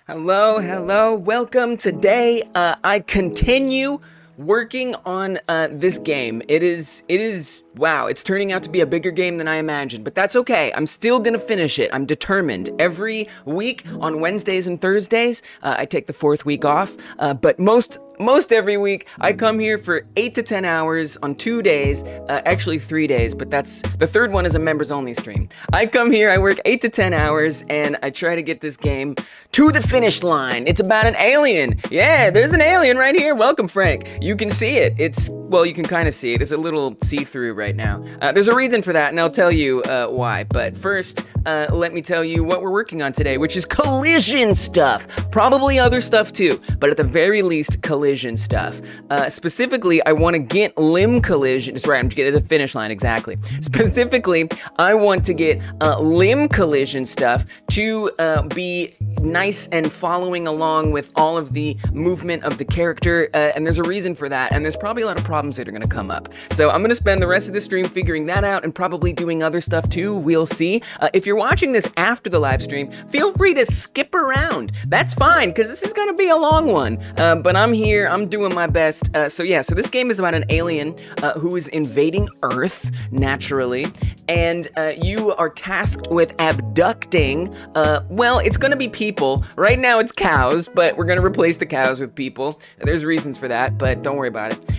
Hello, hello, welcome. Today, I continue working on this game. It is, wow, it's turning out to be a bigger game than I imagined, but that's okay. I'm still gonna finish it. I'm determined. Every week on Wednesdays and Thursdays, I take the fourth week off, but most every week, I come here for 8 to 10 hours on 2 days, actually 3 days, but the third one is a members only stream. I come here, I work 8 to 10 hours, and I try to get this game to the finish line. It's about an alien. Yeah, there's an alien right here. Welcome, Frank. You can see it. Well, you can kind of see it. It's a little see-through right now. There's a reason for that, and I'll tell you why. But first, let me tell you what we're working on today, which is collision stuff. Probably other stuff too, but at the very least, collision stuff. Specifically, I want to get limb collision. That's right, I'm getting to the finish line, exactly. Specifically, I want to get limb collision stuff to be nice and following along with all of the movement of the character, and there's a reason for that, and there's probably a lot of problems that are going to come up. So I'm going to spend the rest of the stream figuring that out and probably doing other stuff too. We'll see. If you're watching this after the live stream, feel free to skip around. That's fine, because this is going to be a long one, but I'm here. I'm doing my best. So this game is about an alien who is invading Earth, naturally, and you are tasked with abducting, well, it's going to be people. Right now it's cows, but we're going to replace the cows with people. There's reasons for that, but don't worry about it.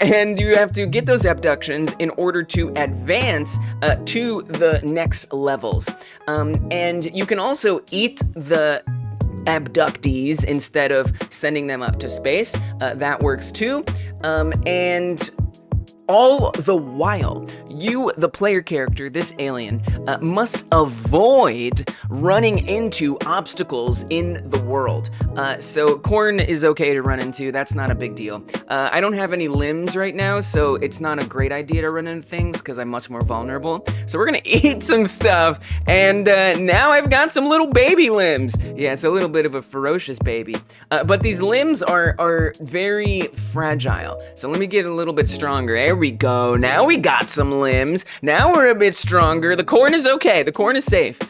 And you have to get those abductions in order to advance to the next levels. And you can also eat the abductees instead of sending them up to space. That works too. And all the while, you, the player character, this alien, must avoid running into obstacles in the world. So corn is okay to run into, that's not a big deal. I don't have any limbs right now, so it's not a great idea to run into things because I'm much more vulnerable. So we're gonna eat some stuff, and now I've got some little baby limbs. Yeah, it's a little bit of a ferocious baby. But these limbs are very fragile. So let me get a little bit stronger. There we go. Now we got some limbs. Now we're a bit stronger. The corn is okay. The corn is safe.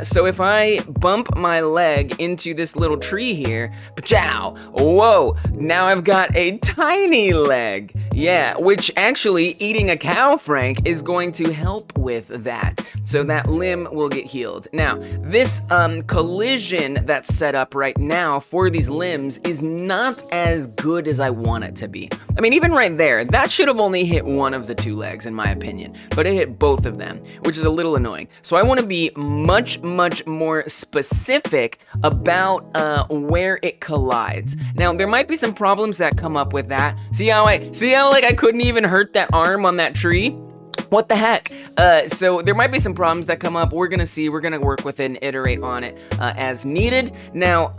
So if I bump my leg into this little tree here, pachow, whoa, now I've got a tiny leg. Yeah, which actually eating a cow, Frank, is going to help with that. So that limb will get healed. Now, this collision that's set up right now for these limbs is not as good as I want it to be. I mean, even right there, that should have only hit one of the two legs, in my opinion, but it hit both of them, which is a little annoying. So I want to be much more specific about where it collides. Now, there might be some problems that come up with that. See how like I couldn't even hurt that arm on that tree? What the heck? So there might be some problems that come up. We're gonna see. We're gonna work with it and iterate on it as needed. Now,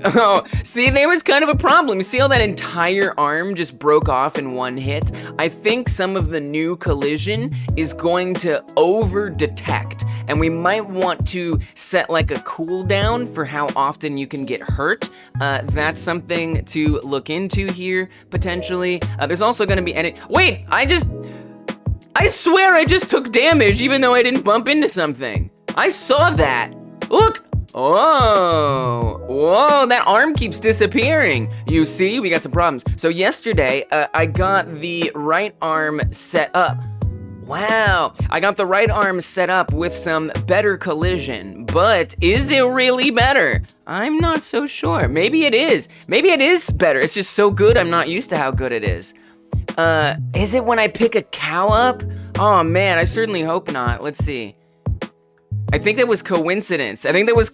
oh, see, there was kind of a problem. You see how that entire arm just broke off in one hit? I think some of the new collision is going to over-detect, and we might want to set like a cooldown for how often you can get hurt. That's something to look into here, potentially. There's also gonna be any— Wait, I swear I just took damage even though I didn't bump into something. I saw that. Look. Whoa, that arm keeps disappearing. You see, we got some problems. So yesterday, I got the right arm set up. Wow, I got the right arm set up with some better collision, but is it really better? I'm not so sure. Maybe it is. Maybe it is better. It's just so good, I'm not used to how good it is. Is it when I pick a cow up? Oh man, I certainly hope not. Let's see. I think that was coincidence. That was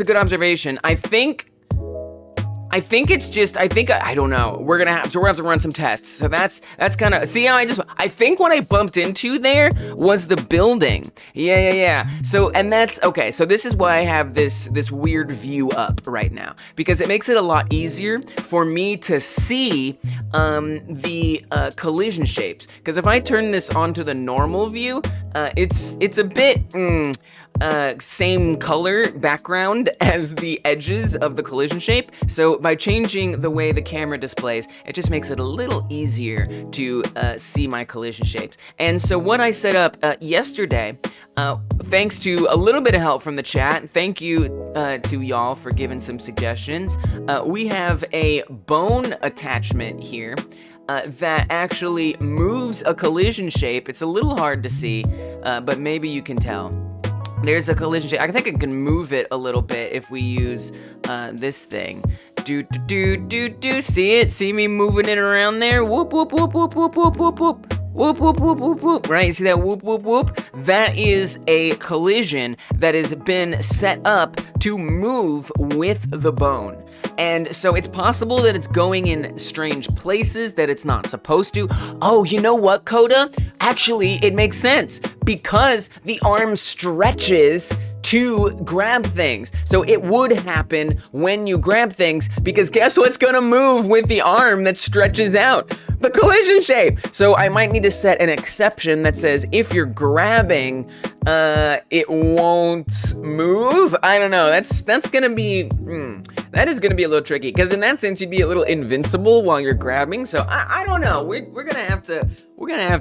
a good observation. I think it's just, I don't know. We're gonna have to run some tests. So that's kind of, see how I think what I bumped into there was the building. Yeah. So, and that's, okay, so this is why I have this weird view up right now, because it makes it a lot easier for me to see the collision shapes. Because if I turn this onto the normal view, it's a bit, same color background as the edges of the collision shape. So by changing the way the camera displays, it just makes it a little easier to see my collision shapes. And so what I set up yesterday, thanks to a little bit of help from the chat, thank you to y'all for giving some suggestions. We have a bone attachment here that actually moves a collision shape. It's a little hard to see, but maybe you can tell. There's a collision shape. I think I can move it a little bit if we use this thing. Do. See it? See me moving it around there? Whoop, whoop, whoop, whoop, whoop, whoop, whoop, whoop. Whoop, whoop, whoop, whoop, whoop. Right? You see that whoop, whoop, whoop? That is a collision that has been set up to move with the bone. And so it's possible that it's going in strange places that it's not supposed to. Oh, you know what, Coda? Actually, it makes sense because the arm stretches to grab things. So it would happen when you grab things, because guess what's gonna move with the arm that stretches out? The collision shape. So I might need to set an exception that says if you're grabbing, it won't move. I don't know. That's gonna be that is gonna be a little tricky, because in that sense you'd be a little invincible while you're grabbing. So I don't know. We're gonna have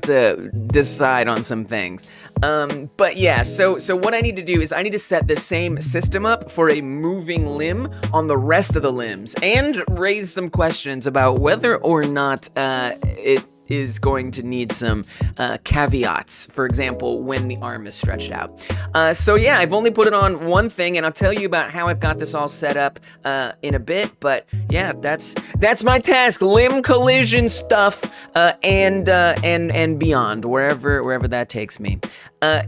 to decide on some things. But yeah, so what I need to do is I need to set the same system up for a moving limb on the rest of the limbs, and raise some questions about whether or not it is going to need some caveats, for example, when the arm is stretched out. So yeah, I've only put it on one thing, and I'll tell you about how I've got this all set up in a bit, but yeah, that's my task, limb collision stuff, and beyond, wherever that takes me.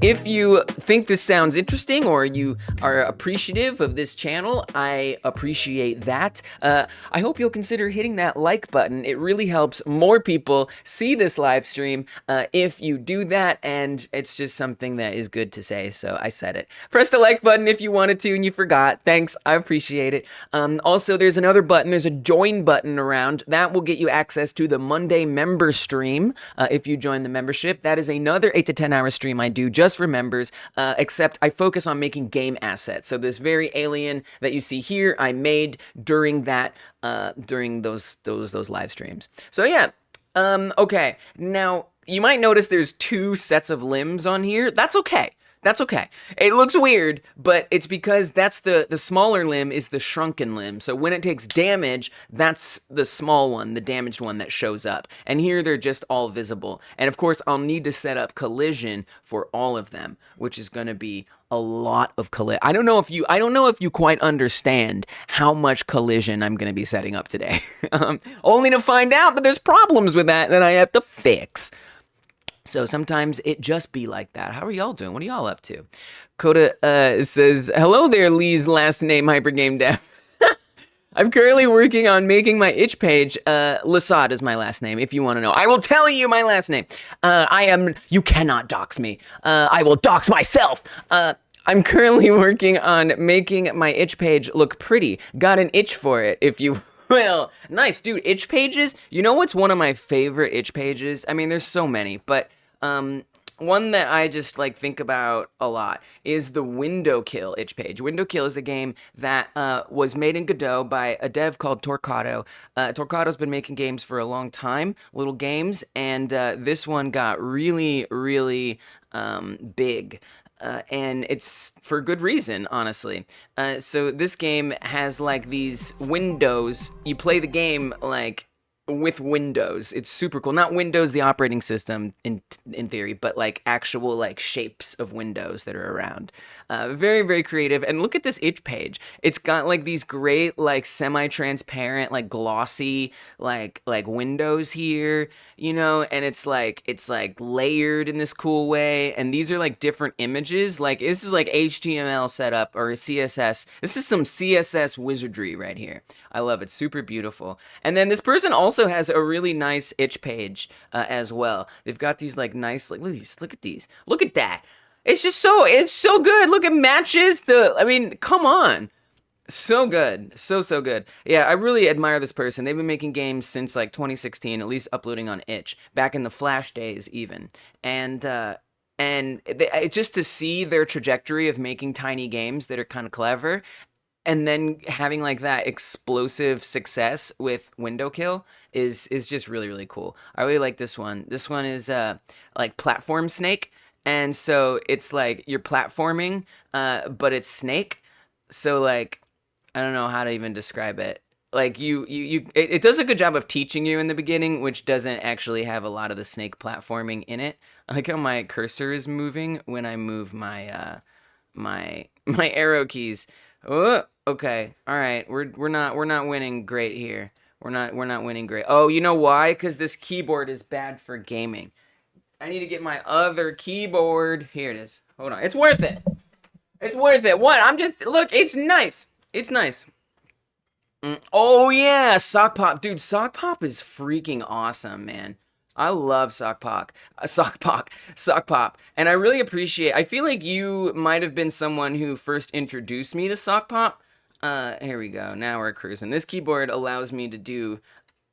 If you think this sounds interesting, or you are appreciative of this channel, I appreciate that. I hope you'll consider hitting that like button. It really helps more people see this live stream if you do that, and it's just something that is good to say, so I said it. Press the like button if you wanted to and you forgot. Thanks, I appreciate it. Also, there's another button, there's a join button around. That will get you access to the Monday member stream if you join the membership. That is another 8 to 10 hour stream I do just for members, except I focus on making game assets. So this very alien that you see here, I made during that, during those live streams. So yeah, okay. Now, you might notice there's 2 sets of limbs on here. That's okay. That's okay. It looks weird, but it's because that's the smaller limb is the shrunken limb. So when it takes damage, that's the small one, the damaged one that shows up. And here they're just all visible. And of course, I'll need to set up collision for all of them, which is going to be a lot of collision. I don't know if you quite understand how much collision I'm going to be setting up today. Only to find out that there's problems with that I have to fix. So sometimes it just be like that. How are y'all doing? What are y'all up to? Coda says, hello there, Lee's last name, Hypergame Dev. I'm currently working on making my itch page. Lasad is my last name, if you want to know. I will tell you my last name. You cannot dox me. I will dox myself. I'm currently working on making my itch page look pretty. Got an itch for it, if you will. Nice, dude. Itch pages? You know what's one of my favorite itch pages? I mean, there's so many, but one that I just like think about a lot is the Window Kill itch page. Window Kill is a game that was made in Godot by a dev called Torquato. Torquato's been making games for a long time, little games, and this one got really, really big. And it's for good reason, honestly. So this game has like these windows. You play the game like with Windows. It's super cool. Not Windows, the operating system in theory, but like actual like shapes of windows that are around. Very, very creative. And look at this itch page. It's got like these great like semi-transparent, like glossy, like windows here, you know, and it's like layered in this cool way. And these are like different images. Like this is like HTML setup or CSS. This is some CSS wizardry right here. I love it. Super beautiful. And then this person also has a really nice itch page as well. They've got these like nice, like, look at these. Look at that. It's so good. Look, it matches I mean, come on. So good. So good. Yeah, I really admire this person. They've been making games since like 2016, at least uploading on itch, back in the Flash days even. And And it's just to see their trajectory of making tiny games that are kind of clever, and then having like that explosive success with window kill is just really really cool. I really like this one. This one is like platform snake, and so it's like you're platforming, but it's snake. So like I don't know how to even describe it. Like it does a good job of teaching you in the beginning, which doesn't actually have a lot of the snake platforming in it. I like how my cursor is moving when I move my my arrow keys. Oh, okay. All right. We're not winning great here. We're not winning great. Oh, you know why? Because this keyboard is bad for gaming. I need to get my other keyboard. Here it is. Hold on. It's worth it. It's worth it. What? I'm just look. It's nice. It's nice. Oh yeah, sock pop, dude. Sock pop is freaking awesome, man. I love sock pop, and I really appreciate. I feel like you might have been someone who first introduced me to sock pop. Here we go. Now we're cruising. This keyboard allows me to do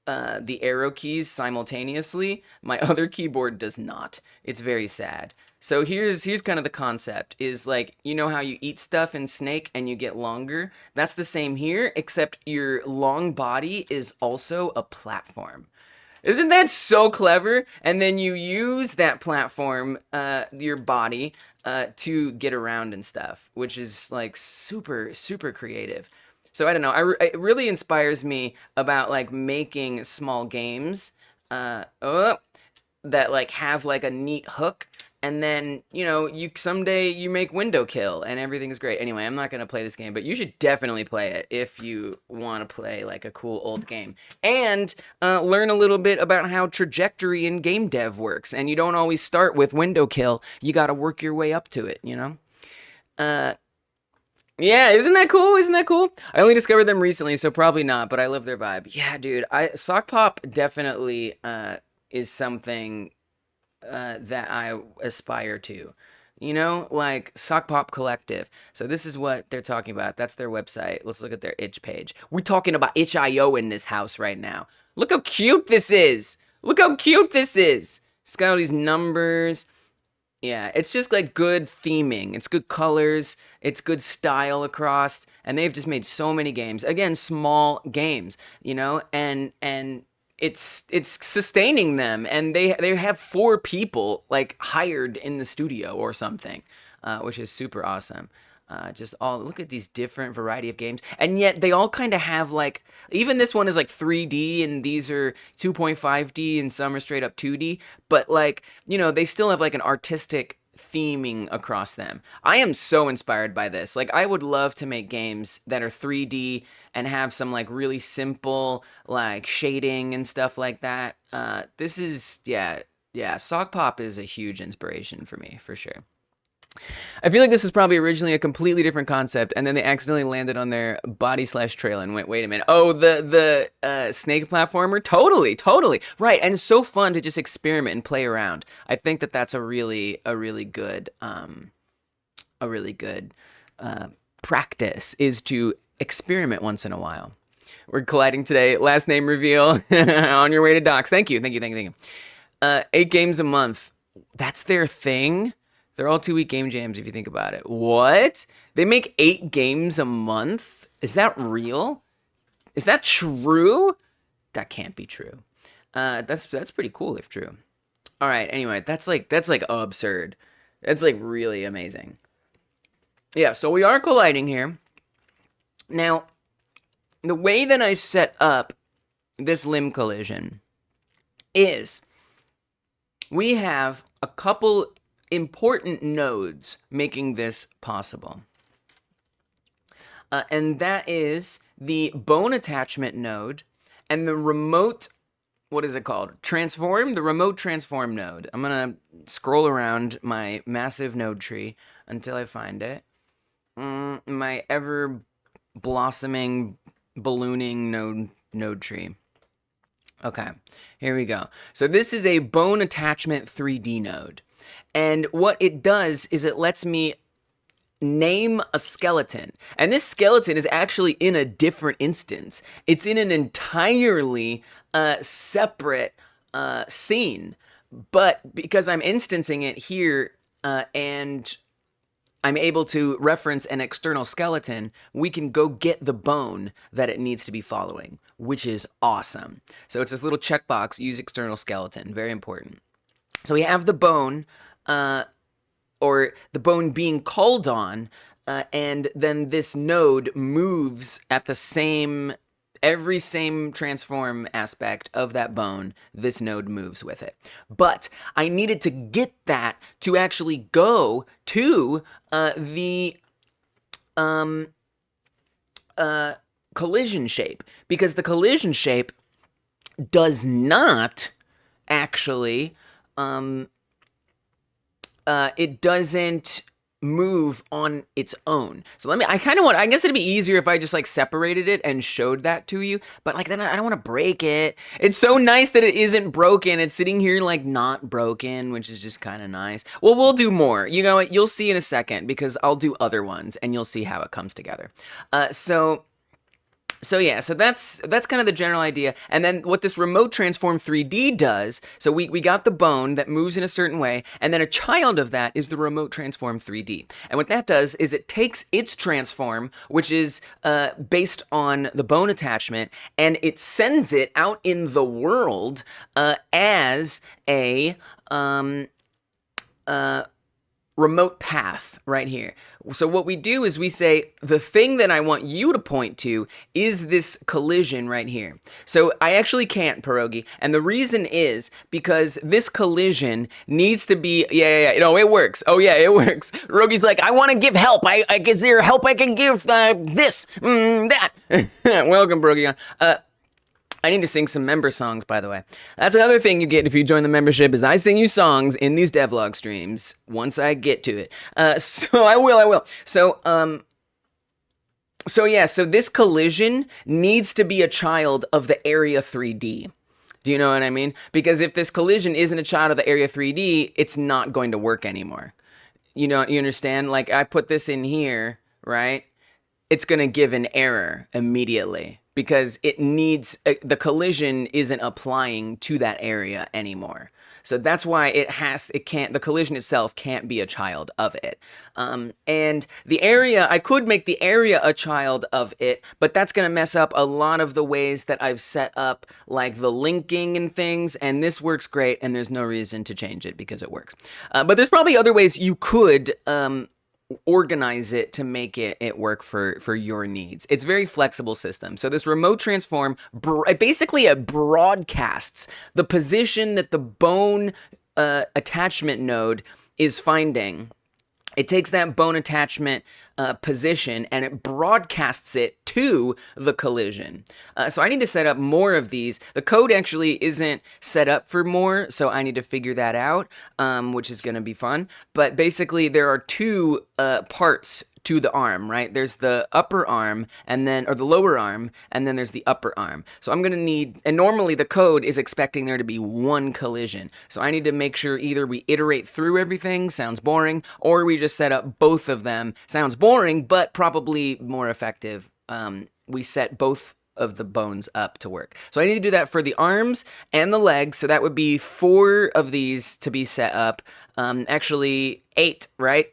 the arrow keys simultaneously. My other keyboard does not. It's very sad. So here's kind of the concept is like, you know how you eat stuff in Snake and you get longer? That's the same here, except your long body is also a platform. Isn't that so clever? And then you use that platform, your body, to get around and stuff, which is like super, super creative. So I don't know. It really inspires me about like making small games that like have like a neat hook, and then you know you someday you make window kill and everything is great. Anyway, I'm not gonna play this game, but you should definitely play it if you want to play like a cool old game and learn a little bit about how trajectory in game dev works. And you don't always start with window kill. You got to work your way up to it. You know. Uh, yeah, isn't that cool? Isn't that cool? I only discovered them recently, so probably not, but I love their vibe. Yeah, dude, Sock Pop definitely is something that I aspire to. You know, like Sock Pop Collective. So this is what they're talking about. That's their website. Let's look at their itch page. We're talking about itch.io in this house right now. Look how cute this is. Look how cute this is. It's got all these numbers. Yeah, it's just like good theming. It's good colors. It's good style across, and they've just made so many games. Again, small games, you know, and it's sustaining them, and they have 4 people like hired in the studio or something, which is super awesome. Just all look at these different variety of games, and yet they all kind of have like even this one is like 3D, and these are 2.5D, and some are straight up 2D. But like you know, they still have like an artistic theming across them. I am so inspired by this. Like I would love to make games that are 3D and have some like really simple like shading and stuff like that. This is yeah. Sock Pop is a huge inspiration for me for sure. I feel like this was probably originally a completely different concept, and then they accidentally landed on their body slash trail and went, wait a minute. Oh, the snake platformer? Totally, totally. Right, and it's so fun to just experiment and play around. I think that that's a really good practice is to experiment once in a while. We're colliding today. Last name reveal on your way to docs. Thank you. 8 games a month. That's their thing. They're all 2-week game jams if you think about it. What? They make 8 games a month? Is that real? Is that true? That can't be true. That's pretty cool if true. All right. Anyway, that's like absurd. That's like really amazing. Yeah. So we are colliding here. Now, the way that I set up this limb collision is we have a couple important nodes making this possible. And that is the bone attachment node and the remote, what is it called? Transform, the remote transform node. I'm gonna scroll around my massive node tree until I find it. My ever blossoming, ballooning node tree. Okay, here we go. So this is a bone attachment 3D node. And what it does is it lets me name a skeleton. And this skeleton is actually in a different instance. It's in an entirely separate scene. But because I'm instancing it here and I'm able to reference an external skeleton, we can go get the bone that it needs to be following, which is awesome. So it's this little checkbox, use external skeleton, very important. So we have the bone, or the bone being called on, and then this node moves at the same transform aspect of that bone, this node moves with it. But I needed to get that to actually go to the collision shape, because the collision shape does not actually, it doesn't move on its own. So I guess it'd be easier if I just like separated it and showed that to you, but like then I don't want to break it. It's so nice that it isn't broken. It's sitting here like not broken, which is just kind of nice. Well, we'll do more. You know what? You'll see in a second, because I'll do other ones and you'll see how it comes together. So yeah, so that's kind of the general idea. And then what this remote transform 3D does, so we got the bone that moves in a certain way, and then a child of that is the remote transform 3D. And what that does is it takes its transform, which is based on the bone attachment, and it sends it out in the world as a remote path right here. So what we do is we say, the thing that I want you to point to is this collision right here. So I actually can't, Pierogi, and the reason is because this collision needs to be, no, it works. Oh yeah, it works. Pierogi's like, I want to give help. Is there help I can give this, that? Welcome, Pierogi. I need to sing some member songs, by the way. That's another thing you get if you join the membership, is I sing you songs in these devlog streams once I get to it. So I will. So yeah, so this collision needs to be a child of the Area 3D. Do you know what I mean? Because if this collision isn't a child of the Area 3D, it's not going to work anymore. You know, you understand? Like, I put this in here, right? It's going to give an error immediately, because it needs, the collision isn't applying to that area anymore. So that's why the collision itself can't be a child of it. And the area, I could make the area a child of it, but that's going to mess up a lot of the ways that I've set up, like the linking and things, and this works great, and there's no reason to change it because it works. But there's probably other ways you could organize it to make it work for your needs. It's a very flexible system. So this remote transform, basically it broadcasts the position that the bone attachment node is finding. It takes that bone attachment position and it broadcasts it to the collision. So I need to set up more of these. The code actually isn't set up for more, so I need to figure that out, which is going to be fun. But basically, there are two parts to the arm, right? There's the upper arm or the lower arm, and then there's the upper arm. So I'm going to need, and normally the code is expecting there to be one collision. So I need to make sure either we iterate through everything, sounds boring, or we just set up both of them, sounds boring, but probably more effective. We set both of the bones up to work. So I need to do that for the arms and the legs. So that would be 4 of these to be set up. Actually 8, right?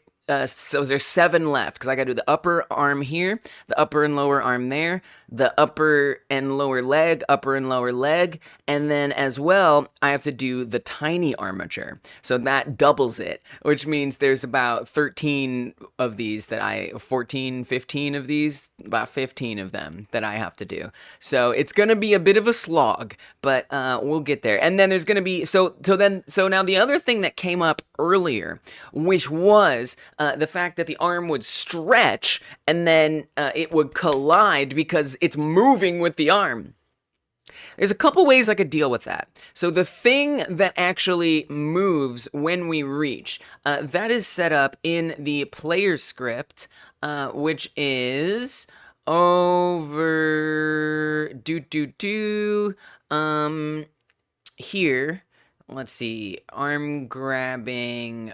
So there's 7 left, because I got to do the upper arm here, the upper and lower arm there, the upper and lower leg, and then as well, I have to do the tiny armature. So that doubles it, which means there's about 13 of these 15 of these, about 15 of them that I have to do. So it's going to be a bit of a slog, but we'll get there. And then there's going to be, so now the other thing that came up earlier, which was the fact that the arm would stretch and then it would collide because it's moving with the arm. There's a couple ways I could deal with that. So the thing that actually moves when we reach, that is set up in the player script, which is over here. let's see, arm grabbing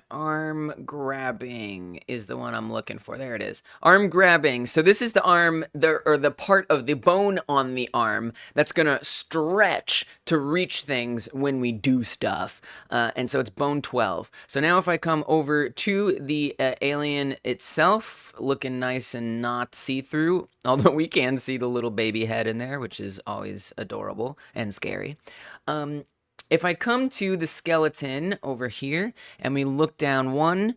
is the one I'm looking for. There it is. Arm grabbing. So this is the arm, the part of the bone on the arm that's gonna stretch to reach things when we do stuff. And so it's bone 12. So now if I come over to the alien itself, looking nice and not see-through, although we can see the little baby head in there, which is always adorable and scary. If I come to the skeleton over here and we look down 1,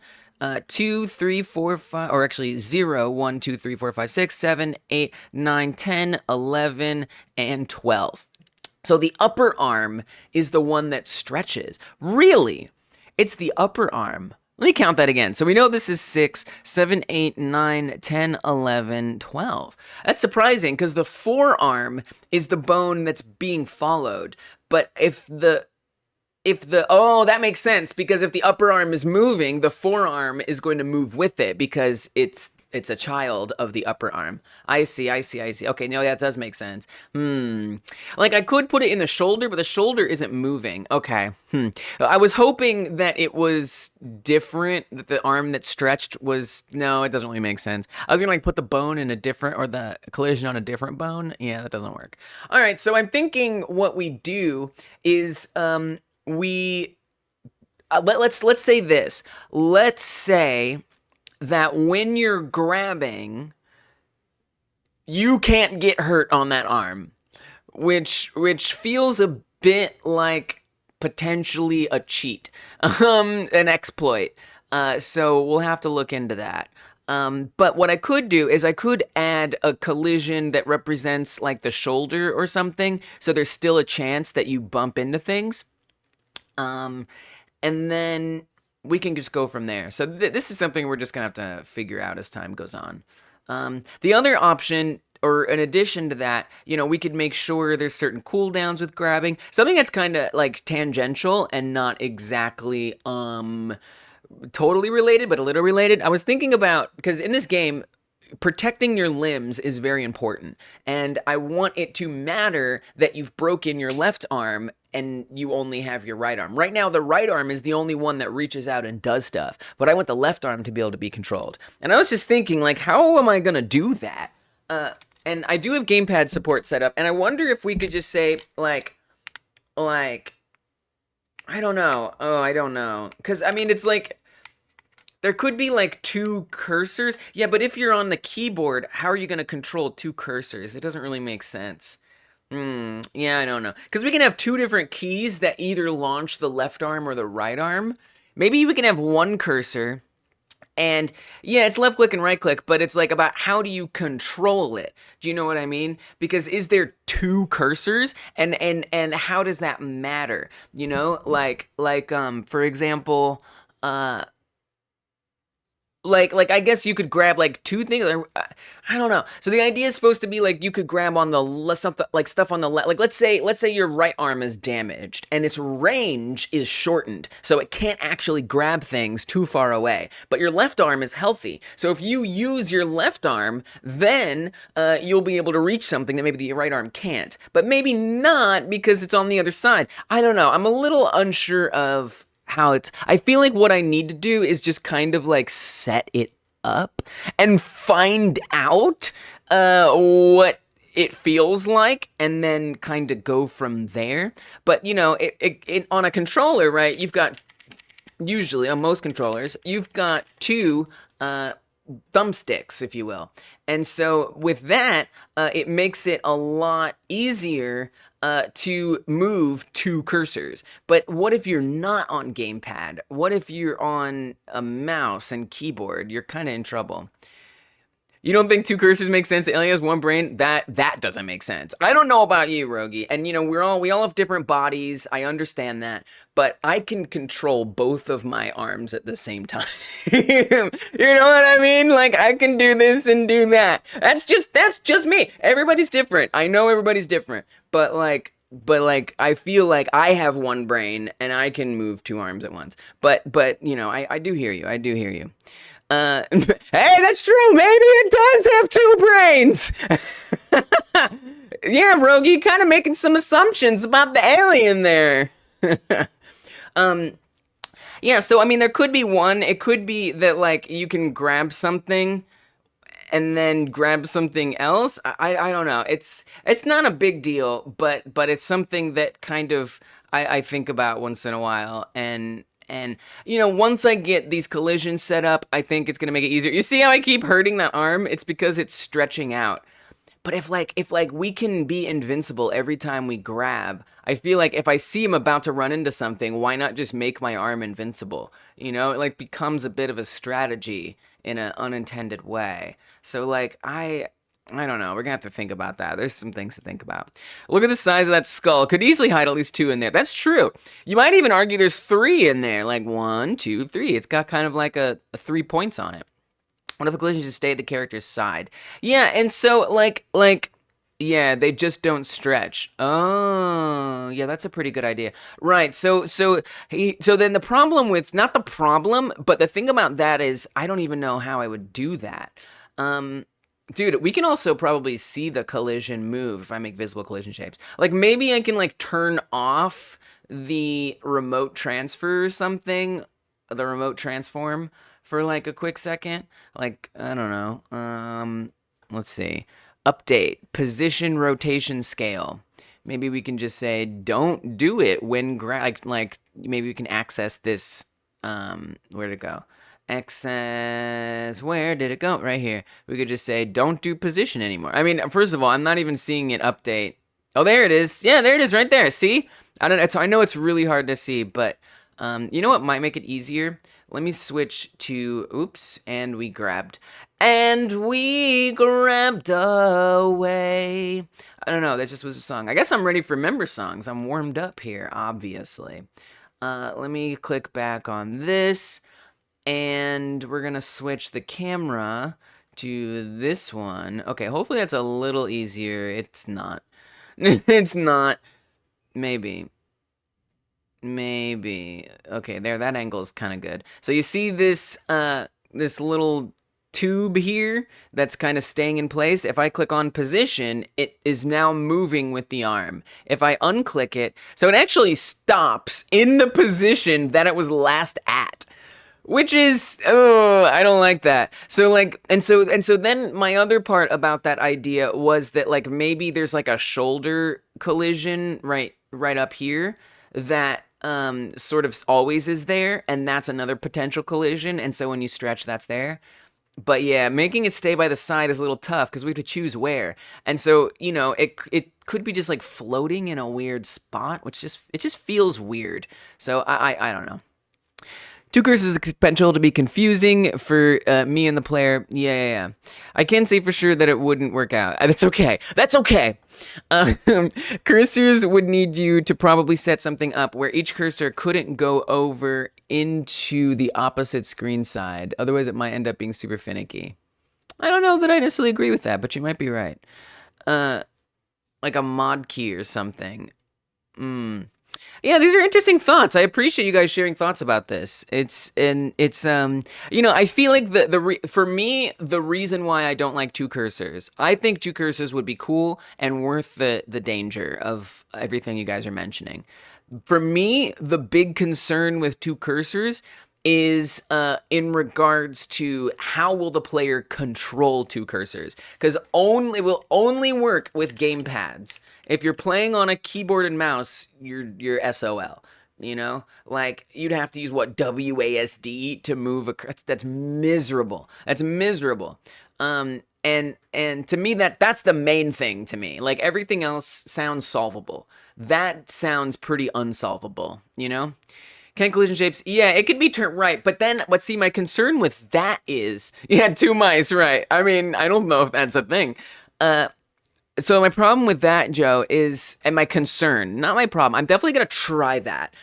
2, 3, 4, 5, or actually 0, 1, 2, 3, 4, 5, 6, 7, 8, 9, 10, 11, and 12. So the upper arm is the one that stretches. Really? It's the upper arm. Let me count that again. So we know this is 6, 7, 8, 9, 10, 11, 12. That's surprising because the forearm is the bone that's being followed. But oh, that makes sense, because if the upper arm is moving, the forearm is going to move with it because it's a child of the upper arm. I see. Okay, no, that does make sense. Like I could put it in the shoulder, but the shoulder isn't moving. Okay. I was hoping that it was different, that the arm that stretched was, no, it doesn't really make sense. I was gonna like put the bone in a different, or the collision on a different bone. Yeah, that doesn't work. All right, so I'm thinking what we do is, let's say this. Let's say that when you're grabbing, you can't get hurt on that arm, which feels a bit like potentially a cheat, an exploit. So we'll have to look into that. But what I could do is I could add a collision that represents like the shoulder or something, so there's still a chance that you bump into things. And then we can just go from there. So this is something we're just gonna have to figure out as time goes on. The other option, or in addition to that, we could make sure there's certain cooldowns with grabbing. Something that's kind of like tangential and not exactly totally related, but a little related. I was thinking about, because in this game, protecting your limbs is very important, and I want it to matter that you've broken your left arm and you only have your right arm. Right now, the right arm is the only one that reaches out and does stuff, but I want the left arm to be able to be controlled. And I was just thinking, like, how am I gonna do that? And I do have gamepad support set up, and I wonder if we could just say, like, I don't know. Oh, I don't know. Because, I mean, it's like, there could be like 2 cursors. Yeah, but if you're on the keyboard, how are you going to control 2 cursors? It doesn't really make sense. Yeah, I don't know. Because we can have 2 different keys that either launch the left arm or the right arm. Maybe we can have 1 cursor. And yeah, it's left click and right click, but it's like about how do you control it? Do you know what I mean? Because is there 2 cursors, and how does that matter? Like for example, like I guess you could grab like 2 things, or I don't know. So the idea is supposed to be like you could grab on the stuff on the left. Like let's say your right arm is damaged and its range is shortened, so it can't actually grab things too far away. But your left arm is healthy, so if you use your left arm, then you'll be able to reach something that maybe the right arm can't. But maybe not, because it's on the other side. I don't know. I'm a little unsure of how it's. I feel like what I need to do is just kind of like set it up and find out what it feels like, and then kind of go from there. But it on a controller, right, you've got, usually on most controllers, you've got 2 thumbsticks, if you will. And so with that, it makes it a lot easier to move 2 cursors. But what if you're not on gamepad? What if you're on a mouse and keyboard? You're kind of in trouble. You don't think 2 cursors make sense? It only has 1 brain? That doesn't make sense. I don't know about you, Rogi. And we all have different bodies. I understand that. But I can control both of my arms at the same time. You know what I mean? Like, I can do this and do that. That's just me. Everybody's different. I know everybody's different. But I feel like I have 1 brain and I can move 2 arms at once. But I do hear you. I do hear you. Hey, that's true. Maybe it does have 2 brains. Yeah, Rogi, kind of making some assumptions about the alien there. Yeah, so I mean, there could be one. It could be that like you can grab something and then grab something else. I don't know. It's not a big deal, but it's something that kind of I think about once in a while. And you know, once I get these collisions set up, I think it's gonna make it easier. You see how I keep hurting that arm? It's because it's stretching out. But if we can be invincible every time we grab, I feel like if I see him about to run into something, why not just make my arm invincible? You know, it like becomes a bit of a strategy in an unintended way. So like I don't know. We're gonna have to think about that. There's some things to think about. Look at the size of that skull. Could easily hide at least two in there. That's true. You might even argue there's three in there. Like 1, 2, 3. It's got kind of like a 3 points on it. What if the collisions just stay at the character's side? Yeah, and so yeah, they just don't stretch. Oh, yeah, that's a pretty good idea. Right. So then the problem with not the problem, but the thing about that is I don't even know how I would do that. Dude, we can also probably see the collision move if I make visible collision shapes. Like maybe I can like turn off the remote transfer or something, the remote transform for like a quick second. Like, I don't know. Let's see. Update, position rotation scale. Maybe we can just say don't do it when like maybe we can access this where'd it go? Access, where did it go? Right here. We could just say don't do position anymore. I mean, first of all, I'm not even seeing it update. Oh, there it is. Yeah, there it is right there. See? I know it's really hard to see, but you know what might make it easier? Let me switch to, oops, and we grabbed away. I don't know, that just was a song. I guess I'm ready for member songs. I'm warmed up here, obviously. Let me click back on this, and we're gonna switch the camera to this one. Okay, hopefully that's a little easier. It's not. It's not. Maybe. Maybe. Okay, there, that angle is kind of good. So you see this this little tube here that's kind of staying in place. If I click on position, it is now moving with the arm. If I unclick it, so it actually stops in the position that it was last at. Which is, oh, I don't like that. So like, and so then my other part about that idea was that like maybe there's like a shoulder collision right up here that sort of always is there, and that's another potential collision, and so when you stretch, that's there. But yeah, making it stay by the side is a little tough because we have to choose where, and so you know it could be just like floating in a weird spot, which just feels weird. So I don't know. Two cursors has the potential to be confusing for me and the player. Yeah. I can say for sure that it wouldn't work out. That's okay. That's okay. Cursors would need you to probably set something up where each cursor couldn't go over into the opposite screen side. Otherwise, it might end up being super finicky. I don't know that I necessarily agree with that, but you might be right. Like a mod key or something. Yeah, these are interesting thoughts. I appreciate you guys sharing thoughts about this. It's you know, I feel like for me the reason why I don't like two cursors. I think two cursors would be cool and worth the danger of everything you guys are mentioning. For me, the big concern with two cursors is in regards to how will the player control two cursors, because will only work with gamepads. If you're playing on a keyboard and mouse, you're SOL. You know, like you'd have to use what, WASD to move that's miserable. That's miserable. And to me that's the main thing to me. Like everything else sounds solvable. That sounds pretty unsolvable, you know? Can collision shapes? Yeah, it could be turned right, but then, see, my concern with that is, yeah, two mice, right? I mean, I don't know if that's a thing. So my problem with that, Joe, is, and my concern, not my problem, I'm definitely going to try that,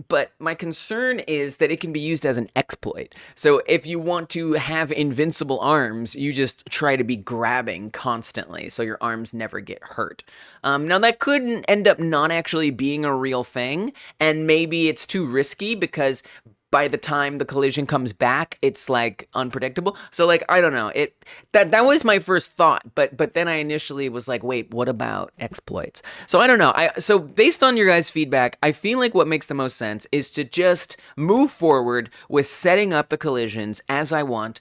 but my concern is that it can be used as an exploit. So if you want to have invincible arms, you just try to be grabbing constantly so your arms never get hurt. Now that could end up not actually being a real thing, and maybe it's too risky because by the time the collision comes back, it's like unpredictable. So like, I don't know, that was my first thought, but then I initially was like, wait, what about exploits? So I don't know. So based on your guys' feedback, I feel like what makes the most sense is to just move forward with setting up the collisions as I want,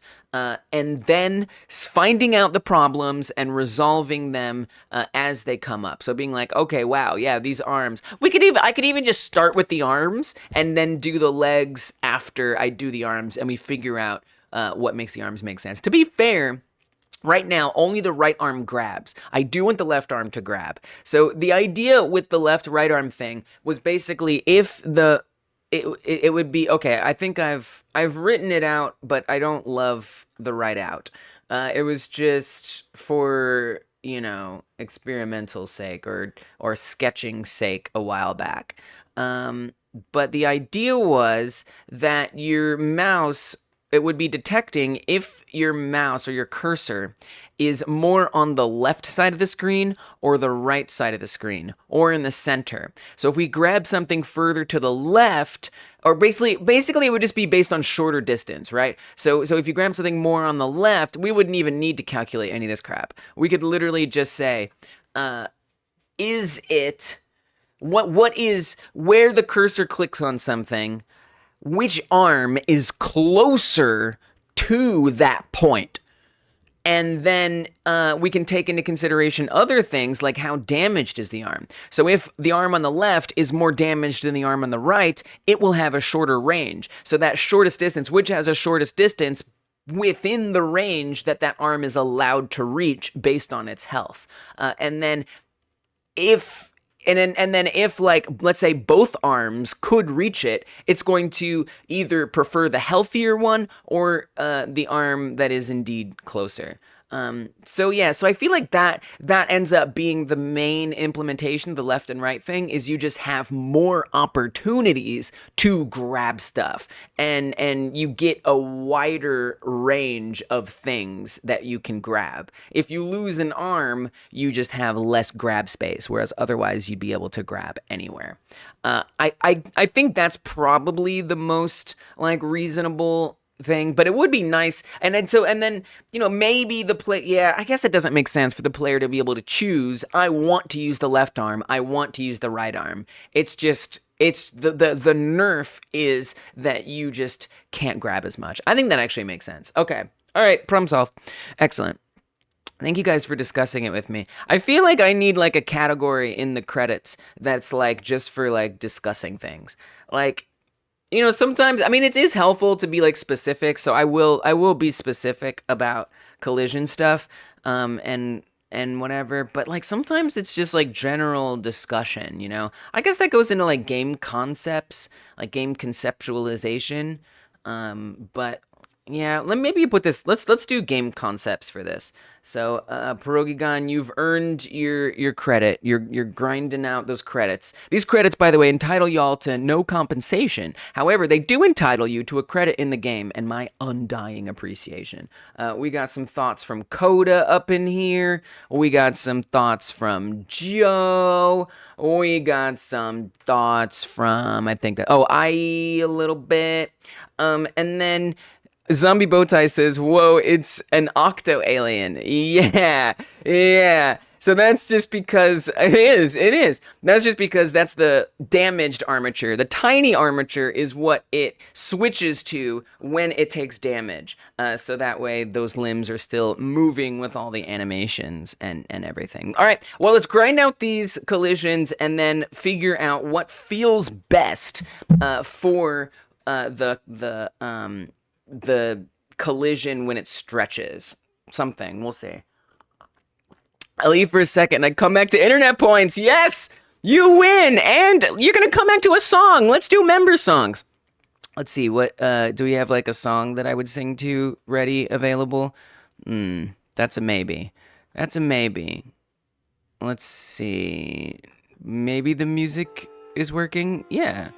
and then finding out the problems and resolving them as they come up. So being like, okay, wow, yeah, these arms. I could even just start with the arms and then do the legs after I do the arms, and we figure out what makes the arms make sense. To be fair, right now, only the right arm grabs. I do want the left arm to grab. So the idea with the left-right arm thing was basically if it would be, okay, I think I've written it out, but I don't love the write out. It was just for, you know, experimental sake or sketching sake a while back. But the idea was that your mouse, it would be detecting if your mouse or your cursor is more on the left side of the screen or the right side of the screen or in the center. So if we grab something further to the left, or basically it would just be based on shorter distance, right? So if you grab something more on the left, we wouldn't even need to calculate any of this crap. We could literally just say, is it, what is, where the cursor clicks on something, which arm is closer to that point? And then we can take into consideration other things like how damaged is the arm. So if the arm on the left is more damaged than the arm on the right, it will have a shorter range. So that shortest distance, which has a shortest distance within the range that arm is allowed to reach based on its health. And then if like, let's say both arms could reach it, it's going to either prefer the healthier one or the arm that is indeed closer. So I feel like that ends up being the main implementation of the left and right thing, is you just have more opportunities to grab stuff, and you get a wider range of things that you can grab. If you lose an arm, you just have less grab space, whereas otherwise you'd be able to grab anywhere. I think that's probably the most like reasonable thing, but it would be nice, and then you know, maybe I guess it doesn't make sense for the player to be able to choose, I want to use the left arm, I want to use the right arm. It's just, it's the nerf is that you just can't grab as much. I think that actually makes sense. Okay, all right, problem solved. Excellent. Thank you guys for discussing it with me. I feel like I need like a category in the credits that's like just for like discussing things. Like, you know, sometimes, I mean, it is helpful to be like specific, so I will be specific about collision stuff, and whatever, but like sometimes it's just like general discussion, you know? I guess that goes into like game concepts, like game conceptualization, but yeah, maybe put this, let's do game concepts for this. So, Pierogigon, you've earned your credit. You're grinding out those credits. These credits, by the way, entitle y'all to no compensation. However, they do entitle you to a credit in the game and my undying appreciation. We got some thoughts from Coda up in here. We got some thoughts from Joe. We got some thoughts from, I think that, I a little bit. And then Zombie Bowtie says, whoa, it's an octo alien. Yeah. So that's just because it is. That's just because that's the damaged armature. The tiny armature is what it switches to when it takes damage. So that way those limbs are still moving with all the animations and everything. All right, well, let's grind out these collisions and then figure out what feels best for the collision when it stretches. Something, we'll see. I'll leave for a second. I come back to internet points. Yes, you win, and you're gonna come back to a song. Let's do member songs. Let's see, what do we have like a song that I would sing to ready, available? That's a maybe. Let's see. Maybe the music is working. Yeah.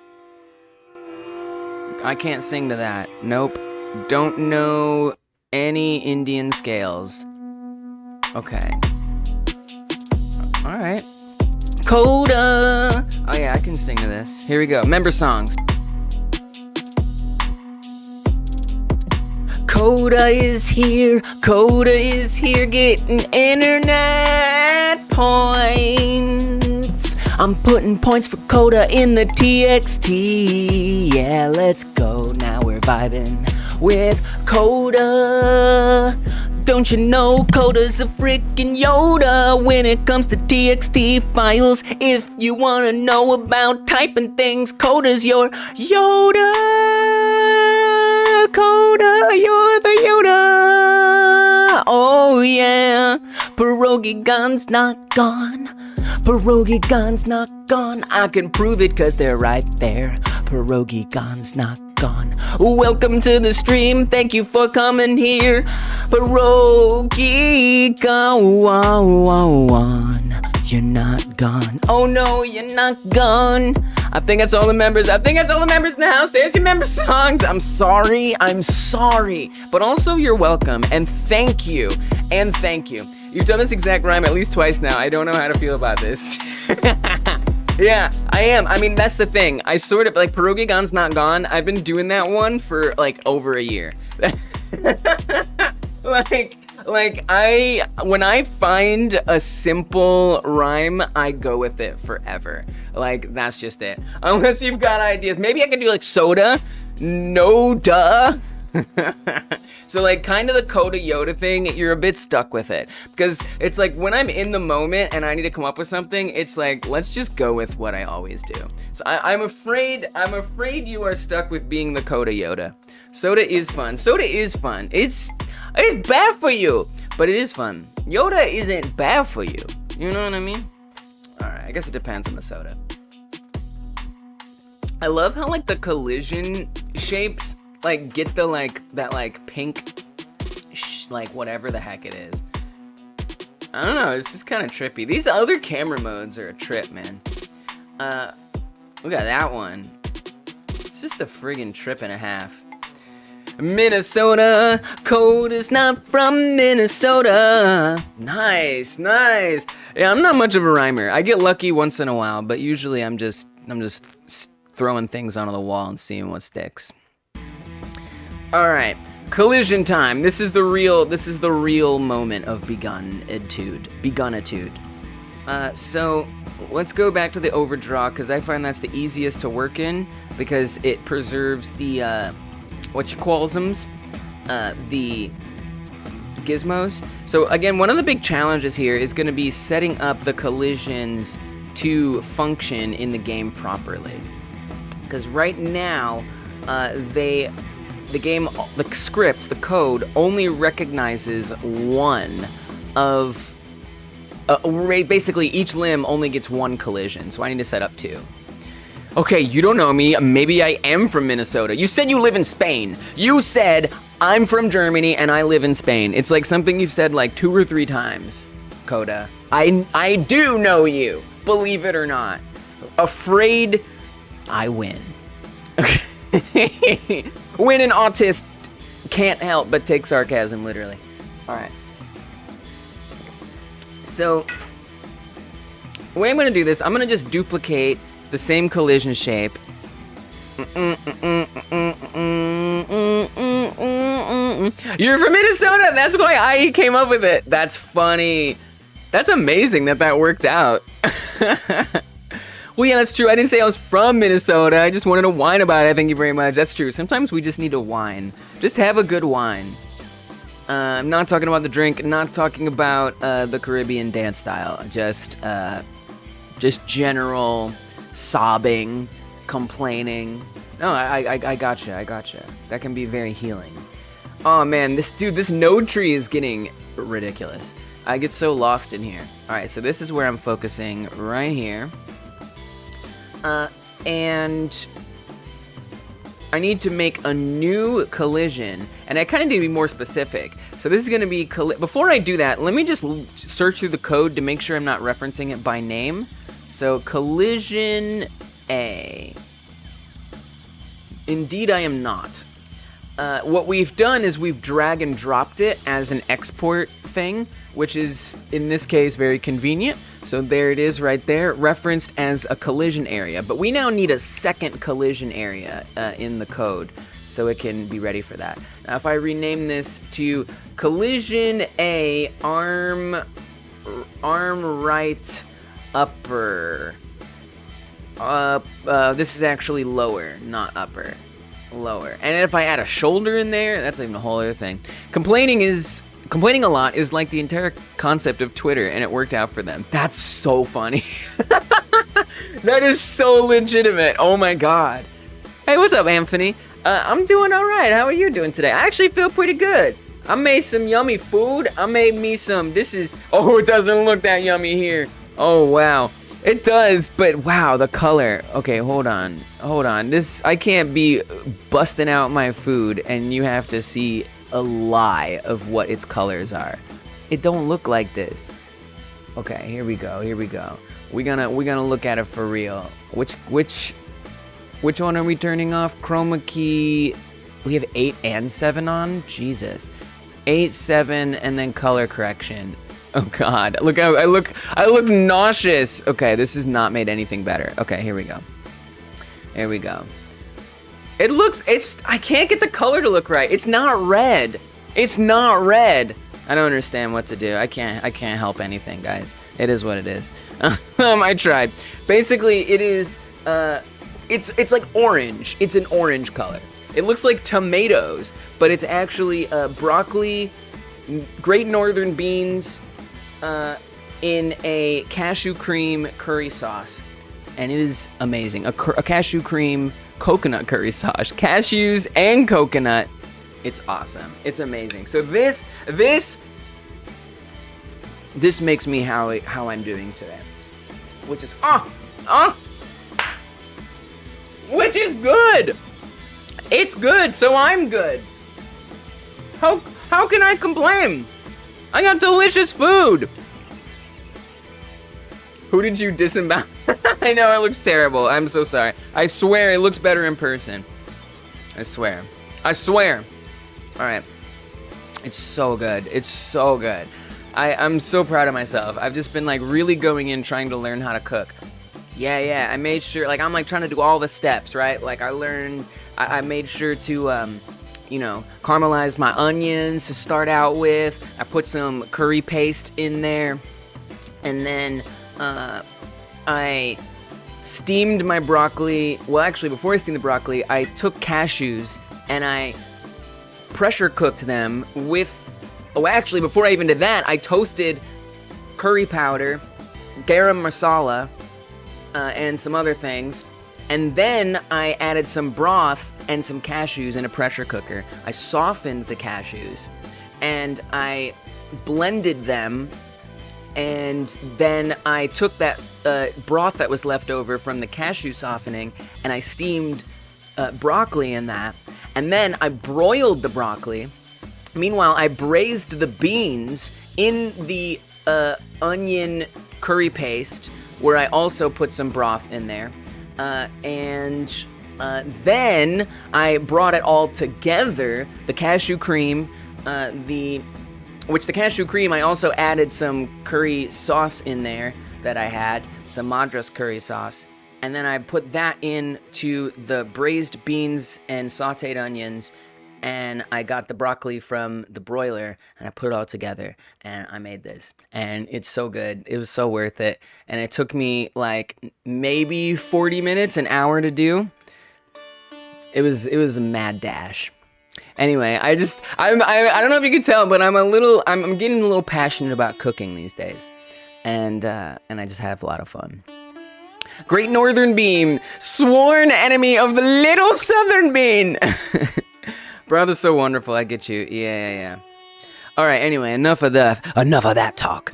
I can't sing to that. Nope. Don't know any Indian scales. Okay. Alright. Coda! Oh yeah, I can sing to this. Here we go. Member songs. Coda is here getting internet points. I'm putting points for Coda in the TXT. Yeah, let's go, now we're vibing with Coda. Don't you know Coda's a freaking Yoda when it comes to TXT files? If you wanna know about typing things, Coda's your Yoda. Coda, you're the Yoda. Oh yeah, Pierogi Gun's not gone. Pierogi Gun's not gone. I can prove it cause they're right there. Pierogi Gun's not gone. Welcome to the stream, thank you for coming here. Pierogi Gun, you're not gone. Oh no, you're not gone. I think that's all the members. I think that's all the members in the house. There's your member songs. I'm sorry. But also you're welcome and thank you. And thank you. You've done this exact rhyme at least twice now. I don't know how to feel about this. Yeah, I am. I mean, that's the thing. I sort of, like, Pierogi Gun's not gone. I've been doing that one for, like, over a year. When I find a simple rhyme, I go with it forever. Like, that's just it. Unless you've got ideas. Maybe I could do, like, soda. No, duh. So like kind of the Coda Yoda thing, you're a bit stuck with it because it's like when I'm in the moment and I need to come up with something, it's like let's just go with what I always do. So I'm afraid you are stuck with being the Coda Yoda. Soda is fun. It's bad for you, but it is fun. Yoda isn't bad for you. You know what I mean? All right, I guess it depends on the soda. I love how like the collision shapes like get the like that like pink like whatever the heck it is. I don't know, it's just kind of trippy. These other camera modes are a trip, man. Look at that one. It's just a friggin' trip and a half. Minnesota, Coda's not from Minnesota. Nice. Yeah, I'm not much of a rhymer. I get lucky once in a while, but usually I'm just throwing things onto the wall and seeing what sticks. All right, collision time. This is the real moment of begunitude. So let's go back to the overdraw because I find that's the easiest to work in because it preserves the the gizmos. So again, one of the big challenges here is going to be setting up the collisions to function in the game properly. Because right now, the code only recognizes one of, basically each limb only gets one collision, so I need to set up two. Okay, you don't know me, maybe I am from Minnesota. You said you live in Spain. You said I'm from Germany and I live in Spain. It's like something you've said like 2 or 3 times, Coda. I do know you, believe it or not. Afraid I win. Okay. When an autist can't help but take sarcasm literally. All right. So, the way I'm gonna do this, I'm gonna just duplicate the same collision shape. You're from Minnesota! That's why I came up with it. That's funny. That's amazing that worked out. Well, yeah, that's true. I didn't say I was from Minnesota. I just wanted to whine about it. Thank you very much. That's true. Sometimes we just need to whine. Just have a good whine. I'm not talking about the drink. Not talking about the Caribbean dance style. Just general sobbing, complaining. No, I gotcha. That can be very healing. Oh man, this node tree is getting ridiculous. I get so lost in here. All right, so this is where I'm focusing right here. And I need to make a new collision, and I kind of need to be more specific. So this is going to be, before I do that, let me just search through the code to make sure I'm not referencing it by name. So collision A. Indeed I am not. What we've done is we've drag and dropped it as an export thing, which is, in this case, very convenient. So there it is right there, referenced as a collision area. But we now need a second collision area in the code. So so it can be ready for that. Now, if I rename this to Collision A arm right upper. This is actually lower, not upper. Lower. And if I add a shoulder in there, that's even a whole other thing. Complaining a lot is like the entire concept of Twitter, and it worked out for them. That's so funny. That is so legitimate. Oh my god. Hey, what's up, Anthony? I'm doing alright. How are you doing today? I actually feel pretty good. I made some yummy food. I made me some. Oh, it doesn't look that yummy here. Oh, wow. It does, but wow, the color. Okay, hold on. I can't be busting out my food and you have to see a lie of what its colors are. It don't look like this. Okay, here we go. We're gonna look at it for real. Which one are we turning off? Chroma key. We have 8 and 7 on? Jesus. 8, 7, and then color correction. Oh god, look how I look nauseous. Okay, this has not made anything better. Okay, here we go. I can't get the color to look right. It's not red. I don't understand what to do. I can't help anything, guys. It is what it is. I tried. Basically, it is it's like orange. It's an orange color. It looks like tomatoes, but it's actually broccoli, Great Northern beans, in a cashew cream curry sauce, and it is amazing. A cashew cream coconut curry sauce, cashews and coconut. It's awesome. It's amazing. So this makes me how I'm doing today, which is which is good. It's good, so I'm good. How can I complain? I got delicious food. Who did you disembowel? I know, it looks terrible. I'm so sorry. I swear it looks better in person. I swear. Alright. It's so good. I'm so proud of myself. I've just been like really going in trying to learn how to cook. Yeah. I made sure, like I'm like trying to do all the steps, right? Like I made sure to caramelize my onions to start out with. I put some curry paste in there. And then I steamed my broccoli. Well, actually, before I steamed the broccoli, I took cashews and I pressure cooked them with... Oh, actually, before I even did that, I toasted curry powder, garam masala, and some other things. And then I added some broth and some cashews in a pressure cooker. I softened the cashews and I blended them, and then I took that broth that was left over from the cashew softening and I steamed broccoli in that, and then I broiled the broccoli. Meanwhile, I braised the beans in the onion curry paste, where I also put some broth in there. And then I brought it all together, the cashew cream, the cashew cream, I also added some curry sauce in there that I had, some Madras curry sauce, and then I put that into the braised beans and sauteed onions, and I got the broccoli from the broiler, and I put it all together, and I made this, and it's so good. It was so worth it, and it took me like maybe 40 minutes, an hour to do. It was a mad dash. Anyway, I don't know if you can tell, but I'm getting a little passionate about cooking these days, and I just have a lot of fun. Great Northern Bean, sworn enemy of the little Southern Bean. Brother's so wonderful. I get you. Yeah. All right. Anyway, enough of that talk.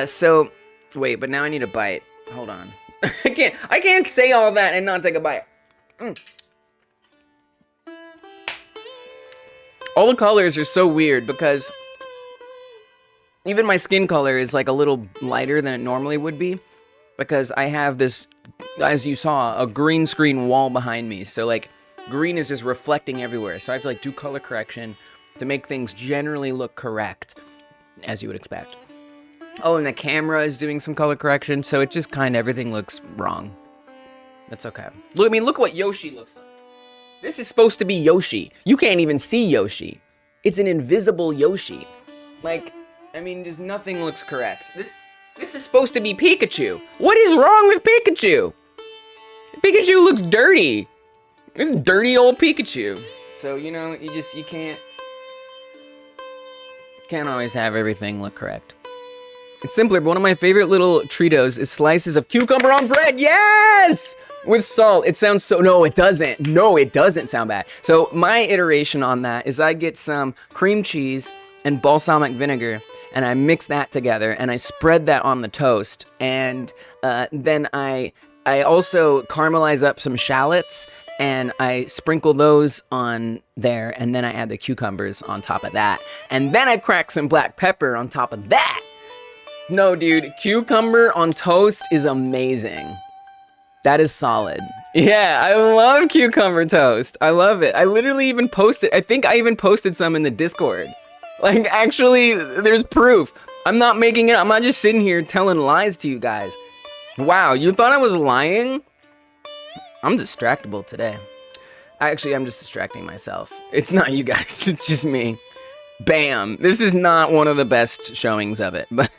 So wait, but now I need a bite. Hold on. I can't say all that and not take a bite. All the colors are so weird because even my skin color is like a little lighter than it normally would be, because I have this, as you saw, a green screen wall behind me. So like green is just reflecting everywhere. So I have to like do color correction to make things generally look correct, as you would expect. Oh, and the camera is doing some color correction, so it just kind of everything looks wrong. That's okay. Look at what Yoshi looks like. This is supposed to be Yoshi. You can't even see Yoshi. It's an invisible Yoshi. Like, I mean, just nothing looks correct. This is supposed to be Pikachu. What is wrong with Pikachu? Pikachu looks dirty. It's dirty old Pikachu. So, you know, you can't always have everything look correct. It's simpler, but one of my favorite little Treatos is slices of cucumber on bread. Yes! With salt. It sounds so... No, it doesn't. No, it doesn't sound bad. So my iteration on that is I get some cream cheese and balsamic vinegar, and I mix that together, and I spread that on the toast, and then I also caramelize up some shallots, and I sprinkle those on there, and then I add the cucumbers on top of that, and then I crack some black pepper on top of that. No, dude, cucumber on toast is amazing. That is solid. Yeah, I love cucumber toast. I love it. I literally even posted, I think I even posted some in the Discord. Like, actually, there's proof. I'm not making it, I'm not just sitting here telling lies to you guys. Wow, you thought I was lying? I'm distractible today. Actually, I'm just distracting myself. It's not you guys, it's just me. Bam. This is not one of the best showings of it, but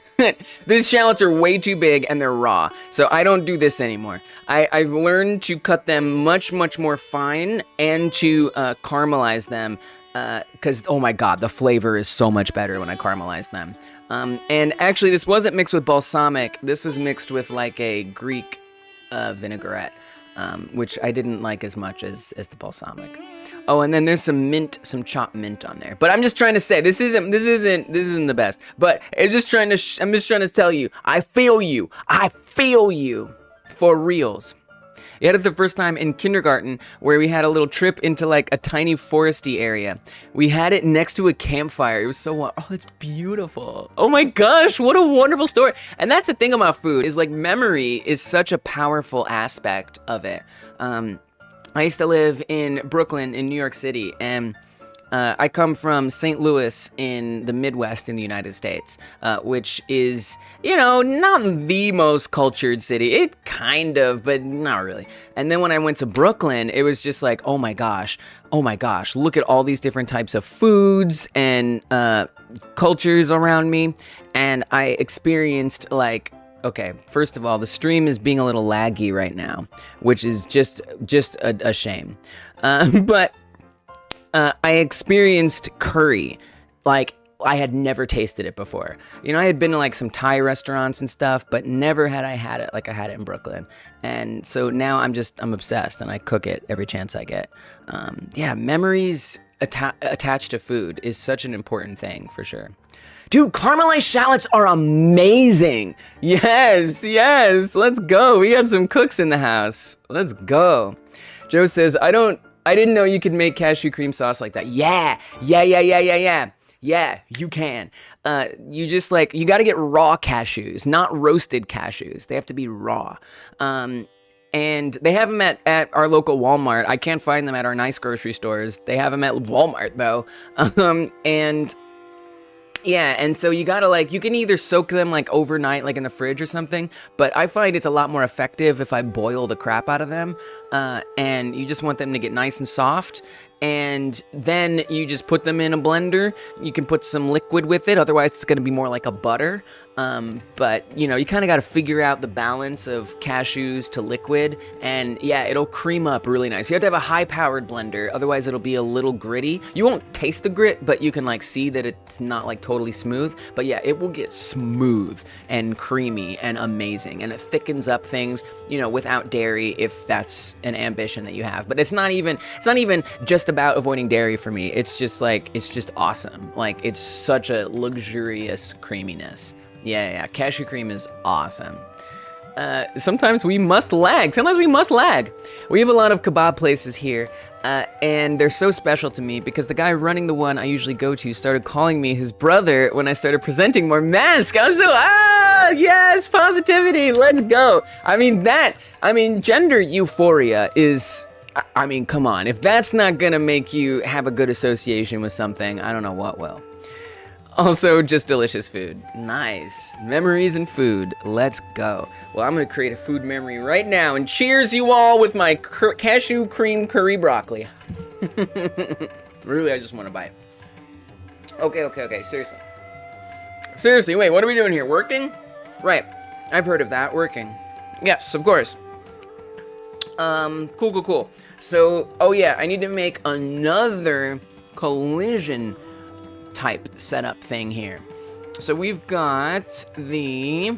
these shallots are way too big and they're raw, so I don't do this anymore. I've learned to cut them much more fine and to caramelize them, because, oh my god, the flavor is so much better when I caramelize them. And actually, this wasn't mixed with balsamic, this was mixed with like a Greek vinaigrette, which I didn't like as much as the balsamic. Oh, and then there's some mint, some chopped mint on there. But I'm just trying to say, this isn't the best. But I'm just trying to tell you, I feel you for reals. We had it the first time in kindergarten where we had a little trip into like a tiny foresty area. We had it next to a campfire. It was so, oh, it's beautiful. Oh my gosh, what a wonderful story. And that's the thing about food, is like memory is such a powerful aspect of it. I used to live in Brooklyn in New York City, and I come from St. Louis in the Midwest in the United States, which is, you know, not the most cultured city. It kind of, but not really. And then when I went to Brooklyn, it was just like, oh my gosh, look at all these different types of foods and cultures around me. And I experienced like, okay, first of all, the stream is being a little laggy right now, which is just a shame. But I experienced curry. Like, I had never tasted it before. You know, I had been to like some Thai restaurants and stuff, but never had I had it like I had it in Brooklyn. And so now I'm obsessed, and I cook it every chance I get. Yeah, memories attached to food is such an important thing, for sure. Dude, caramelized shallots are amazing. Yes, let's go. We got some cooks in the house. Let's go. Joe says, I didn't know you could make cashew cream sauce like that. Yeah, you can. You just like, you gotta get raw cashews, not roasted cashews. They have to be raw. And they have them at our local Walmart. I can't find them at our nice grocery stores. They have them at Walmart though. And yeah, and so you gotta like, you can either soak them like overnight, like in the fridge or something, but I find it's a lot more effective if I boil the crap out of them, and you just want them to get nice and soft, and then you just put them in a blender. You can put some liquid with it, otherwise it's gonna be more like a butter. But you know, you kind of got to figure out the balance of cashews to liquid, and yeah, it'll cream up really nice. You have to have a high-powered blender, otherwise it'll be a little gritty. You won't taste the grit, but you can like see that it's not like totally smooth. But yeah, it will get smooth and creamy and amazing, and it thickens up things, you know, without dairy if that's an ambition that you have. But it's not even just about avoiding dairy for me. It's just like, it's just awesome. Like, it's such a luxurious creaminess. Yeah, cashew cream is awesome. Sometimes we must lag. We have a lot of kebab places here, and they're so special to me because the guy running the one I usually go to started calling me his brother when I started presenting more masks. I'm so, yes, positivity, let's go. I mean, gender euphoria is, I mean, come on. If that's not gonna make you have a good association with something, I don't know what will. Also, just delicious food. Nice. Memories and food. Let's go. Well, I'm going to create a food memory right now, and cheers you all with my cashew cream curry broccoli. Really, I just want to bite. Okay, seriously. Seriously, wait, what are we doing here? Working? Right, I've heard of that, working. Yes, of course. Cool. So, oh yeah, I need to make another collision type setup thing here. So we've got the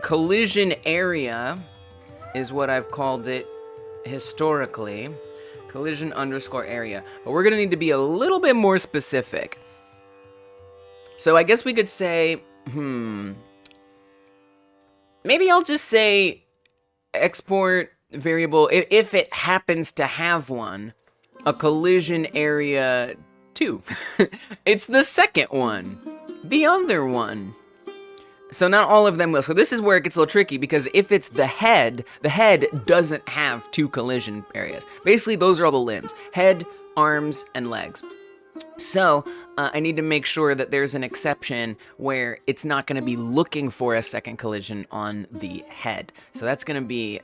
collision area is what I've called it historically. Collision underscore area. But we're gonna need to be a little bit more specific. So I guess we could say, maybe I'll just say export variable, if it happens to have one, a collision area 2. It's the second one, the other one. So not all of them will. So this is where it gets a little tricky, because if it's the head doesn't have 2 collision areas. Basically, those are all the limbs: head, arms, and legs. So I need to make sure that there's an exception where it's not going to be looking for a second collision on the head. So that's going to be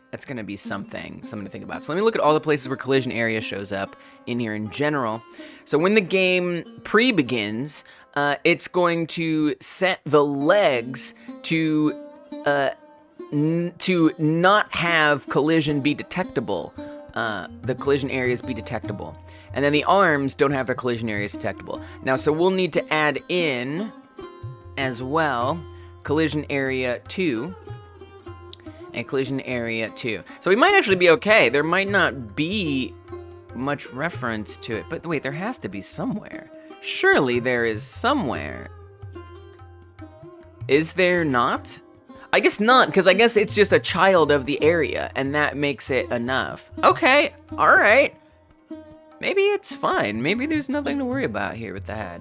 something to think about. So let me look at all the places where collision area shows up in here in general. So when the game pre-begins, it's going to set the legs to not have collision be detectable. The collision areas be detectable. And then the arms don't have their collision areas detectable. Now, so we'll need to add in, as well, collision area 2. And collision area 2. So we might actually be okay. There might not be much reference to it. But wait, there has to be somewhere. Surely there is somewhere. Is there not? I guess not, because I guess it's just a child of the area, and that makes it enough. Okay, alright. Maybe it's fine. Maybe there's nothing to worry about here with the head.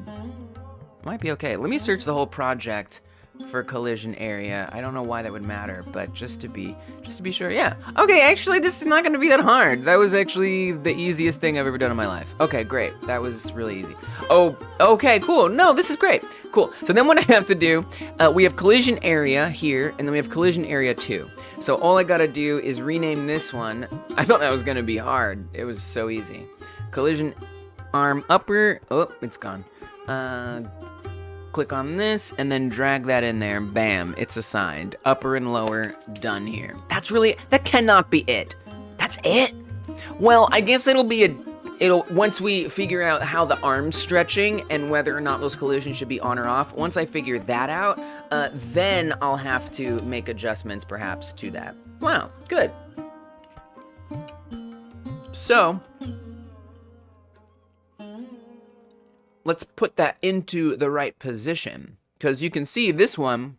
Might be okay. Let me search the whole project for collision area. I don't know why that would matter, but just to be sure. Yeah. Okay, actually this is not going to be that hard. That was actually the easiest thing I've ever done in my life. Okay, great. That was really easy. Oh, okay, cool. No, this is great. Cool. So then what I have to do, we have collision area here, and then we have collision area 2. So all I got to do is rename this one. I thought that was going to be hard. It was so easy. Collision arm upper. Oh, it's gone. Click on this and then drag that in there. Bam, it's assigned. Upper and lower, done here. That cannot be it. That's it? Well, I guess once we figure out how the arm's stretching and whether or not those collisions should be on or off, once I figure that out, then I'll have to make adjustments perhaps to that. Wow, good. So, let's put that into the right position, because you can see this one.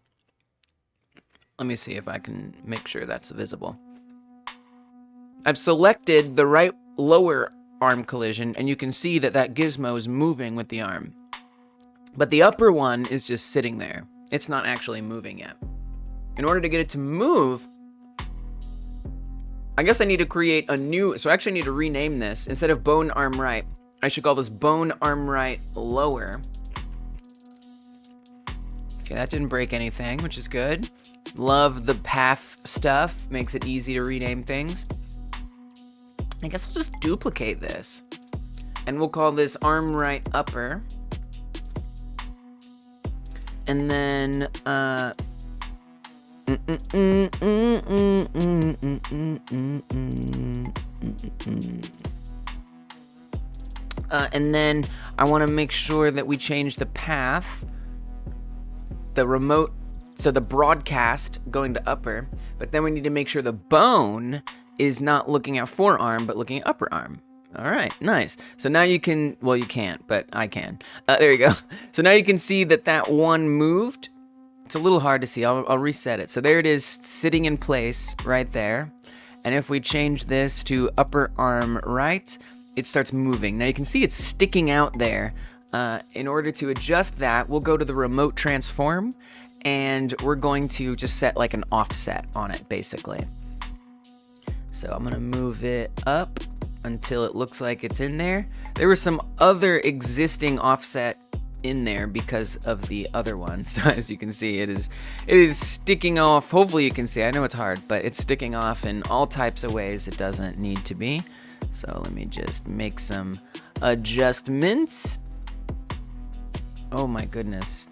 Let me see if I can make sure that's visible. I've selected the right lower arm collision, and you can see that that gizmo is moving with the arm. But the upper one is just sitting there. It's not actually moving yet. In order to get it to move, I guess I need to create a new, so I actually need to rename this. Instead of bone arm right, I should call this bone arm right lower. Okay, that didn't break anything, which is good. Love the path stuff. Makes it easy to rename things. I guess I'll just duplicate this. And we'll call this arm right upper. And then, and then I want to make sure that we change the path, the remote, so the broadcast going to upper, but then we need to make sure the bone is not looking at forearm, but looking at upper arm. All right, nice. So now you can, well, you can't, but I can. There you go. So now you can see that that one moved. It's a little hard to see. I'll reset it. So there it is, sitting in place right there. And if we change this to upper arm right, it starts moving. Now you can see it's sticking out there. In order to adjust that, we'll go to the remote transform, and we're going to just set like an offset on it, basically. So I'm gonna move it up until it looks like it's in there. There was some other existing offset in there because of the other one. So as you can see, it is sticking off. Hopefully you can see, I know it's hard, but it's sticking off in all types of ways it doesn't need to be. So let me just make some adjustments. Oh my goodness.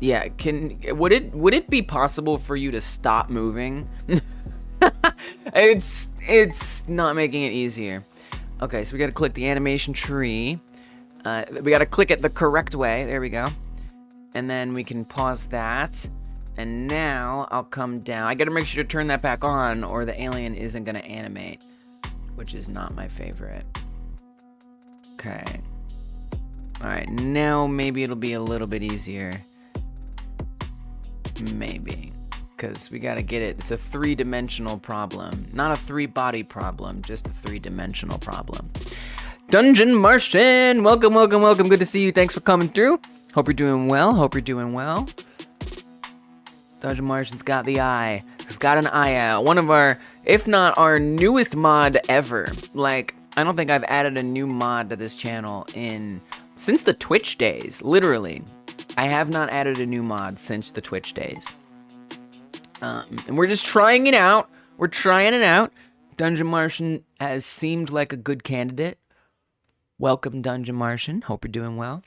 Yeah, would it be possible for you to stop moving? It's not making it easier. Okay, so we gotta click the animation tree. We gotta click it the correct way. There we go. And then we can pause that. And now I'll come down. I gotta make sure to turn that back on or the alien isn't gonna animate, which is not my favorite. Okay. Alright, now maybe it'll be a little bit easier. Maybe. Because we gotta get it. It's a 3-dimensional problem. Not a 3-body problem, just a 3-dimensional problem. Dungeon Martian! Welcome, welcome, welcome. Good to see you. Thanks for coming through. Hope you're doing well. Hope you're doing well. Dungeon Martian's got the eye. He's got an eye out. One of our, if not our newest mod ever. Like, I don't think I've added a new mod to this channel since the Twitch days. Literally. I have not added a new mod since the Twitch days. And we're just trying it out. We're trying it out. Dungeon Martian has seemed like a good candidate. Welcome, Dungeon Martian. Hope you're doing well.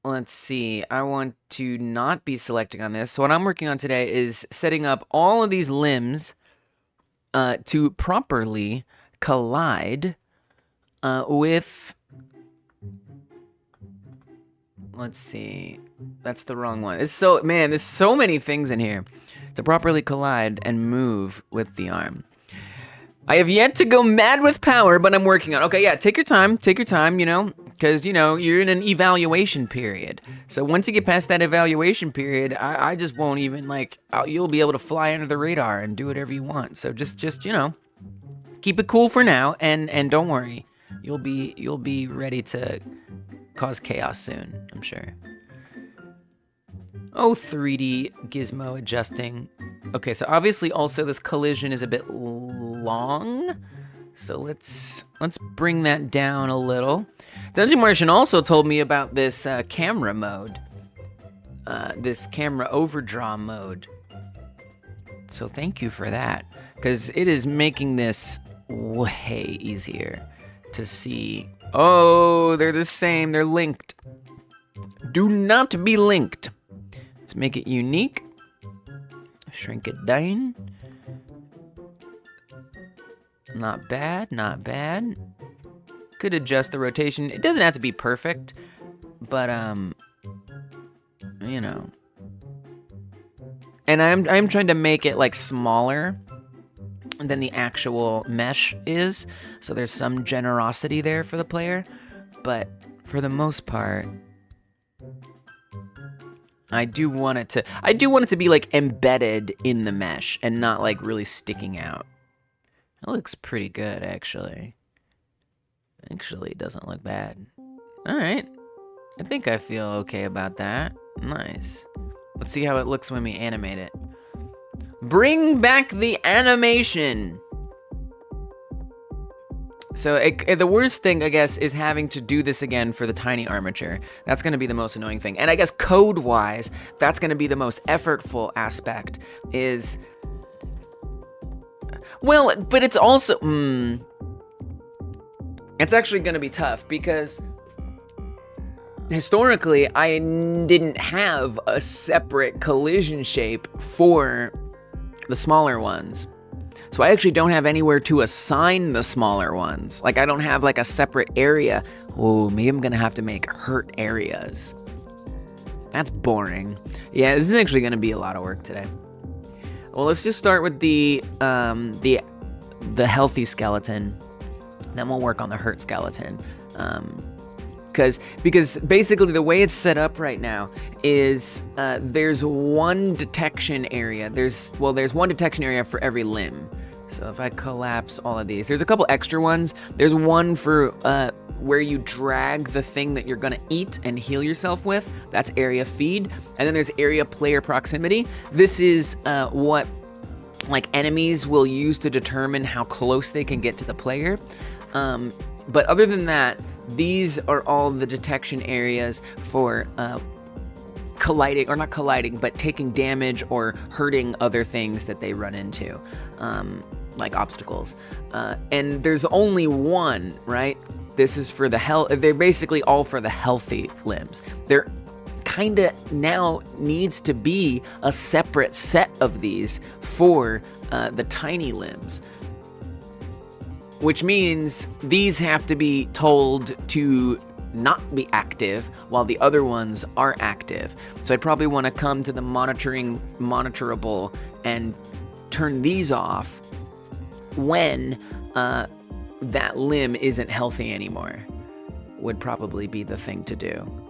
Let's see. I want to not be selecting on this. So what I'm working on today is setting up all of these limbs to properly collide with... Let's see. That's the wrong one. Man, there's so many things in here. To properly collide and move with the arm. I have yet to go mad with power, but I'm working on it. Okay, yeah, take your time, you know, because, you know, you're in an evaluation period. So once you get past that evaluation period, I just won't even, like, you'll be able to fly under the radar and do whatever you want. So just you know, keep it cool for now, and don't worry. You'll be ready to cause chaos soon, I'm sure. Oh, 3D gizmo adjusting. Okay, so obviously also this collision is a bit long. So let's bring that down a little. Dungeon Martian also told me about this camera mode. This camera overdraw mode. So thank you for that, because it is making this way easier to see. Oh, they're the same. They're linked. Do not be linked. Let's make it unique. Shrink it down. Not bad, not bad. Could adjust the rotation. It doesn't have to be perfect, but you know. And I'm trying to make it like smaller than the actual mesh is, so there's some generosity there for the player, but for the most part, I do want it to be like embedded in the mesh and not like really sticking out. It looks pretty good, actually. Actually, it doesn't look bad. All right, I think I feel okay about that. Nice. Let's see how it looks when we animate it. Bring back the animation. So the worst thing, I guess, is having to do this again for the tiny armature. That's going to be the most annoying thing. And I guess code-wise, that's going to be the most effortful aspect is... Well, but it's also... It's actually going to be tough because... Historically, I didn't have a separate collision shape for the smaller ones. So I actually don't have anywhere to assign the smaller ones. Like, I don't have like a separate area. Oh, maybe I'm gonna have to make hurt areas. That's boring. Yeah, this is actually gonna be a lot of work today. Well, let's just start with the healthy skeleton. Then we'll work on the hurt skeleton. Because basically the way it's set up right now is there's one detection area. There's one detection area for every limb. So if I collapse all of these, there's a couple extra ones. There's one for where you drag the thing that you're gonna eat and heal yourself with. That's area feed. And then there's area player proximity. This is what like enemies will use to determine how close they can get to the player. But other than that, these are all the detection areas for colliding, or not colliding, but taking damage or hurting other things that they run into, like obstacles. And there's only one, right? This is for the health. They're basically all for the healthy limbs. There kinda now needs to be a separate set of these for the tiny limbs, which means these have to be told to not be active while the other ones are active. So I'd probably want to come to the monitorable and turn these off when that limb isn't healthy anymore. Would probably be the thing to do.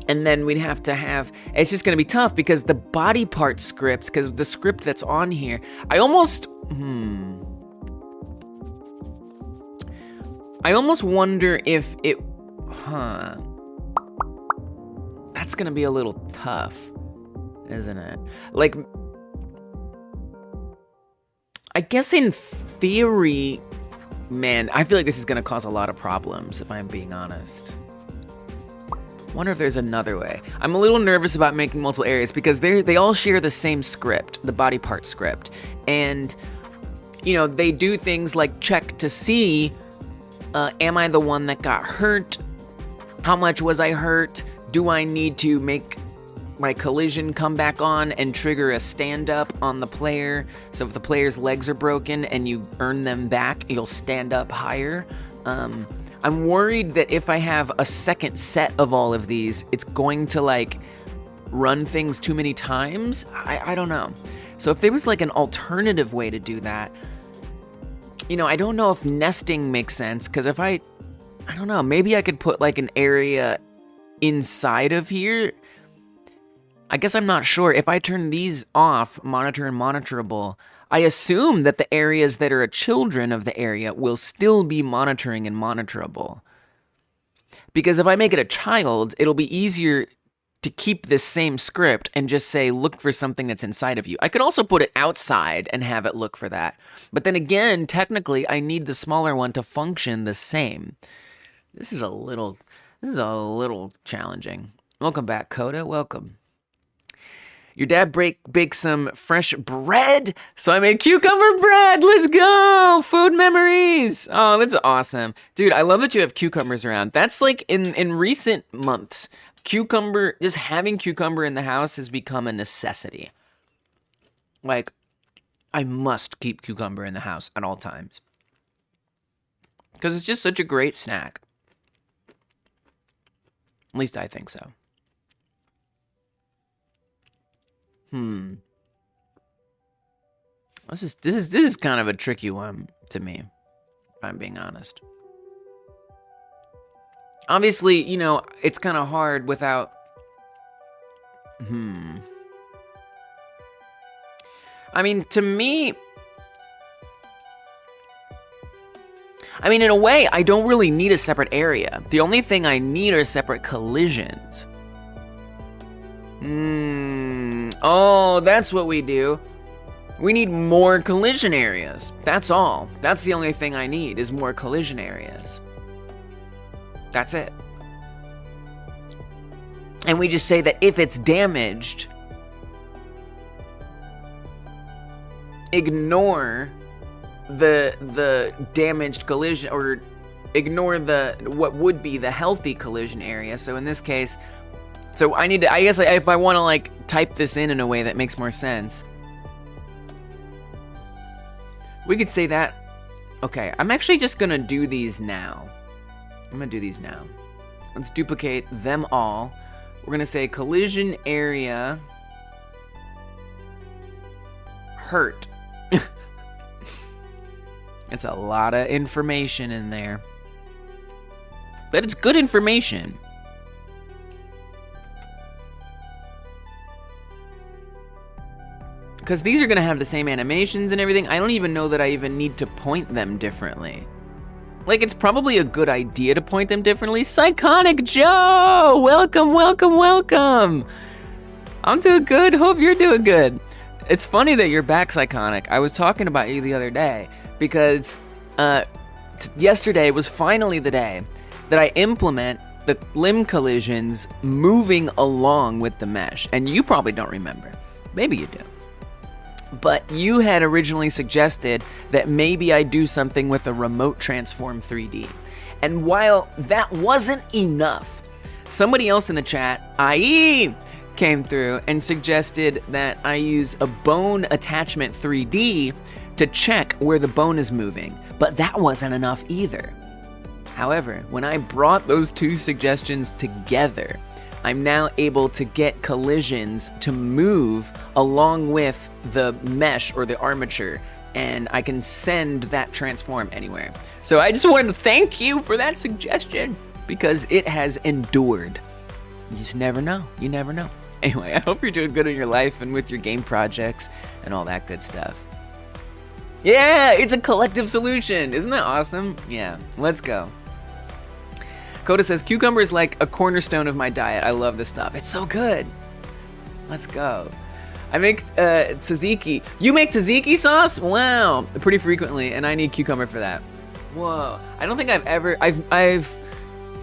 And then we'd have to have, it's just going to be tough because the body part script, because the script that's on here, I almost wonder if it, that's going to be a little tough, isn't it? Like, I guess in theory, man, I feel like this is going to cause a lot of problems if I'm being honest. Wonder if there's another way. I'm a little nervous about making multiple areas because they all share the same script, the body part script. And, you know, they do things like check to see, am I the one that got hurt? How much was I hurt? Do I need to make my collision come back on and trigger a stand-up on the player? So if the player's legs are broken and you earn them back, you'll stand up higher. I'm worried that if I have a second set of all of these, it's going to like run things too many times. I don't know. So if there was like an alternative way to do that, you know, I don't know if nesting makes sense, because if I don't know, maybe I could put like an area inside of here. I guess I'm not sure. If I turn these off, monitor and monitorable, I assume that the areas that are children of the area will still be monitoring and monitorable. Because if I make it a child, it'll be easier to keep this same script and just say, look for something that's inside of you. I could also put it outside and have it look for that. But then again, technically, I need the smaller one to function the same. This is a little challenging. Welcome back, Coda. Welcome. Your dad baked some fresh bread, so I made cucumber bread. Let's go! Food memories. Oh, that's awesome. Dude, I love that you have cucumbers around. That's like in recent months, just having cucumber in the house has become a necessity. Like, I must keep cucumber in the house at all times. Because it's just such a great snack. At least I think so. This is kind of a tricky one to me, if I'm being honest. Obviously, you know, it's kind of hard without... I mean, to me... I mean, in a way, I don't really need a separate area. The only thing I need are separate collisions. Oh, that's what we do. We need more collision areas. That's all. That's the only thing I need, is more collision areas. That's it. And we just say that if it's damaged, ignore the damaged collision, or ignore what would be the healthy collision area. So in this case, so I guess if I want to like type this in a way that makes more sense, we could say that. Okay, I'm actually just gonna do these now. Let's duplicate them all. We're gonna say collision area hurt. It's a lot of information in there, but it's good information. Because these are going to have the same animations and everything. I don't even know that I even need to point them differently. Like, it's probably a good idea to point them differently. Psychonic Joe! Welcome, welcome, welcome! I'm doing good. Hope you're doing good. It's funny that you're back, Psychonic. I was talking about you the other day because yesterday was finally the day that I implement the limb collisions moving along with the mesh. And you probably don't remember. Maybe you do. But you had originally suggested that maybe I do something with a remote transform 3D. And while that wasn't enough, somebody else in the chat, IE, came through and suggested that I use a bone attachment 3D to check where the bone is moving. But that wasn't enough either. However, when I brought those two suggestions together, I'm now able to get collisions to move along with the mesh or the armature, and I can send that transform anywhere. So I just wanted to thank you for that suggestion, because it has endured. You just never know. You never know. Anyway, I hope you're doing good in your life and with your game projects and all that good stuff. Yeah, it's a collective solution. Isn't that awesome? Yeah, let's go. Coda says, cucumber is like a cornerstone of my diet. I love this stuff. It's so good. Let's go. I make tzatziki. You make tzatziki sauce? Wow. Pretty frequently, and I need cucumber for that. Whoa. I don't think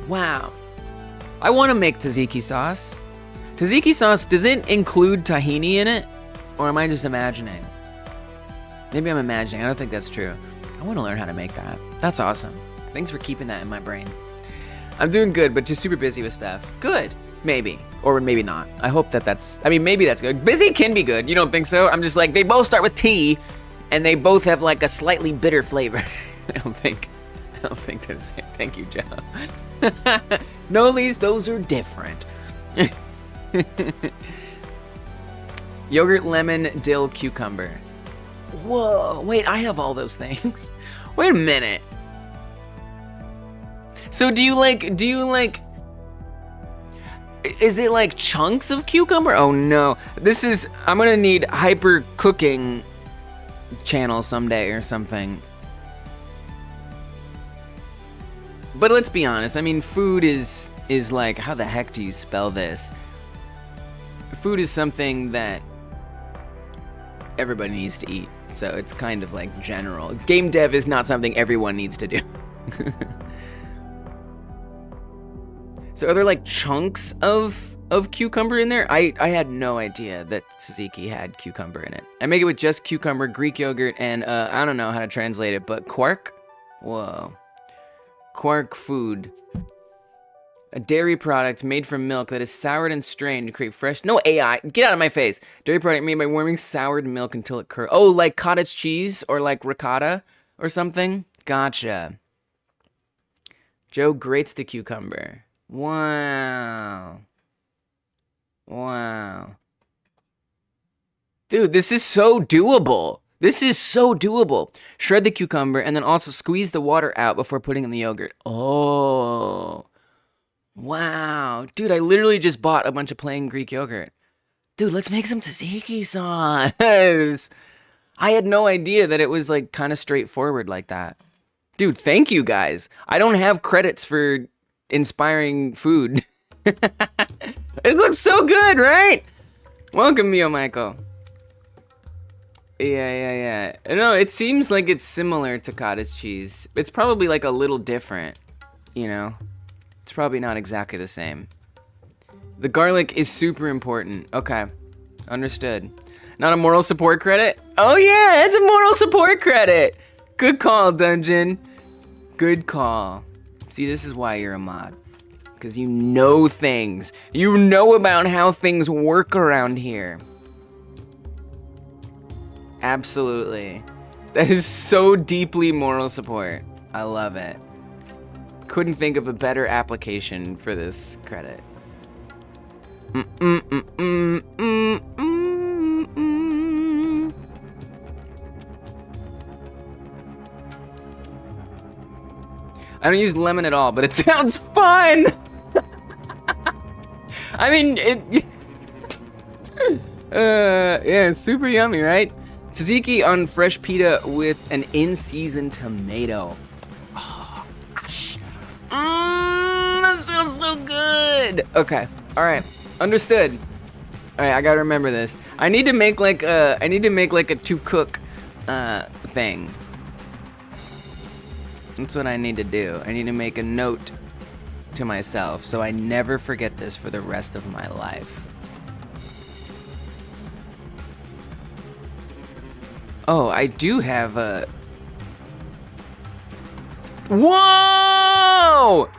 wow. I want to make tzatziki sauce. Tzatziki sauce, does it include tahini in it? Or am I just imagining? Maybe I'm imagining. I don't think that's true. I want to learn how to make that. That's awesome. Thanks for keeping that in my brain. I'm doing good, but just super busy with stuff. Good. Maybe. Or maybe not. I hope that's... I mean, maybe that's good. Busy can be good. You don't think so? I'm just like, they both start with T, and they both have like a slightly bitter flavor. I don't think that's it. Thank you, Joe. No, Lise, those are different. Yogurt, lemon, dill, cucumber. Whoa, wait, I have all those things. Wait a minute. So do you like, is it like chunks of cucumber? Oh no, I'm gonna need hyper cooking channel someday or something. But let's be honest, I mean, food is like, how the heck do you spell this? Food is something that everybody needs to eat, so it's kind of like general. Game dev is not something everyone needs to do. So are there like chunks of cucumber in there? I had no idea that tzatziki had cucumber in it. I make it with just cucumber, Greek yogurt, and I don't know how to translate it, but quark? Whoa. Quark food. A dairy product made from milk that is soured and strained to create fresh... No AI, get out of my face. Dairy product made by warming soured milk until it curdles. Oh, like cottage cheese or like ricotta or something? Gotcha. Joe grates the cucumber. Wow. Wow. Dude, this is so doable. This is so doable. Shred the cucumber and then also squeeze the water out before putting in the yogurt. Oh. Wow. Dude, I literally just bought a bunch of plain Greek yogurt. Dude, let's make some tzatziki sauce. I had no idea that it was like kind of straightforward like that. Dude, thank you guys. I don't have credits for inspiring food. It looks so good, right? Welcome, Mio Michael. Yeah. No, it seems like it's similar to cottage cheese. It's probably like a little different, you know? It's probably not exactly the same. The garlic is super important. Okay, understood. Not a moral support credit? Oh yeah, it's a moral support credit. Good call, Dungeon. Good call. See, this is why you're a mod. Because you know things. You know about how things work around here. Absolutely. That is so deeply moral support. I love it. Couldn't think of a better application for this credit. I don't use lemon at all, but it sounds fun! I mean, yeah, super yummy, right? Tzatziki on fresh pita with an in-season tomato. Oh, gosh. That sounds so good! Okay, alright, understood. Alright, I gotta remember this. I need to make like a, to cook thing. That's what I need to do. I need to make a note to myself so I never forget this for the rest of my life. Oh, I do have a... Whoa!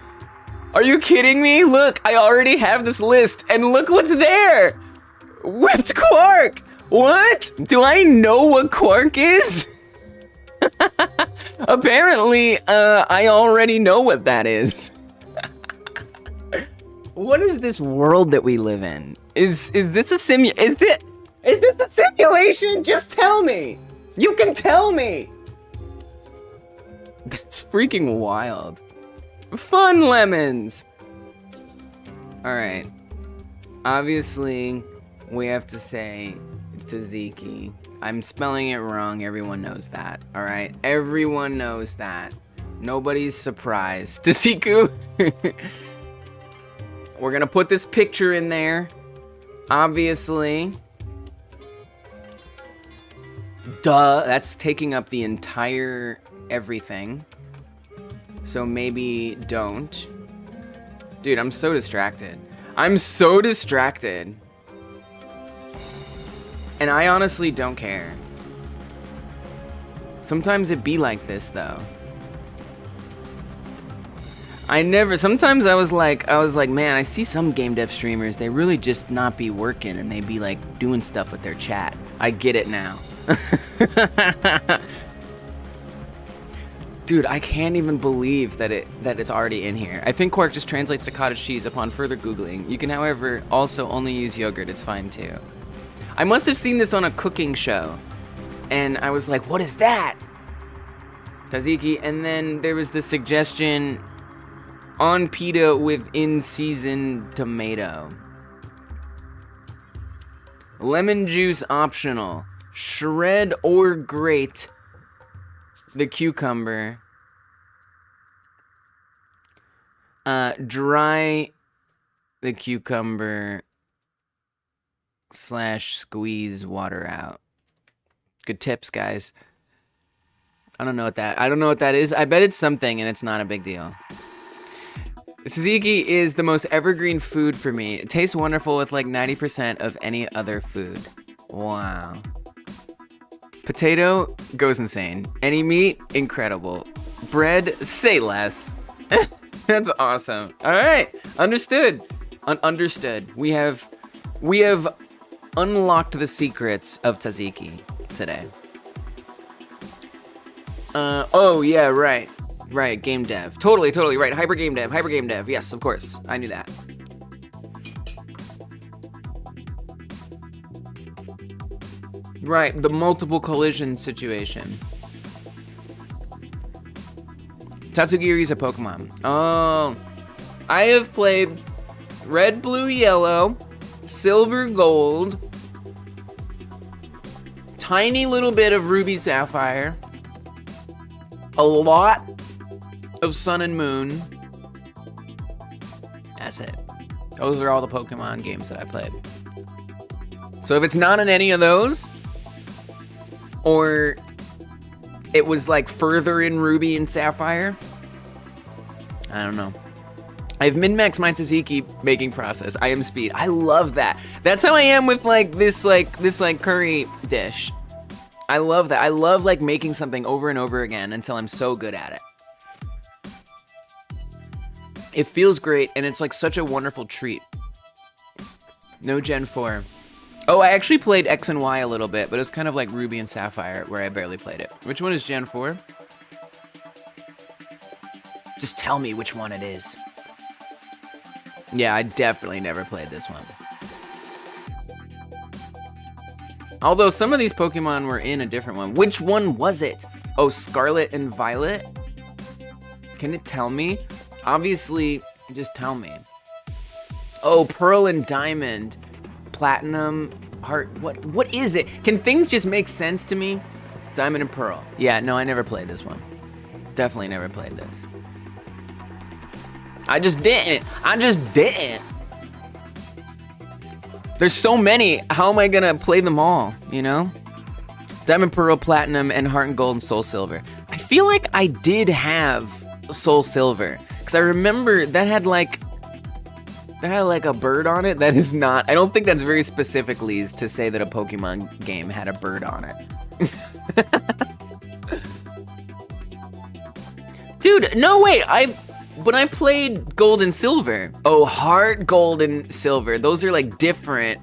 Are you kidding me? Look, I already have this list, and look what's there! Whipped quark! What? Do I know what quark is? Apparently, I already know what that is. What is this world that we live in? Is this a is this a simulation? Just tell me. You can tell me. That's freaking wild. Fun lemons. All right. Obviously, we have to say tzatziki. I'm spelling it wrong. Everyone knows that. All right. Everyone knows that. Nobody's surprised. Tzatziki. We're gonna put this picture in there. Obviously. Duh. That's taking up the entire everything. So maybe don't. Dude, I'm so distracted. I'm so distracted. And I honestly don't care. Sometimes it be like this, though. Sometimes I was like, man, I see some game dev streamers, they really just not be working and they be like doing stuff with their chat. I get it now. Dude, I can't even believe that it's already in here. I think quark just translates to cottage cheese upon further Googling. You can, however, also only use yogurt. It's fine, too. I must have seen this on a cooking show. And I was like, what is that? Tzatziki. And then there was the suggestion on pita with in-season tomato. Lemon juice optional. Shred or grate the cucumber. Dry the cucumber / squeeze water out. Good tips, guys. I don't know what that is. I bet it's something and it's not a big deal. Tzatziki is the most evergreen food for me. It tastes wonderful with like 90% of any other food. Wow. Potato goes insane. Any meat, incredible. Bread, say less. That's awesome. All right, understood. Understood. We have unlocked the secrets of tzatziki today. Oh yeah, right. Game dev. Totally right. Hyper game dev. Yes, of course. I knew that. Right, the multiple collision situation. Tatsugiri is a Pokemon. Oh, I have played Red, Blue, Yellow, Silver, Gold, tiny little bit of Ruby, Sapphire, a lot of Sun and Moon. That's it. Those are all the Pokemon games that I played. So if it's not in any of those, or it was like further in Ruby and Sapphire, I don't know. I've min-maxed my tzatziki making process. I am speed. I love that. That's how I am with this curry dish. I love that. I love like making something over and over again until I'm so good at it. It feels great and it's like such a wonderful treat. No Gen 4. Oh, I actually played X and Y a little bit, but it was kind of like Ruby and Sapphire where I barely played it. Which one is Gen 4? Just tell me which one it is. Yeah, I definitely never played this one. Although some of these Pokemon were in a different one. Which one was it? Oh, Scarlet and Violet? Can it tell me? Obviously, just tell me. Oh, Pearl and Diamond. Platinum, Heart, what is it? Can things just make sense to me? Diamond and Pearl. Yeah, no, I never played this one. Definitely never played this. I just didn't. There's so many. How am I gonna play them all, you know? Diamond, Pearl, Platinum, and Heart and Gold and Soul Silver. I feel like I did have Soul Silver. Because I remember that had like a bird on it. That is not, I don't think that's very specific, Lees, to say that a Pokemon game had a bird on it. Dude, no, wait, but I played Gold and Silver. Oh, Heart Gold and Silver. Those are like different.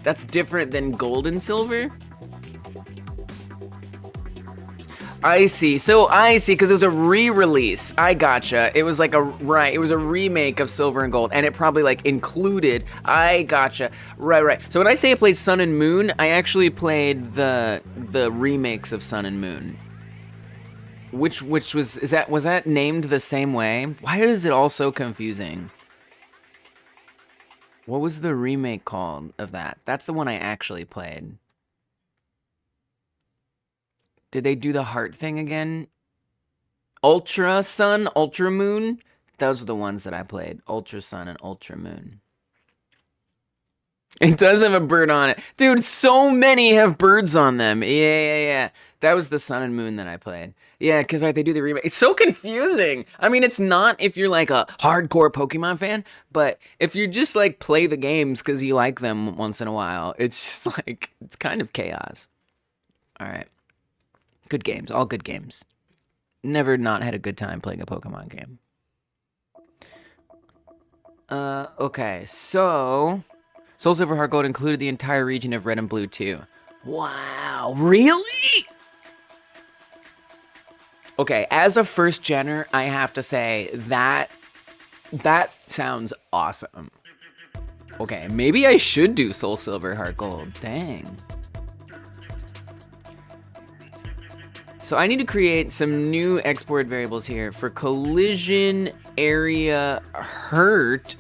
That's different than Gold and Silver? I see. So I see, because it was a re-release. I gotcha. It was like it was a remake of Silver and Gold, and it probably like included. I gotcha. Right. So when I say I played Sun and Moon, I actually played the remakes of Sun and Moon. Which was that named the same way? Why is it all so confusing? What was the remake called of that? That's the one I actually played. Did they do the heart thing again? Ultra Sun, Ultra Moon? Those are the ones that I played. Ultra Sun and Ultra Moon. It does have a bird on it. Dude, so many have birds on them. Yeah. That was the Sun and Moon that I played. Yeah, because they do the remake. It's so confusing. I mean, it's not if you're like a hardcore Pokemon fan, but if you just like play the games because you like them once in a while, it's just like, it's kind of chaos. All right. Good games, all good games. Never not had a good time playing a Pokemon game. Okay, so Soul Silver Heart Gold included the entire region of Red and Blue too. Wow, really? Okay, as a first genner, I have to say that sounds awesome. Okay, maybe I should do Soul Silver Heart Gold. Dang. So I need to create some new export variables here for collision area hurt.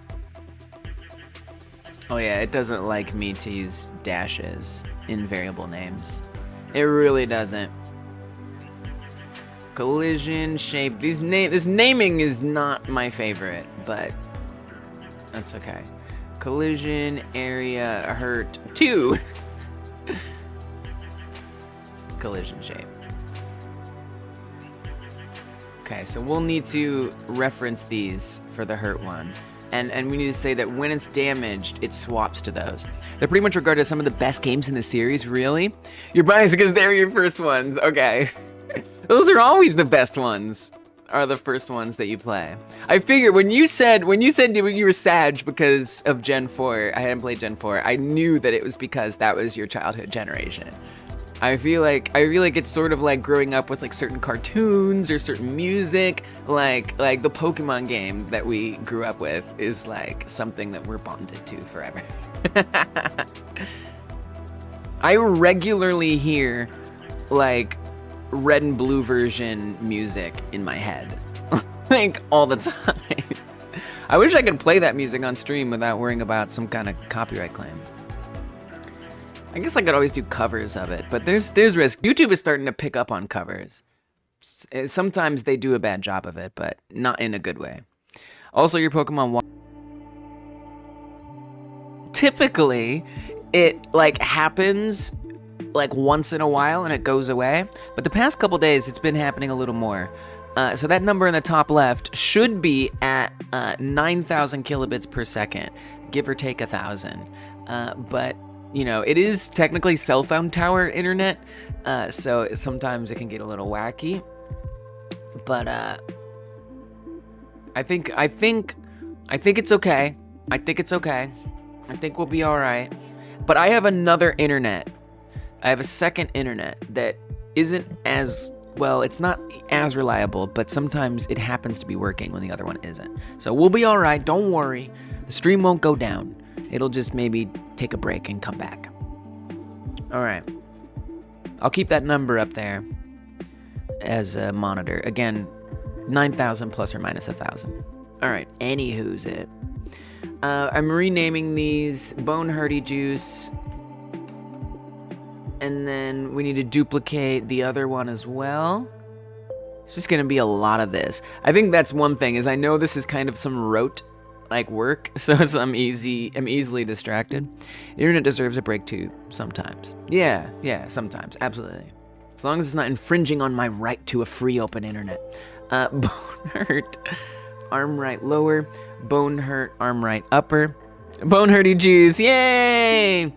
Oh yeah, it doesn't like me to use dashes in variable names. It really doesn't. Collision shape. This naming is not my favorite, but that's okay. Collision area hurt 2. Collision shape. Okay, so we'll need to reference these for the hurt one. And we need to say that when it's damaged, it swaps to those. They're pretty much regarded as some of the best games in the series, really? You're biased because they're your first ones. Okay. Those are always the best ones, are the first ones that you play. I figured when you said you were sad because of Gen 4, I hadn't played Gen 4, I knew that it was because that was your childhood generation. I feel like it's sort of like growing up with like certain cartoons or certain music, like the Pokemon game that we grew up with is like something that we're bonded to forever. I regularly hear like Red and Blue version music in my head, like all the time. I wish I could play that music on stream without worrying about some kind of copyright claim. I guess I could always do covers of it, but there's risk. YouTube is starting to pick up on covers. Sometimes they do a bad job of it, but not in a good way. Also, your Pokemon... Typically, it like happens like once in a while and it goes away, but the past couple days it's been happening a little more. So that number in the top left should be at 9,000 kilobits per second, give or take 1,000. But you know, it is technically cell phone tower internet, so sometimes it can get a little wacky. But I think it's okay. I think it's okay. I think we'll be all right. But I have another internet. I have a second internet that isn't as well. It's not as reliable, but sometimes it happens to be working when the other one isn't. So we'll be all right. Don't worry. The stream won't go down. It'll just maybe take a break and come back. All right. I'll keep that number up there as a monitor. Again, 9,000 plus or minus 1,000. All right. Anywho's it. I'm renaming these Bone Hardy Juice. And then we need to duplicate the other one as well. It's just going to be a lot of this. I think that's one thing, is I know this is kind of some rote like work, so I'm easily distracted. The internet deserves a break too, sometimes. Yeah, sometimes, absolutely. As long as it's not infringing on my right to a free open internet. Bone hurt, arm right lower. Bone hurt, arm right upper. Bone hurty juice, yay!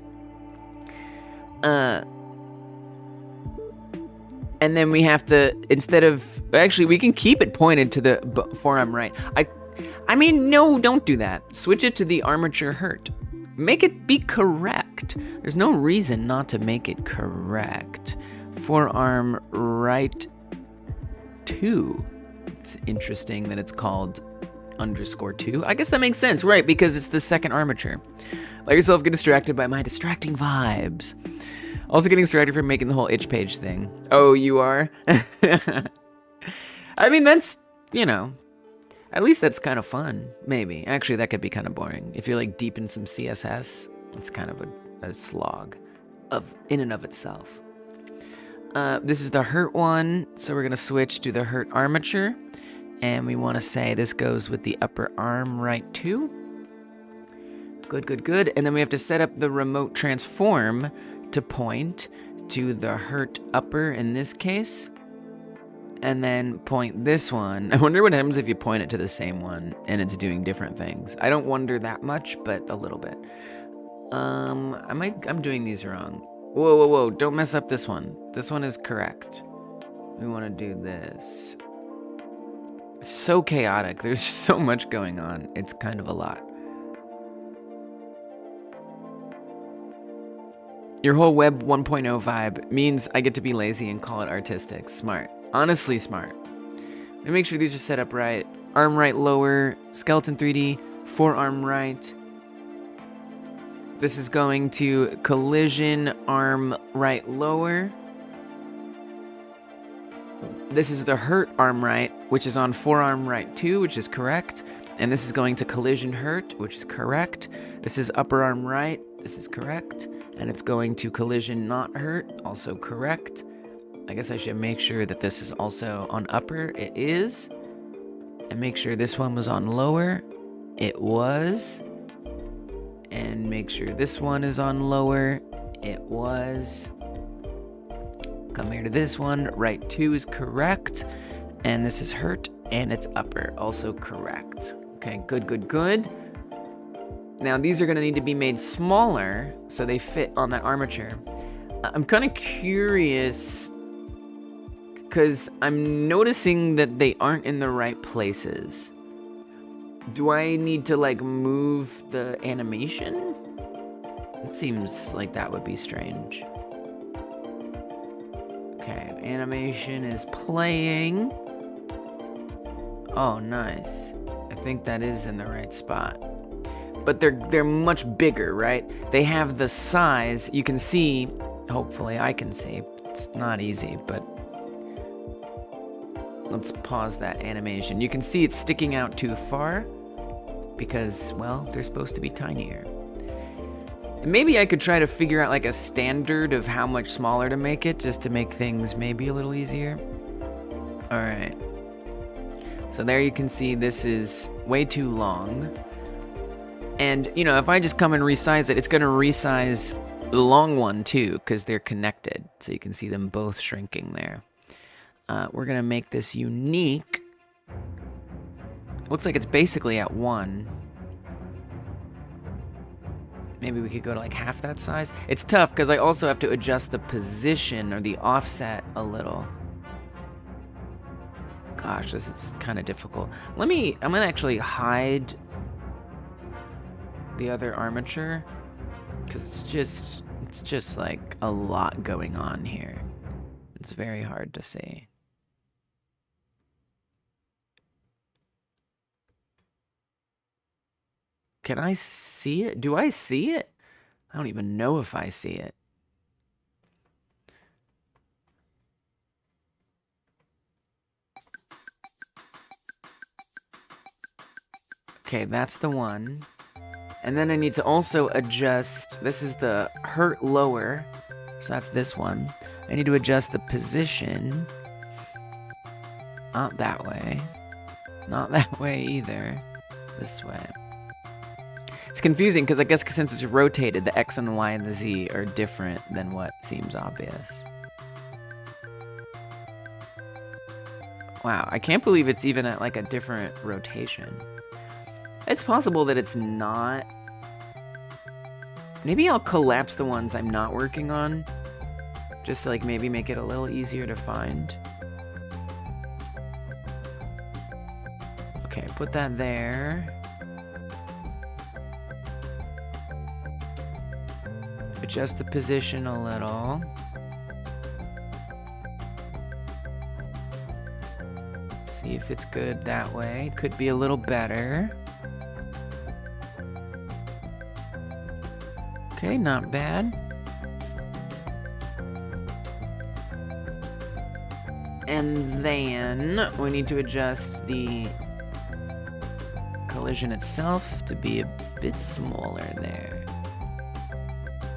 And then we have to, instead of, actually we can keep it pointed to the forearm right. I mean, no, don't do that. Switch it to the armature hurt. Make it be correct. There's no reason not to make it correct. Forearm right 2. It's interesting that it's called _2. I guess that makes sense, right? Because it's the second armature. Let yourself get distracted by my distracting vibes. Also getting distracted from making the whole itch page thing. Oh, you are? I mean, that's, you know, at least that's kind of fun, maybe. Actually, that could be kind of boring. If you're like deep in some CSS, it's kind of a slog in and of itself. This is the hurt one, so we're gonna switch to the hurt armature. And we wanna say this goes with the upper arm right 2. Good, good, good. And then we have to set up the remote transform to point to the hurt upper in this case, and then point this one. I wonder what happens if you point it to the same one and it's doing different things. I don't wonder that much, but a little bit. I'm doing these wrong. Whoa, whoa, whoa, don't mess up this one. This one is correct. We want to do this. It's so chaotic. There's so much going on. It's kind of a lot. Your whole Web 1.0 vibe means I get to be lazy and call it artistic. Smart. Honestly smart. Let me make sure these are set up right. Arm right lower, skeleton 3D, forearm right. This is going to collision arm right lower. This is the hurt arm right, which is on forearm right 2, which is correct. And this is going to collision hurt, which is correct. This is upper arm right, this is correct. And it's going to collision not hurt, also correct. I guess I should make sure that this is also on upper. It is. And make sure this one was on lower. It was. And make sure this one is on lower. It was. Come here to this one. Right 2 is correct. And this is hurt. And it's upper, also correct. Okay, good, good, good. Now these are gonna need to be made smaller so they fit on that armature. I'm kind of curious because I'm noticing that they aren't in the right places. Do I need to like move the animation? It seems like that would be strange. Okay, animation is playing. Oh, nice. I think that is in the right spot. But they're much bigger, right? They have the size. You can see, hopefully I can see. It's not easy, but let's pause that animation. You can see it's sticking out too far because, well, they're supposed to be tinier. And maybe I could try to figure out like a standard of how much smaller to make it just to make things maybe a little easier. All right. So there you can see this is way too long. And, you know, if I just come and resize it, it's going to resize the long one, too, because they're connected. So you can see them both shrinking there. We're going to make this unique. Looks like it's basically at 1. Maybe we could go to, like, half that size. It's tough, because I also have to adjust the position or the offset a little. Gosh, this is kind of difficult. I'm going to actually hide the other armature because it's just like a lot going on here. It's very hard to see. Can I see it? Do I see it? I don't even know if I see it. Okay, that's the one. And then I need to also adjust, this is the hurt lower, so that's this one. I need to adjust the position. Not that way. Not that way either. This way. It's confusing because I guess since it's rotated, the X and the Y and the Z are different than what seems obvious. Wow, I can't believe it's even at like a different rotation. It's possible that it's not. Maybe I'll collapse the ones I'm not working on. Just to like maybe make it a little easier to find. Okay, put that there. Adjust the position a little. See if it's good that way. Could be a little better. Okay, not bad. And then we need to adjust the collision itself to be a bit smaller there.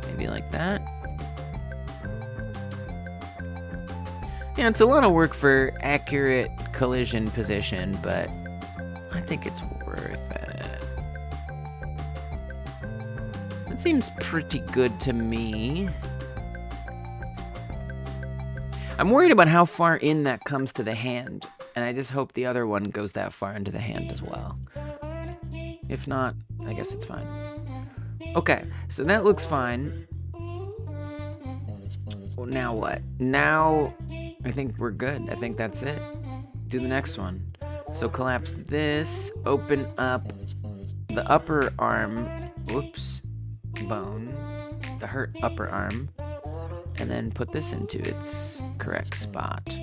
Maybe like that. Yeah, it's a lot of work for accurate collision position, but I think it's worth it. That seems pretty good to me. I'm worried about how far in that comes to the hand, and I just hope the other one goes that far into the hand as well. If not, I guess it's fine. Okay, so that looks fine. Well, now what? Now, I think we're good. I think that's it. Do the next one. So collapse this, open up the upper arm, whoops, bone, the hurt upper arm, and then put this into its correct spot.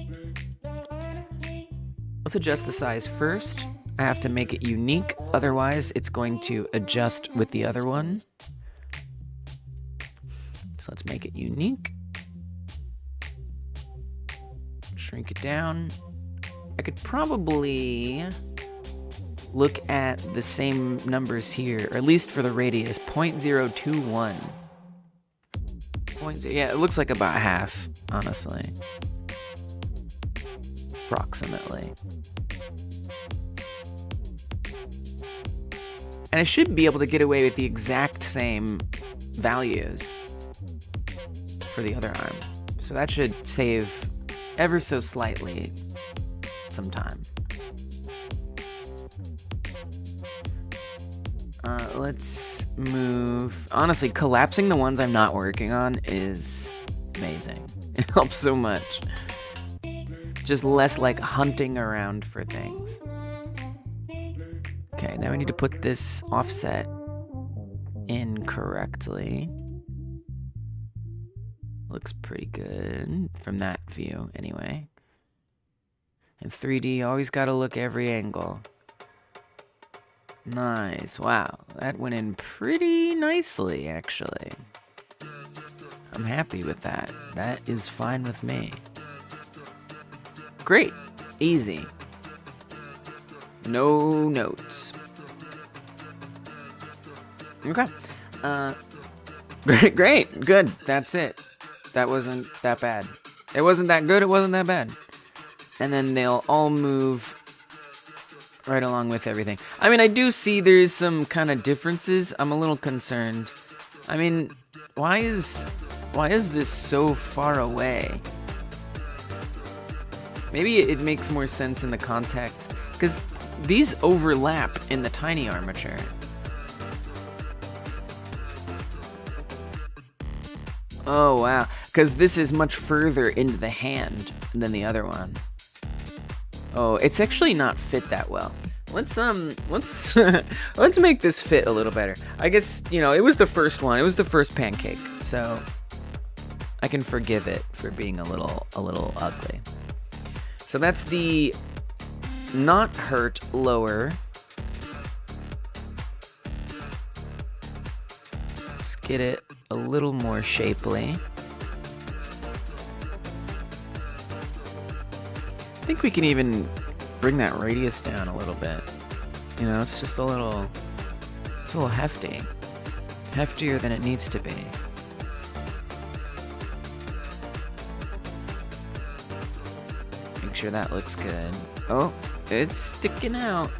Let's adjust the size first. I have to make it unique, otherwise it's going to adjust with the other one. So let's make it unique. Shrink it down. I could probably look at the same numbers here, or at least for the radius, 0.021. Yeah, it looks like about half, honestly. Approximately. And I should be able to get away with the exact same values for the other arm. So that should save ever so slightly some time. Let's move. Honestly, collapsing the ones I'm not working on is amazing. It helps so much. Just less like hunting around for things. Okay, now we need to put this offset in correctly. Looks pretty good from that view, anyway. In 3D, always gotta look every angle. Nice, wow, that went in pretty nicely, actually. I'm happy with that. That is fine with me. Great, easy. No notes. Okay. Great, good. That's it. That wasn't that bad. It wasn't that good, it wasn't that bad. And then they'll all move right along with everything. I mean, I do see there's some kind of differences. I'm a little concerned. I mean, why is this so far away? Maybe it makes more sense in the context, because these overlap in the tiny armature. Oh, wow. Because this is much further into the hand than the other one. Oh, it's actually not fit that well. Let's let's make this fit a little better. I guess, you know, it was the first one. It was the first pancake, so I can forgive it for being a little ugly. So that's the not hurt lower. Let's get it a little more shapely. I think we can even bring that radius down a little bit. You know, it's just it's a little hefty. Heftier than it needs to be. Make sure that looks good. Oh, it's sticking out.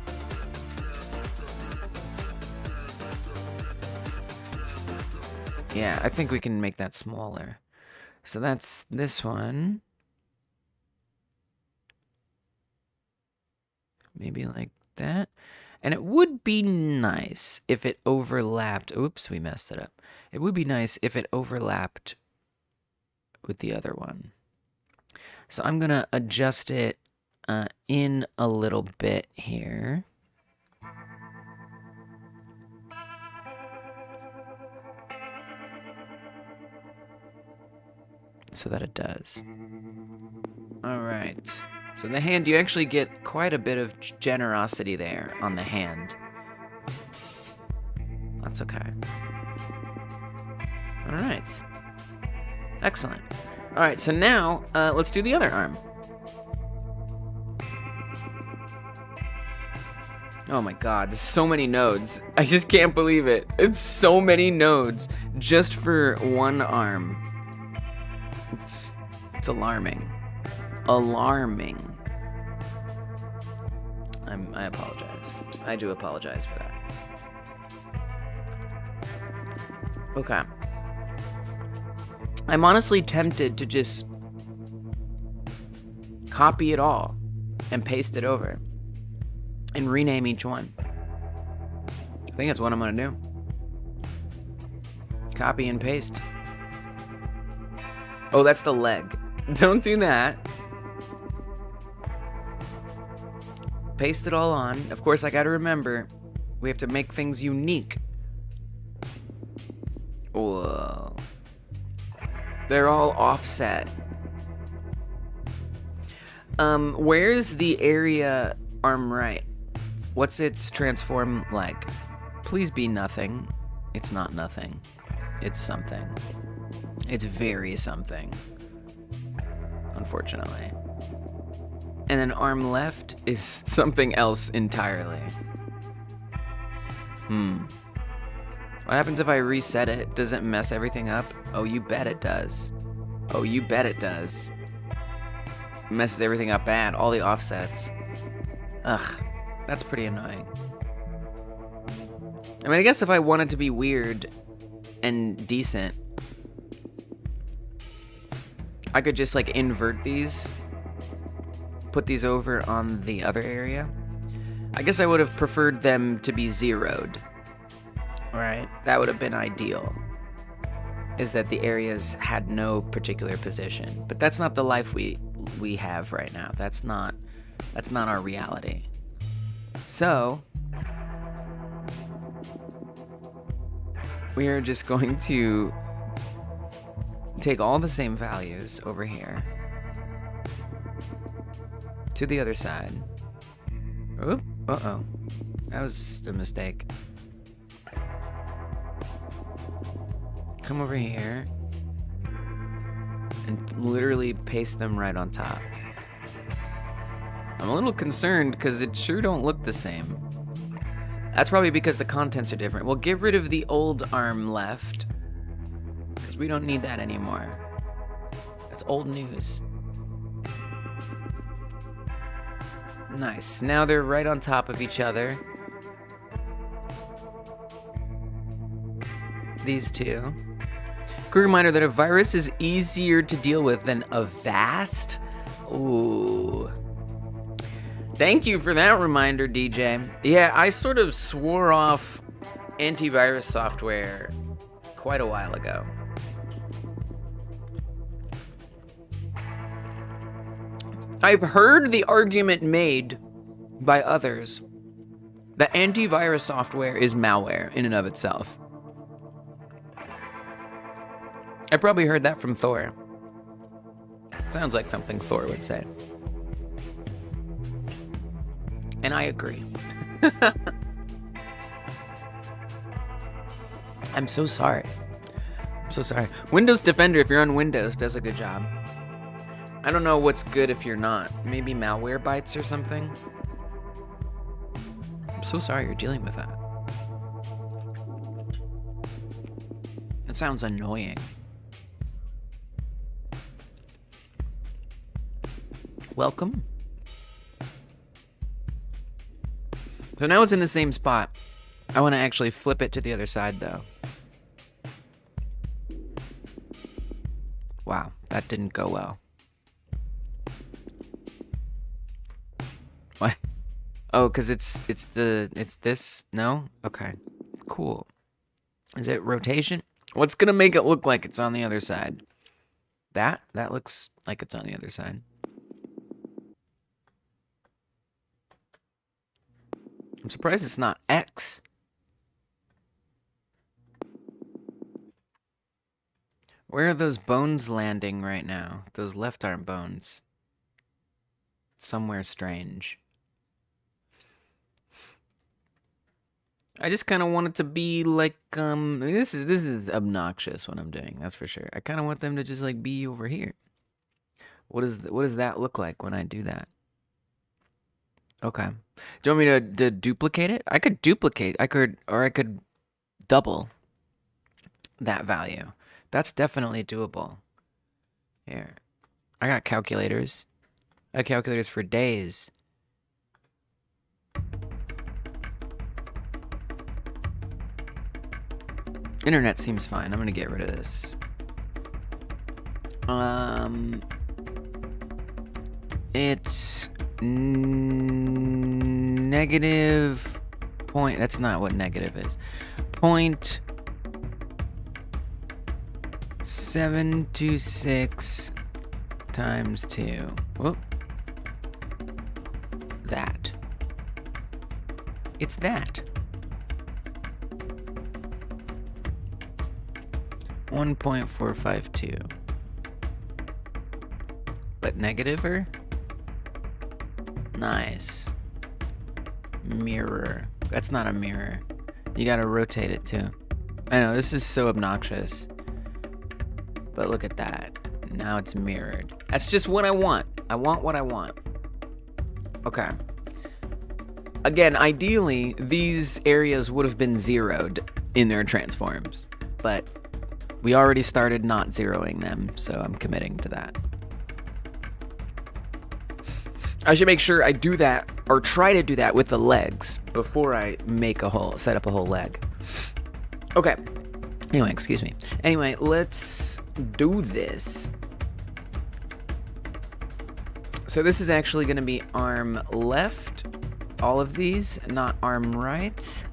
Yeah, I think we can make that smaller. So that's this one. maybe like that. And it would be nice if it overlapped. Oops, we messed it up. It would be nice if it overlapped with the other one. So I'm going to adjust it in a little bit here. So that it does. All right. So the hand, you actually get quite a bit of generosity there on the hand. That's okay. All right. Excellent. All right, so now let's do the other arm. Oh my god, there's so many nodes. I just can't believe it. It's so many nodes just for one arm. It's alarming. Alarming. I apologize. I do apologize for that. Okay. I'm honestly tempted to just copy it all and paste it over and rename each one. I think that's what I'm gonna do. Copy and paste. Oh, that's the leg. Don't do that. Paste it all on. Of course, I gotta remember, we have to make things unique. Whoa. They're all offset. Where's the area arm right? What's its transform like? Please be nothing. It's not nothing. It's something. It's very something. Unfortunately. And then arm left is something else entirely. What happens if I reset it? Does it mess everything up? Oh, you bet it does. Oh, you bet it does. It messes everything up bad. All the offsets. Ugh, that's pretty annoying. I mean, I guess if I wanted to be weird and decent, I could just like invert these, put these over on the other area. I guess I would have preferred them to be zeroed. Right? That would have been ideal. Is that the areas had no particular position. But that's not the life we have right now. That's not our reality. So we are just going to take all the same values over here to the other side. Oop, uh-oh. That was a mistake. Come over here and literally paste them right on top. I'm a little concerned because it sure don't look the same. That's probably because the contents are different. We'll get rid of the old arm left because we don't need that anymore. That's old news. Nice. Now they're right on top of each other. These two. Quick reminder that a virus is easier to deal with than a vast. Ooh. Thank you for that reminder, DJ. Yeah, I sort of swore off antivirus software quite a while ago. I've heard the argument made by others that antivirus software is malware in and of itself. I probably heard that from Thor. Sounds like something Thor would say. And I agree. I'm so sorry. I'm so sorry. Windows Defender, if you're on Windows, does a good job. I don't know what's good if you're not. Maybe malware bytes or something. I'm so sorry you're dealing with that. That sounds annoying. Welcome. So now it's in the same spot. I want to actually flip it to the other side, though. Wow, that didn't go well. What? Oh, because it's this? No? Okay. Cool. Is it rotation? What's gonna make it look like it's on the other side? That looks like it's on the other side. I'm surprised it's not X. Where are those bones landing right now? Those left arm bones. Somewhere strange. I just kind of want it to be like, this is obnoxious what I'm doing, that's for sure. I kind of want them to just like be over here. What does that look like when I do that? Okay. Do you want me to duplicate it? I could duplicate, I could double that value. That's definitely doable. Here. I got calculators. I got calculators for days. Internet seems fine. I'm gonna get rid of this. It's negative point. That's not what negative is. 0.726 times 2. Whoop. That. It's that. 1.452. But negativer? Nice. Mirror. That's not a mirror. You gotta rotate it too. I know, this is so obnoxious. But look at that. Now it's mirrored. That's just what I want. I want what I want. Okay. Again, ideally, these areas would have been zeroed in their transforms. But we already started not zeroing them, so I'm committing to that. I should make sure I do that, or try to do that with the legs before I set up a whole leg. Okay. Anyway, excuse me. Anyway, let's do this. So this is actually going to be arm left, all of these, not arm right.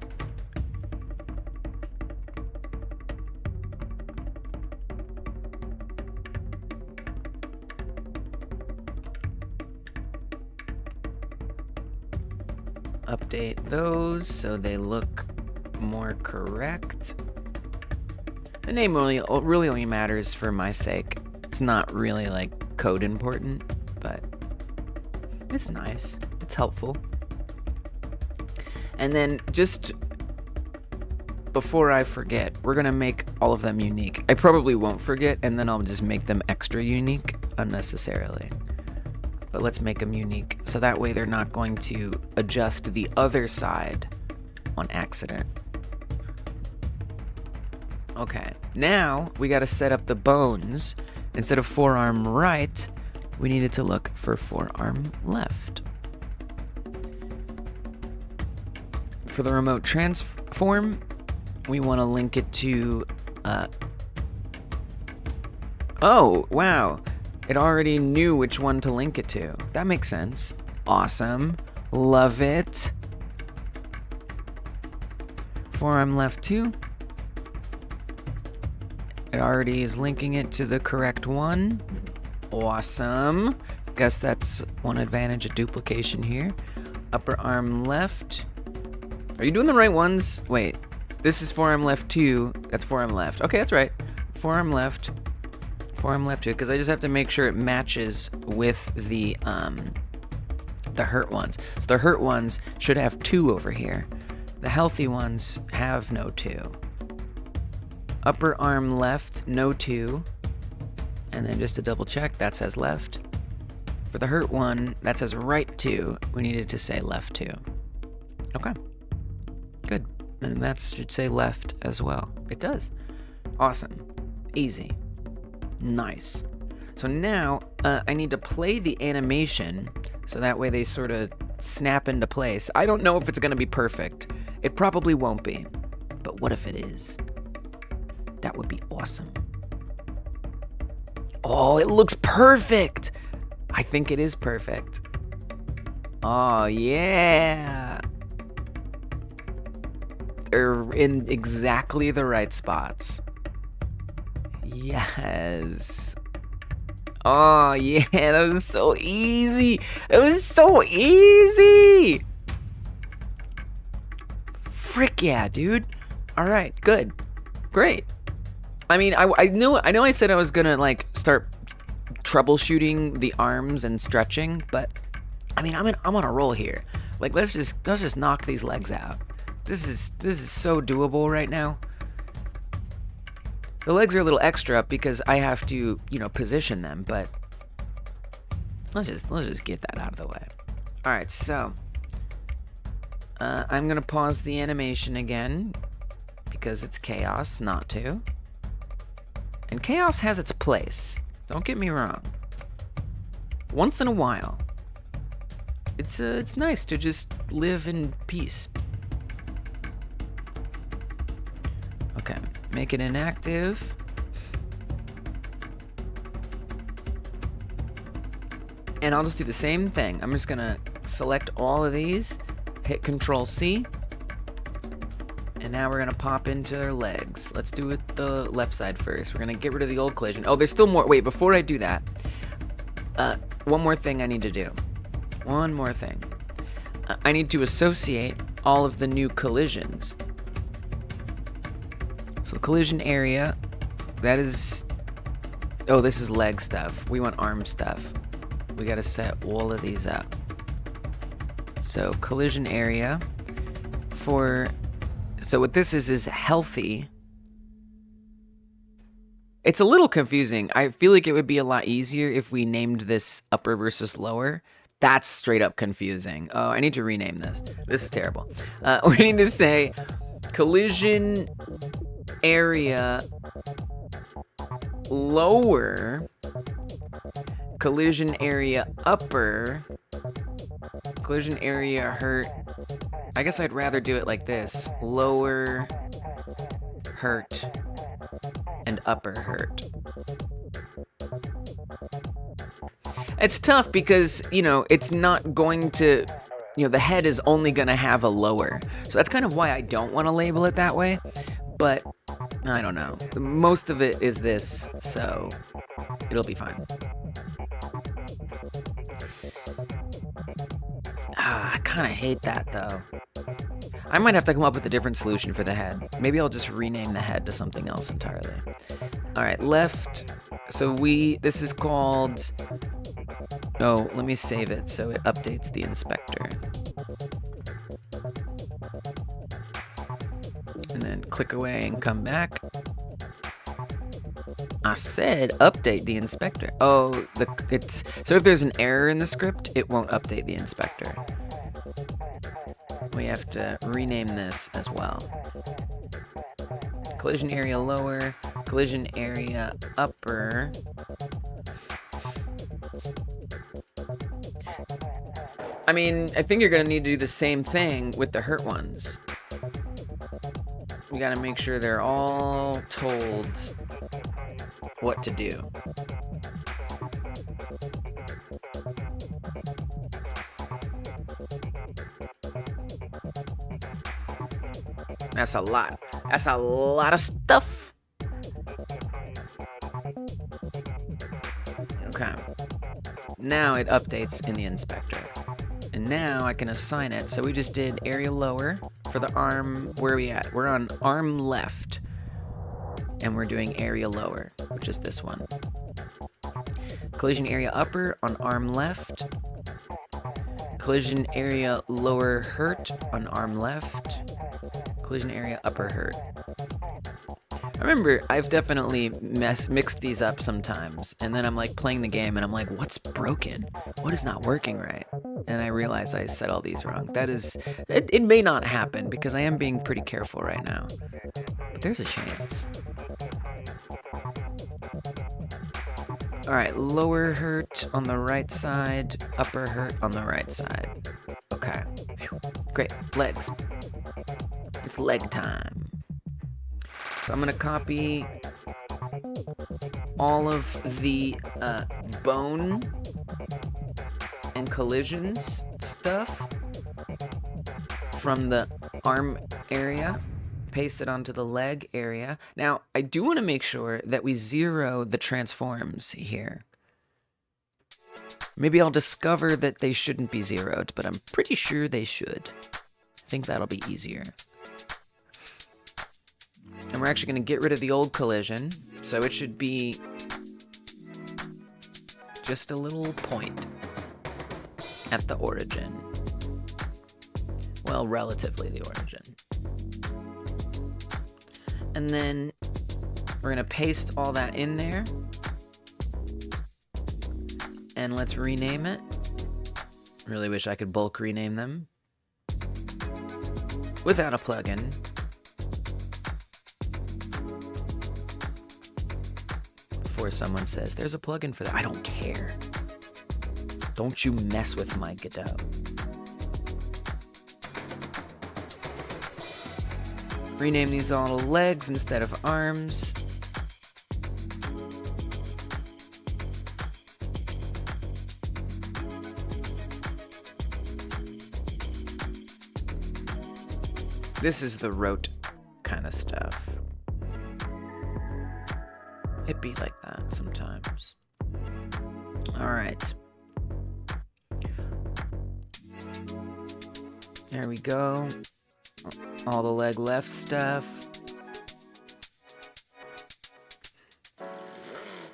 Update those so they look more correct. The name really only matters for my sake. It's not really like code important, but it's nice. It's helpful. And then just before I forget, we're gonna make all of them unique. I probably won't forget, and then I'll just make them extra unique unnecessarily. But let's make them unique, so that way they're not going to adjust the other side on accident. Okay, now we gotta set up the bones. Instead of forearm right, we needed to look for forearm left. For the remote transform, we want to link it to, oh, wow. It already knew which one to link it to. That makes sense. Awesome. Love it. Forearm left 2. It already is linking it to the correct one. Awesome. Guess that's one advantage of duplication here. Upper arm left. Are you doing the right ones? Wait. This is forearm left 2. That's forearm left. Okay, that's right. Forearm left. Forearm left 2, because I just have to make sure it matches with the hurt ones. So the hurt ones should have 2 over here. The healthy ones have no 2. Upper arm left, no 2. And then just to double check, that says left. For the hurt one, that says right 2. We needed to say left 2. Okay. Good. And that should say left as well. It does. Awesome. Easy. Nice. So now I need to play the animation so that way they sort of snap into place. I don't know if it's going to be perfect. It probably won't be. But what if it is? That would be awesome. Oh, it looks perfect. I think it is perfect. Oh, yeah. They're in exactly the right spots. Yes. Oh, yeah, that was so easy. It was so easy. Frick yeah, dude. All right, good. Great. I mean, I know I said I was gonna like start troubleshooting the arms and stretching, but I mean, I'm on a roll here. Like, let's just knock these legs out. This is so doable right now. The legs are a little extra because I have to, you know, position them, but let's just get that out of the way. All right, so I'm gonna pause the animation again because it's chaos not to. And chaos has its place. Don't get me wrong. Once in a while, it's nice to just live in peace. Okay, make it inactive. And I'll just do the same thing. I'm just gonna select all of these, hit Control C, and now we're gonna pop into their legs. Let's do it the left side first. We're gonna get rid of the old collision. Oh, there's still more. Wait, before I do that, one more thing I need to do. One more thing. I need to associate all of the new collisions. So collision area, that is, oh, this is leg stuff. We want arm stuff. We gotta set all of these up. So collision area for, so what this is healthy. It's a little confusing. I feel like it would be a lot easier if we named this upper versus lower. That's straight up confusing. Oh, I need to rename this. This is terrible. We need to say collision area lower, collision area upper, collision area hurt. I guess I'd rather do it like this. Lower hurt and upper hurt. It's tough because, you know, it's not going to, you know, the head is only going to have a lower. So that's kind of why I don't want to label it that way. But I don't know. Most of it is this, so it'll be fine. I kind of hate that, though. I might have to come up with a different solution for the head. Maybe I'll just rename the head to something else entirely. All right, left. So this is called, oh, let me save it so it updates the inspector. And then click away and come back. I said update the inspector. Oh, so if there's an error in the script, it won't update the inspector. We have to rename this as well. Collision area lower, collision area upper. I mean, I think you're gonna need to do the same thing with the hurt ones. We gotta make sure they're all told what to do. That's a lot. That's a lot of stuff. Okay. Now it updates in the inspector. And now I can assign it. So we just did area lower for the arm. Where are we at? We're on arm left. And we're doing area lower, which is this one. Collision area upper on arm left. Collision area lower hurt on arm left. Collision area upper hurt. I remember I've definitely mixed these up sometimes, and then I'm like playing the game and I'm like, what's broken? What is not working right? And I realize I said all these wrong. That is, it may not happen because I am being pretty careful right now, but there's a chance. All right, lower hurt on the right side, upper hurt on the right side. Okay, great, legs. It's leg time. So I'm gonna copy all of the bone and collisions stuff from the arm area, paste it onto the leg area. Now, I do want to make sure that we zero the transforms here. Maybe I'll discover that they shouldn't be zeroed, but I'm pretty sure they should. I think that'll be easier. And we're actually going to get rid of the old collision, so it should be just a little point at the origin. Well, relatively the origin. And then we're going to paste all that in there. And let's rename it. Really wish I could bulk rename them without a plugin. Before someone says, there's a plugin for that. I don't care. Don't you mess with my Godot. Rename these all to legs instead of arms. This is the rote kind of stuff. It be like that sometimes. All right. There we go. All the leg left stuff.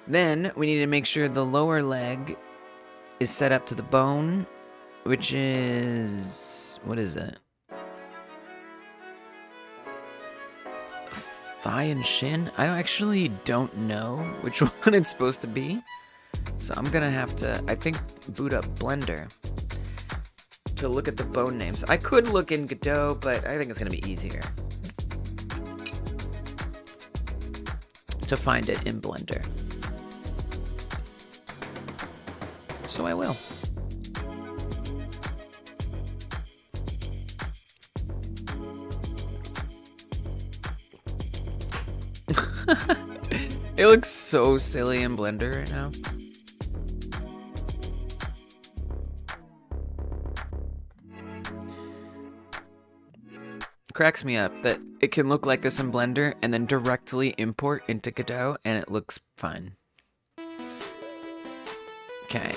Then we need to make sure the lower leg is set up to the bone, which is, what is it? Thigh and shin? I actually don't know which one it's supposed to be. So I'm gonna have to, I think, boot up Blender to look at the bone names. I could look in Godot, but I think it's gonna be easier to find it in Blender. So I will. It looks so silly in Blender right now. Cracks me up that it can look like this in Blender and then directly import into Godot and it looks fine. Okay.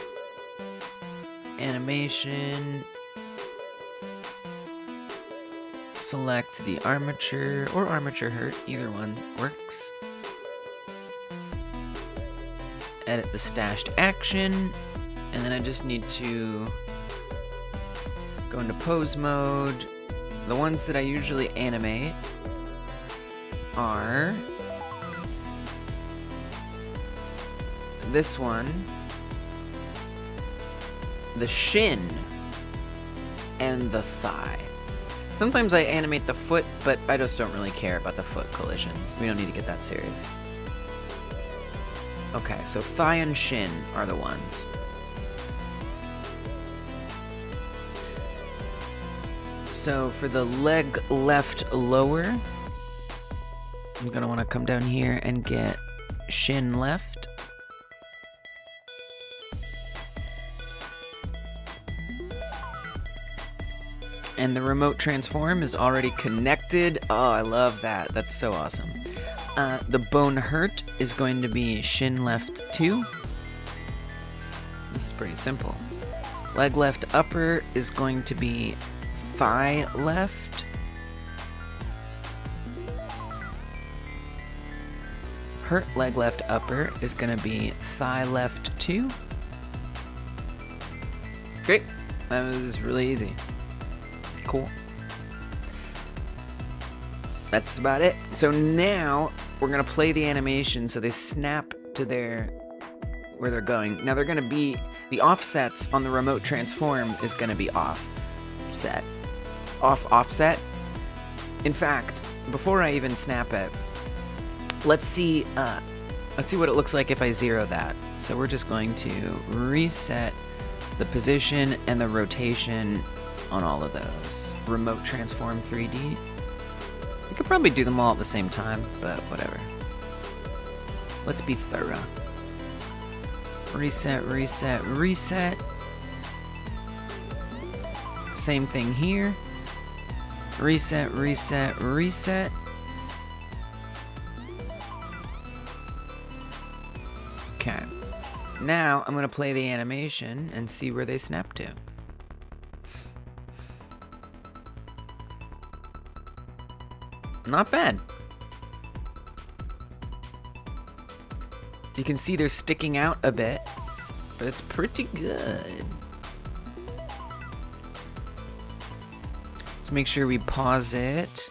Animation. Select the armature or armature hurt, either one works. Edit the stashed action, and then I just need to go into pose mode. The ones that I usually animate are this one, the shin, and the thigh. Sometimes I animate the foot, but I just don't really care about the foot collision. We don't need to get that serious. Okay, so thigh and shin are the ones. So for the leg left lower, I'm gonna wanna come down here and get shin left. And the remote transform is already connected. Oh, I love that. That's so awesome. The bone hurt is going to be shin left 2. This is pretty simple. Leg left upper is going to be thigh left. Hurt leg left upper is going to be thigh left 2. Great. That was really easy. Cool. That's about it. So now we're gonna play the animation so they snap to where they're going. Now they're gonna be, the offsets on the remote transform is gonna be offset. Offset. In fact, before I even snap it, let's see what it looks like if I zero that. So we're just going to reset the position and the rotation on all of those. Remote transform 3D. We could probably do them all at the same time, but whatever. Let's be thorough. Reset, reset, reset. same thing here. Reset, reset, reset. Okay. Now I'm going to play the animation and see where they snap to. Not bad. You can see they're sticking out a bit, but it's pretty good. Let's make sure we pause it.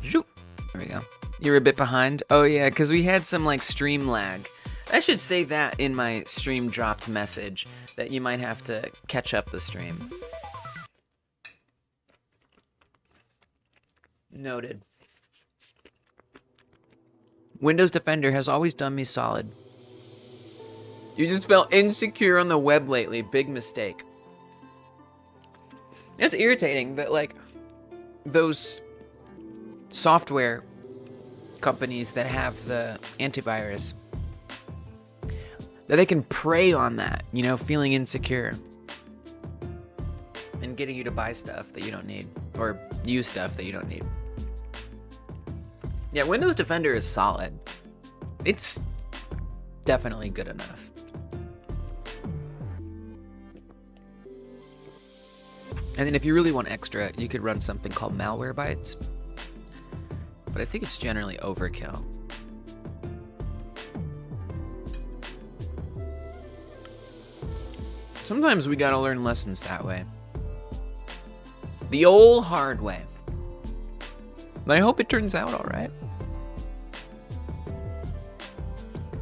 Zoop. There we go. You're a bit behind. Oh yeah, because we had some like stream lag. I should say that in my stream dropped message, that you might have to catch up the stream. Noted. Windows Defender has always done me solid. You just felt insecure on the web lately. Big mistake. It's irritating that, like, those software companies that have the antivirus, that they can prey on that, you know, feeling insecure and getting you to buy stuff that you don't need, or use stuff that you don't need. Yeah, Windows Defender is solid. It's definitely good enough. And then if you really want extra, you could run something called Malwarebytes. But I think it's generally overkill. Sometimes we gotta learn lessons that way. The old hard way. But I hope it turns out all right.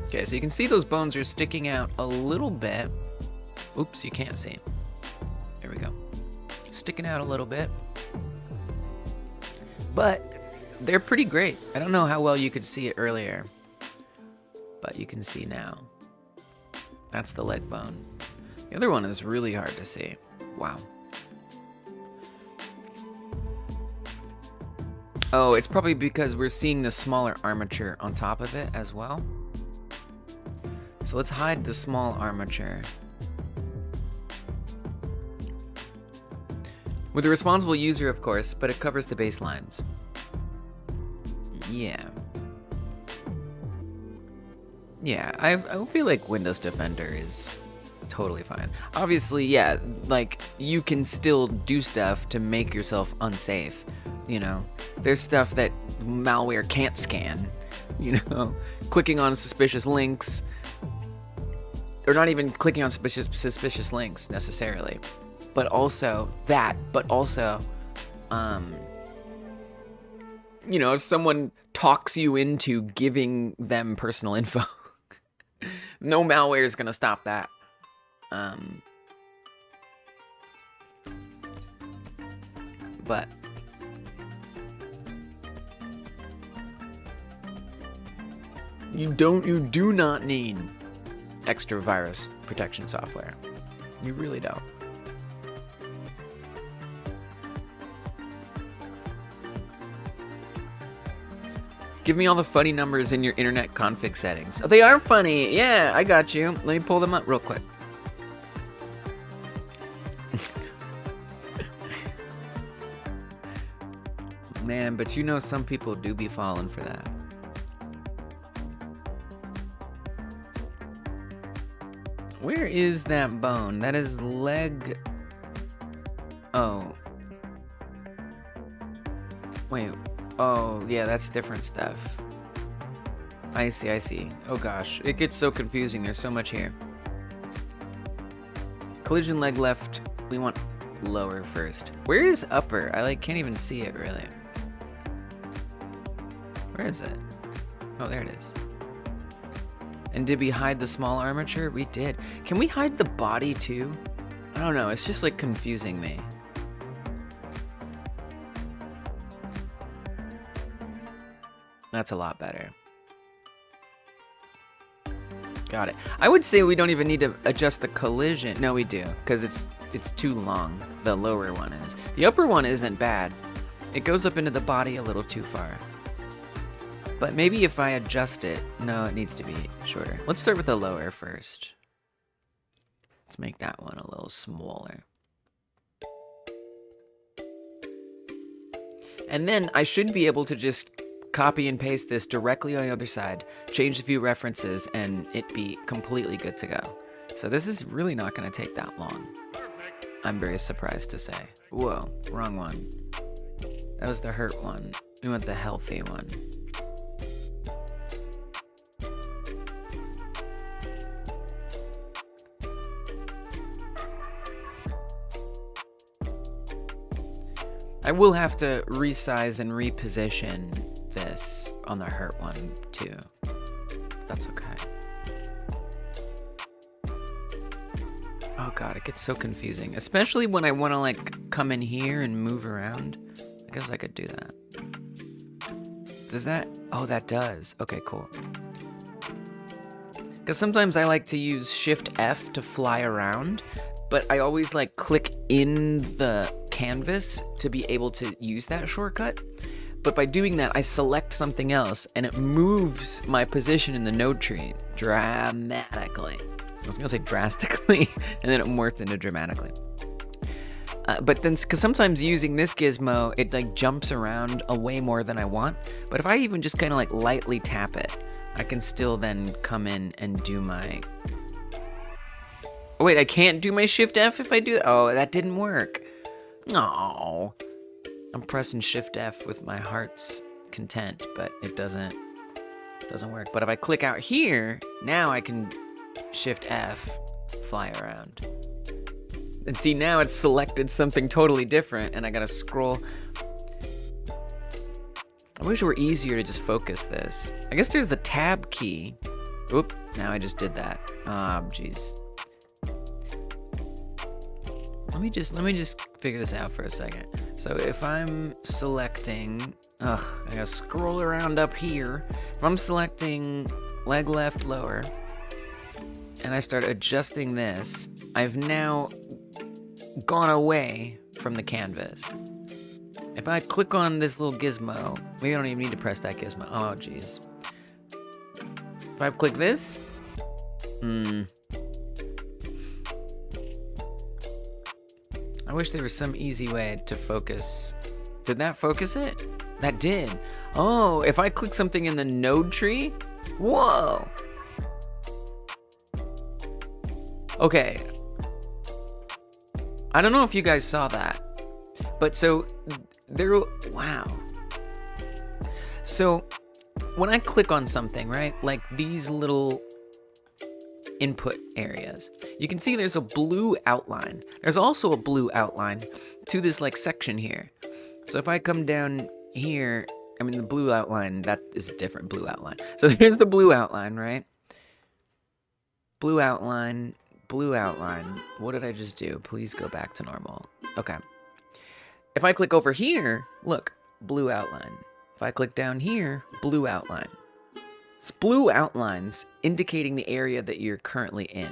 Okay, so you can see those bones are sticking out a little bit. Oops, you can't see. There we go. Sticking out a little bit. But they're pretty great. I don't know how well you could see it earlier, but you can see now. That's the leg bone. The other one is really hard to see. Wow. Oh, it's probably because we're seeing the smaller armature on top of it as well. So let's hide the small armature. With a responsible user, of course, but it covers the baselines. Yeah. Yeah, I feel like Windows Defender is totally fine. Obviously, yeah, like, you can still do stuff to make yourself unsafe. You know, there's stuff that malware can't scan, you know, clicking on suspicious links, or not even clicking on suspicious links necessarily, but also, you know, if someone talks you into giving them personal info, no malware is gonna stop that. But you do not need extra virus protection software. You really don't. Give me all the funny numbers in your internet config settings. Oh, they are funny. Yeah, I got you. Let me pull them up real quick. Man, but you know some people do be falling for that. Where is that bone? That is leg... Oh. Wait. Oh, yeah, that's different stuff. I see, I see. Oh gosh, it gets so confusing. There's so much here. Collision leg left. We want lower first. Where is upper? I can't even see it really. Where is it? Oh, there it is. And did we hide the small armature? We did. Can we hide the body too? I don't know. It's just like confusing me. That's a lot better. Got it. I would say we don't even need to adjust the collision. No, we do, because it's too long. The lower one is. The upper one isn't bad. It goes up into the body a little too far. But maybe if I adjust it, no, it needs to be shorter. Let's start with the lower first. Let's make that one a little smaller. And then I should be able to just copy and paste this directly on the other side, change a few references, and it be completely good to go. So this is really not going to take that long. I'm very surprised to say. Whoa, wrong one. That was the hurt one. We want the healthy one. I will have to resize and reposition this on the hurt one too. That's okay. Oh god, it gets so confusing. Especially when I want to like come in here and move around. I guess I could do that. Does that? Oh, that does. Okay, cool. Because sometimes I like to use Shift F to fly around, but I always like click in the canvas to be able to use that shortcut. But by doing that, I select something else and it moves my position in the node tree dramatically. I was gonna say drastically, and then it morphed into dramatically. But then, because sometimes using this gizmo, it like jumps around a way more than I want. But if I even just kind of like lightly tap it, I can still then come in and do my... Oh wait, I can't do my Shift F if I do that? Oh, that didn't work. No. I'm pressing Shift F with my heart's content, but it doesn't work. But if I click out here, now I can Shift F, fly around. And see, now it's selected something totally different, and I gotta scroll. I wish it were easier to just focus this. I guess there's the tab key. Oop, now I just did that. Jeez. Let me just figure this out for a second. So if I'm selecting, I gotta scroll around up here. If I'm selecting leg left lower, and I start adjusting this, I've now gone away from the canvas. If I click on this little gizmo, we don't even need to press that gizmo. Oh, jeez. If I click this, I wish there was some easy way to focus. Did that focus it? That did. Oh, if I click something in the node tree, whoa. Okay. I don't know if you guys saw that, but so there, wow. So when I click on something, right, like these little input areas, you can see there's a blue outline. There's also a blue outline to this like section here. So if I come down here, I mean the blue outline, that is a different blue outline. So here's the blue outline, right? Blue outline. Blue outline. What did I just do? Please go back to normal. Okay. If I click over here, look, blue outline. If I click down here, blue outline. It's blue outlines indicating the area that you're currently in.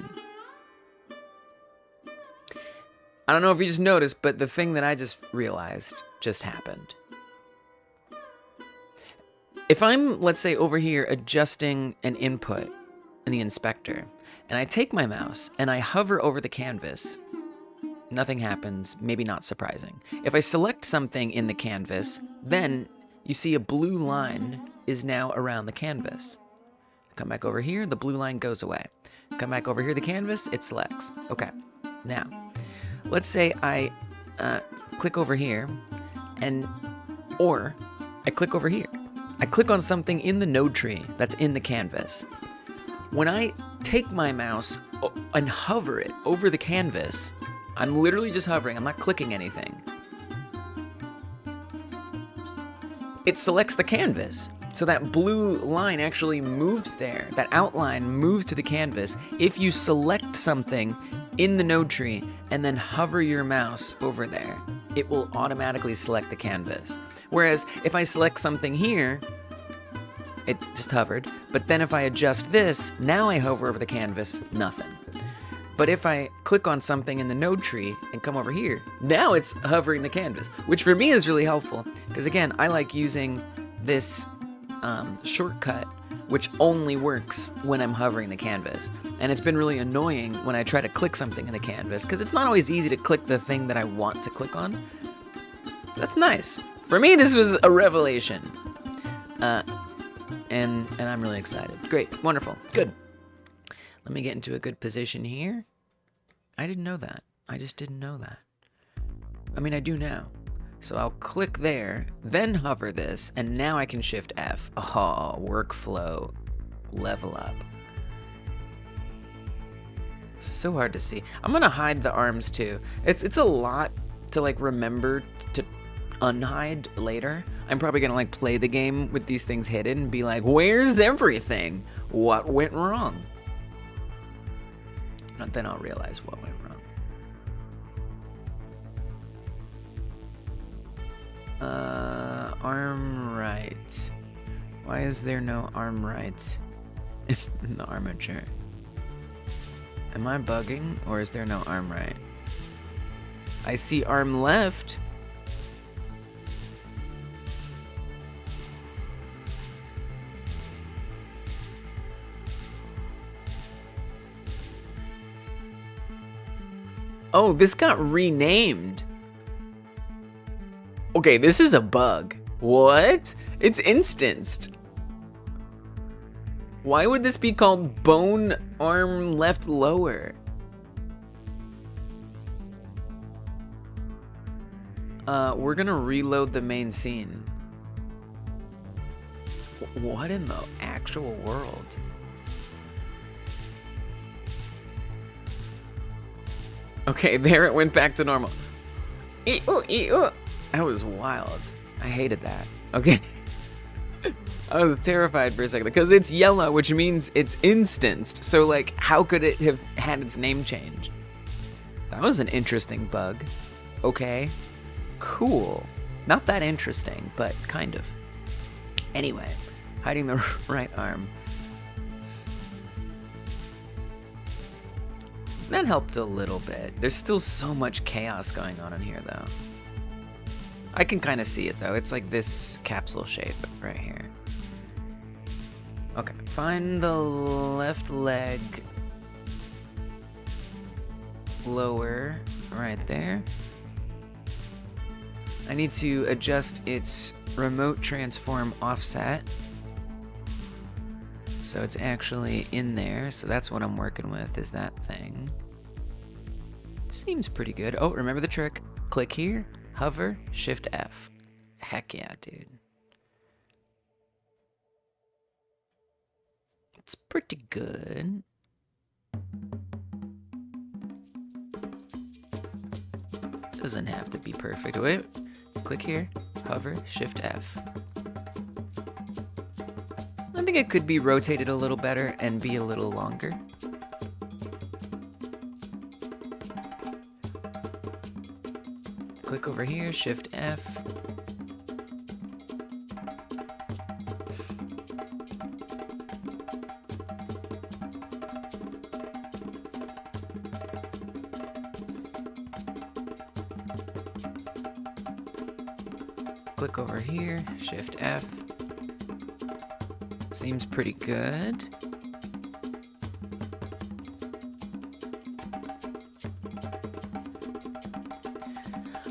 I don't know if you just noticed, but the thing that I just realized just happened. If I'm, let's say, over here adjusting an input in the inspector, and I take my mouse and I hover over the canvas, nothing happens, maybe not surprising. If I select something in the canvas, then you see a blue line is now around the canvas. Come back over here, the blue line goes away. Come back over here, the canvas, it selects. Okay, now, let's say I click over here, or I click over here. I click on something in the node tree that's in the canvas. When I take my mouse and hover it over the canvas, I'm literally just hovering, I'm not clicking anything. It selects the canvas. So that blue line actually moves there. That outline moves to the canvas. If you select something in the node tree and then hover your mouse over there, it will automatically select the canvas. Whereas if I select something here, it just hovered. But then if I adjust this, now I hover over the canvas, nothing. But if I click on something in the node tree and come over here, now it's hovering the canvas, which for me is really helpful. Because again, I like using this shortcut, which only works when I'm hovering the canvas. And it's been really annoying when I try to click something in the canvas, because it's not always easy to click the thing that I want to click on. That's nice. For me, this was a revelation. And I'm really excited. Great, wonderful, good. Let me get into a good position here. I didn't know that. I just didn't know that. I mean, I do now. So I'll click there, then hover this, and now I can shift F. Oh, workflow, level up. It's so hard to see. I'm gonna hide the arms too. It's a lot to like remember to unhide later. I'm probably gonna like play the game with these things hidden and be like, where's everything? What went wrong? And then I'll realize what went wrong. Arm right. Why is there no arm right in the armature? Am I bugging, or is there no arm right? I see arm left. Oh, this got renamed. Okay, this is a bug. What? It's instanced. Why would this be called bone arm left lower? We're gonna reload the main scene. What in the actual world? Okay, there it went back to normal. That was wild. I hated that. Okay. I was terrified for a second because it's yellow, which means it's instanced. So like, how could it have had its name changed? That was an interesting bug. Okay. Cool. Not that interesting, but kind of. Anyway, hiding the right arm. That helped a little bit. There's still so much chaos going on in here, though. I can kind of see it, though. It's like this capsule shape right here. Okay, find the left leg lower right there. I need to adjust its remote transform offset. So it's actually in there, so that's what I'm working with, is that thing. It seems pretty good. Oh, remember the trick. Click here, hover, shift F. Heck yeah, dude. It's pretty good. Doesn't have to be perfect. Wait, click here, hover, shift F. I think it could be rotated a little better and be a little longer. Click over here, shift F. Click over here, shift F. Seems pretty good.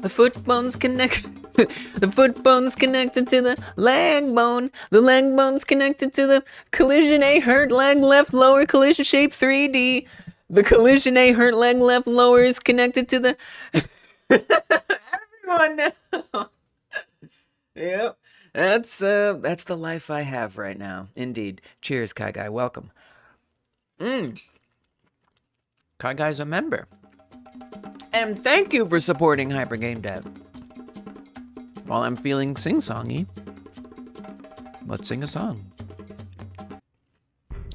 The foot bone's connected. The foot bone's connected to the leg bone. The leg bone's connected to the collision A hurt leg left lower collision shape 3D. The collision A hurt leg left lower is connected to the. Everyone now. Yep. That's the life I have right now. Indeed. Cheers, Kai Guy. Welcome. Kai Guy's a member. And thank you for supporting Hyper Game Dev. While I'm feeling sing-songy, let's sing a song.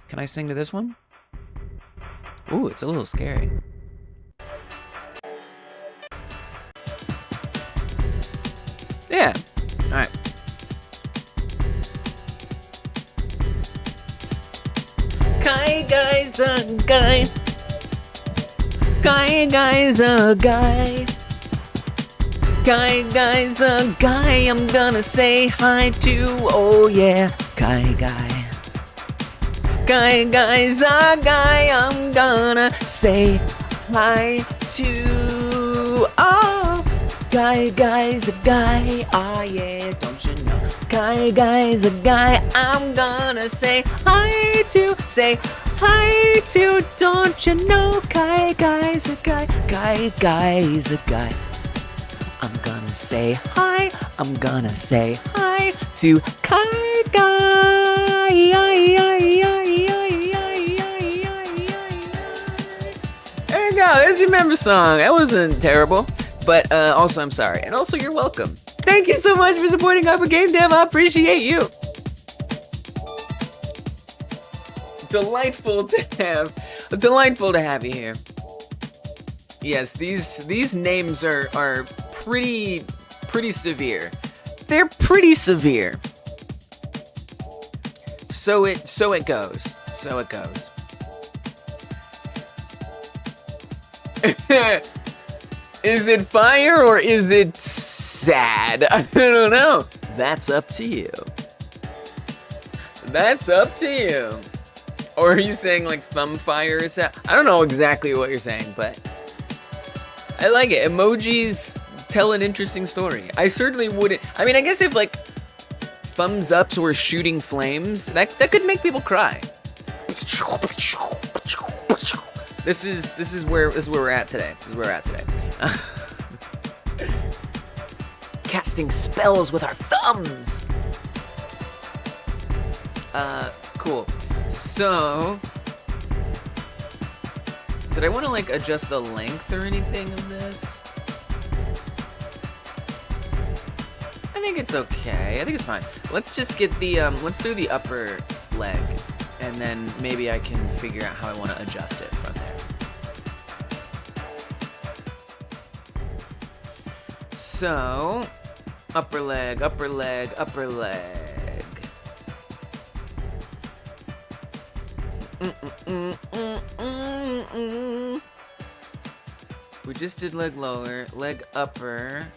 Can I sing to this one? Ooh, it's a little scary. Yeah. All right. Kai Guy's a guy. Kai Guy's a guy. Kai Guy's a guy I'm gonna say hi to. Oh yeah, Kai Guy. Kai Guy's a guy I'm gonna say hi to. Oh, Kai Guy's a guy. guy. Ah, yeah, don't you know? Guy's a guy. I'm gonna say hi to. Say hi to. Don't you know? Guy's a guy. Guy's a guy. I'm gonna say hi. I'm gonna say hi to Kai Guy. There you go. There's your member song. That wasn't terrible. But also, I'm sorry. And also, you're welcome. Thank you so much for supporting Upper Game Dev. I appreciate you. Delightful to have you here. Yes, these names are pretty severe. They're pretty severe. So it goes. So it goes. Is it fire or is it sad? I don't know. That's up to you. That's up to you. Or are you saying like thumb fire is sad? I don't know exactly what you're saying, but I like it. Emojis tell an interesting story. I certainly wouldn't. I mean, I guess if like thumbs ups were shooting flames, that could make people cry. This is where we're at today. Casting spells with our thumbs. Cool. So, did I want to like adjust the length or anything of this? I think it's okay. I think it's fine. Let's just get the let's do the upper leg, and then maybe I can figure out how I want to adjust it from there. So, upper leg, upper leg, upper leg. We just did leg lower, leg upper.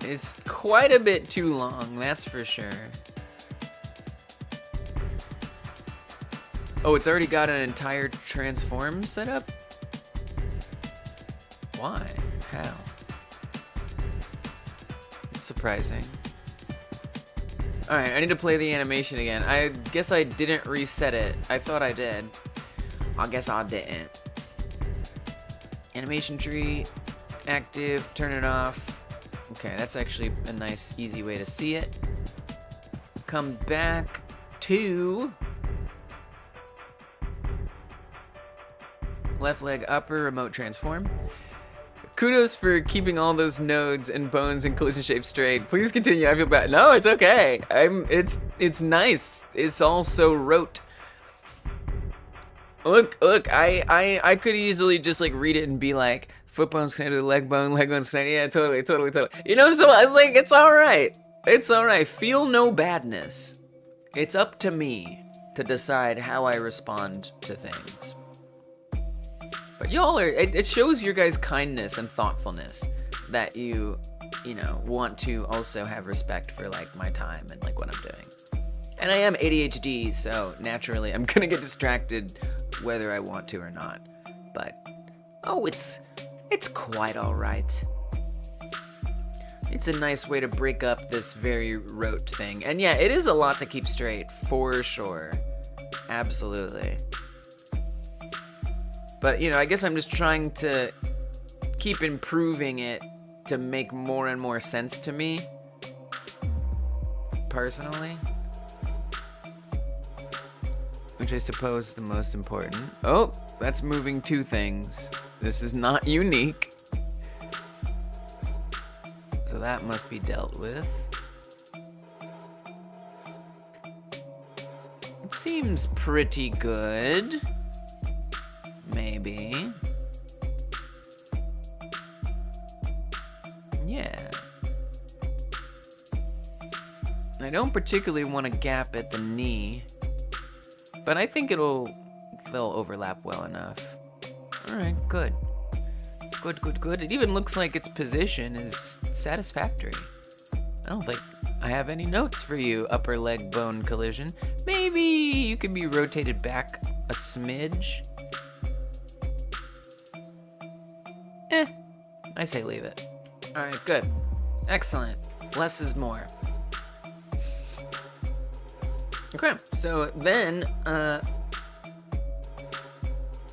It's quite a bit too long, that's for sure. Oh, it's already got an entire transform set up? Why? How? It's surprising. Alright, I need to play the animation again. I guess I didn't reset it. I thought I did. I guess I didn't. Animation tree, active, turn it off. Okay, that's actually a nice, easy way to see it. Come back to left leg upper, remote transform. Kudos for keeping all those nodes and bones and collision shapes straight. Please continue. I feel bad. No, it's okay. It's nice. It's all so rote. Look, I could easily just like read it and be like, foot bone's connected to the leg bone's connected. Yeah, totally. You know, so I was like, it's all right. It's all right. Feel no badness. It's up to me to decide how I respond to things. But y'all are, it shows your guys' kindness and thoughtfulness that you know, want to also have respect for like my time and like what I'm doing. And I am ADHD, so naturally I'm gonna get distracted whether I want to or not. But, oh, it's quite all right. It's a nice way to break up this very rote thing. And yeah, it is a lot to keep straight, for sure. Absolutely. But, you know, I guess I'm just trying to keep improving it to make more and more sense to me, personally. Which I suppose is the most important. Oh, that's moving two things. This is not unique. So that must be dealt with. It seems pretty good. Maybe. Yeah. I don't particularly want a gap at the knee, but I think they'll overlap well enough. Alright, good. Good. It even looks like its position is satisfactory. I don't think I have any notes for you, upper leg bone collision. Maybe you can be rotated back a smidge. I say leave it. All right, good. Excellent. Less is more. Okay, so then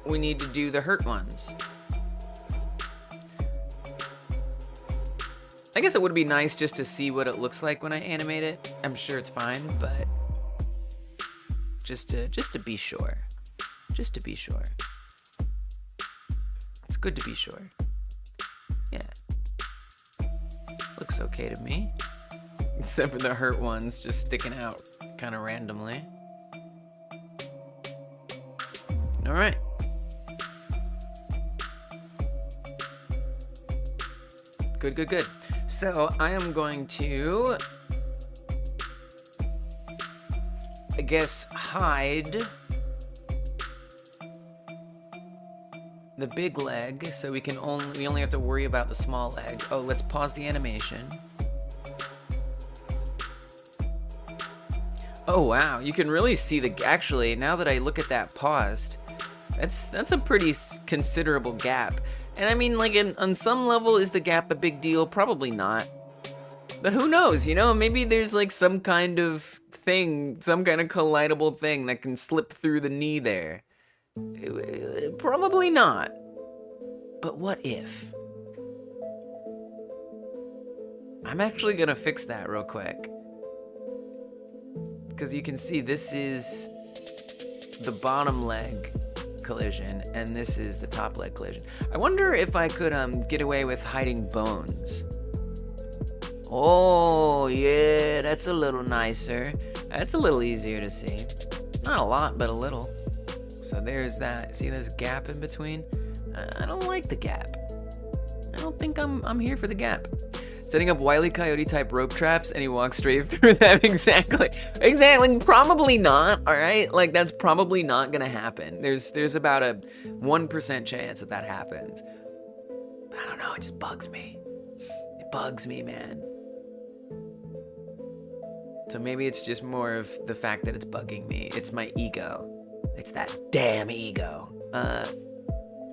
we need to do the hurt ones. I guess it would be nice just to see what it looks like when I animate it. I'm sure it's fine, but just to be sure. Just to be sure. It's good to be sure. Yeah. Looks okay to me. Except for the hurt ones just sticking out kind of randomly. All right. Good, good, good. So I am going to, I guess, hide the big leg, so we only have to worry about the small leg. Oh, let's pause the animation. Oh wow, you can really see actually, now that I look at that paused, that's a pretty considerable gap. And I mean, like, on some level, is the gap a big deal? Probably not. But who knows, you know? Maybe there's like some kind of thing, some kind of collidable thing that can slip through the knee there. Probably not. But what if? I'm actually gonna fix that real quick. Because you can see this is the bottom leg collision, and this is the top leg collision. I wonder if I could get away with hiding bones. Oh yeah, that's a little nicer. That's a little easier to see. Not a lot, but a little. So there's that. See this gap in between? I don't like the gap. I don't think I'm here for the gap. Setting up Wile E. Coyote type rope traps, and he walks straight through them. Exactly. Probably not. All right, like that's probably not gonna happen. There's about a 1% chance that happens. But I don't know. It just bugs me. It bugs me, man. So maybe it's just more of the fact that it's bugging me. It's my ego. It's that damn ego.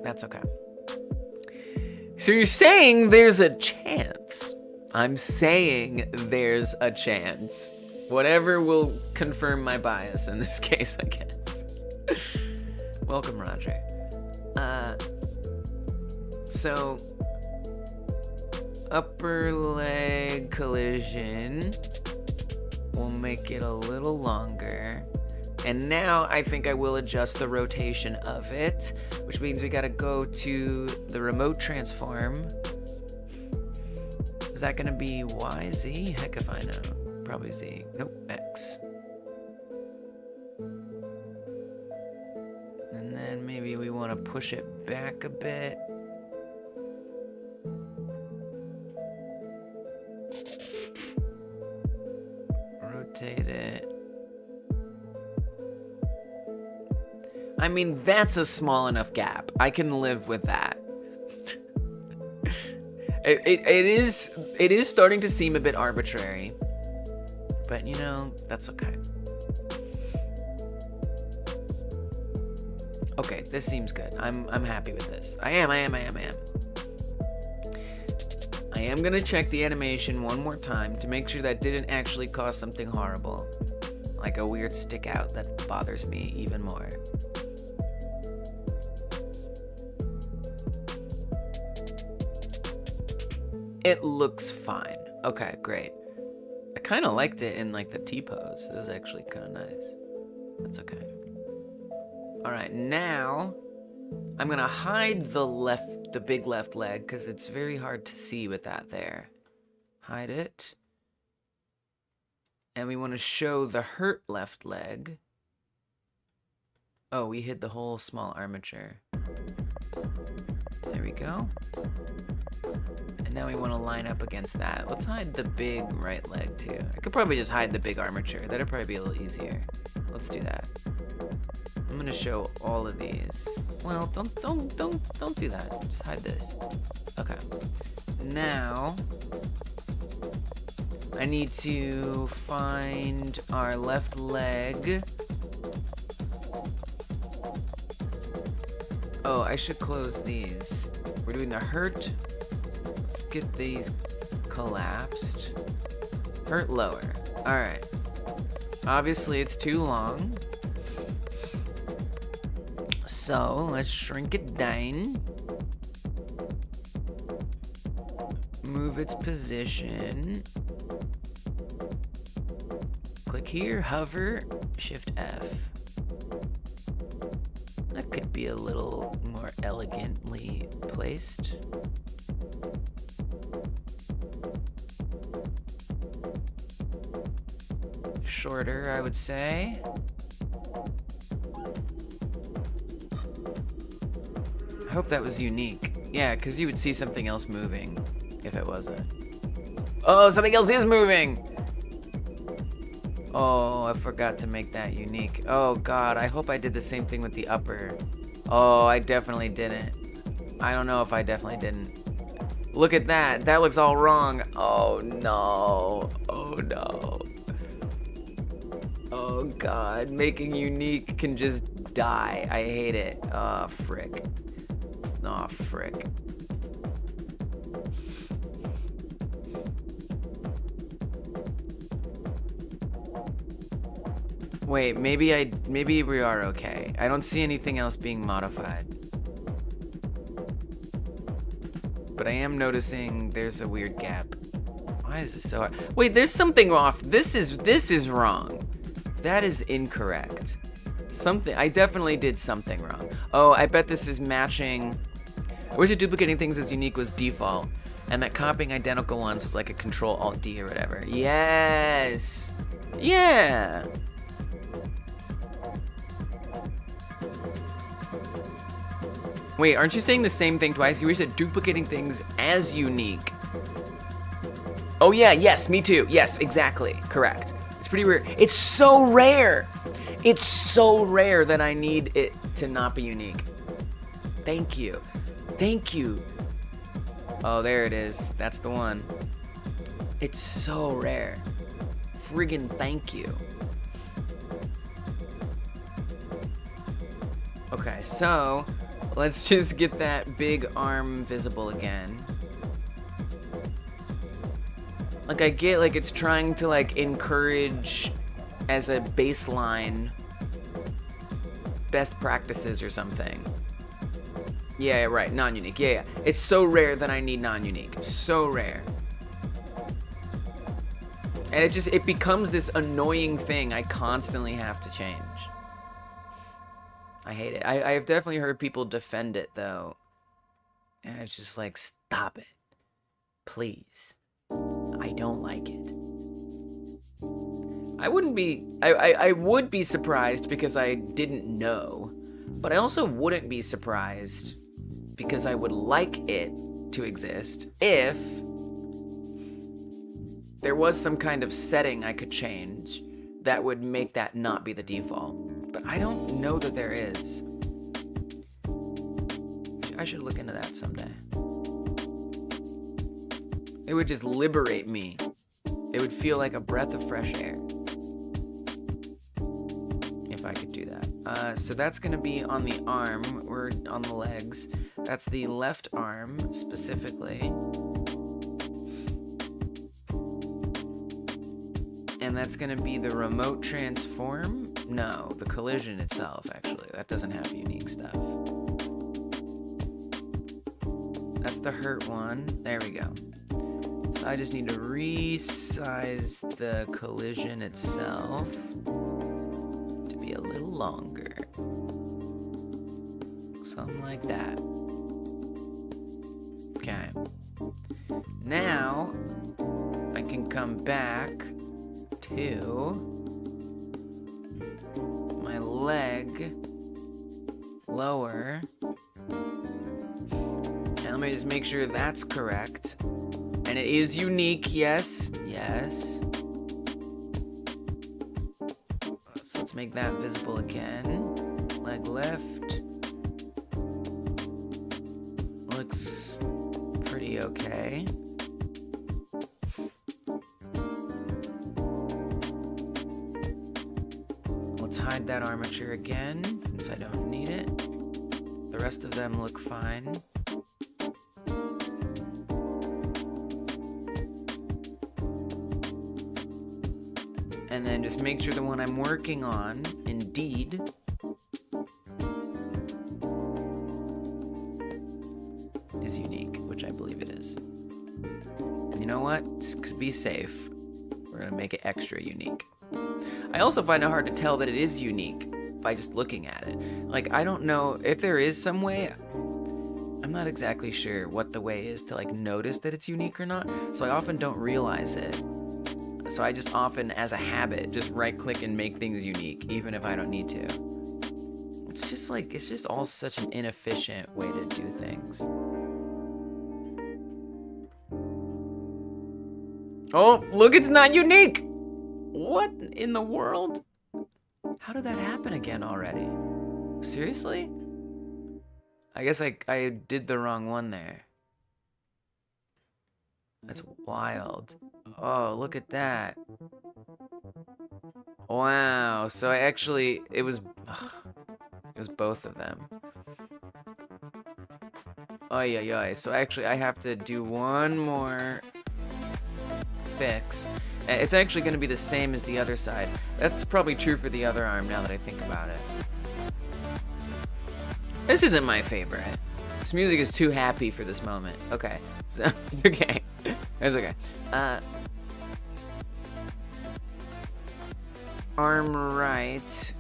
That's okay. So you're saying there's a chance. I'm saying there's a chance. Whatever will confirm my bias in this case, I guess. Welcome, Roger. So upper leg collision. We'll make it a little longer. And now I think I will adjust the rotation of it, which means we gotta go to the remote transform. Is that gonna be Y, Z? Heck if I know. Probably Z. Nope, X. And then maybe we wanna push it back a bit. Rotate it. I mean, that's a small enough gap. I can live with that. It is starting to seem a bit arbitrary, but you know, that's okay. Okay, this seems good. I'm happy with this. I am. I am gonna check the animation one more time to make sure that didn't actually cause something horrible, like a weird stick out that bothers me even more. It looks fine. Okay, great. I kind of liked it in like the T-pose. It was actually kind of nice. That's okay. All right, now I'm gonna hide the big left leg because it's very hard to see with that there. Hide it. And we want to show the hurt left leg. Oh, we hid the whole small armature. There we go. And now we want to line up against that. Let's hide the big right leg too. I could probably just hide the big armature. That'd probably be a little easier. Let's do that. I'm gonna show all of these. Well, don't do that. Just hide this. Okay. Now I need to find our left leg. Oh, I should close these. We're doing the hurt Let's get these collapsed. Hurt lower. Alright. Obviously, it's too long. So, let's shrink it down. Move its position. Click here, hover, Shift F. That could be a little more elegantly placed. Shorter, I would say. I hope that was unique. Yeah, because you would see something else moving if it wasn't. Oh, something else is moving! Oh, I forgot to make that unique. Oh god, I hope I did the same thing with the upper. Oh, I definitely didn't. I don't know if I definitely didn't. Look at that. That looks all wrong. Oh no. Oh no. Oh god, making unique can just die. I hate it. Oh, frick. Oh, frick. Wait, maybe we are okay. I don't see anything else being modified. But I am noticing there's a weird gap. Why is this so hard? Wait, there's something off. This is wrong. That is incorrect. I definitely did something wrong. Oh, I bet this is matching. I wish that duplicating things as unique was default, and that copying identical ones was like a Control-Alt-D or whatever. Yes. Yeah. Wait, aren't you saying the same thing twice? You wish that duplicating things as unique. Oh yeah, yes, me too. Yes, exactly. Correct. It's pretty rare. It's so rare. It's so rare that I need it to not be unique. Thank you. Thank you. Oh, there it is. That's the one. It's so rare. Friggin' thank you. Okay, so let's just get that big arm visible again. Like, I get, like, it's trying to, like, encourage as a baseline best practices or something. Yeah, right, non-unique. Yeah. It's so rare that I need non-unique. So rare. And it becomes this annoying thing I constantly have to change. I hate it. I have definitely heard people defend it, though. And it's just like, stop it. Please. I don't like it. I would be surprised because I didn't know. But I also wouldn't be surprised because I would like it to exist if there was some kind of setting I could change that would make that not be the default. But I don't know that there is. I should look into that someday. It would just liberate me. It would feel like a breath of fresh air. If I could do that. So that's gonna be on the arm, or on the legs. That's the left arm, specifically. And that's gonna be the remote transform? No, the collision itself, actually. That doesn't have unique stuff. That's the hurt one. There we go. So I just need to resize the collision itself to be a little longer. Something like that. Okay. Now, I can come back to my leg lower. And let me just make sure that's correct. And it is unique, yes. Yes. So let's make that visible again. Leg left. Looks pretty okay. Let's hide that armature again, since I don't need it. The rest of them look fine. just make sure the one I'm working on, indeed, is unique, which I believe it is. And you know what? Just to be safe, we're gonna make it extra unique. I also find it hard to tell that it is unique by just looking at it. Like, I don't know if there is some way. I'm not exactly sure what the way is to like notice that it's unique or not, so I often don't realize it. So I just often, as a habit, just right click and make things unique, even if I don't need to. It's just like, it's just all such an inefficient way to do things. Oh, look, it's not unique! What in the world? How did that happen again already? Seriously? I guess I did the wrong one there. That's wild. Oh, look at that. Wow, so I actually, it was both of them. Oh, yeah. So actually I have to do one more fix. It's actually going to be the same as the other side. That's probably true for the other arm now that I think about it. This isn't my favorite. This music is too happy for this moment. Okay, so, okay. It's okay. Arm right.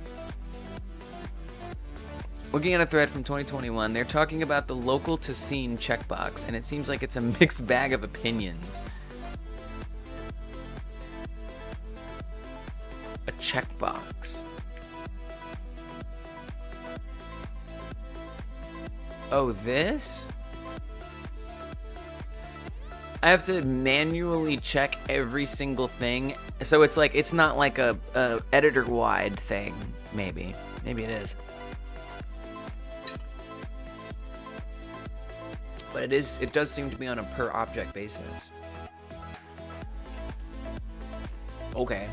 Looking at a thread from 2021, they're talking about the local to scene checkbox, and it seems like it's a mixed bag of opinions. A checkbox. Oh, this? I have to manually check every single thing. So it's like, it's not like a editor-wide thing, maybe. Maybe it is. But it does seem to be on a per object basis. Okay.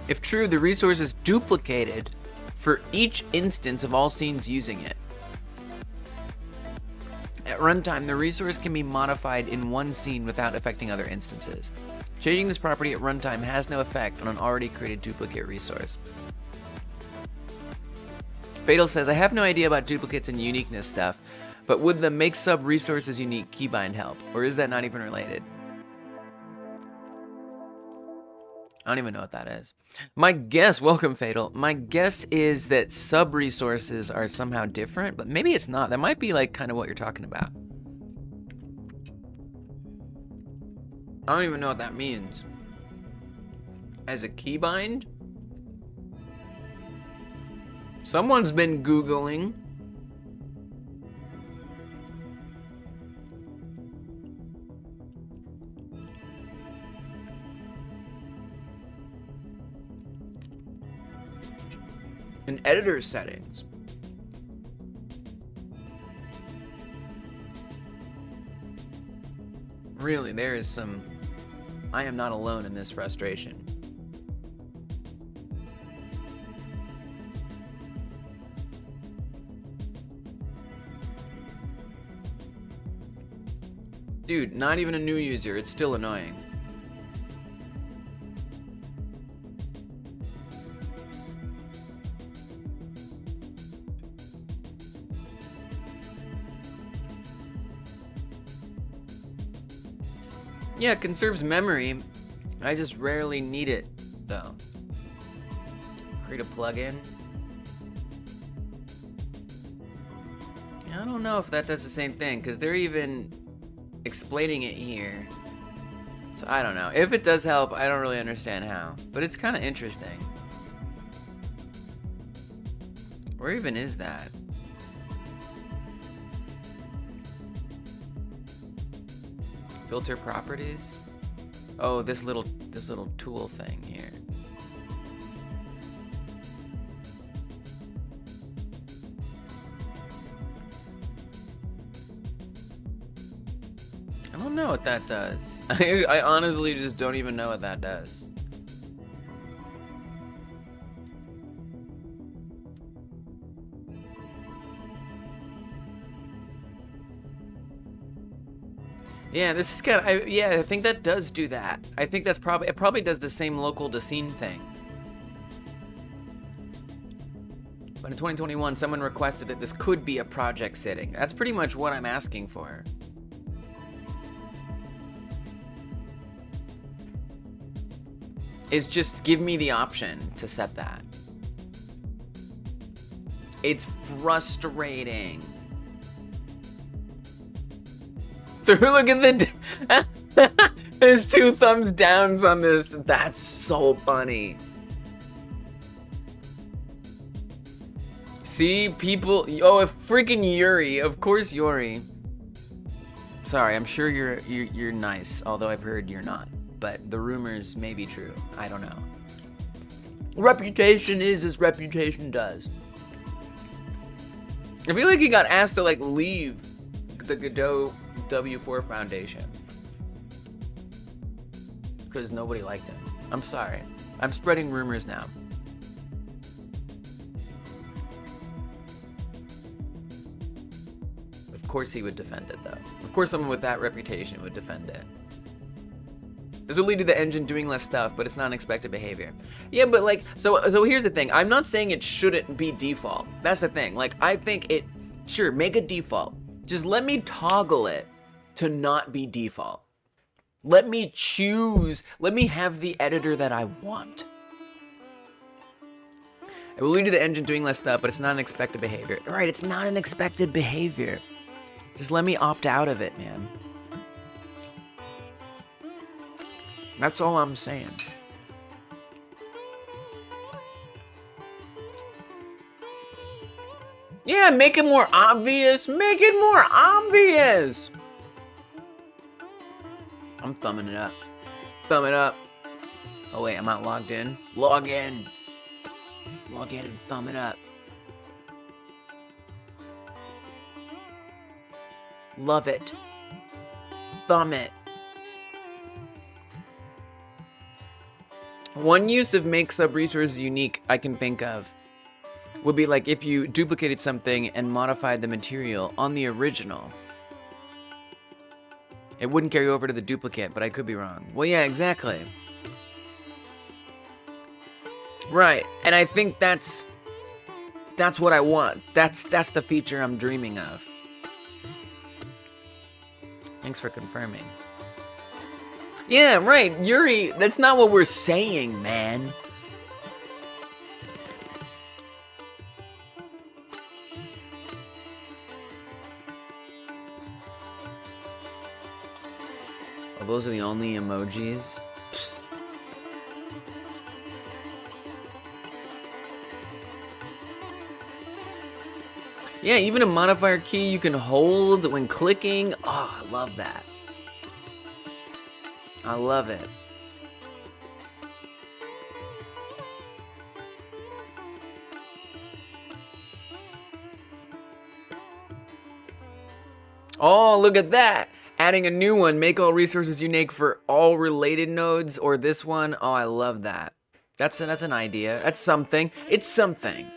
If true, the resource is duplicated for each instance of all scenes using it. At runtime, the resource can be modified in one scene without affecting other instances. Changing this property at runtime has no effect on an already created duplicate resource. Fatal says, I have no idea about duplicates and uniqueness stuff, but would the make sub resources unique keybind help? Or is that not even related? I don't even know what that is. My guess, welcome Fatal, my guess is that sub resources are somehow different, but maybe it's not. That might be like kind of what you're talking about. I don't even know what that means. As a keybind? Someone's been Googling. In editor settings. Really, there is some... I am not alone in this frustration. Dude, not even a new user, it's still annoying. Yeah, it conserves memory. I just rarely need it, though. Create a plugin. I don't know if that does the same thing, because they're even explaining it here. So I don't know. If it does help, I don't really understand how. But it's kind of interesting. Where even is that? Filter properties? Oh, this little tool thing here. I don't know what that does. I honestly just don't even know what that does. Yeah, this is kind of, yeah, I think that does do that. I think that's probably, it probably does the same local to scene thing. But in 2021, someone requested that this could be a project sitting. That's pretty much what I'm asking for. Is just give me the option to set that. It's frustrating. Look at the, there's 2 thumbs downs on this. That's so funny. See, people, oh, freaking Yuri, of course Yuri. Sorry, I'm sure you're nice, although I've heard you're not. But the rumors may be true. I don't know. Reputation is as reputation does. I feel like he got asked to like leave the Godot W4 Foundation because nobody liked him. I'm sorry. I'm spreading rumors now. Of course he would defend it though. Of course someone with that reputation would defend it. This will lead to the engine doing less stuff, but it's not unexpected behavior. Yeah, but like, so here's the thing. I'm not saying it shouldn't be default. That's the thing. Like, I think it, sure, make a default. Just let me toggle it to not be default. Let me choose, let me have the editor that I want. It will lead to the engine doing less stuff, but it's not an expected behavior. All right, it's not an expected behavior. Just let me opt out of it, man. That's all I'm saying. Yeah, make it more obvious. Make it more obvious. I'm thumbing it up. Thumb it up. Oh wait, I'm not logged in. Log in. Log in and thumb it up. Love it. Thumb it. One use of make sub-resources unique I can think of would be like if you duplicated something and modified the material on the original. It wouldn't carry over to the duplicate, but I could be wrong. Well, yeah, exactly. Right, and I think that's what I want. That's the feature I'm dreaming of. Thanks for confirming. Yeah, right, Yuri, that's not what we're saying, man. Oh, those are the only emojis? Psst. Yeah, even a modifier key you can hold when clicking. Oh, I love that. I love it. Oh, look at that. Adding a new one, make all resources unique for all related nodes, or this one. Oh, I love that. That's an idea. That's something. It's something.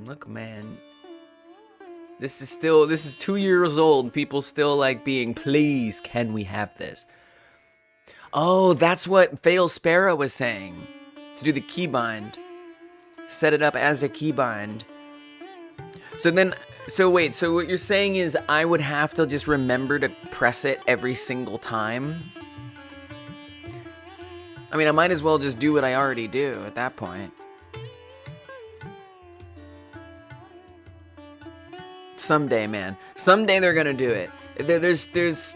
Look, man. This is 2 years old. People still like being, please, can we have this? Oh, that's what Fatal Sparrow was saying. To do the keybind. Set it up as a keybind. So wait, so what you're saying is I would have to just remember to press it every single time? I mean, I might as well just do what I already do at that point. Someday, man. Someday they're gonna do it. There's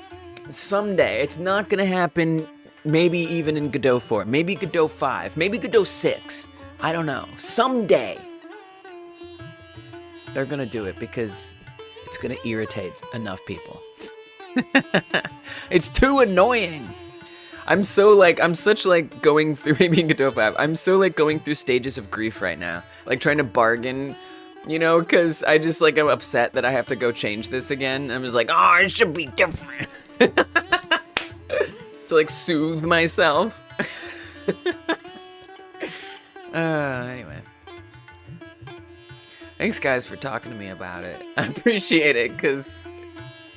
someday. It's not gonna happen. Maybe even in Godot 4. Maybe Godot 5. Maybe Godot 6. I don't know. Someday they're gonna do it because it's gonna irritate enough people. It's too annoying. I'm such like going through, maybe in Godot 5, I'm so like going through stages of grief right now. Like trying to bargain, you know, because I just like, I'm upset that I have to go change this again. I'm just like, oh, it should be different. To like soothe myself. Anyway. Thanks, guys, for talking to me about it. I appreciate it, because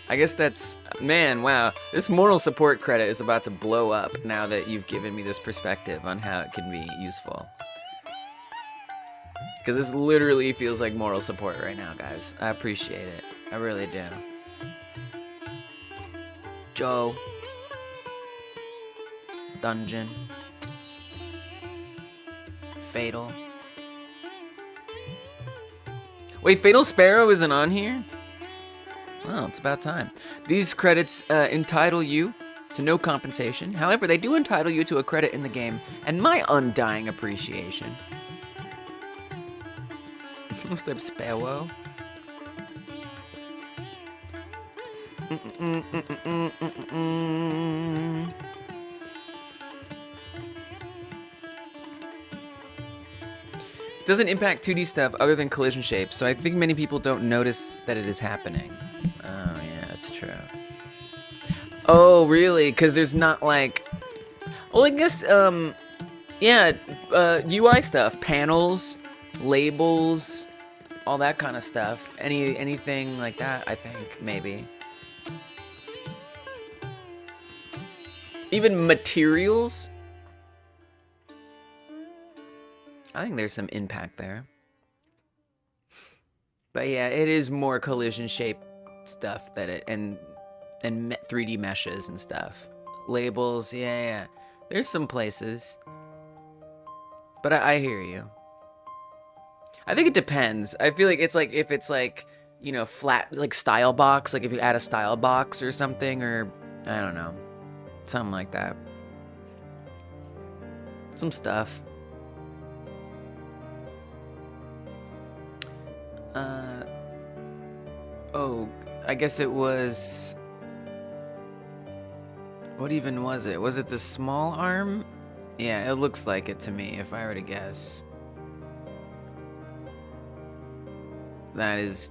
I guess that's... Man, wow. This moral support credit is about to blow up now that you've given me this perspective on how it can be useful. Because this literally feels like moral support right now, guys. I appreciate it. I really do. Joe. Dungeon. Fatal. Wait, Fatal Sparrow isn't on here? Well, it's about time. These credits entitle you to no compensation. However, they do entitle you to a credit in the game and my undying appreciation. What's up, Sparrow? Doesn't impact 2D stuff other than collision shapes, so I think many people don't notice that it is happening. Oh, yeah, that's true. Oh, really? Because there's not, like... Well, I guess, yeah, UI stuff. Panels, labels, all that kind of stuff. Anything like that, I think, maybe. Even materials? I think there's some impact there. But yeah, it is more collision shape stuff that it and 3D meshes and stuff. Labels, yeah. There's some places. But I hear you. I think it depends. I feel like it's like if it's like, you know, flat, like style box, like if you add a style box or something, or I don't know. Something like that. Some stuff. Oh, I guess it was... What even was it? Was it the small arm? Yeah, it looks like it to me, if I were to guess. That is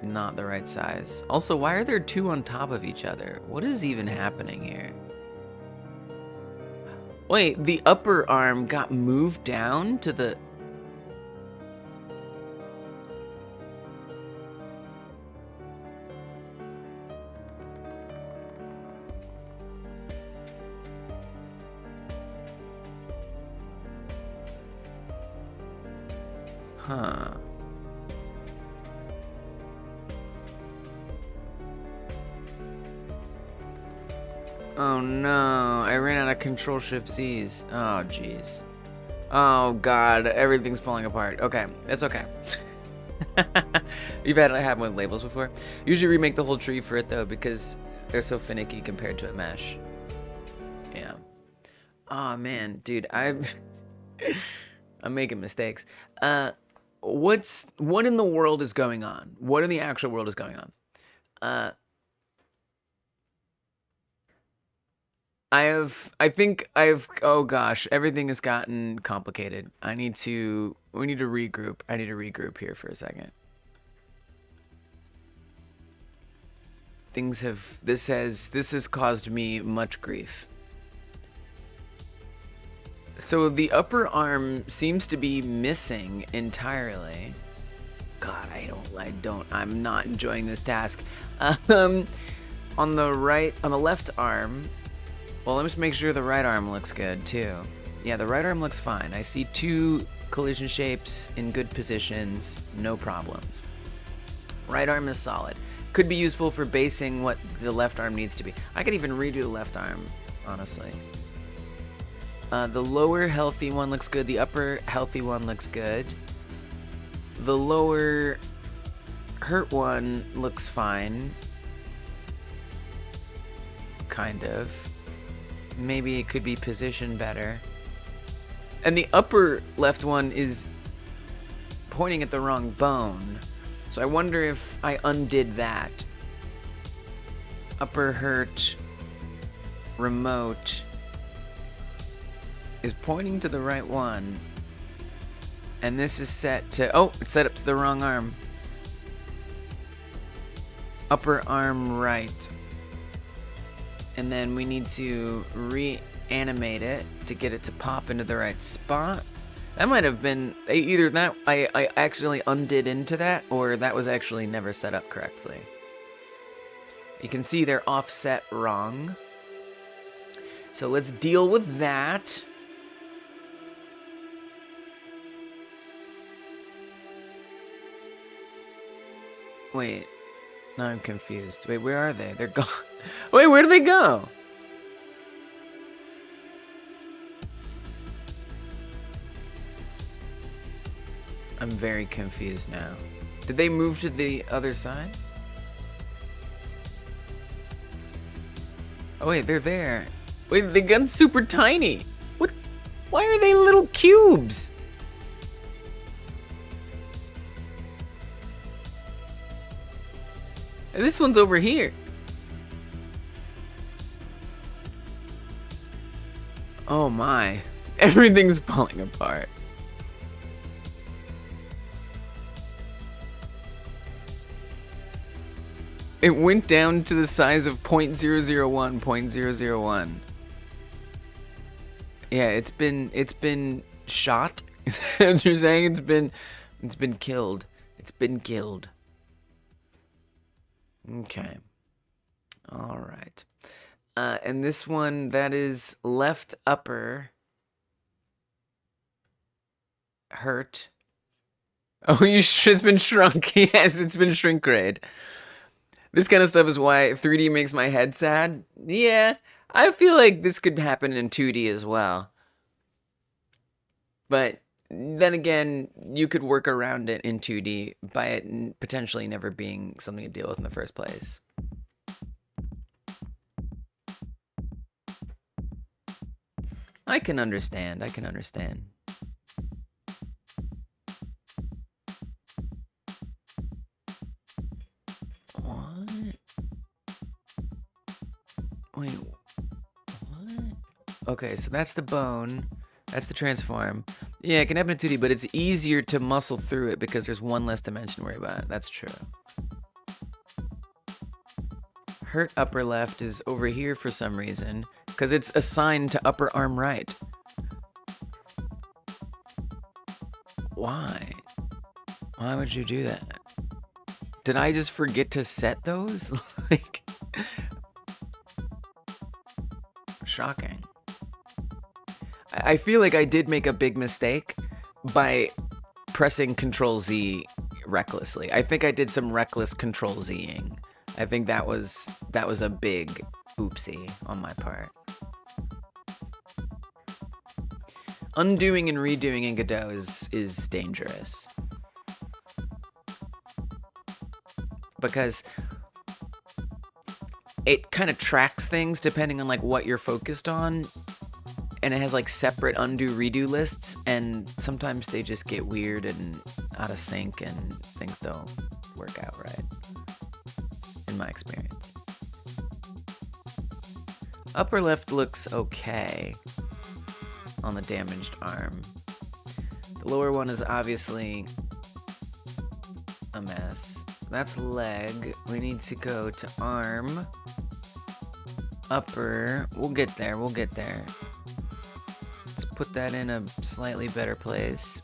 not the right size. Also, why are there two on top of each other? What is even happening here? Wait, the upper arm got moved down to the... Huh. Oh no, I ran out of Control-Shift-Z's. Oh jeez. Oh god, everything's falling apart. Okay, it's okay. You've had it happen with labels before? Usually remake the whole tree for it though, because they're so finicky compared to a mesh. Yeah. Oh man, dude, I'm making mistakes. What in the world is going on? What in the actual world is going on? Oh gosh, everything has gotten complicated. We need to regroup. I need to regroup here for a second. This has caused me much grief. So the upper arm seems to be missing entirely. God, I'm not enjoying this task. On the left arm, well, let me just make sure the right arm looks good too. Yeah, the right arm looks fine. I see two collision shapes in good positions, no problems. Right arm is solid. Could be useful for basing what the left arm needs to be. I could even redo the left arm, honestly. The lower healthy one looks good. The upper healthy one looks good. The lower hurt one looks fine. Kind of. Maybe it could be positioned better. And the upper left one is pointing at the wrong bone. So I wonder if I undid that. Upper hurt remote is pointing to the right one, and this is set to, oh, it's set up to the wrong arm. Upper arm right, and then we need to reanimate it to get it to pop into the right spot, That might have been either that I accidentally undid into that, or that was actually never set up correctly. You can see they're offset wrong. So let's deal with that. Wait, now I'm confused. Wait, where are they? They're gone. Wait, where do they go? I'm very confused now. Did they move to the other side? Oh wait, they're there. Wait, they got super tiny. What? Why are they little cubes? And this one's over here. Oh my. Everything's falling apart. It went down to the size of 0.001, 0.001. Yeah, it's been shot. Is that what you're saying? It's been killed. It's been killed. Okay. All right. And this one, that is left upper hurt. Oh, it's been shrunk. Yes, it's been shrink grade. This kind of stuff is why 3D makes my head sad. Yeah, I feel like this could happen in 2D as well. But then again, you could work around it in 2D by it potentially never being something to deal with in the first place. I can understand. I can understand. What? Wait, what? Okay, so that's the bone. That's the transform. Yeah, it can happen in 2D, but it's easier to muscle through it because there's one less dimension to worry about. That's true. Hurt upper left is over here for some reason, because it's assigned to upper arm right. Why? Why would you do that? Did I just forget to set those? Like, shocking. I feel like I did make a big mistake by pressing Control Z recklessly. I think I did some reckless Control Zing. I think that was a big oopsie on my part. Undoing and redoing in Godot is dangerous. Because it kind of tracks things depending on like what you're focused on. And it has like separate undo redo lists, and sometimes they just get weird and out of sync and things don't work out right, in my experience. Upper left looks okay on the damaged arm. The lower one is obviously a mess. That's leg. We need to go to arm. Upper. We'll get there. We'll get there. Let's put that in a slightly better place.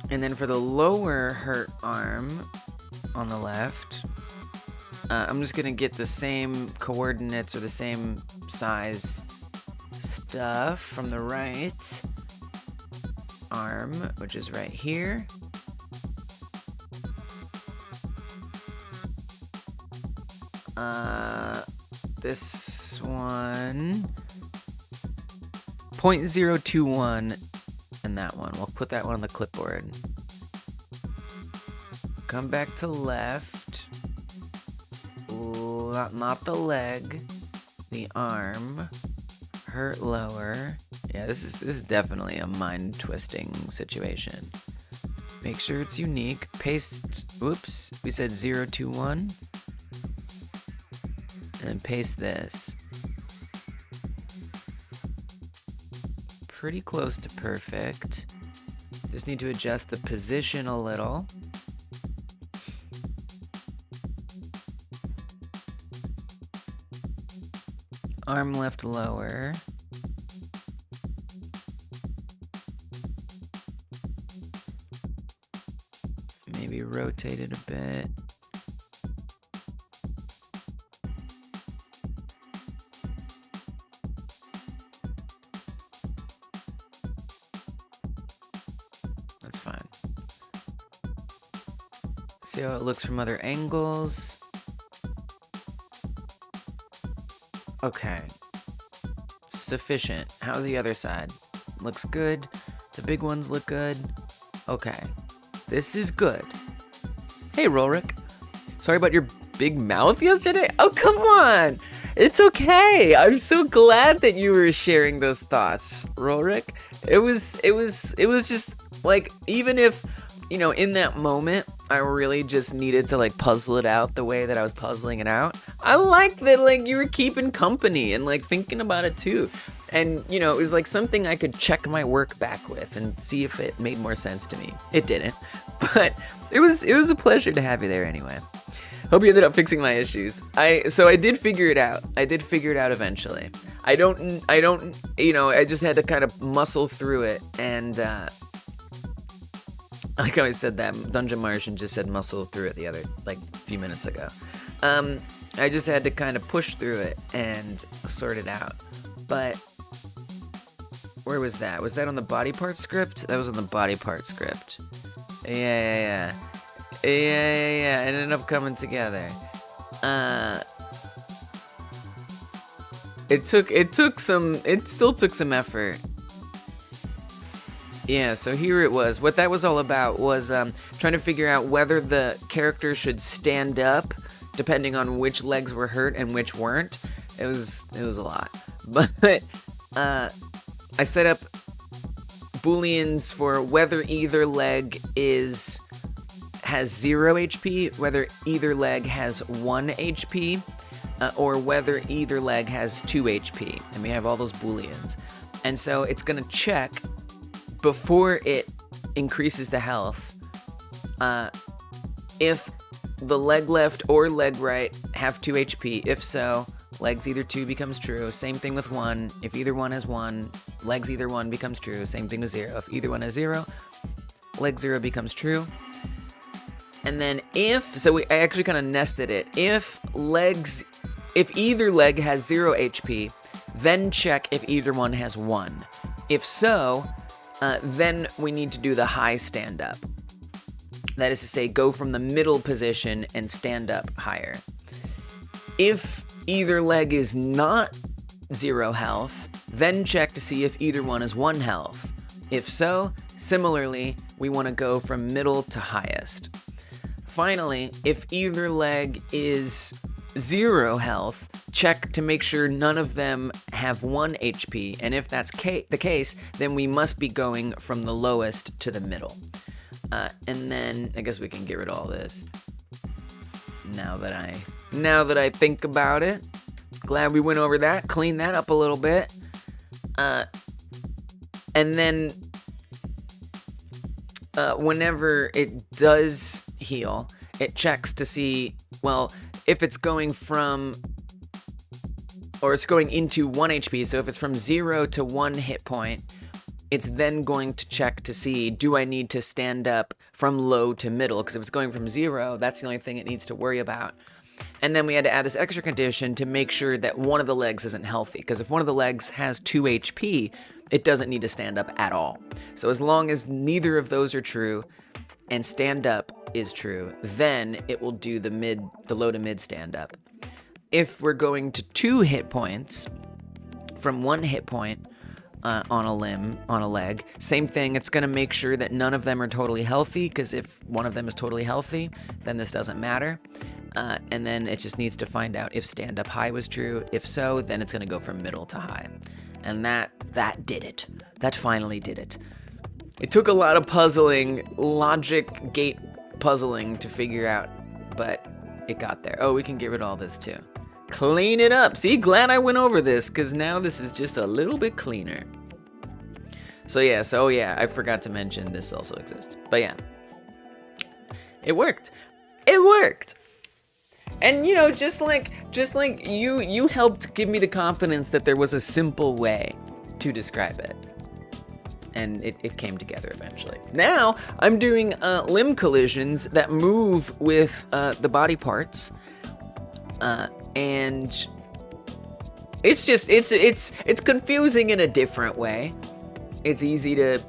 And then for the lower hurt arm on the left, I'm just gonna get the same coordinates or the same size stuff from the right arm, which is right here. This one, 0.021, and that one. We'll put that one on the clipboard. Come back to left. Not the leg, the arm. Hurt lower. Yeah, this is definitely a mind-twisting situation. Make sure it's unique. Paste. Whoops, we said 021. And then paste this. Pretty close to perfect. Just need to adjust the position a little. Arm left lower. Maybe rotate it a bit. That's fine. See how it looks from other angles. Okay. Sufficient. How's the other side? Looks good. The big ones look good. Okay. This is good. Hey, Rolrick. Sorry about your big mouth yesterday. Oh, come on. It's okay. I'm so glad that you were sharing those thoughts, Rolrick. It was just like, even if, you know, in that moment, I really just needed to like puzzle it out the way that I was puzzling it out. I liked that like you were keeping company and like thinking about it too. And, you know, it was like something I could check my work back with and see if it made more sense to me. It didn't, but it was a pleasure to have you there anyway. Hope you ended up fixing my issues. So I did figure it out. I did figure it out eventually. I don't, you know, I just had to kind of muscle through it. And, like I always said that, Dungeon Martian just said muscle through it the other, like, few minutes ago. I just had to kind of push through it and sort it out. But where was that? Was that on the body part script? That was on the body part script. Yeah. It ended up coming together. It still took some effort. Yeah, so here it was. What that was all about was trying to figure out whether the character should stand up depending on which legs were hurt and which weren't. It was a lot. But I set up booleans for whether either leg has 0 HP, whether either leg has 1 HP, or whether either leg has 2 HP. And we have all those booleans. And so it's going to check before it increases the health, if the leg left or leg right have 2 HP. If so, legs either 2 becomes true. Same thing with 1. If either one has 1, legs either 1 becomes true. Same thing with 0. If either one has 0, leg 0 becomes true. And then I actually kind of nested it. If either leg has 0 HP, then check if either one has 1. If so, then we need to do the high stand up. That is to say, go from the middle position and stand up higher. If either leg is not 0 health, then check to see if either one is 1 health. If so, similarly, we want to go from middle to highest. Finally, if either leg is 0 health, check to make sure none of them have 1 HP, and if that's the case, then we must be going from the lowest to the middle. And then, I guess we can get rid of all this. Now that I think about it, glad we went over that, cleaned that up a little bit. And then, whenever it does heal, it checks to see, well, if it's going it's going into 1 HP, so if it's from 0 to 1 hit point, it's then going to check to see, do I need to stand up from low to middle? Because if it's going from 0, that's the only thing it needs to worry about. And then we had to add this extra condition to make sure that one of the legs isn't healthy, because if one of the legs has 2 HP, it doesn't need to stand up at all. So as long as neither of those are true, and stand up is true, then it will do the low to mid stand up. If we're going to 2 hit points from 1 hit point on a leg, same thing, it's going to make sure that none of them are totally healthy, because if one of them is totally healthy, then this doesn't matter. And then it just needs to find out if stand up high was true. If so, then it's going to go from middle to high. And that did it. That finally did it. It took a lot of puzzling, logic gate puzzling to figure out, but it got there. Oh, we can get rid of all this too. Clean it up. See, glad I went over this, because now this is just a little bit cleaner. So yeah, I forgot to mention this also exists. But yeah, it worked. It worked. And you know, just like you helped give me the confidence that there was a simple way to describe it. And it came together eventually. Now I'm doing limb collisions that move with the body parts, and it's just it's confusing in a different way. It's easy to,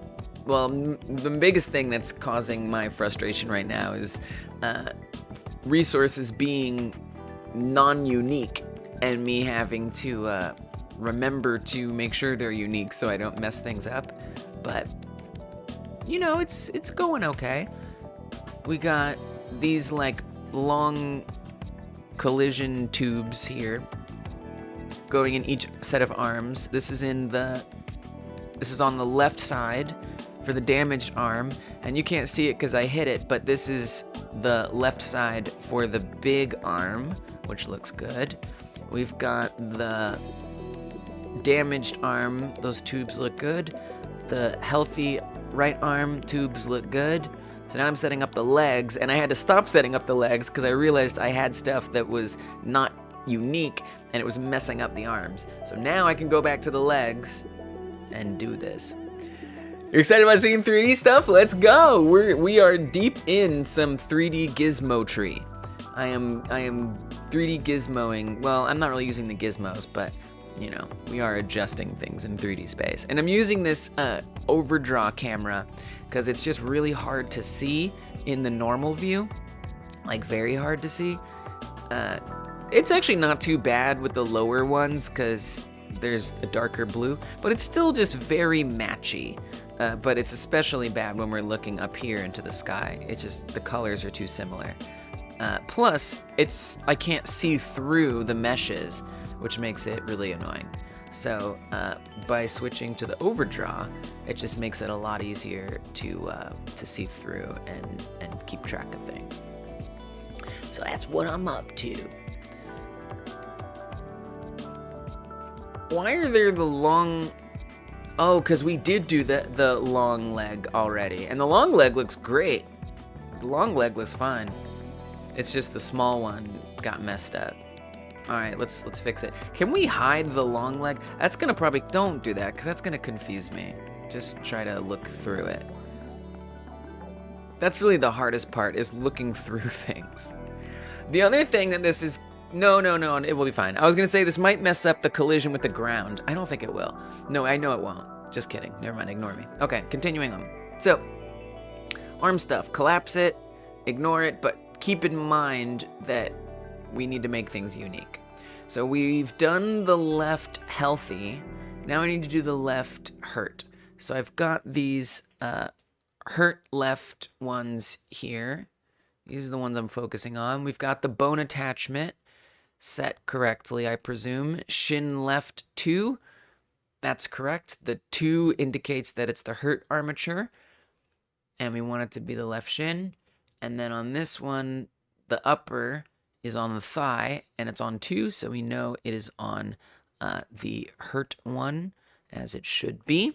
well, the biggest thing that's causing my frustration right now is resources being non-unique and me having to remember to make sure they're unique so I don't mess things up. But you know, it's going okay. We got these like long collision tubes here going in each set of arms. This is on the left side for the damaged arm, and you can't see it because I hit it, but this is the left side for the big arm, which looks good. We've got the damaged arm, those tubes look good. The healthy right arm tubes look good. So now I'm setting up the legs, and I had to stop setting up the legs because I realized I had stuff that was not unique and it was messing up the arms. So now I can go back to the legs and do this. You're excited about seeing 3D stuff? Let's go. We are deep in some 3D gizmo tree. I am 3D gizmoing. Well, I'm not really using the gizmos, but you know, we are adjusting things in 3D space. And I'm using this overdraw camera because it's just really hard to see in the normal view, like very hard to see. It's actually not too bad with the lower ones because there's a darker blue, but it's still just very matchy. But it's especially bad when we're looking up here into the sky. It's just, the colors are too similar. Plus, I can't see through the meshes, which makes it really annoying. So by switching to the overdraw, it just makes it a lot easier to see through and keep track of things. So that's what I'm up to. Why are there the long... Oh, because we did do the long leg already. And the long leg looks great. The long leg looks fine. It's just the small one got messed up. All right, let's fix it. Can we hide the long leg? That's gonna probably, don't do that, because that's gonna confuse me. Just try to look through it. That's really the hardest part, is looking through things. The other thing that this is, no, it will be fine. I was gonna say this might mess up the collision with the ground. I don't think it will. No, I know it won't. Just kidding, never mind, ignore me. Okay, continuing on. So, arm stuff, collapse it, ignore it, but keep in mind that we need to make things unique. So we've done the left healthy. Now I need to do the left hurt. So I've got these hurt left ones here. These are the ones I'm focusing on. We've got the bone attachment set correctly, I presume. Shin left 2. That's correct. The 2 indicates that it's the hurt armature. And we want it to be the left shin. And then on this one, the upper is on the thigh, and it's on 2, so we know it is on the hurt one, as it should be.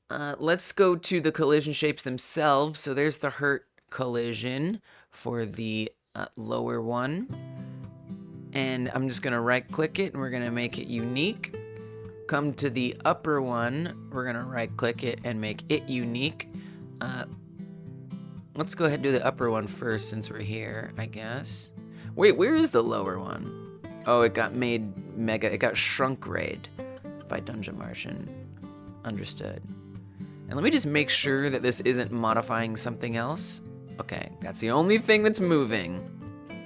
Let's go to the collision shapes themselves. So there's the hurt collision for the lower one. And I'm just going to right-click it, and we're going to make it unique. Come to the upper one, we're going to right-click it and make it unique. Let's go ahead and do the upper one first since we're here, I guess. Wait, where is the lower one? Oh, it got made mega. It got shrunk raid by Dungeon Martian. Understood. And let me just make sure that this isn't modifying something else. Okay, that's the only thing that's moving.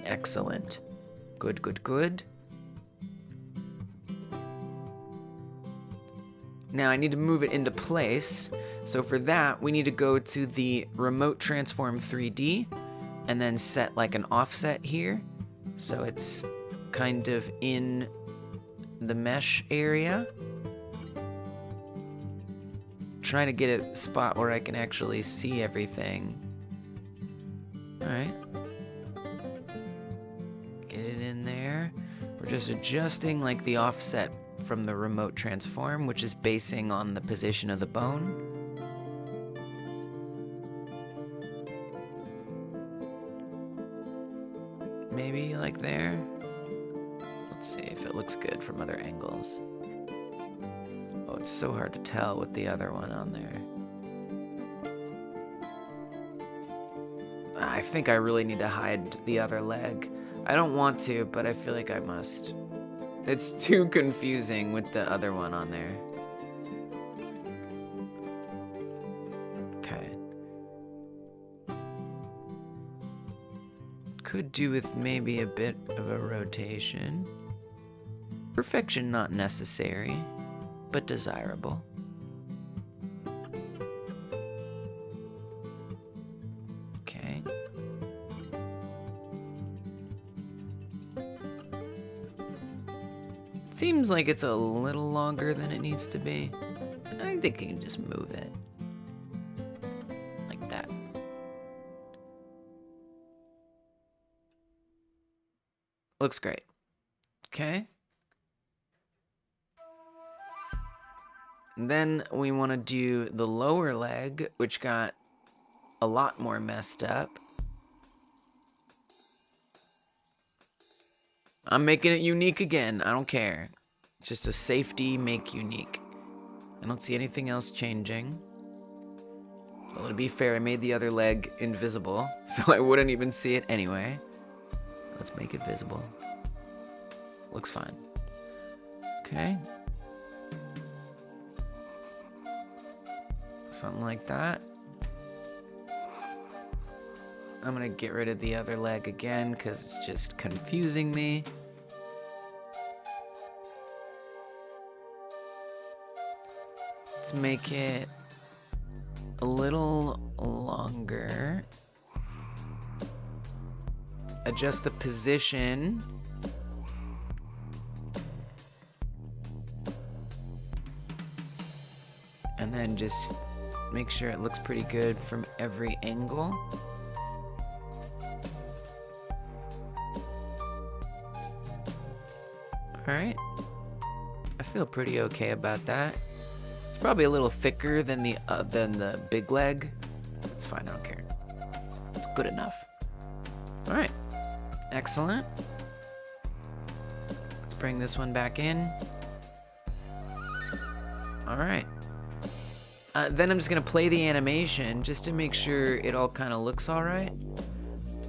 Excellent. Good, good, good. Now I need to move it into place. So for that, we need to go to the Remote Transform 3D and then set like an offset here. So it's kind of in the mesh area. Trying to get a spot where I can actually see everything. All right. Get it in there. We're just adjusting like the offset from the remote transform, which is basing on the position of the bone. like there. Let's see if it looks good from other angles. Oh, it's so hard to tell with the other one on there. I think I really need to hide the other leg. I don't want to, but I feel like I must. It's too confusing with the other one on there. Okay. Could do with maybe a bit of a rotation. Perfection not necessary, but desirable. Okay. Seems like it's a little longer than it needs to be. I think you can just move it. Like that. Looks great. Okay. And then we want to do the lower leg, which got a lot more messed up. I'm making it unique again. I don't care. It's just a safety make unique. I don't see anything else changing. Well, to be fair, I made the other leg invisible, so I wouldn't even see it anyway. Let's make it visible. Looks fine. Okay. Something like that. I'm gonna get rid of the other leg again because it's just confusing me. Let's make it a little longer. Adjust the position. And then just make sure it looks pretty good from every angle. Alright. I feel pretty okay about that. It's probably a little thicker than the big leg. It's fine, I don't care. It's good enough. Alright. Excellent. Let's bring this one back in. Alright. Then I'm just going to play the animation just to make sure it all kind of looks alright.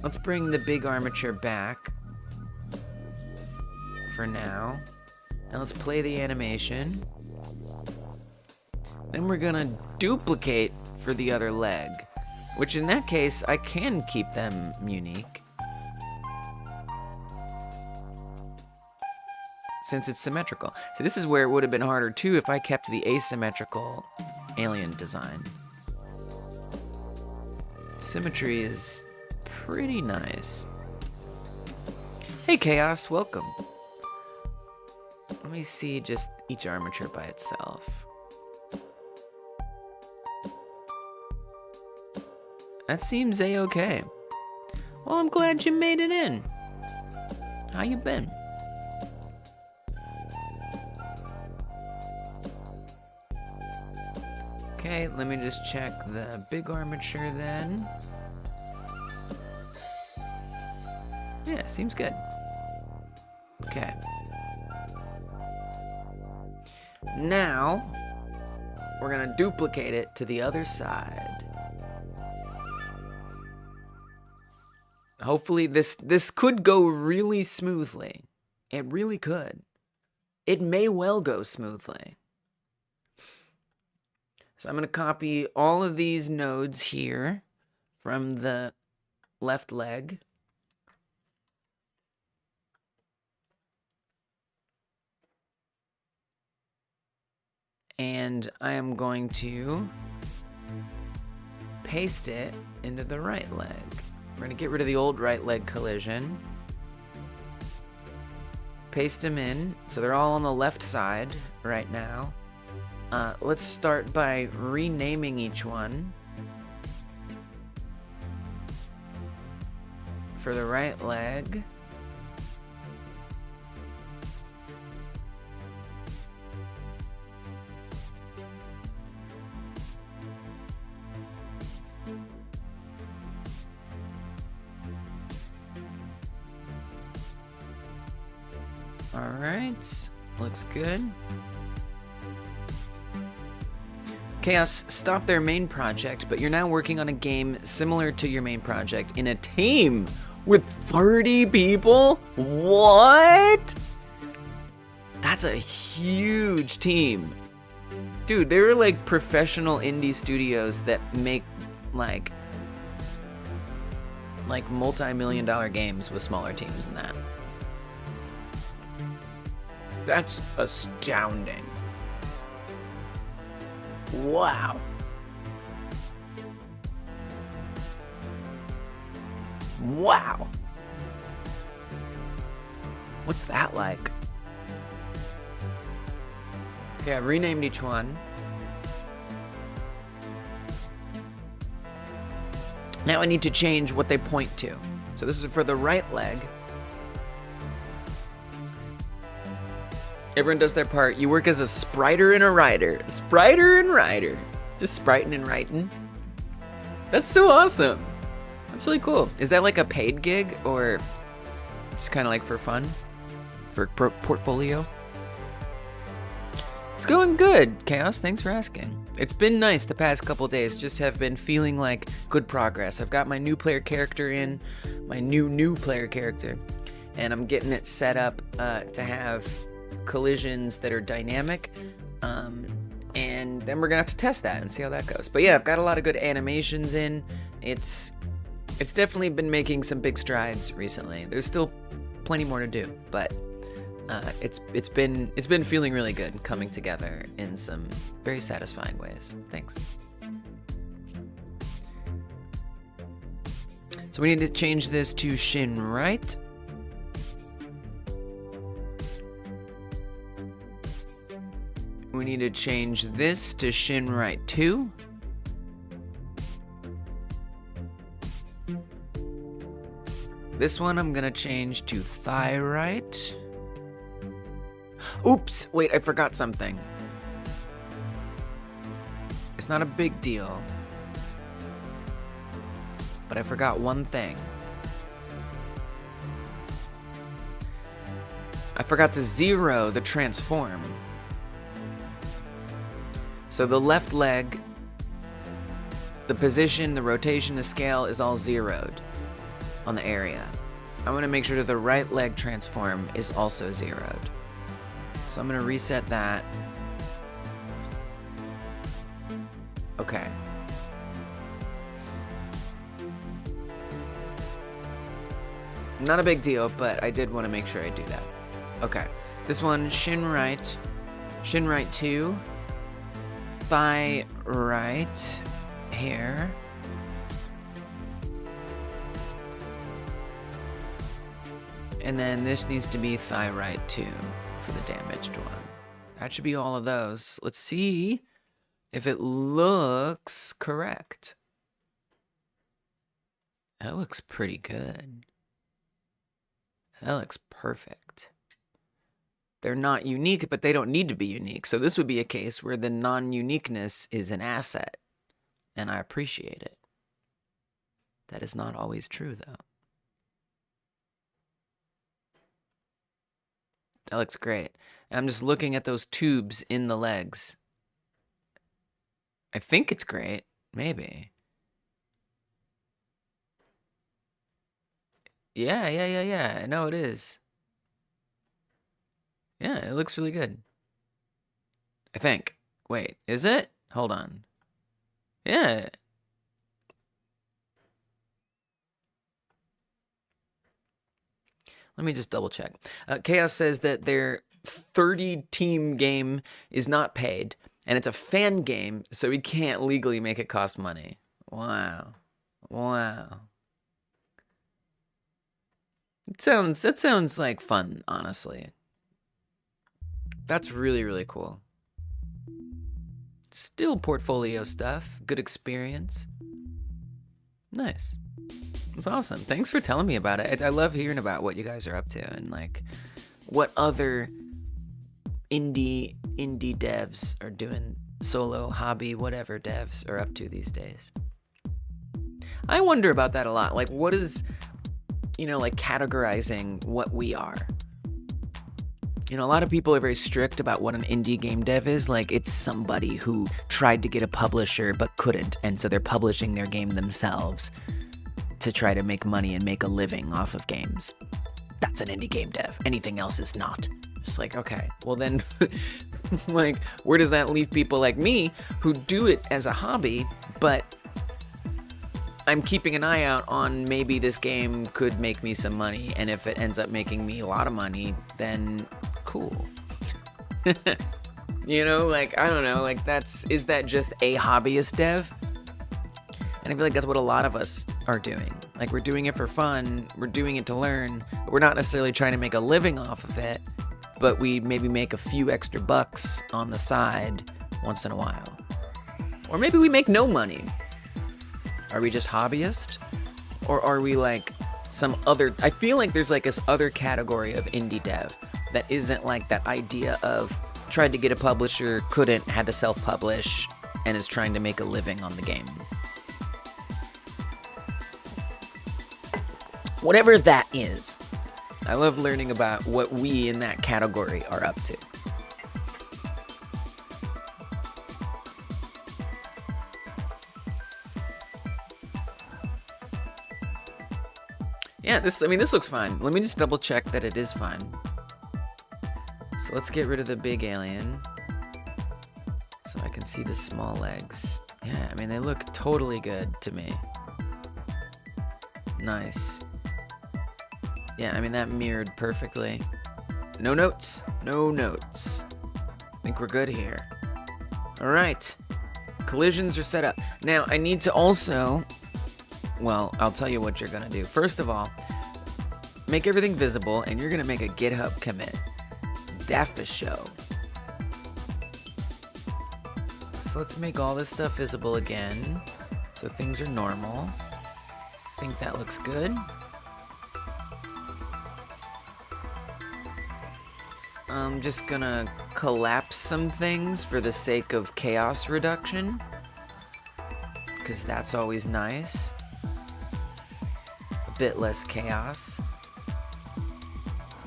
Let's bring the big armature back for now. And let's play the animation. Then we're going to duplicate for the other leg, which in that case, I can keep them unique, since it's symmetrical. So this is where it would have been harder too if I kept the asymmetrical alien design. Symmetry is pretty nice. Hey Chaos, welcome. Let me see just each armature by itself. That seems a-okay. Well, I'm glad you made it in. How you been? Okay, let me just check the big armature then. Yeah, seems good. Okay. Now, we're gonna duplicate it to the other side. Hopefully this could go really smoothly. It really could. It may well go smoothly. So I'm going to copy all of these nodes here from the left leg. And I am going to paste it into the right leg. We're going to get rid of the old right leg collision. Paste them in, so they're all on the left side right now. Let's start by renaming each one. For the right leg, All right, looks good. Chaos stopped their main project, but you're now working on a game similar to your main project in a team with 30 people? What? That's a huge team. Dude, there are like professional indie studios that make like multi-million-dollar games with smaller teams than that. That's astounding. Wow. Wow. What's that like? Okay, I've renamed each one. Now I need to change what they point to. So this is for the right leg. Everyone does their part. You work as a spriter and a writer. Spriter and writer. Just spriting and writing. That's so awesome. That's really cool. Is that like a paid gig or just kind of like for fun? For portfolio? It's going good, Chaos. Thanks for asking. It's been nice the past couple days. Just have been feeling like good progress. I've got my new player character in, my new player character, and I'm getting it set up to have collisions that are dynamic, and then we're gonna have to test that and see how that goes. But yeah, I've got a lot of good animations in. It's definitely been making some big strides recently. There's still plenty more to do, but it's been feeling really good, coming together in some very satisfying ways. Thanks. So we need to change this to shin right. We need to change this to shin right 2. This one I'm gonna change to thigh right. Oops, wait, I forgot something. It's not a big deal, but I forgot one thing. I forgot to 0 the transform. So the left leg, the position, the rotation, the scale is all 0'd on the area. I want to make sure that the right leg transform is also 0'd. So I'm going to reset that. Okay. Not a big deal, but I did want to make sure I do that. Okay. This one, shin right 2. Thigh right here. And then this needs to be thigh right 2 for the damaged one. That should be all of those. Let's see if it looks correct. That looks pretty good. That looks perfect. They're not unique, but they don't need to be unique. So this would be a case where the non-uniqueness is an asset, and I appreciate it. That is not always true, though. That looks great. And I'm just looking at those tubes in the legs. I think it's great. Maybe. Yeah. I know it is. Yeah, it looks really good. I think. Wait, is it? Hold on. Yeah. Let me just double check. Chaos says that their 30-team game is not paid, and it's a fan game, so we can't legally make it cost money. Wow. That sounds like fun, honestly. That's really, really cool. Still portfolio stuff. Good experience. Nice. That's awesome. Thanks for telling me about it. I love hearing about what you guys are up to and like what other indie devs are doing, solo, hobby, whatever devs are up to these days. I wonder about that a lot. Like, what is, like categorizing what we are? You know, a lot of people are very strict about what an indie game dev is. Like, it's somebody who tried to get a publisher but couldn't, and so they're publishing their game themselves to try to make money and make a living off of games. That's an indie game dev. Anything else is not. It's like, okay, well then, like, where does that leave people like me who do it as a hobby, but I'm keeping an eye out on maybe this game could make me some money, and if it ends up making me a lot of money, then cool. You know, like, I don't know, like, is that just a hobbyist dev? And I feel like that's what a lot of us are doing. Like, we're doing it for fun, we're doing it to learn, but we're not necessarily trying to make a living off of it, but we maybe make a few extra bucks on the side once in a while. Or maybe we make no money. Are we just hobbyist? Or are we like some other, I feel like there's like this other category of indie dev that isn't like that idea of tried to get a publisher, couldn't, had to self-publish, and is trying to make a living on the game. Whatever that is, I love learning about what we in that category are up to. Yeah, this looks fine. Let me just double check that it is fine. So let's get rid of the big alien so I can see the small legs. Yeah, I mean, they look totally good to me. Nice. Yeah, I mean, that mirrored perfectly. No notes. No notes. I think we're good here. All right. Collisions are set up. Now, I need to also... Well, I'll tell you what you're going to do. First of all, make everything visible, and you're going to make a GitHub commit. That's for show. So let's make all this stuff visible again, so things are normal. I think that looks good. I'm just gonna collapse some things for the sake of chaos reduction, because that's always nice. A bit less chaos,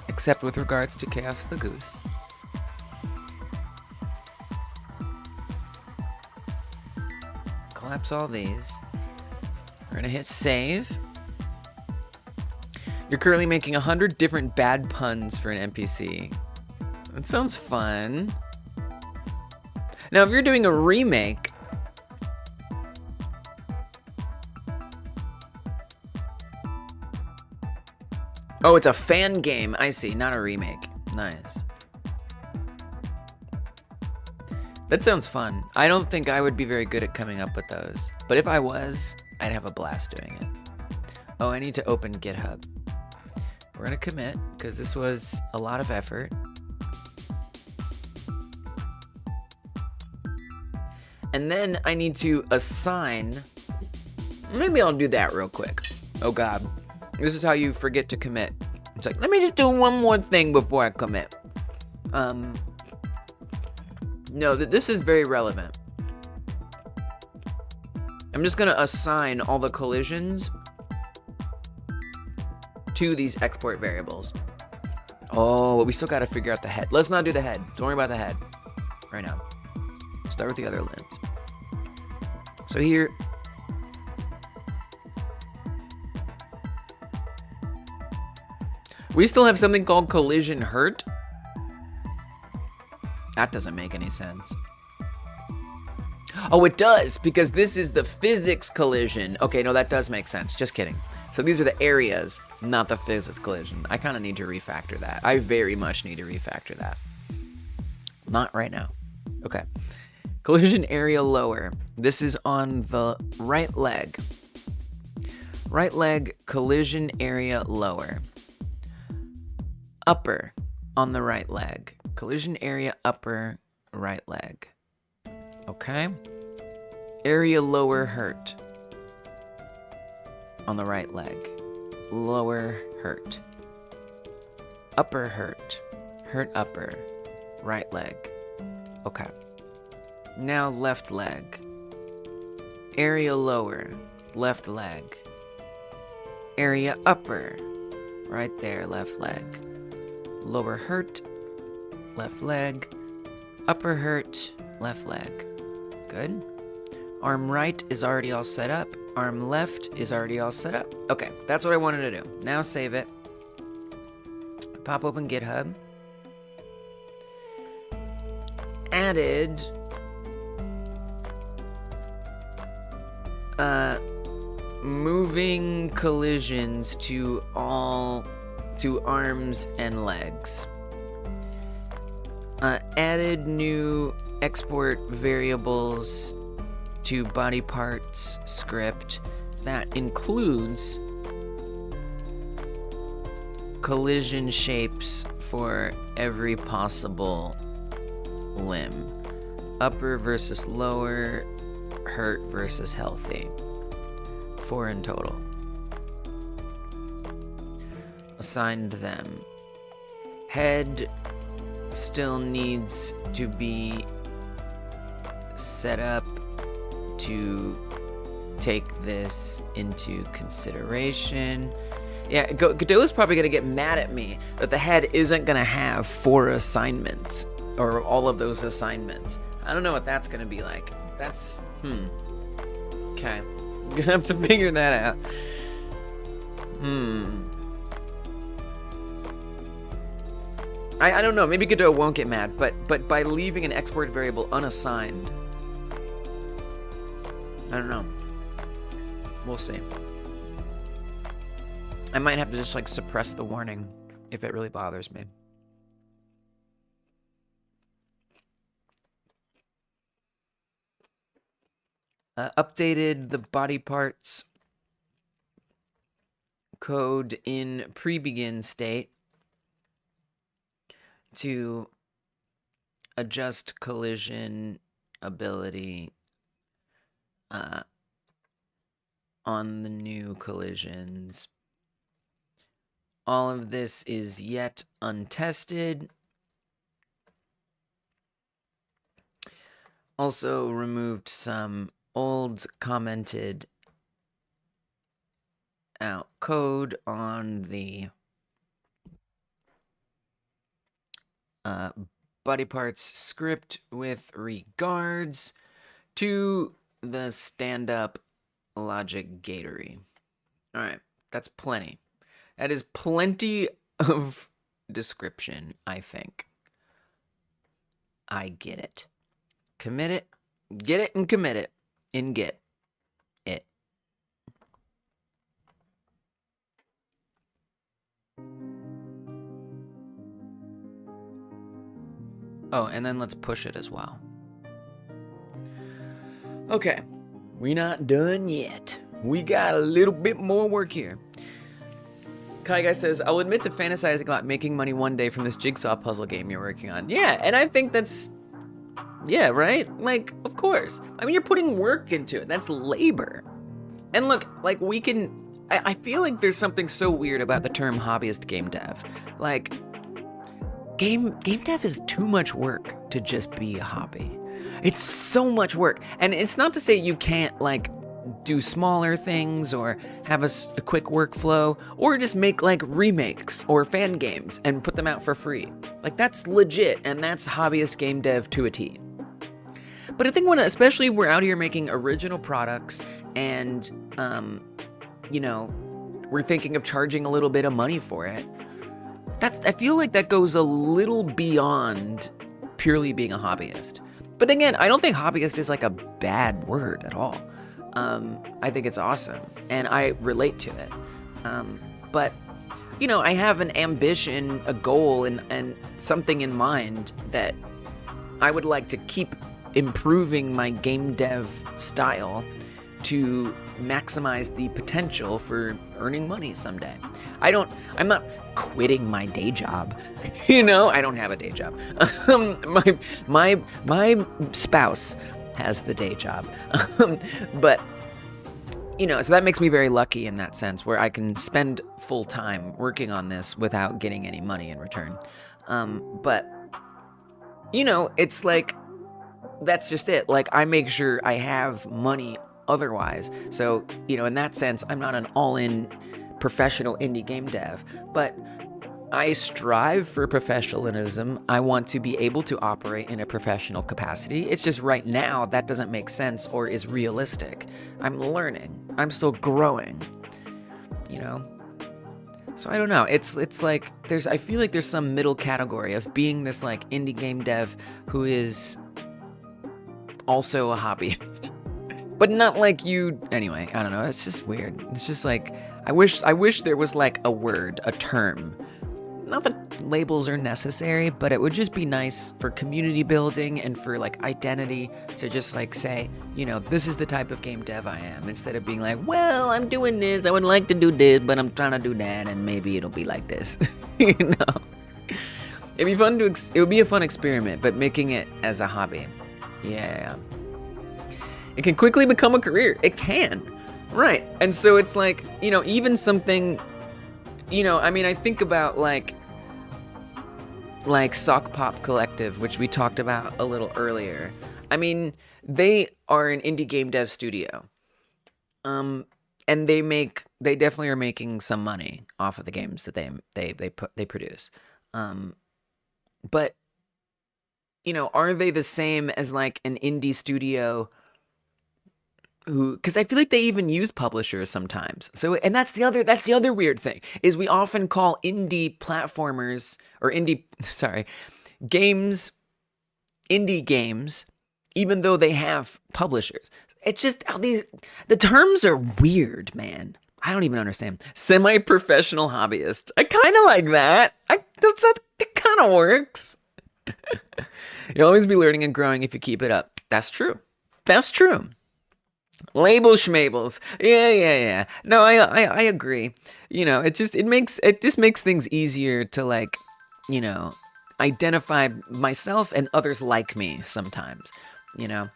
except with regards to Chaos the Goose. Collapse all these. We're gonna hit save. You're currently making 100 different bad puns for an NPC. That sounds fun. Now, if you're doing a remake, oh, it's a fan game. I see, not a remake. Nice. That sounds fun. I don't think I would be very good at coming up with those, but if I was, I'd have a blast doing it. Oh, I need to open GitHub. We're gonna commit, because this was a lot of effort. And then I need to assign, maybe I'll do that real quick. Oh God, this is how you forget to commit. It's like, let me just do one more thing before I commit. No, this is very relevant. I'm just gonna assign all the collisions to these export variables. Oh, but we still gotta figure out the head. Let's not do the head. Don't worry about the head right now. Start with the other limbs. So here, we still have something called collision hurt. That doesn't make any sense. Oh, it does, because this is the physics collision. Okay, no, that does make sense. Just kidding. So these are the areas, not the physics collision. I kind of need to refactor that. I very much need to refactor that. Not right now. Okay. Collision area lower. This is on the right leg. Right leg, collision area lower. Upper on the right leg. Collision area upper, right leg. Okay. Area lower hurt. On the right leg. Lower hurt. Upper hurt. Hurt upper. Right leg. Okay. Now left leg. Area lower. Left leg. Area upper. Right there, left leg. Lower hurt. left leg. Upper hurt, left leg. Good. Arm right is already all set up. Arm left is already all set up. Okay, that's what I wanted to do. Now save it. Pop open GitHub. Added moving collisions to arms and legs. Added new export variables to body parts script that includes collision shapes for every possible limb. Upper versus lower, hurt versus healthy. 4 in total. Assigned them. Head still needs to be set up to take this into consideration. Yeah, Godot is probably going to get mad at me that the head isn't going to have 4 assignments, or all of those assignments. I don't know what that's going to be like. That's, okay. I'm going to have to figure that out. I don't know, maybe Godot won't get mad, but by leaving an export variable unassigned, I don't know. We'll see. I might have to just like suppress the warning if it really bothers me. Updated the body parts code in pre-begin state to adjust collision ability on the new collisions. All of this is yet untested. Also removed some old commented out code on the body parts script with regards to the stand-up logic gatery. All right, that's plenty. That is plenty of description, I think. I get it. Commit it, get it, and commit it in Git. It. Oh, and then let's push it as well. Okay, we're not done yet. We got a little bit more work here. Kai Guy says, I'll admit to fantasizing about making money one day from this jigsaw puzzle game you're working on. Yeah, and I think that's, yeah, right? Like, of course. I mean, you're putting work into it. That's labor. And look, like, we can, I feel like there's something so weird about the term hobbyist game dev. Like, game dev is too much work to just be a hobby. It's so much work. And it's not to say you can't, like, do smaller things or have a quick workflow or just make like remakes or fan games and put them out for free. Like that's legit and that's hobbyist game dev to a T. But I think when especially we're out here making original products and you know, we're thinking of charging a little bit of money for it. I feel like that goes a little beyond purely being a hobbyist. But again, I don't think hobbyist is like a bad word at all. I think it's awesome, and I relate to it. But, you know, I have an ambition, a goal, and something in mind that I would like to keep improving my game dev style to maximize the potential for earning money someday. I'm not quitting my day job. You know, I don't have a day job. My spouse has the day job. But, you know, so that makes me very lucky in that sense, where I can spend full time working on this without getting any money in return. But, you know, it's like, that's just it. Like, I make sure I have money otherwise. So, you know, in that sense, I'm not an all-in professional indie game dev. But I strive for professionalism. I want to be able to operate in a professional capacity. It's just right now that doesn't make sense or is realistic. I'm learning. I'm still growing. You know? So I don't know. It's like I feel like there's some middle category of being this like indie game dev who is also a hobbyist. But not like you. Anyway, I don't know. It's just weird. It's just like I wish there was like a word, a term. Not that labels are necessary, but it would just be nice for community building and for like identity to just like say, you know, this is the type of game dev I am, instead of being like, well, I'm doing this, I would like to do this, but I'm trying to do that, and maybe it'll be like this. You know, it'd be fun it would be a fun experiment, but making it as a hobby, yeah, it can quickly become a career. It can, right? And so it's like, you know, even something, you know, I mean, I think about like Sock Pop Collective, which we talked about a little earlier. I mean, they are an indie game dev studio. And they definitely are making some money off of the games that they produce. But you know, are they the same as like an indie studio because I feel like they even use publishers sometimes. So, and that's the other weird thing, is we often call indie platformers or indie games, even though they have publishers. It's just how the terms are weird, man. I don't even understand. Semi-professional hobbyist. I kind of like that. That kind of works. You'll always be learning and growing if you keep it up. That's true. Label schmabels. Yeah. No, I agree. You know, it just makes things easier to like, you know, identify myself and others like me sometimes, you know,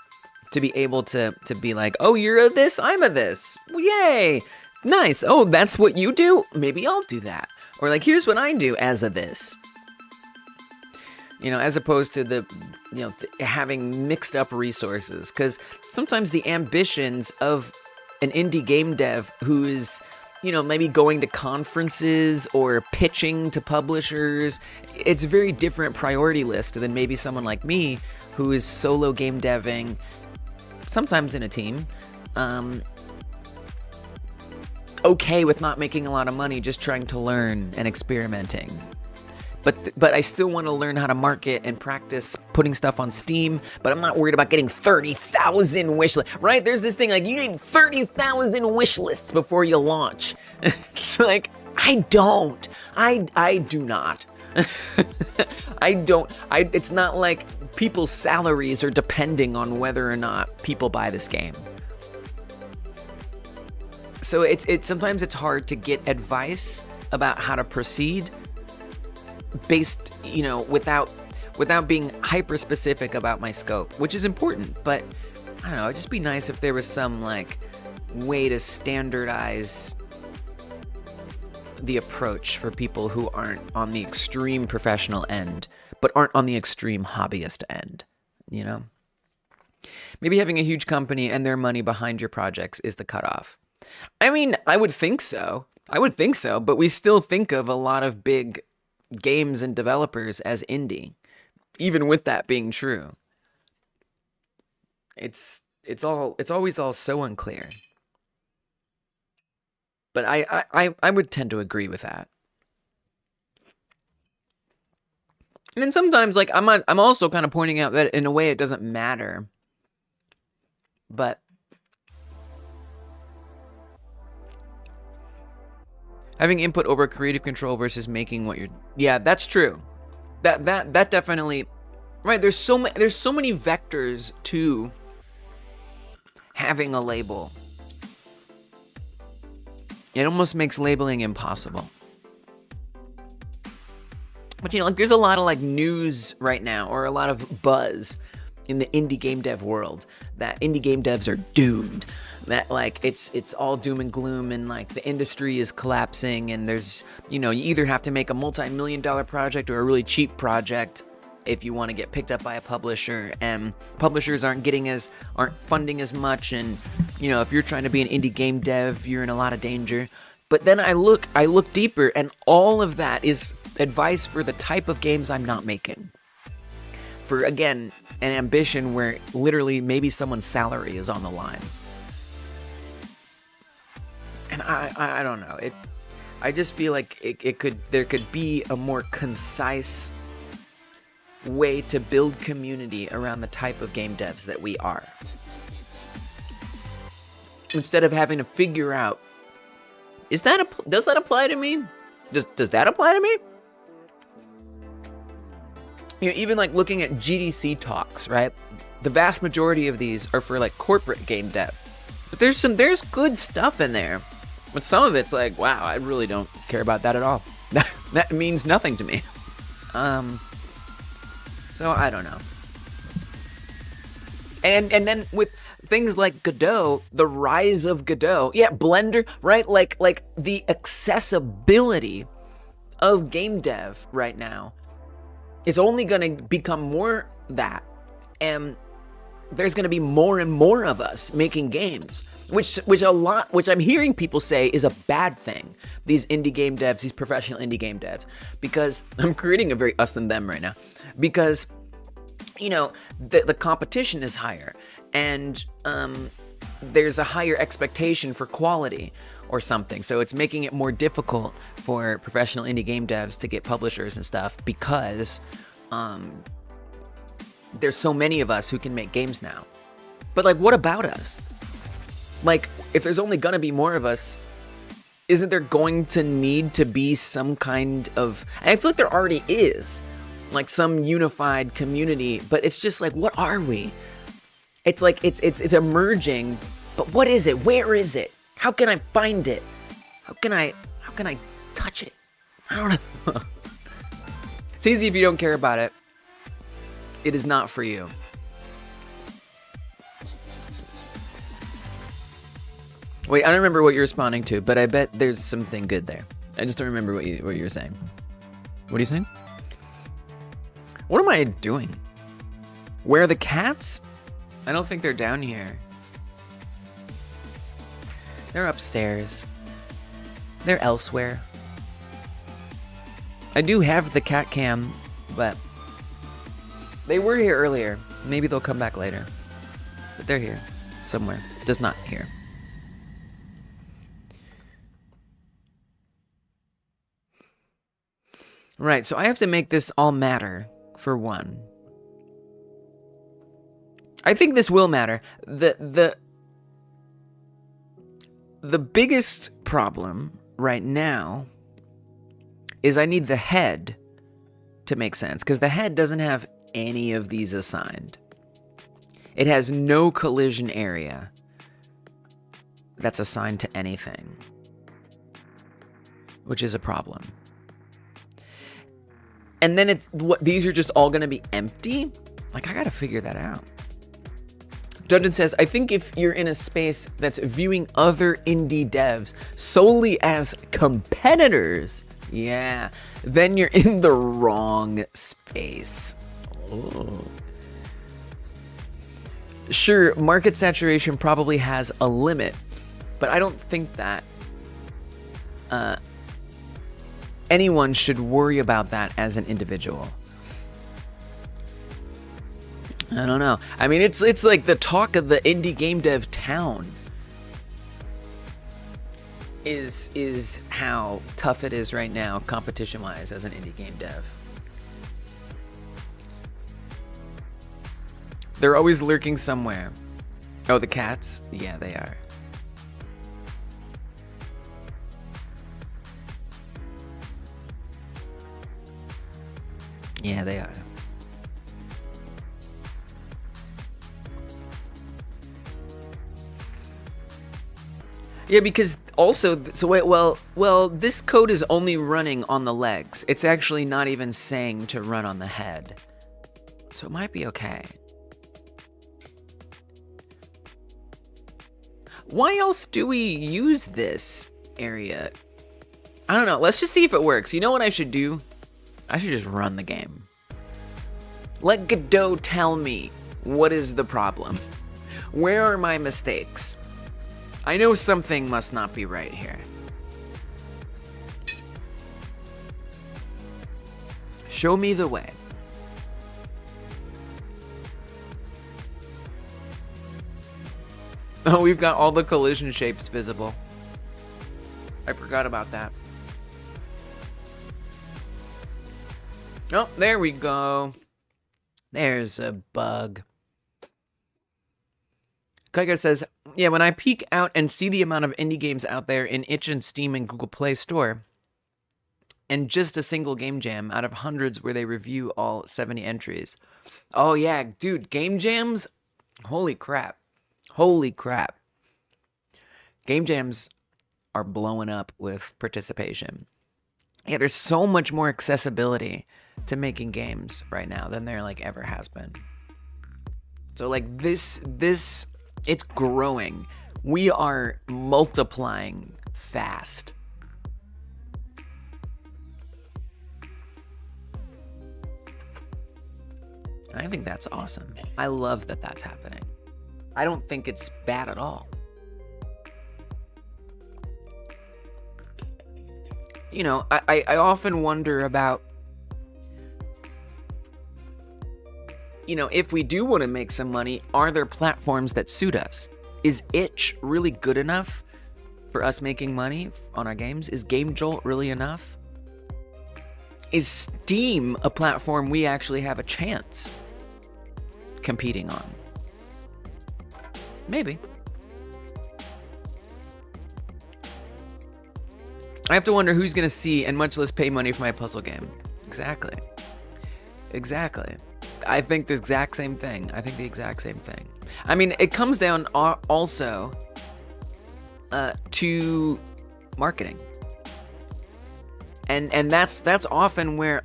to be able to be like, oh, you're a this, I'm a this. Yay. Nice. Oh, that's what you do? Maybe I'll do that. Or like, here's what I do as a this. You know, as opposed to having mixed up resources. Because sometimes the ambitions of an indie game dev who is, you know, maybe going to conferences or pitching to publishers, it's a very different priority list than maybe someone like me who is solo game deving, sometimes in a team, okay with not making a lot of money, just trying to learn and experimenting. But I still want to learn how to market and practice putting stuff on Steam, but I'm not worried about getting 30,000 wish lists, right? There's this thing like, you need 30,000 wish lists before you launch. It's like, I do not. It's not like people's salaries are depending on whether or not people buy this game. So sometimes it's hard to get advice about how to proceed based, you know, without being hyper specific about my scope, which is important. But I don't know, it'd just be nice if there was some like way to standardize the approach for people who aren't on the extreme professional end, but aren't on the extreme hobbyist end, you know? Maybe having a huge company and their money behind your projects is the cutoff. I mean, I would think so, but we still think of a lot of big games and developers as indie, even with that being true. It's always all so unclear. But I would tend to agree with that. And then sometimes, like, I'm also kind of pointing out that in a way it doesn't matter. But having input over creative control versus making what you're... Yeah, that's true. That definitely... Right, there's so many vectors to having a label. It almost makes labeling impossible. But, you know, like, there's a lot of, like, news right now, or a lot of buzz in the indie game dev world, that indie game devs are doomed. That, like, it's all doom and gloom, and, like, the industry is collapsing, and there's, you know, you either have to make a multi-million-dollar project or a really cheap project if you want to get picked up by a publisher, and publishers aren't funding as much, and, you know, if you're trying to be an indie game dev, you're in a lot of danger. But then I look deeper, and all of that is advice for the type of games I'm not making. For, again, an ambition where literally maybe someone's salary is on the line. And I don't know. I just feel like there could be a more concise way to build community around the type of game devs that we are. Instead of having to figure out, does that apply to me? Does that apply to me? You know, even like looking at GDC talks, right? The vast majority of these are for like corporate game dev. But there's good stuff in there. But some of it's like, wow, I really don't care about that at all. That means nothing to me. So I don't know. And then with things like Godot, the rise of Godot, yeah, Blender, right? Like the accessibility of game dev right now, it's only going to become more that, and there's going to be more and more of us making games, which I'm hearing people say is a bad thing. These indie game devs, these professional indie game devs, because I'm creating a very us and them right now, because you know the competition is higher, and there's a higher expectation for quality or something. So it's making it more difficult for professional indie game devs to get publishers and stuff because there's so many of us who can make games now. But like, what about us? Like, if there's only gonna be more of us, isn't there going to need to be some kind of, and I feel like there already is, like some unified community, but it's just like, what are we? It's like, it's emerging, but what is it? Where is it? How can I find it? How can I touch it? I don't know. It's easy if you don't care about it. It is not for you. Wait, I don't remember what you're responding to, but I bet there's something good there. I just don't remember what you were saying. What are you saying? What am I doing? Where are the cats? I don't think they're down here. They're upstairs. They're elsewhere. I do have the cat cam, but they were here earlier. Maybe they'll come back later. But they're here. Somewhere. Just not here. Right, so I have to make this all matter, for one. I think this will matter. The biggest problem right now is I need the head to make sense, because the head doesn't have any of these assigned. It has no collision area that's assigned to anything, which is a problem. And then these are just all going to be empty? Like, I got to figure that out. Dungeon says, I think if you're in a space that's viewing other indie devs solely as competitors, yeah, then you're in the wrong space. Oh. Sure, market saturation probably has a limit, but I don't think that anyone should worry about that as an individual. I don't know. I mean, it's like the talk of the indie game dev town is how tough it is right now, competition-wise, as an indie game dev. They're always lurking somewhere. Oh, the cats? Yeah, they are. Yeah, they are. Yeah, because also, so wait, well, this code is only running on the legs. It's actually not even saying to run on the head. So it might be okay. Why else do we use this area? I don't know. Let's just see if it works. You know what I should do? I should just run the game. Let Godot tell me what is the problem. Where are my mistakes? I know something must not be right here. Show me the way. Oh, we've got all the collision shapes visible. I forgot about that. Oh, there we go. There's a bug. Kaika says, yeah, when I peek out and see the amount of indie games out there in itch and Steam and Google Play Store, and just a single game jam out of hundreds where they review all 70 entries. Oh, yeah, dude, game jams? Holy crap. Holy crap. Game jams are blowing up with participation. Yeah, there's so much more accessibility to making games right now than there like ever has been. So like this it's growing. We are multiplying fast. I think that's awesome. I love that that's happening. I don't think it's bad at all. You know, I often wonder about, you know, if we do want to make some money, are there platforms that suit us? Is itch really good enough for us making money on our games? Is Game Jolt really enough? Is Steam a platform we actually have a chance competing on? Maybe. I have to wonder who's going to see and much less pay money for my puzzle game. Exactly. Exactly. I think the exact same thing. I mean, it comes down also to marketing. And that's often where,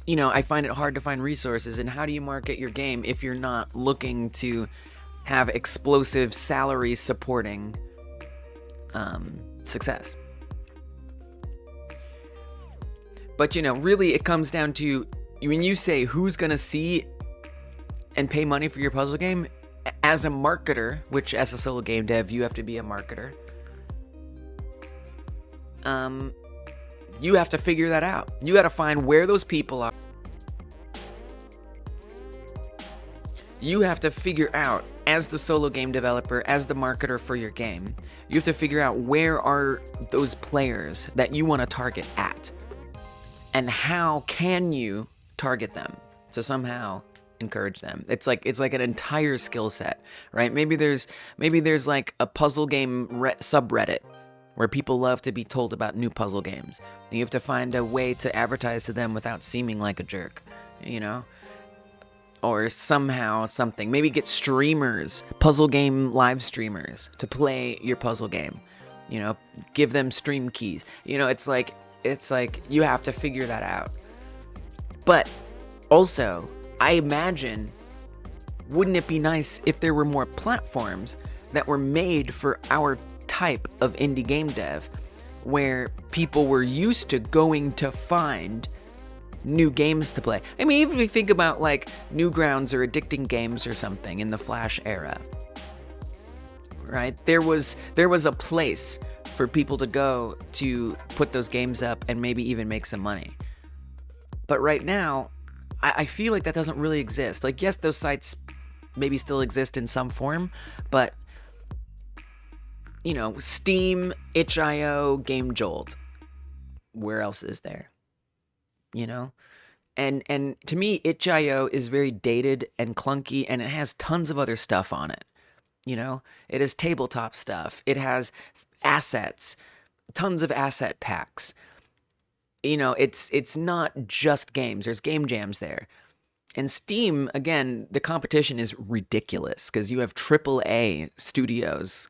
you know, I find it hard to find resources. And how do you market your game if you're not looking to have explosive salary supporting success? But, you know, really it comes down to, when you say who's going to see and pay money for your puzzle game, as a marketer, which as a solo game dev, you have to be a marketer, you have to figure that out. You got to find where those people are. You have to figure out, as the solo game developer, as the marketer for your game, you have to figure out where are those players that you want to target at. And how can you target them to somehow encourage them? It's like an entire skill set, right? Maybe there's like a puzzle game subreddit where people love to be told about new puzzle games. And you have to find a way to advertise to them without seeming like a jerk, you know? Or somehow something. Maybe get streamers, puzzle game live streamers, to play your puzzle game. You know, give them stream keys. You know, it's like you have to figure that out. But also, I imagine, wouldn't it be nice if there were more platforms that were made for our type of indie game dev, where people were used to going to find new games to play? I mean, even if we think about like Newgrounds or Addicting Games or something in the Flash era, right? There was a place for people to go to put those games up and maybe even make some money. But right now, I feel like that doesn't really exist. Like, yes, those sites maybe still exist in some form, but, you know, Steam, itch.io, Game Jolt, where else is there? You know? And to me, itch.io is very dated and clunky, and it has tons of other stuff on it. You know? It has tabletop stuff. It has assets, tons of asset packs. You know, it's not just games. There's game jams there. And Steam, again, the competition is ridiculous because you have AAA studios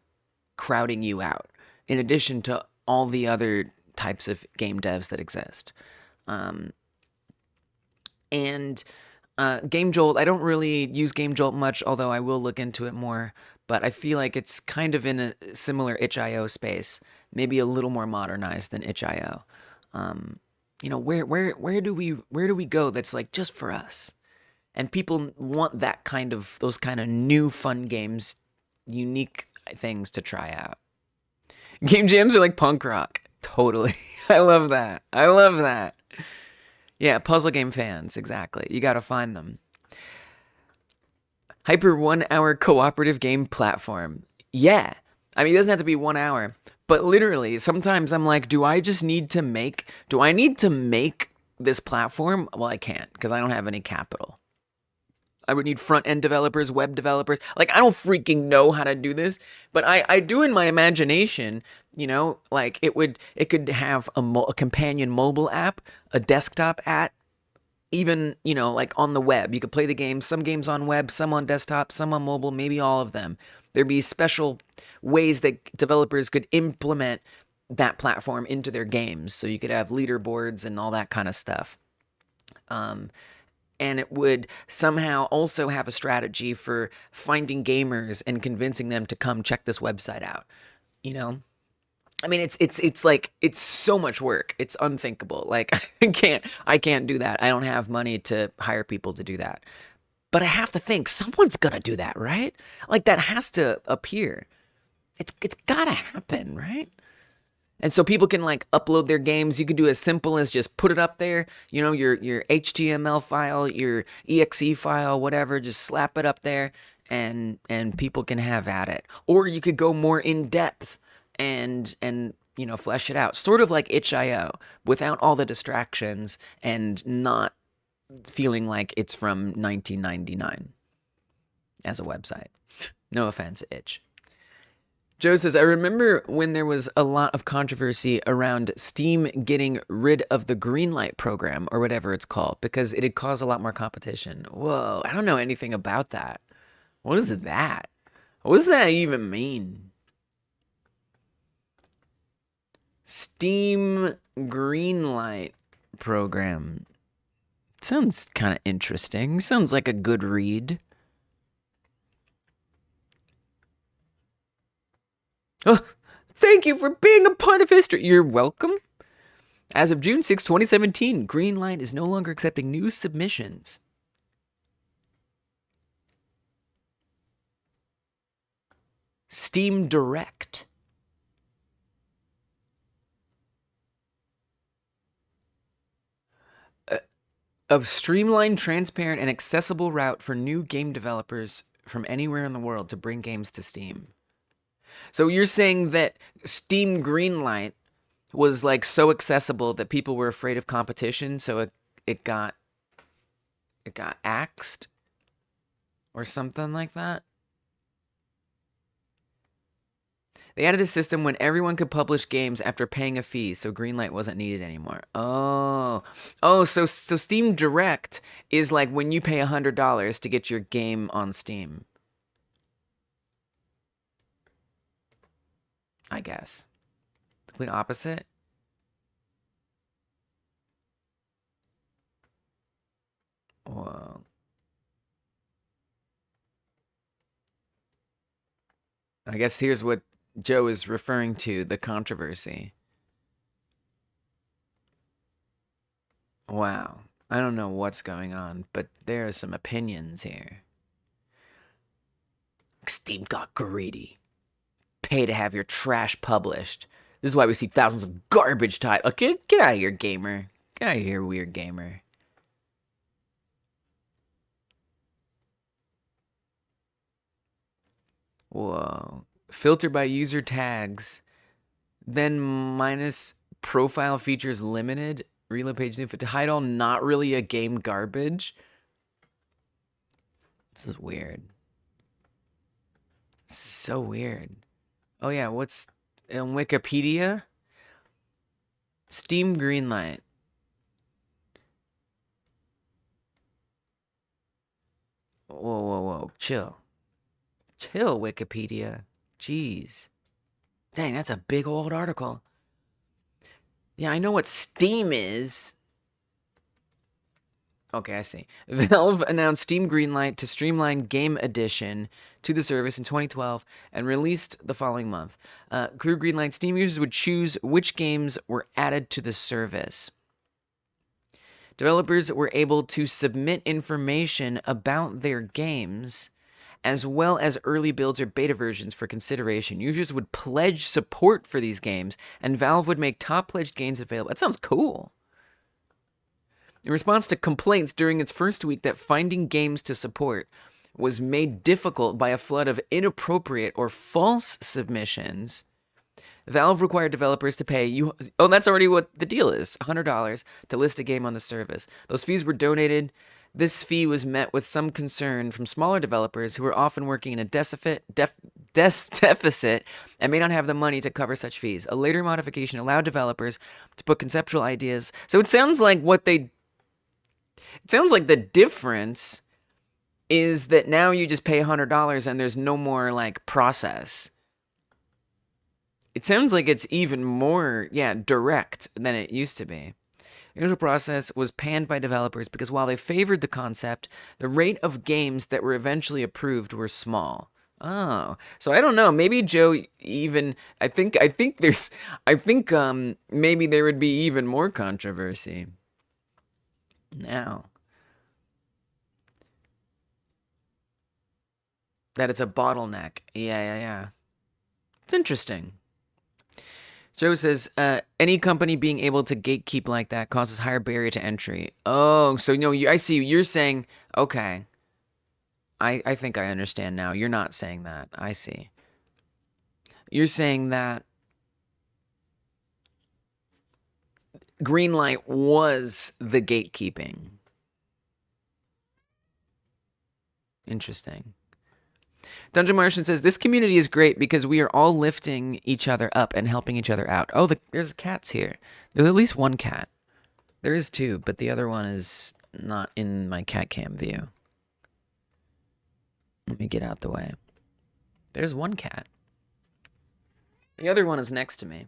crowding you out, in addition to all the other types of game devs that exist. Game Jolt, I don't really use Game Jolt much, although I will look into it more. But I feel like it's kind of in a similar itch.io space, maybe a little more modernized than itch.io. You know, where do we go that's like just for us? And people want those kind of new fun games, unique things to try out. Game jams are like punk rock. Totally. I love that. Yeah, puzzle game fans, exactly. You gotta find them. Hyper 1 hour cooperative game platform. Yeah. I mean, it doesn't have to be 1 hour, but literally, sometimes I'm like, do I need to make this platform? Well, I can't because I don't have any capital. I would need front end developers, web developers. Like, I don't freaking know how to do this, but I do in my imagination, like it could have a companion mobile app, a desktop app, even, like on the web. You could play the game, some games on web, some on desktop, some on mobile, maybe all of them. There'd be special ways that developers could implement that platform into their games. So you could have leaderboards and all that kind of stuff. And it would somehow also have a strategy for finding gamers and convincing them to come check this website out. You know, I mean, it's like it's so much work. It's unthinkable. Like I can't do that. I don't have money to hire people to do that. But I have to think someone's gonna do that, right? Like that has to appear. It's gotta happen, right? And so people can like upload their games. You can do as simple as just put it up there, your HTML file, your exe file, whatever, just slap it up there and people can have at it. Or you could go more in depth and flesh it out. Sort of like itch.io without all the distractions and not feeling like it's from 1999 as a website. No offense, itch. Joe says, I remember when there was a lot of controversy around Steam getting rid of the Greenlight program, or whatever it's called, because it had caused a lot more competition. Whoa, I don't know anything about that. What is that? What does that even mean? Steam Greenlight program. Sounds kind of interesting. Sounds like a good read. Oh, thank you for being a part of history. You're welcome. As of June 6, 2017, Greenlight is no longer accepting new submissions. Steam Direct. A streamlined, transparent, and accessible route for new game developers from anywhere in the world to bring games to Steam. So you're saying that Steam Greenlight was like so accessible that people were afraid of competition, so it got axed or something like that? They added a system when everyone could publish games after paying a fee, so Greenlight wasn't needed anymore. So Steam Direct is like when you pay $100 to get your game on Steam. I guess. The complete opposite? Whoa. I guess here's what Joe is referring to, the controversy. Wow. I don't know what's going on, but there are some opinions here. Steam got greedy. Pay to have your trash published. This is why we see thousands of garbage titles. Get out of here, gamer. Get out of here, weird gamer. Whoa. Filter by user tags. Then minus profile features limited. Reload page new to hide all not really a game garbage. This is weird. So weird. Oh yeah, what's in Wikipedia? Steam Greenlight. Whoa. Chill, Wikipedia. Jeez. Dang, that's a big old article. Yeah, I know what Steam is. Okay, I see. Valve announced Steam Greenlight to streamline Game Edition to the service in 2012 and released the following month. Through Greenlight, Steam users would choose which games were added to the service. Developers were able to submit information about their games, as well as early builds or beta versions for consideration. Users would pledge support for these games, and Valve would make top pledged games available. That sounds cool. In response to complaints during its first week that finding games to support was made difficult by a flood of inappropriate or false submissions, Valve required developers to pay you. Oh, that's already what the deal is, $100 to list a game on the service. Those fees were donated. This fee was met with some concern from smaller developers who were often working in a deficit and may not have the money to cover such fees. A later modification allowed developers to put conceptual ideas. So it sounds like it sounds like the difference is that now you just pay $100 and there's no more like process. It sounds like it's even more, direct than it used to be. The initial process was panned by developers because while they favored the concept, the rate of games that were eventually approved were small. Oh, so I don't know. Maybe Joe even. I think maybe there would be even more controversy now that it's a bottleneck. Yeah. It's interesting. Joe says, any company being able to gatekeep like that causes higher barrier to entry. Oh, so no, I see. You're saying, okay. I think I understand now. You're not saying that. I see. You're saying that Greenlight was the gatekeeping. Interesting. Dungeon Martian says, this community is great because we are all lifting each other up and helping each other out. Oh, there's cats here. There's at least one cat. There is two, but the other one is not in my cat cam view. Let me get out the way. There's one cat. The other one is next to me.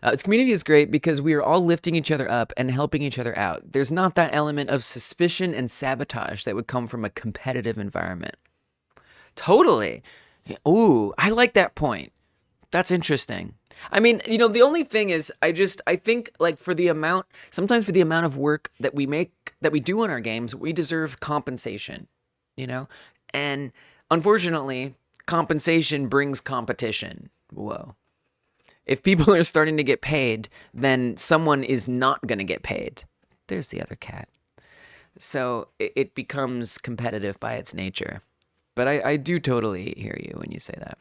This community is great because we are all lifting each other up and helping each other out. There's not that element of suspicion and sabotage that would come from a competitive environment. Totally. Ooh, I like that point. That's interesting. I mean, the only thing is, I think like sometimes for the amount of work that we do in our games, we deserve compensation, and unfortunately, compensation brings competition. Whoa. If people are starting to get paid, then someone is not going to get paid. There's the other cat. So it becomes competitive by its nature. But I do totally hear you when you say that.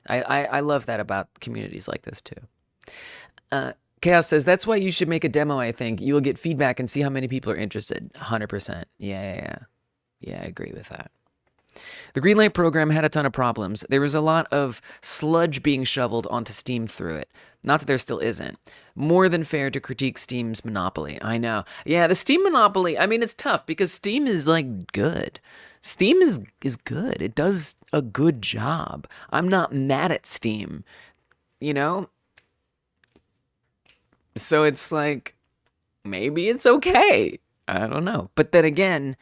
I love that about communities like this too. Chaos says, that's why you should make a demo, I think. You will get feedback and see how many people are interested. 100%. Yeah, I agree with that. The Greenlight program had a ton of problems. There was a lot of sludge being shoveled onto Steam through it. Not that there still isn't. More than fair to critique Steam's monopoly. I know. Yeah, the Steam monopoly, I mean, it's tough because Steam is, like, good. Steam is good. It does a good job. I'm not mad at Steam, So it's like, maybe it's okay. I don't know. But then again,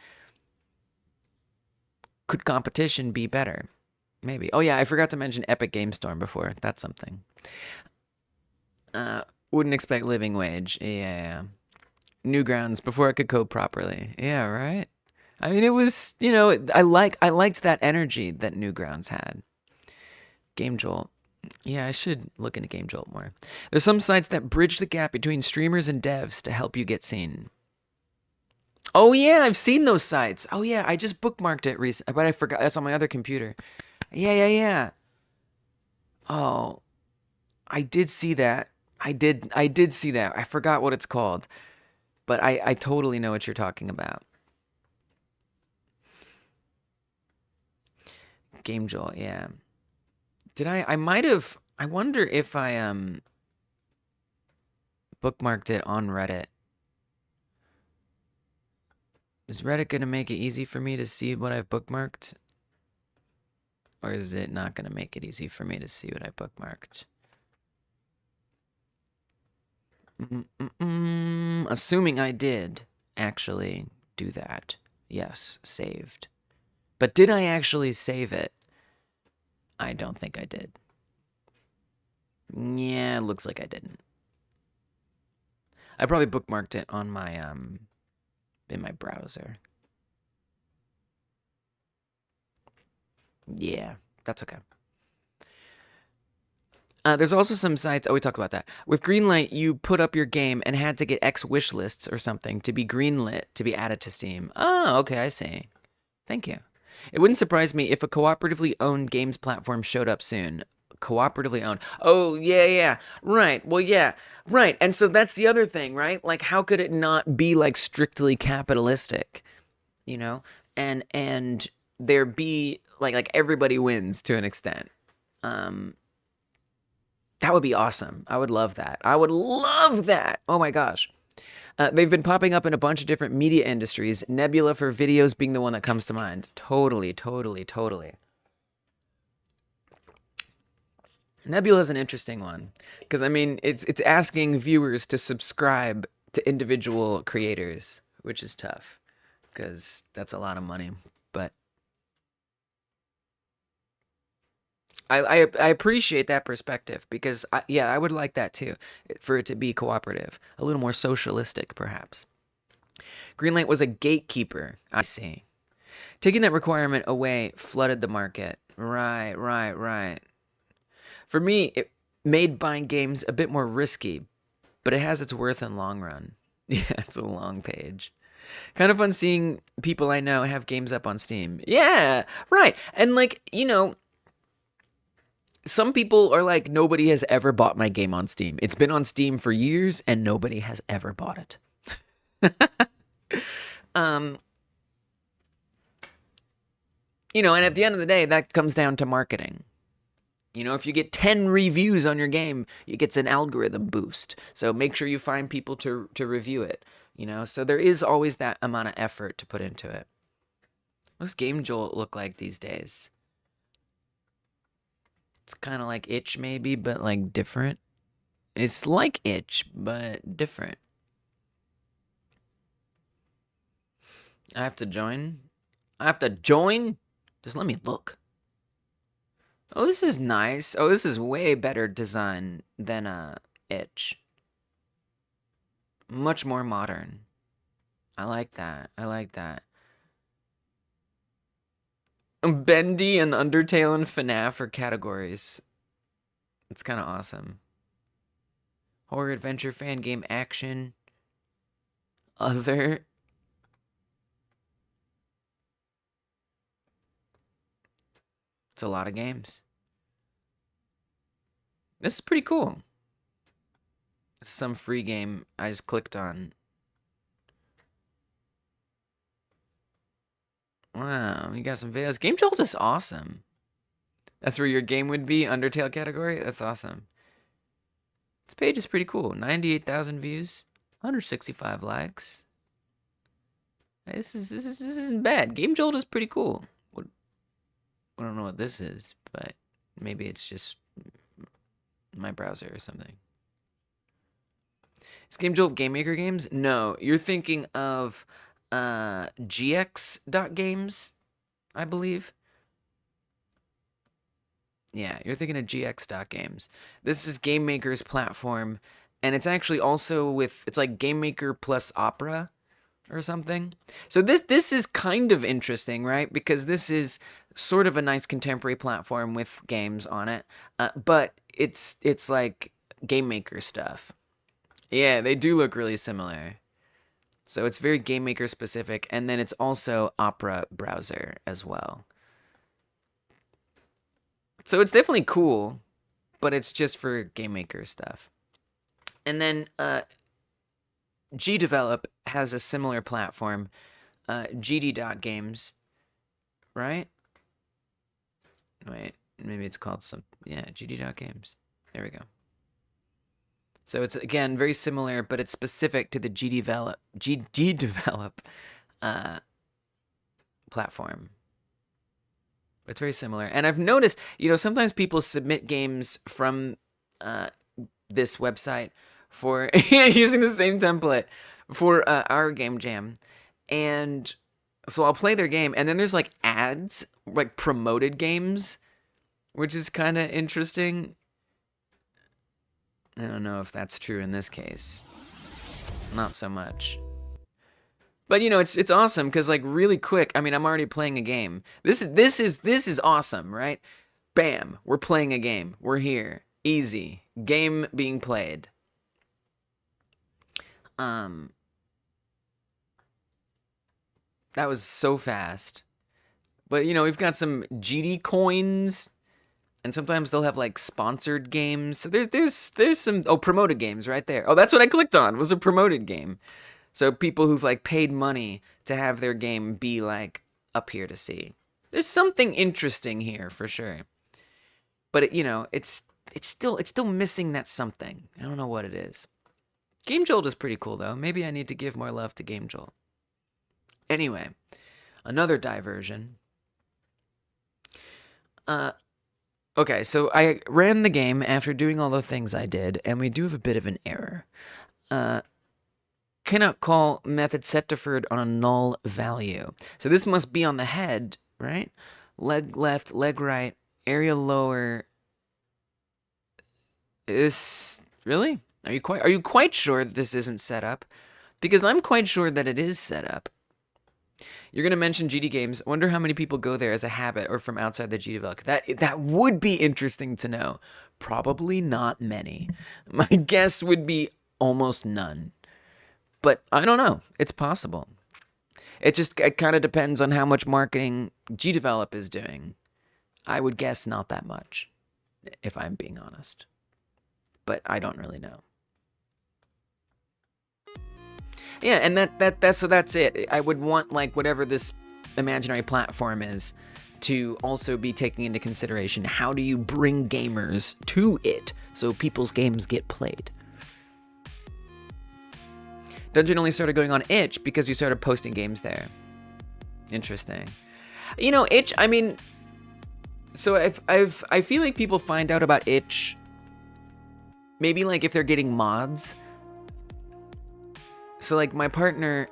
could competition be better? Maybe. Oh yeah, I forgot to mention Epic Game Storm before. That's something. Wouldn't expect living wage. Yeah. Newgrounds before I could code properly. Yeah, right? I mean, it was, I liked that energy that Newgrounds had. Game Jolt. Yeah, I should look into Game Jolt more. There's some sites that bridge the gap between streamers and devs to help you get seen. Oh yeah, I've seen those sites. Oh yeah, I just bookmarked it recently, but I forgot. That's on my other computer. Yeah. Oh, I did see that. I did see that. I forgot what it's called, but I totally know what you're talking about. Game Jolt, yeah. Did I might have. I wonder if I bookmarked it on Reddit. Is Reddit going to make it easy for me to see what I've bookmarked? Or is it not going to make it easy for me to see what I bookmarked? Assuming I did actually do that. Yes, saved. But did I actually save it? I don't think I did. Yeah, it looks like I didn't. I probably bookmarked it on my in my browser. Yeah, that's okay. There's also some sites. Oh, we talked about that. With Greenlight, you put up your game and had to get X wish lists or something to be greenlit to be added to Steam. Oh, okay, I see. Thank you. It wouldn't surprise me if a cooperatively owned games platform showed up soon. Cooperatively owned. Oh, yeah, yeah. Right. Well, yeah. Right. And so that's the other thing, right? Like, how could it not be like strictly capitalistic, you know? And there be like everybody wins to an extent. That would be awesome. I would love that. I would love that. Oh my gosh. They've been popping up in a bunch of different media industries. Nebula for videos being the one that comes to mind. Totally, totally, totally. Nebula is an interesting one because I mean it's asking viewers to subscribe to individual creators, which is tough because that's a lot of money. But I appreciate that perspective because yeah, I would like that too, for it to be cooperative, a little more socialistic perhaps. Greenlight was a gatekeeper. I see. Taking that requirement away flooded the market. Right, right, right. For me, it made buying games a bit more risky, but it has its worth in long run. Yeah, it's a long page. Kind of fun seeing people I know have games up on Steam. Yeah, right. And like, you know, some people are like, nobody has ever bought my game on Steam. It's been on Steam for years and nobody has ever bought it. um, you know, and at the end of the day, that comes down to marketing. You know, if you get 10 reviews on your game, it gets an algorithm boost. So make sure you find people to review it, you know? So there is always that amount of effort to put into it. What does Game Jolt look like these days? It's kind of like Itch maybe, but like different. It's like Itch, but different. I have to join? I have to join? Just let me look. Oh, this is nice. Oh, this is way better design than Itch. Much more modern. I like that. I like that. Bendy and Undertale and FNAF are categories. It's kind of awesome. Horror, adventure, fan game, action, other. It's a lot of games. This is pretty cool. This is some free game I just clicked on. Wow, you got some videos. Game Jolt is awesome. That's where your game would be, Undertale category? That's awesome. This page is pretty cool. 98,000 views, 165 likes. This isn't bad. Game Jolt is pretty cool. I don't know what this is, but maybe it's just my browser or something. Is Game Jolt Game Maker Games? No, you're thinking of gx.games, I believe. Yeah, you're thinking of gx.games. This is Game Maker's platform, and it's actually also it's like Game Maker plus Opera or something. So this is kind of interesting, right? Because this is sort of a nice contemporary platform with games on it, but it's like Game Maker stuff. Yeah, they do look really similar. So it's very Game Maker specific, and then it's also Opera browser as well. So it's definitely cool, but it's just for Game Maker stuff. And then GDevelop has a similar platform, GD.games, right? Wait, maybe it's called GD.games. There we go. So it's, again, very similar, but it's specific to the GDevelop platform. It's very similar. And I've noticed, you know, sometimes people submit games from this website for using the same template for our game jam. And so I'll play their game, and then there's like ads, like promoted games, which is kind of interesting. I don't know if that's true in this case. Not so much. But you know, it's awesome because like really quick. I mean, I'm already playing a game. This is awesome, right? Bam, we're playing a game. We're here. Easy. Game being played. That was so fast. But, you know, we've got some GD coins, and sometimes they'll have, like, sponsored games. So there's some, oh, promoted games right there. Oh, that's what I clicked on, was a promoted game. So people who've, like, paid money to have their game be, like, up here to see. There's something interesting here, for sure. But, it, you know, it's still missing that something. I don't know what it is. Game Jolt is pretty cool, though. Maybe I need to give more love to Game Jolt. Anyway, another diversion. Okay, so I ran the game after doing all the things I did, and we do have a bit of an error. Cannot call method set deferred on a null value. So this must be on the head, right? Leg left, leg right, area lower. Is really? Are you quite sure that this isn't set up? Because I'm quite sure that it is set up. You're going to mention GD games. I wonder how many people go there as a habit or from outside the GD Devlog. That would be interesting to know. Probably not many. My guess would be almost none. But I don't know. It's possible. It kind of depends on how much marketing GDevelop is doing. I would guess not that much, if I'm being honest. But I don't really know. Yeah, and that's it. I would want, like, whatever this imaginary platform is to also be taking into consideration how do you bring gamers to it so people's games get played. Dungeon only started going on itch because you started posting games there. Interesting. You know, itch, I mean, so I feel like people find out about itch maybe, like, if they're getting mods. So, like, my partner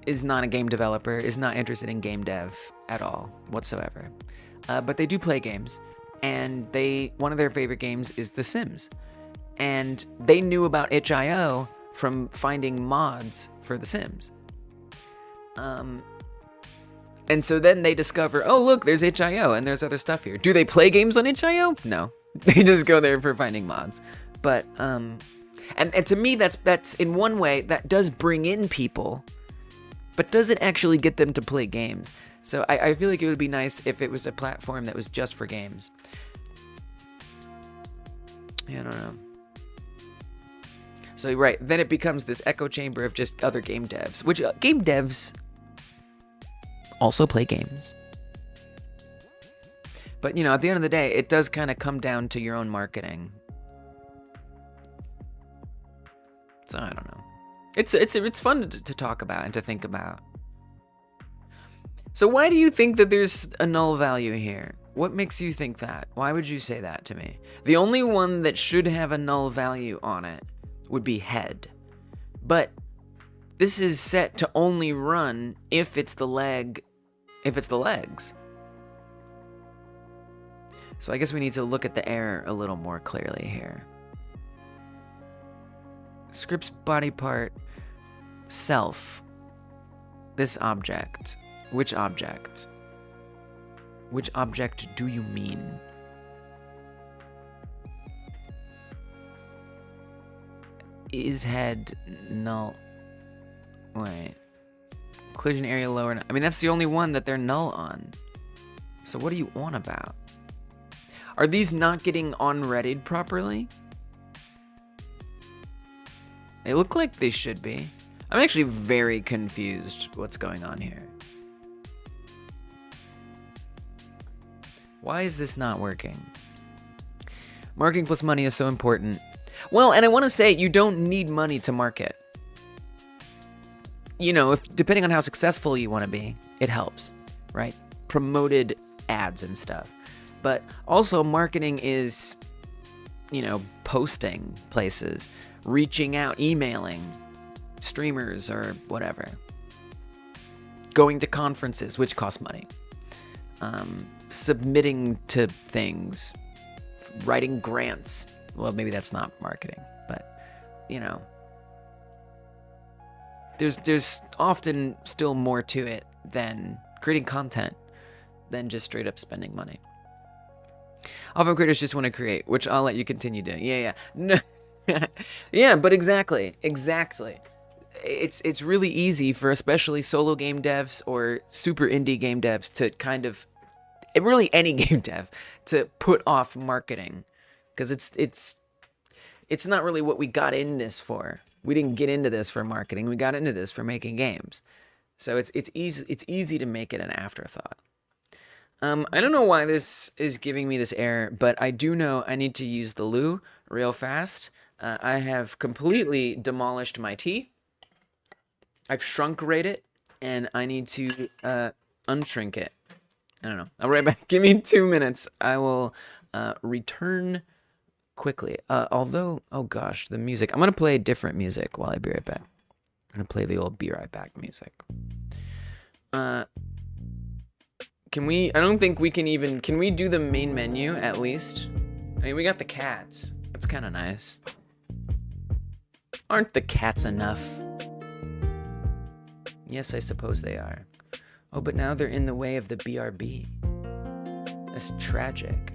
is not a game developer, is not interested in game dev at all, whatsoever. But they do play games, and one of their favorite games is The Sims. And they knew about itch.io from finding mods for The Sims. And so then they discover, oh, look, there's itch.io, and there's other stuff here. Do they play games on itch.io? No. They just go there for finding mods. But, and to me, that's in one way, that does bring in people, but does it actually get them to play games? So I feel like it would be nice if it was a platform that was just for games. Yeah, I don't know. So, right, then it becomes this echo chamber of just other game devs, which game devs also play games. But, you know, at the end of the day, it does kind of come down to your own marketing. So I don't know. It's fun to talk about and to think about. So why do you think that there's a null value here? What makes you think that? Why would you say that to me? The only one that should have a null value on it would be head. But this is set to only run if it's the legs. So I guess we need to look at the error a little more clearly here. Script's body part, self, this object. Which object? Which object do you mean? Is head null? Wait. Collision area lower. I mean, that's the only one that they're null on. So what are you on about? Are these not getting on-readied properly? They look like they should be. I'm actually very confused what's going on here. Why is this not working? Marketing plus money is so important. Well, and I want to say you don't need money to market. You know, depending on how successful you want to be, it helps, right? Promoted ads and stuff. But also marketing is, you know, posting places, reaching out, emailing streamers or whatever, going to conferences, which cost money, submitting to things, writing grants. Well, maybe that's not marketing, but, you know, there's often still more to it than creating content than just straight up spending money. Often creators just want to create, which I'll let you continue doing. Yeah, yeah. No. Yeah, but exactly. It's really easy for especially solo game devs or super indie game devs to kind of, really any game dev, to put off marketing, because it's not really what we got in this for. We didn't get into this for marketing. We got into this for making games. So it's easy to make it an afterthought. I don't know why this is giving me this error, but I do know I need to use the loo real fast. I have completely demolished my tea. I've shrunk rate it, and I need to unshrink it. I don't know. I'll be right back. Give me 2 minutes. I will return quickly. Although, oh gosh, the music. I'm going to play different music while I be right back. I'm going to play the old be right back music. Can we, I don't think we can even, can we do the main menu at least? I mean, we got the cats. That's kind of nice. Aren't the cats enough? Yes, I suppose they are. Oh, but now they're in the way of the BRB. That's tragic.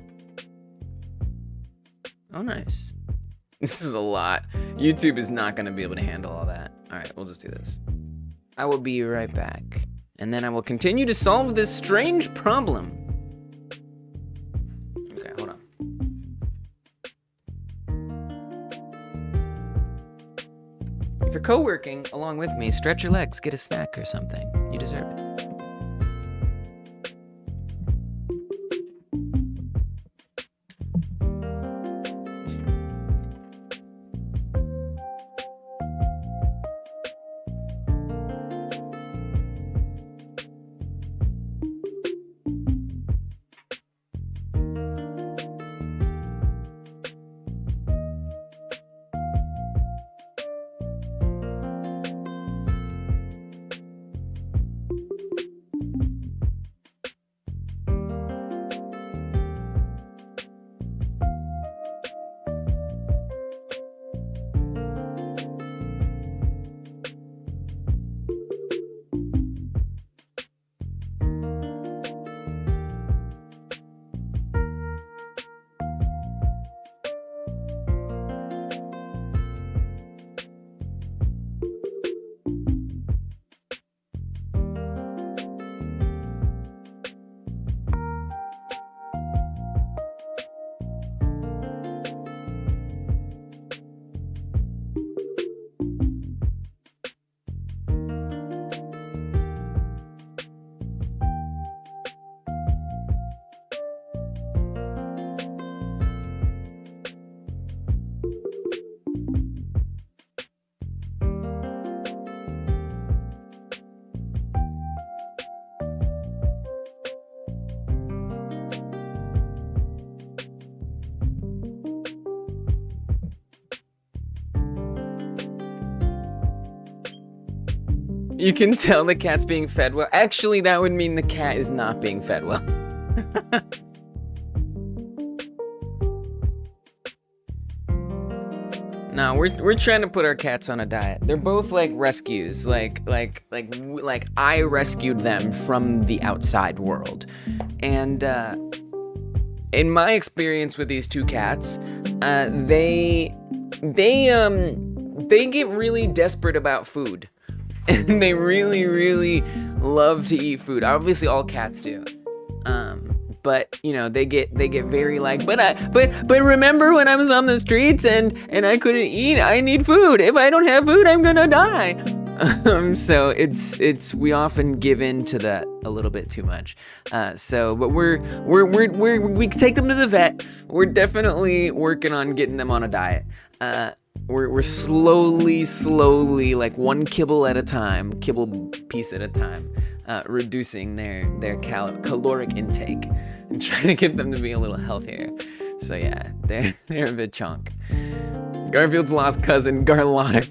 Oh, nice. This is a lot. YouTube is not going to be able to handle all that. All right, we'll just do this. I will be right back. And then I will continue to solve this strange problem. Okay, hold on. If you're co-working along with me, stretch your legs, get a snack or something. You deserve it. You can tell the cat's being fed well. Actually, that would mean the cat is not being fed well. No, we're trying to put our cats on a diet. They're both like rescues, like I rescued them from the outside world. And in my experience with these two cats, they get really desperate about food. And they really, really love to eat food. Obviously, all cats do. But you know, they get very like, but remember when I was on the streets and I couldn't eat? I need food. If I don't have food, I'm gonna die. So it's we often give in to that a little bit too much. But we take them to the vet. We're definitely working on getting them on a diet. We're slowly, like one kibble at a time, kibble piece at a time, reducing their caloric intake and trying to get them to be a little healthier. So yeah, they're a bit chunk. Garfield's lost cousin, Garlotta.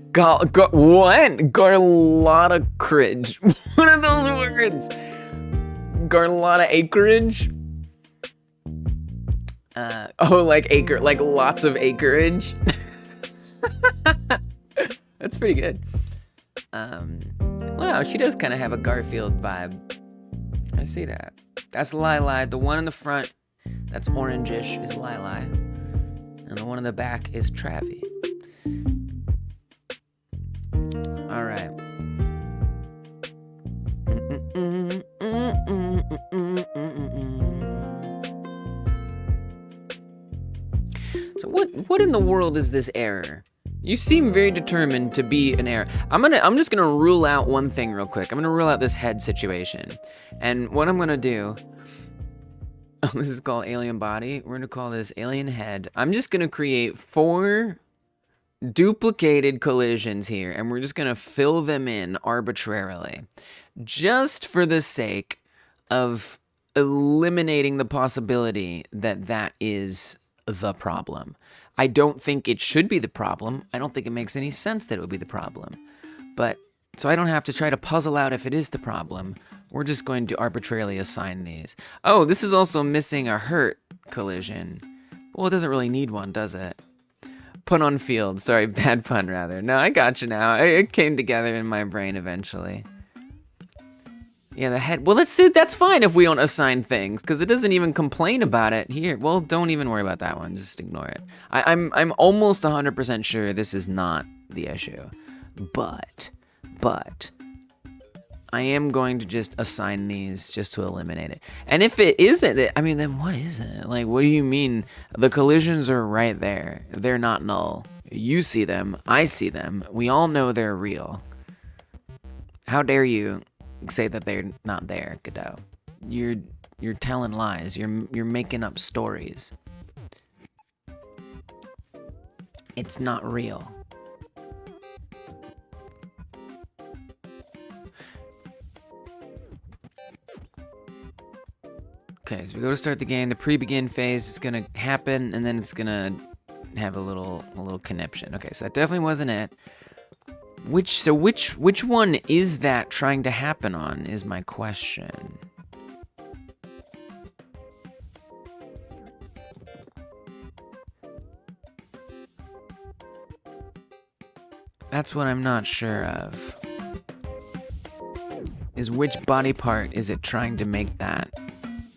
What? Garlotta Cridge. What are those words? Garlotta acreage? Like acre, like lots of acreage. That's pretty good. Wow, she does kind of have a Garfield vibe. I see that. That's Lili, the one in the front. That's orangish is Lili. And the one in the back is Travi. All right. So what in the world is this error? You seem very determined to be an error. I'm just gonna rule out one thing real quick. I'm gonna rule out this head situation. And what I'm gonna do, oh, this is called alien body. We're gonna call this alien head. I'm just gonna create 4 duplicated collisions here, and we're just gonna fill them in arbitrarily. Just for the sake of eliminating the possibility that that is the problem. I don't think it should be the problem. I don't think it makes any sense that it would be the problem. But, so I don't have to try to puzzle out if it is the problem. We're just going to arbitrarily assign these. Oh, this is also missing a hurt collision. Well, it doesn't really need one, does it? Pun on field. Sorry, bad pun, rather. No, I got you now. It came together in my brain eventually. Yeah, the head. Well, let's see. That's fine if we don't assign things, because it doesn't even complain about it here. Well, don't even worry about that one. Just ignore it. I'm almost 100% sure this is not the issue, but I am going to just assign these just to eliminate it. And if it isn't, I mean, then what is it? Like, what do you mean? The collisions are right there. They're not null. You see them. I see them. We all know they're real. How dare you say that they're not there, Godot? You're telling lies. You're making up stories. It's not real. Okay, so we go to start the game. The pre-begin phase is gonna happen, and then it's gonna have a little conniption. Okay, so that definitely wasn't it. Which one is that trying to happen on is my question. That's what I'm not sure of. Is which body part is it trying to make that?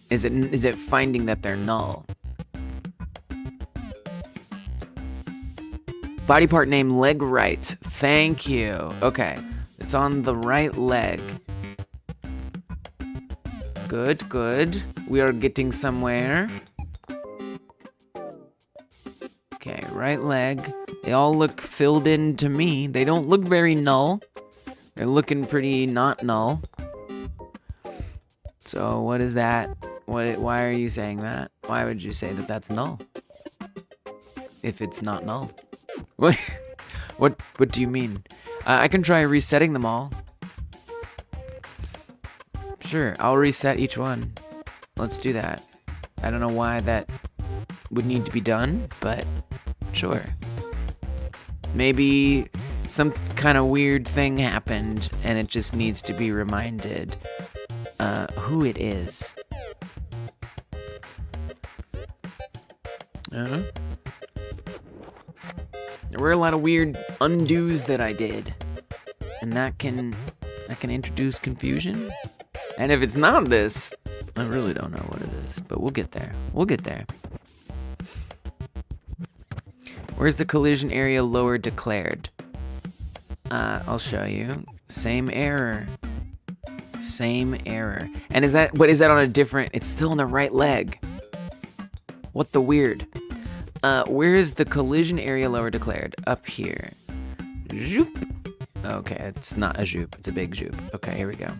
Is it finding that they're null? Body part name leg right. Thank you. Okay. It's on the right leg. Good, good. We are getting somewhere. Okay, right leg. They all look filled in to me. They don't look very null. They're looking pretty not null. So what is that? Why are you saying that? Why would you say that that's null? If it's not null. What do you mean? I can try resetting them all. Sure, I'll reset each one. Let's do that. I don't know why that would need to be done, but sure. Maybe some kind of weird thing happened and it just needs to be reminded who it is. There were a lot of weird undos that I did, and that can introduce confusion. And if it's not this, I really don't know what it is, but we'll get there. We'll get there. Where's the collision area lower declared? I'll show you. Same error. Same error. And is that on a different? It's still on the right leg. What the weird? Where is the collision area lower declared? Up here. Zoop. Okay, it's not a zoop. It's a big zoop. Okay, here we go.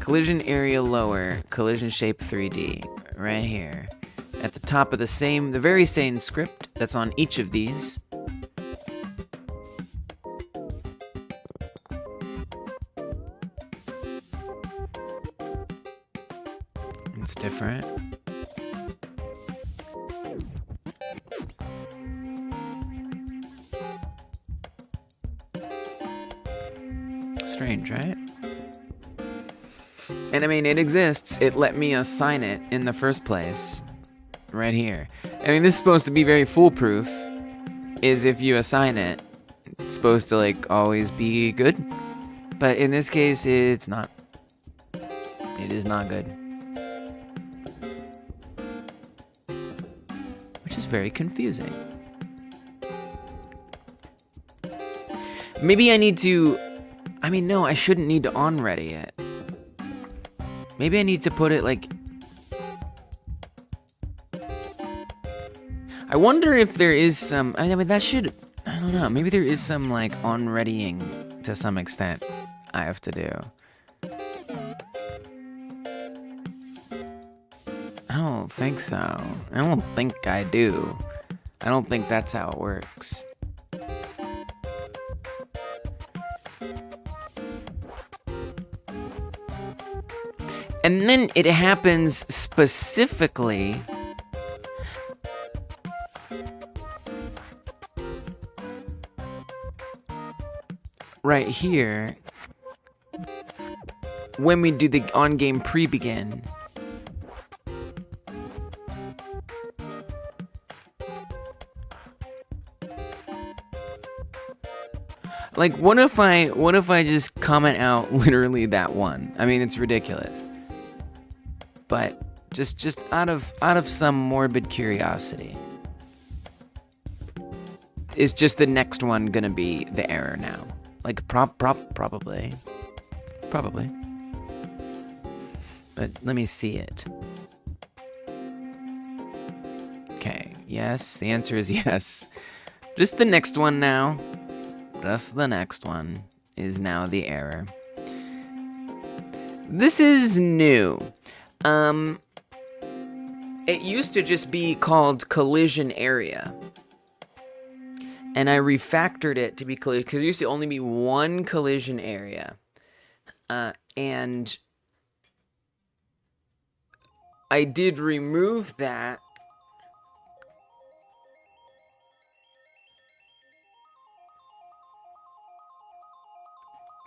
Collision area lower, collision shape 3D. Right here. At the top of the very same script that's on each of these. It's different. Strange, right? And I mean, it exists. It let me assign it in the first place. Right here. I mean, this is supposed to be very foolproof. Is if you assign it, it's supposed to, like, always be good. But in this case, it's not. It is not good. very confusing. Maybe I need to... I mean, no, I shouldn't need to on ready it. Maybe I need to put it, like... I wonder if there is some... I mean, that should... I don't know. Maybe there is some, like, on readying to some extent I have to do. I don't think so. I don't think I do. I don't think that's how it works. And then it happens specifically right here when we do the on-game pre-begin. Like, what if I just comment out literally that one? I mean, it's ridiculous. But just out of some morbid curiosity. Is just the next one gonna be the error now? Like, probably. Probably. But let me see it. Okay, yes, the answer is yes. Just the next one now. Just the next one is now the error. This is new. It used to just be called collision area. And I refactored it to be collision, because there used to only be one collision area. And I did remove that.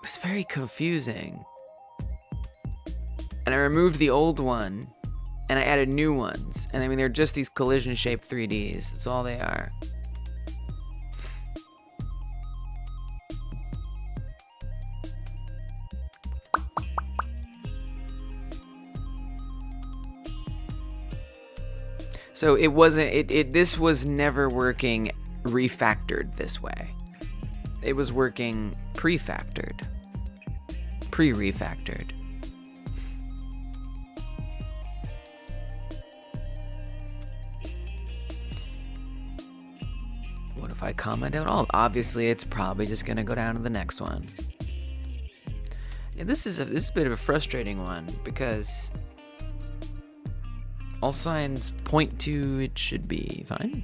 It's very confusing. And I removed the old one, and I added new ones. And I mean, they're just these collision-shaped 3Ds. That's all they are. So it wasn't, this was never working refactored this way. It was working pre-factored. Pre-refactored. What if I comment out all? Obviously, it's probably just gonna go down to the next one. Yeah, this is a bit of a frustrating one because all signs point to it should be fine.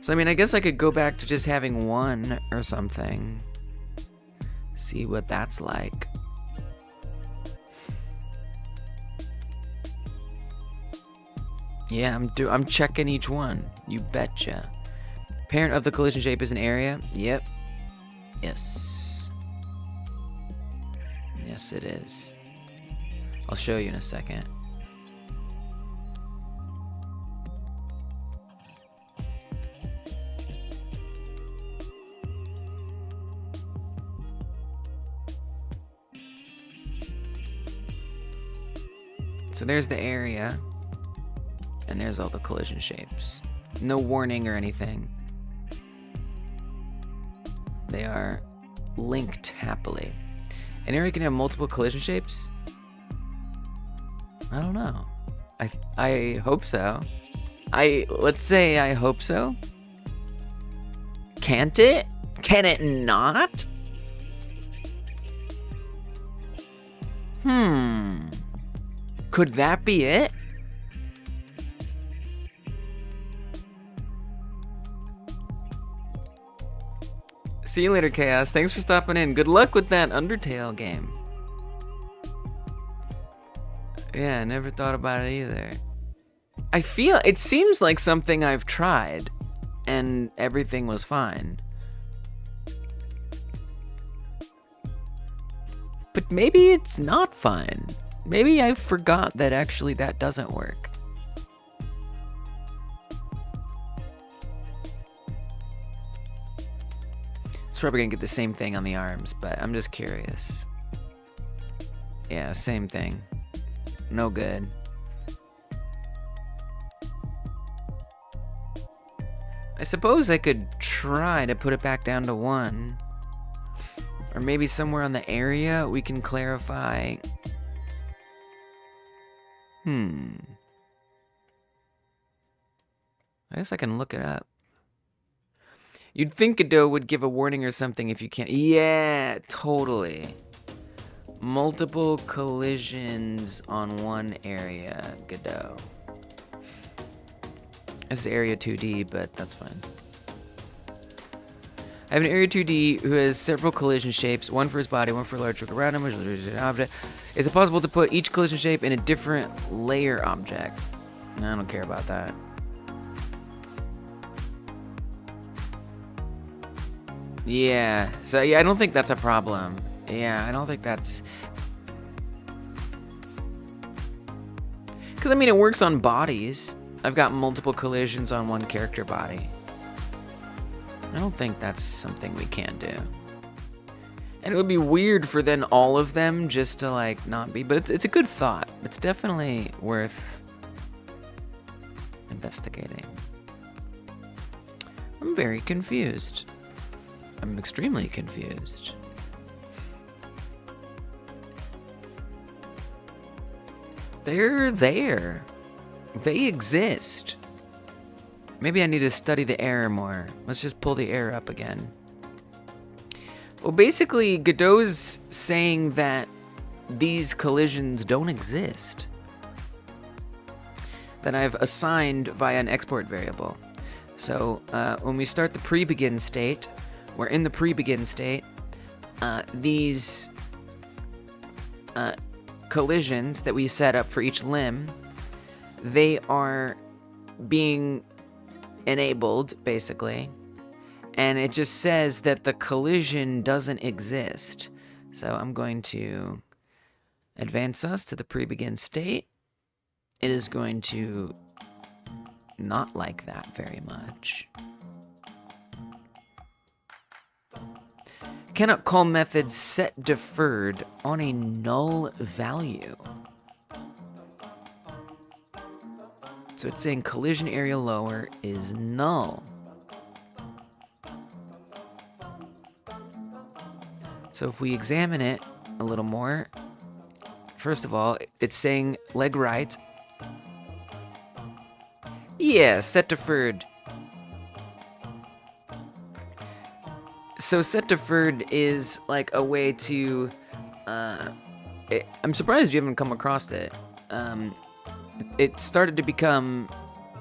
So I mean, I guess I could go back to just having one or something. See what that's like. Yeah, I'm checking each one. You betcha. Parent of the collision shape is an area. Yep. Yes. Yes, it is. I'll show you in a second. So there's the area, and there's all the collision shapes. No warning or anything. They are linked happily. An area can have multiple collision shapes? I don't know. I hope so. Let's say I hope so. Can't it? Can it not? Could that be it? See you later, Chaos. Thanks for stopping in. Good luck with that Undertale game. Yeah, I never thought about it either. It seems like something I've tried, and everything was fine. But maybe it's not fine. Maybe I forgot that actually that doesn't work. It's probably gonna get the same thing on the arms, but I'm just curious. Yeah, same thing. No good. suppose I could try to put it back down to 1. Or maybe somewhere on the area we can clarify. I guess I can look it up. You'd think Godot would give a warning or something if you can't. Yeah, totally. Multiple collisions on one area, Godot. This is area 2D, but that's fine. I have an area 2D who has several collision shapes, one for his body, one for a large circle around him, which is an object. Is it possible to put each collision shape in a different layer object? No, I don't care about that. Yeah, so yeah, I don't think that's a problem. Yeah, I don't think that's... Because, I mean, it works on bodies. I've got multiple collisions on one character body. I don't think that's something we can do. And it would be weird for then all of them just to, like, not be... But it's a good thought. It's definitely worth investigating. I'm very confused. I'm extremely confused. They're there. They exist. Maybe I need to study the error more. Let's just pull the error up again. Well, basically, Godot's saying that these collisions don't exist. That I've assigned via an export variable. So when we start the pre-begin state, we're in the pre-begin state. These collisions that we set up for each limb, they are being enabled, basically. And it just says that the collision doesn't exist. So I'm going to advance us to the pre-begin state. It is going to not like that very much. Cannot call method set deferred on a null value. So it's saying collision area lower is null. So if we examine it a little more, first of all, it's saying leg right. Yeah, set deferred. So set deferred is like a way to, I'm surprised you haven't come across it. It started to become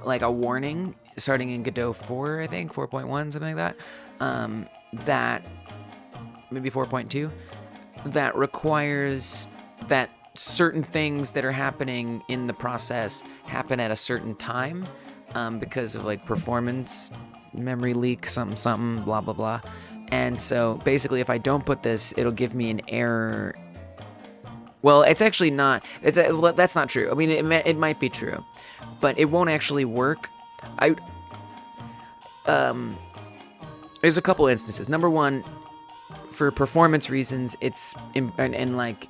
like a warning starting in Godot 4, I think, 4.1, something like that. That, maybe 4.2, that requires that certain things that are happening in the process happen at a certain time because of like performance, memory leak, something, blah, blah, blah. And so basically if I don't put this, it'll give me an error. Well, it's actually not. Well, that's not true. I mean, it might be true, but it won't actually work. There's a couple instances. Number one, for performance reasons, it's and like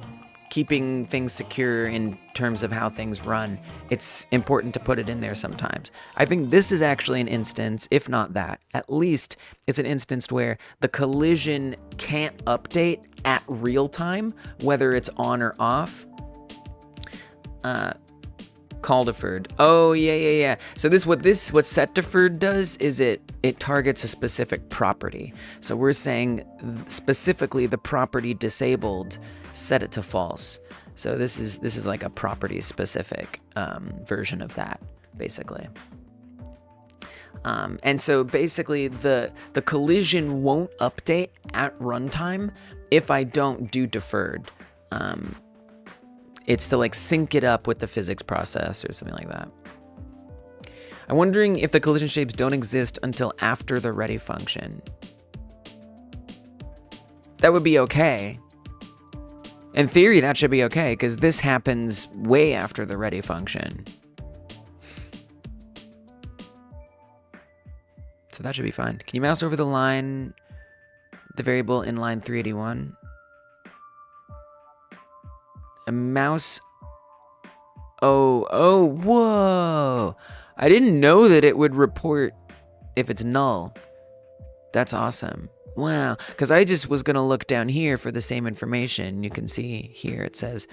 keeping things secure in terms of how things run, it's important to put it in there sometimes. I think this is actually an instance, if not that, at least it's an instance where the collision can't update at real time, whether it's on or off. Call deferred. Oh, yeah. So what set deferred does is it targets a specific property. So we're saying specifically the property disabled, set it to false. So this is like a property specific version of that, basically. And so basically the collision won't update at runtime if I don't do deferred. It's to like sync it up with the physics process or something like that. I'm wondering if the collision shapes don't exist until after the ready function. That would be okay. In theory, that should be okay, because this happens way after the ready function. So that should be fine. Can you mouse over the line, the variable in line 381? A mouse. Oh, whoa. I didn't know that it would report if it's null. That's awesome. Wow. Because I just was going to look down here for the same information. You can see here it says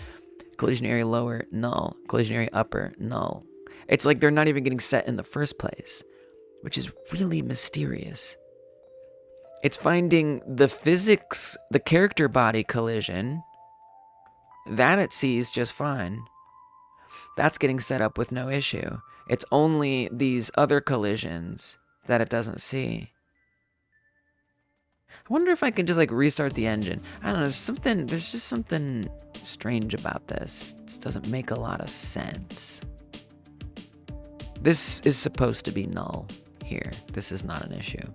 collision area lower, null. Collision area upper, null. It's like they're not even getting set in the first place, which is really mysterious. It's finding the physics, the character body collision. That it sees just fine. That's getting set up with no issue. It's only these other collisions that it doesn't see. I wonder if I can just like restart the engine. I don't know, there's just something strange about this. This doesn't make a lot of sense. This is supposed to be null here. This is not an issue.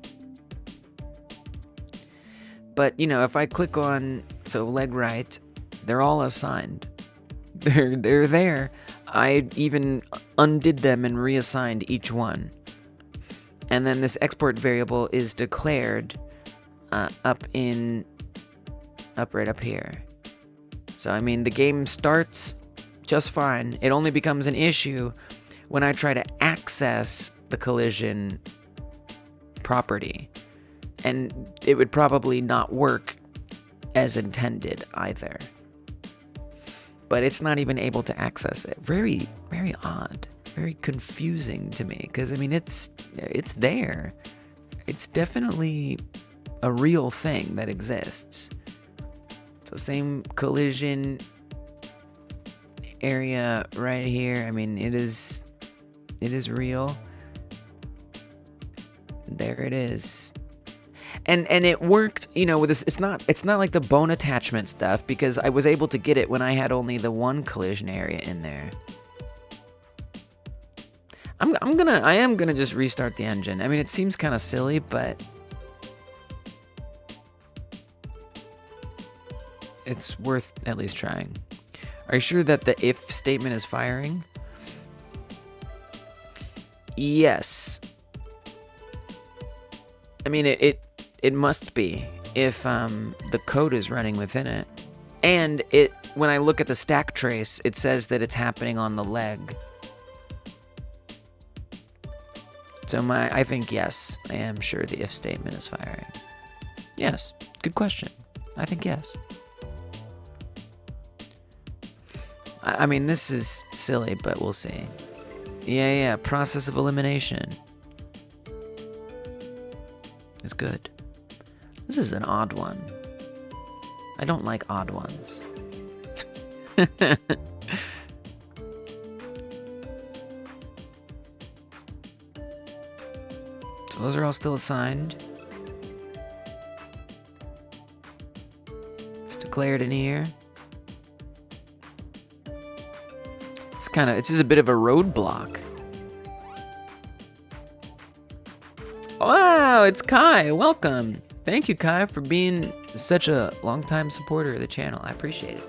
But, you know, if I click on, so leg right, they're all assigned. They're there. I even undid them and reassigned each one. And then this export variable is declared up right up here. So, I mean, the game starts just fine. It only becomes an issue when I try to access the collision property. And it would probably not work as intended either. But it's not even able to access it. Very, very odd. Very confusing to me. Because, I mean, it's there. It's definitely a real thing that exists. So same collision area right here. I mean, it is real. There it is. And it worked, you know, with this. It's not like the bone attachment stuff, because I was able to get it when I had only the one collision area in there. I am gonna just restart the engine. I mean, it seems kind of silly, but it's worth at least trying. Are you sure that the if statement is firing? Yes. I mean, it must be if the code is running within it. And when I look at the stack trace, it says that it's happening on the leg. So I think yes, I am sure the if statement is firing. Yes, good question. I think yes. I mean, this is silly, but we'll see. Yeah, process of elimination. It's good. This is an odd one. I don't like odd ones. So those are all still assigned. It's declared in here. It's just a bit of a roadblock. Wow, it's Kai. Welcome. Thank you, Kai, for being such a long-time supporter of the channel. I appreciate it.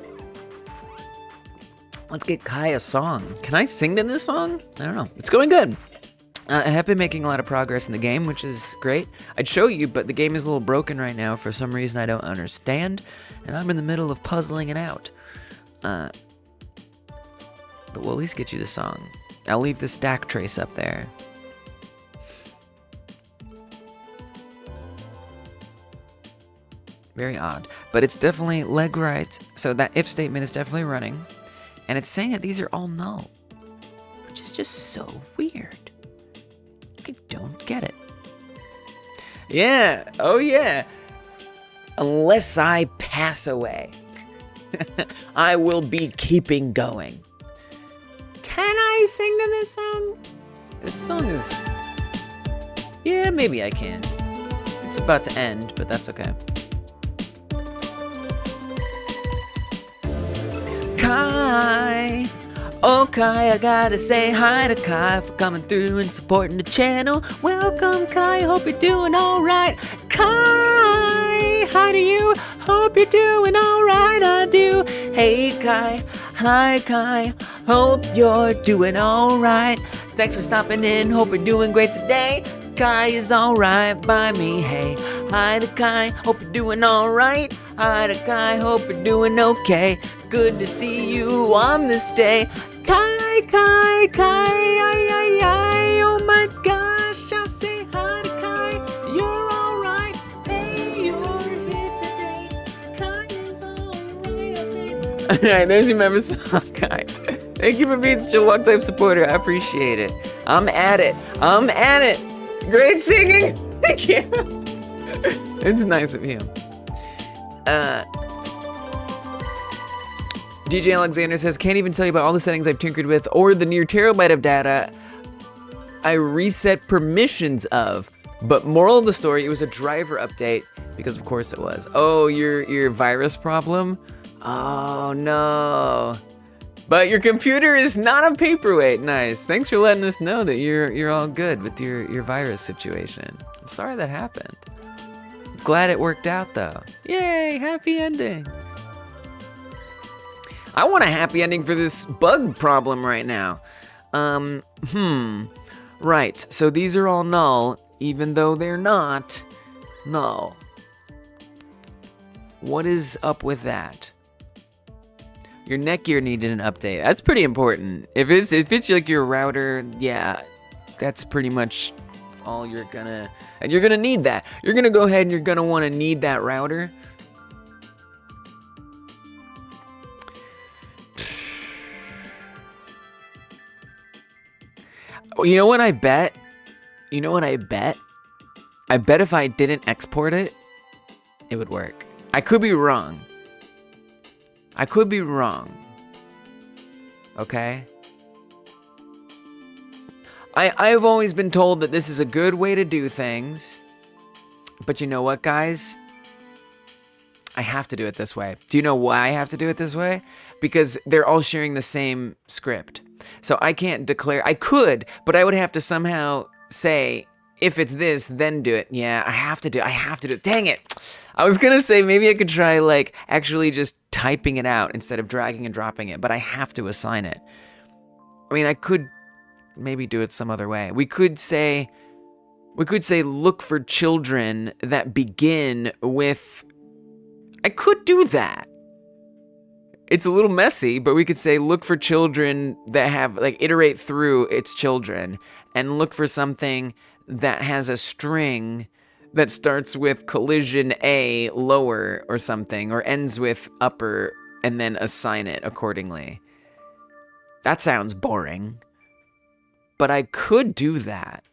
Let's get Kai a song. Can I sing to this song? I don't know. It's going good. I have been making a lot of progress in the game, which is great. I'd show you, but the game is a little broken right now for some reason I don't understand, and I'm in the middle of puzzling it out. But we'll at least get you the song. I'll leave the stack trace up there. Very odd. But it's definitely leg right, so that if statement is definitely running. And it's saying that these are all null, which is just so weird. I don't get it. Yeah, oh yeah. Unless I pass away, I will be keeping going. Can I sing to this song? This song is... Yeah, maybe I can. It's about to end, but that's okay. Kai, oh Kai, I gotta say hi to Kai for coming through and supporting the channel. Welcome, Kai, hope you're doing alright. Kai, hi to you, hope you're doing alright, I do. Hey Kai, hi Kai, hope you're doing alright. Thanks for stopping in, hope you're doing great today. Kai is alright by me, hey. Hi to Kai, hope you're doing alright. Hi to Kai, hope you're doing okay. Good to see you on this day. Kai, Kai, Kai, ay, ay, ay, oh my gosh, I'll say hi to Alright, there's your member song guy. Thank you for being such a long-time supporter. I appreciate it. I'm at it. Great singing. Thank you. It's nice of you. DJ Alexander says, can't even tell you about all the settings I've tinkered with or the near terabyte of data I reset permissions of. But moral of the story, it was a driver update because of course it was. Oh, your virus problem? Oh no. But your computer is not a paperweight. Nice. Thanks for letting us know that you're all good with your virus situation. I'm sorry that happened. Glad it worked out though. Yay, happy ending. I want a happy ending for this bug problem right now. Right, so these are all null, even though they're not null. What is up with that? Your Netgear needed an update. That's pretty important. If it's like your router, yeah, that's pretty much all you're gonna, and you're gonna need that. You're gonna go ahead and you're gonna wanna need that router. You know what I bet? I bet if I didn't export it, it would work. I could be wrong. Okay? I've always been told that this is a good way to do things. But you know what, guys? I have to do it this way. Do you know why I have to do it this way? Because they're all sharing the same script. So I can't declare, I could, but I would have to somehow say, if it's this, then do it. Yeah, I have to do it. Dang it. I was gonna say maybe I could try like actually just typing it out instead of dragging and dropping it, but I have to assign it. I mean, I could maybe do it some other way. We could say look for children that begin with, I could do that. It's a little messy, but we could say look for children that have, like, iterate through its children and look for something that has a string that starts with collision A lower or something, or ends with upper, and then assign it accordingly. That sounds boring, but I could do that.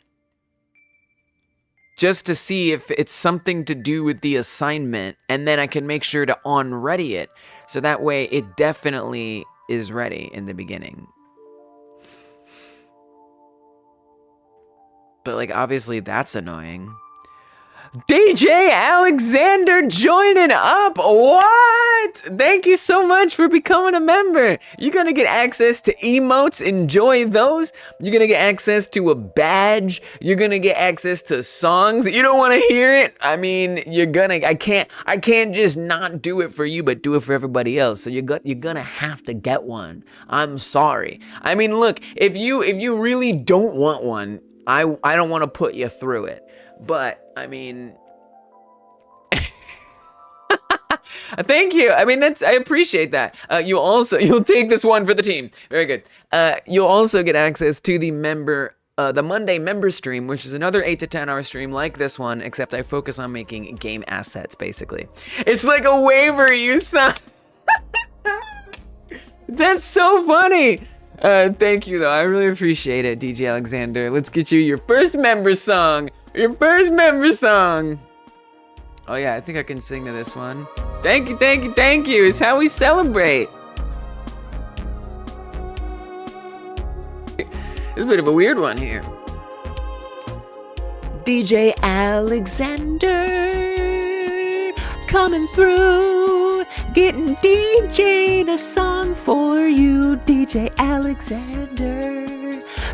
Just to see if it's something to do with the assignment, and then I can make sure to on-ready it, so that way it definitely is ready in the beginning. But, like, obviously that's annoying. DJ Alexander joining up. What? Thank you so much for becoming a member. You're gonna get access to emotes. Enjoy those. You're gonna get access to a badge. You're gonna get access to songs. You don't want to hear it? I mean, you're gonna. I can't just not do it for you, but do it for everybody else. So you're gonna have to get one. I'm sorry. I mean, look, if you really don't want one, I don't want to put you through it. But, I mean, thank you. I mean, I appreciate that. You'll take this one for the team. Very good. You'll also get access to the Monday member stream, which is another 8 to 10 hour stream like this one, except I focus on making game assets, basically. It's like a waiver, you son. That's so funny. Thank you, though. I really appreciate it, DJ Alexander. Let's get you your first member song. Your first member song. Oh yeah, I think I can sing to this one. Thank you, thank you, thank you. It's how we celebrate. It's a bit of a weird one here. DJ Alexander coming through, getting DJ'd a song for you, DJ Alexander.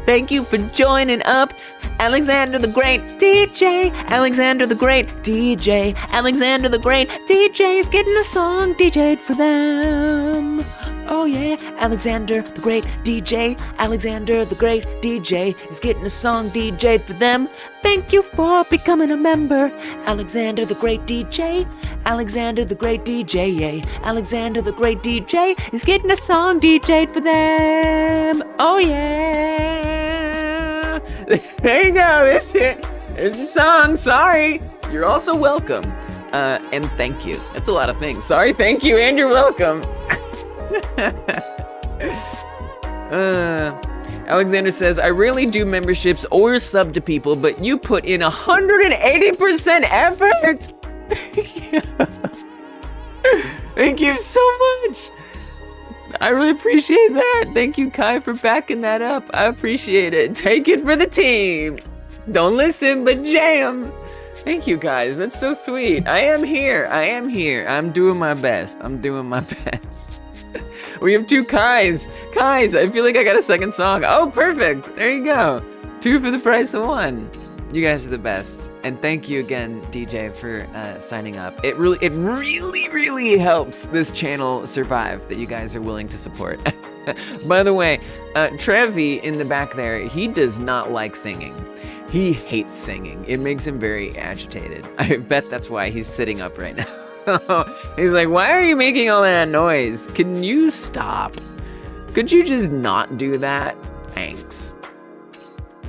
Thank you for joining up. Alexander the Great DJ, Alexander the Great DJ, Alexander the Great DJ is getting a song DJ'd for them. Oh yeah, Alexander the Great DJ, Alexander the Great DJ is getting a song DJ'd for them. Thank you for becoming a member. Alexander the Great DJ, Alexander the Great DJ, yay. Alexander the Great DJ is getting a song DJ'd for them. Oh yeah. There you go, there's your song, sorry. You're also welcome, and thank you. That's a lot of things. Sorry, thank you, and you're welcome. Alexander says, I rarely do memberships or sub to people, but you put in 180% effort. Thank you so much. I really appreciate that. Thank you, Kai, for backing that up. I appreciate it. Take it for the team. Don't listen, but jam. Thank you, guys. That's so sweet. I am here. I am here. I'm doing my best. I'm doing my best. We have 2 Kais. Kais, I feel like I got a second song. Oh, perfect. There you go. 2 for the price of 1. You guys are the best. And thank you again, DJ, for signing up. It really helps this channel survive that you guys are willing to support. By the way, Trevi in the back there, he does not like singing. He hates singing. It makes him very agitated. I bet that's why he's sitting up right now. He's like, why are you making all that noise? Can you stop? Could you just not do that? Thanks.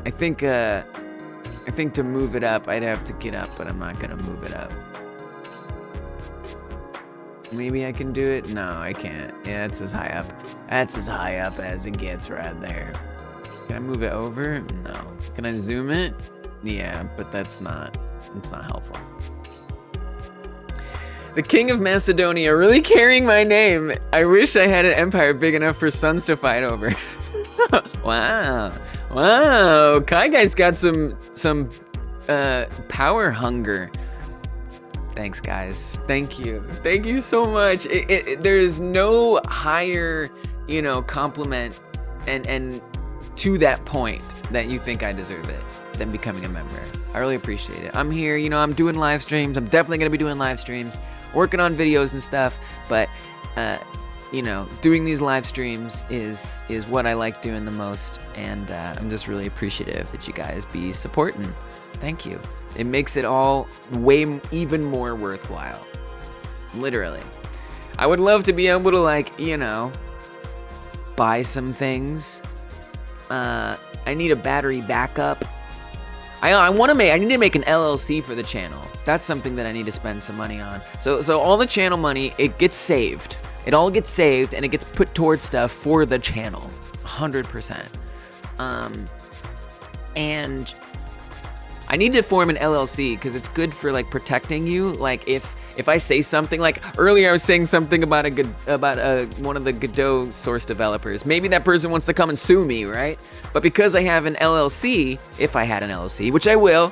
I think to move it up, I'd have to get up, but I'm not gonna move it up. Maybe I can do it? No, I can't. Yeah, it's as high up. That's as high up as it gets right there. Can I move it over? No. Can I zoom it? Yeah, but it's not helpful. The King of Macedonia, really carrying my name. I wish I had an empire big enough for sons to fight over. Wow. Wow. Kai Guy's got some power hunger. Thanks, guys. Thank you. Thank you so much. There is no higher, compliment and to that point that you think I deserve it than becoming a member. I really appreciate it. I'm here, I'm doing live streams. I'm definitely going to be doing live streams, working on videos and stuff, but doing these live streams is what I like doing the most, and I'm just really appreciative that you guys be supporting. Thank you. It makes it all even more worthwhile. Literally. I would love to be able to buy some things. I need a battery backup. I need to make an LLC for the channel. That's something that I need to spend some money on. So all the channel money, it gets saved. It all gets saved and it gets put towards stuff for the channel, 100%. And I need to form an LLC because it's good for protecting you. If I say something, earlier I was saying something about one of the Godot source developers. Maybe that person wants to come and sue me, right? But because I have an LLC, if I had an LLC, which I will,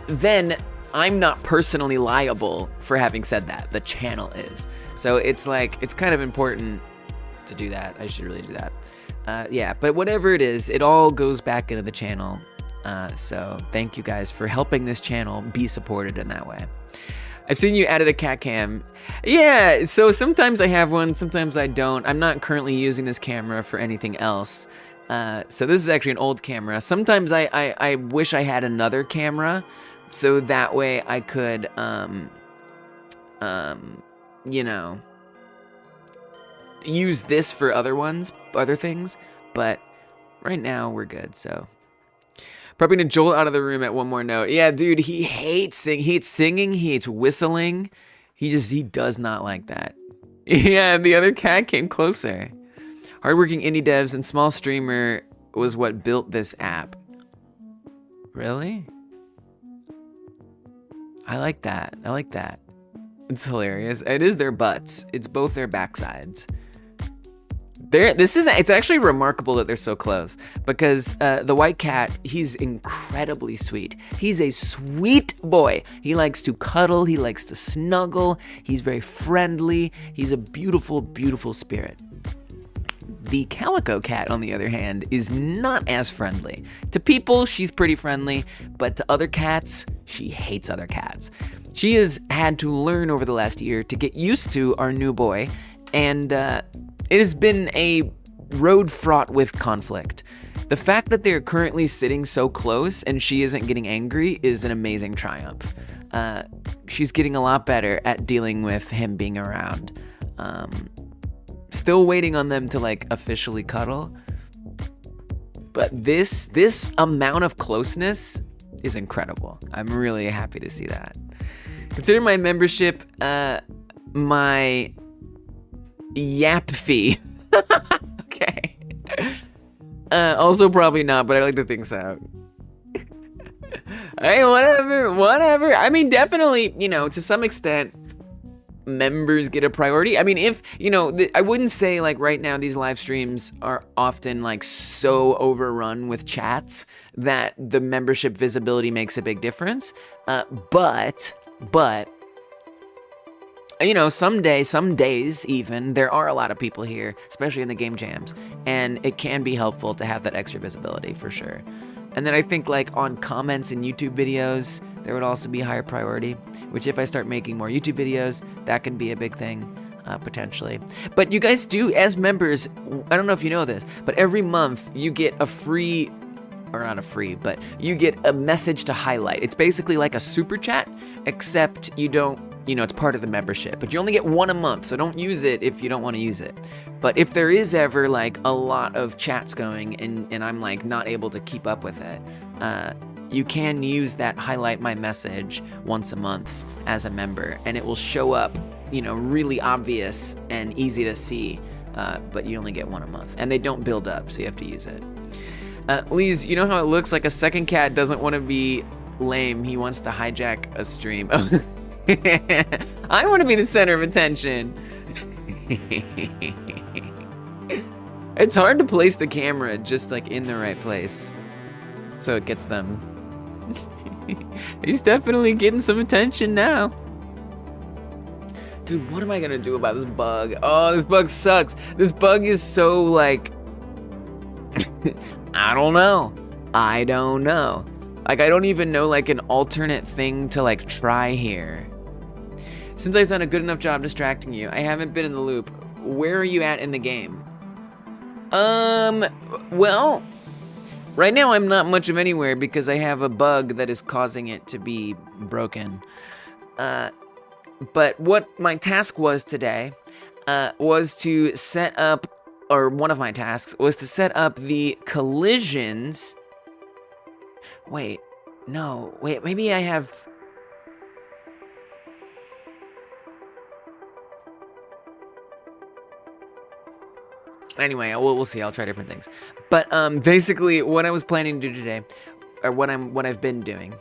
then I'm not personally liable for having said that. The channel is. So it's kind of important to do that. I should really do that. Yeah, but whatever it is, it all goes back into the channel. So thank you guys for helping this channel be supported in that way. I've seen you added a cat cam. Yeah, so sometimes I have one, sometimes I don't. I'm not currently using this camera for anything else. So this is actually an old camera. Sometimes I wish I had another camera, so that way I could, use this for other things, but right now we're good, so. Prepping to jolt out of the room at one more note. Yeah, dude, he hates singing, he hates whistling. He does not like that. Yeah, the other cat came closer. Hardworking indie devs and small streamer was what built this app. Really? I like that. It's hilarious. It is their butts. It's both their backsides. It's actually remarkable that they're so close because the white cat, he's incredibly sweet. He's a sweet boy. He likes to cuddle. He likes to snuggle. He's very friendly. He's a beautiful, beautiful spirit. The calico cat, on the other hand, is not as friendly. To people, she's pretty friendly, but to other cats, she hates other cats. She has had to learn over the last year to get used to our new boy, and it has been a road fraught with conflict. The fact that they're currently sitting so close and she isn't getting angry is an amazing triumph. She's getting a lot better at dealing with him being around. Still waiting on them to officially cuddle. But this amount of closeness is incredible. I'm really happy to see that. Consider my membership, my Yap fee. Okay. Also probably not, but I like to think so. Hey, whatever. I mean, definitely, you know, to some extent, members get a priority. I mean, if, you know, I wouldn't say like right now these live streams are often like so overrun with chats that the membership visibility makes a big difference. But, you know, some days even, there are a lot of people here, especially in the game jams, and it can be helpful to have that extra visibility for sure. And then I think like on comments in YouTube videos, there would also be higher priority, which if I start making more YouTube videos, that can be a big thing, potentially. But you guys do, as members, I don't know if you know this, but every month you get a free, or not a free, but you get a message to highlight. It's basically like a super chat, except you don't, you know, it's part of the membership, but you only get one a month, so don't use it if you don't want to use it. But if there is ever like a lot of chats going and I'm like not able to keep up with it, you can use that highlight my message once a month as a member, and it will show up, you know, really obvious and easy to see, but you only get one a month, and they don't build up, so you have to use it. Lise, you know how it looks like a second cat doesn't want to be lame, he wants to hijack a stream. I want to be the center of attention. It's hard to place the camera just like in the right place so it gets them. He's definitely getting some attention now. Dude, what am I gonna do about this bug? Oh, this bug sucks. This bug is so like, I don't know. Like, I don't even know like an alternate thing to like try here. Since I've done a good enough job distracting you, I haven't been in the loop. Where are you at in the game? Well, right now I'm not much of anywhere because I have a bug that is causing it to be broken. But what my task was today, was to set up, or one of my tasks was to set up the collisions. Wait, maybe I have... Anyway, we'll see. I'll try different things. But basically, what I was planning to do today, or what I've been doing,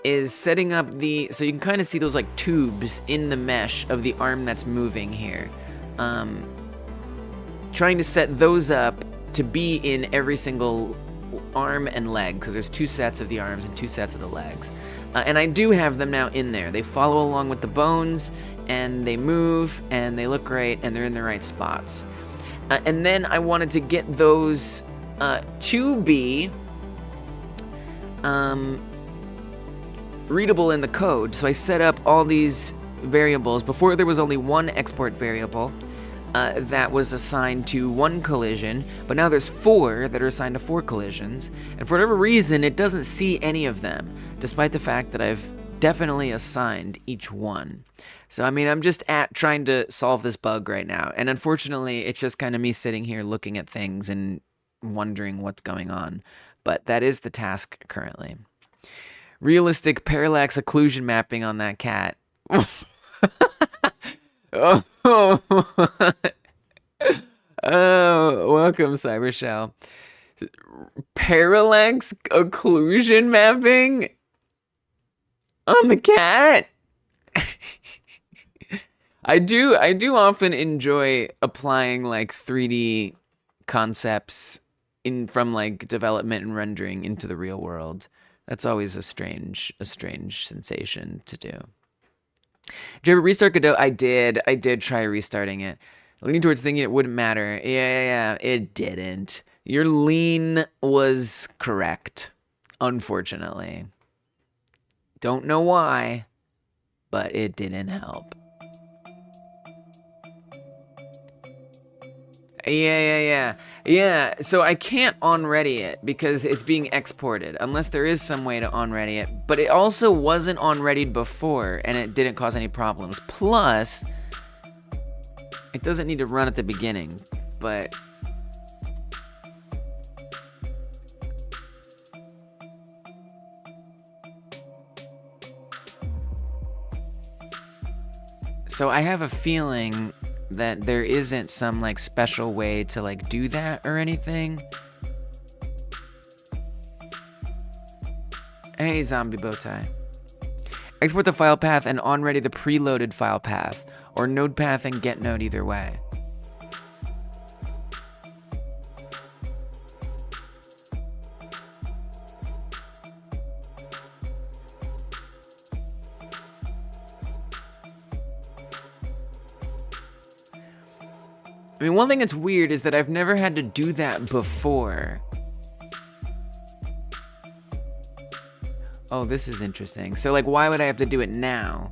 is setting up the, so you can kind of see those like tubes in the mesh of the arm that's moving here. Trying to set those up to be in every single arm and leg, because there's two sets of the arms and two sets of the legs. And I do have them now in there. They follow along with the bones, and they move, and they look great, and they're in the right spots. And then I wanted to get those to be readable in the code. So I set up all these variables. Before there was only one export variable that was assigned to one collision, but now there's 4 that are assigned to 4 collisions. And for whatever reason, it doesn't see any of them, despite the fact that I've definitely assigned each one. So, I mean, I'm just trying to solve this bug right now. And unfortunately, it's just kind of me sitting here looking at things and wondering what's going on. But that is the task currently. Realistic parallax occlusion mapping on that cat. Oh, welcome, Cybershell. Parallax occlusion mapping on the cat? I do often enjoy applying like 3D concepts from like development and rendering into the real world. That's always a strange sensation to do. Did you ever restart Godot? I did try restarting it. Leaning towards thinking it wouldn't matter. Yeah, it didn't. Your lean was correct, unfortunately. Don't know why, but it didn't help. Yeah, so I can't on-ready it because it's being exported, unless there is some way to on-ready it. But it also wasn't on-readied before, and it didn't cause any problems. Plus, it doesn't need to run at the beginning, but... So I have a feeling that there isn't some like special way to like do that or anything. Hey, zombie bowtie. Export the file path and on ready the preloaded file path, or node path and get node either way. I mean, one thing that's weird is that I've never had to do that before. Oh, this is interesting. So, like, why would I have to do it now?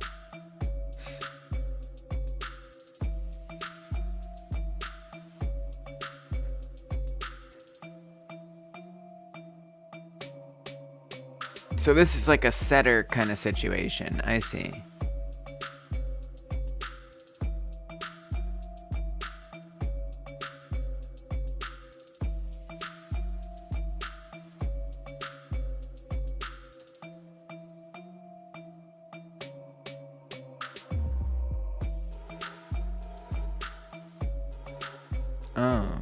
So this is like a setter kind of situation. I see. Oh.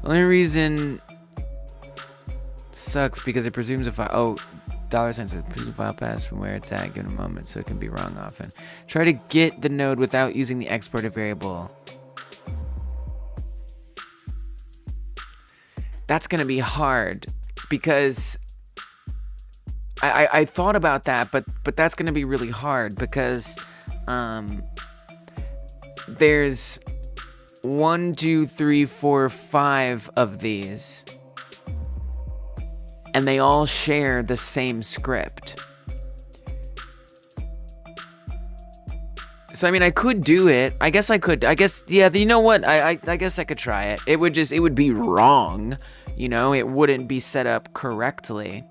The only reason sucks because it presumes a file. Oh, $sign says presume file pass from where it's at given a moment, so it can be wrong often. Try to get the node without using the exported variable. That's gonna be hard because I thought about that, but that's gonna be really hard because there's 1, 2, 3, 4, 5 of these, and they all share the same script. So I mean, I could do it. I guess I could. I guess, yeah. You know what? I guess I could try it. It would be wrong. You know, it wouldn't be set up correctly.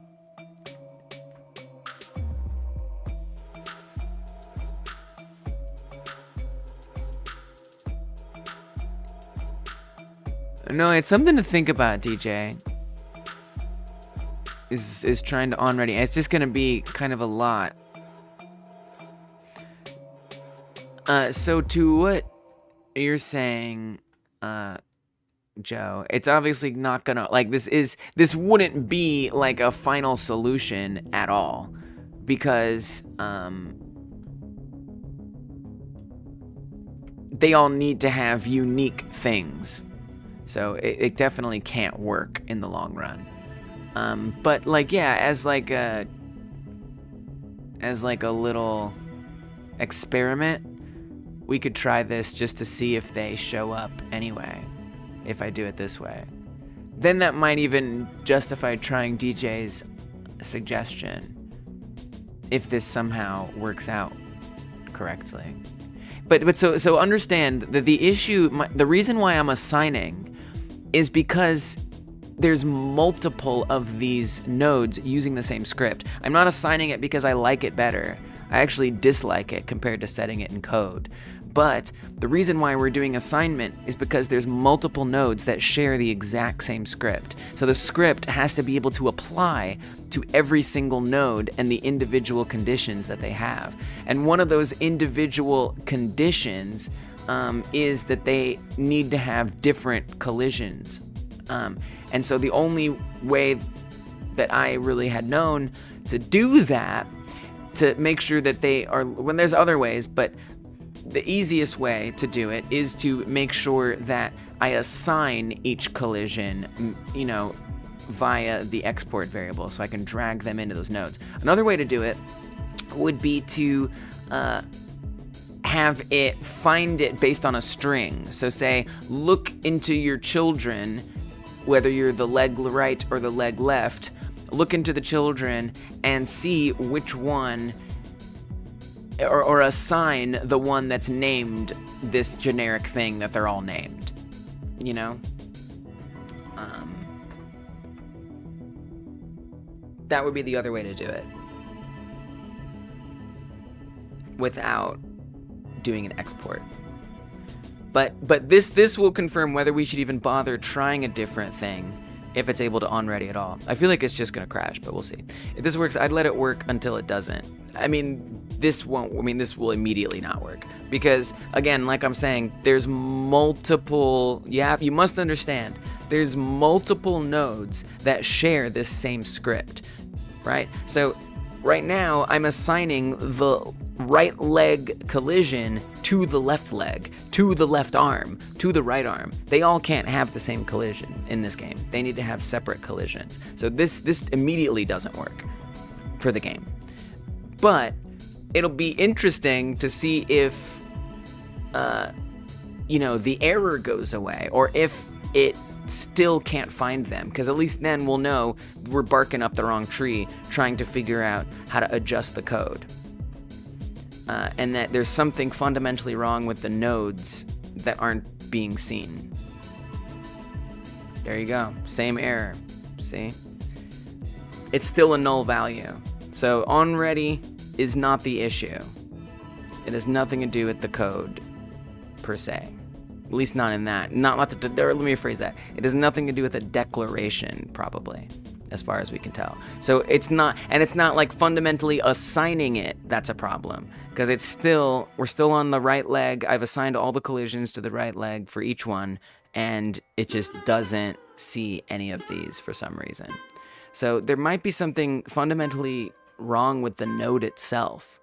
No, it's something to think about, DJ. Is trying to on ready. It's just gonna be kind of a lot. So to what you're saying, Joe, it's obviously not gonna, like, this wouldn't be like a final solution at all, because they all need to have unique things. So it definitely can't work in the long run. But like, yeah, as like a little experiment, we could try this just to see if they show up anyway, if I do it this way. Then that might even justify trying DJ's suggestion, if this somehow works out correctly. But so understand that the issue, the reason why I'm assigning is because there's multiple of these nodes using the same script. I'm not assigning it because I like it better. I actually dislike it compared to setting it in code. But the reason why we're doing assignment is because there's multiple nodes that share the exact same script. So the script has to be able to apply to every single node and the individual conditions that they have. And one of those individual conditions is that they need to have different collisions. And so the only way that I really had known to do that, to make sure that they are, when there's other ways, but the easiest way to do it is to make sure that I assign each collision, you know, via the export variable, so I can drag them into those nodes. Another way to do it would be to have it find it based on a string. So say, look into your children, whether you're the leg right or the leg left, look into the children and see which one, or assign the one that's named this generic thing that they're all named, you know? That would be the other way to do it, without doing an export. But this will confirm whether we should even bother trying a different thing, if it's able to on-ready at all. I feel like it's just gonna crash, but we'll see. If this works, I'd let it work until it doesn't. I mean, this won't, I mean, this will immediately not work. Because, again, like I'm saying, there's multiple, you must understand, there's multiple nodes that share this same script, right? So, right now, I'm assigning the right leg collision to the left leg, to the left arm, to the right arm. They all can't have the same collision in this game. They need to have separate collisions. So this immediately doesn't work for the game. But it'll be interesting to see if, you know, the error goes away, or if it still can't find them, because at least then we'll know we're barking up the wrong tree trying to figure out how to adjust the code. And that there's something fundamentally wrong with the nodes that aren't being seen. There you go. Same error. See? It's still a null value. So on-ready is not the issue. It has nothing to do with the code, per se. At least not in that. Let me rephrase that. It has nothing to do with a declaration, probably, as far as we can tell. So it's not, and it's not like fundamentally assigning it that's a problem, because it's still, we're still on the right leg. I've assigned all the collisions to the right leg for each one, and it just doesn't see any of these for some reason. So there might be something fundamentally wrong with the node itself,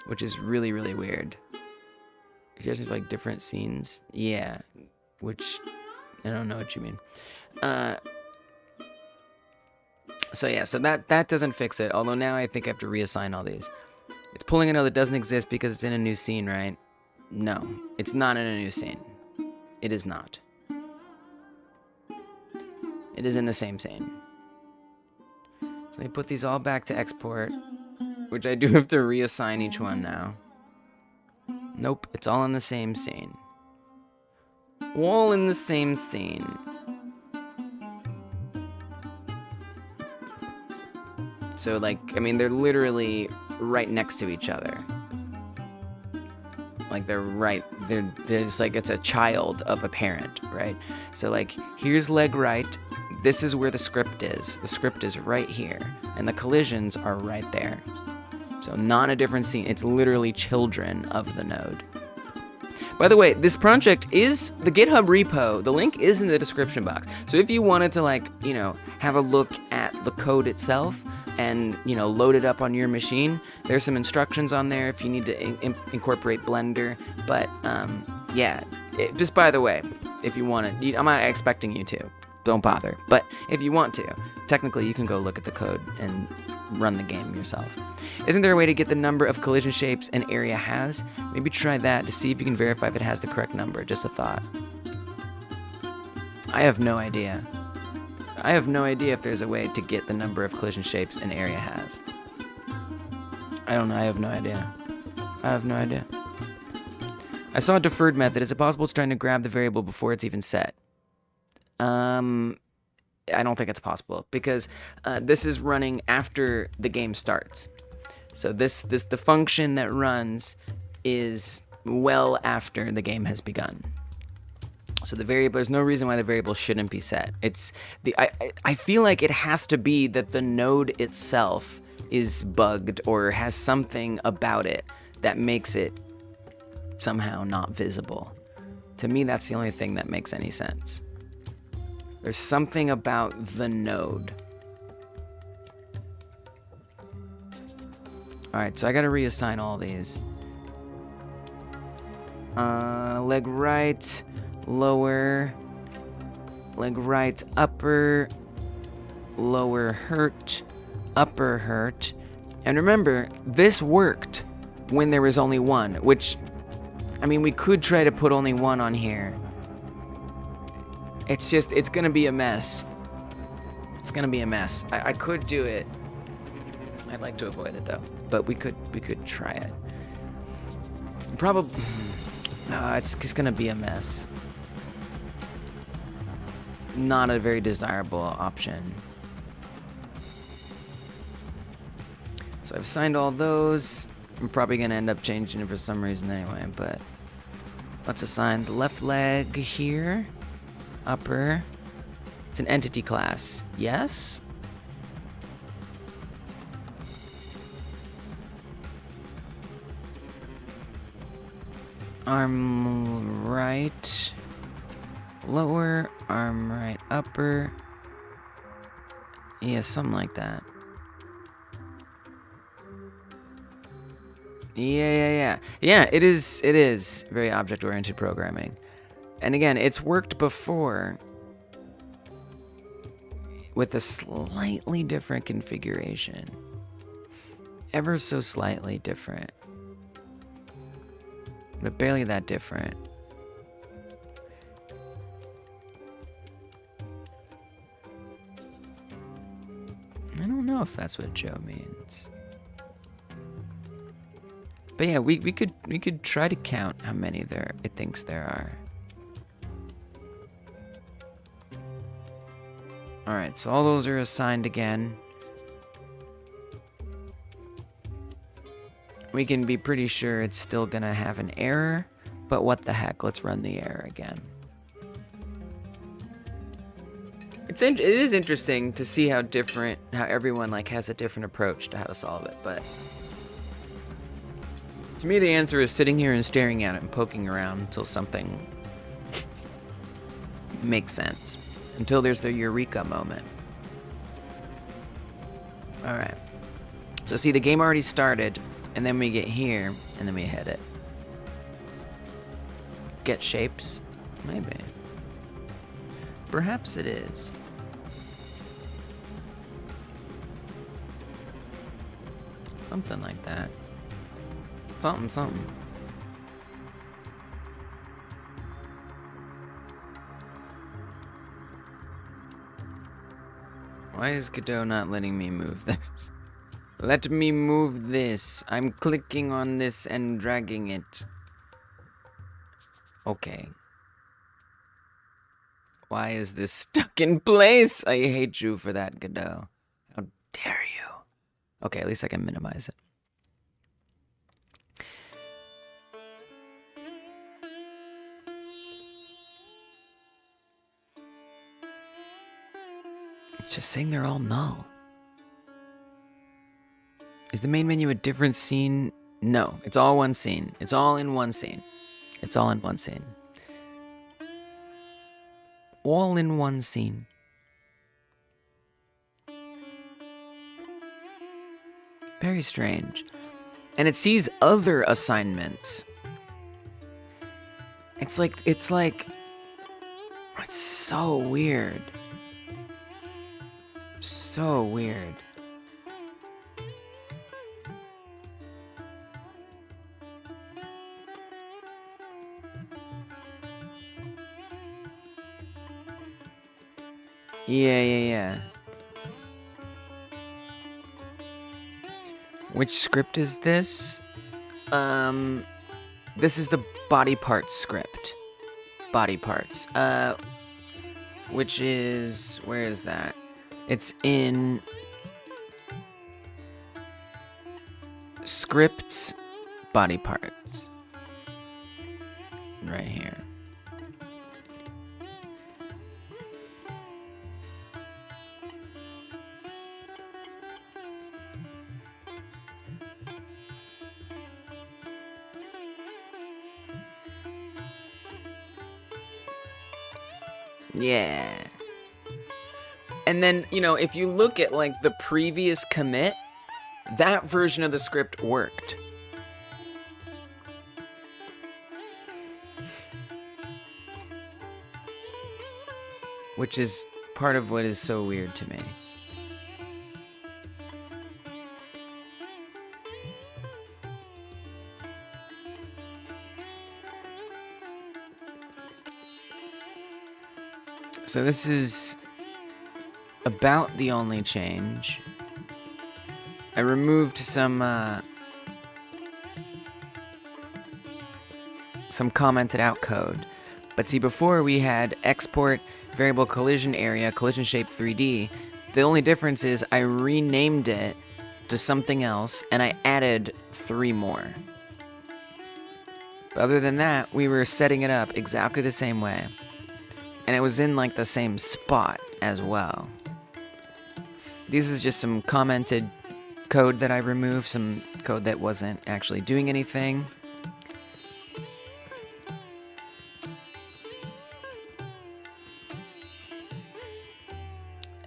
which is really, really weird. You guys have like different scenes? Yeah, which I don't know what you mean. So yeah, so that doesn't fix it, although now I think I have to reassign all these. It's pulling a node that doesn't exist because it's in a new scene, right? No, it's not in a new scene. It is not. It is in the same scene. So let me put these all back to export, which I do have to reassign each one now. Nope, it's all in the same scene. All in the same scene. So, like, I mean, they're literally right next to each other. Like, they're just like, it's a child of a parent, right? So, like, here's leg right. This is where the script is. The script is right here. And the collisions are right there. So, not a different scene. It's literally children of the node. By the way, this project is the GitHub repo. The link is in the description box. So if you wanted to, like, you know, have a look at the code itself and, you know, load it up on your machine, there's some instructions on there if you need to incorporate Blender. But, yeah, just by the way, if you want to, I'm not expecting you to. Don't bother. But if you want to, technically you can go look at the code and run the game yourself. Isn't there a way to get the number of collision shapes an area has? Maybe try that to see if you can verify if it has the correct number. Just a thought. I have no idea. I have no idea if there's a way to get the number of collision shapes an area has. I don't know. I have no idea. I have no idea. I saw a deferred method. Is it possible it's trying to grab the variable before it's even set? I don't think it's possible because this is running after the game starts. So the function that runs is well after the game has begun. So the variable, there's no reason why the variable shouldn't be set. I feel like it has to be that the node itself is bugged or has something about it that makes it somehow not visible. To me, that's the only thing that makes any sense. There's something about the node. Alright, so I gotta reassign all these. Leg right, lower. Leg right, upper. Lower hurt. Upper hurt. And remember, this worked when there was only one, which, I mean, we could try to put only one on here. It's just, it's gonna be a mess. It's gonna be a mess. I could do it. I'd like to avoid it though, but we could try it. Probably, it's just gonna be a mess. Not a very desirable option. So I've assigned all those. I'm probably gonna end up changing it for some reason anyway, but let's assign the left leg here. Upper, It's an entity class. Yes? Arm right lower, arm right upper. Yeah, something like that. Yeah. Yeah, it is very object-oriented programming. And again, it's worked before with a slightly different configuration. Ever so slightly different. But barely that different. I don't know if that's what Joe means. But yeah, we could try to count how many it thinks there are. Alright, so all those are assigned again. We can be pretty sure it's still gonna have an error, but what the heck, let's run the error again. It is interesting to see how everyone like has a different approach to how to solve it, but to me the answer is sitting here and staring at it and poking around until something makes sense. Until there's the eureka moment. Alright. So see, the game already started, and then we get here, and then we hit it. Get shapes? Maybe. Perhaps it is. Something like that. Something. Why is Godot not letting me move this? Let me move this. I'm clicking on this and dragging it. Okay. Why is this stuck in place? I hate you for that, Godot. How dare you? Okay, at least I can minimize it. It's just saying they're all null. Is the main menu a different scene? No, it's all one scene. It's all in one scene. It's all in one scene. All in one scene. Very strange. And it sees other assignments. It's so weird. So weird. Yeah. Which script is this? This is the body parts script. Body parts. Which is, where is that? It's in scripts, body parts. Right here. Yeah. And then, you know, if you look at like the previous commit, that version of the script worked. Which is part of what is so weird to me. So this is about the only change. I removed some commented out code. But see, before we had export variable collision area, collision shape 3D. The only difference is I renamed it to something else and I added 3 more. But other than that, we were setting it up exactly the same way. And it was in like the same spot. as well. This is just some commented code that I removed, some code that wasn't actually doing anything.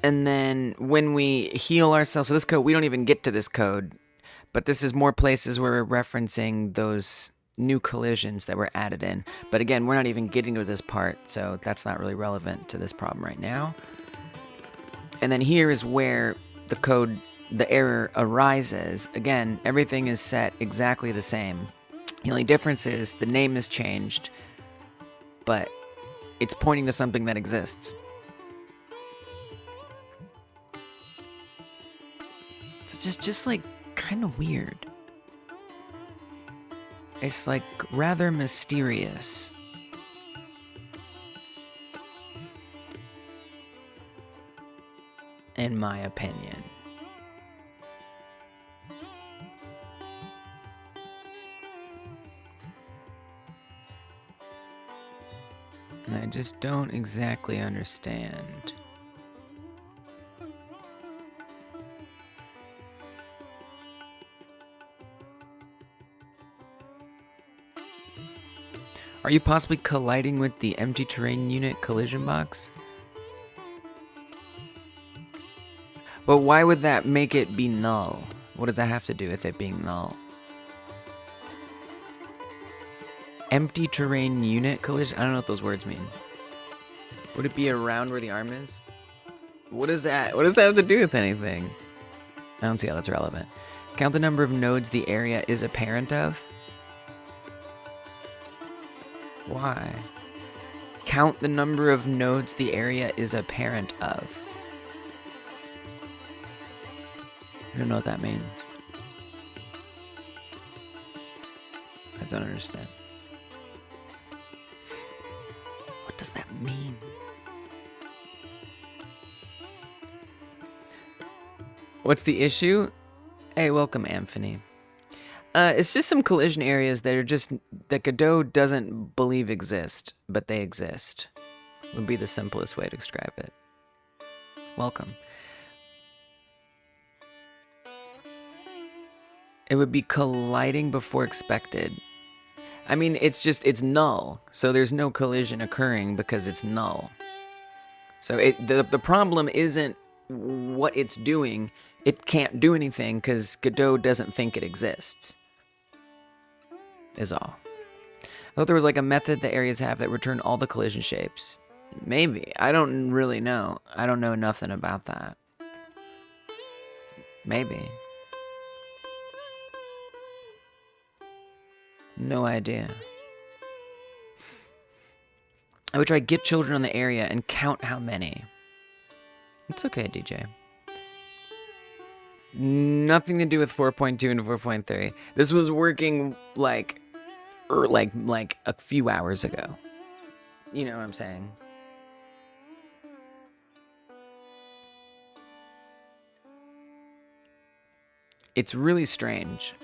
And then when we heal ourselves, so this code, we don't even get to this code, but this is more places where we're referencing those new collisions that were added in. But again, we're not even getting to this part, so that's not really relevant to this problem right now. And then here is where the code, the error arises. Again, everything is set exactly the same. The only difference is the name is changed, but it's pointing to something that exists. Just like kind of weird. It's like rather mysterious. In my opinion. And I just don't exactly understand. Are you possibly colliding with the empty terrain unit collision box? But why would that make it be null? What does that have to do with it being null? Empty terrain unit collision? I don't know what those words mean. Would it be around where the arm is? What is that? What does that have to do with anything? I don't see how that's relevant. Count the number of nodes the area is a parent of. Why? Count the number of nodes the area is a parent of. I don't know what that means. I don't understand. What does that mean? What's the issue? Hey, welcome, Anthony. It's just some collision areas that are just, that Godot doesn't believe exist, but they exist. Would be the simplest way to describe it. Welcome. It would be colliding before expected. I mean, it's null. So there's no collision occurring because it's null. So the problem isn't what it's doing. It can't do anything because Godot doesn't think it exists. Is all. I thought there was like a method that areas have that return all the collision shapes. Maybe. I don't really know. I don't know nothing about that. Maybe. No idea. I would try get children on the area and count how many. It's okay, DJ. Nothing to do with 4.2 and 4.3. This was working like a few hours ago. You know what I'm saying? It's really strange.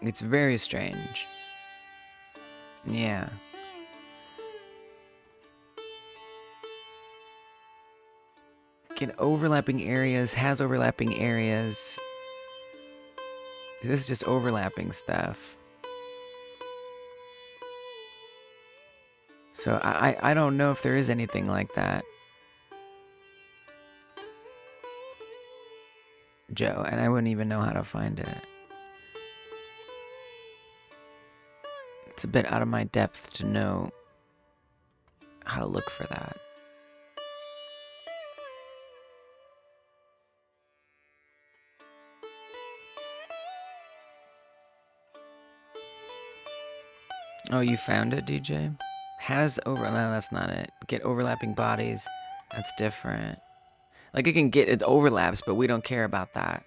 It's very strange. Yeah. Get overlapping areas, has overlapping areas. This is just overlapping stuff. So I don't know if there is anything like that, Joe, and I wouldn't even know how to find it. It's a bit out of my depth to know how to look for that. Oh, you found it, DJ? Has over... No, that's not it. Get overlapping bodies. That's different. Like, it can get... It overlaps, but we don't care about that.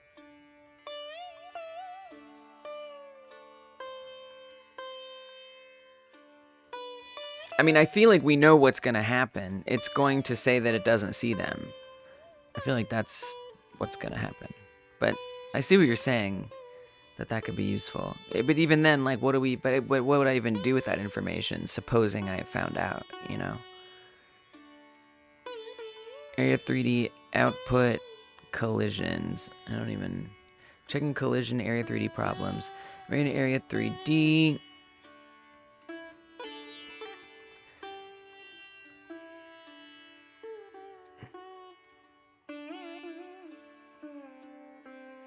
I mean, I feel like we know what's going to happen. It's going to say that it doesn't see them. I feel like that's what's going to happen. But I see what you're saying. That could be useful. But even then, like, what do we... But what would I even do with that information, supposing I found out, you know? Area 3D output collisions. I don't even... Checking collision area 3D problems. We're in area 3D.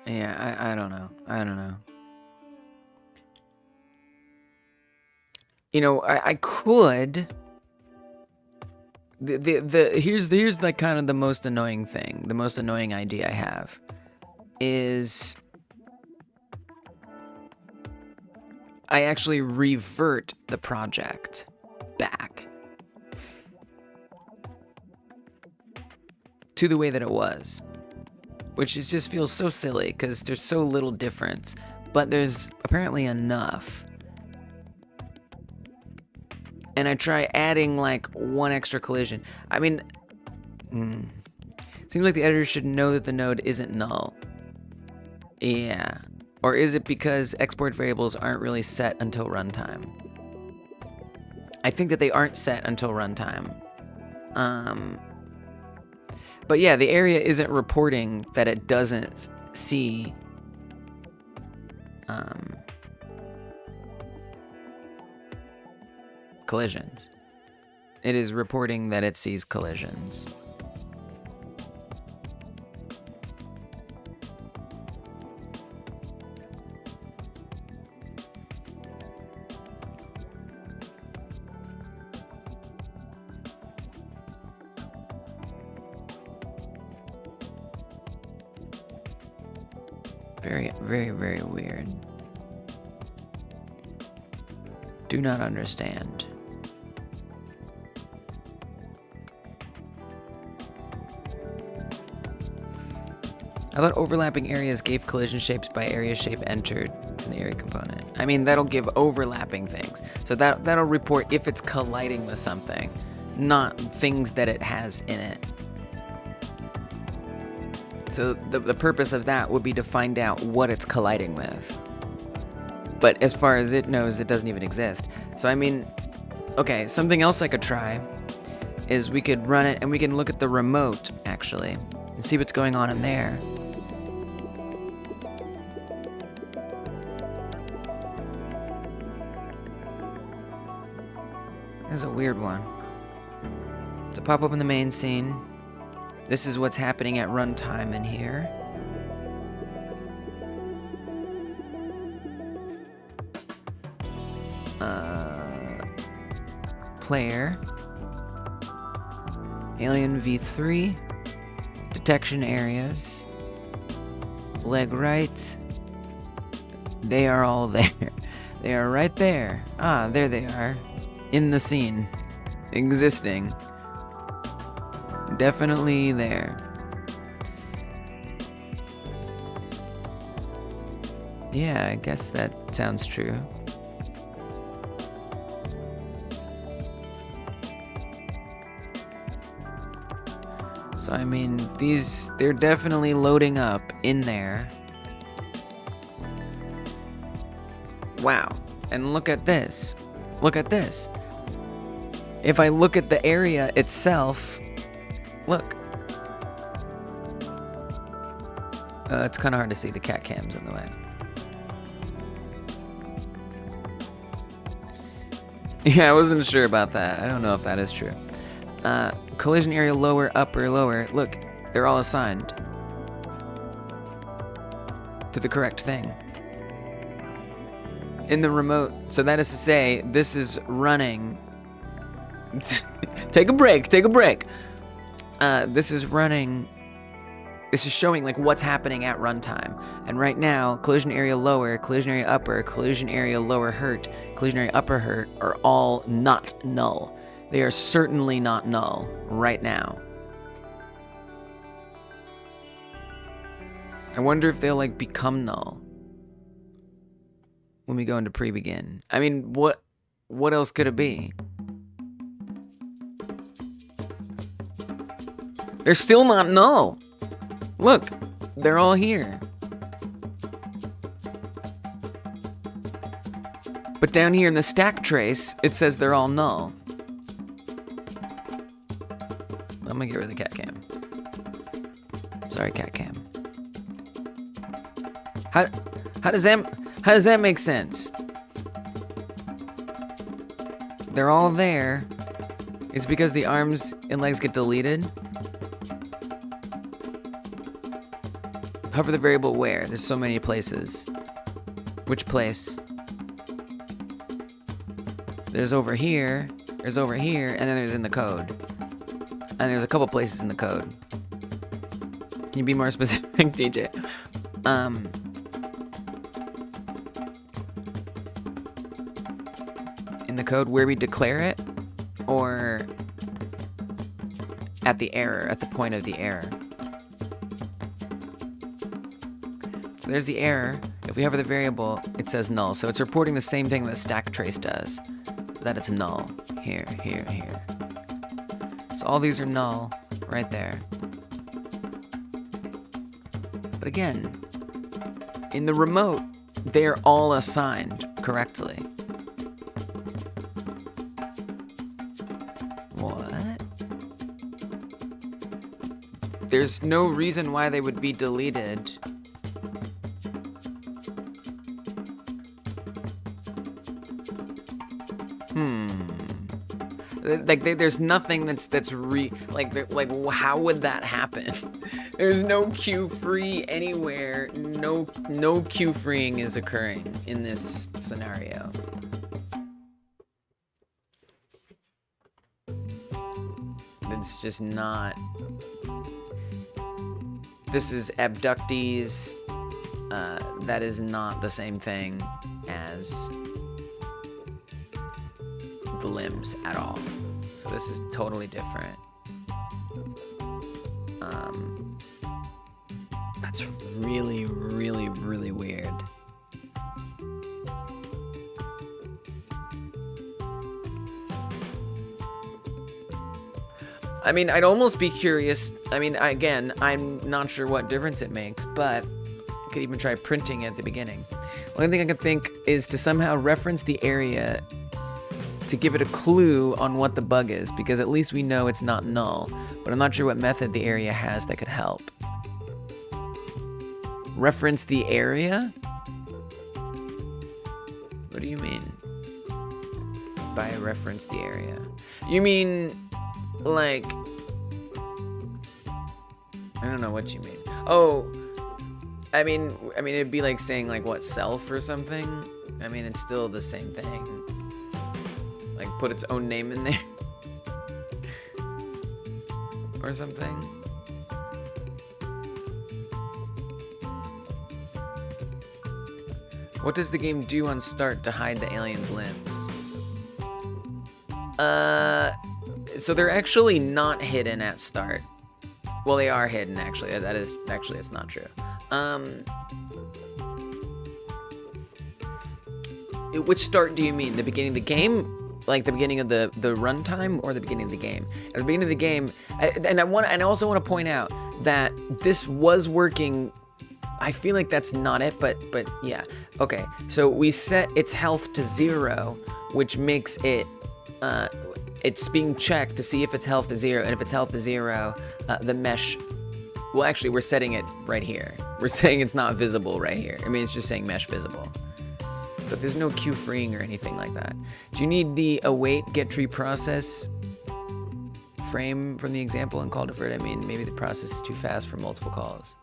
Yeah, I don't know. I don't know. You know, I could... Here's like kind of the most annoying thing. The most annoying idea I have is I actually revert the project back to the way that it was, which is just feels so silly because there's so little difference, but there's apparently enough. And I try adding like one extra collision. I mean, seems like the editor should know that the node isn't null. Yeah. Or is it because export variables aren't really set until runtime? I think that they aren't set until runtime. But yeah, the area isn't reporting that it doesn't see collisions. It is reporting that it sees collisions. Very, very, very weird. Do not understand. I thought overlapping areas gave collision shapes by area shape entered in the area component. I mean, that'll give overlapping things. So that'll report if it's colliding with something, not things that it has in it. So the purpose of that would be to find out what it's colliding with. But as far as it knows, it doesn't even exist. So I mean, okay, something else I could try is we could run it and we can look at the remote, actually, and see what's going on in there. This is a weird one. So pop up in the main scene. This is what's happening at runtime in here. Player. Alien V3. Detection areas. Leg right. They are all there. They are right there. Ah, there they are. In the scene. Existing. Definitely there. Yeah, I guess that sounds true. So I mean, they're definitely loading up in there. Wow. And look at this. Look at this. If I look at the area itself, look. It's kind of hard to see. The cat cam's in the way. Yeah, I wasn't sure about that. I don't know if that is true. Collision area lower, upper, lower. Look, they're all assigned to the correct thing. In the remote. So that is to say, this is running. Take a break. Take a break. This is running. This is showing like what's happening at runtime. And right now, collision area lower, collision area upper, collision area lower hurt, collision area upper hurt are all not null. They are certainly not null right now. I wonder if they'll like become null when we go into pre-begin. I mean, what else could it be? They're still not null. Look, they're all here. But down here in the stack trace, it says they're all null. I'm gonna get rid of the cat cam. Sorry, cat cam. How does that make sense? They're all there. It's because the arms and legs get deleted. Hover the variable where? There's so many places. Which place? There's over here, and then there's in the code. And there's a couple places in the code. Can you be more specific, DJ? In the code where we declare it, or at the error, at the point of the error. So there's the error. If we hover the variable, it says null. So it's reporting the same thing that stack trace does, that it's null. Here. So all these are null right there. But again, in the remote, they're all assigned correctly. What? There's no reason why they would be deleted. Like there's nothing that's like how would that happen? There's no queue free anywhere. No queue freeing is occurring in this scenario. It's just not. This is abductees. That is not the same thing as the limbs at all. So this is totally different. That's really, really, really weird. I mean, I'd almost be curious. I mean, again, I'm not sure what difference it makes, but I could even try printing at the beginning. Only thing I could think is to somehow reference the area to give it a clue on what the bug is, because at least we know it's not null, but I'm not sure what method the area has that could help. Reference the area? What do you mean by reference the area? You mean, like, I don't know what you mean. Oh, I mean, it'd be like saying, like, what, self or something? I mean, it's still the same thing. Like, put its own name in there. Or something. What does the game do on start to hide the alien's limbs? So they're actually not hidden at start. Well, they are hidden, actually. That is, actually, it's not true. Which start do you mean? The beginning of the game? Like the beginning of the runtime, or the beginning of the game? At the beginning of the game, and I also want to point out that this was working. I feel like that's not it, but yeah. Okay, so we set its health to 0, which makes it, it's being checked to see if its health is 0, and if its health is 0, the mesh, well, actually, we're setting it right here. We're saying it's not visible right here. I mean, it's just saying mesh visible. But there's no queue freeing or anything like that. Do you need the await get tree process frame from the example and call deferred? I mean, maybe the process is too fast for multiple calls.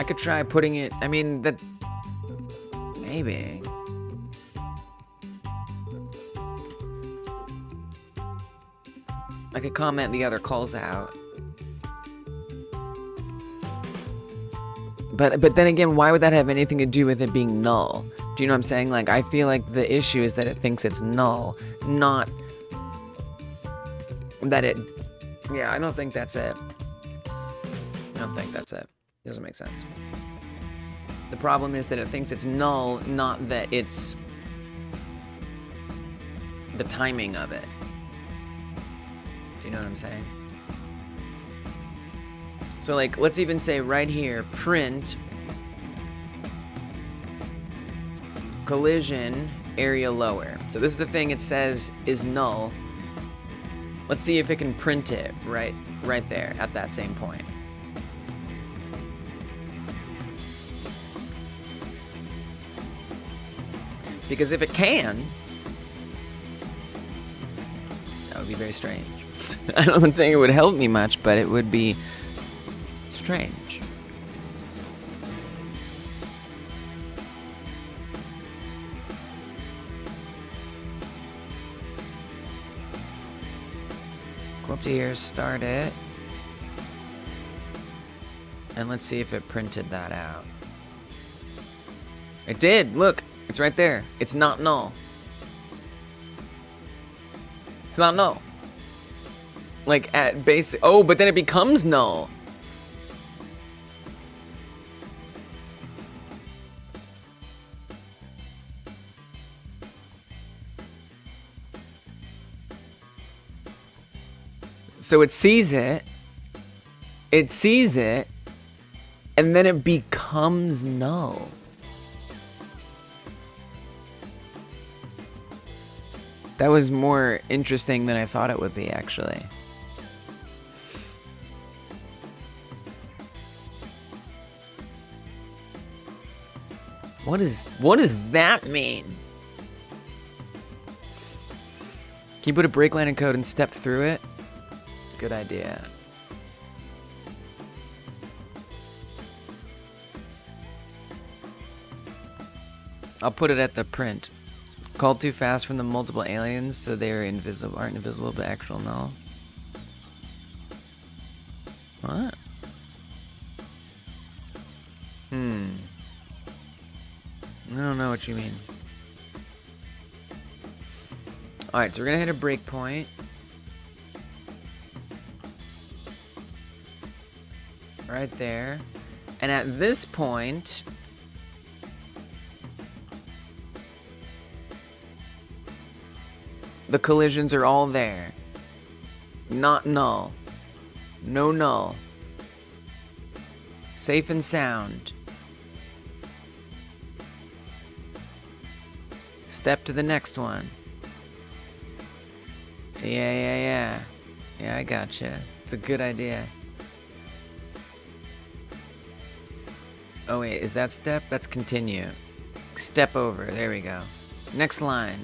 I could try putting it, I mean, that, maybe. I could comment the other calls out. But then again, why would that have anything to do with it being null? Do you know what I'm saying? Like, I feel like the issue is that it thinks it's null, not that it... Yeah, I don't think that's it. I don't think that's it. It doesn't make sense. The problem is that it thinks it's null, not that it's the timing of it. Do you know what I'm saying? So, like, let's even say right here, print collision area lower. So this is the thing it says is null. Let's see if it can print it right there at that same point. Because if it can, that would be very strange. I'm not saying it would help me much, but it would be strange. Go up to here, start it. And let's see if it printed that out. It did, look, it's right there. It's not null. It's not null. Like at basic, oh, but then it becomes null. So it sees it, and then it becomes null. That was more interesting than I thought it would be, actually. What does that mean? Can you put a break line in code and step through it? Good idea. I'll put it at the print. Called too fast from the multiple aliens, so they are aren't invisible, but actual null. What? I don't know what you mean. Alright, so we're gonna hit a breakpoint. Right there. And at this point, the collisions are all there. Not null. No null. Safe and sound. Step to the next one. Yeah, I gotcha. It's a good idea. Oh wait, is that step? That's continue. Step over, there we go. Next line.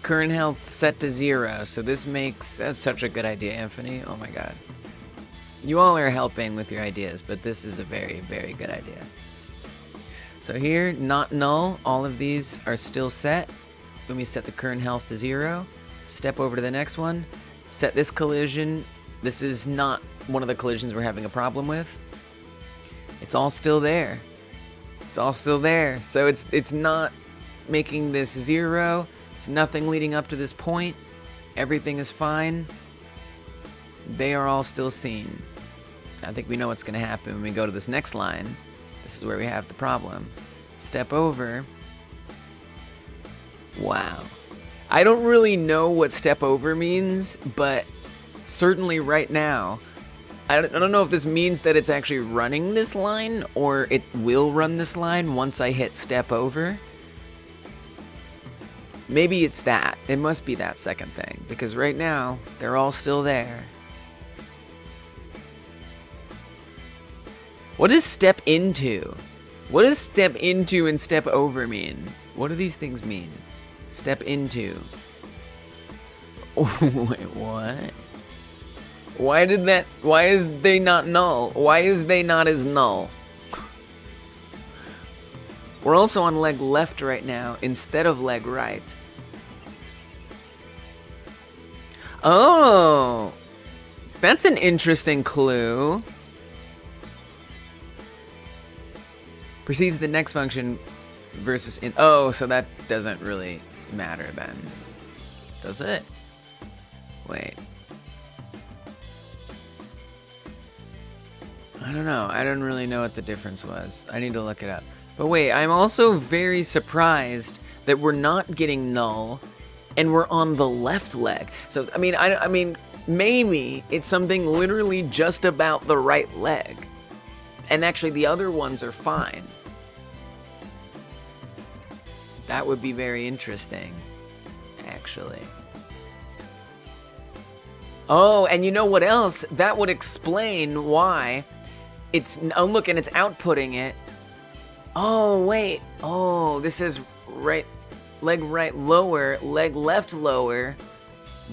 Current health set to 0, so this makes... That's such a good idea, Anthony. Oh my god. You all are helping with your ideas, but this is a very, very good idea. So here, not null, all of these are still set. When we set the current health to 0, step over to the next one, set this collision. This is not one of the collisions we're having a problem with. It's all still there. It's all still there. So it's not making this 0. It's nothing leading up to this point. Everything is fine. They are all still seen. I think we know what's going to happen when we go to this next line. This is where we have the problem. Step over. Wow. I don't really know what step over means, but certainly right now, I don't know if this means that it's actually running this line, or it will run this line once I hit step over. Maybe it's that. It must be that second thing, because right now, they're all still there. What does step into? What does step into and step over mean? What do these things mean? Step into. Wait, what? Why is they not null? Why is they not as null? We're also on leg left right now instead of leg right. Oh, that's an interesting clue. Proceeds to the next function versus in. Oh, so that doesn't really matter then, does it? Wait. I don't know. I don't really know what the difference was. I need to look it up. But wait, I'm also very surprised that we're not getting null and we're on the left leg. So, I mean, maybe it's something literally just about the right leg. And actually the other ones are fine. That would be very interesting, actually. Oh, and you know what else? That would explain why it's, oh look, and it's outputting it. Oh, wait. Oh, this is right, leg right lower, leg left lower.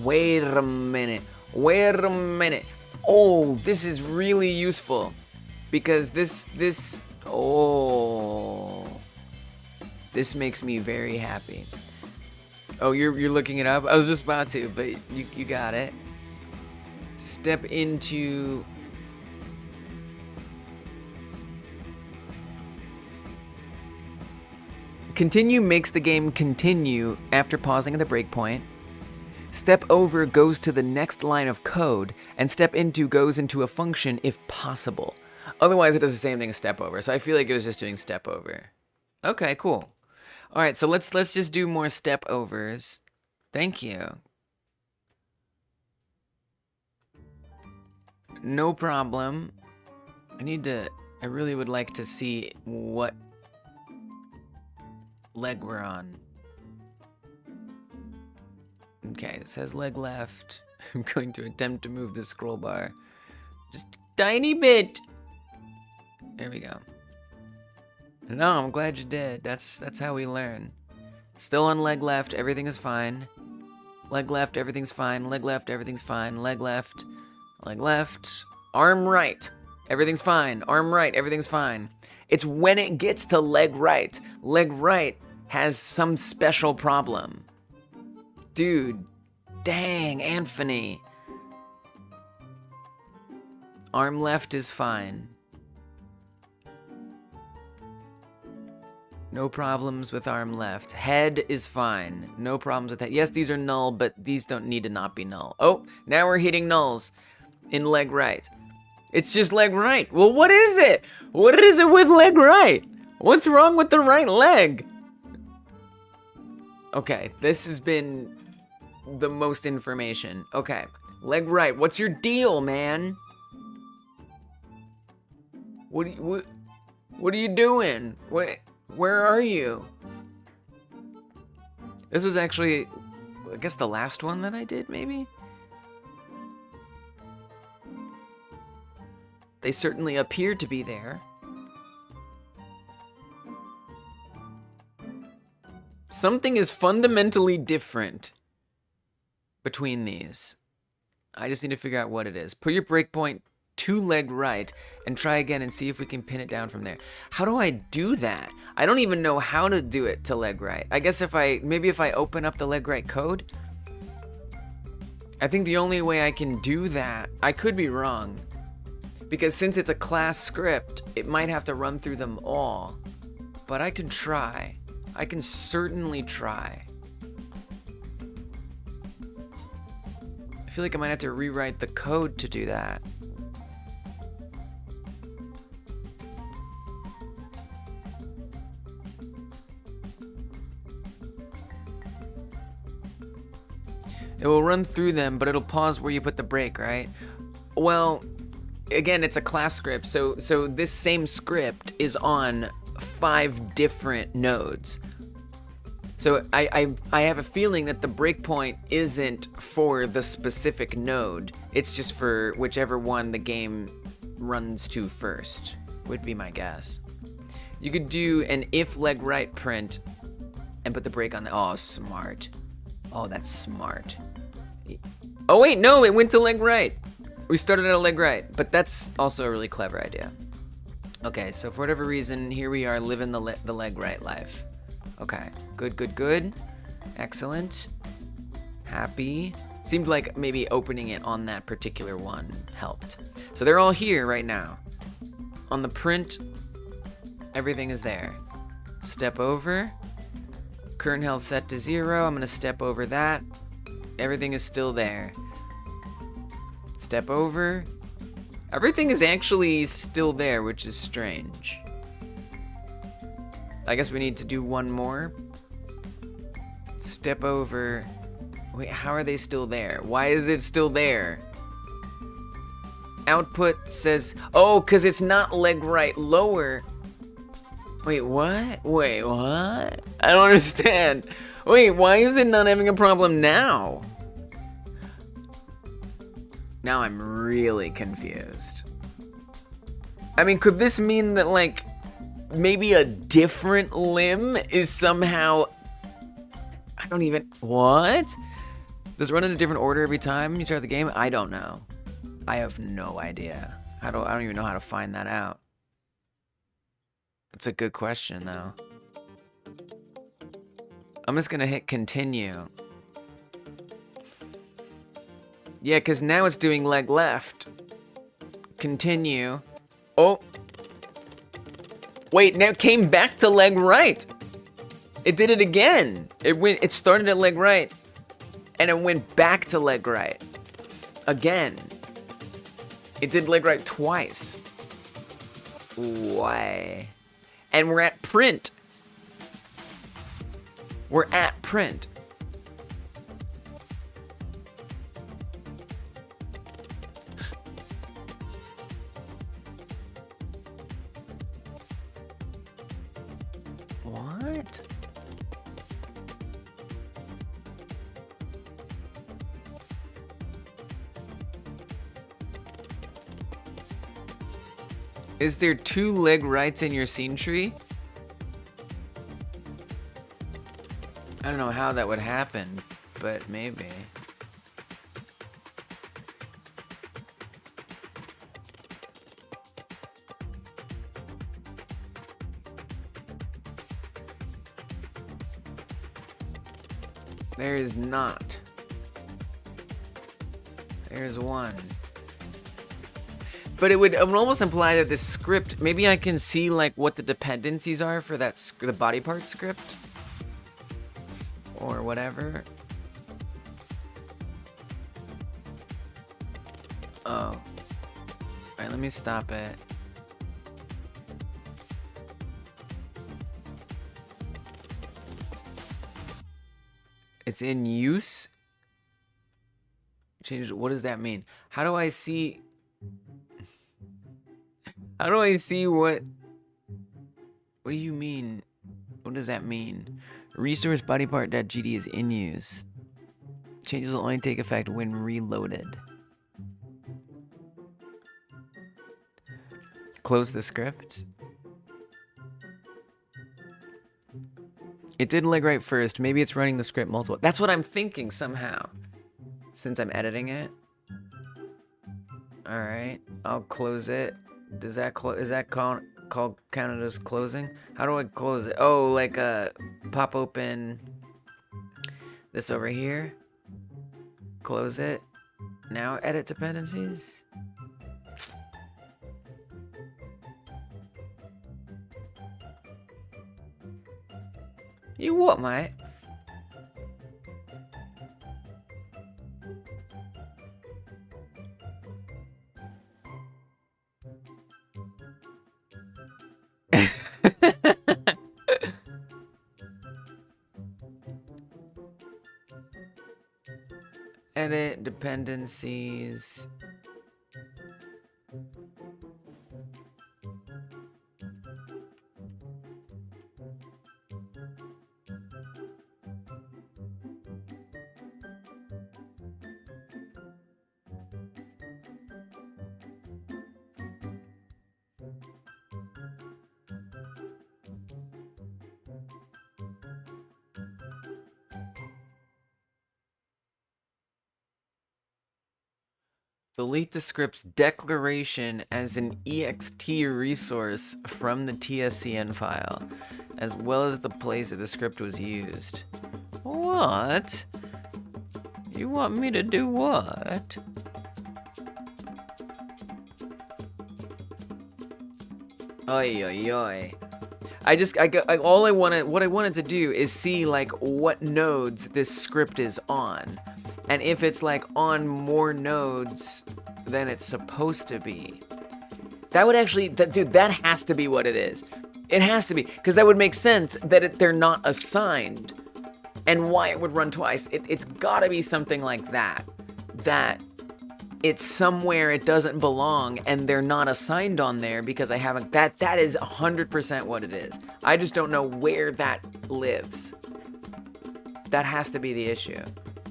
Wait a minute. Wait a minute. Oh, this is really useful because this, oh, this makes me very happy. Oh, you're looking it up? I was just about to, but you got it. Step into... Continue makes the game continue after pausing at the breakpoint. Step over goes to the next line of code, and step into goes into a function if possible. Otherwise, it does the same thing as step over, so I feel like it was just doing step over. Okay, cool. All right, so let's just do more step overs. Thank you. No problem. I really would like to see what leg we're on. Okay, it says leg left. I'm going to attempt to move the scroll bar just a tiny bit. There we go. No, I'm glad you did. That's how we learn. Still on leg left, everything is fine. Leg left, everything's fine. Leg left, everything's fine. Leg left, leg left. Arm right, everything's fine. Arm right, everything's fine. It's when it gets to leg right has some special problem. Dude, dang, Anthony. Arm left is fine. No problems with arm left. Head is fine. No problems with that. Yes, these are null, but these don't need to not be null. Oh, now we're hitting nulls in leg right. It's just leg right. Well, what is it? What is it with leg right? What's wrong with the right leg? Okay, this has been the most information. Okay, leg right. What's your deal, man? What are you doing? Where are you? This was actually, I guess, the last one that I did, maybe? They certainly appear to be there. Something is fundamentally different between these. I just need to figure out what it is. Put your breakpoint to leg right and try again and see if we can pin it down from there. How do I do that? I don't even know how to do it to leg right. I guess maybe if I open up the leg right code. I think the only way I can do that, I could be wrong, because since it's a class script, it might have to run through them all. But I can try. I can certainly try. I feel like I might have to rewrite the code to do that. It will run through them, but it'll pause where you put the break, right? Well, again, it's a class script, so this same script is on 5 different nodes. So I have a feeling that the breakpoint isn't for the specific node. It's just for whichever one the game runs to first, would be my guess. You could do an if leg right print and put the break on the, oh, smart. Oh, that's smart. Oh wait, no, it went to leg right. We started at a leg right, but that's also a really clever idea. Okay, so for whatever reason, here we are living the leg right life. Okay, good. Excellent. Happy. Seemed like maybe opening it on that particular one helped. So they're all here right now. On the print, everything is there. Step over. Current health set to 0. I'm gonna step over that. Everything is still there. Step over. Everything is actually still there, which is strange. I guess we need to do one more. Step over. Wait, how are they still there? Why is it still there? Output says, oh, because it's not leg right lower. Wait, what? Wait, what? I don't understand. Wait, why is it not having a problem now? Now I'm really confused. I mean, could this mean that, like, maybe a different limb is somehow... I don't even... What? Does it run in a different order every time you start the game? I don't know. I have no idea. I don't even know how to find that out. That's a good question, though. I'm just gonna hit continue. Yeah, because now it's doing leg left. Continue. Oh. Wait, now it came back to leg right. It did it again. It started at leg right. And it went back to leg right. Again. It did leg right twice. Why? And we're at print. We're at print. What? Is there 2 leg rights in your scene tree? I don't know how that would happen, but maybe. There is not. There's 1. But it would almost imply that this script, maybe I can see like what the dependencies are for that the body part script or whatever. Oh. All right, let me stop it. It's in use. Change. What does that mean? How do I see? How do I see what? What do you mean? What does that mean? Resource bodypart.gd is in use. Changes will only take effect when reloaded. Close the script. It did leg right first. Maybe it's running the script multiple. That's what I'm thinking somehow. Since I'm editing it. All right, I'll close it. Does that is that counted as closing? How do I close it? Oh, like pop open this over here. Close it. Now edit dependencies. You what, mate? Edit dependencies. Delete the script's declaration as an ext resource from the tscn file, as well as the place that the script was used. What? You want me to do what? Oi, oi, oi. What I wanted to do is see like what nodes this script is on. And if it's like on more nodes than it's supposed to be. That would actually, dude, that has to be what it is. It has to be, because that would make sense that they're not assigned. And why it would run twice. It's gotta be something like that. That it's somewhere it doesn't belong and they're not assigned on there because I haven't, that is 100% what it is. I just don't know where that lives. That has to be the issue.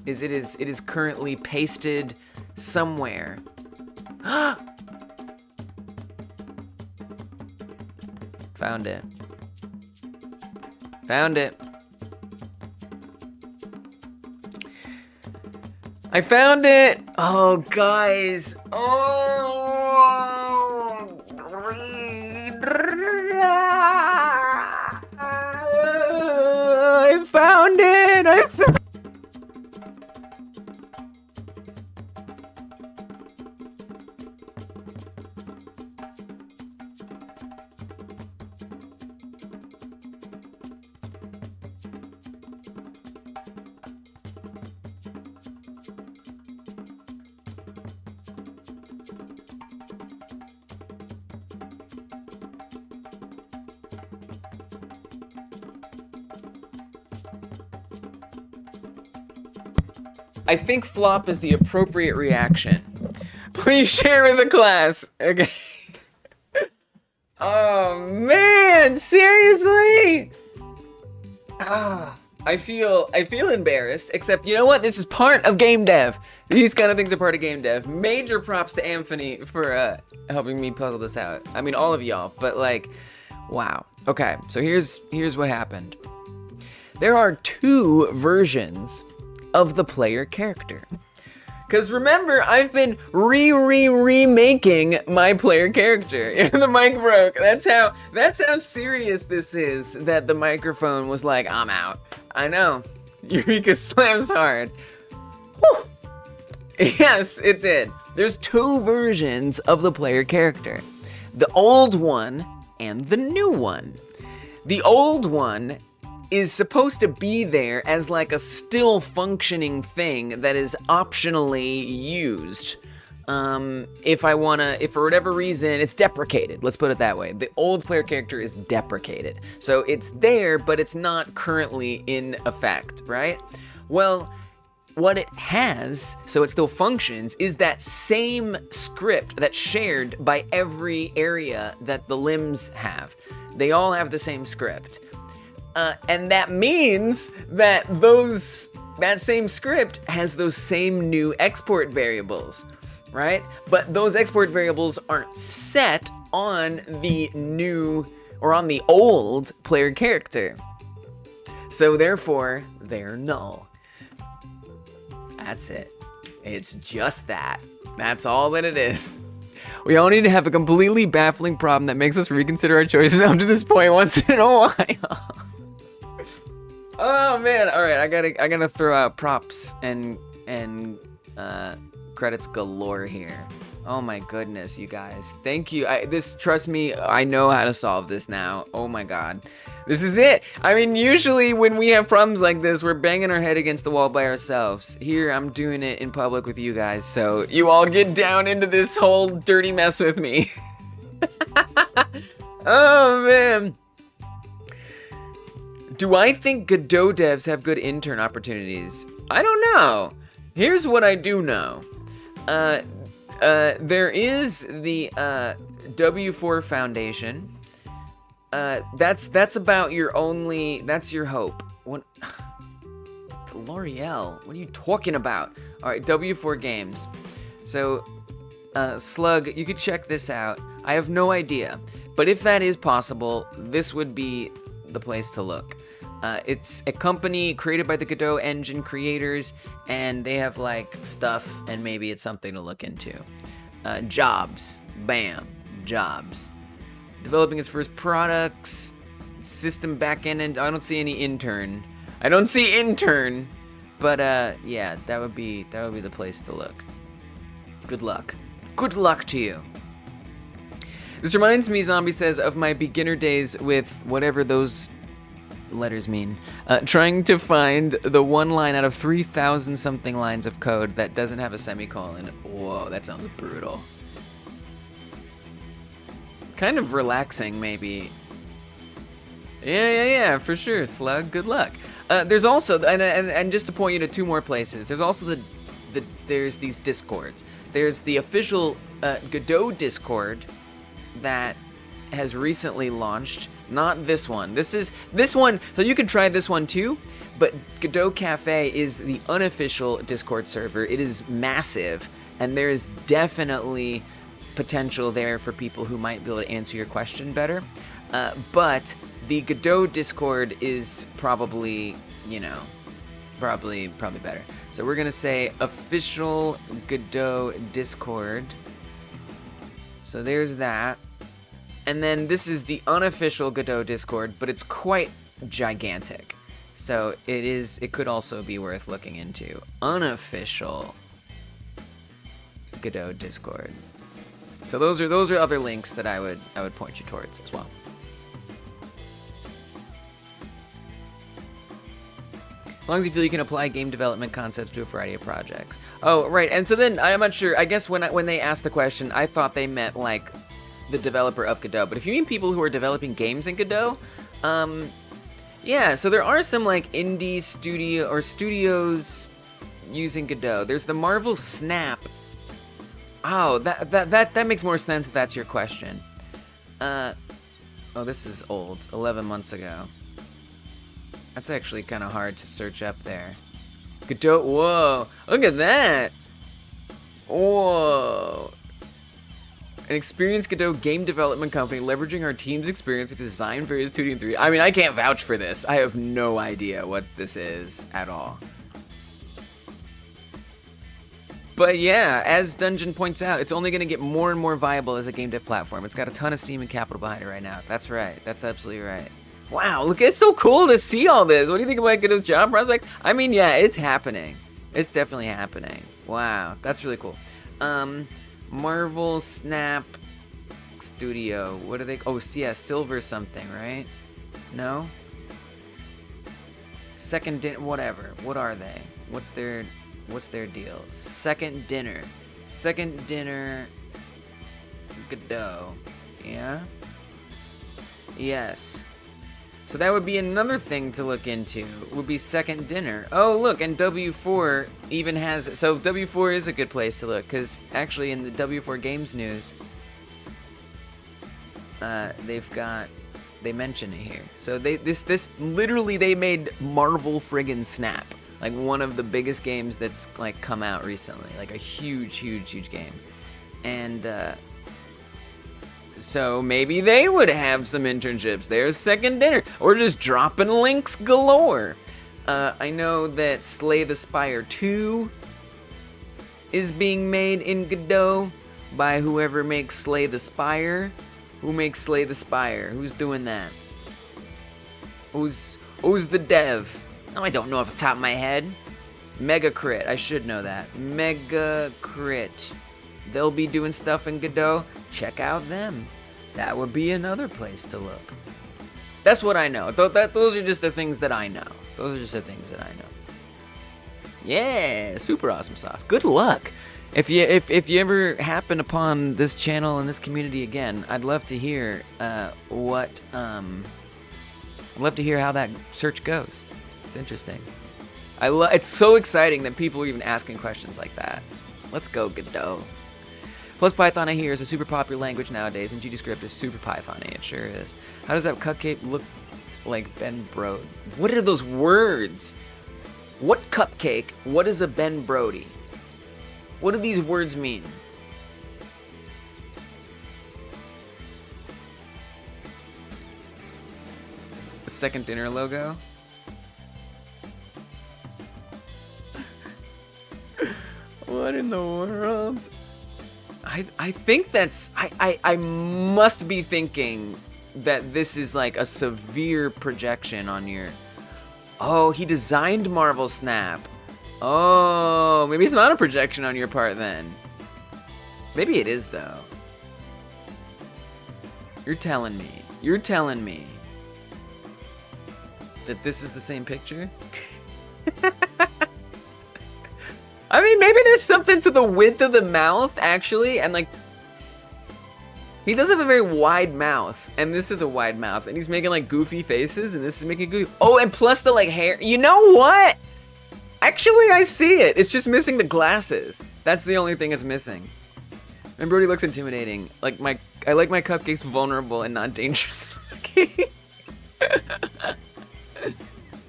It is currently pasted somewhere. Found it. Found it. I found it! Oh, guys. Oh! I found it! I found I think flop is the appropriate reaction. Please share with the class. Okay. Oh man, seriously? I feel embarrassed, except you know what? This is part of game dev. These kind of things are part of game dev. Major props to Anthony for helping me puzzle this out. I mean, all of y'all, but like, wow. Okay, so here's what happened. There are 2 versions of the player character. Because remember, I've been remaking my player character. The mic broke. That's how serious this is, that the microphone was like, I'm out. I know. Eureka slams hard. Whew. Yes, it did. There's 2 versions of the player character. The old one and the new one. The old one is supposed to be there as like a still functioning thing that is optionally used. If for whatever reason, it's deprecated. Let's put it that way. The old player character is deprecated. So it's there, but it's not currently in effect, right? Well, what it has, so it still functions, is that same script that's shared by every area that the limbs have. They all have the same script. And that means that that same script has those same new export variables, right? But those export variables aren't set on the new or on the old player character. So therefore, they're null. That's it. It's just that. That's all that it is. We all need to have a completely baffling problem that makes us reconsider our choices up to this point once in a while. Oh man! All right, I gotta throw out props and credits galore here. Oh my goodness, you guys! Thank you. Trust me, I know how to solve this now. Oh my god, this is it. I mean, usually when we have problems like this, we're banging our head against the wall by ourselves. Here, I'm doing it in public with you guys, so you all get down into this whole dirty mess with me. Oh man. Do I think Godot devs have good intern opportunities? I don't know. Here's what I do know. There is the W4 Foundation. That's about your only. That's your hope. What? L'Oreal. What are you talking about? All right, W4 Games. So, Slug, you could check this out. I have no idea, but if that is possible, this would be the place to look. It's a company created by the Godot engine creators, and they have like stuff, and maybe it's something to look into. Jobs. Bam. Jobs. Developing its first products. System backend, and I don't see any intern. I don't see intern, but yeah, that would be the place to look. Good luck. Good luck to you. This reminds me, Zombie says, of my beginner days with whatever those letters mean. Trying to find the one line out of 3,000 something lines of code that doesn't have a semicolon. Whoa, that sounds brutal. Kind of relaxing, maybe. Yeah, for sure, Slug. Good luck. There's also, and just to point you to 2 more places, there's also there's these Discords. There's the official Godot Discord that has recently launched. Not this one. This one, so you can try this one too, but Godot Cafe is the unofficial Discord server. It is massive, and there is definitely potential there for people who might be able to answer your question better. But the Godot Discord is probably, you know, probably better. So we're gonna say official Godot Discord. So there's that. And then this is the unofficial Godot Discord, but it's quite gigantic. So it could also be worth looking into. Unofficial Godot Discord. So those are other links that I would point you towards as well. As long as you feel you can apply game development concepts to a variety of projects. Oh, right. And so then I'm not sure. I guess when they asked the question, I thought they meant like the developer of Godot. But if you mean people who are developing games in Godot, yeah. So there are some like indie studio or studios using Godot. There's the Marvel Snap. Oh, that makes more sense if that's your question. Oh, this is old. 11 months ago. That's actually kind of hard to search up there. Godot, whoa, look at that. Whoa. An experienced Godot game development company leveraging our team's experience to design various 2D and 3D. I mean, I can't vouch for this. I have no idea what this is at all. But yeah, as Dungeon points out, it's only going to get more and more viable as a game dev platform. It's got a ton of steam and capital behind it right now. That's right. That's absolutely right. Wow, look, it's so cool to see all this. What do you think about Godot's job prospect? I mean, yeah, it's happening. It's definitely happening. Wow, that's really cool. Marvel Snap Studio. What are they? Oh, yeah, Silver something, right? No? Second Dinner, whatever. What are they? What's their deal? Second Dinner. Second Dinner Godot. Yeah? Yes. So that would be another thing to look into, would be Second Dinner. Oh, look, and W4 even has... So W4 is a good place to look, because actually in the W4 Games news, they mention it here. So this literally, they made Marvel friggin' Snap. Like one of the biggest games that's like come out recently. Like a huge game. And... so maybe they would have some internships. There's Second Dinner. Or just dropping links galore. I know that Slay the Spire 2 is being made in Godot by whoever makes Slay the Spire. Who makes Slay the Spire? Who's doing that? Who's the dev? Oh, I don't know off the top of my head. Mega Crit. I should know that. Mega Crit. They'll be doing stuff in Godot. Check out them. That would be another place to look. That's what I know. Those are just the things that I know. Those are just the things that I know. Yeah, super awesome sauce. Good luck. If you ever happen upon this channel and this community again, I'd love to hear I'd love to hear how that search goes. It's interesting. It's so exciting that people are even asking questions like that. Let's go, Godot. Plus Python, I hear, is a super popular language nowadays, and GDScript is super Python-y. It sure is. How does that cupcake look like Ben Brode? What are those words? What cupcake? What is a Ben Brody? What do these words mean? The Second Dinner logo? What in the world? I think that's... I must be thinking that this is like a severe projection on your... Oh, he designed Marvel Snap. Oh, maybe it's not a projection on your part then. Maybe it is, though. You're telling me that this is the same picture? I mean, maybe there's something to the width of the mouth, actually, and like... He does have a very wide mouth, and this is a wide mouth, and he's making like goofy faces, and this is making goofy... Oh, and plus the like hair... You know what? Actually, I see it. It's just missing the glasses. That's the only thing it's missing. And Brody looks intimidating. I like my cupcakes vulnerable and not dangerous looking.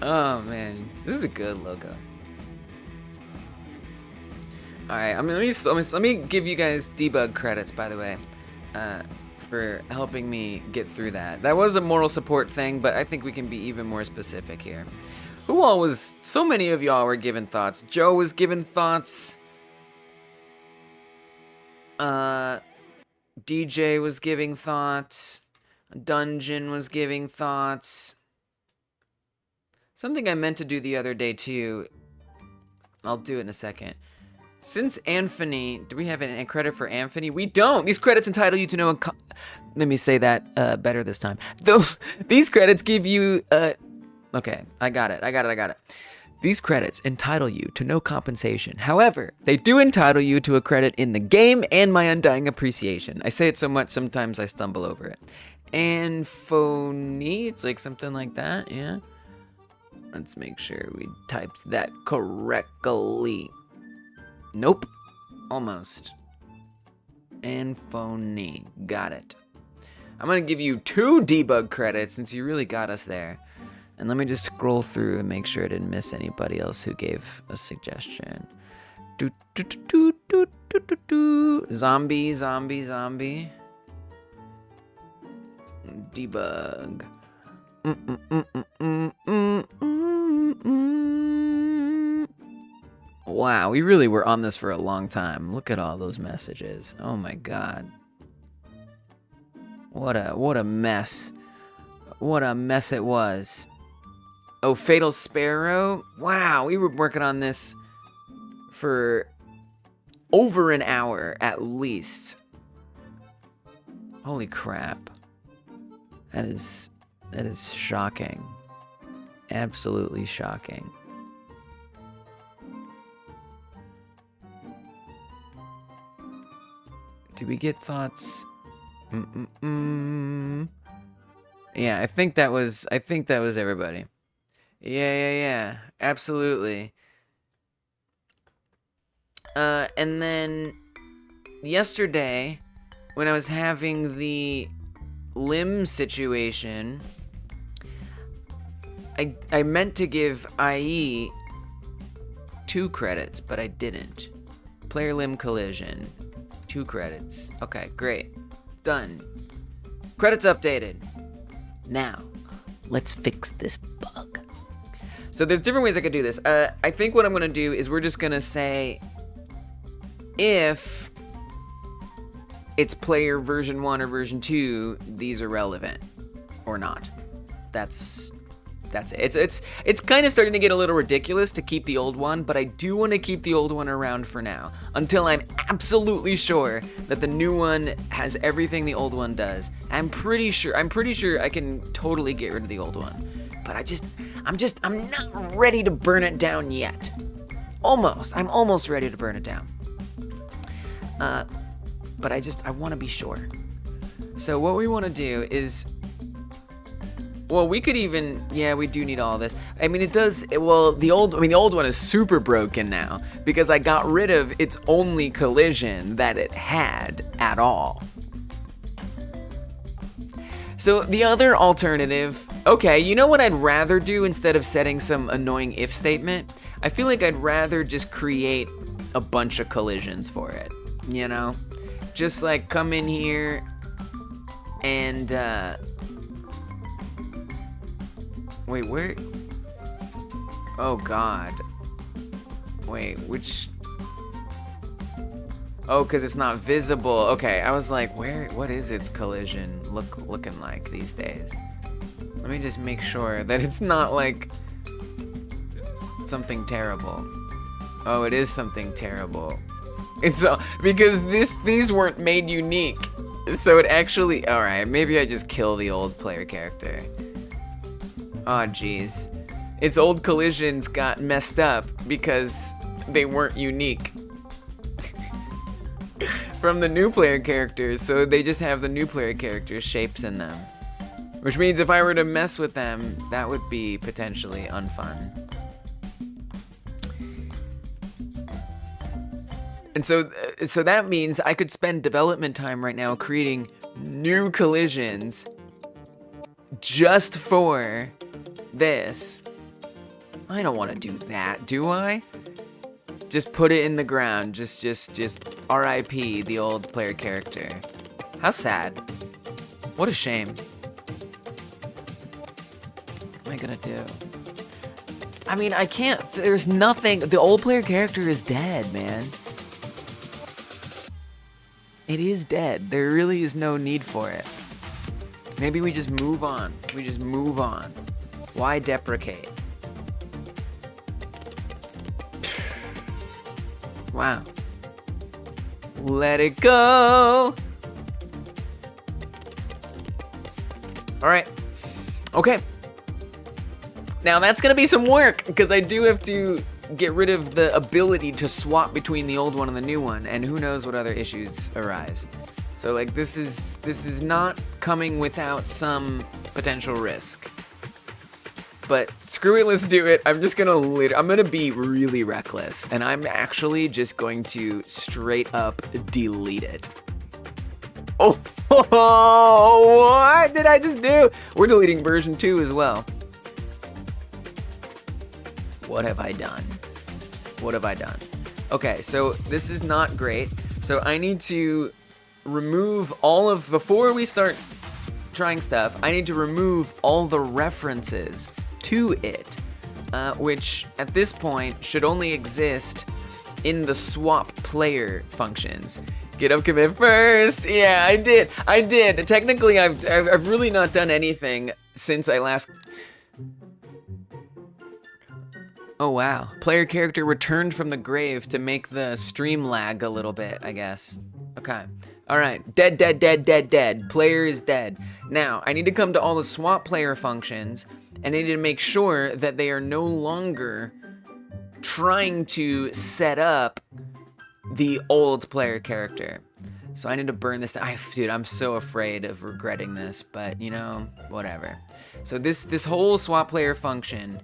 Oh, man. This is a good logo. All right, let me give you guys debug credits, by the way, for helping me get through that. That was a moral support thing, but I think we can be even more specific here. Who all was? So many of y'all were giving thoughts. Joe was giving thoughts. DJ was giving thoughts. Dungeon was giving thoughts. Something I meant to do the other day too. I'll do it in a second. Since Anthony, do we have a credit for Anthony? We don't. These credits entitle you to know. Let me say that better this time. These credits give you. Okay, I got it. These credits entitle you to no compensation. However, they do entitle you to a credit in the game and my undying appreciation. I say it so much sometimes I stumble over it. Anthony, it's like something like that, yeah. Let's make sure we typed that correctly. Nope. Almost. Anthony. Got it. I'm going to give you 2 debug credits since you really got us there. And let me just scroll through and make sure I didn't miss anybody else who gave a suggestion. Zombie. Debug. Wow, we really were on this for a long time. Look at all those messages. Oh my god. What a mess. What a mess it was. Oh, Fatal Sparrow? Wow, we were working on this for over an hour at least. Holy crap. That is shocking. Absolutely shocking. Did we get thoughts? Yeah, I think that was everybody. Yeah. Absolutely. And then yesterday when I was having the limb situation, I meant to give IE 2 credits, but I didn't. Player limb collision, 2 credits. Okay, great. Done. Credits updated. Now, let's fix this bug. So there's different ways I could do this. I think what I'm going to do is we're just going to say if it's player version 1 or version 2, these are relevant or not. That's it. It's kind of starting to get a little ridiculous to keep the old one, but I do want to keep the old one around for now until I'm absolutely sure that the new one has everything the old one does. I'm pretty sure I can totally get rid of the old one, but I'm not ready to burn it down yet. I'm almost ready to burn it down. But I want to be sure. So what we want to do is, well, we could even, yeah, we do need all this. I mean, the old one is super broken now because I got rid of its only collision that it had at all. So the other alternative, okay, you know what I'd rather do instead of setting some annoying if statement? I feel like I'd rather just create a bunch of collisions for it, you know? Just like come in here and, wait, where? Oh God. Wait, which? Oh, because it's not visible. Okay, I was like, what is its collision looking like these days? Let me just make sure that it's not like something terrible. Oh, it is something terrible. It's because these weren't made unique. So it actually, all right, maybe I just kill the old player character. Oh, geez. Its old collisions got messed up because they weren't unique from the new player characters, so they just have the new player characters' shapes in them. Which means if I were to mess with them, that would be potentially unfun. And so that means I could spend development time right now creating new collisions just for this. I don't want to do that, do I? Just put it in the ground. Just R.I.P. the old player character. How sad. What a shame. What am I gonna do? I mean, I can't. There's nothing. The old player character is dead, man. It is dead. There really is no need for it. Maybe we just move on. We just move on. Why deprecate? Wow. Let it go. All right. Okay. Now that's going to be some work because I do have to get rid of the ability to swap between the old one and the new one, and who knows what other issues arise. So like this is not coming without some potential risk. But screw it, let's do it. I'm gonna be really reckless, and I'm actually just going to straight up delete it. Oh, what did I just do? We're deleting version 2 as well. What have I done? What have I done? Okay, so this is not great. So I need to remove all of, before we start trying stuff, I need to remove all the references to it, which at this point should only exist in the swap player functions. Get up, commit first. Yeah, I did. Technically, I've really not done anything since I last. Oh wow, player character returned from the grave to make the stream lag a little bit, I guess. Okay. All right, dead. Player is dead. Now, I need to come to all the swap player functions, and I need to make sure that they are no longer trying to set up the old player character. So I need to burn this. Dude, I'm so afraid of regretting this, but you know, whatever. So this whole swap player function,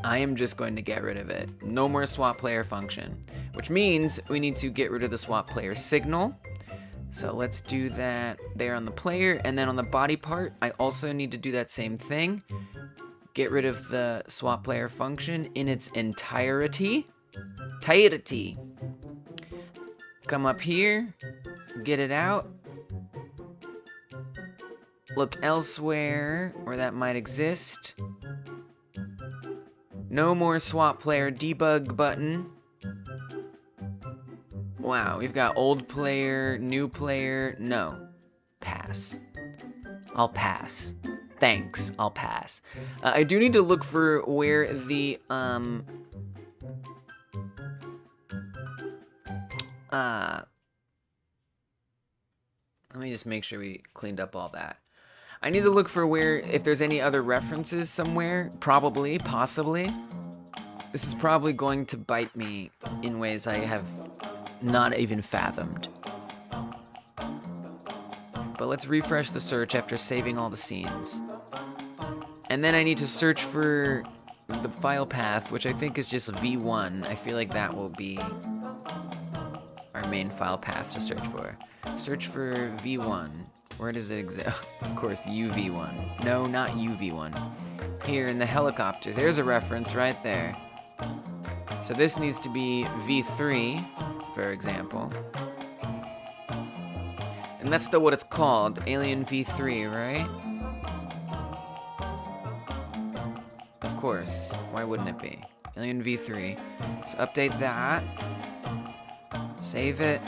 I am just going to get rid of it. No more swap player function, which means we need to get rid of the swap player signal. So let's do that there on the player, and then on the body part, I also need to do that same thing. Get rid of the swap player function in its entirety. Come up here, get it out. Look elsewhere where that might exist. No more swap player debug button. Wow, we've got old player, new player. No. Pass. I'll pass. Thanks, I'll pass. I do need to look for where the, let me just make sure we cleaned up all that. I need to look for where, if there's any other references somewhere. Probably, possibly. This is probably going to bite me in ways I have not even fathomed. But let's refresh the search after saving all the scenes. And then I need to search for the file path, which I think is just V1. I feel like that will be our main file path to search for. Search for V1. Where does it exist? Of course, UV1. No, not UV1. Here in the helicopters. There's a reference right there. So this needs to be V3, for example. And that's still what it's called, Alien V3, right? Of course, why wouldn't it be? Alien V3. So update that. Save it.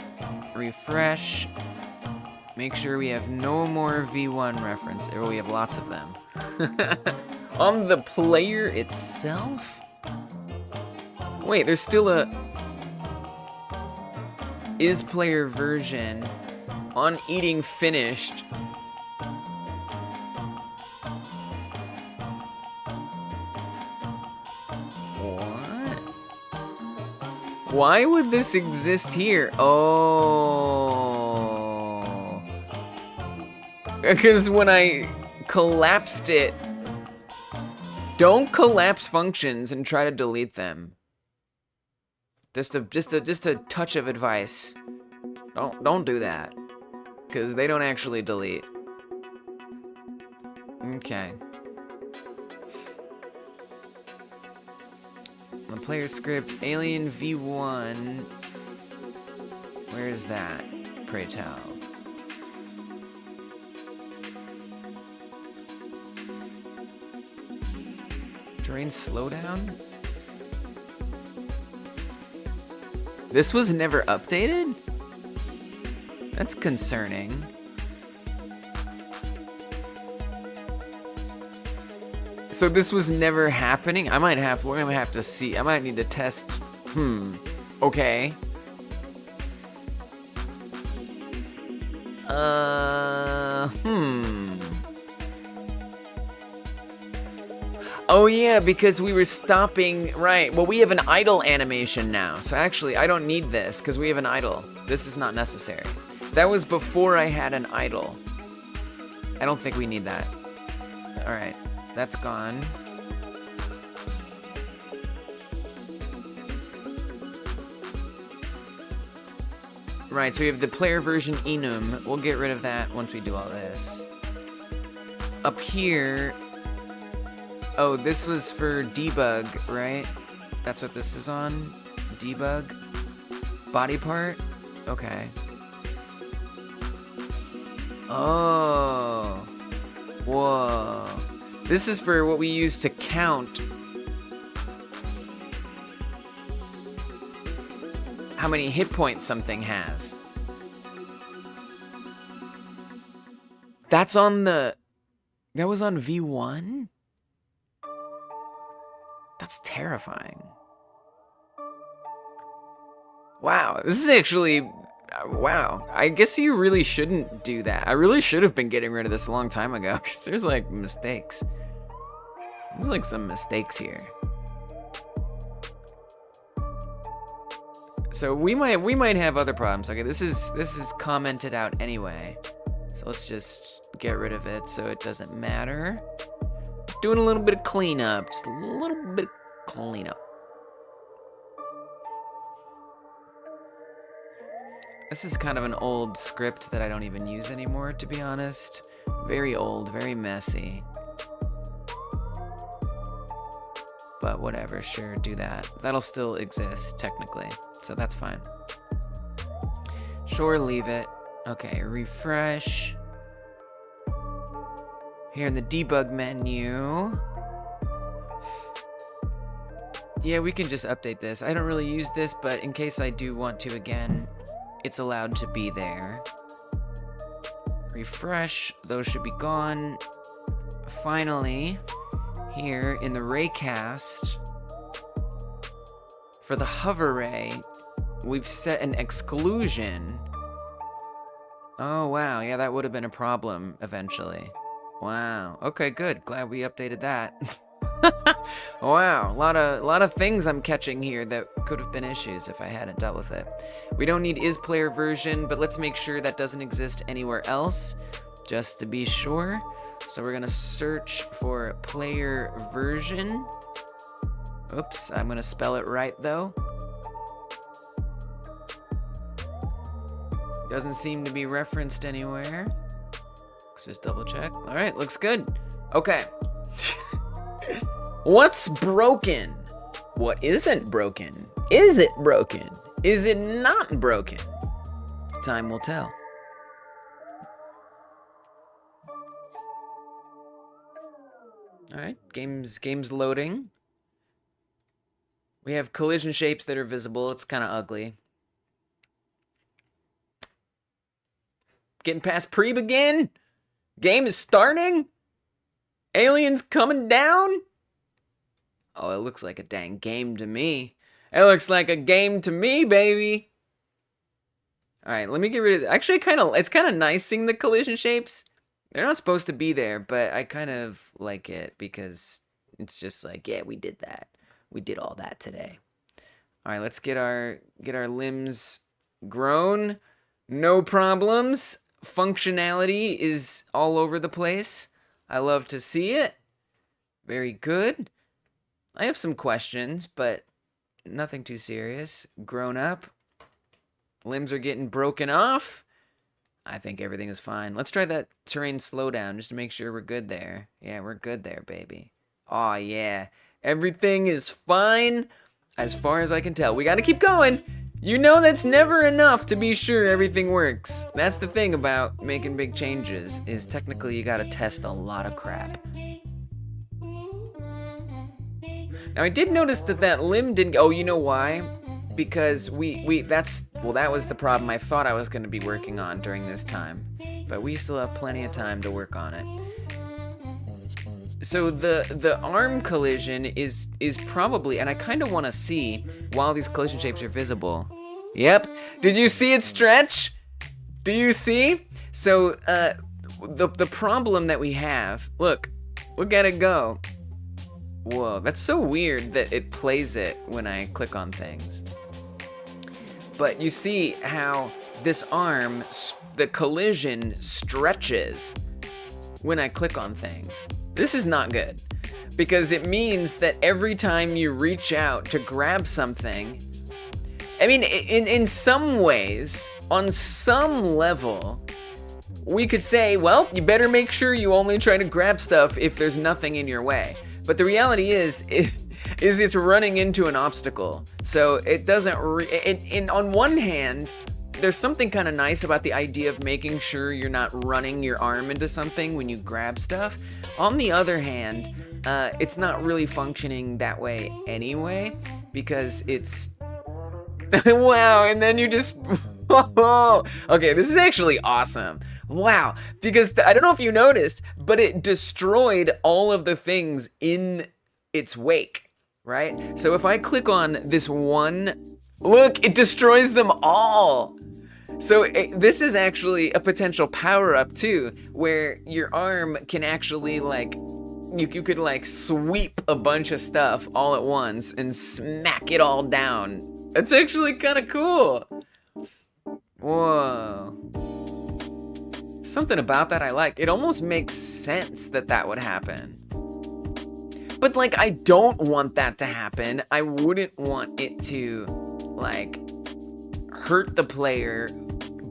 Refresh. Make sure we have no more V1 reference, or we have lots of them. On the player itself? Wait, there's still a is player version on eating finished. What? Why would this exist here? Oh. Because when I collapsed it, don't collapse functions and try to delete them. Just a touch of advice. Don't do that, because they don't actually delete. Okay. The player script, Alien V1. Where is that? Pray tell. Terrain slowdown? This was never updated? That's concerning. So this was never happening? we're gonna have to see. I might need to test. Okay. Oh yeah, because we were stopping, right. Well, we have an idle animation now. So actually, I don't need this because we have an idle. This is not necessary. That was before I had an idle. I don't think we need that. All right, that's gone. Right, so we have the player version enum. We'll get rid of that once we do all this. Up here, oh, this was for debug, right? That's what this is on? Debug? Body part? Okay. Oh. Whoa. This is for what we use to count how many hit points something has. That's on the... That was on V1? That's terrifying. Wow, this is actually... Wow, I guess you really shouldn't do that. I really should have been getting rid of this a long time ago, because there's like mistakes. There's like some mistakes here. So we might have other problems. Okay, this is commented out anyway. So let's just get rid of it so it doesn't matter. Just doing a little bit of cleanup. Just a little bit of cleanup. This is kind of an old script that I don't even use anymore, to be honest. Very old, very messy. But whatever, sure, do that. That'll still exist, technically, so that's fine. Sure, leave it. Okay, refresh. Here in the debug menu. Yeah, we can just update this. I don't really use this, but in case I do want to again, it's allowed to be there. Refresh, those should be gone. Finally, here in the raycast, for the hover ray, we've set an exclusion. Oh wow, yeah, that would have been a problem eventually. Wow, okay, good, glad we updated that. Wow, a lot of things I'm catching here that could have been issues if I hadn't dealt with it. We don't need is player version, but let's make sure that doesn't exist anywhere else, just to be sure. So we're gonna search for player version. Oops, I'm gonna spell it right though. Doesn't seem to be referenced anywhere. Let's just double check. All right, looks good. Okay. What's broken? What isn't broken? Is it broken? Is it not broken? Time will tell. All right, game's loading. We have collision shapes that are visible. It's kind of ugly. Getting past pre-begin? Game is starting? Aliens coming down? Oh, it looks like a dang game to me. It looks like a game to me, baby. All right, let me get rid of it. Actually, it's kind of nice seeing the collision shapes. They're not supposed to be there, but I kind of like it because it's just like, yeah, we did that. We did all that today. All right, let's get our limbs grown. No problems. Functionality is all over the place. I love to see it. Very good. I have some questions, but nothing too serious. Grown up. Limbs are getting broken off. I think everything is fine. Let's try that terrain slowdown just to make sure we're good there. Yeah, we're good there, baby. Aw, yeah. Everything is fine. as far as I can tell. We gotta keep going. You know that's never enough to be sure everything works. That's the thing about making big changes, is technically you gotta test a lot of crap. Now I did notice that limb didn't, oh, you know why? Because that was the problem I thought I was gonna be working on during this time. But we still have plenty of time to work on it. So the arm collision is probably, and I kind of want to see while these collision shapes are visible. Yep. Did you see it stretch? Do you see? So the problem that we have, look at it go. Whoa, that's so weird that it plays it when I click on things. But you see how this arm, the collision stretches when I click on things. This is not good, because it means that every time you reach out to grab something, I mean, in some ways, on some level, we could say, well, you better make sure you only try to grab stuff if there's nothing in your way. But the reality is it's running into an obstacle. So it doesn't, on one hand, there's something kind of nice about the idea of making sure you're not running your arm into something when you grab stuff. On the other hand, it's not really functioning that way anyway, because it's, wow, and then you just, okay, this is actually awesome. Wow, because I don't know if you noticed, but it destroyed all of the things in its wake, right? So if I click on this one, look, it destroys them all. So this is actually a potential power-up too, where your arm can actually like, you could like sweep a bunch of stuff all at once and smack it all down. That's actually kind of cool. Whoa. Something about that I like. It almost makes sense that would happen. But like, I don't want that to happen. I wouldn't want it to like hurt the player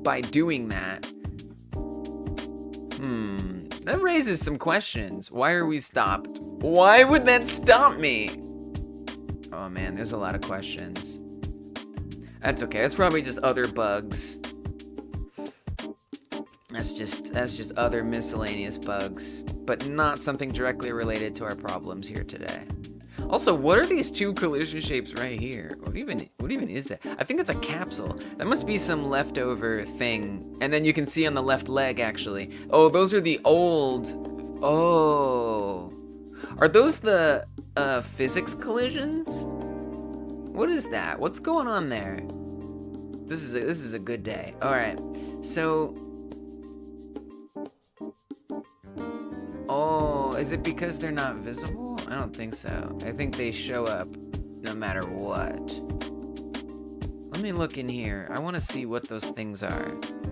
by doing that. That raises some questions. Why are we stopped? Why would that stop me? Oh man, there's a lot of questions. That's okay, that's probably just other bugs. That's just other miscellaneous bugs, but not something directly related to our problems here today. Also, what are these two collision shapes right here? What even is that? I think that's a capsule. That must be some leftover thing. And then you can see on the left leg, actually. Oh, those are the old... Oh. Are those the physics collisions? What is that? What's going on there? This is a good day. All right. So... Oh, is it because they're not visible? I don't think so. I think they show up no matter what. Let me look in here. I want to see what those things are.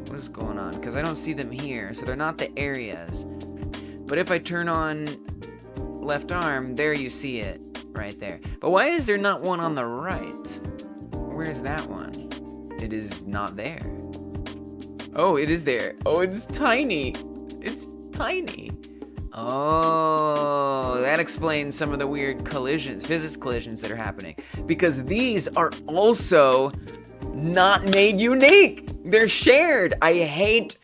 What is going on? Because I don't see them here, so they're not the areas. But if I turn on left arm, there you see it, right there. But why is there not one on the right? Where's that one? It is not there. Oh, it is there. Oh, it's tiny. It's tiny. Oh, that explains some of the weird collisions, physics collisions that are happening. Because these are also not made unique. They're shared. I hate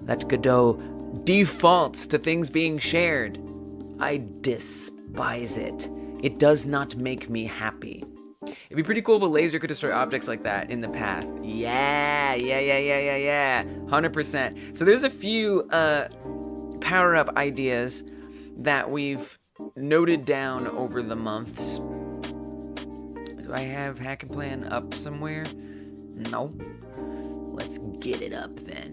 that Godot defaults to things being shared. I despise it. It does not make me happy. It'd be pretty cool if a laser could destroy objects like that in the path. Yeah. 100%. So there's a few, power-up ideas that we've noted down over the months. Do I have Hack and Plan up somewhere? No. Let's get it up then.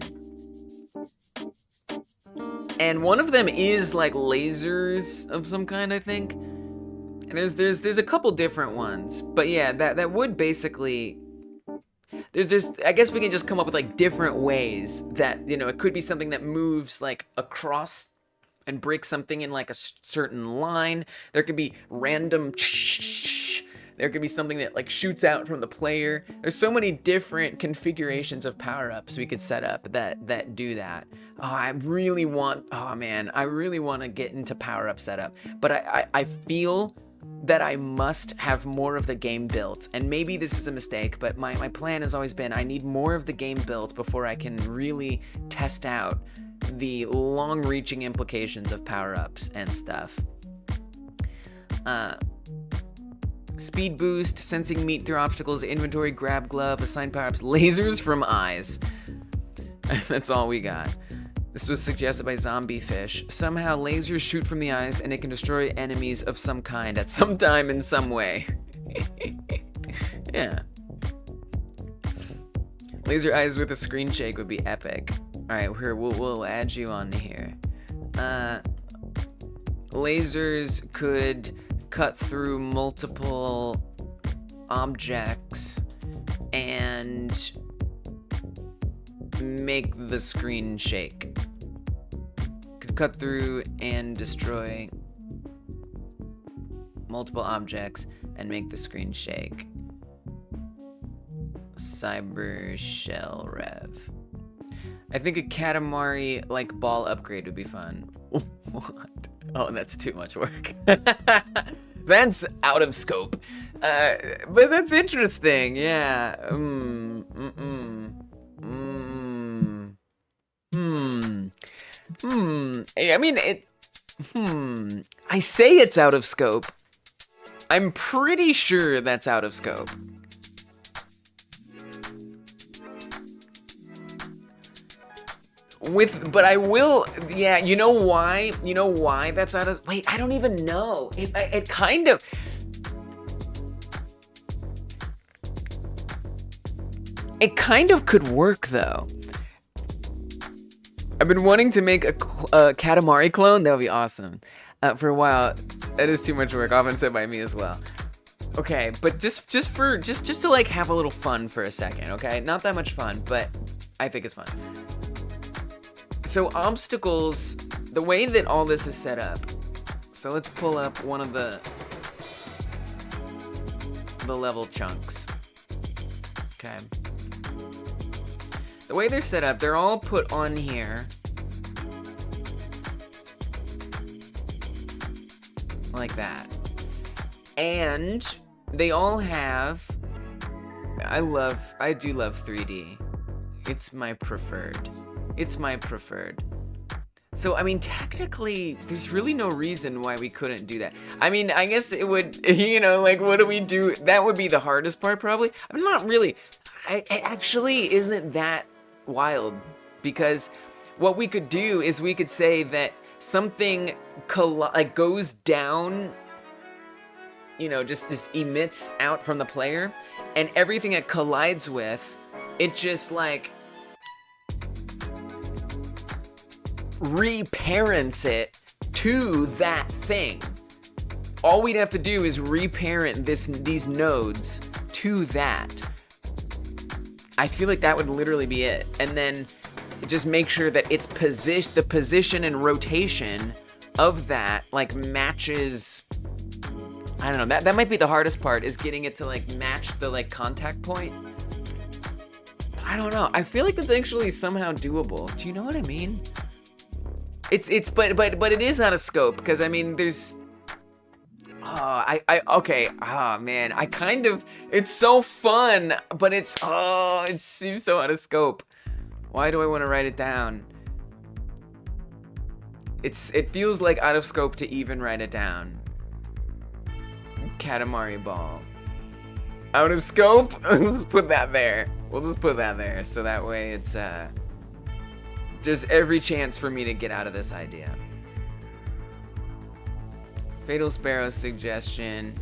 And one of them is like lasers of some kind, I think. And there's a couple different ones, but yeah, that would basically. I guess we can just come up with like different ways that, you know, it could be something that moves like across and breaks something in like a certain line. There could be random there could be something that like shoots out from the player. There's so many different configurations of power-ups we could set up that do that. Oh, I really want to get into power-up setup. But I feel that I must have more of the game built. And maybe this is a mistake, but my plan has always been I need more of the game built before I can really test out the long-reaching implications of power-ups and stuff. Speed boost, sensing meat through obstacles, inventory, grab glove, assign power-ups, lasers from eyes. That's all we got. This was suggested by Zombie Fish. Somehow lasers shoot from the eyes and it can destroy enemies of some kind at some time in some way. Yeah. Laser eyes with a screen shake would be epic. Alright, we'll add you on here. Lasers could cut through multiple objects and make the screen shake. Could cut through and destroy multiple objects and make the screen shake. Cyber Shell Rev. I think a Katamari like ball upgrade would be fun. What? Oh, that's too much work. That's out of scope. But that's interesting. Yeah. I mean, I say it's out of scope. I'm pretty sure that's out of scope. But I will, yeah, you know why? You know why that's out of, wait, I don't even know. It kind of, could work though. I've been wanting to make a Katamari clone. That would be awesome. For a while, that is too much work, often said by me as well. Okay, but just to like have a little fun for a second, okay? Not that much fun, but I think it's fun. So obstacles, the way that all this is set up, so let's pull up one of the level chunks. Okay. The way they're set up, they're all put on here. Like that. And they all have, I do love 3D. It's my preferred. So, I mean, technically, there's really no reason why we couldn't do that. I mean, I guess it would, you know, like, what do we do? That would be the hardest part, probably. I'm not really, it actually isn't that wild, because what we could do is we could say that something like goes down, you know, just emits out from the player, and everything it collides with, it just like reparents it to that thing. All we'd have to do is reparent these nodes to that. I feel like that would literally be it. And then just make sure that its the position and rotation of that like matches. I don't know, that might be the hardest part, is getting it to like match the like contact point. But I don't know, I feel like it's actually somehow doable. Do you know what I mean? But it is out of scope, because I mean there's, okay, man, I kind of, it's so fun, but it seems so out of scope. Why do I want to write it down? It feels like out of scope to even write it down. Katamari ball. Out of scope? Let's put that there. We'll just put that there, so that way it's, there's every chance for me to get out of this idea. Fatal Sparrow's suggestion.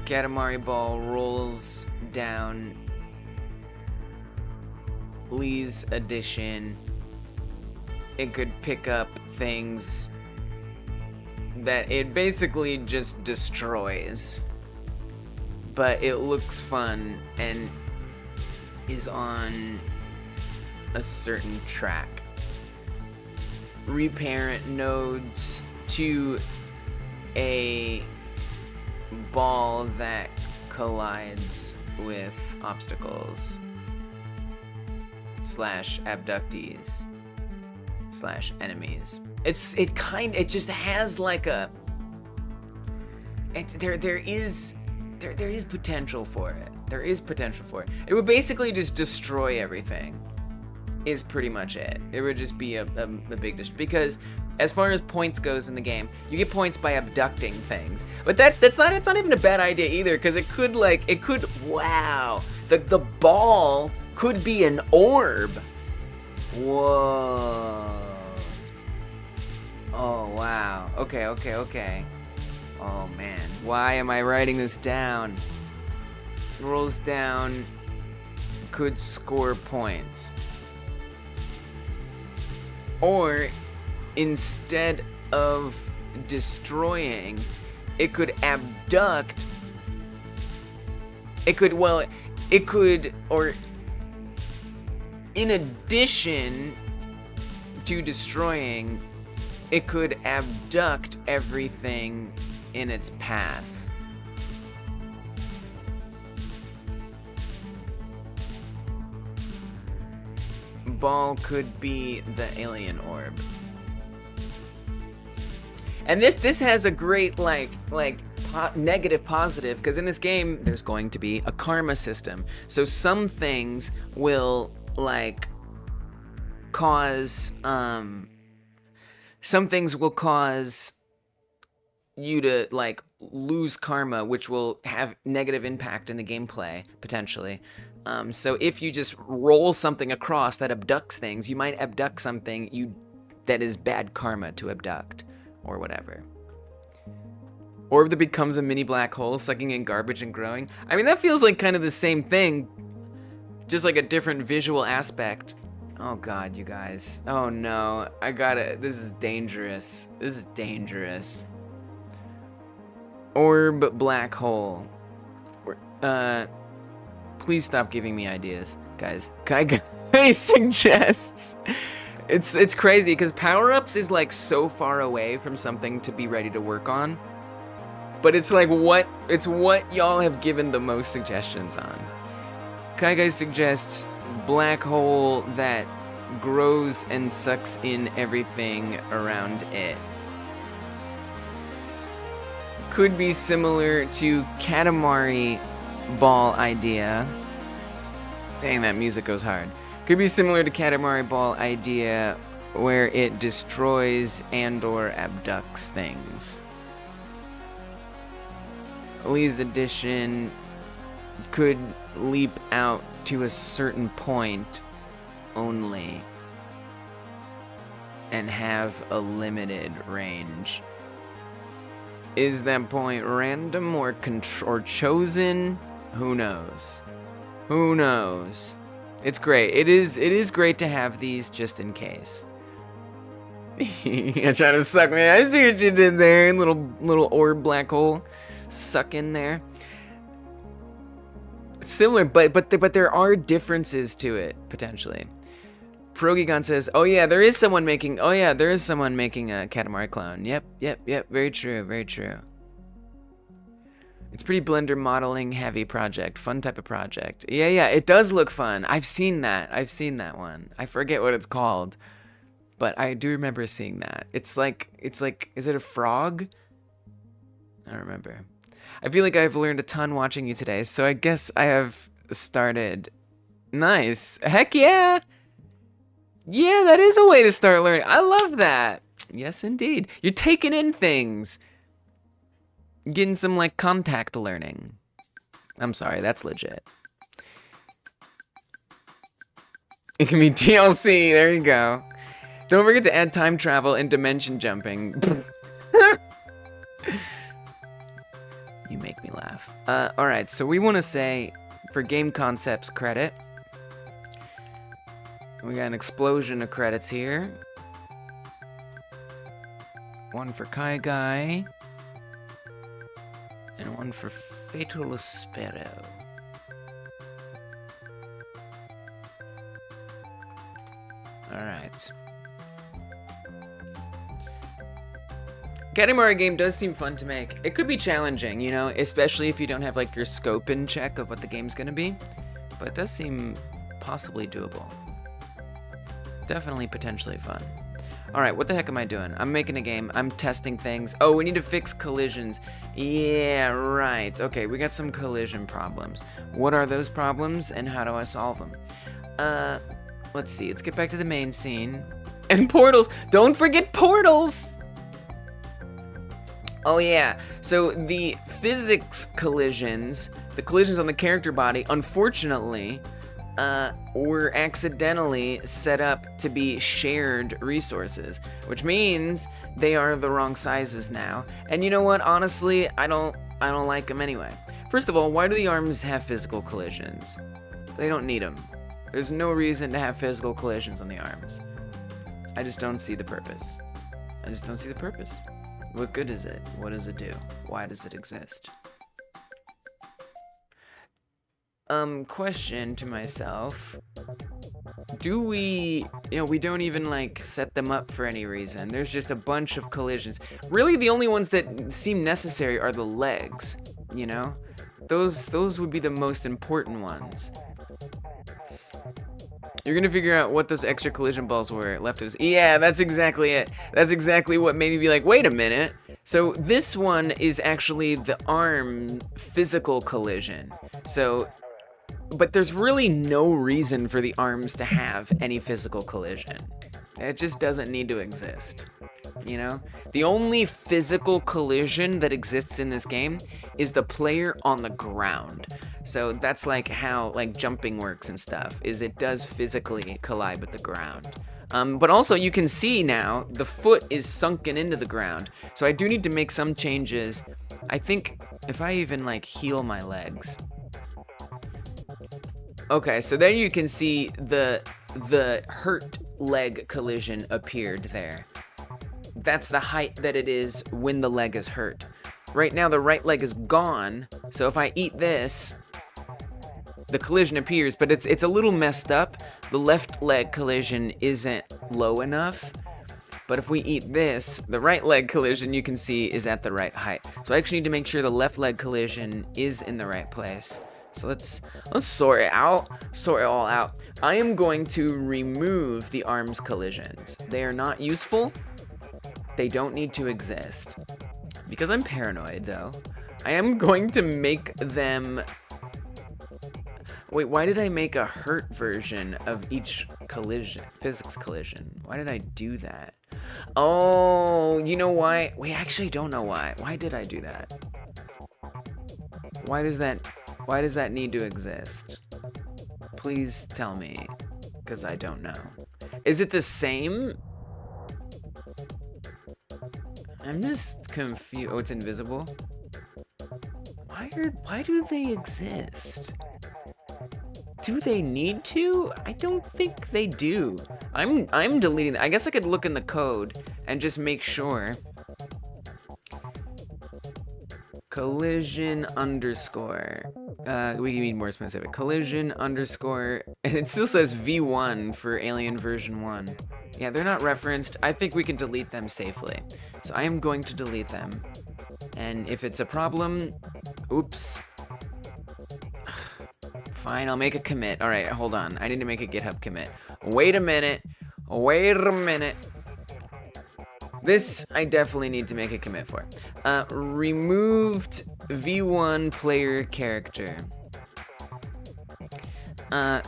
Katamari ball rolls down. Lee's addition. It could pick up things that it basically just destroys. But it looks fun and is on a certain track. Reparent nodes to a ball that collides with obstacles / abductees / enemies. It just has like a, there is potential for it. There is potential for it. It would basically just destroy everything. Is pretty much it. It would just be a big because as far as points goes in the game, you get points by abducting things. But it's not even a bad idea either, because wow, the ball could be an orb. Whoa. Oh wow. Okay. Oh man, why am I writing this down? Rolls down, could score points. Or instead of destroying, it could abduct. Or in addition to destroying, it could abduct everything in its path. Ball could be the alien orb. And this has a great negative positive, because in this game there's going to be a karma system. So some things will cause you to lose karma, which will have negative impact in the gameplay potentially. So if you just roll something across that abducts things, you might abduct something that is bad karma to abduct, or whatever. Orb that becomes a mini black hole, sucking in garbage and growing. I mean, that feels like kind of the same thing, just like a different visual aspect. Oh god, you guys. Oh no, this is dangerous. This is dangerous. Orb black hole. Please stop giving me ideas, guys. Kai suggests. It's crazy because power-ups is so far away from something to be ready to work on. But it's what y'all have given the most suggestions on. Kai Guy suggests black hole that grows and sucks in everything around it. Could be similar to Katamari ball idea. Dang, that music goes hard. Could be similar to Katamari ball idea, where it destroys and/or abducts things. Lee's edition could leap out to a certain point only and have a limited range. Is that point random or chosen? Who knows? Who knows? It's great. It is great to have these just in case. You're trying to suck me. I see what you did there, little orb black hole. Suck in there. Similar, but there are differences to it potentially. Progigon says, "Oh yeah, there is someone making a Katamari clone." Yep. Very true. Very true. It's pretty Blender modeling heavy project. Fun type of project. Yeah, it does look fun. I've seen that one. I forget what it's called, but I do remember seeing that. It's like, is it a frog? I don't remember. I feel like I've learned a ton watching you today, so I guess I have started. Nice. Heck yeah. Yeah, that is a way to start learning. I love that. Yes, indeed. You're taking in things. Getting some contact learning. I'm sorry, that's legit. It can be TLC, there you go. Don't forget to add time travel and dimension jumping. You make me laugh. Alright, so we want to say, for Game Concepts credit, we got an explosion of credits here. One for Kai Guy. And one for Fatal Sparrow. Alright. Katamari game does seem fun to make. It could be challenging, especially if you don't have your scope in check of what the game's gonna be. But it does seem possibly doable. Definitely potentially fun. All right, what the heck am I doing? I'm making a game. I'm testing things. Oh, we need to fix collisions. Yeah, right. Okay, we got some collision problems. What are those problems and how do I solve them? Let's see. Let's get back to the main scene. And portals. Don't forget portals. Oh yeah. So the physics collisions, the collisions on the character body, unfortunately, were accidentally set up to be shared resources, which means they are the wrong sizes now. And you know what? Honestly, I don't like them anyway. First of all, why do the arms have physical collisions? They don't need them. There's no reason to have physical collisions on the arms. I just don't see the purpose. I just don't see the purpose. What good is it? What does it do? Why does it exist? Question to myself. Do we, we don't even like set them up for any reason. There's just a bunch of collisions. Really the only ones that seem necessary are the legs, you know? Those would be the most important ones. You're gonna figure out what those extra collision balls were left us. Yeah, that's exactly it. That's exactly what made me be like, wait a minute. So this one is actually the arm physical collision. So, but there's really no reason for the arms to have any physical collision. It just doesn't need to exist, you know? The only physical collision that exists in this game is the player on the ground. So that's like how like jumping works and stuff, is it does physically collide with the ground. But also you can see now the foot is sunken into the ground. So I do need to make some changes. I think if I even like heal my legs. Okay, so there you can see the hurt leg collision appeared there. That's the height that it is when the leg is hurt. Right now the right leg is gone, so if I eat this, the collision appears, but it's a little messed up. The left leg collision isn't low enough, but if we eat this, the right leg collision you can see is at the right height. So I actually need to make sure the left leg collision is in the right place. So let's sort it out, sort it all out. I am going to remove the arms collisions. They are not useful. They don't need to exist. Because I'm paranoid though, I am going to make them... Wait, why did I make a hurt version of each collision, physics collision? Why did I do that? Oh, you know why? We actually don't know why. Why did I do that? Why does that need to exist? Please tell me, because I don't know. Is it the same? I'm just confused. Oh, it's invisible? Why do they exist? Do they need to? I don't think they do. I'm deleting that. I guess I could look in the code and just make sure. Collision underscore. We need more specific. Collision underscore. And it still says V1 for Alien version 1. Yeah, they're not referenced. I think we can delete them safely. So I am going to delete them. And if it's a problem, oops. Fine, I'll make a commit. All right, hold on. I need to make a GitHub commit. Wait a minute. Wait a minute. This I definitely need to make a commit for. Removed V1 player character.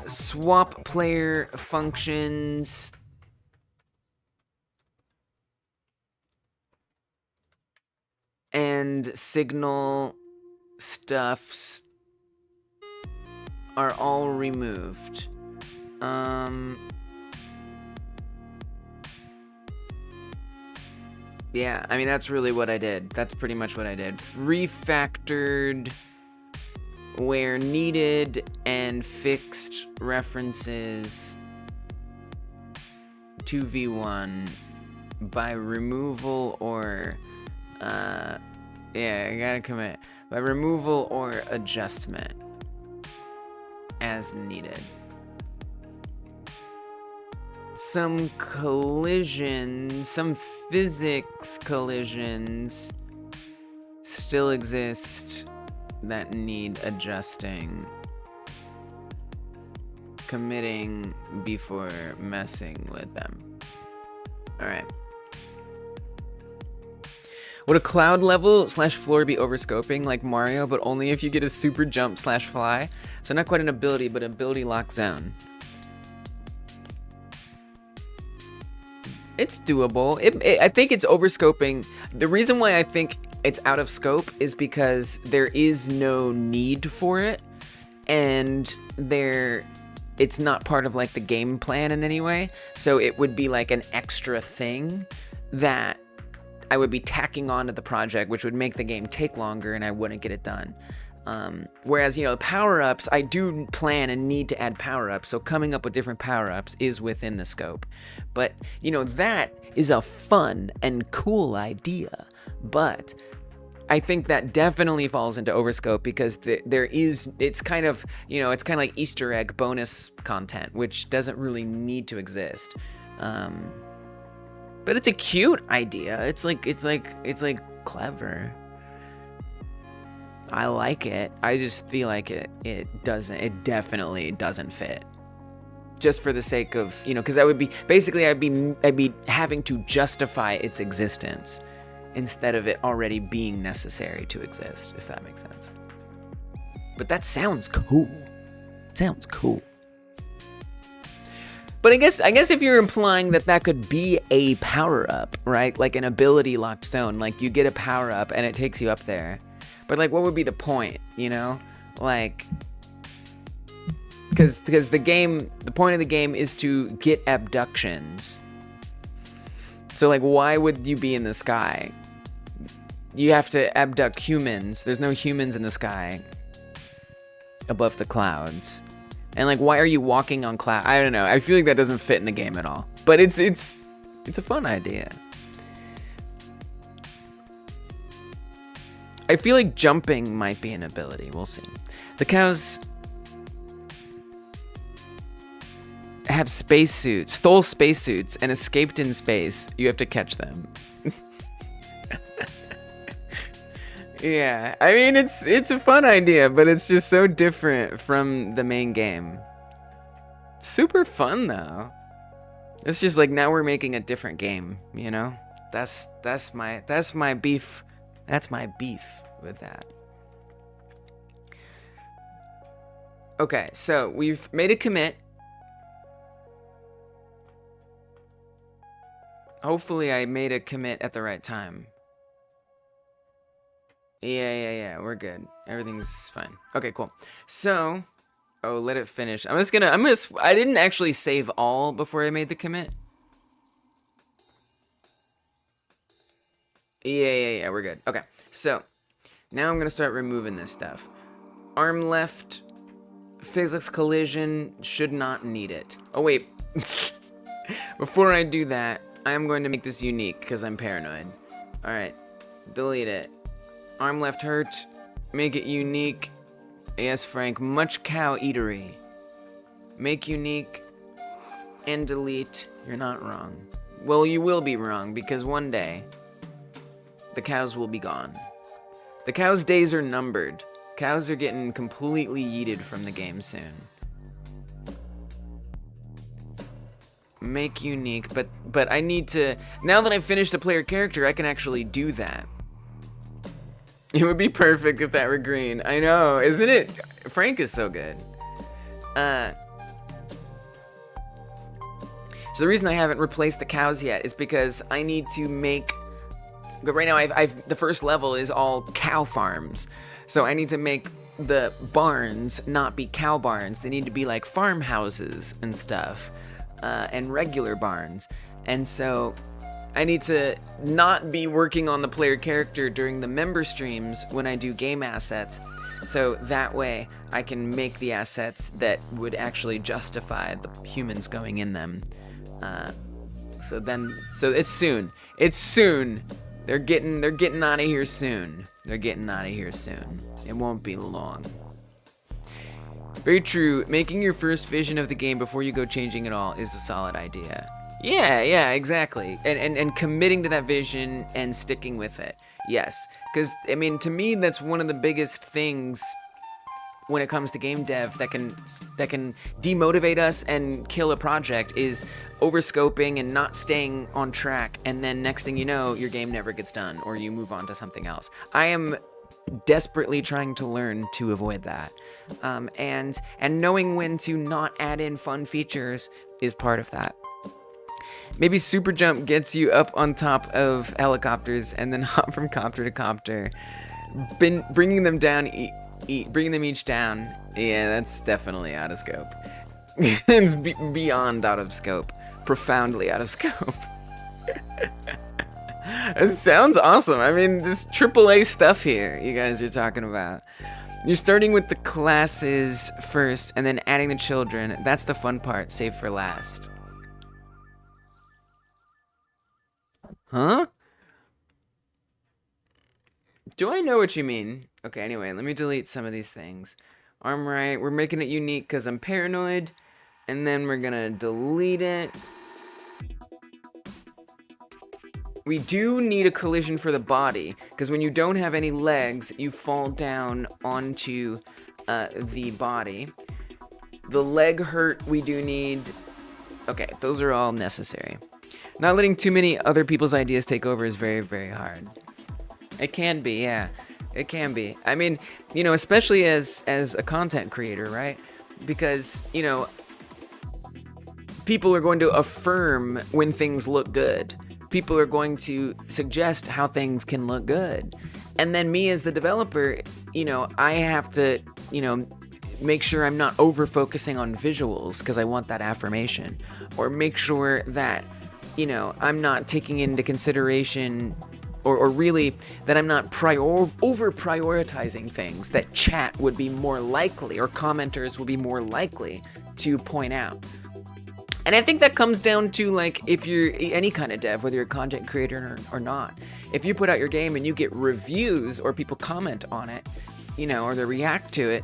Swap player functions. And signal stuffs are all removed. Yeah, I mean, that's really what I did. That's pretty much what I did. Refactored where needed and fixed references to V1 by removal or, yeah, I gotta commit. By removal or adjustment as needed. Some collisions, some physics collisions still exist that need adjusting. Committing before messing with them. All right. Would a cloud level / floor be overscoping like Mario, but only if you get a super jump / fly? So not quite an ability, but an ability lock zone. It's doable. I think it's overscoping. The reason why I think it's out of scope is because there is no need for it, and it's not part of like the game plan in any way. So it would be like an extra thing that I would be tacking onto the project, which would make the game take longer and I wouldn't get it done. Whereas, you know, power-ups, I do plan and need to add power-ups, so coming up with different power-ups is within the scope. But, you know, that is a fun and cool idea. But I think that definitely falls into overscope because it's kind of, you know, it's kind of like Easter egg bonus content, which doesn't really need to exist. But it's a cute idea. It's like clever. I like it. I just feel like it definitely doesn't fit. Just for the sake of, you know, because I'd be having to justify its existence instead of it already being necessary to exist, if that makes sense. But that sounds cool. Sounds cool. But I guess if you're implying that could be a power-up, right? Like an ability locked zone, like you get a power-up and it takes you up there. But like, what would be the point, you know? Like, because the point of the game is to get abductions. So like, why would you be in the sky? You have to abduct humans. There's no humans in the sky above the clouds. And like, why are you walking on cloud? I don't know. I feel like that doesn't fit in the game at all. But it's a fun idea. I feel like jumping might be an ability. We'll see. The cows have spacesuits, stole spacesuits, and escaped in space. You have to catch them. Yeah, I mean, it's a fun idea, but it's just so different from the main game. Super fun though. It's just like now we're making a different game, you know? That's my beef. That's my beef with that. Okay, so we've made a commit. Hopefully I made a commit at the right time. Yeah, we're good. Everything's fine. Okay, cool. So, let it finish. I didn't actually save all before I made the commit. Yeah, we're good. Okay, so, now I'm gonna start removing this stuff. Arm left, physics collision, should not need it. Oh wait, before I do that, I am going to make this unique, because I'm paranoid. Alright, delete it. Arm left hurt, make it unique. Yes, Frank, much cow eatery. Make unique, and delete. You're not wrong. Well, you will be wrong, because one day, the cows will be gone. The cows' days are numbered. Cows are getting completely yeeted from the game soon. Make unique, but I need to, now that I've finished the player character, I can actually do that. It would be perfect if that were green. I know, isn't it? Frank is so good. So the reason I haven't replaced the cows yet is because I need to make, but right now the first level is all cow farms. So I need to make the barns not be cow barns. They need to be like farmhouses and stuff, and regular barns. And so I need to not be working on the player character during the member streams when I do game assets. So that way I can make the assets that would actually justify the humans going in them. So it's soon. It's soon. They're getting out of here soon. They're getting out of here soon. It won't be long. Very true. Making your first vision of the game before you go changing it all is a solid idea. Yeah, exactly. And committing to that vision and sticking with it. Yes. Because, I mean, to me, that's one of the biggest things when it comes to game dev that can demotivate us and kill a project is overscoping and not staying on track, and then next thing you know, your game never gets done or you move on to something else. I am desperately trying to learn to avoid that, and knowing when to not add in fun features is part of that. Maybe super jump gets you up on top of helicopters and then hop from copter to copter, bringing them down, bringing them each down. Yeah, that's definitely out of scope. It's beyond out of scope, profoundly out of scope. It sounds awesome. I mean, this AAA stuff here you guys are talking about. You're starting with the classes first and then adding the children. That's the fun part, save for last. Huh? Do I know what you mean? Okay, anyway, let me delete some of these things. Arm right, we're making it unique because I'm paranoid. And then we're gonna delete it. We do need a collision for the body, because when you don't have any legs, you fall down onto the body. The leg hurt, we do need... Okay, those are all necessary. Not letting too many other people's ideas take over is very, very hard. It can be, yeah. It can be. I mean, you know, especially as a content creator, right? Because, you know, people are going to affirm when things look good. People are going to suggest how things can look good. And then me as the developer, you know, I have to, you know, make sure I'm not over-focusing on visuals because I want that affirmation. Or make sure that, you know, I'm not taking into consideration, or really that I'm not over-prioritizing things that chat would be more likely, or commenters would be more likely to point out. And I think that comes down to, like, if you're any kind of dev, whether you're a content creator or not. If you put out your game and you get reviews or people comment on it, you know, or they react to it,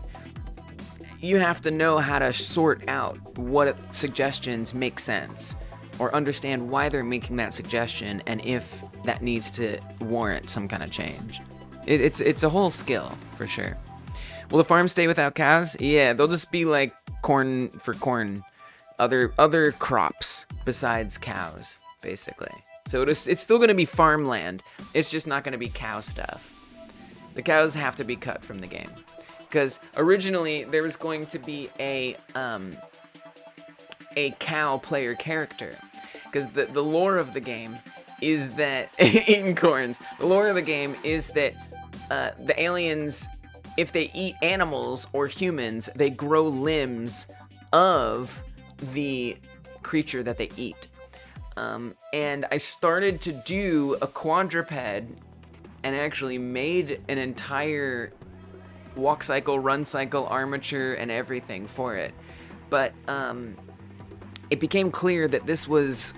you have to know how to sort out what suggestions make sense, or understand why they're making that suggestion and if that needs to warrant some kind of change. It's a whole skill, for sure. Will the farm stay without cows? Yeah, they'll just be like corn for corn. Other crops besides cows, basically. So it's still going to be farmland. It's just not going to be cow stuff. The cows have to be cut from the game, because originally there was going to be a cow player character, because the lore of the game is that eating corns. The lore of the game is that the aliens, if they eat animals or humans, they grow limbs of the creature that they eat. And I started to do a quadruped and actually made an entire walk cycle, run cycle, armature, and everything for it. But it became clear that this was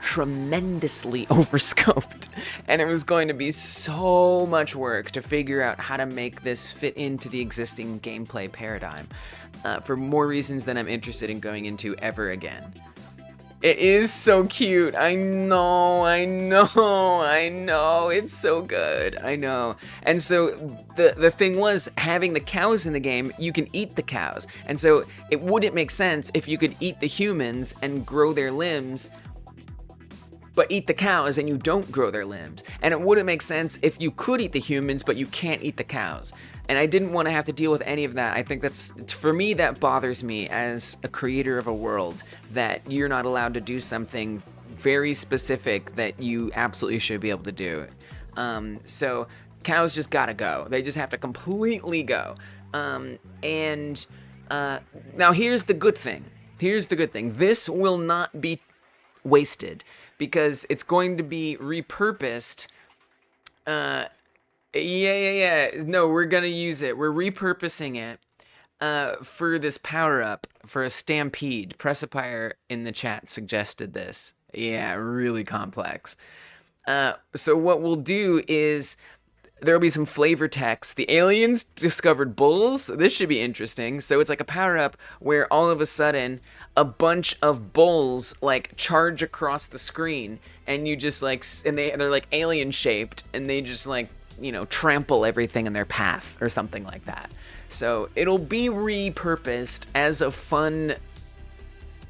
tremendously overscoped, and it was going to be so much work to figure out how to make this fit into the existing gameplay paradigm, for more reasons than I'm interested in going into ever again. It is so cute. I know, it's so good. I know. And so the thing was, having the cows in the game, you can eat the cows. And so it wouldn't make sense if you could eat the humans and grow their limbs, but eat the cows and you don't grow their limbs. And it wouldn't make sense if you could eat the humans, but you can't eat the cows. And I didn't want to have to deal with any of that. I think that's, for me, that bothers me as a creator of a world, that you're not allowed to do something very specific that you absolutely should be able to do. So cows just gotta go. They just have to completely go. Now here's the good thing. This will not be wasted, because it's going to be repurposed. Yeah. No, we're gonna use it. We're repurposing it for this power-up, for a stampede. Precipier in the chat suggested this. Yeah, really complex. So what we'll do is there'll be some flavor text. The aliens discovered bulls. This should be interesting. So it's like a power-up where all of a sudden a bunch of bulls like charge across the screen, and you just like, and they're like alien shaped, and they just like you know, trample everything in their path or something like that. So it'll be repurposed as a fun,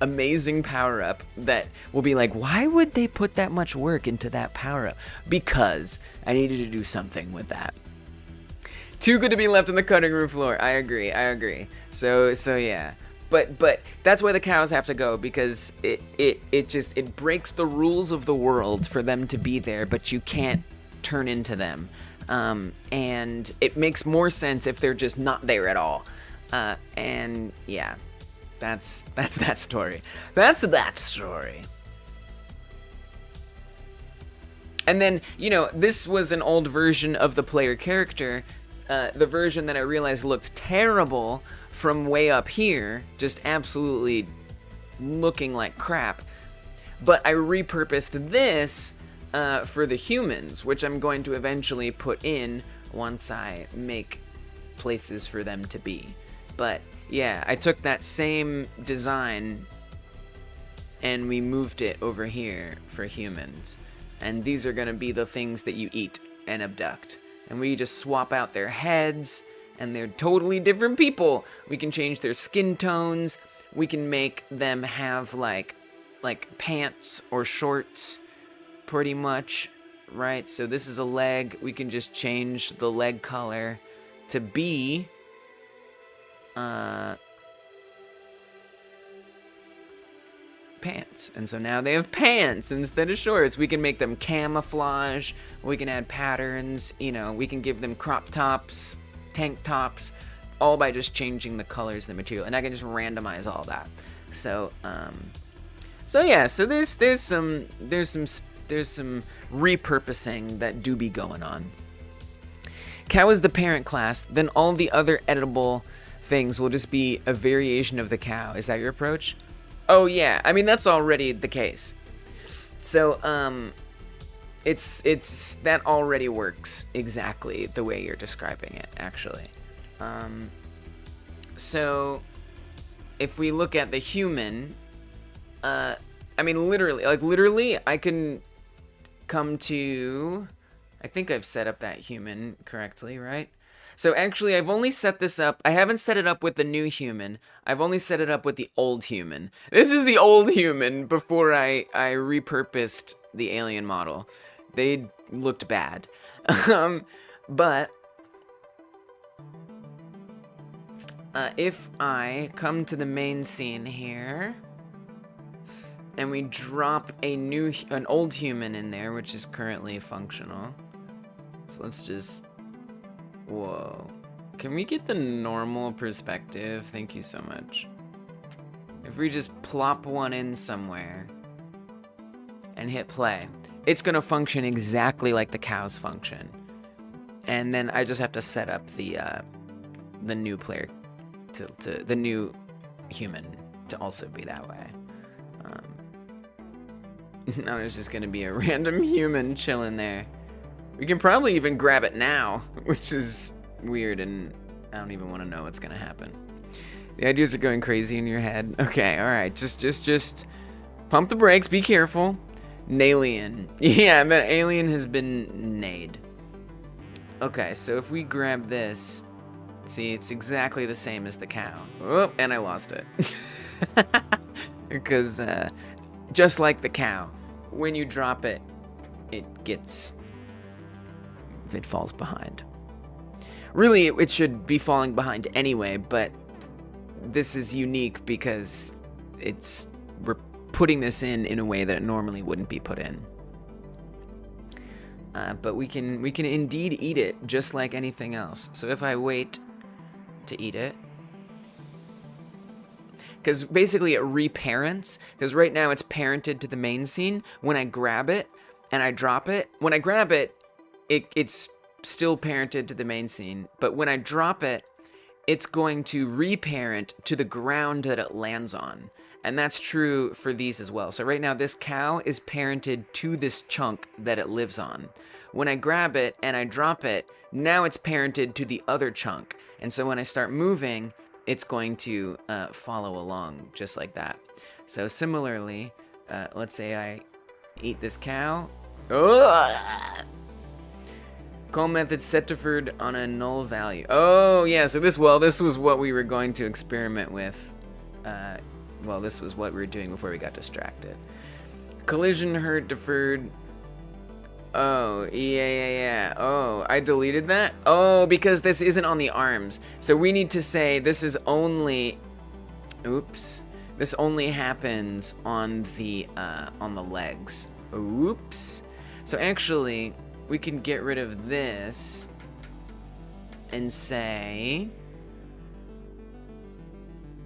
amazing power-up that will be like, why would they put that much work into that power-up? Because I needed to do something with that. Too good to be left on the cutting room floor. I agree. So yeah. But that's why the cows have to go, because it breaks the rules of the world for them to be there, but you can't turn into them. And it makes more sense if they're just not there at all. And yeah, that's that story. That's that story. And then, you know, this was an old version of the player character. The version that I realized looked terrible from way up here, just absolutely looking like crap. But I repurposed this for the humans, which I'm going to eventually put in once I make places for them to be. But yeah, I took that same design and we moved it over here for humans. And these are gonna be the things that you eat and abduct. And we just swap out their heads, and they're totally different people. We can change their skin tones. We can make them have like pants or shorts, pretty much, right? So this is a leg. We can just change the leg color to be pants. And so now they have pants instead of shorts. We can make them camouflage. We can add patterns. You know, we can give them crop tops, tank tops, all by just changing the colors of the material. And I can just randomize all that. So yeah, so there's some repurposing that do be going on. Cow is the parent class, then all the other editable things will just be a variation of the cow. Is that your approach? Oh yeah, I mean that's already the case. So it's that already works exactly the way you're describing it, actually. So if we look at the human, I mean literally I can come to, I think I've set up that human correctly, right? So actually, I've only set this up. I haven't set it up with the new human. I've only set it up with the old human. This is the old human before I repurposed the alien model. They looked bad. But if I come to the main scene here, and we drop an old human in there, which is currently functional. So let's just... Whoa. Can we get the normal perspective? Thank you so much. If we just plop one in somewhere and hit play, it's gonna function exactly like the cows function. And then I just have to set up the new player to the new human to also be that way. Now there's just gonna be a random human chilling there. We can probably even grab it now, which is weird, and I don't even want to know what's gonna happen. The ideas are going crazy in your head. Okay, all right, just pump the brakes. Be careful. Nalien. Yeah, that alien has been nade. Okay, so if we grab this, see, it's exactly the same as the cow. Oh, and I lost it. Because just like the cow, when you drop it, it falls behind. Really, it should be falling behind anyway, but this is unique because we're putting this in a way that it normally wouldn't be put in. But we can indeed eat it just like anything else. So if I wait to eat it, because basically it reparents, because right now it's parented to the main scene. When I grab it and I drop it, when I grab it, it's still parented to the main scene, but when I drop it, it's going to reparent to the ground that it lands on. And that's true for these as well. So right now, this cow is parented to this chunk that it lives on. When I grab it and I drop it, now it's parented to the other chunk. And so when I start moving, it's going to follow along just like that. So similarly, let's say I eat this cow. Call method set deferred on a null value. Oh, yeah, so this was what we were going to experiment with. Well, this was what we were doing before we got distracted. Collision hurt deferred. Oh, yeah. Oh, I deleted that? Oh, because this isn't on the arms. So we need to say this is only... Oops. This only happens on the legs. Oops. So actually, we can get rid of this and say...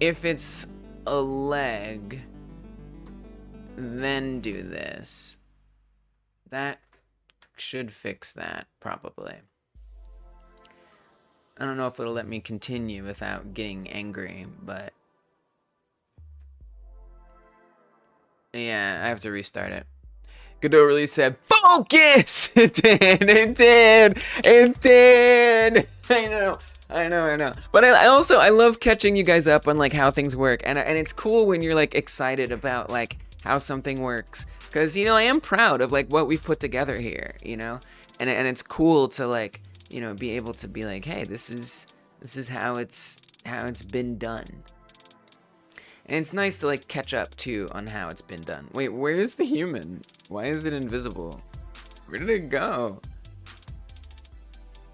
If it's a leg, then do this. That should fix that, probably. I don't know if it'll let me continue without getting angry, but... Yeah, I have to restart it. Godot really said, focus! It did! I know. But I also love catching you guys up on like how things work, and it's cool when you're like excited about like how something works, because I am proud of like what we've put together here, and it's cool to like be able to be like, hey, this is how it's been done. And it's nice to like catch up too on how it's been done. Wait, where's the human? Why is it invisible? Where did it go?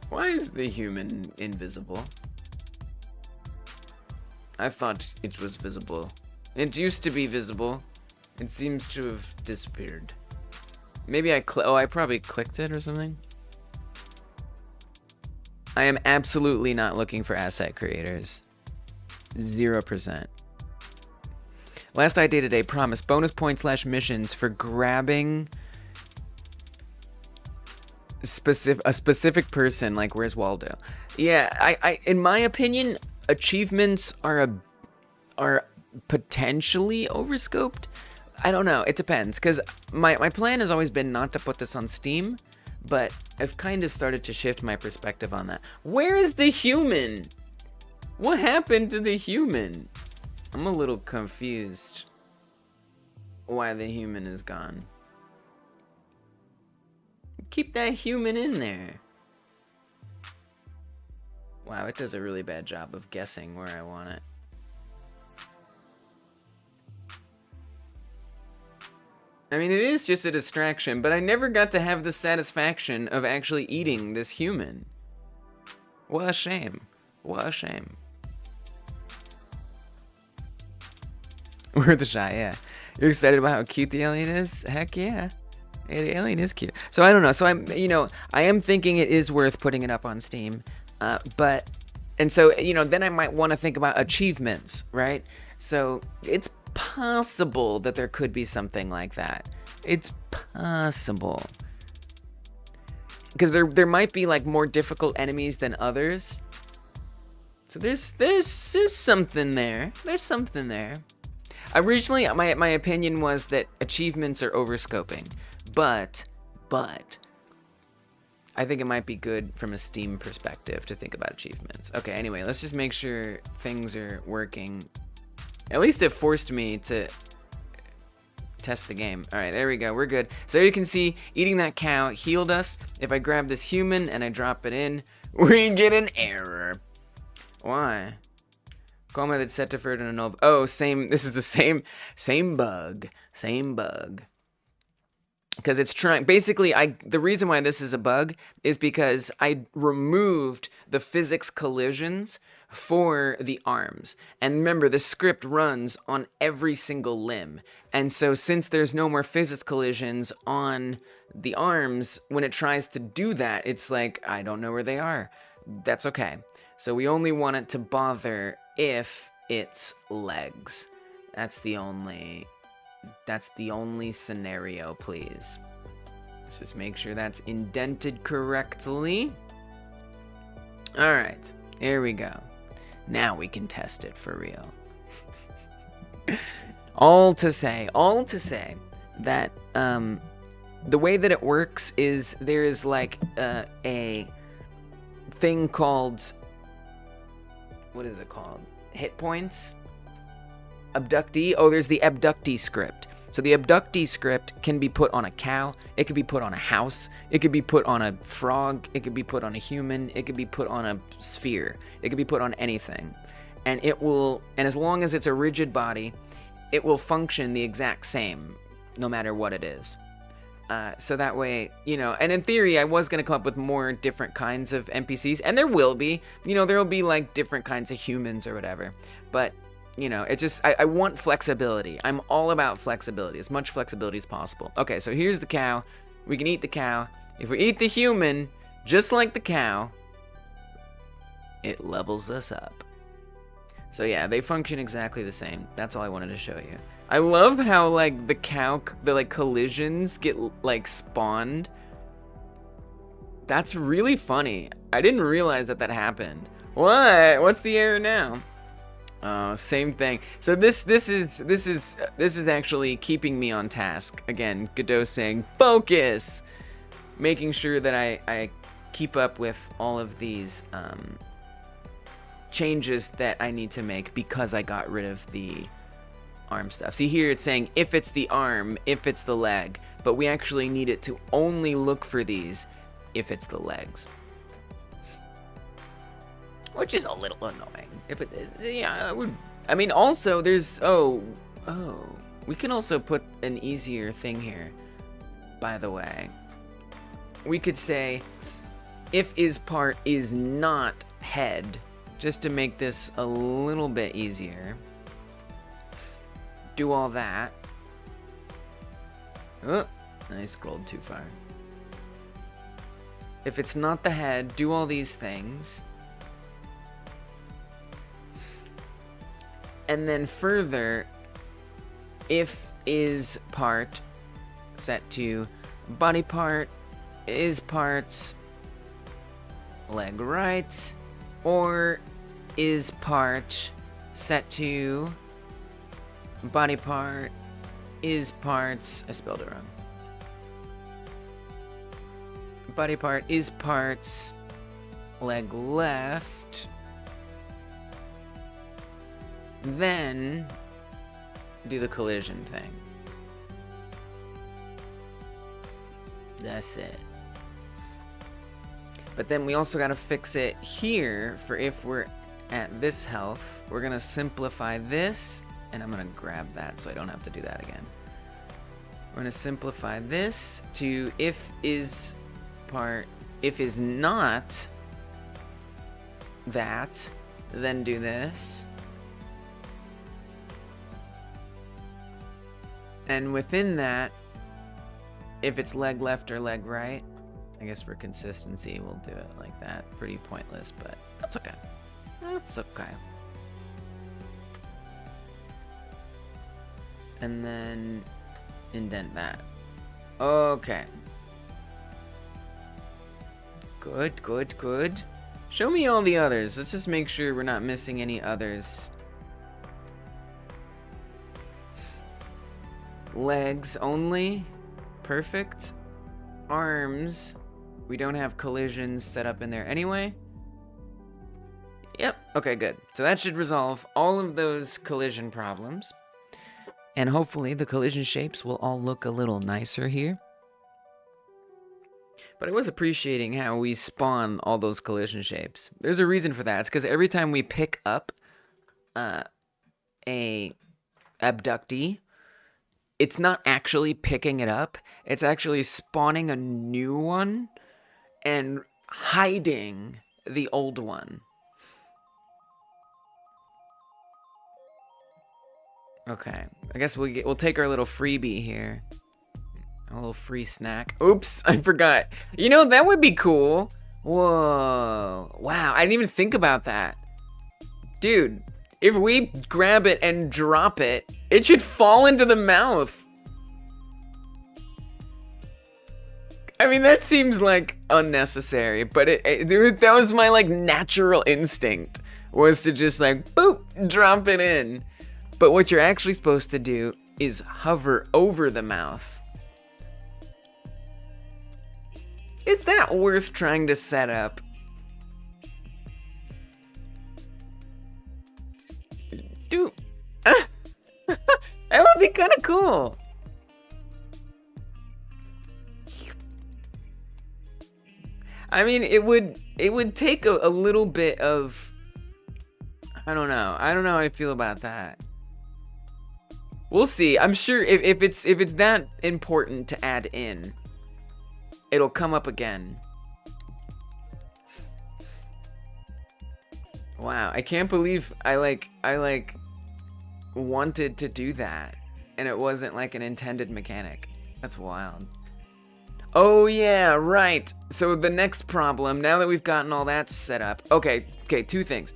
Why is the human invisible? I thought it was visible. It used to be visible. It seems to have disappeared. Maybe I probably clicked it or something. I am absolutely not looking for asset creators. 0%. Last idea today, promise. Bonus points / missions for grabbing a specific person, like where's Waldo? Yeah, I in my opinion, achievements are potentially overscoped. I don't know, it depends, because my plan has always been not to put this on Steam, but I've kind of started to shift my perspective on that. Where is the human? What happened to the human? I'm a little confused why the human is gone. Keep that human in there. Wow, it does a really bad job of guessing where I want it. I mean, it is just a distraction, but I never got to have the satisfaction of actually eating this human. What a shame. What a shame. We're the shy, yeah. You're excited about how cute the alien is? Heck yeah. The alien is cute. So I don't know. So I am thinking it is worth putting it up on Steam. And so, then I might want to think about achievements, right? So it's possible that there could be something like that. It's possible. Because there might be like more difficult enemies than others. So there's something there. There's something there. Originally, my opinion was that achievements are overscoping, but I think it might be good from a Steam perspective to think about achievements. Okay, anyway, let's just make sure things are working. At least it forced me to test the game. All right, there we go. We're good. So there you can see, eating that cow healed us. If I grab this human and I drop it in, we get an error. Why? Call method set deferred and a null. Oh, same. This is the same bug. Same bug. Because it's trying. Basically, the reason why this is a bug is because I removed the physics collisions for the arms. And remember, the script runs on every single limb. And so since there's no more physics collisions on the arms, when it tries to do that, it's like, I don't know where they are. That's okay. So we only want it to bother if it's legs. That's the only scenario, please. Let's just make sure that's indented correctly. All right, here we go. Now we can test it for real. all to say that the way that it works is there is like a thing called, what is it called? Hit points? Abductee? Oh, there's the abductee script. So the abductee script can be put on a cow, it could be put on a house, it could be put on a frog, it could be put on a human, it could be put on a sphere, it could be put on anything. And as long as it's a rigid body, it will function the exact same, no matter what it is. So that way, and in theory, I was going to come up with more different kinds of NPCs, and there will be, there will be like different kinds of humans or whatever. But, it just, I want flexibility. I'm all about flexibility, as much flexibility as possible. Okay, so here's the cow. We can eat the cow. If we eat the human, just like the cow, it levels us up. So yeah, they function exactly the same. That's all I wanted to show you. I love how, like, the collisions get, like, spawned. That's really funny. I didn't realize that happened. What? What's the error now? Oh, same thing. So this is actually keeping me on task. Again, Godot saying, focus! Making sure that I keep up with all of these, changes that I need to make because I got rid of the arm stuff. See here it's saying if it's the arm, if it's the leg, but we actually need it to only look for these if it's the legs. Which is a little annoying. If it, yeah, I mean, also there's, we can also put an easier thing here, by the way. We could say if is part is not head, just to make this a little bit easier. Do all that. Oh, I scrolled too far. If it's not the head, do all these things. And then further, if is part, set to body part, is parts, leg right, or is part, set to body part, is parts, I spelled it wrong. Body part, is parts, leg left, then do the collision thing. That's it. But then we also gotta fix it here for if we're at this health. We're gonna simplify this, and I'm gonna grab that so I don't have to do that again. We're gonna simplify this to if is part, if is not that, then do this. And within that, if it's leg left or leg right, I guess for consistency, we'll do it like that. Pretty pointless, but that's okay. That's okay. And then indent that. Okay. Good, good, good. Show me all the others. Let's just make sure we're not missing any others. Legs only. Perfect. Arms. We don't have collisions set up in there anyway. Yep. Okay, good. So that should resolve all of those collision problems. And hopefully the collision shapes will all look a little nicer here. But I was appreciating how we spawn all those collision shapes. There's a reason for that. It's because every time we pick up a abductee, it's not actually picking it up. It's actually spawning a new one and hiding the old one. Okay, I guess we'll take our little freebie here. A little free snack. Oops, I forgot. You know, that would be cool. Whoa. Wow, I didn't even think about that. Dude, if we grab it and drop it, it should fall into the mouth. I mean, that seems like unnecessary, but that was my like natural instinct, was to just like, boop, drop it in. But what you're actually supposed to do is hover over the mouth. Is that worth trying to set up? Dude, that would be kind of cool. I mean, it would take a little bit of, I don't know how I feel about that. We'll see. I'm sure if it's that important to add in, it'll come up again. Wow, I can't believe I wanted to do that and it wasn't like an intended mechanic. That's wild. Oh yeah, right. So the next problem, now that we've gotten all that set up. Okay, two things.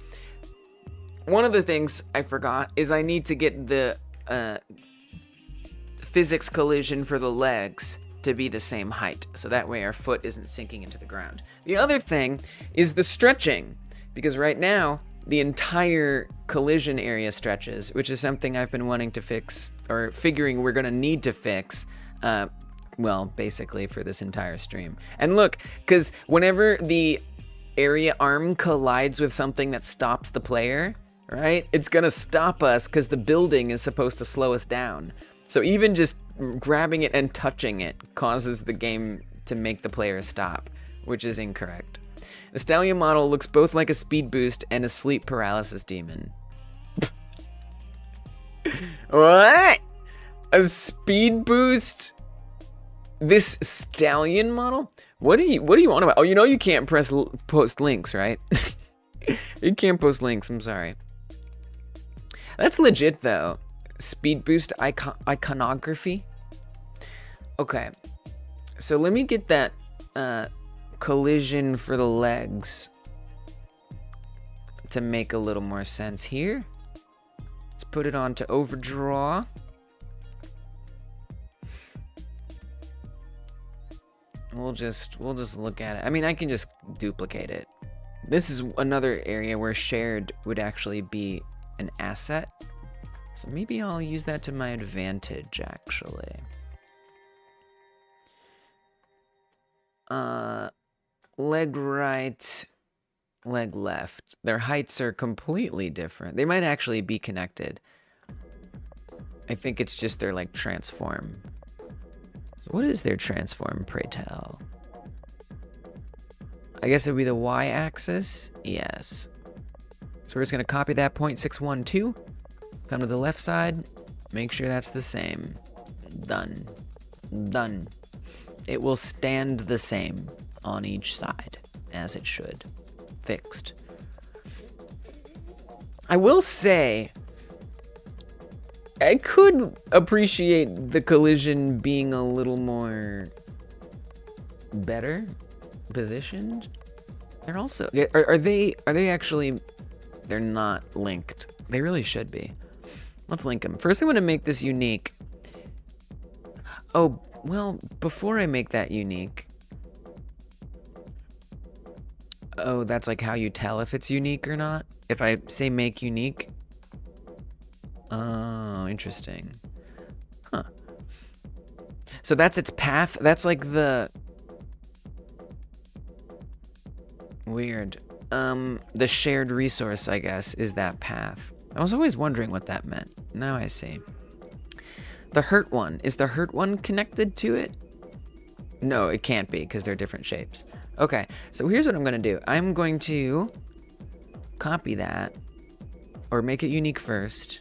One of the things I forgot is I need to get the physics collision for the legs to be the same height, so that way our foot isn't sinking into the ground. The other thing is the stretching, because right now the entire collision area stretches, which is something I've been wanting to fix, or figuring we're gonna need to fix, well, basically for this entire stream. And look, because whenever the area arm collides with something that stops the player, right, it's gonna stop us because the building is supposed to slow us down. So even just grabbing it and touching it causes the game to make the player stop, which is incorrect. The Stallion model looks both like a speed boost and a sleep paralysis demon. What? A speed boost? This Stallion model? What do you want about? Oh, you know you can't post links, right? You can't post links, I'm sorry. That's legit though. Speed boost iconography. Okay. So let me get that collision for the legs to make a little more sense here. Let's put it on to overdraw. We'll just look at it. I mean, I can just duplicate it. This is another area where shared would actually be an asset. So maybe I'll use that to my advantage, actually. Leg right, leg left. Their heights are completely different. They might actually be connected. I think it's just their, like, transform. So what is their transform, pray tell? I guess it would be the y-axis? Yes. So we're just going to copy that 0.612. Come to the left side. Make sure that's the same. Done. Done. It will stand the same on each side, as it should. Fixed. I will say, I could appreciate the collision being a little more better positioned. They're also, are they actually, they're not linked. They really should be. Let's link them. First I want to make this unique. Oh, well, before I make that unique. Oh, that's like how you tell if it's unique or not? If I say make unique? Oh, interesting. Huh. So that's its path? That's like the... Weird. The shared resource, I guess, is that path. I was always wondering what that meant. Now I see. The hurt one. Is the hurt one connected to it? No, it can't be because they're different shapes. Okay, so here's what I'm going to do. I'm going to copy that, or make it unique first.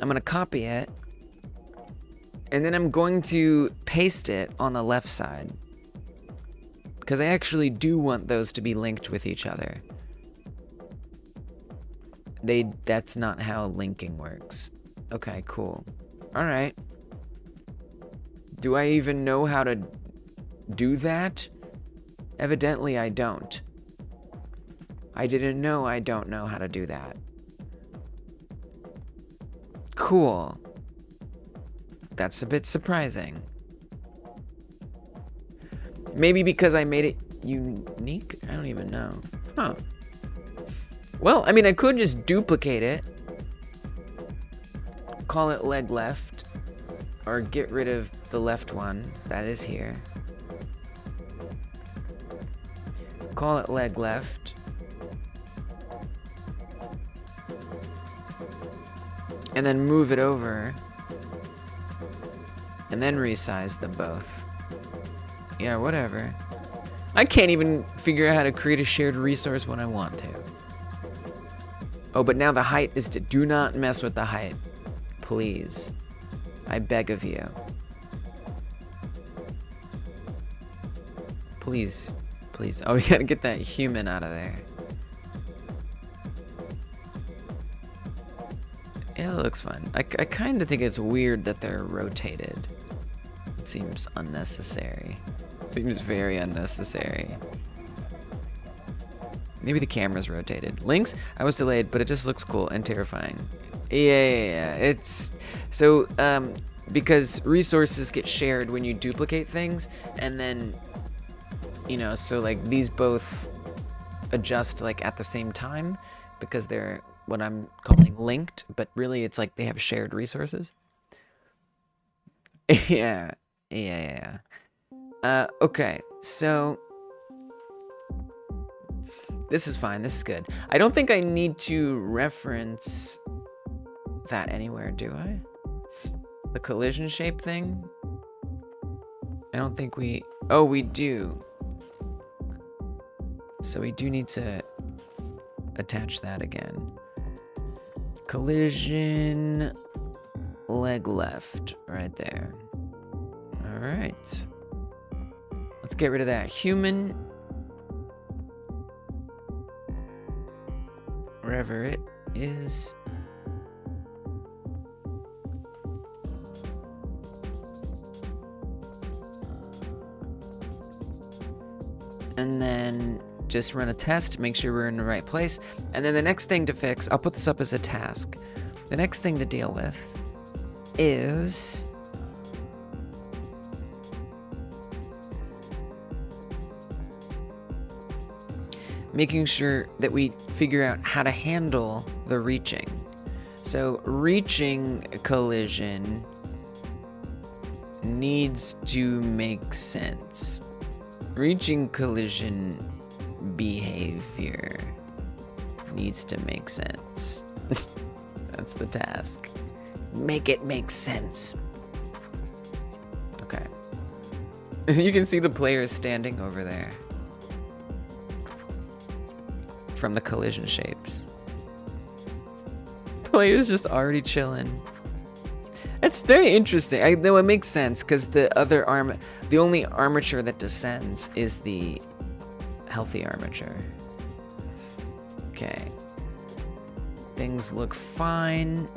I'm going to copy it, and then I'm going to paste it on the left side, because I actually do want those to be linked with each other. That's not how linking works. Okay, cool. All right. Do I even know how to do that? Evidently, I don't. I didn't know I don't know how to do that. Cool. That's a bit surprising. Maybe because I made it unique? I don't even know. Huh. Well, I mean, I could just duplicate it. Call it leg left. Or get rid of the left one. That is here. Call it leg left. And then move it over. And then resize them both. Yeah, whatever. I can't even figure out how to create a shared resource when I want to. Oh, but now the height is to do not mess with the height. Please. I beg of you. Please. Please. Oh, we gotta get that human out of there. Yeah, it looks fun. I kind of think it's weird that they're rotated. It seems unnecessary. Seems very unnecessary. Maybe the camera's rotated. Links, I was delayed, but it just looks cool and terrifying. Yeah. It's so because resources get shared when you duplicate things, and then so like these both adjust like at the same time because they're what I'm calling linked, but really it's like they have shared resources. Yeah. Okay, so this is fine. This is good. I don't think I need to reference that anywhere, do I? The collision shape thing? I don't think we... Oh, we do. So we do need to attach that again. Collision leg left right there. All right. Let's get rid of that human. Wherever it is. And then just run a test, make sure we're in the right place. And then the next thing to fix, I'll put this up as a task. The next thing to deal with is making sure that we figure out how to handle the reaching. So reaching collision needs to make sense. Reaching collision behavior needs to make sense. That's the task. Make it make sense. Okay. You can see the players standing over there from the collision shapes. Players just already chilling. It's very interesting. Though it makes sense because the only armature that descends is the healthy armature. Okay. Things look fine.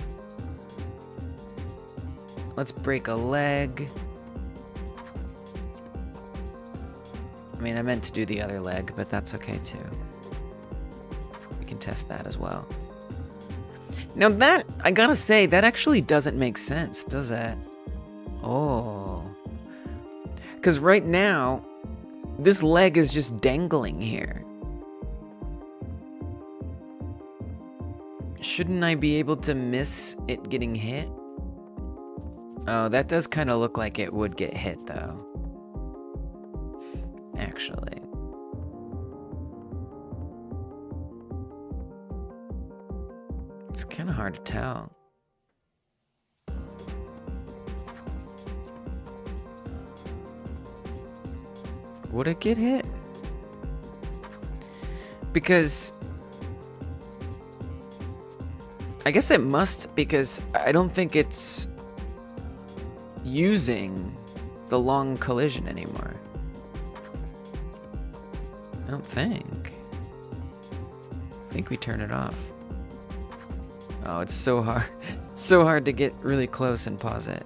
Let's break a leg. I mean, I meant to do the other leg, but that's okay too. We can test that as well. Now that, I gotta say, that actually doesn't make sense, does it? Oh. Because right now, this leg is just dangling here. Shouldn't I be able to miss it getting hit? Oh, that does kind of look like it would get hit, though. Actually. It's kind of hard to tell. Would it get hit? Because I guess it must, because I don't think it's using the long collision anymore. I don't think. I think we turn it off. Oh, it's so hard. It's so hard to get really close and pause it.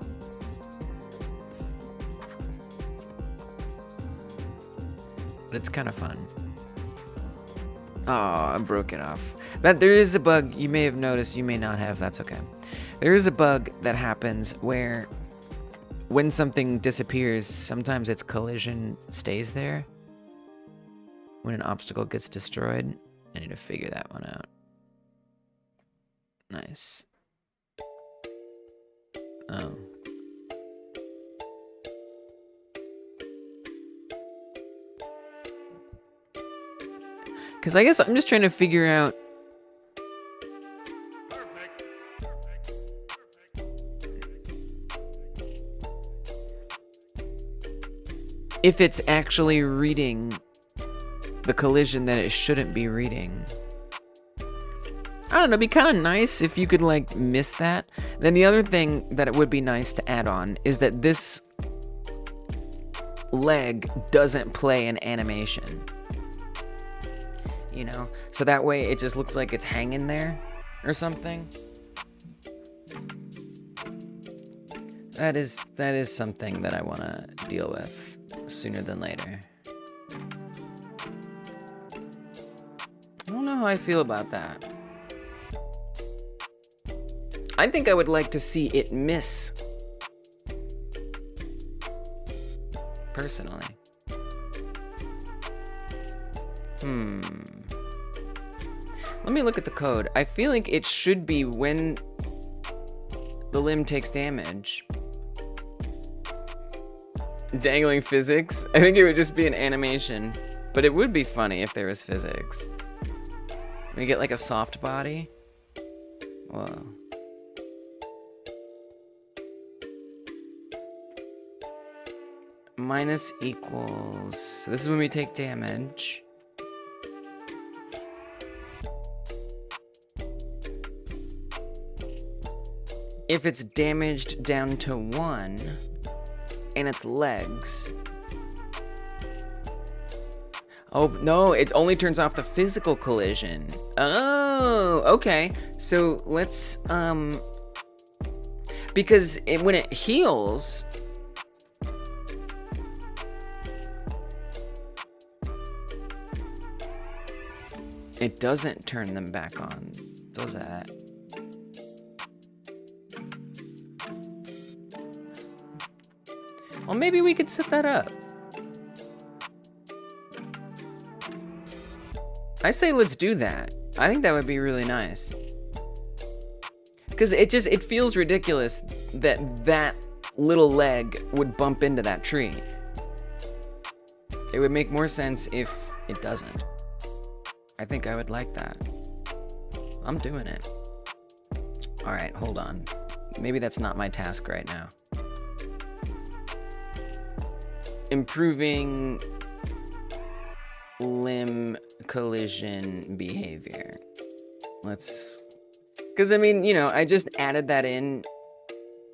But it's kind of fun. Oh, I broke it off. There is a bug you may have noticed, you may not have, that's okay. There is a bug that happens where when something disappears, sometimes its collision stays there. When an obstacle gets destroyed, I need to figure that one out. Nice. Oh. Because I guess I'm just trying to figure out if it's actually reading the collision that it shouldn't be reading. I don't know, it'd be kind of nice if you could like miss that. Then the other thing that it would be nice to add on is that this leg doesn't play an animation. You know, so that way it just looks like it's hanging there or something. That is something that I want to deal with sooner than later. I don't know how I feel about that. I think I would like to see it miss. Personally. Let me look at the code. I feel like it should be when the limb takes damage. Dangling physics? I think it would just be an animation. But it would be funny if there was physics. We get like a soft body. Whoa. Minus equals. So this is when we take damage. If it's damaged down to 1 and it's legs. Oh, no, it only turns off the physical collision. Oh, okay. So let's, because when it heals, it doesn't turn them back on, does that? Well, maybe we could set that up. I say let's do that. I think that would be really nice. Because it feels ridiculous that that little leg would bump into that tree. It would make more sense if it doesn't. I think I would like that. I'm doing it. All right, hold on. Maybe that's not my task right now. Improving limb collision behavior. Let's, because I mean, you know, I just added that in.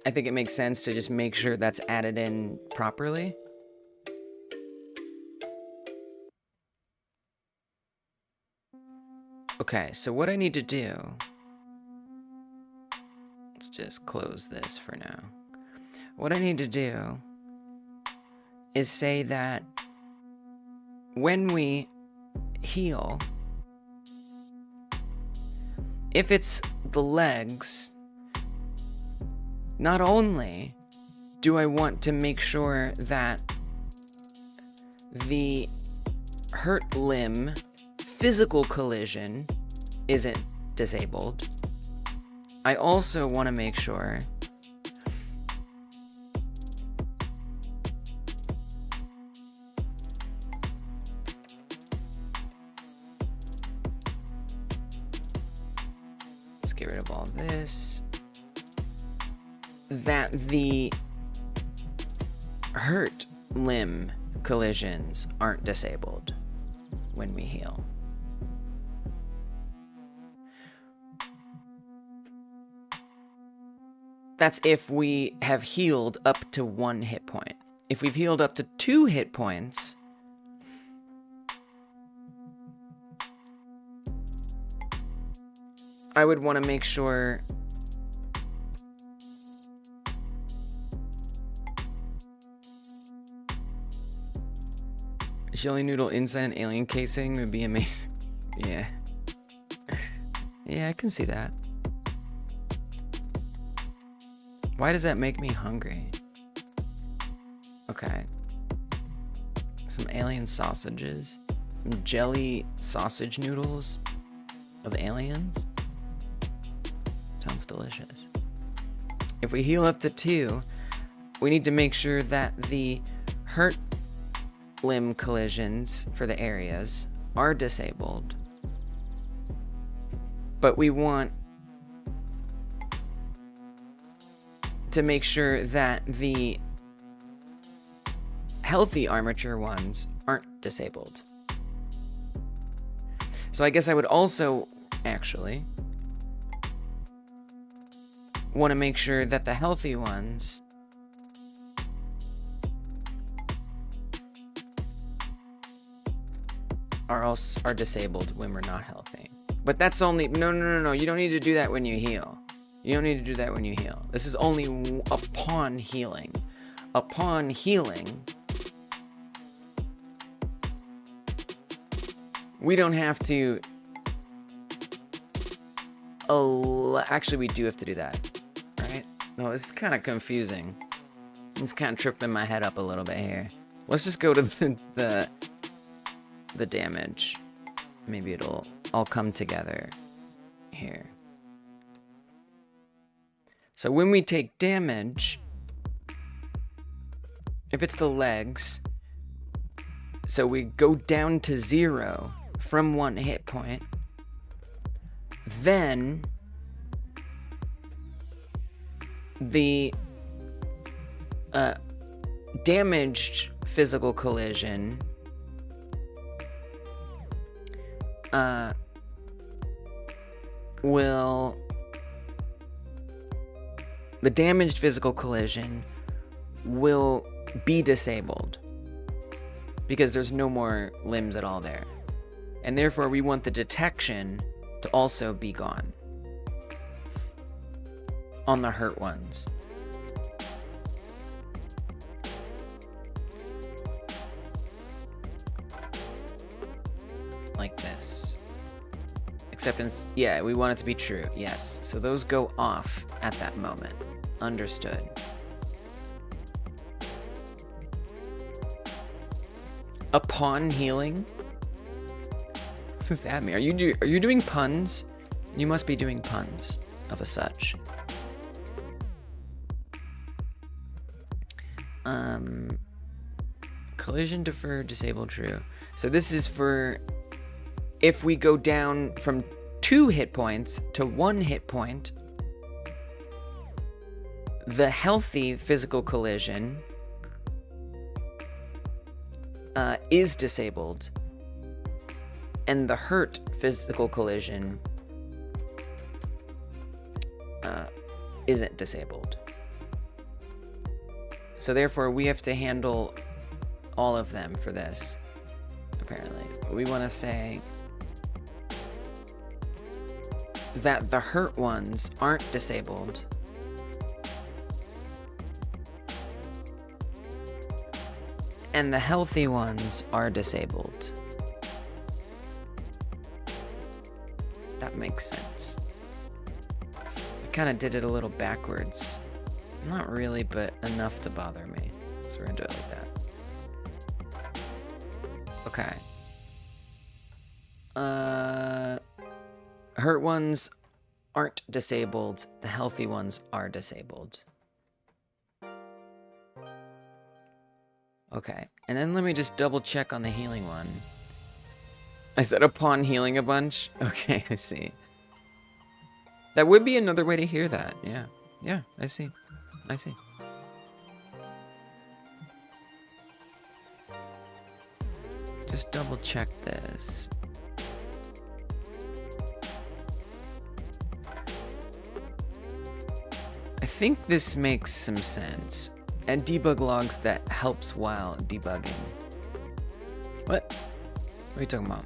I think it makes sense to just make sure that's added in properly. Okay, so what I need to do, let's just close this for now. What I need to do is say that when we heal, if it's the legs, not only do I want to make sure that the hurt limb physical collision isn't disabled, I also want to make sure let's get rid of all this, that the hurt limb collisions aren't disabled when we heal. That's if we have healed up to 1 hit point. If we've healed up to 2 hit points, I would want to make sure jelly noodle inside an alien casing would be amazing. Yeah. Yeah, I can see that. Why does that make me hungry? Okay. Some alien sausages. Some jelly sausage noodles of aliens. Sounds delicious. If we heal up to 2, we need to make sure that the hurt limb collisions for the areas are disabled. But we want to make sure that the healthy armature ones aren't disabled. So I guess I would also actually want to make sure that the healthy ones are disabled when we're not healthy. But that's only no. You don't need to do that when you heal. You don't need to do that when you heal. This is only upon healing. Upon healing, we don't have to. Actually, we do have to do that, right? No, this is kind of confusing. It's kind of tripping my head up a little bit here. Let's just go to the damage. Maybe it'll all come together here. So when we take damage, if it's the legs, so we go down to 0 from 1 hit point, then the damaged physical collision the damaged physical collision will be disabled because there's no more limbs at all there. And therefore we want the detection to also be gone on the hurt ones. Like this. Acceptance, yeah, we want it to be true, yes. So those go off at that moment. Understood. Upon healing? What does that mean? Are you doing puns? You must be doing puns of a such. Collision deferred, disable, true. So this is for if we go down from 2 hit points to 1 hit point, the healthy physical collision is disabled, and the hurt physical collision isn't disabled. So therefore, we have to handle all of them for this, apparently. We want to say that the hurt ones aren't disabled, and the healthy ones are disabled. That makes sense. I kind of did it a little backwards. Not really, but enough to bother me. So we're gonna do it like that. Okay. Hurt ones aren't disabled. The healthy ones are disabled. Okay, and then let me just double check on the healing one. I said upon healing a bunch? Okay, I see. That would be another way to hear that, yeah. Yeah, I see. I see. Just double check this. I think this makes some sense. And debug logs that helps while debugging. What? What are you talking about?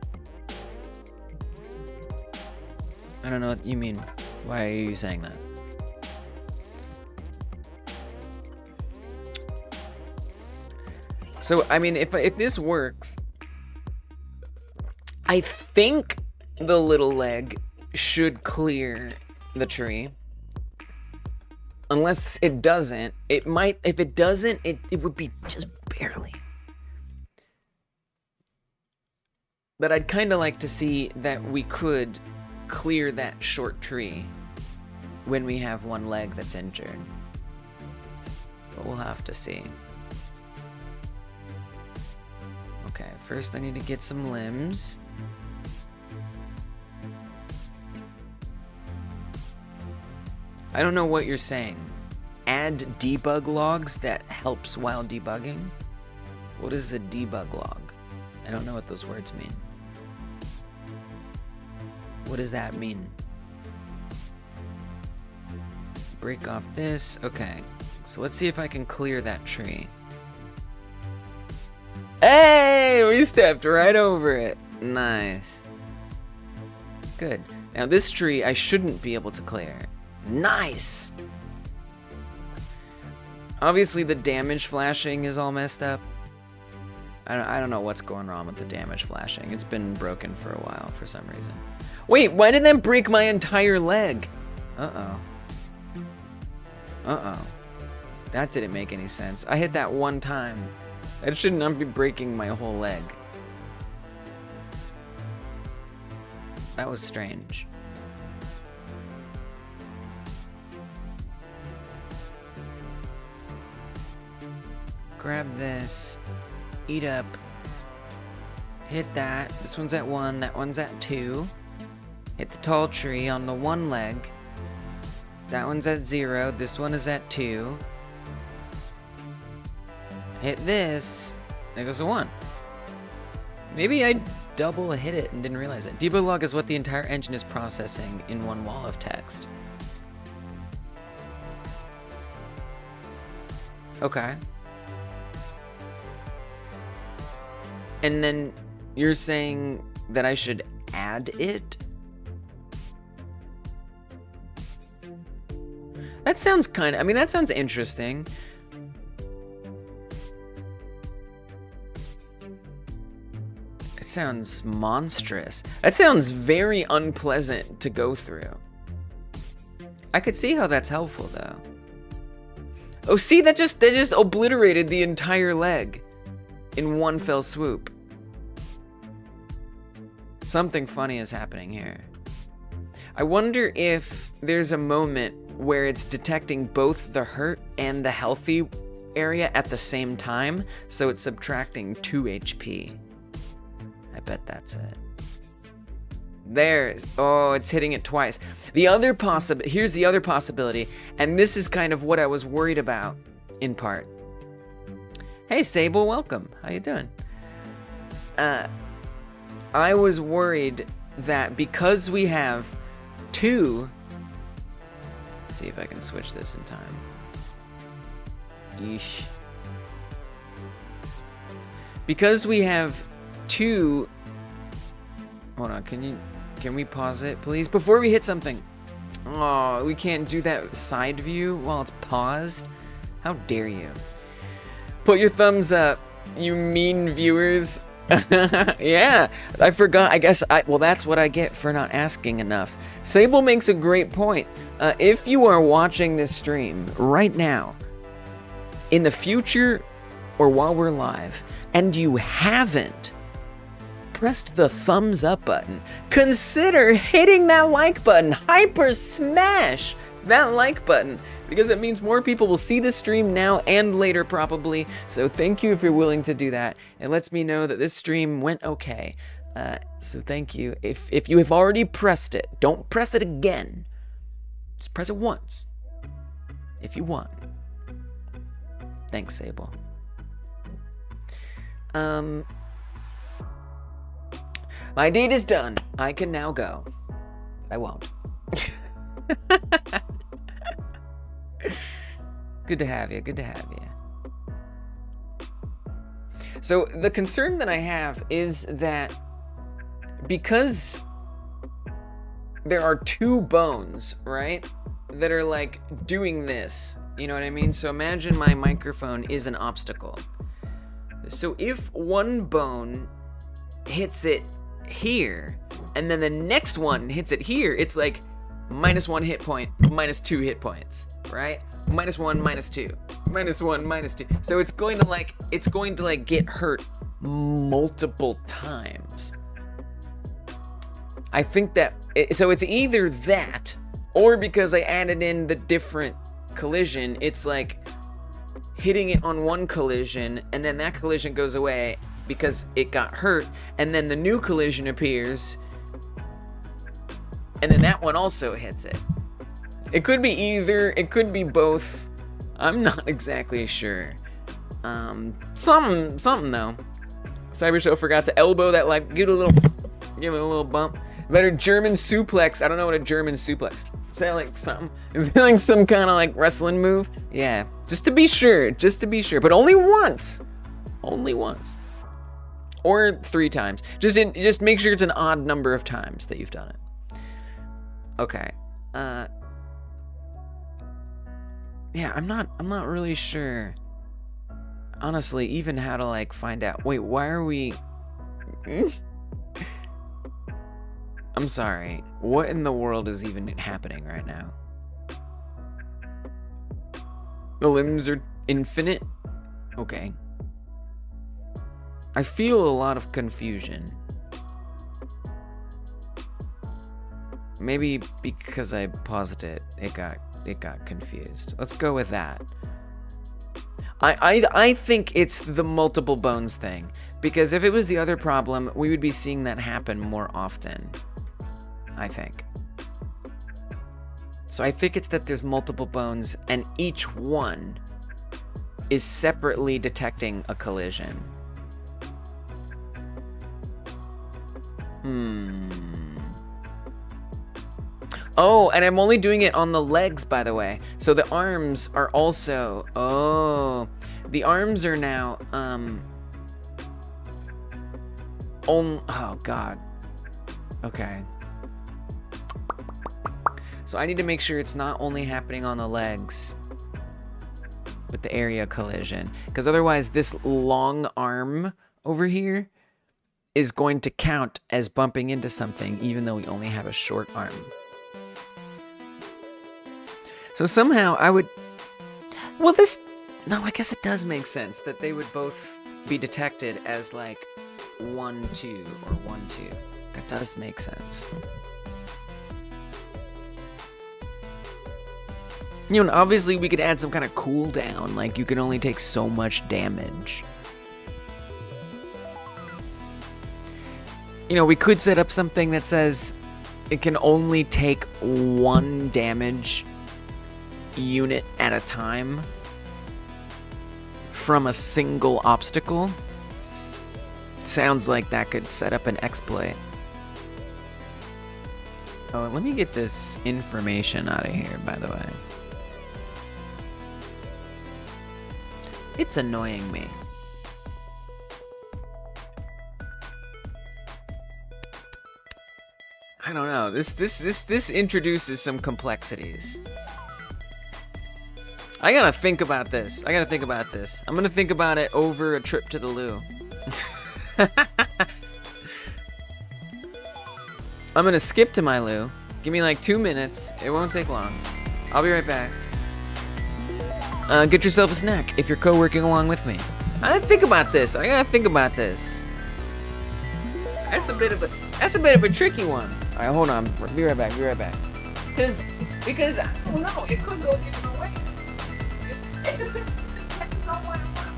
I don't know what you mean. Why are you saying that? So, I mean, if this works, I think the little leg should clear the tree. Unless it doesn't, it might, if it doesn't, it would be just barely. But I'd kind of like to see that we could clear that short tree when we have one leg that's injured. But we'll have to see. Okay, first I need to get some limbs. I don't know what you're saying. Add debug logs that helps while debugging? What is a debug log? I don't know what those words mean. What does that mean? Break off this. Okay. So let's see if I can clear that tree. Hey! We stepped right over it. Nice. Good. Now this tree I shouldn't be able to clear. Nice! Obviously the damage flashing is all messed up. I don't know what's going wrong with the damage flashing. It's been broken for a while for some reason. Wait, why did that break my entire leg? Uh-oh. Uh-oh. That didn't make any sense. I hit that one time. That should not be breaking my whole leg. That was strange. Grab this. Eat up. Hit that. This one's at 1. That one's at 2. Hit the tall tree on the 1 leg. That one's at 0. This one is at 2. Hit this. There goes a 1. Maybe I double hit it and didn't realize it. Debug log is what the entire engine is processing in one wall of text. Okay. And then you're saying that I should add it? That sounds kind of, I mean, that sounds interesting. It sounds monstrous. That sounds very unpleasant to go through. I could see how that's helpful though. Oh, see, that just obliterated the entire leg in one fell swoop. Something funny is happening here. I wonder if there's a moment where it's detecting both the hurt and the healthy area at the same time, so it's subtracting 2 HP. I bet that's it. There. Oh, it's hitting it twice. The other here's the other possibility, and this is kind of what I was worried about, in part. Hey, Sable, welcome. How you doing? I was worried that because we have 2... Let's see if I can switch this in time. Yeesh. Because we have 2... Hold on, can we pause it, please? Before we hit something. Oh, we can't do that side view while it's paused? How dare you? Put your thumbs up, you mean viewers. Yeah, I forgot. I guess well, that's what I get for not asking enough. Sable makes a great point. If you are watching this stream right now, in the future, or while we're live, and you haven't pressed the thumbs up button, consider hitting that like button. Hyper smash that like button, because it means more people will see this stream now and later probably. So thank you if you're willing to do that. It lets me know that this stream went okay. So thank you. If you have already pressed it, don't press it again. Just press it once, if you want. Thanks, Sable. My deed is done. I can now go. But I won't. Good to have you. Good to have you. So the concern that I have is that because there are 2 bones, right, that are like doing this, you know what I mean? So imagine my microphone is an obstacle. So if one bone hits it here, and then the next one hits it here, it's like -1 hit point, -2 hit points, right? -1, -2, -1, -2. So it's going to like get hurt multiple times. I think that, so it's either that, or because I added in the different collision, it's like hitting it on one collision, and then that collision goes away because it got hurt, and then the new collision appears, and then that one also hits it. It could be either, it could be both. I'm not exactly sure. Something though. Cyber Show forgot to elbow that, like, give it a little bump. Better German suplex. I don't know what a German suplex. Is that like something? Is it like some kind of like wrestling move? Yeah, just to be sure. Just to be sure. But only once. Only once. Or 3 times. Just make sure it's an odd number of times that you've done it. Okay. Yeah, I'm not really sure. Honestly, even how to like find out. Wait, why are we... I'm sorry. What in the world is even happening right now? The limbs are infinite? Okay. I feel a lot of confusion. Maybe because I paused it, it got confused. Let's go with that. I think it's the multiple bones thing, because if it was the other problem, we would be seeing that happen more often. I think. So I think it's that there's multiple bones and each one is separately detecting a collision. Oh, and I'm only doing it on the legs, by the way. So the arms are also... Oh, the arms are now... Oh, God. Okay. So I need to make sure it's not only happening on the legs with the area collision, because otherwise this long arm over here is going to count as bumping into something even though we only have a short arm. So somehow I would... Well, this... No, I guess it does make sense that they would both be detected as like 1, 2 or 1, 2. That does make sense. You know, and obviously we could add some kind of cooldown, like you can only take so much damage. You know, we could set up something that says it can only take 1 damage unit at a time from a single obstacle. Sounds like that could set up an exploit. Oh, let me get this information out of here, by the way. It's annoying me. I don't know. This introduces some complexities. I gotta think about this. I'm gonna think about it over a trip to the loo. I'm gonna skip to my loo. Give me like 2 minutes. It won't take long. I'll be right back. Get yourself a snack if you're co-working along with me. I gotta think about this. That's a bit of a tricky one. All right, hold on. Be right back. Because I don't know. It could go different ways. It depends on what I want.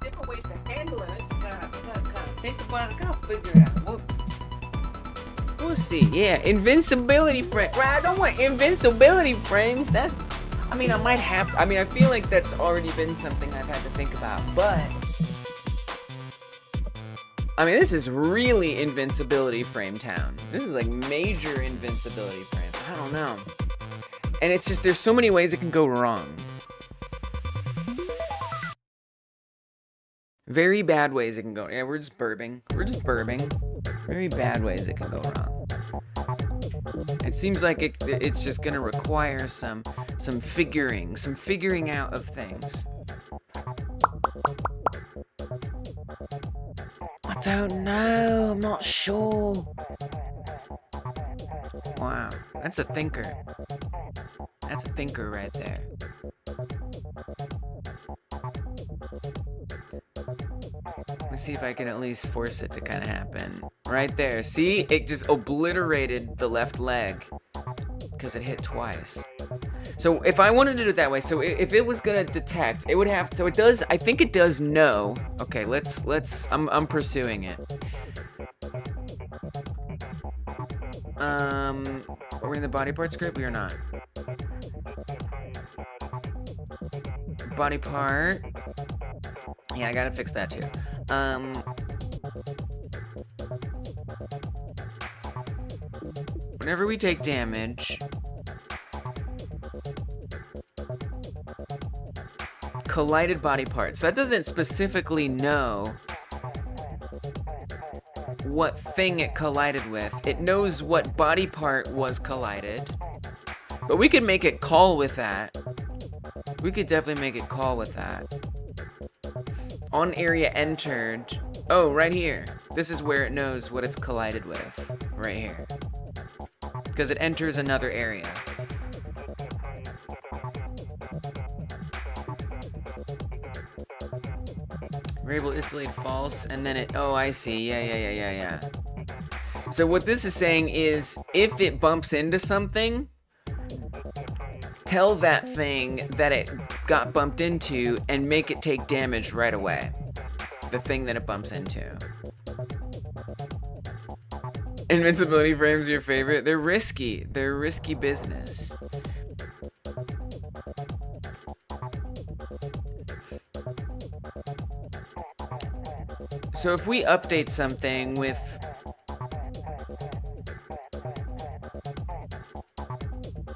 Different ways to handle it. I just gotta think about it. Gotta figure it out. We'll see. Yeah, invincibility frame. Right, I don't want invincibility frames. I mean, I might have to. I mean, I feel like that's already been something I've had to think about. But I mean, this is really invincibility frame town. This is like major invincibility frame. I don't know. And it's just there's so many ways it can go wrong. Very bad ways it can go. Yeah, we're just burping. Very bad ways it can go wrong. It seems like it's just gonna require some figuring out of things. I don't know, I'm not sure. Wow, that's a thinker. That's a thinker right there. Let's see if I can at least force it to kind of happen. Right there, see? It just obliterated the left leg because it hit twice. So if I wanted to do it that way, so if it was gonna detect, it would have, so it does, I think it does know. Okay, I'm pursuing it. Are we in the body parts group? We are not. Body part. Yeah, I gotta fix that too. Whenever we take damage, collided body parts. That doesn't specifically know what thing it collided with. It knows what body part was collided, but we could make it call with that. We could definitely make it call with that. On area entered. Oh, right here. This is where it knows what it's collided with. Right here. Because it enters another area. Variable is delayed false, and then it, oh, I see. Yeah. So what this is saying is, if it bumps into something, tell that thing that it got bumped into and make it take damage right away. The thing that it bumps into. Invincibility frames are your favorite? They're risky. They're risky business. So if we update something with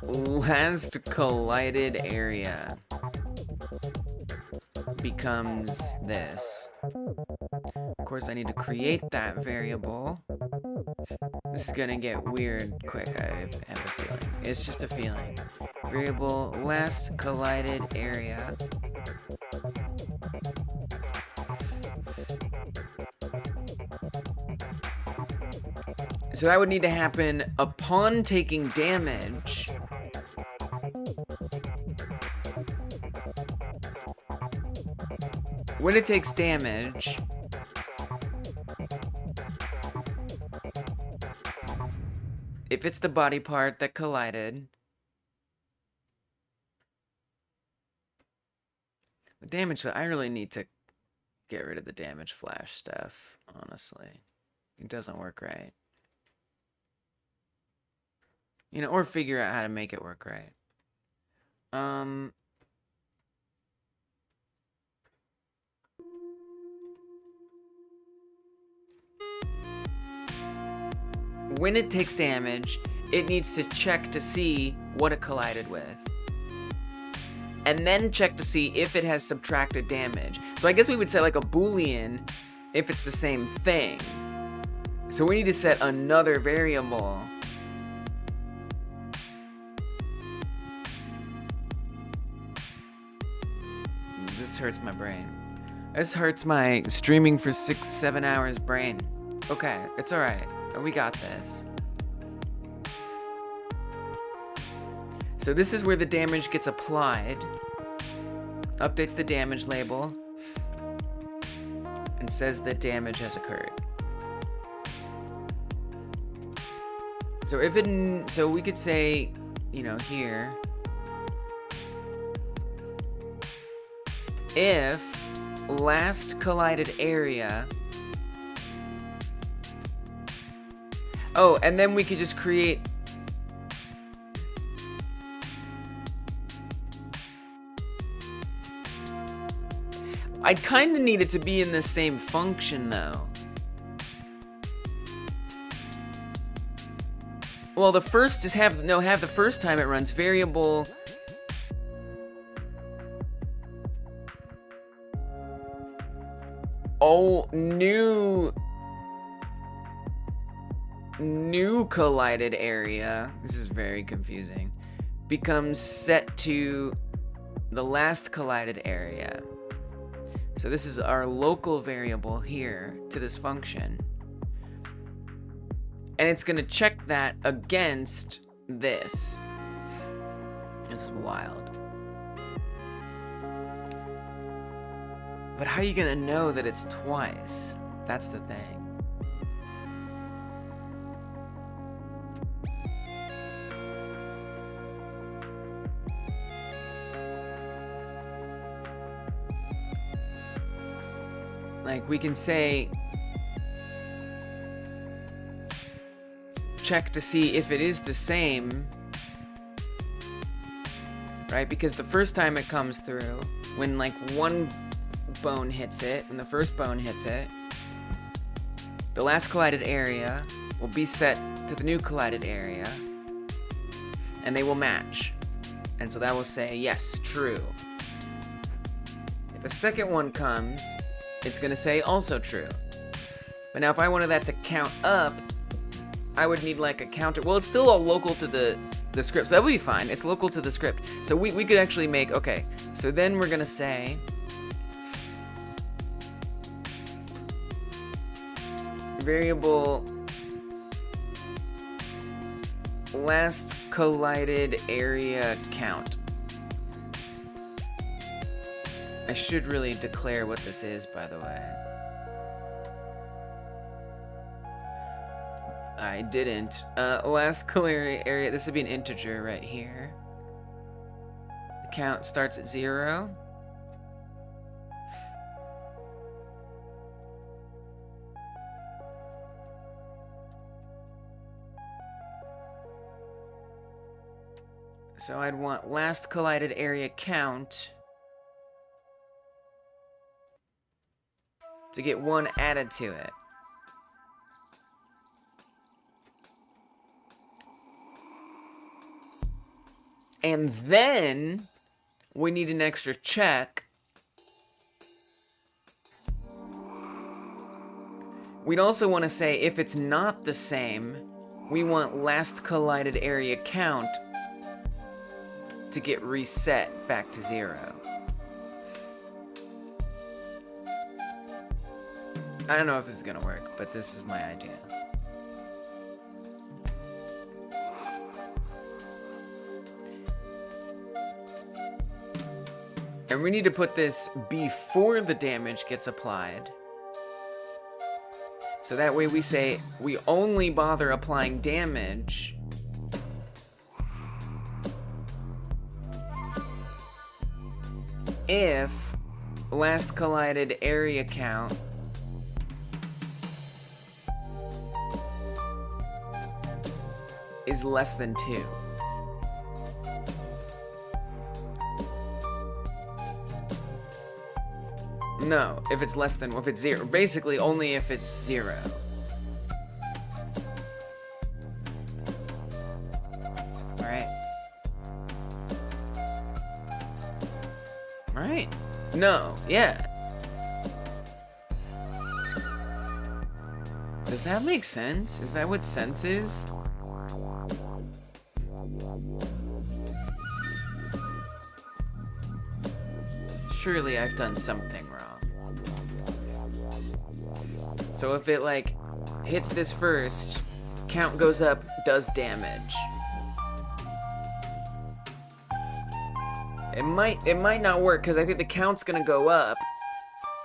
last collided area becomes this. Of course, I need to create that variable. This is gonna get weird quick, I have a feeling. It's just a feeling. Variable last collided area. So that would need to happen upon taking damage. When it takes damage, if it's the body part that collided, the damage, I really need to get rid of the damage flash stuff, honestly. It doesn't work right. You know, or figure out how to make it work right. When it takes damage, it needs to check to see what it collided with. And then check to see if it has subtracted damage. So I guess we would say like a Boolean if it's the same thing. So we need to set another variable. This hurts my brain. This hurts my streaming for 6-7 hours brain. Okay, it's alright. We got this. So this is where the damage gets applied. Updates the damage label. And says that damage has occurred. So if it, so we could say, you know, here, if last collided area. Oh, and then we could just create. I'd kind of need it to be in the same function though. Well, the first is have the first time it runs variable. Oh, new. new collided area, this is very confusing, becomes set to the last collided area. So this is our local variable here to this function. And it's gonna check that against this. This is wild. But how are you gonna know that it's twice? That's the thing. Like, we can say, check to see if it is the same, right? Because the first time it comes through, when like one bone hits it, when the first bone hits it, the last collided area will be set to the new collided area, and they will match. And so that will say, yes, true. If a second one comes, it's gonna say also true. But now if I wanted that to count up, I would need like a counter. Well, it's still all local to the script, so that would be fine. It's local to the script. So we could actually make, okay, so then we're gonna say variable last collided area count. I should really declare what this is, by the way. I didn't. Last collided area, this would be an integer right here. The count starts at 0. So I'd want last collided area count to get 1 added to it. And then we need an extra check. We'd also want to say if it's not the same, we want last collided area count to get reset back to 0. I don't know if this is gonna work, but this is my idea. And we need to put this before the damage gets applied. So that way we say we only bother applying damage if last collided area count is less than 2. No, if it's less than, if it's 0. Basically, only if it's 0. Alright. Alright. No, yeah. Does that make sense? Is that what sense is? Surely I've done something wrong. So if it like hits this first, count goes up, does damage. It might not work because I think the count's gonna go up.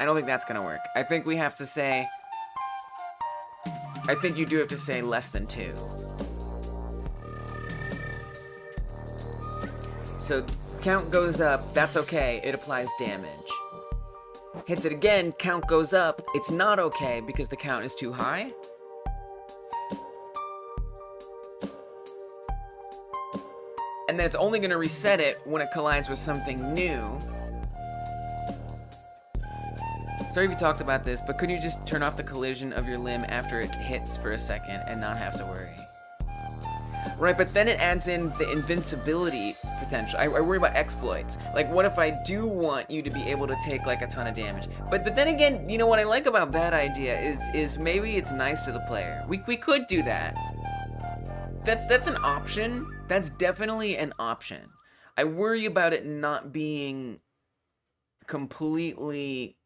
I don't think that's gonna work. I think we have to say, I think you do have to say less than 2. So count goes up, that's okay, it applies damage. Hits it again, count goes up, it's not okay because the count is too high. And then it's only gonna reset it when it collides with something new. Sorry if you talked about this, but couldn't you just turn off the collision of your limb after it hits for a second and not have to worry? Right, but then it adds in the invincibility potential. I worry about exploits. Like, what if I do want you to be able to take like a ton of damage? But then again, you know what I like about that idea is maybe it's nice to the player. We could do that. That's an option. That's definitely an option. I worry about it not being completely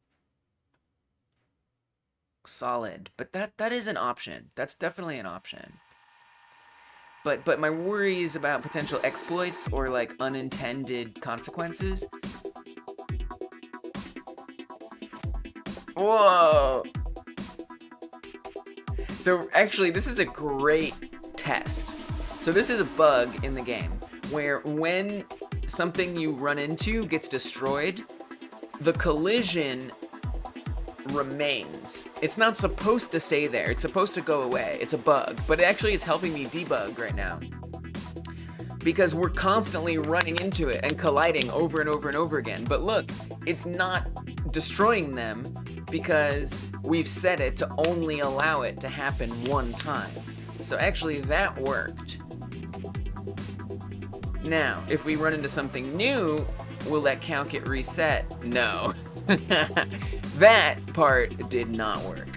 solid, but that is an option. That's definitely an option. But my worry is about potential exploits or like unintended consequences. Whoa! So actually, this is a great test. So this is a bug in the game where when something you run into gets destroyed, the collision remains. It's not supposed to stay there. It's supposed to go away. It's a bug, but actually it's helping me debug right now because we're constantly running into it and colliding over and over and over again. But look, it's not destroying them because we've set it to only allow it to happen one time. So actually that worked. Now, if we run into something new, will that count get reset? No. That part did not work.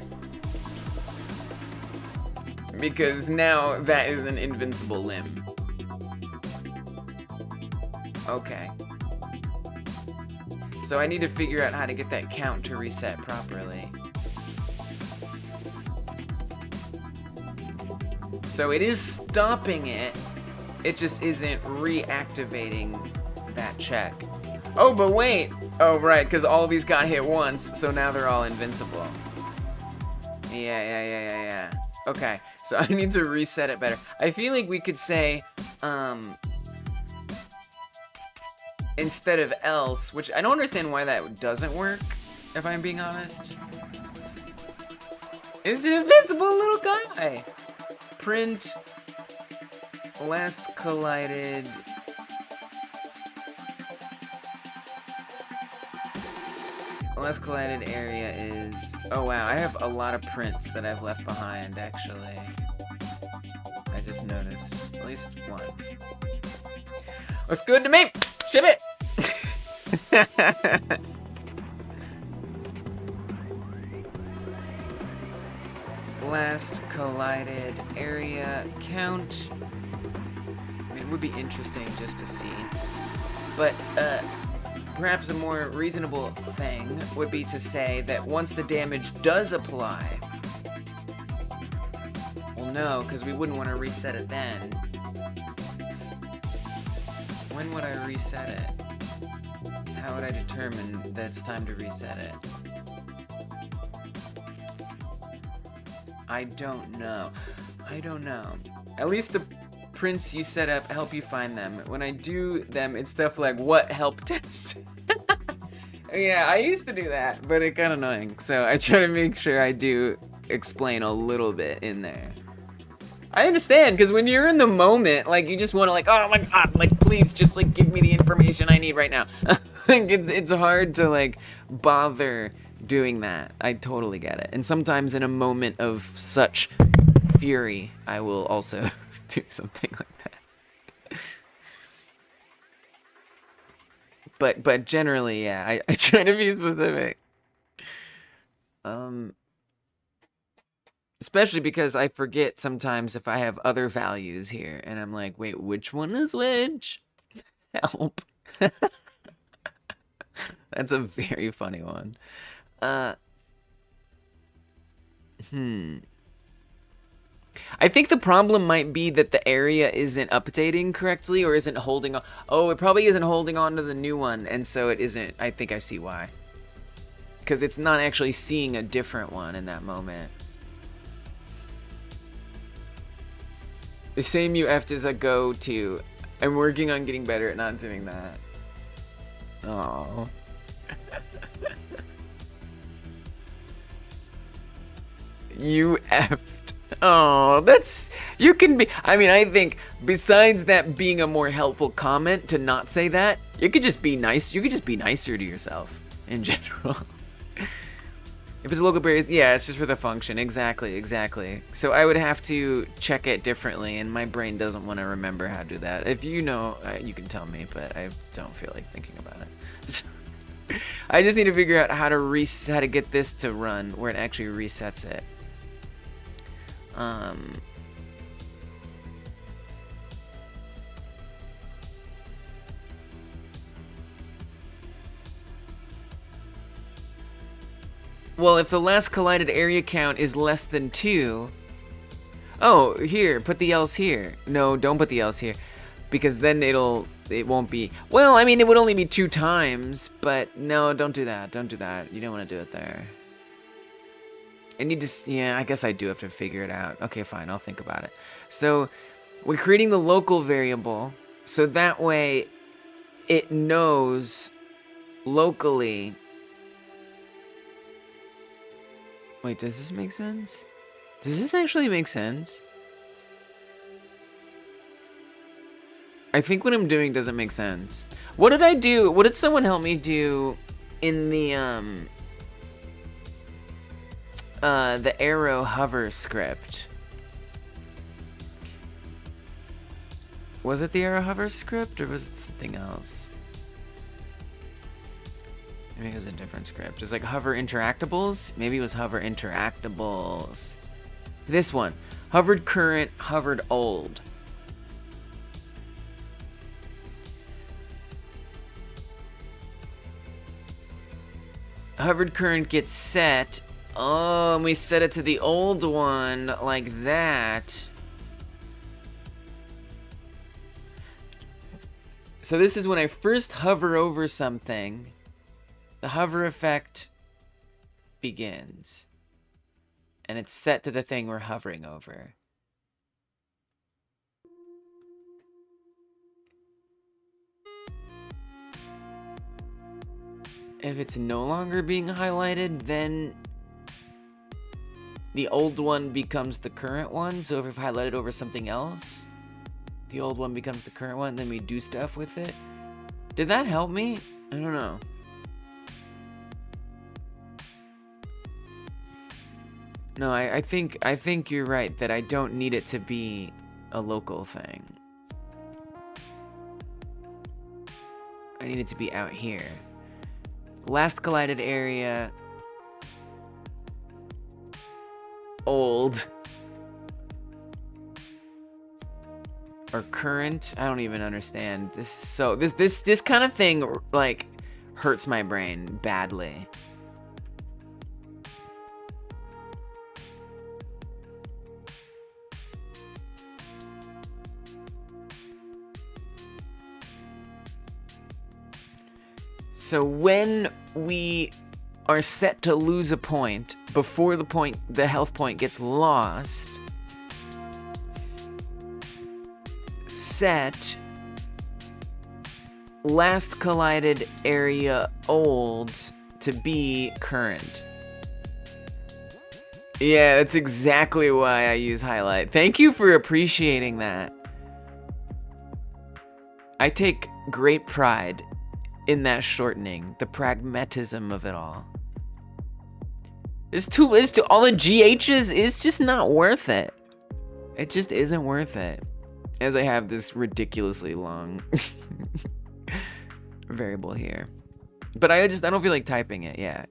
Because now that is an invincible limb. Okay. So I need to figure out how to get that count to reset properly. So it is stopping it. It just isn't reactivating that check. Oh, but wait. Oh, right, because all these got hit once, so now they're all invincible. Yeah. Okay, so I need to reset it better. I feel like we could say, instead of else, which I don't understand why that doesn't work, if I'm being honest. Is an invincible little guy. Print last collided. Last collided area is... Oh wow, I have a lot of prints that I've left behind, actually. I just noticed. At least one. Looks good to me! Ship it! Last collided area count. I mean, it would be interesting just to see. But, perhaps a more reasonable thing would be to say that once the damage does apply, well, no, because we wouldn't want to reset it then. When would I reset it? How would I determine that it's time to reset it? I don't know. At least the prints you set up help you find them. When I do them, it's stuff like what help test. Yeah, I used to do that, but it got annoying. So I try to make sure I do explain a little bit in there. I understand, because when you're in the moment, like, you just want to, like, oh my god, like, please just, like, give me the information I need right now. Like, it's hard to, like, bother doing that. I totally get it. And sometimes in a moment of such fury, I will also do something like that. But generally, yeah, I try to be specific. Especially because I forget sometimes if I have other values here, and I'm like, wait, which one is which? Help. That's a very funny one. I think the problem might be that the area isn't updating correctly or isn't holding on. Oh, it probably isn't holding on to the new one, and so it isn't. I think I see why. Because it's not actually seeing a different one in that moment. The same you effed as a go to. I'm working on getting better at not doing that. Oh. You effed. Oh, that's... You can be... I mean, I think besides that being a more helpful comment to not say that, you could just be nice. You could just be nicer to yourself in general. If it's a local variable, yeah, it's just for the function. Exactly, exactly. So I would have to check it differently, and my brain doesn't want to remember how to do that. If you know, you can tell me, but I don't feel like thinking about it. I just need to figure out how to get this to run where it actually resets it. Well, if the last collided area count is less than 2... Oh, here, put the else here. No, don't put the else here. Because then it won't be... Well, I mean, it would only be 2 times, but no, don't do that. Don't do that. You don't want to do it there. I need to... Yeah, I guess I do have to figure it out. Okay, fine, I'll think about it. So, we're creating the local variable, so that way it knows locally... Wait, does this make sense? Does this actually make sense? I think what I'm doing doesn't make sense. What did I do? What did someone help me do in the arrow hover script? Was it the arrow hover script or was it something else? Maybe it was a different script. It's like hover interactables. Maybe it was hover interactables. This one. Hovered current, hovered old. Hovered current gets set. Oh, and we set it to the old one like that. So this is when I first hover over something. The hover effect begins, and it's set to the thing we're hovering over. If it's no longer being highlighted, then the old one becomes the current one. So if I've highlighted over something else, the old one becomes the current one, then we do stuff with it. Did that help me? I don't know. No, I think you're right that I don't need it to be a local thing. I need it to be out here. Last collided area. Old. Or current. I don't even understand. This kind of thing like hurts my brain badly. So when we are set to lose a point, before the health point gets lost, set last collided area old to be current. Yeah, that's exactly why I use highlight. Thank you for appreciating that. I take great pride in that shortening, the pragmatism of it all. All the GHs is just not worth it. It just isn't worth it. As I have this ridiculously long variable here. But I don't feel like typing it, yeah.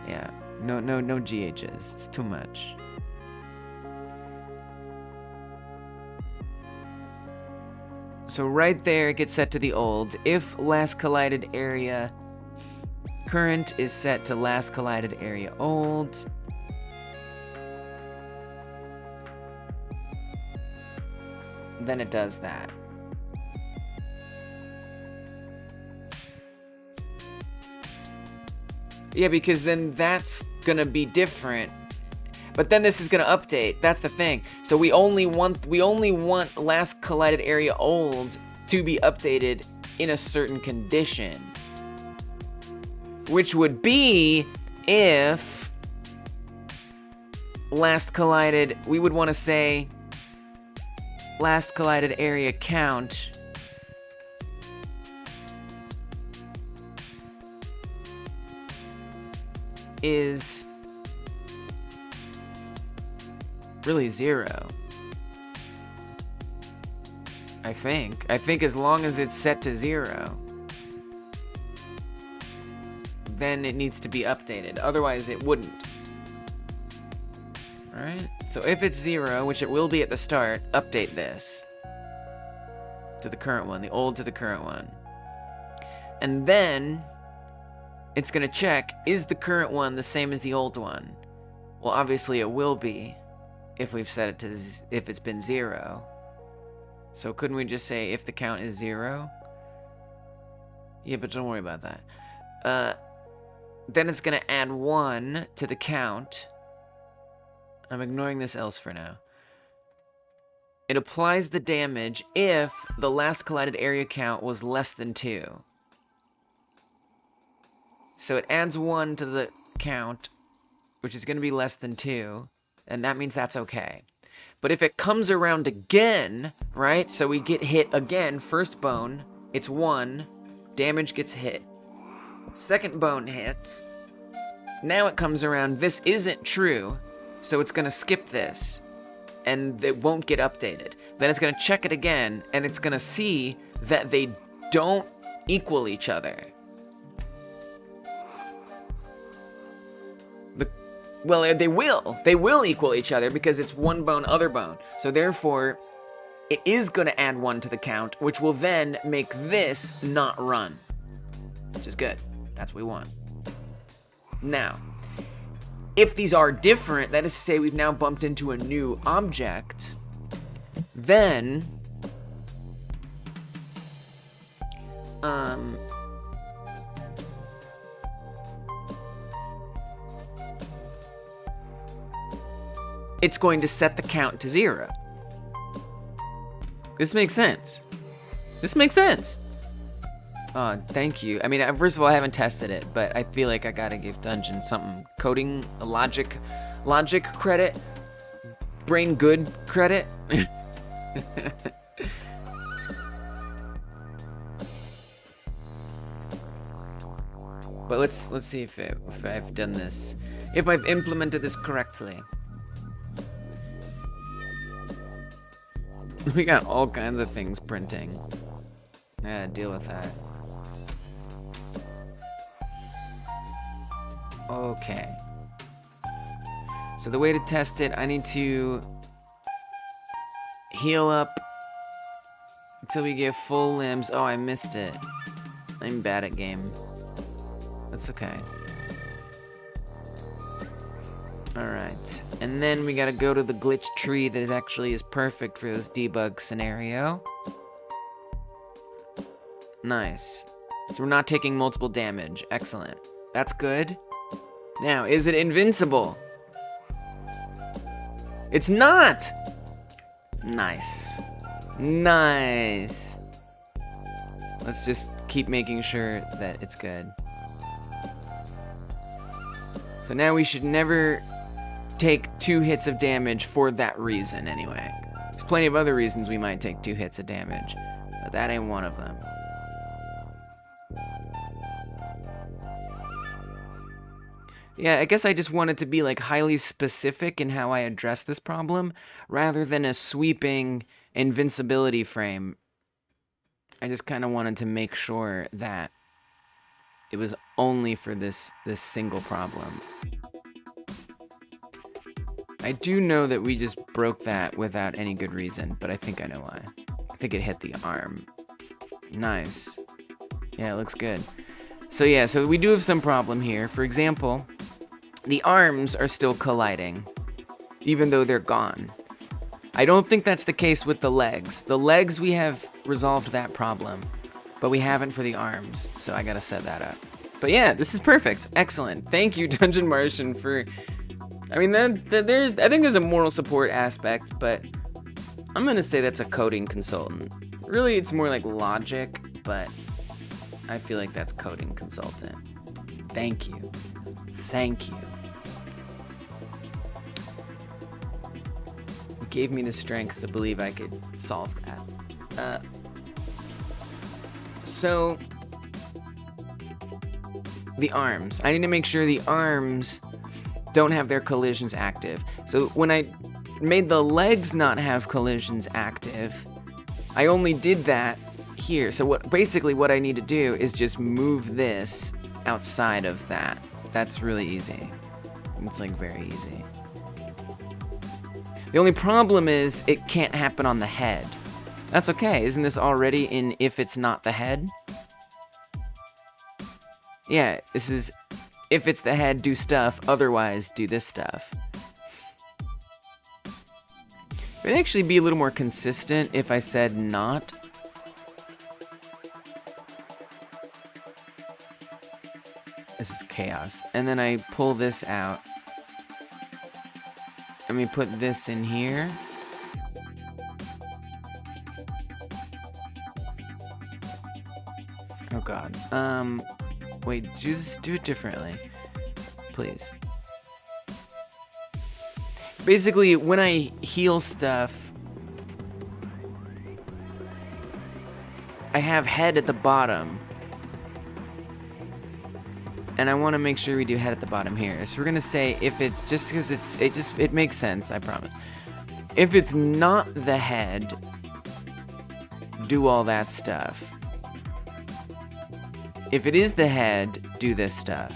Yeah, no GHs, it's too much. So right there, it gets set to the old. If last collided area current is set to last collided area old. Then it does that. Yeah, because then that's gonna be different. But then this is gonna update. That's the thing. So we only want last collided area old to be updated in a certain condition, which would be if last collided. We would want to say last collided area count is really 0. I think as long as it's set to 0, then it needs to be updated. Otherwise, it wouldn't. All right. So if it's 0, which it will be at the start, update this to the current one, the old to the current one. And then it's going to check, is the current one the same as the old one? Well, obviously it will be if we've set it to, if it's been 0. So couldn't we just say if the count is 0? Yeah, but don't worry about that. Then it's going to add 1 to the count. I'm ignoring this else for now. It applies the damage if the last collided area count was less than 2. So it adds 1 to the count, which is going to be less than 2, and that means that's okay. But if it comes around again, right? So we get hit again, first bone, it's 1, damage gets hit. Second bone hits. Now it comes around, this isn't true, so it's going to skip this, and it won't get updated. Then it's going to check it again, and it's going to see that they don't equal each other. Well, they will. They will equal each other because it's one bone, other bone. So therefore, it is going to add 1 to the count, which will then make this not run, which is good. That's what we want. Now, if these are different, that is to say we've now bumped into a new object, then it's going to set the count to 0. This makes sense. This makes sense. Thank you. I mean, first of all, I haven't tested it, but I feel like I gotta give Dungeon something. Coding, logic credit, brain good credit. But let's see if I've done this, if I've implemented this correctly. We got all kinds of things printing. Yeah, deal with that. Okay. So the way to test it, I need to heal up until we get full limbs. Oh, I missed it. I'm bad at game. That's okay. Alright. And then we gotta go to the glitch tree that actually is perfect for this debug scenario. Nice. So we're not taking multiple damage. Excellent. That's good. Now, is it invincible? It's not! Nice. Nice. Let's just keep making sure that it's good. So now we should never take 2 hits of damage for that reason anyway. There's plenty of other reasons we might take 2 hits of damage, but that ain't one of them. Yeah, I guess I just wanted to be like highly specific in how I address this problem rather than a sweeping invincibility frame. I just kind of wanted to make sure that it was only for this single problem. I do know that we just broke that without any good reason, but I think I know why. I think it hit the arm. Nice. Yeah, it looks good. So yeah, so we do have some problem here. For example, the arms are still colliding, even though they're gone. I don't think that's the case with the legs. The legs, we have resolved that problem, but we haven't for the arms, so I gotta set that up. But yeah, this is perfect. Excellent. Thank you, Dungeon Martian, for... I mean, I think there's a moral support aspect, but I'm gonna say that's a coding consultant. Really, it's more like logic, but I feel like that's coding consultant. Thank you. Thank you. It gave me the strength to believe I could solve that. So the arms. I need to make sure the arms don't have their collisions active. So when I made the legs not have collisions active, I only did that here. So basically what I need to do is just move this outside of that. That's really easy. It's like very easy. The only problem is it can't happen on the head. That's okay. Isn't this already in if it's not the head? Yeah, this is if it's the head, do stuff, otherwise do this stuff. It'd actually be a little more consistent if I said not. This is chaos. And then I pull this out. Let me put this in here. Oh god. Wait, do it differently. Please. Basically, when I heal stuff, I have head at the bottom. And I want to make sure we do head at the bottom here. So we're going to say if it's just because it makes sense, I promise. If it's not the head, do all that stuff. If it is the head, do this stuff.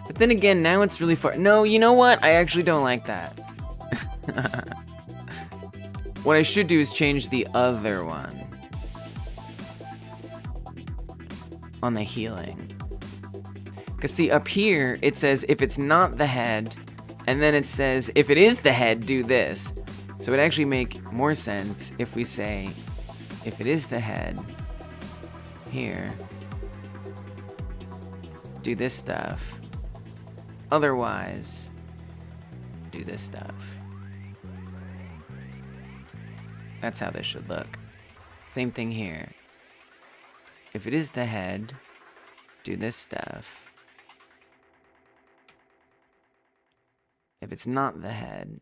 But then again, now it's really far. No, you know what? I actually don't like that. What I should do is change the other one. On the healing. Because see, up here, it says if it's not the head, and then it says if it is the head, do this. So it would actually make more sense if we say if it is the head, here, do this stuff. Otherwise, do this stuff. That's how this should look. Same thing here. If it is the head, do this stuff. If it's not the head,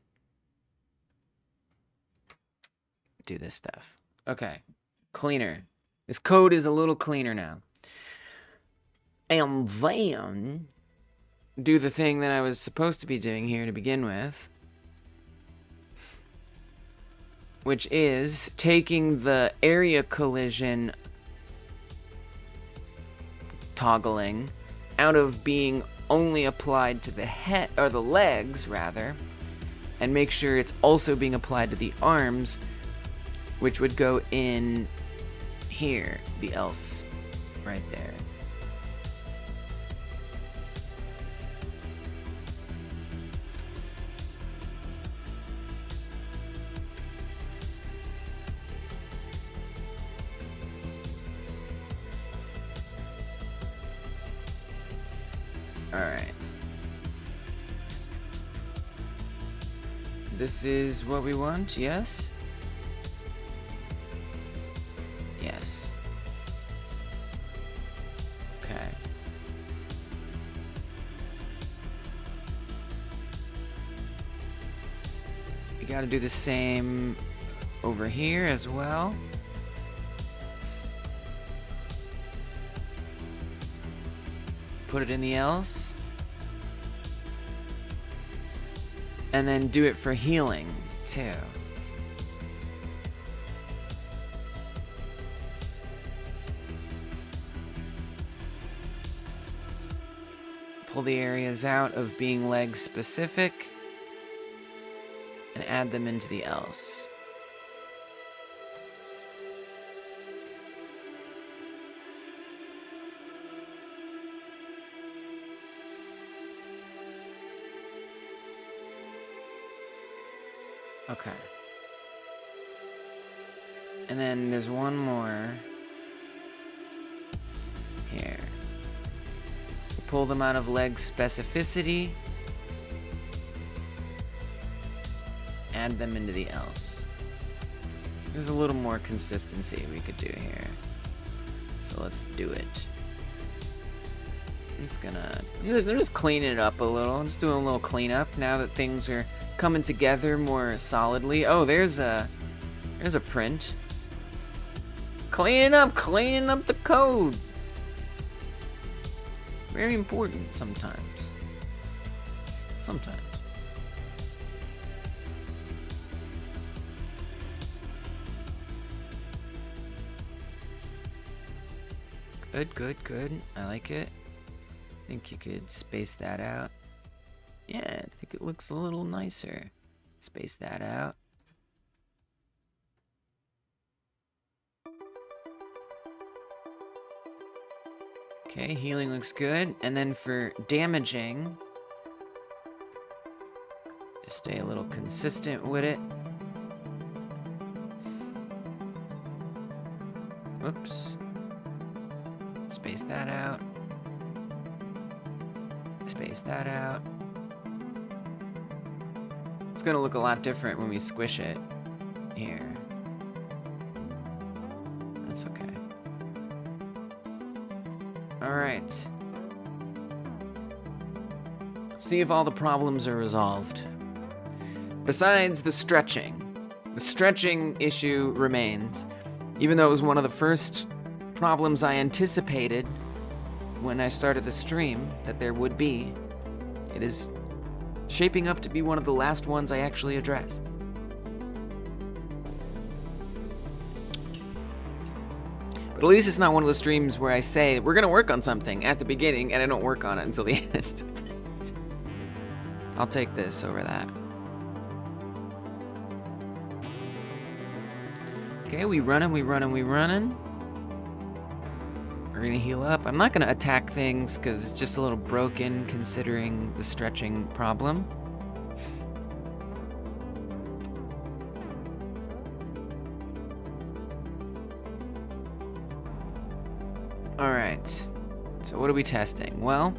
do this stuff. Okay, cleaner. This code is a little cleaner now. And then do the thing that I was supposed to be doing here to begin with, which is taking the area collision toggling out of being only applied to the head, or the legs rather, and make sure it's also being applied to the arms, which would go in here, the else right there. Alright. This is what we want, yes? Yes. Okay. We gotta do the same over here as well. Put it in the else. And then do it for healing, too. Pull the areas out of being leg specific and add them into the else. Okay. And then there's one more here. Pull them out of leg specificity. Add them into the else. There's a little more consistency we could do here. So let's do it. I'm just cleaning it up a little. I'm just doing a little cleanup now that things are coming together more solidly. Oh, there's a print. Clean up the code. Very important sometimes. Sometimes. Good. I like it. I think you could space that out. Yeah, I think it looks a little nicer. Space that out. Okay, healing looks good. And then for damaging, just stay a little consistent with it. Whoops. Space that out. Space that out. It's gonna look a lot different when we squish it here. That's okay. Alright. Let's see if all the problems are resolved. Besides the stretching issue remains. Even though it was one of the first problems I anticipated when I started the stream that there would be, it is shaping up to be one of the last ones I actually address. But at least it's not one of those streams where I say, we're gonna work on something at the beginning, and I don't work on it until the end. I'll take this over that. Okay, we running. We're gonna heal up. I'm not gonna attack things because it's just a little broken considering the stretching problem. Alright, so what are we testing? Well,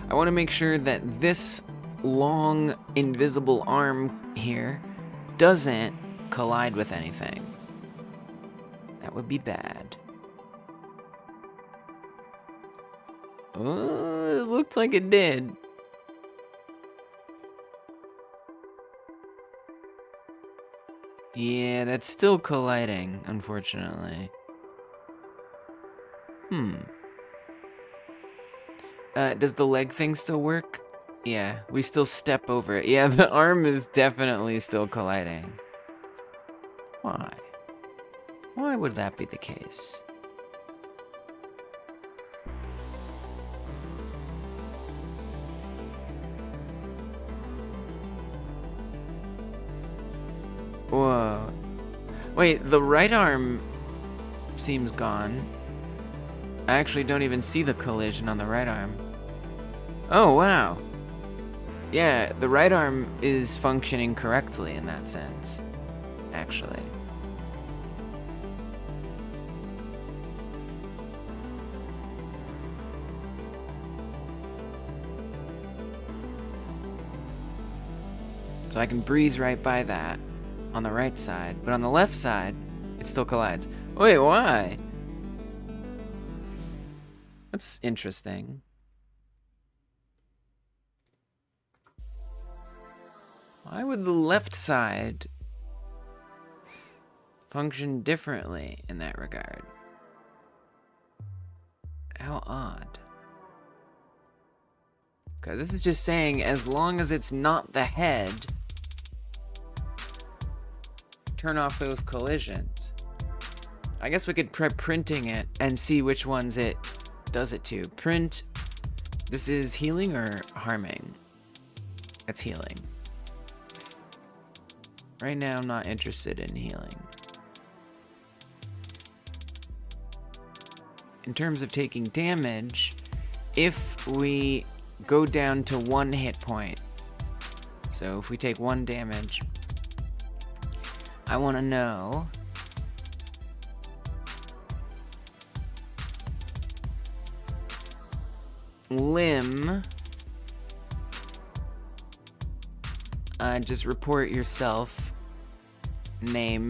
I want to make sure that this long invisible arm here doesn't collide with anything. That would be bad. Oh, it looked like it did. Yeah, that's still colliding, unfortunately. Does the leg thing still work? Yeah, we still step over it. Yeah, the arm is definitely still colliding. Why? Why would that be the case? Whoa. Wait, the right arm seems gone. I actually don't even see the collision on the right arm. Oh, wow. Yeah, the right arm is functioning correctly in that sense, actually. So I can breeze right by that on the right side, but on the left side, it still collides. Wait, why? That's interesting. Why would the left side function differently in that regard? How odd. Because this is just saying, as long as it's not the head, turn off those collisions. I guess we could try printing it and see which ones it does it to. Print, this is healing or harming? That's healing. Right now, I'm not interested in healing. In terms of taking damage, if we go down to 1 hit point, so if we take 1 damage, I want to know limb, just report yourself, name,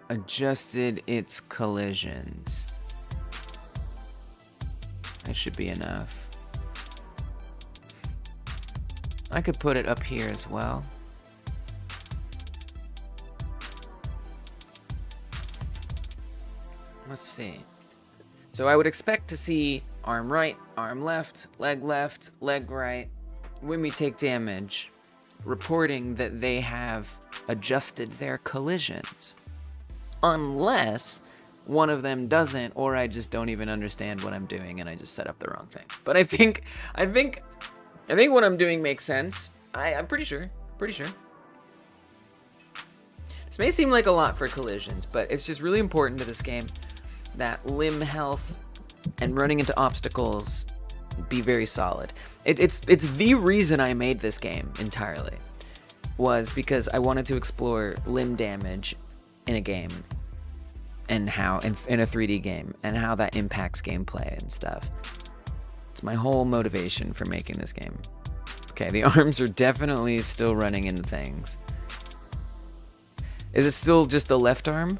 adjusted its collisions. That should be enough. I could put it up here as well. Let's see. So I would expect to see arm right, arm left, leg right, when we take damage, reporting that they have adjusted their collisions. Unless one of them doesn't, or I just don't even understand what I'm doing and I just set up the wrong thing. But I think what I'm doing makes sense. I'm pretty sure. This may seem like a lot for collisions, but it's just really important to this game that limb health and running into obstacles be very solid. It's the reason I made this game entirely, was because I wanted to explore limb damage in a game and how in a 3D game and how that impacts gameplay and stuff. It's my whole motivation for making this game. Okay, the arms are definitely still running into things. Is it still just the left arm?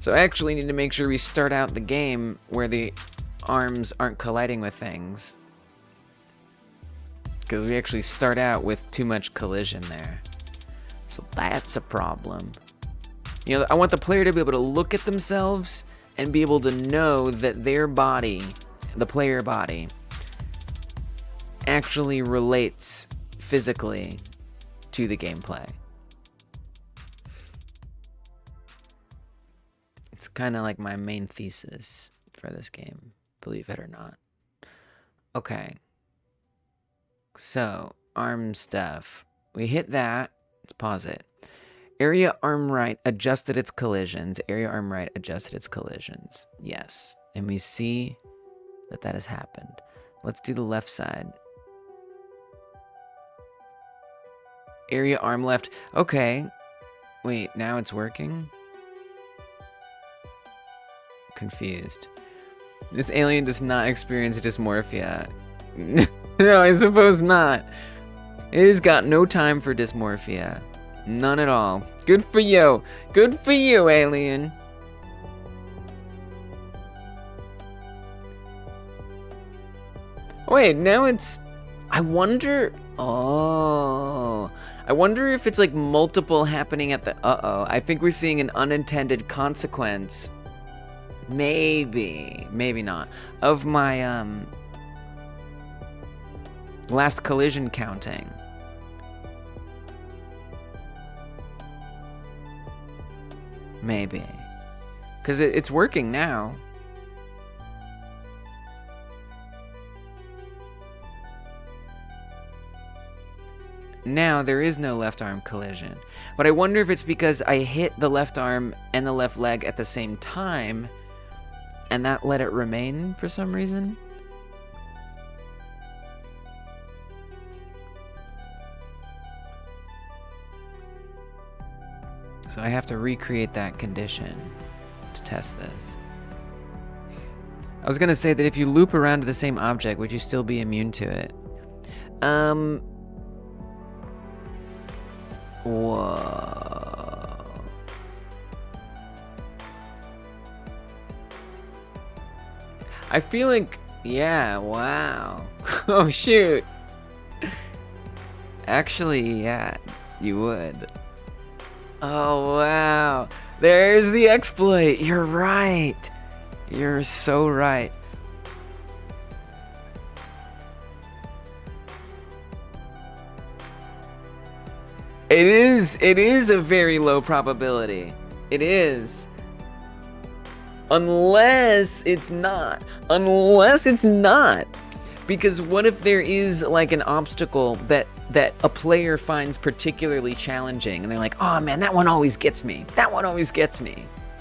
So I actually need to make sure we start out the game where the arms aren't colliding with things, because we actually start out with too much collision there. So that's a problem. You know, I want the player to be able to look at themselves and be able to know that their body, the player body, actually relates physically to the gameplay. It's kind of like my main thesis for this game, believe it or not. Okay. So, arm stuff. We hit that. Let's pause it. Area arm right adjusted its collisions. Area arm right adjusted its collisions. Yes. And we see that that has happened. Let's do the left side. Area arm left. Okay. Wait, now it's working? Confused. This alien does not experience dysmorphia. No, I suppose not. It has got no time for dysmorphia. None at all. Good for you. Good for you, alien. Wait, now it's... I wonder... Oh... I wonder if it's like multiple happening at the... Uh-oh. I think we're seeing an unintended consequence. Maybe not, of my last collision counting. Maybe, because it's working now. Now there is no left arm collision, but I wonder if it's because I hit the left arm and the left leg at the same time, and that let it remain for some reason. So I have to recreate that condition to test this. I was gonna say that if you loop around to the same object, would you still be immune to it? Whoa. I feel like, yeah, wow. Oh, shoot. Actually, yeah, you would. Oh, wow. There's the exploit. You're right. You're so right. It is a very low probability. It is. Unless it's not. Because what if there is like an obstacle that a player finds particularly challenging and they're like, oh man, that one always gets me.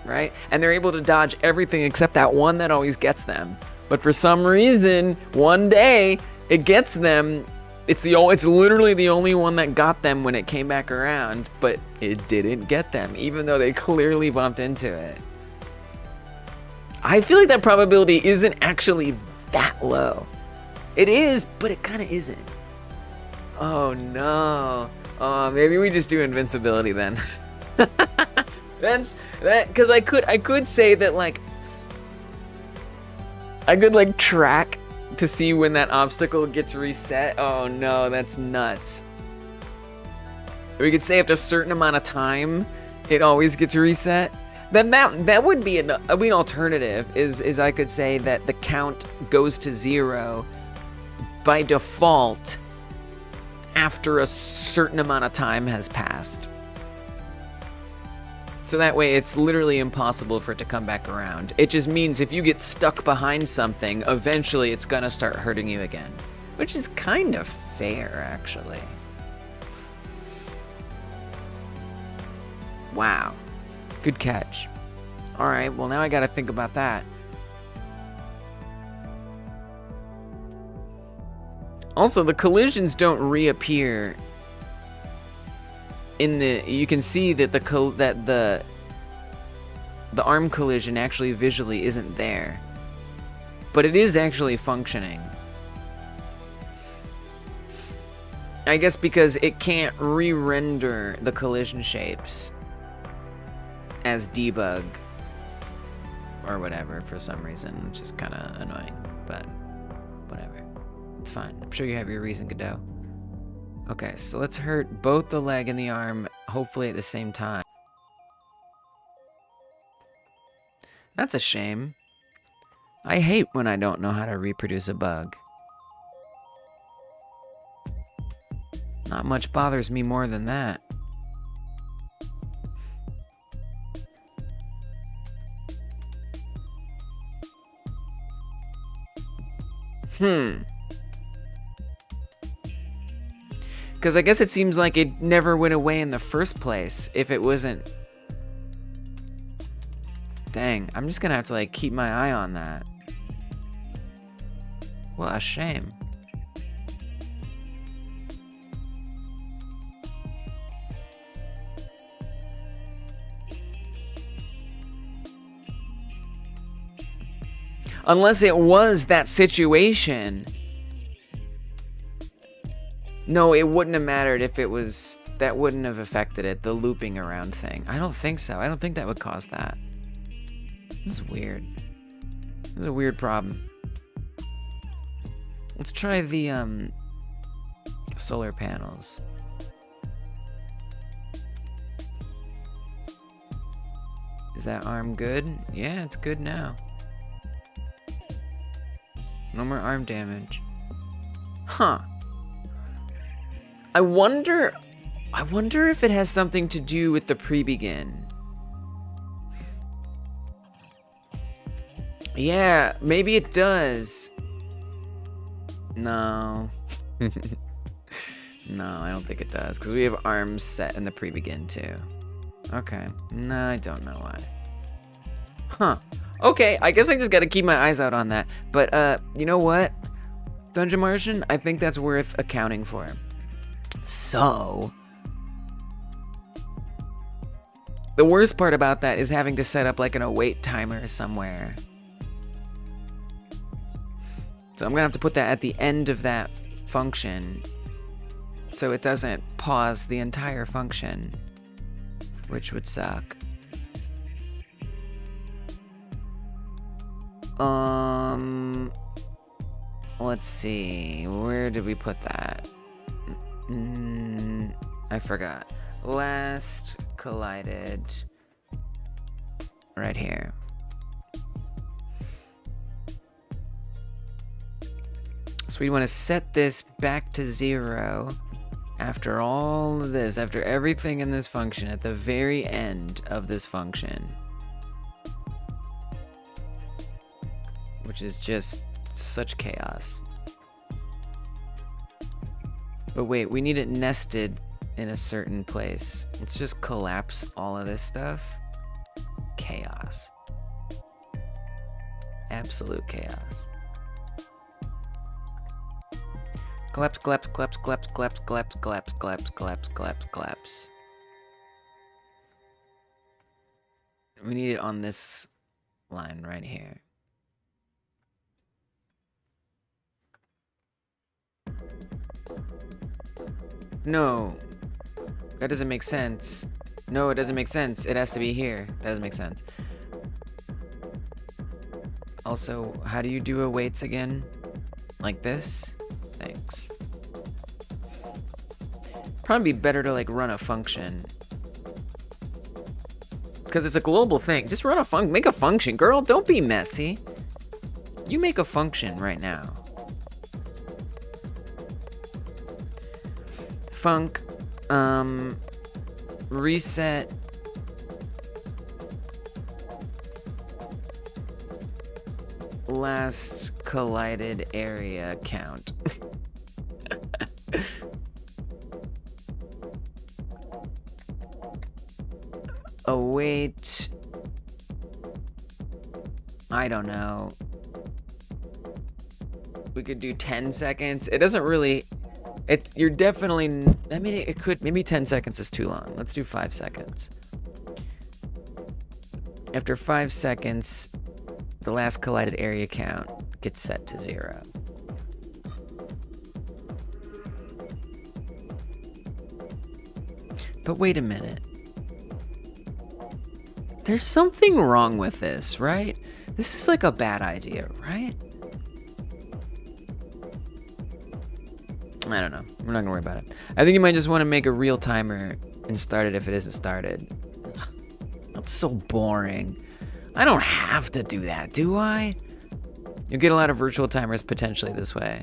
Right? And they're able to dodge everything except that one that always gets them. But for some reason, one day it gets them. It's literally the only one that got them when it came back around, but it didn't get them, even though they clearly bumped into it. I feel like that probability isn't actually that low. It is, but it kind of isn't. Oh no. Oh, maybe we just do invincibility then. That's that, because I could say that, like, I could like track to see when that obstacle gets reset. Oh no, that's nuts. We could say after a certain amount of time, it always gets reset. Then that would be an alternative. Is I could say that the count goes to 0 by default after a certain amount of time has passed. So that way it's literally impossible for it to come back around. It just means if you get stuck behind something, eventually it's gonna start hurting you again. Which is kind of fair, actually. Wow. Good catch. Alright, well now I gotta think about that. Also, the collisions don't reappear in the... You can see that the arm collision actually visually isn't there. But it is actually functioning. I guess because it can't re-render the collision shapes as debug or whatever for some reason, which is kind of annoying, but whatever. It's fine. I'm sure you have your reason, Godot. Okay, so let's hurt both the leg and the arm, hopefully at the same time. That's a shame. I hate when I don't know how to reproduce a bug. Not much bothers me more than that. Because I guess it seems like it never went away in the first place if it wasn't... Dang, I'm just gonna have to like keep my eye on that. What a shame. Unless it was that situation. No, it wouldn't have mattered if it was... That wouldn't have affected it, the looping around thing. I don't think so. I don't think that would cause that. This is weird. This is a weird problem. Let's try the, solar panels. Is that arm good? Yeah, it's good now. No more arm damage. Huh. I wonder if it has something to do with the pre-begin. Yeah, maybe it does. No. No, I don't think it does, because we have arms set in the pre-begin too. Okay. No, I don't know why. Huh. Okay, I guess I just gotta keep my eyes out on that. But, you know what? Dungeon Martian, I think that's worth accounting for. So... the worst part about that is having to set up like an await timer somewhere. So I'm gonna have to put that at the end of that function so it doesn't pause the entire function, which would suck. Let's see, where did we put that? I forgot. Last collided right here. So we want to set this back to 0 after all of this, after everything in this function, at the very end of this function. Which is just such chaos. But wait, we need it nested in a certain place. Let's just collapse all of this stuff. Chaos. Absolute chaos. Collapse, collapse, collapse, collapse, collapse, collapse, collapse, collapse, collapse, collapse, collapse. We need it on this line right here. No, that doesn't make sense. No, it doesn't make sense. It has to be here. That doesn't make sense. Also, how do you do awaits again? Like this? Thanks. Probably be better to like run a function. Because it's a global thing. Just run a function. Make a function, girl. Don't be messy. You make a function right now. Func. Reset. Last collided area count. Await. I don't know. We could do 10 seconds. It doesn't really. You're definitely. I mean, it could. Maybe 10 seconds is too long. Let's do 5 seconds. After 5 seconds, the last collided area count gets set to 0. But wait a minute. There's something wrong with this, right? This is like a bad idea, right? I don't know. We're not gonna worry about it. I think you might just want to make a real timer and start it if it isn't started. That's so boring. I don't have to do that, do I? You'll get a lot of virtual timers potentially this way.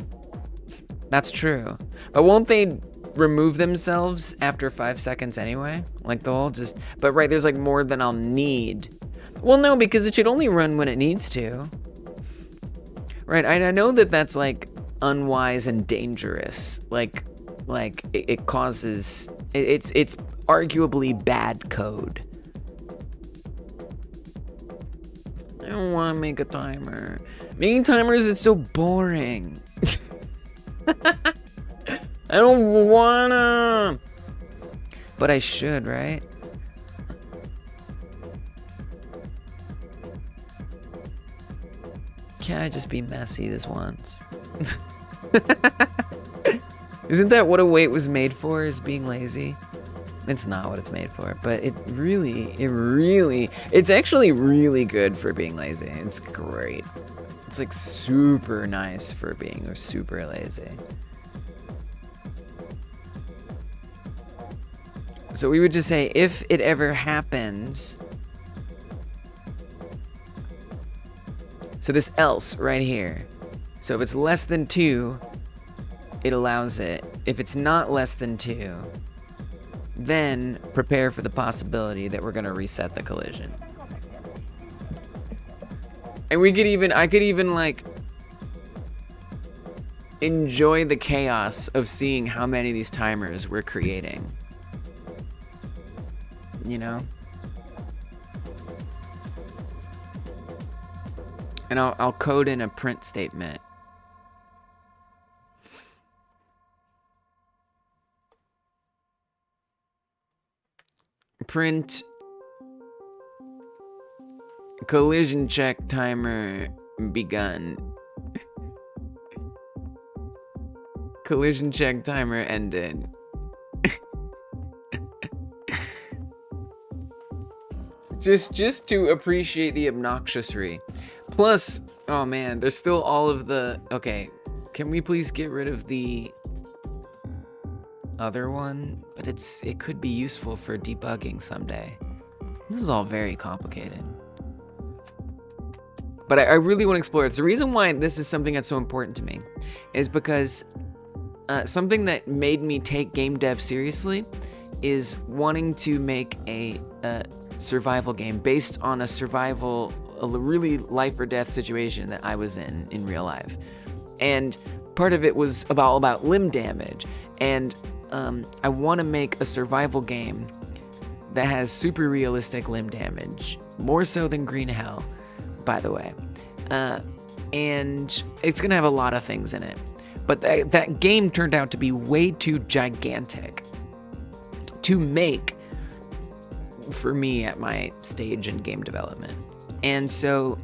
That's true. But won't they remove themselves after 5 seconds anyway? Like they'll all just... But right, there's like more than I'll need. Well, no, because it should only run when it needs to. Right, I know that that's like unwise and dangerous. Like it causes... It's arguably bad code. I don't want to make a timer. Making timers is so boring. I don't wanna. But I should, right? Can't I just be messy this once? Isn't that what a wait was made for, is being lazy? It's not what it's made for, but it's actually really good for being lazy. It's great. It's like super nice for being super lazy. So we would just say, if it ever happens. So this else right here. So if it's less than 2, it allows it. If it's not less than 2, then prepare for the possibility that we're gonna reset the collision. And I could even like enjoy the chaos of seeing how many of these timers we're creating. You know? And I'll code in a print statement. Print collision check timer begun. Collision check timer ended. just to appreciate the obnoxiously. Plus, oh man, there's still all of the... Okay, can we please get rid of the other one? But it could be useful for debugging someday. This is all very complicated. But I really want to explore it. So the reason why this is something that's so important to me is because something that made me take game dev seriously is wanting to make a survival game based on a really life or death situation that I was in real life. And part of it was all about limb damage. And I want to make a survival game that has super realistic limb damage, more so than Green Hell, by the way. And it's gonna have a lot of things in it. But that game turned out to be way too gigantic to make for me at my stage in game development. And so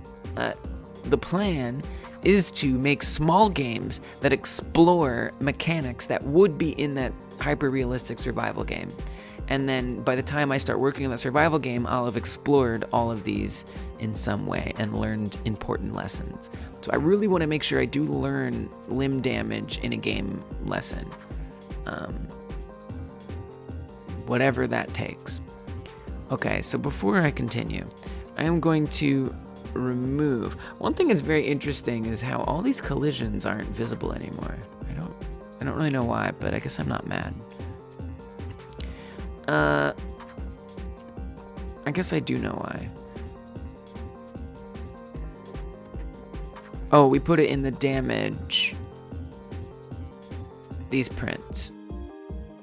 the plan is to make small games that explore mechanics that would be in that hyper-realistic survival game. And then by the time I start working on the survival game, I'll have explored all of these in some way and learned important lessons. So I really want to make sure I do learn limb damage in a game lesson. Whatever that takes. Okay, so before I continue, I am going to remove. One thing that's very interesting is how all these collisions aren't visible anymore. I don't really know why, but I guess I'm not mad. I guess I do know why. Oh, we put it in the damage. These prints.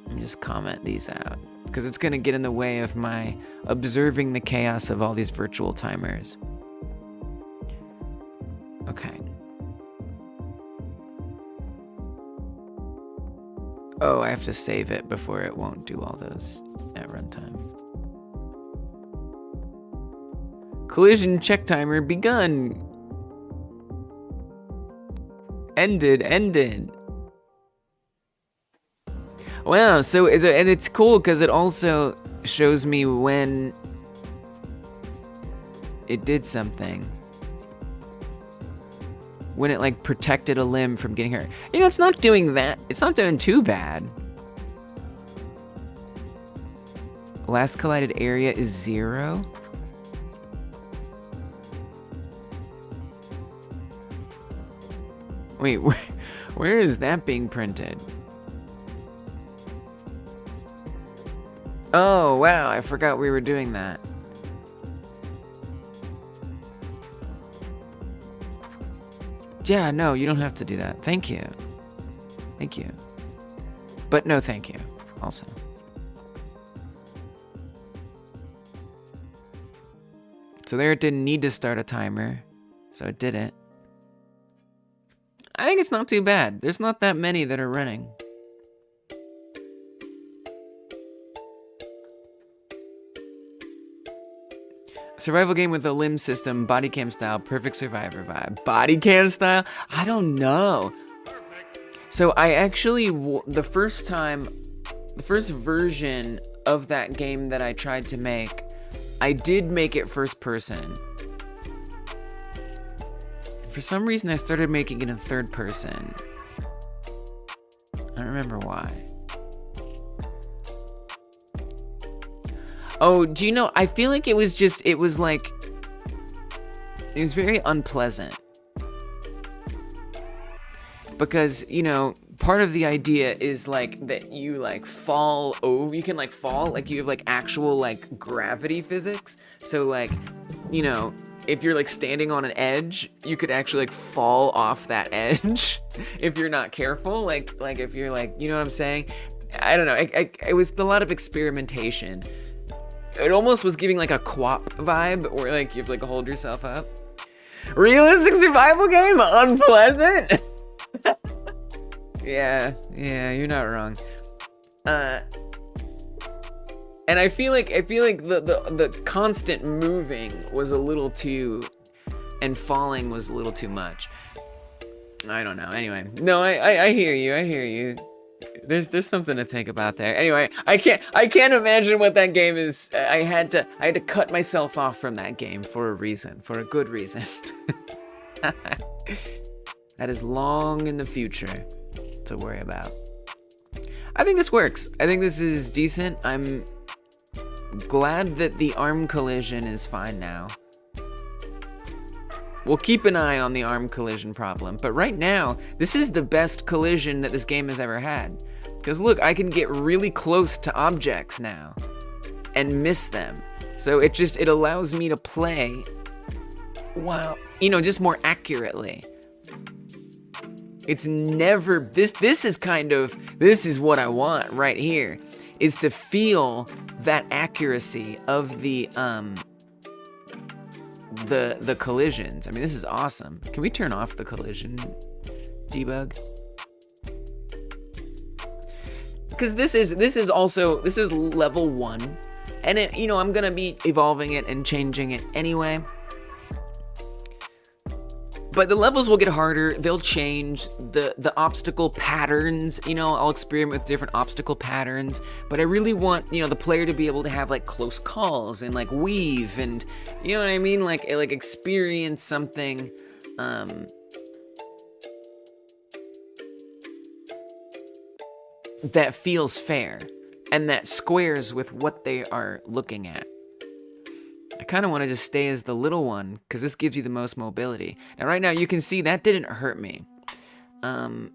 Let me just comment these out, because it's going to get in the way of my observing the chaos of all these virtual timers. Okay. Oh, I have to save it before it won't do all those at runtime. Collision check timer begun. Ended. Wow, so and it's cool because it also shows me when it did something. When it like protected a limb from getting hurt. You know, it's not doing that. It's not doing too bad. Last collided area is 0. Wait, where is that being printed? Oh, wow, I forgot we were doing that. Yeah, no, you don't have to do that. Thank you. Thank you. But no thank you, also. So there it didn't need to start a timer, so it didn't. I think it's not too bad. There's not that many that are running. Survival game with a limb system, body cam style, perfect survivor vibe. Body cam style? I don't know. So I actually, the first version of that game that I tried to make, I did make it first person. For some reason, I started making it in third person. I don't remember why. Oh, do you know, I feel like it was very unpleasant. Because, you know, part of the idea is like that you like fall over, you can like fall, like you have like actual like gravity physics. So like, you know, if you're like standing on an edge, you could actually like fall off that edge if you're not careful. Like if you're like, you know what I'm saying? I don't know. It was a lot of experimentation. It almost was giving like a QWOP vibe, where like you have to like hold yourself up. Realistic survival game? Unpleasant? Yeah, you're not wrong. And I feel like the constant moving was a little too, and falling was a little too much. I don't know. Anyway, no, I hear you. There's something to think about there. Anyway, I can't imagine what that game is. I had to cut myself off from that game for a reason, for a good reason. That is long in the future to worry about. I think this works. I think this is decent. I'm glad that the arm collision is fine now. We'll keep an eye on the arm collision problem, but right now, this is the best collision that this game has ever had. Because look, I can get really close to objects now and miss them. So it allows me to play, wow, you know, just more accurately. It's never, this is what I want right here, is to feel that accuracy of the collisions. I mean, this is awesome. Can we turn off the collision debug? Because this is level 1, and it, you know, I'm gonna be evolving it and changing it anyway. But the levels will get harder. They'll change the obstacle patterns. You know, I'll experiment with different obstacle patterns. But I really want, you know, the player to be able to have like close calls and like weave and, you know what I mean? Like experience something. That feels fair and that squares with what they are looking at. I kind of want to just stay as the little one because this gives you the most mobility. Now, right now, you can see that didn't hurt me. And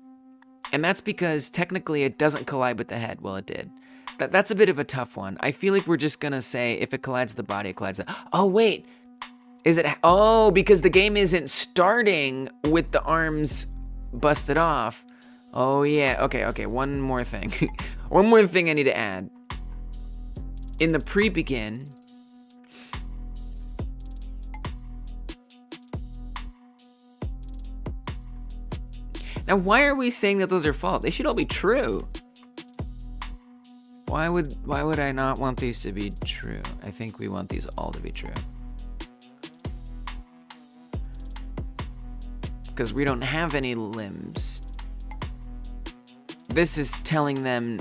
that's because technically it doesn't collide with the head. Well, it did. That's a bit of a tough one. I feel like we're just going to say if it collides with the body, it collides with... Oh, wait. Is it... Oh, because the game isn't starting with the arms busted off. Oh, yeah. Okay. One more thing. One more thing I need to add. In the pre-begin... Now, why are we saying that those are false? They should all be true. Why would I not want these to be true? I think we want these all to be true. Because we don't have any limbs. This is telling them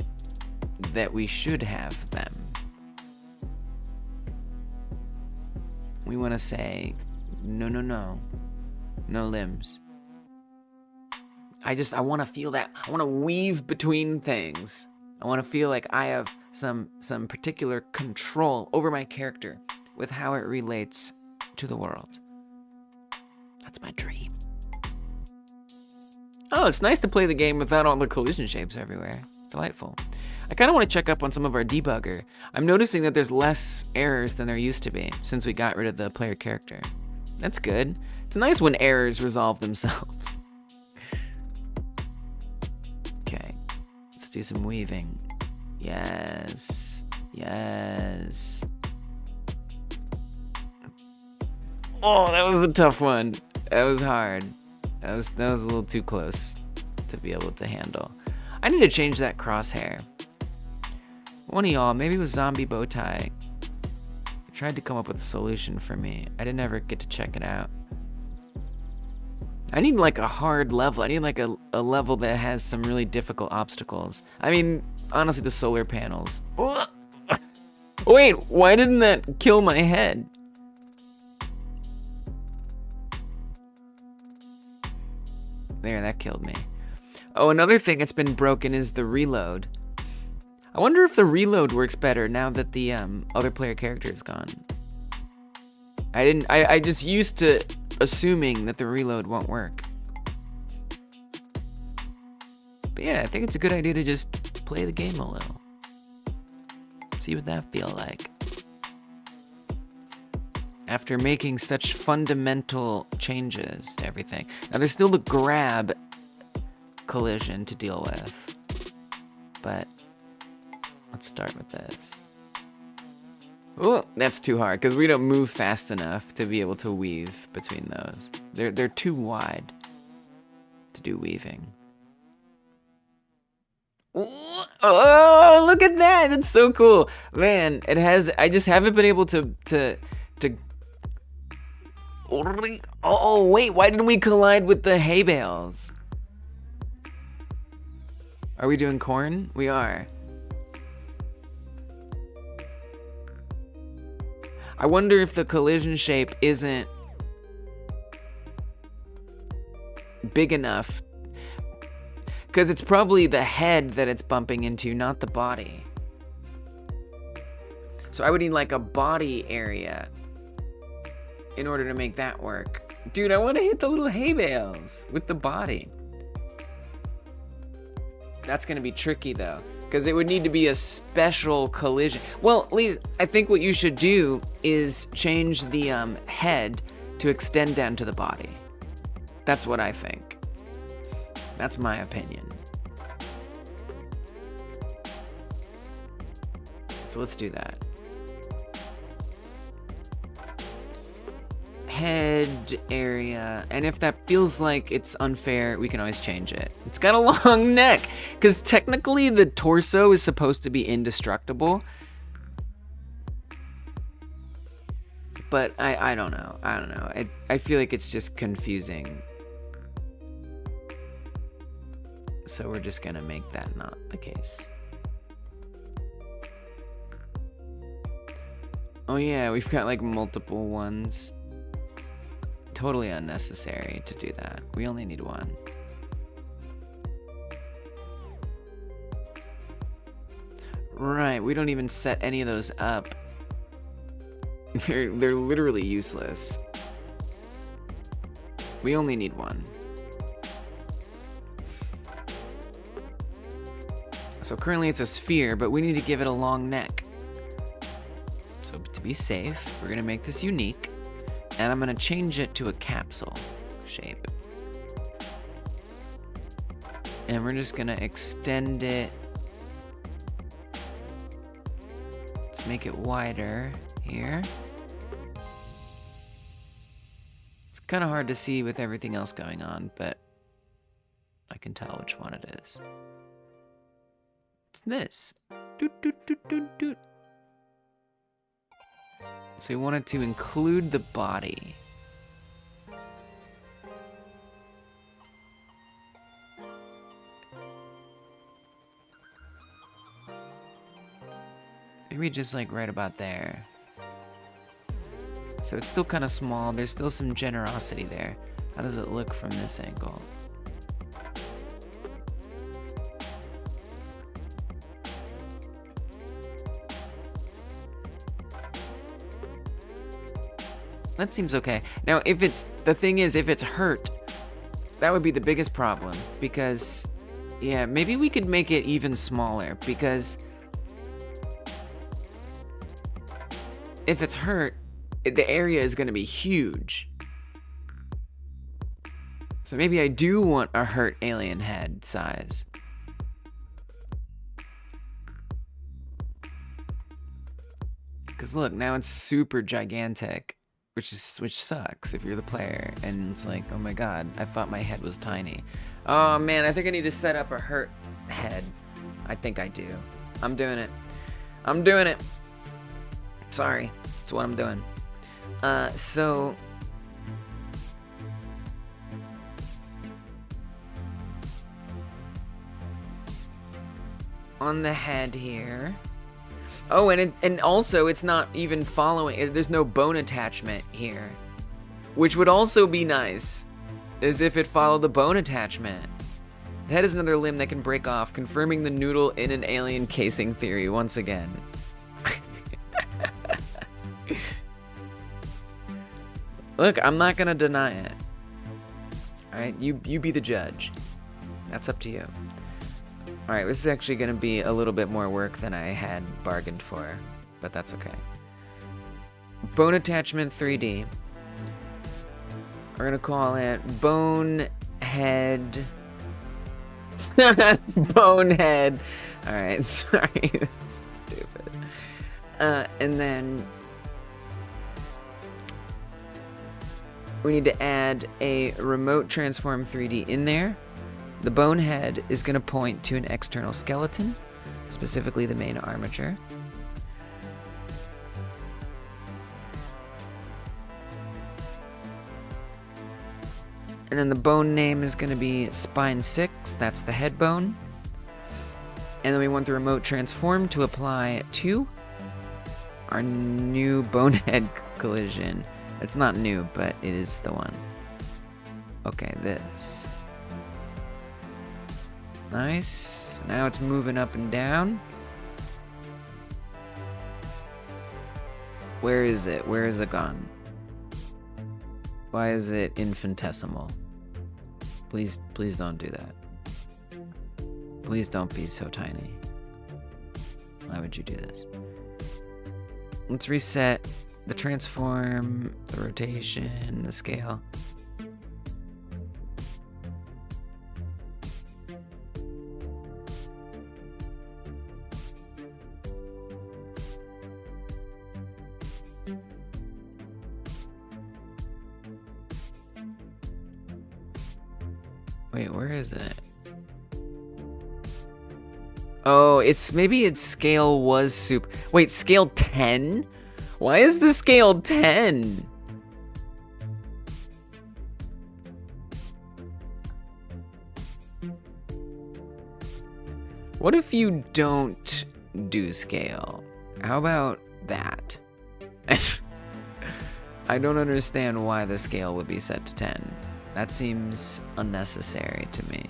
that we should have them. We want to say, no. No limbs. I want to feel that. I want to weave between things. I want to feel like I have some particular control over my character with how it relates to the world. That's my dream. Oh, it's nice to play the game without all the collision shapes everywhere. Delightful. I kind of want to check up on some of our debugger. I'm noticing that there's less errors than there used to be since we got rid of the player character. That's good. It's nice when errors resolve themselves. Do some weaving. Yes. Oh, that was a tough one. That was hard. That was a little too close to be able to handle. I need to change that crosshair. One of y'all, maybe it was Zombie Bowtie, tried to come up with a solution for me. I didn't ever get to check it out. I need like a hard level. I need like a level that has some really difficult obstacles. I mean, honestly, the solar panels. Wait, why didn't that kill my head? There, that killed me. Oh, another thing that's been broken is the reload. I wonder if the reload works better now that the other player character is gone. I just used to assuming that the reload won't work. But yeah, I think it's a good idea to just play the game a little. See what that feels like. After making such fundamental changes to everything. Now there's still the grab collision to deal with. But let's start with this. Oh, that's too hard because we don't move fast enough to be able to weave between those. They're too wide to do weaving. Oh, look at that! It's so cool, man. It has. I just haven't been able to. Oh wait, why didn't we collide with the hay bales? Are we doing corn? We are. I wonder if the collision shape isn't big enough. Because it's probably the head that it's bumping into, not the body. So I would need like a body area in order to make that work. Dude, I want to hit the little hay bales with the body. That's going to be tricky though. Because it would need to be a special collision. Well, Lise, I think what you should do is change the head to extend down to the body. That's what I think. That's my opinion. So let's do that. Head area, and if that feels like it's unfair, we can always change it. It's got a long neck, because technically the torso is supposed to be indestructible. But I don't know. I don't know. I feel like it's just confusing. So we're just gonna make that not the case. Oh yeah, we've got like multiple ones. Totally unnecessary to do that. We only need one. Right, we don't even set any of those up. They're literally useless. We only need one. So currently it's a sphere, but we need to give it a long neck. So to be safe, we're gonna make this unique, and I'm gonna change it to a capsule shape. And we're just gonna extend it. Let's make it wider here. It's kind of hard to see with everything else going on, but I can tell which one it is. It's this. Doot, doot, doot, doot, doot. So we wanted to include the body. Maybe just like right about there. So it's still kind of small. There's still some generosity there. How does it look from this angle? That seems okay. Now, if it's, the thing is, if it's hurt, that would be the biggest problem. Because, yeah, maybe we could make it even smaller. Because if it's hurt, the area is going to be huge. So maybe I do want a hurt alien head size. Because look, now it's super gigantic. Which sucks if you're the player, and it's like, oh my god, I thought my head was tiny. Oh man, I think I need to set up a hurt head. I think I do. I'm doing it. I'm doing it. Sorry, that's what I'm doing. So on the head here. Oh, and also it's not even following, there's no bone attachment here. Which would also be nice, as if it followed the bone attachment. The head is another limb that can break off, confirming the noodle in an alien casing theory once again. Look, I'm not gonna deny it. Alright, you be the judge. That's up to you. Alright, this is actually going to be a little bit more work than I had bargained for, but that's okay. Bone attachment 3D. We're going to call it Bonehead. Bonehead. Alright, sorry. It's stupid. And then we need to add a remote transform 3D in there. The bone head is going to point to an external skeleton, specifically the main armature. And then the bone name is going to be spine 6, that's the head bone. And then we want the remote transform to apply to our new bonehead collision. It's not new, but it is the one. Okay, this. Nice. Now it's moving up and down. Where is it? Where is it gone? Why is it infinitesimal? Please don't do that. Please don't be so tiny. Why would you do this? Let's reset the transform, the rotation, the scale. Wait, where is it? Oh, maybe its scale was super. Wait, scale 10? Why is the scale 10? What if you don't do scale? How about that? I don't understand why the scale would be set to 10. That seems unnecessary to me.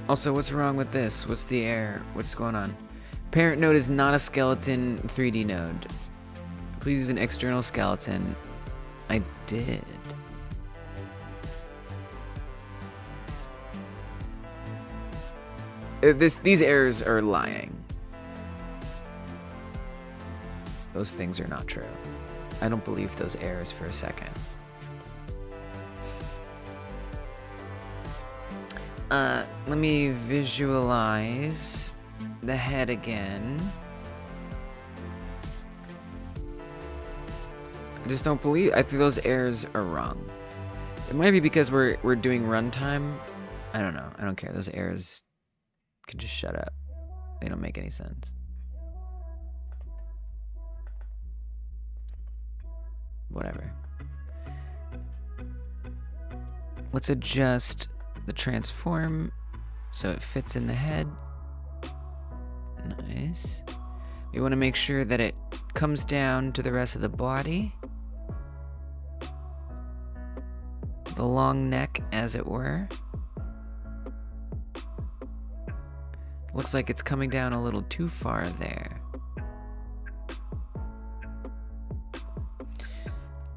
Also, what's wrong with this? What's the error? What's going on? Parent node is not a skeleton 3D node. Please use an external skeleton. I did. These errors are lying. Those things are not true. I don't believe those errors for a second. Let me visualize the head again. I just don't believe. I think those errors are wrong. It might be because we're doing runtime. I don't know. I don't care. Those errors can just shut up. They don't make any sense. Whatever. Let's adjust the transform so it fits in the head. Nice. We want to make sure that it comes down to the rest of the body. The long neck, as it were. Looks like it's coming down a little too far there.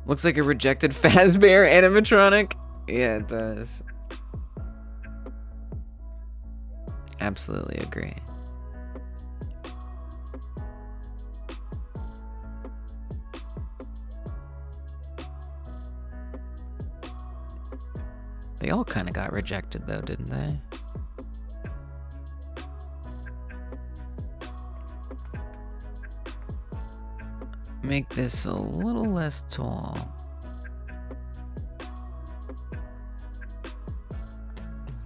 Looks like a rejected Fazbear animatronic. Yeah, it does. Absolutely agree. They all kind of got rejected though, didn't they? Make this a little less tall.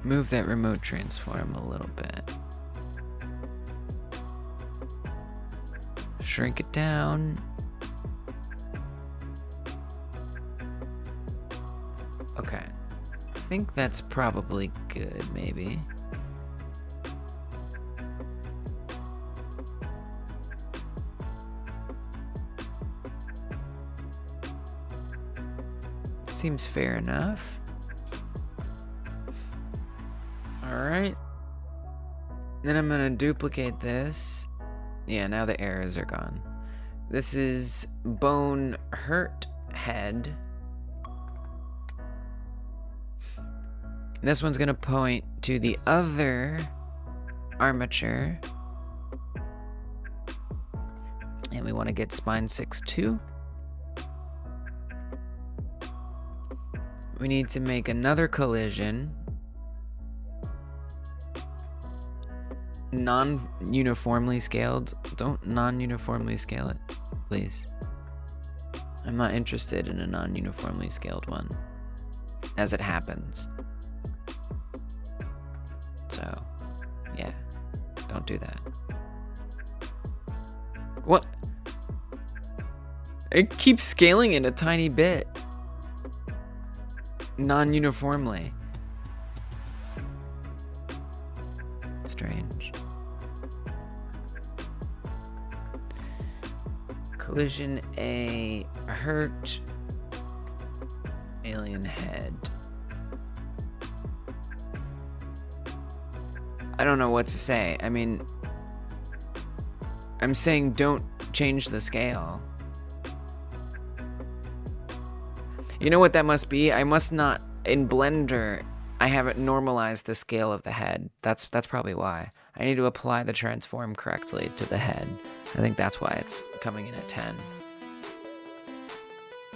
Move that remote transform a little bit. Shrink it down. Okay. I think that's probably good, maybe. Seems fair enough. Alright. Then I'm gonna duplicate this. Yeah, now the errors are gone. This is bone hurt head. This one's gonna point to the other armature. And we want to get spine 6 too. We need to make another collision. Non-uniformly scaled. Don't non-uniformly scale it, please. I'm not interested in a non-uniformly scaled one, as it happens. So, yeah, don't do that. What? It keeps scaling it a tiny bit. Non-uniformly. Strange. Collision A hurt alien head. I don't know what to say. I mean, I'm saying don't change the scale. You know what that must be? I must not, in Blender, I haven't normalized the scale of the head. That's probably why. I need to apply the transform correctly to the head. I think that's why it's coming in at 10.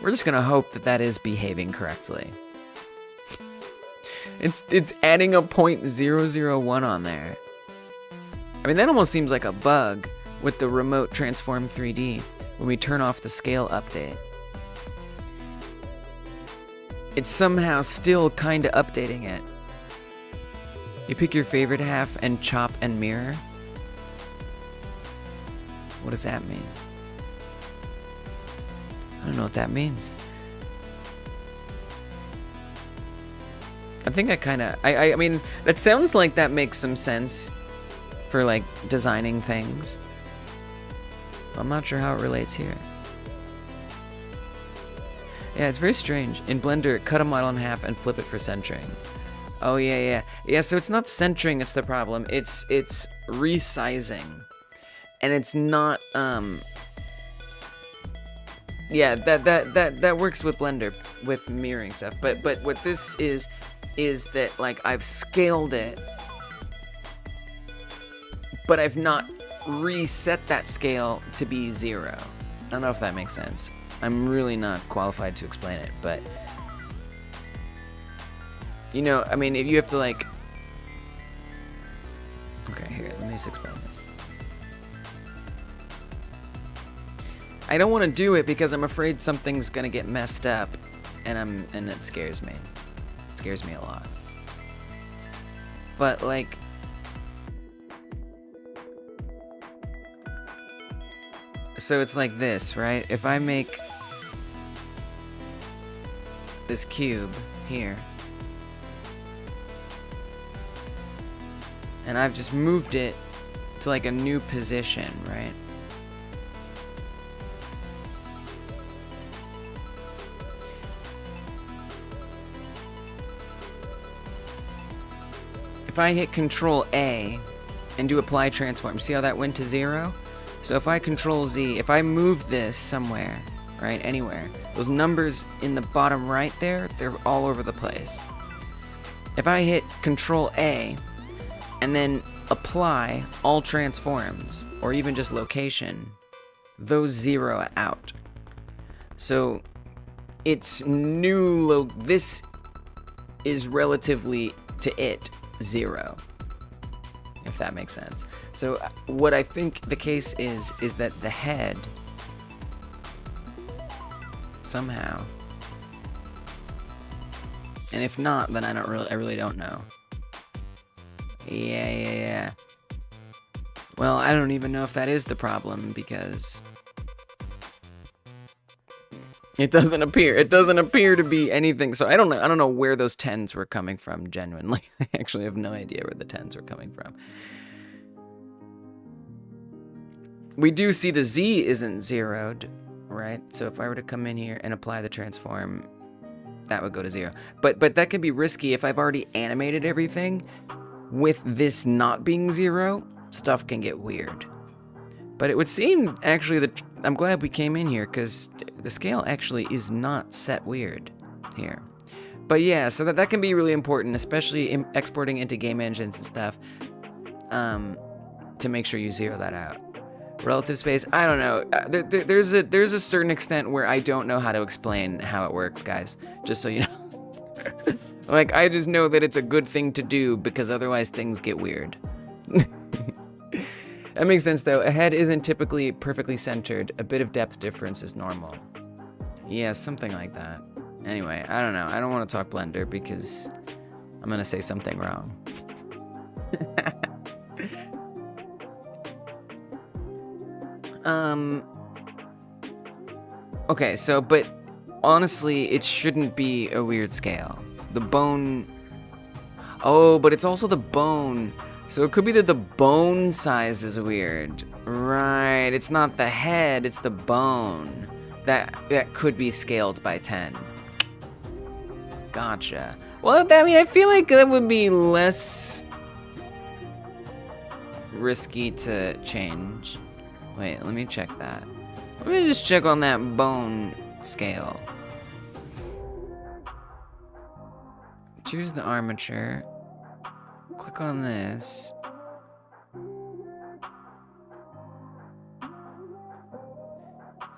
We're just gonna hope that that is behaving correctly. It's adding a 0.001 on there. I mean, that almost seems like a bug with the remote transform 3D when we turn off the scale update. It's somehow still kind of updating it. You pick your favorite half and chop and mirror? What does that mean? I don't know what that means. I think I mean, that sounds like that makes some sense for like designing things. I'm not sure how it relates here. Yeah, it's very strange. In Blender, cut a model in half and flip it for centering. Oh yeah. Yeah, so it's not centering, it's the problem. It's resizing. And it's not yeah, that works with Blender with mirroring stuff. But what this is that like I've scaled it, but I've not reset that scale to be 0. I don't know if that makes sense. I'm really not qualified to explain it, but you know, I mean, if you have to like, okay, here, let me just explain this. I don't want to do it because I'm afraid something's gonna get messed up, and it scares me. It scares me a lot. But like, so it's like this, right? If I make this cube here, and I've just moved it to like a new position, right? If I hit Control A and do apply transform, see how that went to 0? So if I Control Z, if I move this somewhere, right, anywhere, those numbers in the bottom right there, they're all over the place. If I hit Control A and then apply all transforms, or even just location, those 0 out. So it's this is relatively to it 0, if that makes sense. So what I think the case is that the head somehow, and if not, then I really don't know. Yeah. Well, I don't even know if that is the problem, because it doesn't appear to be anything. So I don't know where those 10s were coming from, genuinely. I actually have no idea where the 10s were coming from. We do see the Z isn't zeroed, right? So if I were to come in here and apply the transform, that would go to 0. But that could be risky if I've already animated everything. With this not being 0, stuff can get weird. But it would seem, actually, that I'm glad we came in here, because the scale actually is not set weird here. But yeah, so that can be really important, especially in exporting into game engines and stuff, to make sure you 0 that out. Relative space, I don't know. There's a certain extent where I don't know how to explain how it works, guys. Just so you know. Like, I just know that it's a good thing to do, because otherwise things get weird. That makes sense, though. A head isn't typically perfectly centered. A bit of depth difference is normal. Yeah, something like that. Anyway, I don't know. I don't want to talk Blender, because I'm going to say something wrong. Okay, so, but honestly, it shouldn't be a weird scale. The bone... Oh, but it's also the bone. So it could be that the bone size is weird. Right, it's not the head, it's the bone. That could be scaled by 10. Gotcha. Well, I mean, I feel like that would be less risky to change. Wait, let me check that. Let me just check on that bone scale. Choose the armature. Click on this. I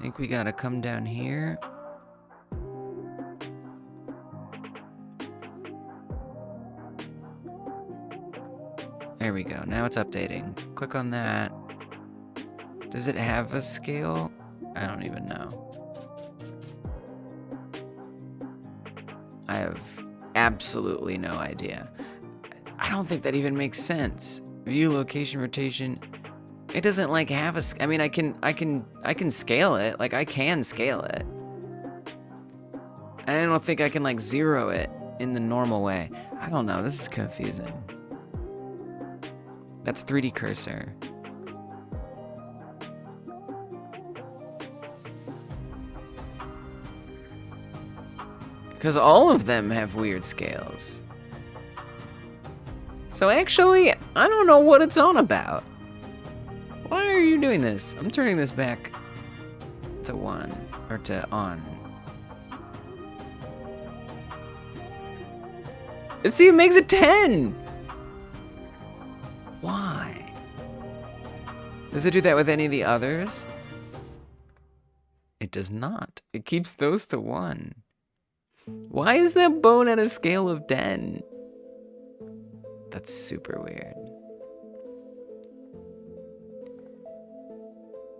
think we gotta come down here. There we go. Now it's updating. Click on that. Does it have a scale? I don't even know. I have absolutely no idea. I don't think that even makes sense. View location rotation. It doesn't like have a. I mean, I can scale it. Like I can scale it. I don't think I can like zero it in the normal way. I don't know. This is confusing. That's 3D cursor. Because all of them have weird scales. So actually, I don't know what it's on about. Why are you doing this? I'm turning this back to 1, or to on. See, it makes it 10! Why? Does it do that with any of the others? It does not. It keeps those to 1. Why is that bone at a scale of 10? That's super weird.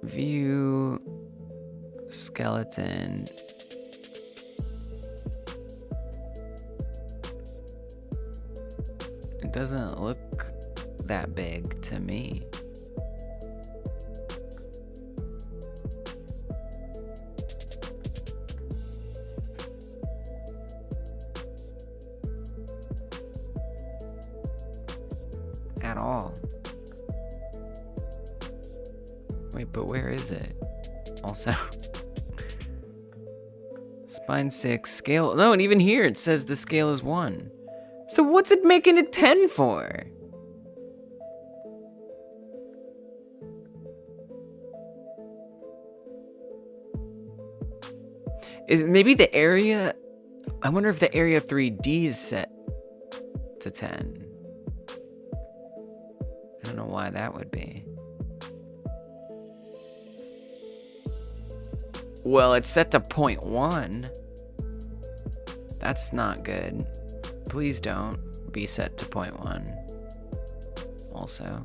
View skeleton. It doesn't look that big to me. At all. Wait, but where is it? Also, spine 6, scale. No, and even here it says the scale is 1. So what's it making it 10 for? Is maybe the area? I wonder if the area 3D is set to 10. I don't know why that would be. Well, it's set to 0.1. That's not good. Please don't be set to 0.1. Also.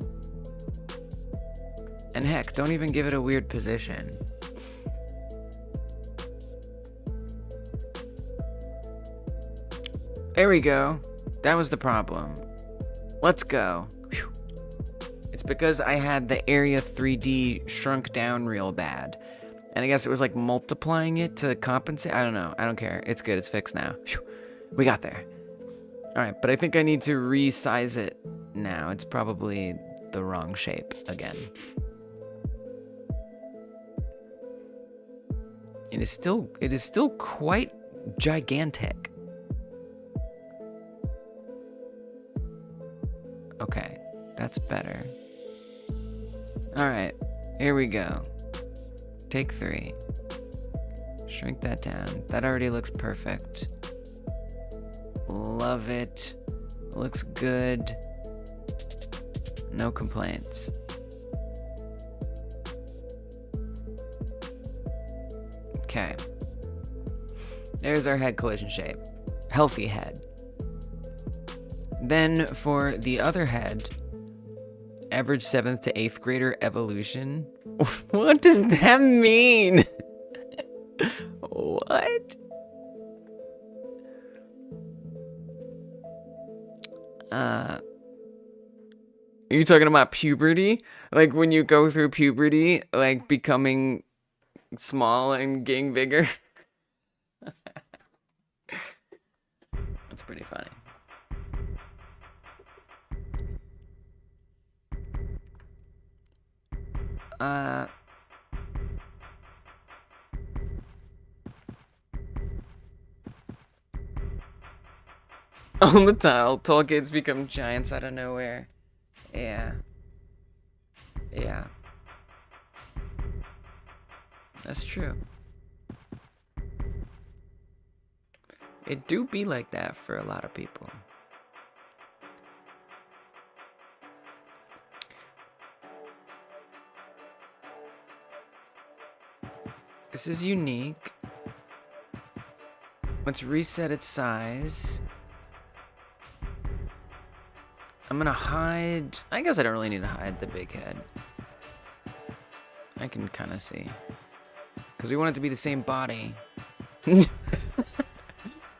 And heck, don't even give it a weird position. There we go. That was the problem. Let's go. Whew. It's because I had the area 3D shrunk down real bad. And I guess it was like multiplying it to compensate. I don't know. I don't care. It's good. It's fixed now. Whew. We got there. All right, but I think I need to resize it now. It's probably the wrong shape again. It is still quite gigantic. Okay, that's better. All right, here we go. Take 3. Shrink that down. That already looks perfect. Love it. Looks good. No complaints. Okay. There's our head collision shape. Healthy head. Then for the other head, average 7th to 8th grader evolution. What does that mean? What? Are you talking about puberty? Like when you go through puberty, like becoming small and getting bigger? That's pretty funny. On the tile, tall kids become giants out of nowhere. Yeah. Yeah. That's true. It do be like that for a lot of people. This is unique. Let's reset its size. I'm gonna hide... I guess I don't really need to hide the big head. I can kind of see. Because we want it to be the same body.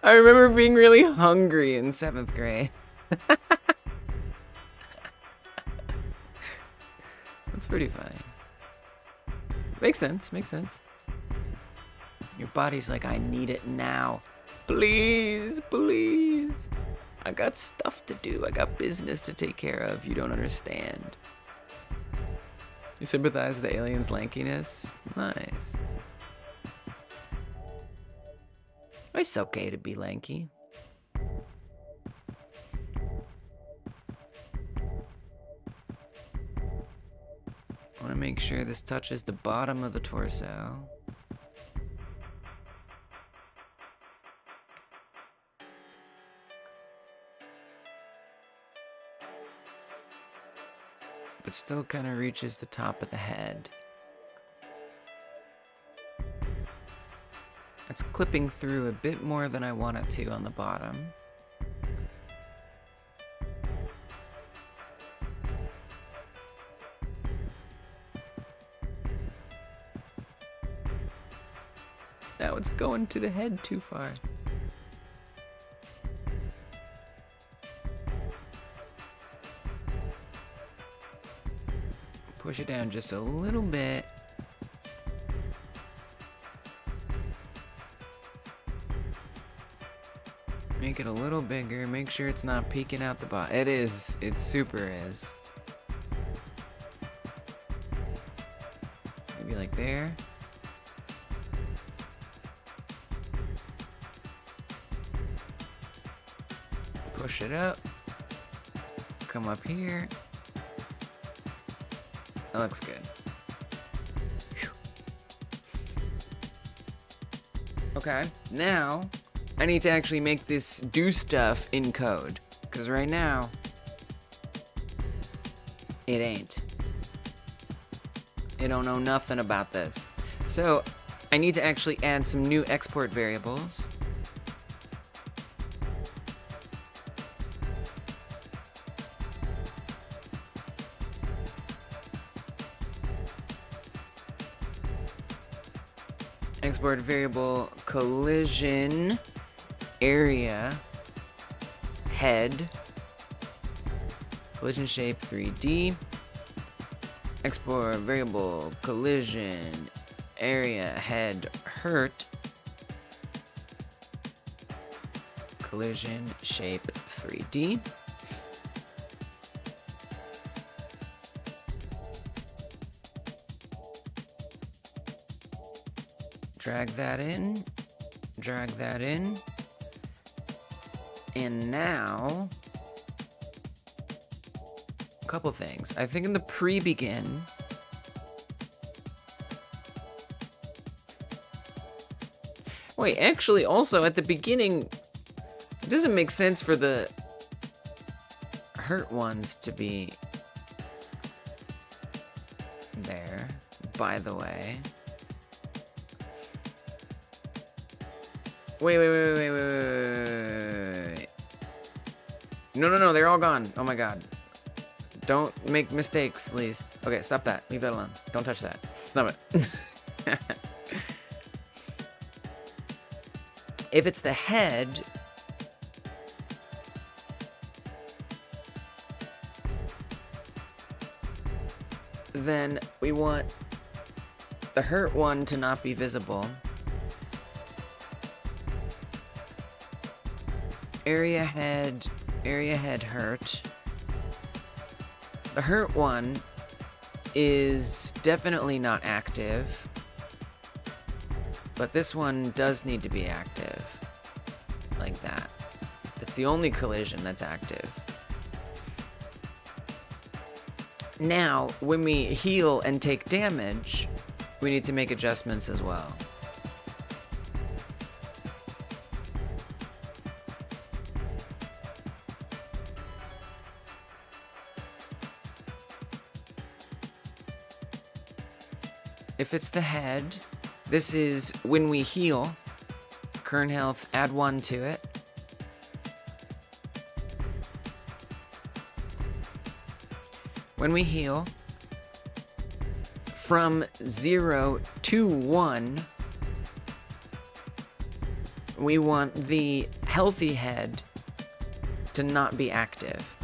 I remember being really hungry in 7th grade. That's pretty funny. Makes sense, makes sense. Your body's like, I need it now. Please, please. I got stuff to do. I got business to take care of. You don't understand. You sympathize with the alien's lankiness? Nice. It's okay to be lanky. I want to make sure this touches the bottom of the torso. But still kind of reaches the top of the head. It's clipping through a bit more than I want it to on the bottom. Now it's going to the head too far. Push it down just a little bit. Make it a little bigger. Make sure it's not peeking out the bottom. It is. It super is. Maybe like there. Push it up. Come up here. That looks good. Whew. Okay, now I need to actually make this do stuff in code, because right now it ain't. It don't know nothing about this. So I need to actually add some new export variables. Export variable collision area head collision shape 3D. Export variable collision area head hurt collision shape 3D. Drag that in, drag that in, and now, a couple things. I think in the pre-begin, wait, actually also at the beginning, it doesn't make sense for the hurt ones to be there, by the way. Wait. No, they're all gone. Oh my god. Don't make mistakes, please. Okay, stop that. Leave that alone. Don't touch that. Snub it. If it's the head, then we want the hurt one to not be visible. Area head hurt. The hurt one is definitely not active, but this one does need to be active, like that. It's the only collision that's active. Now, when we heal and take damage, we need to make adjustments as well. If it's the head, this is when we heal. Current health, add 1 to it. When we heal, from 0 to 1, we want the healthy head to not be active.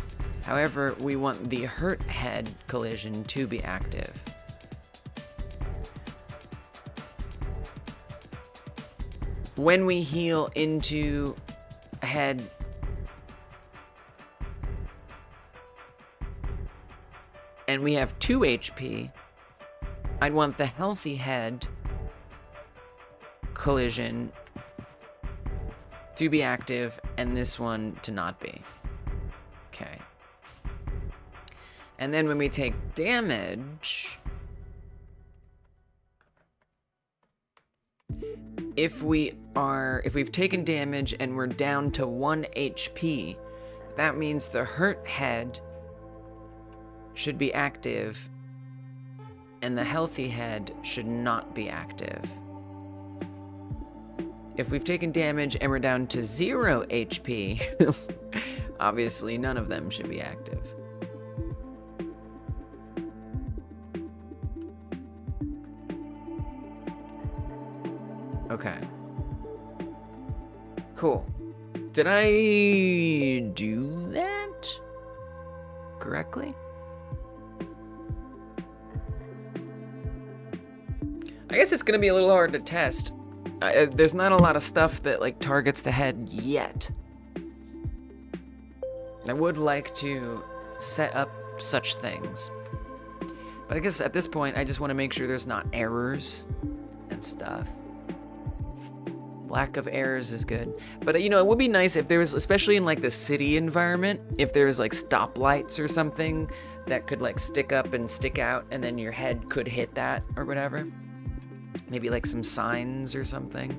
However, we want the hurt head collision to be active. When we heal into a head, and we have 2 HP, I'd want the healthy head collision to be active and this one to not be. Okay. And then when we take damage, if we've taken damage and we're down to 1 HP, that means the hurt head should be active and the healthy head should not be active. If we've taken damage and we're down to 0 HP, obviously none of them should be active. Okay. Cool. Did I do that correctly? I guess it's gonna be a little hard to test. There's not a lot of stuff that like targets the head yet. I would like to set up such things. But I guess at this point, I just want to make sure there's not errors and stuff. Lack of errors is good. But, you know, it would be nice if there was, especially in, like, the city environment, if there was, like, stoplights or something that could, like, stick up and stick out, and then your head could hit that or whatever. Maybe, like, some signs or something.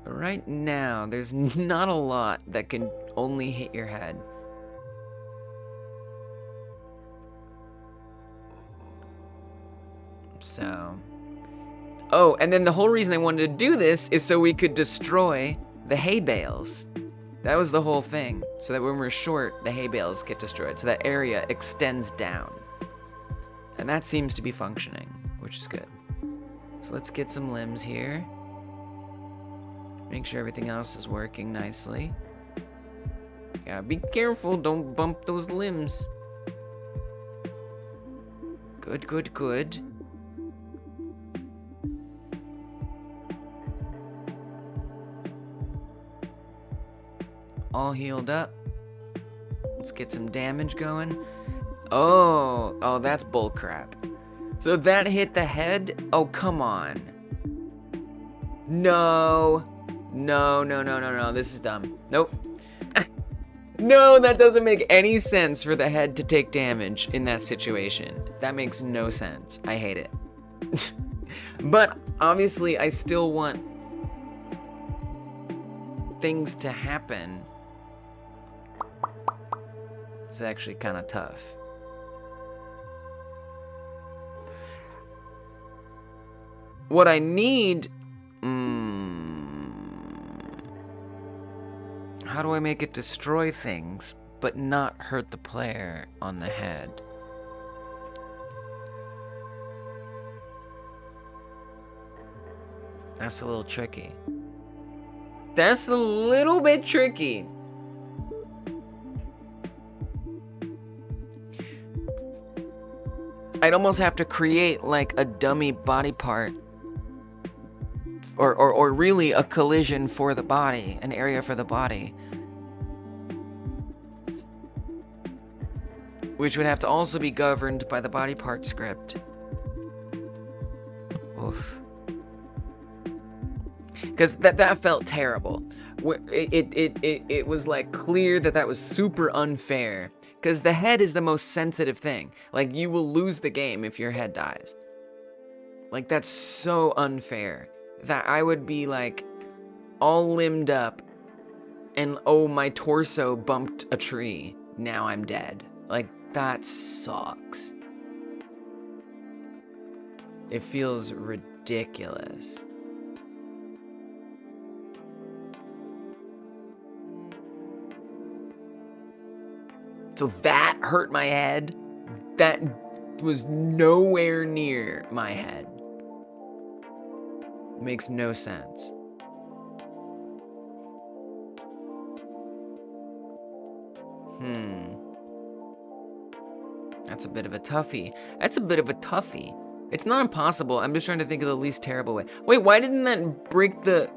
But right now, there's not a lot that can only hit your head. So... Oh, and then the whole reason I wanted to do this is so we could destroy the hay bales. That was the whole thing. So that when we're short, the hay bales get destroyed. So that area extends down. And that seems to be functioning, which is good. So let's get some limbs here. Make sure everything else is working nicely. Gotta be careful, don't bump those limbs. Good, good, good. All healed up. Let's get some damage going. Oh, that's bullcrap. So that hit the head? Oh, come on. No, this is dumb. Nope. No, that doesn't make any sense for the head to take damage in that situation. That makes no sense. I hate it. But obviously, I still want things to happen. It's actually kind of tough. What I need... How do I make it destroy things, but not hurt the player on the head? That's a little tricky. That's a little bit tricky. I'd almost have to create like a dummy body part. Or really a collision for the body, an area for the body. Which would have to also be governed by the body part script. Oof. Because that felt terrible. It was like clear that was super unfair. Because the head is the most sensitive thing. Like, you will lose the game if your head dies. Like, that's so unfair. That I would be like all limbed up and oh, my torso bumped a tree. Now I'm dead. Like, that sucks. It feels ridiculous. So that hurt my head. That was nowhere near my head. Makes no sense. That's a bit of a toughie. That's a bit of a toughie. It's not impossible. I'm just trying to think of the least terrible way. Wait, why didn't that break the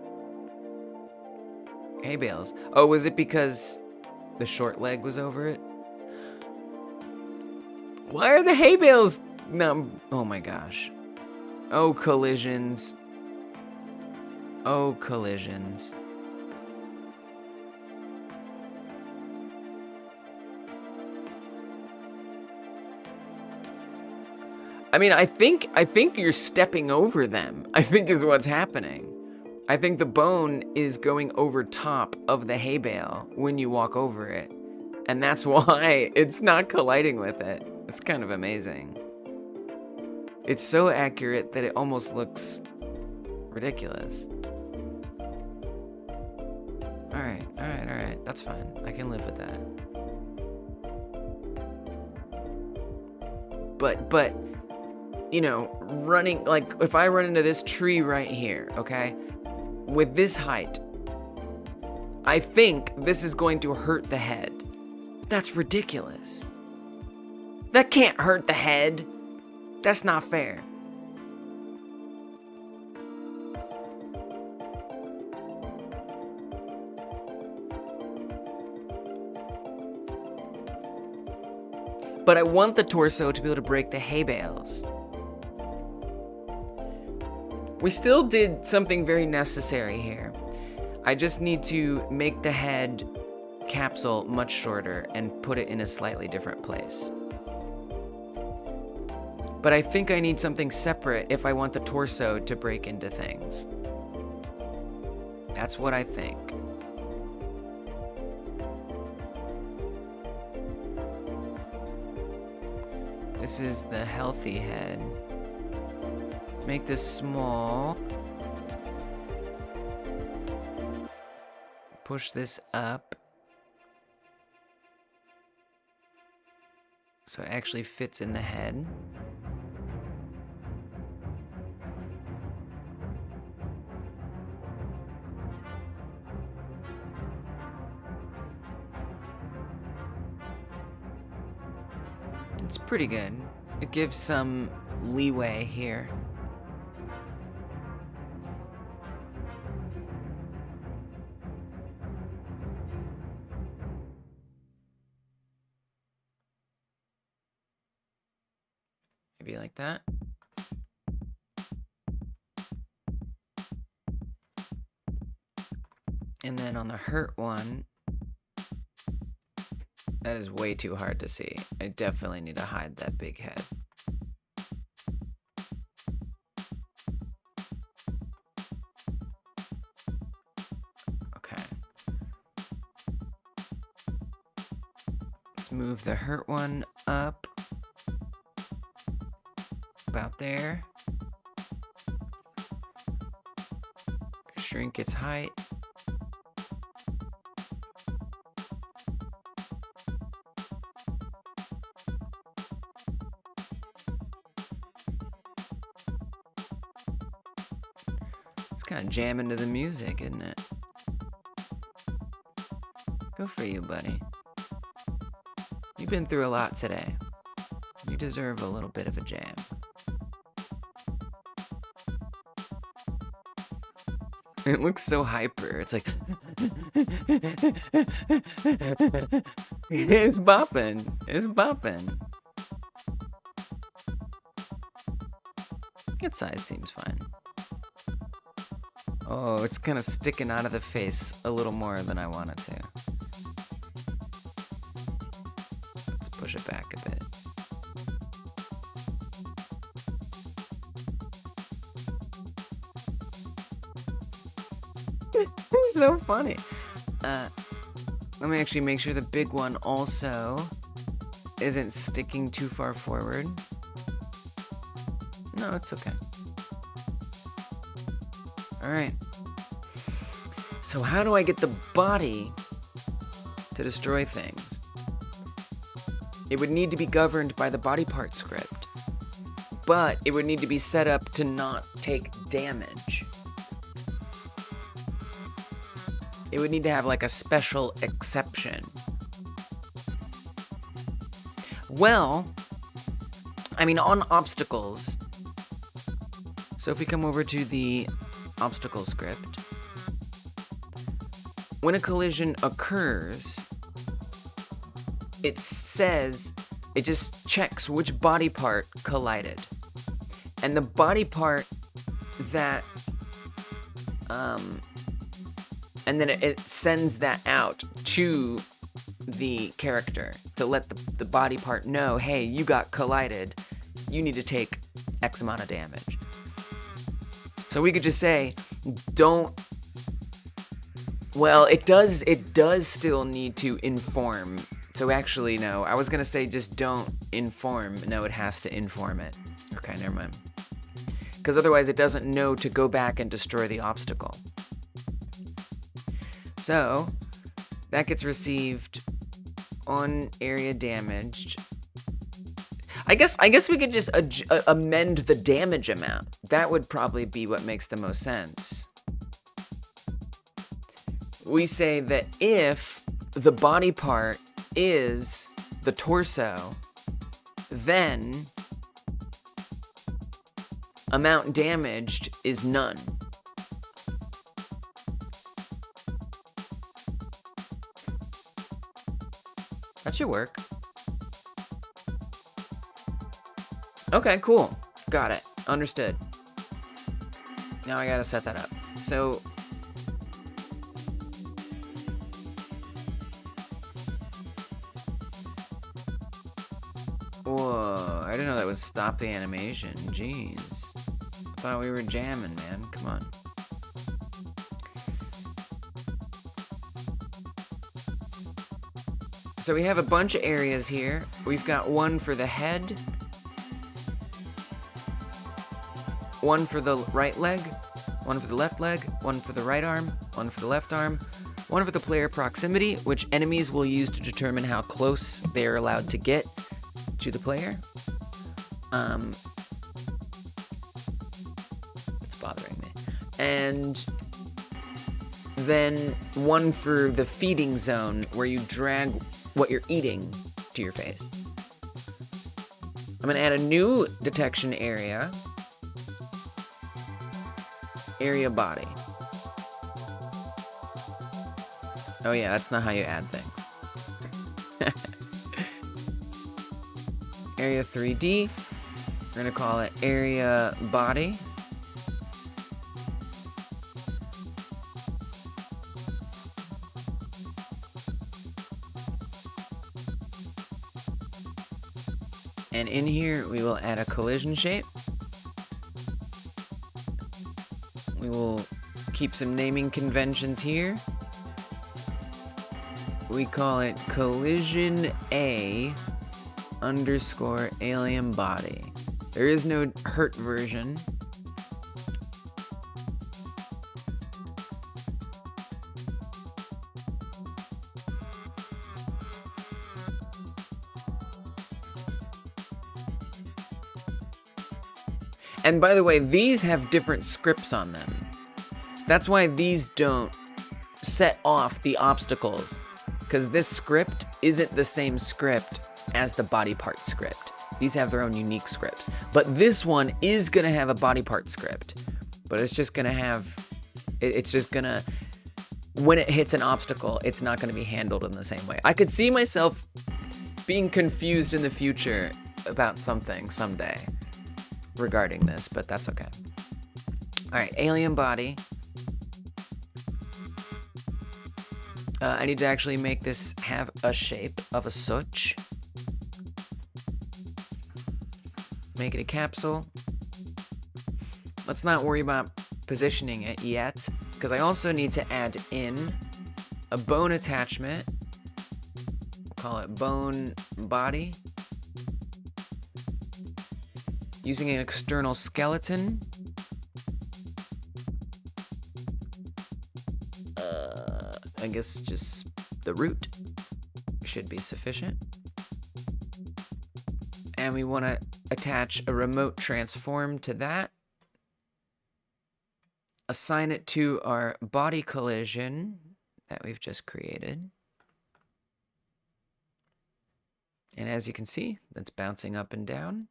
hay bales? Oh, was it because the short leg was over it? Why are the hay bales no? Oh my gosh. Oh, collisions. Oh, collisions. I mean, I think you're stepping over them. I think is what's happening. I think the bone is going over top of the hay bale when you walk over it. And that's why it's not colliding with it. It's kind of amazing. It's so accurate that it almost looks ridiculous. All right. That's fine. I can live with that. But, you know, running, like, if I run into this tree right here, okay, with this height, I think this is going to hurt the head. That's ridiculous. That can't hurt the head. That's not fair. But I want the torso to be able to break the hay bales. We still did something very necessary here. I just need to make the head capsule much shorter and put it in a slightly different place. But I think I need something separate if I want the torso to break into things. That's what I think. This is the healthy head. Make this small. Push this up. So it actually fits in the head. It's pretty good. It gives some leeway here. Maybe like that. And then on the hurt one, that is way too hard to see. I definitely need to hide that big head. Okay. Let's move the hurt one up. About there. Shrink its height. It's kind of jamming to the music, isn't it? Go for you, buddy. You've been through a lot today. You deserve a little bit of a jam. It looks so hyper. It's like it's bopping. It's bopping. That size seems fine. Oh, it's kind of sticking out of the face a little more than I want it to. Let's push it back a bit. It's so funny. Let me actually make sure the big one also isn't sticking too far forward. No, it's okay. All right. So how do I get the body to destroy things? It would need to be governed by the body part script, but it would need to be set up to not take damage. It would need to have like a special exception. Well, I mean, on obstacles. So if we come over to the obstacle script, when a collision occurs, it says, it just checks which body part collided. And the body part that, and then it sends that out to the character to let the body part know, hey, you got collided, you need to take X amount of damage. So we could just say, don't, well, it does still need to inform. So actually, no, I was gonna say just don't inform. No, it has to inform it. Okay, never mind. Because otherwise it doesn't know to go back and destroy the obstacle. So that gets received on area damaged. I guess we could just amend the damage amount. That would probably be what makes the most sense. We say that if the body part is the torso, then amount damaged is none. That should work. Okay, cool. Got it. Understood. Now I gotta set that up. So, whoa, I didn't know that would stop the animation. Jeez. Thought we were jamming, man. Come on. So we have a bunch of areas here. We've got one for the head, one for the right leg, one for the left leg, one for the right arm, one for the left arm, one for the player proximity, which enemies will use to determine how close they are allowed to get to the player. It's bothering me. And then one for the feeding zone, where you drag what you're eating to your face. I'm gonna add a new detection area. Area body. Oh yeah, that's not how you add things. Area 3D. We're gonna call it area body. And in here, we will add a collision shape. We will keep some naming conventions here. We call it collision A underscore alien body. There is no hurt version. And by the way, these have different scripts on them. That's why these don't set off the obstacles, because this script isn't the same script as the body part script. These have their own unique scripts. But this one is gonna have a body part script, but it's just gonna have, it's just gonna, when it hits an obstacle, it's not gonna be handled in the same way. I could see myself being confused in the future about something someday regarding this, but that's okay. All right, alien body. I need to actually make this have a shape of a switch. Make it a capsule. Let's not worry about positioning it yet, because I also need to add in a bone attachment. We'll call it bone body. Using an external skeleton. I guess just the root should be sufficient. And we want to attach a remote transform to that. Assign it to our body collision that we've just created. And as you can see, that's bouncing up and down.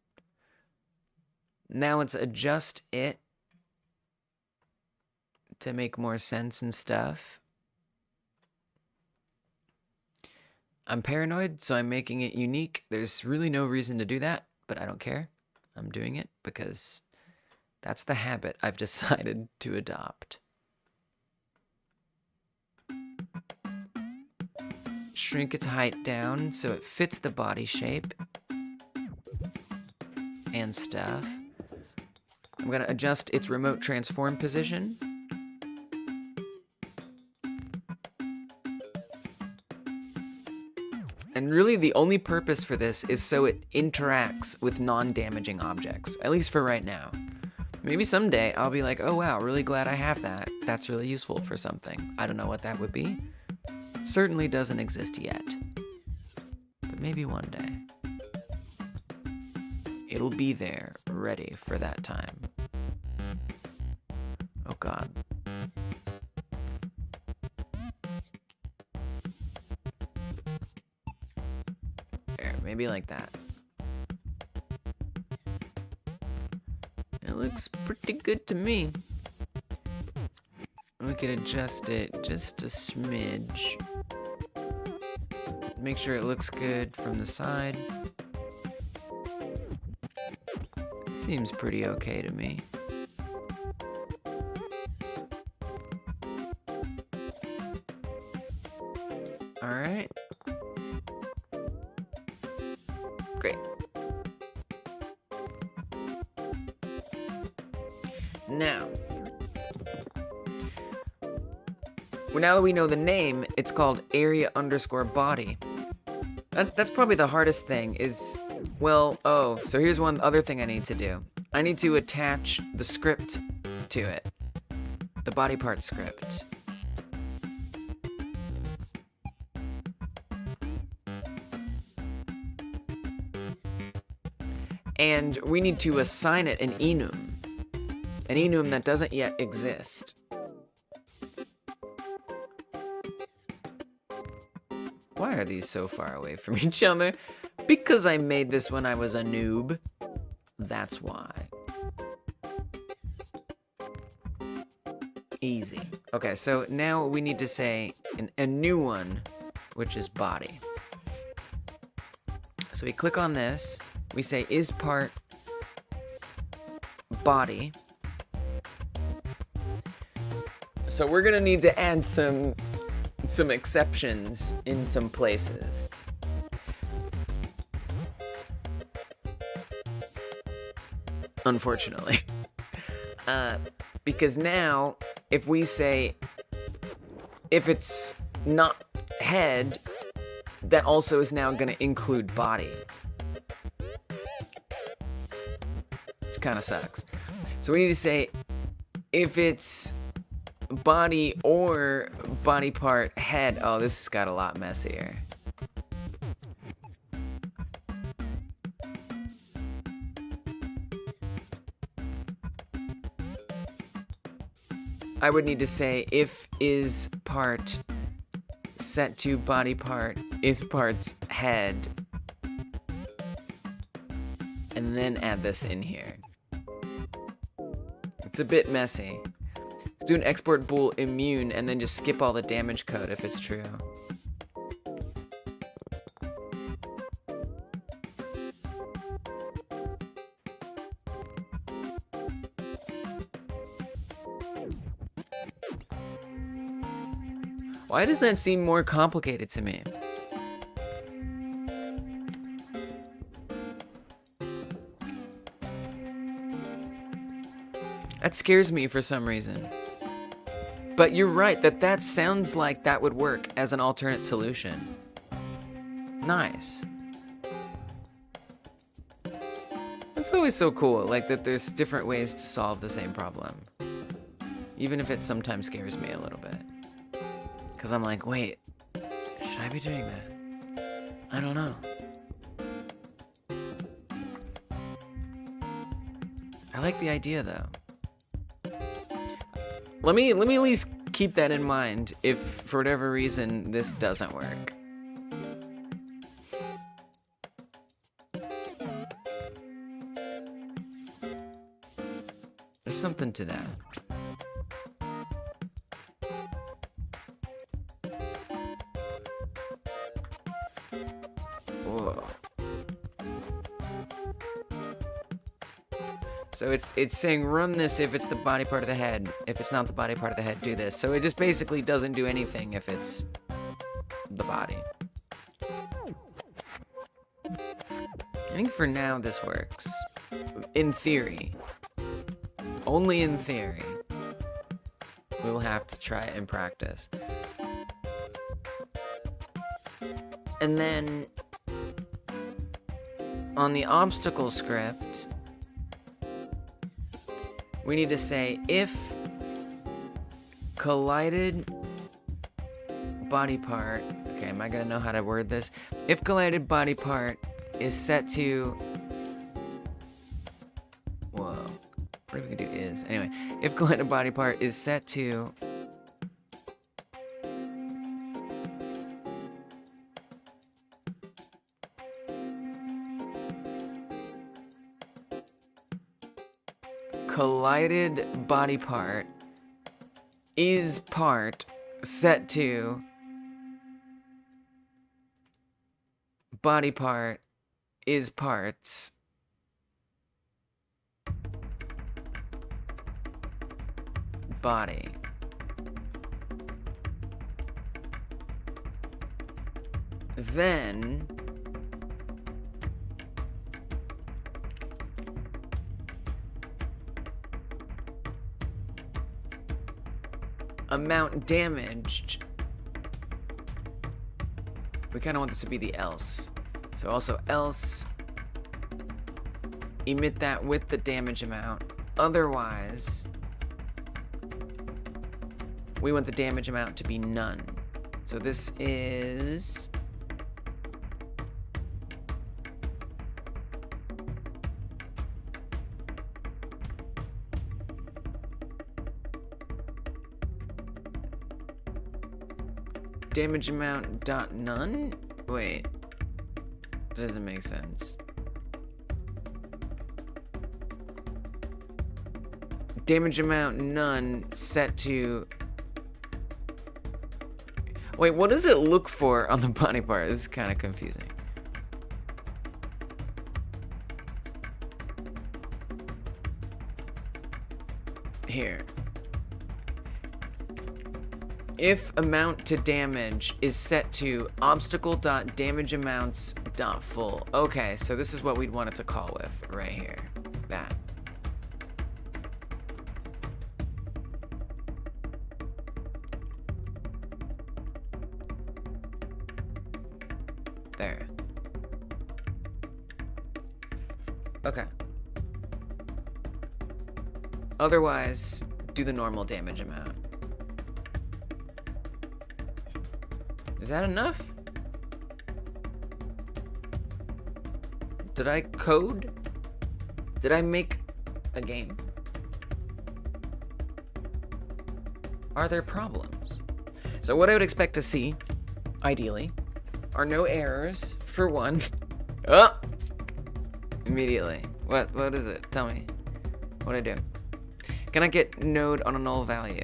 Now let's adjust it to make more sense and stuff. I'm paranoid, so I'm making it unique. There's really no reason to do that, but I don't care. I'm doing it because that's the habit I've decided to adopt. Shrink its height down so it fits the body shape and stuff. I'm going to adjust its remote transform position. And really the only purpose for this is so it interacts with non-damaging objects, at least for right now. Maybe someday I'll be like, oh wow, really glad I have that. That's really useful for something. I don't know what that would be. Certainly doesn't exist yet. But maybe one day. It'll be there, ready for that time. Oh God. There, maybe like that. It looks pretty good to me. We could adjust it just a smidge. Make sure it looks good from the side. Seems pretty okay to me. All right. Great. Now that we know the name, it's called area_body. That's probably the hardest thing is, well, oh, so here's one other thing I need to do. I need to attach the script to it, the body part script. And we need to assign it an enum that doesn't yet exist. Why are these so far away from each other? Because I made this when I was a noob. That's why. Easy. Okay, so now we need to say a new one, which is body. So we click on this. We say is part body. So we're gonna need to add some exceptions in some places. Unfortunately. Because now, if we say, if it's not head, that also is now gonna include body. Which kinda sucks. So we need to say, if it's body or body part head. Oh, this has got a lot messier. I would need to say if is part set to body part is part's head, and then add this in here. It's a bit messy. Do an export bool immune and then just skip all the damage code if it's true. Why does that seem more complicated to me? That scares me for some reason. But you're right, that sounds like that would work as an alternate solution. Nice. It's always so cool, like that there's different ways to solve the same problem. Even if it sometimes scares me a little bit. Because I'm like, wait, should I be doing that? I don't know. I like the idea though. Let me at least keep that in mind if for whatever reason this doesn't work. There's something to that. Whoa. So it's saying run this if it's the body part of the head. If it's not the body part of the head, do this. So it just basically doesn't do anything if it's the body. I think for now this works. In theory. Only in theory. We will have to try it in practice. And then on the obstacle script, we need to say if collided body part, okay, am I gonna know how to word this? If collided body part is set to, whoa, what if we can do is? Anyway, if collided body part is set to collided body part is part set to body part is parts body. Then amount damaged. We kind of want this to be the else. So also else emit that with the damage amount. Otherwise, we want the damage amount to be none. So this is damage amount dot none? Wait, that doesn't make sense. Damage amount none set to, wait, what does it look for on the body part? This is kind of confusing. Here. If amount to damage is set to obstacle.damageamounts.full. Okay, so this is what we'd want it to call with right here. That. There. Okay. Otherwise, do the normal damage amount. Is that enough? Did I code? Did I make a game? Are there problems? So what I would expect to see, ideally, are no errors, for one. Oh! Immediately. What is it? Tell me. What'd I do? Can I get node on a null value?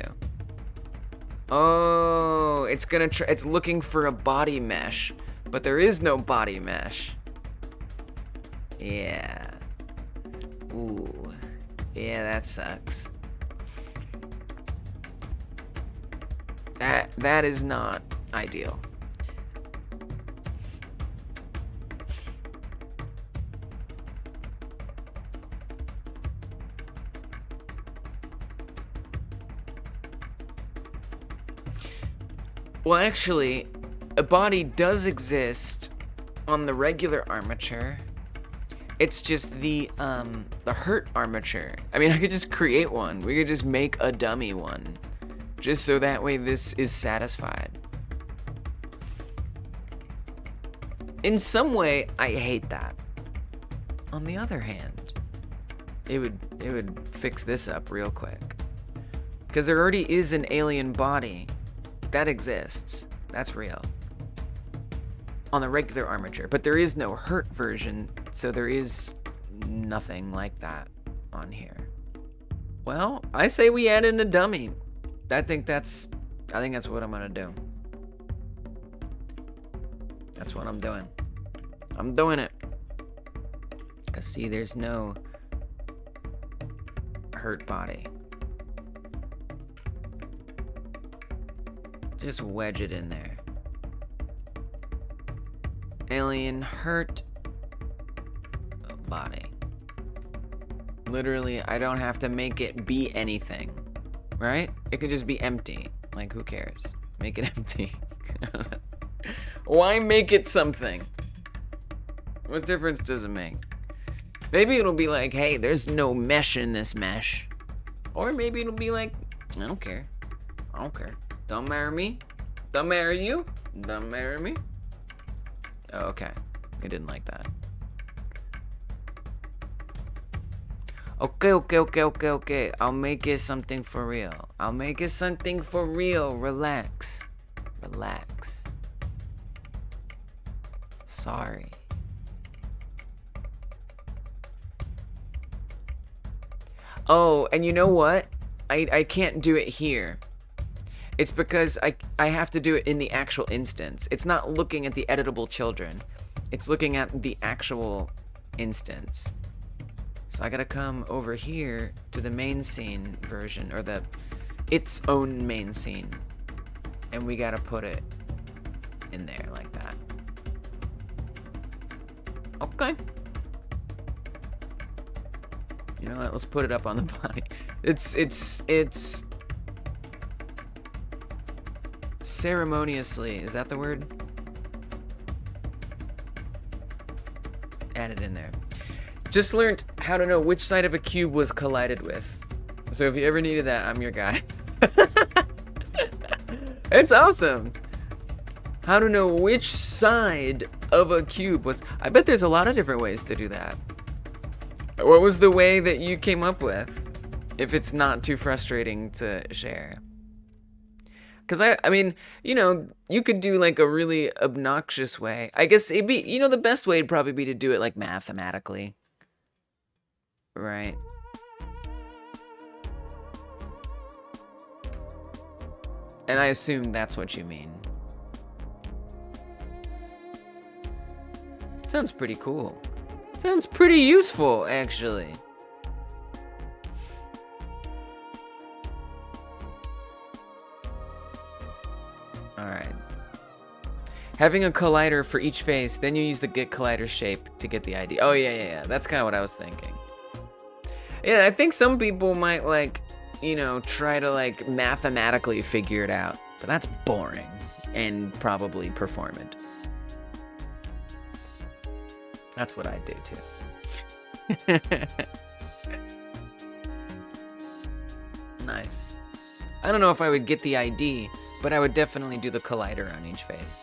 Oh, it's gonna it's looking for a body mesh, but there is no body mesh. Yeah. Ooh. Yeah, that sucks. That is not ideal. Well, actually, a body does exist on the regular armature. It's just the hurt armature. I mean, I could just create one. We could just make a dummy one, just so that way this is satisfied. In some way, I hate that. On the other hand, it would fix this up real quick, because there already is an alien body. That exists. That's real. On the regular armature. But there is no hurt version, so there is nothing like that on here. Well, I say we add in a dummy. I think that's what I'm gonna do. That's what I'm doing. I'm doing it. Cause see, there's no hurt body. Just wedge it in there. Alien hurt body. Literally, I don't have to make it be anything, right? It could just be empty. Like, who cares? Make it empty. Why make it something? What difference does it make? Maybe it'll be like, hey, there's no mesh in this mesh. Or maybe it'll be like, I don't care. I don't care. Don't marry me. Don't marry you. Don't marry me. Oh, okay. I didn't like that. Okay. I'll make it something for real. I'll make it something for real. Relax. Relax. Sorry. Oh, and you know what? I can't do it here. It's because I have to do it in the actual instance. It's not looking at the editable children. It's looking at the actual instance. So I gotta come over here to the main scene version, or its own main scene. And we gotta put it in there like that. Okay. You know what? Let's put it up on the body. It's ceremoniously, is that the word? Add it in there. Just learned how to know which side of a cube was collided with. So if you ever needed that, I'm your guy. It's awesome. How to know which side of a cube was... I bet there's a lot of different ways to do that. What was the way that you came up with? If it's not too frustrating to share. Because I mean, you know, you could do like a really obnoxious way. I guess it'd be, you know, the best way would probably be to do it like mathematically. Right. And I assume that's what you mean. Sounds pretty cool. Sounds pretty useful, actually. Alright. Having a collider for each face, then you use the get collider shape to get the ID. Oh, yeah. That's kind of what I was thinking. Yeah, I think some people might, like, you know, try to, like, mathematically figure it out. But that's boring and probably performant. That's what I do, too. Nice. I don't know if I would get the ID, but I would definitely do the collider on each face.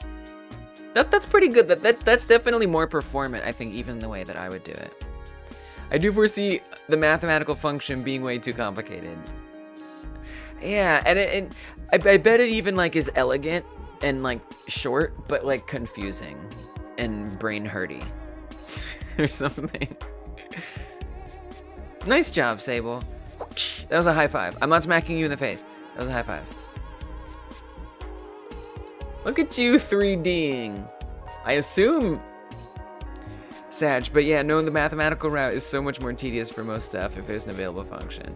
That's pretty good. That's definitely more performant, I think, even the way that I would do it. I do foresee the mathematical function being way too complicated. Yeah, and I bet it even like is elegant and like short, but like confusing and brain hurty or something. Nice job, Sable. That was a high five. I'm not smacking you in the face. That was a high five. Look at you 3D'ing. I assume Sag, but yeah, no, the mathematical route is so much more tedious for most stuff if there's an available function.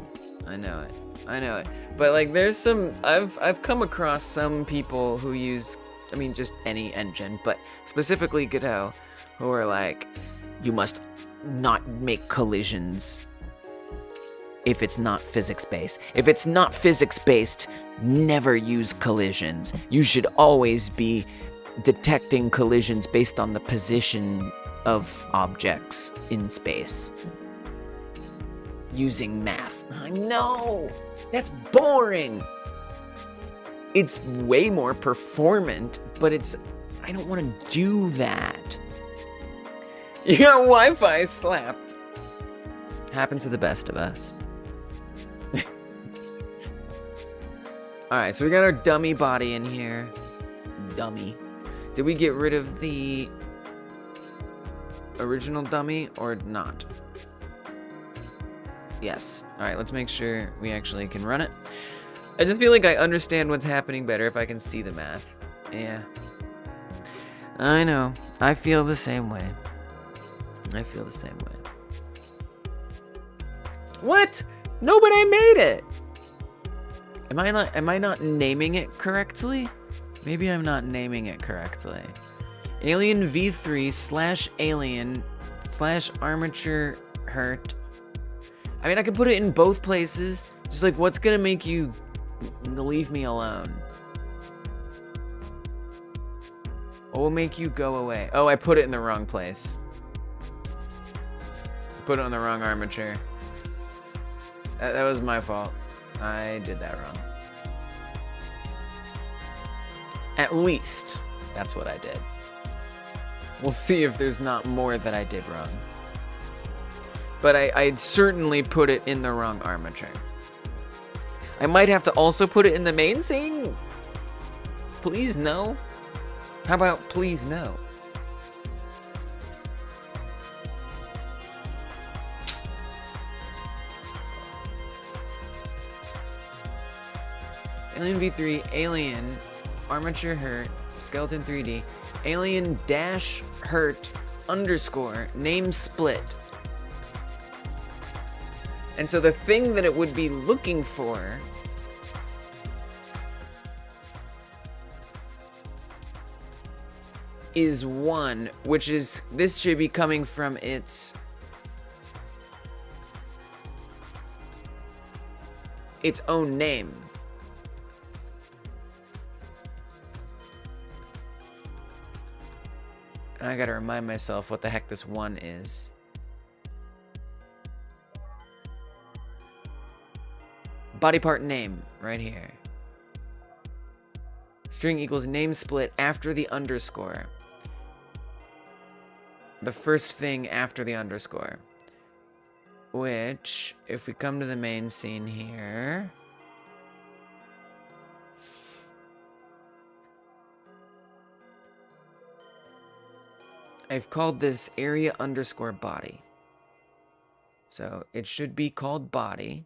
I know it. But like there's some, I've come across some people who use, I mean, just any engine, but specifically Godot, who are like, you must not make collisions if it's not physics-based. If it's not physics-based, never use collisions. You should always be detecting collisions based on the position of objects in space. Using math. I know! That's boring! It's way more performant, but I don't want to do that. You got Wi-Fi slapped. Happens to the best of us. Alright, so we got our dummy body in here. Dummy. Did we get rid of the original dummy or not? Yes. Alright, let's make sure we actually can run it. I just feel like I understand what's happening better if I can see the math. Yeah. I know. I feel the same way. I feel the same way. What? No, but I made it! Am I not naming it correctly? Maybe I'm not naming it correctly. Alien V3 / Alien / Armature Hurt. I mean, I can put it in both places. Just like, what's gonna make you leave me alone? What will make you go away? Oh, I put it in the wrong place. Put it on the wrong armature. That was my fault. I did that wrong. At least, that's what I did. We'll see if there's not more that I did wrong. But I certainly put it in the wrong armature. I might have to also put it in the main scene. Please no. How about please no? Alien V3, Alien, Armature Hurt, Skeleton 3D, Alien dash Hurt _ name split. And so the thing that it would be looking for is 1, which is, this should be coming from its own name. I gotta remind myself what the heck this 1 is. Body part name, right here. String equals name split after the underscore. The first thing after the underscore. Which, if we come to the main scene here... I've called this area _ body. So it should be called body.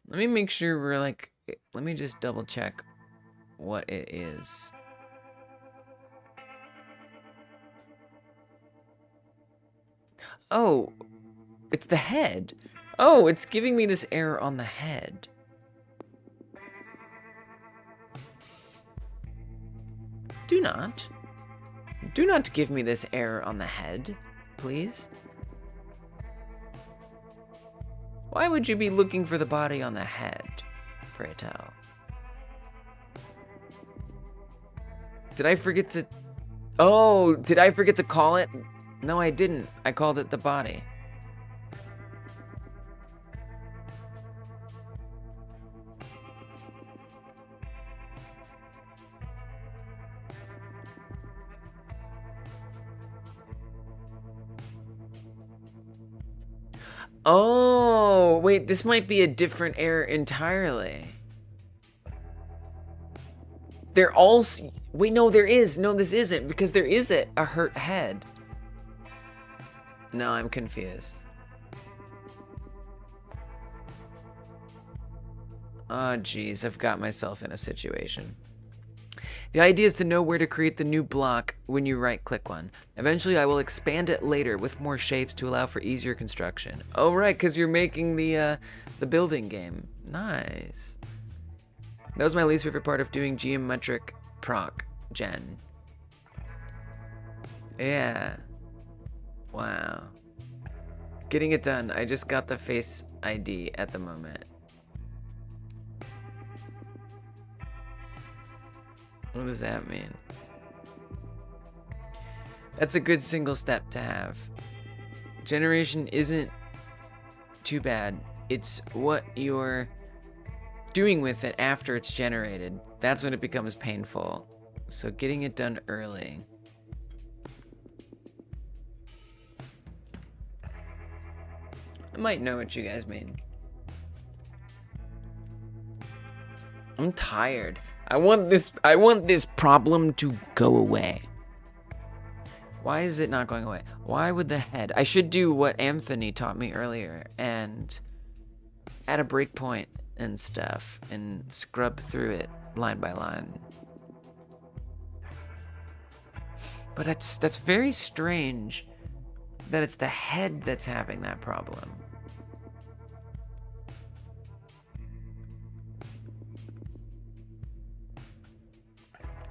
Let me make sure we're like, let me just double check what it is. Oh, it's the head. Oh, it's giving me this error on the head. Do not give me this error on the head, please. Why would you be looking for the body on the head, pray tell? Did I forget to... Oh, did I forget to call it? No, I didn't. I called it the body. Oh, wait, this might be a different error entirely. They're all... Wait, no, there is. No, this isn't, because there is a hurt head. No, I'm confused. Oh, geez, I've got myself in a situation. The idea is to know where to create the new block when you right-click one. Eventually, I will expand it later with more shapes to allow for easier construction. Oh, right, because you're making the building game. Nice. That was my least favorite part of doing geometric proc gen. Yeah. Wow. Getting it done. I just got the face ID at the moment. What does that mean? That's a good single step to have. Generation isn't too bad. It's what you're doing with it after it's generated. That's when it becomes painful. So getting it done early. I might know what you guys mean. I'm tired. I want this problem to go away. Why is it not going away? Why would the head? I should do what Anthony taught me earlier and add a breakpoint and stuff and scrub through it line by line. But that's very strange that it's the head that's having that problem.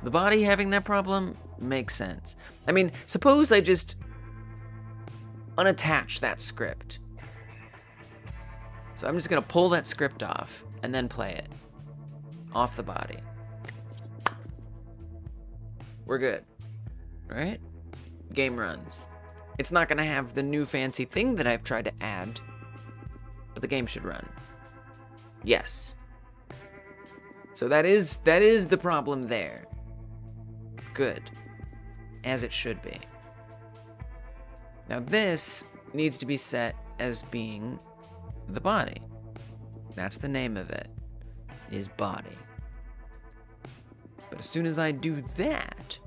The body having that problem makes sense. I mean, suppose I just unattach that script. So I'm just gonna pull that script off and then play it off the body. We're good, right? Game runs. It's not gonna have the new fancy thing that I've tried to add, but the game should run. Yes. So that is the problem there. Good. As it should be. Now this needs to be set as being the body. That's the name of it, is body. But as soon as I do that,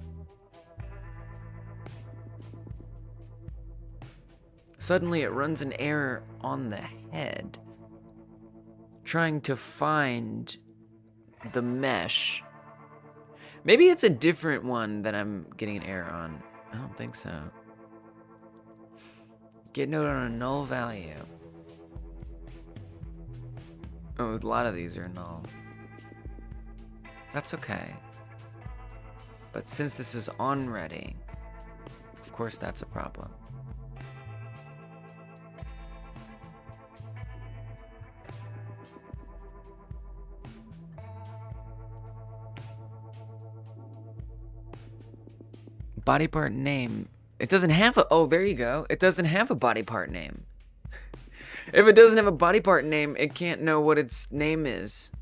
suddenly it runs an error on the head, trying to find the mesh. Maybe it's a different one that I'm getting an error on. I don't think so. Get note on a null value. Oh, a lot of these are null. That's okay. But since this is on ready, of course that's a problem. Body part name. It doesn't have a, oh, there you go. It doesn't have a body part name. If it doesn't have a body part name, it can't know what its name is.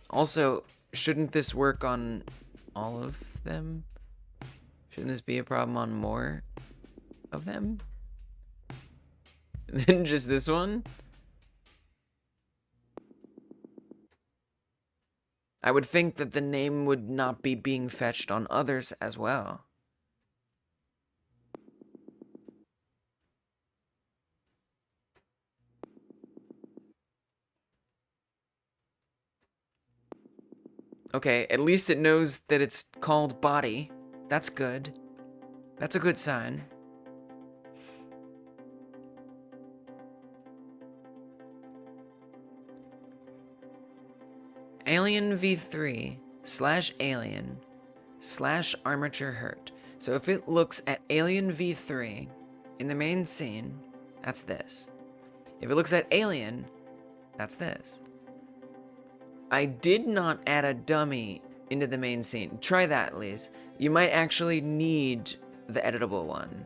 Also, shouldn't this work on all of them? Shouldn't this be a problem on more of them than just this one? I would think that the name would not be being fetched on others as well. Okay, at least it knows that it's called body. That's good. That's a good sign. Alien v3 / alien / armature hurt. So if it looks at alien v3 in the main scene, that's this. If it looks at alien, that's this. I did not add a dummy into the main scene. Try that, Lise. You might actually need the editable one.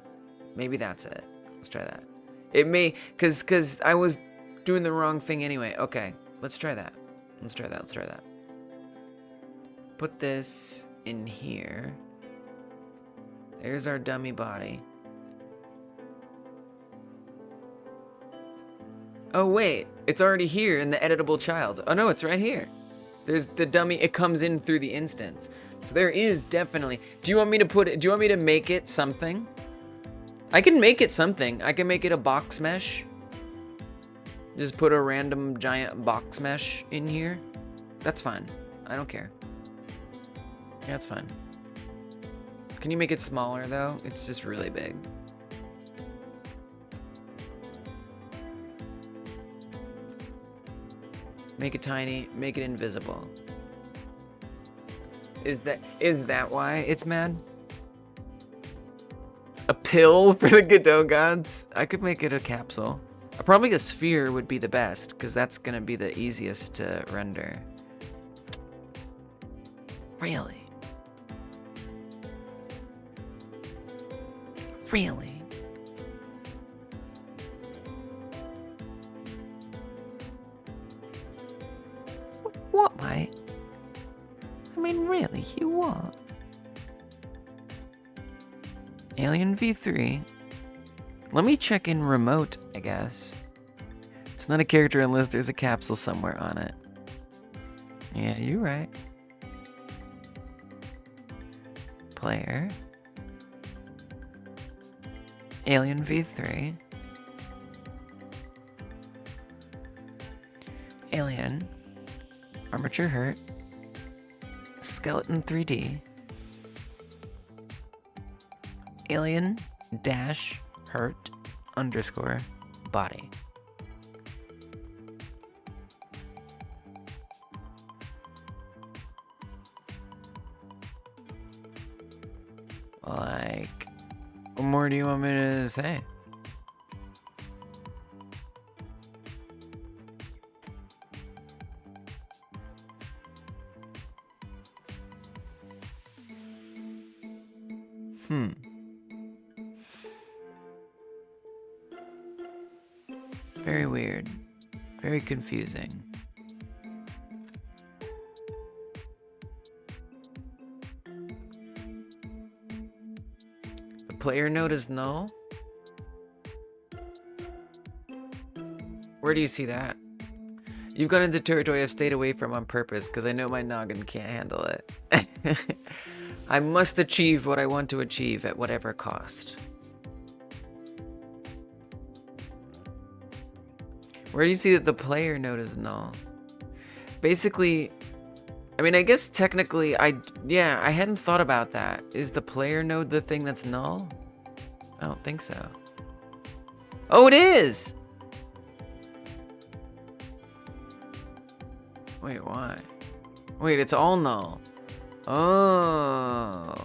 Maybe that's it. Let's try that. It may, cause I was doing the wrong thing anyway. Okay, let's try that. Let's try that. Put this in here. There's our dummy body. Oh wait, it's already here in the editable child. Oh no, it's right here. There's the dummy, it comes in through the instance. So there is definitely, do you want me to make it something? I can make it something. I can make it a box mesh. Just put a random giant box mesh in here. That's fine. I don't care. Yeah, that's fine. Can you make it smaller though? It's just really big. Make it tiny, make it invisible. Is that why it's mad? A pill for the Godot gods? I could make it a capsule. Probably a sphere would be the best, because that's gonna be the easiest to render. Really? Really? What, mate? I mean, really, you what? Alien v3. Let me check in remote, I guess. It's not a character unless there's a capsule somewhere on it. Yeah, you're right. player. Alien v3. Alien. Armature hurt. Skeleton 3D. Alien dash hurt underscore body. Like, what more do you want me to say? Very weird. Very confusing. The player node is null? Where do you see that? You've gone into territory I've stayed away from on purpose because I know my noggin can't handle it. I must achieve what I want to achieve at whatever cost. Where do you see that the player node is null? Basically, I mean, I guess technically, I hadn't thought about that. Is the player node the thing that's null? I don't think so. Oh, it is! Wait, why? Wait, it's all null. Oh.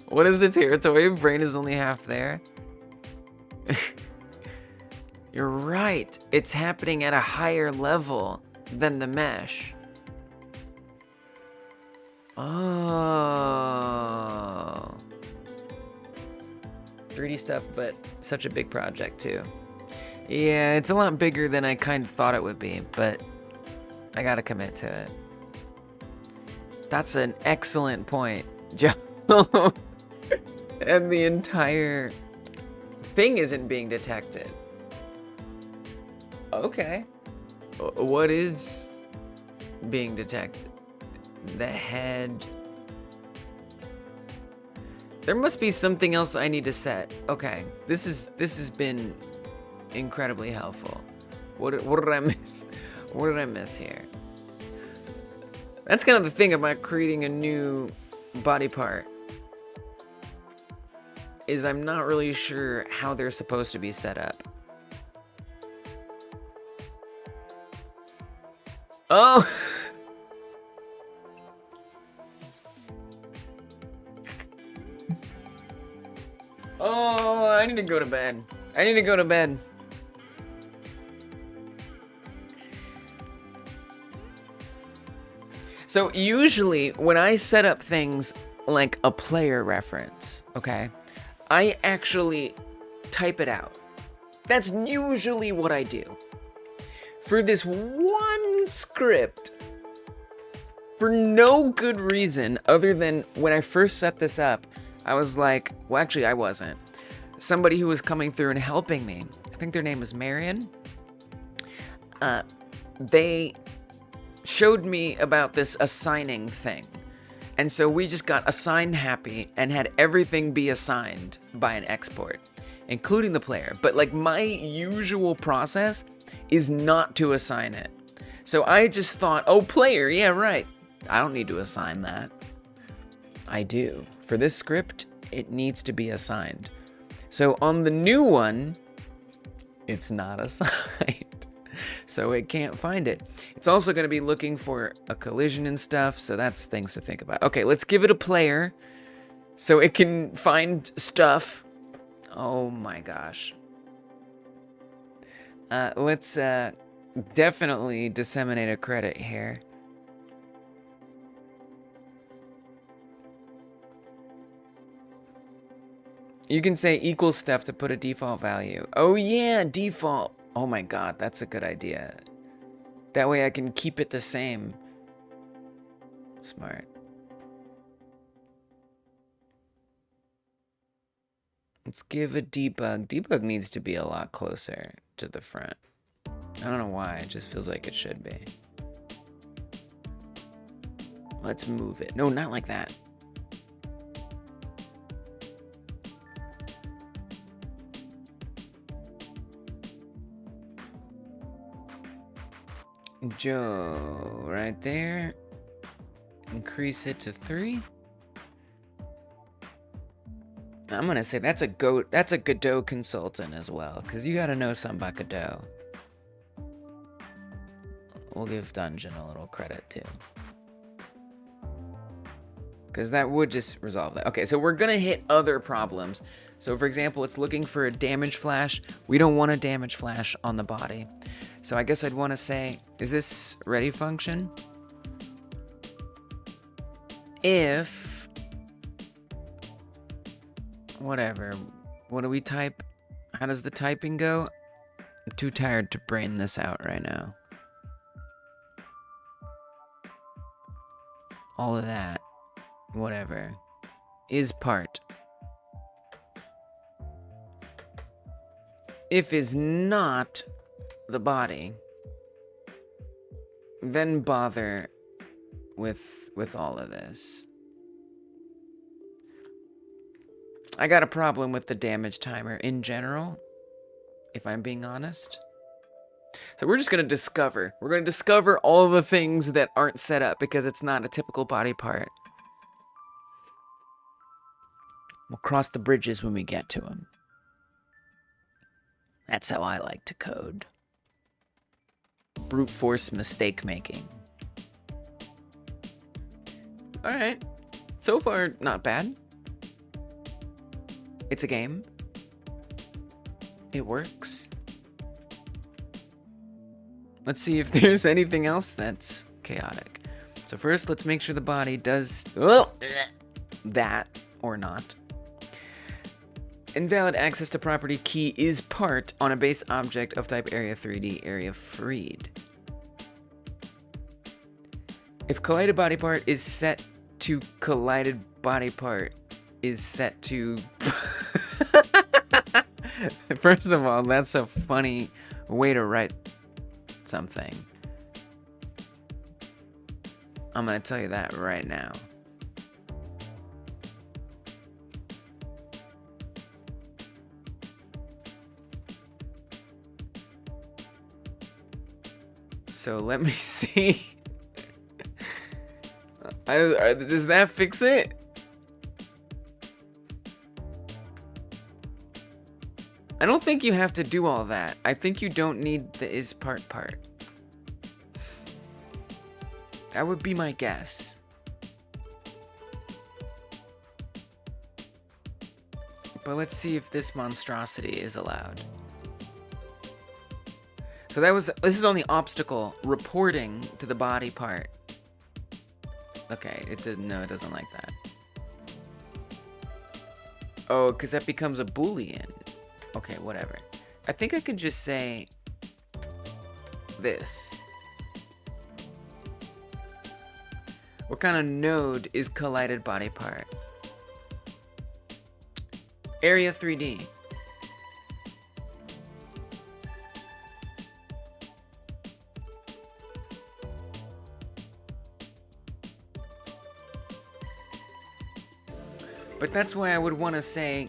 What is the territory? Brain is only half there. You're right. It's happening at a higher level than the mesh. Oh. 3D stuff, but such a big project too. Yeah, it's a lot bigger than I kind of thought it would be, but I gotta commit to it. That's an excellent point, Joe. And the entire thing isn't being detected. Okay. What is being detected? The head. There must be something else I need to set. Okay. This has been incredibly helpful. What did I miss? What did I miss here? That's kind of the thing about creating a new body part. Is I'm not really sure how they're supposed to be set up. Oh! Oh, I need to go to bed. I need to go to bed. So usually when I set up things like a player reference, okay, I actually type it out. That's usually what I do. For this one script, for no good reason other than when I first set this up, I was like, well, actually I wasn't. Somebody who was coming through and helping me, I think their name was Marion, they showed me about this assigning thing. And so we just got assigned happy and had everything be assigned by an export, including the player. But like my usual process is not to assign it. So I just thought, oh, player, yeah, right. I don't need to assign that. I do. For this script, it needs to be assigned. So on the new one, it's not assigned. So it can't find it. It's also going to be looking for a collision and stuff, so that's things to think about. Okay, let's give it a player so it can find stuff. Oh my gosh. Let's definitely disseminate a credit here. You can say equals stuff to put a default value. Oh yeah, default. Oh my god, that's a good idea. That way I can keep it the same. Smart. Let's give a debug. Debug needs to be a lot closer to the front. I don't know why, it just feels like it should be. Let's move it. No, not like that. Joe, right there. Increase it to 3. I'm gonna say that's a Godot consultant as well, because you gotta know something about Godot. We'll give Dungeon a little credit too, because that would just resolve that. Okay, so we're gonna hit other problems. So for example, it's looking for a damage flash. We don't want a damage flash on the body. So I guess I'd want to say, is this ready function? If, whatever, what do we type? How does the typing go? I'm too tired to brain this out right now. All of that, whatever, is part. If is not the body, then bother with all of this. I got a problem with the damage timer in general, if I'm being honest. So we're just going to discover. We're going to discover all the things that aren't set up because it's not a typical body part. We'll cross the bridges when we get to them. That's how I like to code. Brute force mistake making. Alright. So far, not bad. It's a game. It works. Let's see if there's anything else that's chaotic. So first, let's make sure the body does that or not. Invalid access to property key is part on a base object of type area 3D area freed. If collided body part is set to collided body part is set to... First of all, that's a funny way to write something. I'm gonna tell you that right now. So let me see. Does that fix it? I don't think you have to do all that. I think you don't need the is part. That would be my guess. But let's see if this monstrosity is allowed. So this is on the obstacle reporting to the body part. Okay, it doesn't like that. Oh, because that becomes a Boolean. Okay, whatever. I think I could just say this. What kind of node is collided body part? Area 3D. But that's why I would want to say...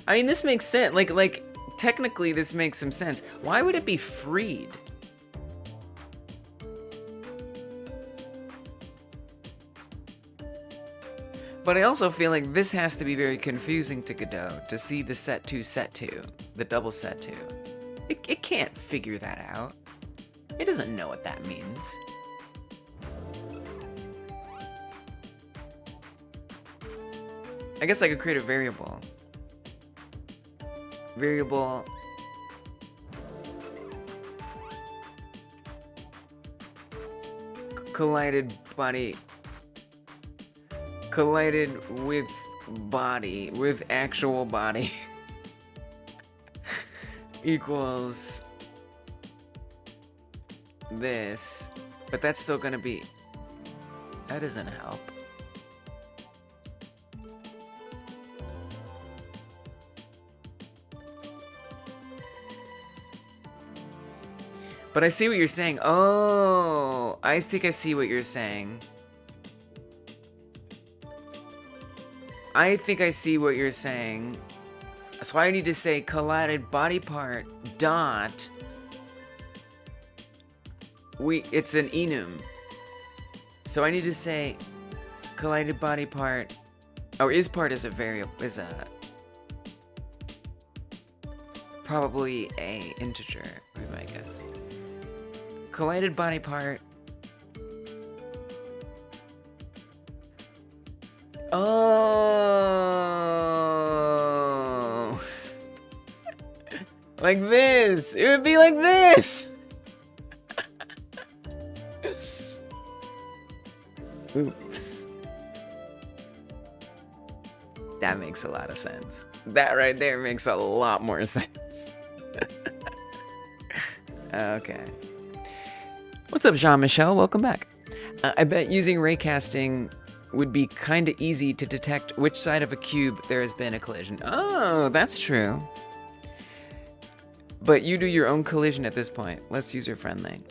I mean, this makes sense. Like, technically, this makes some sense. Why would it be freed? But I also feel like this has to be very confusing to Godot to see the set to, the double set to. It can't figure that out. It doesn't know what that means. I guess I could create a variable. Variable collided body collided with body with actual body equals this, but that's still gonna be, that doesn't help. But I see what you're saying. Oh, I think I see what you're saying. I think I see what you're saying. So I need to say collided body part dot. It's an enum. So I need to say collided body part. Oh, is part is a variable, is a probably a integer, would be my guess. Collided body part. Oh, like this. It would be like this. Oops. That makes a lot of sense. That right there makes a lot more sense. Okay. What's up, Jean-Michel? Welcome back. I bet using raycasting would be kinda easy to detect which side of a cube there has been a collision. Oh, that's true. But you do your own collision at this point. Less user-friendly.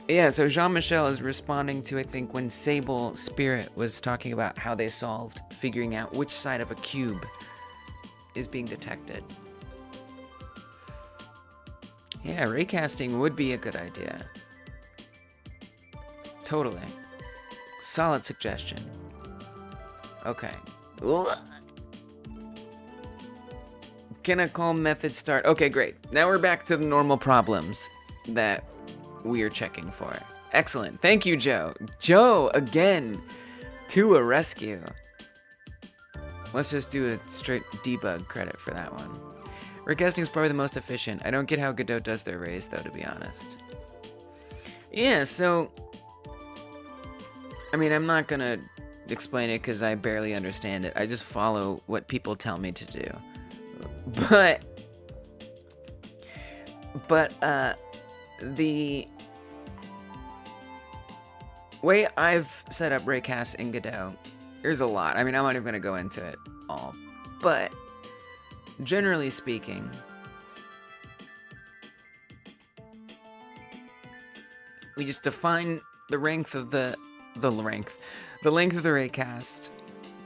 Yeah, so Jean-Michel is responding to, I think, when Sable Spirit was talking about how they solved figuring out which side of a cube is being detected. Yeah, raycasting would be a good idea. Totally. Solid suggestion. Okay. Ugh. Can I call method start? Okay, great. Now we're back to the normal problems that we are checking for. Excellent. Thank you, Joe. Joe, again, to a rescue. Let's just do a straight debug credit for that one. Raycasting is probably the most efficient. I don't get how Godot does their rays, though, to be honest. Yeah, so... I mean, I'm not gonna explain it because I barely understand it. I just follow what people tell me to do. But the way I've set up raycast in Godot, there's a lot. I mean, I'm not even going to go into it all. But generally speaking, we just define the length of the length of the raycast,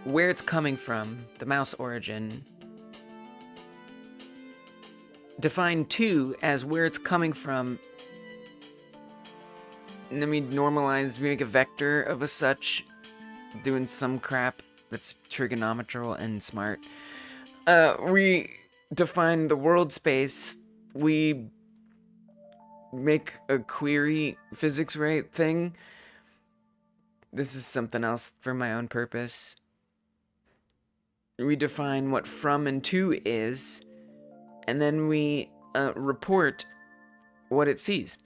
where it's coming from, the mouse origin. Define 2 as where it's coming from. And then we normalize, we make a vector of a such, doing some crap that's trigonometrical and smart. We define the world space. We make a query physics rate thing. This is something else for my own purpose. We define what from and to is, and then we report what it sees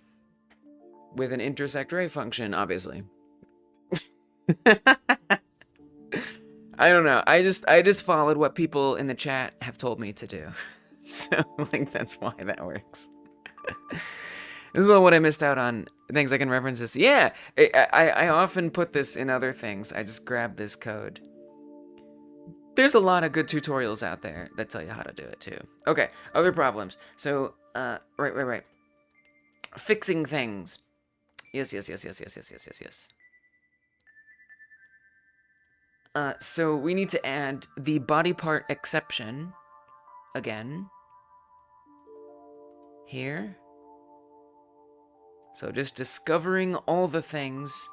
with an intersect ray function, obviously. I don't know. I just followed what people in the chat have told me to do. So, like, that's why that works. This is all what I missed out on. Things I can reference this. Yeah, I often put this in other things. I just grab this code. There's a lot of good tutorials out there that tell you how to do it too. Okay, other problems. So, right. Fixing things. Yes. So we need to add the body part exception again. Here. So just discovering all the things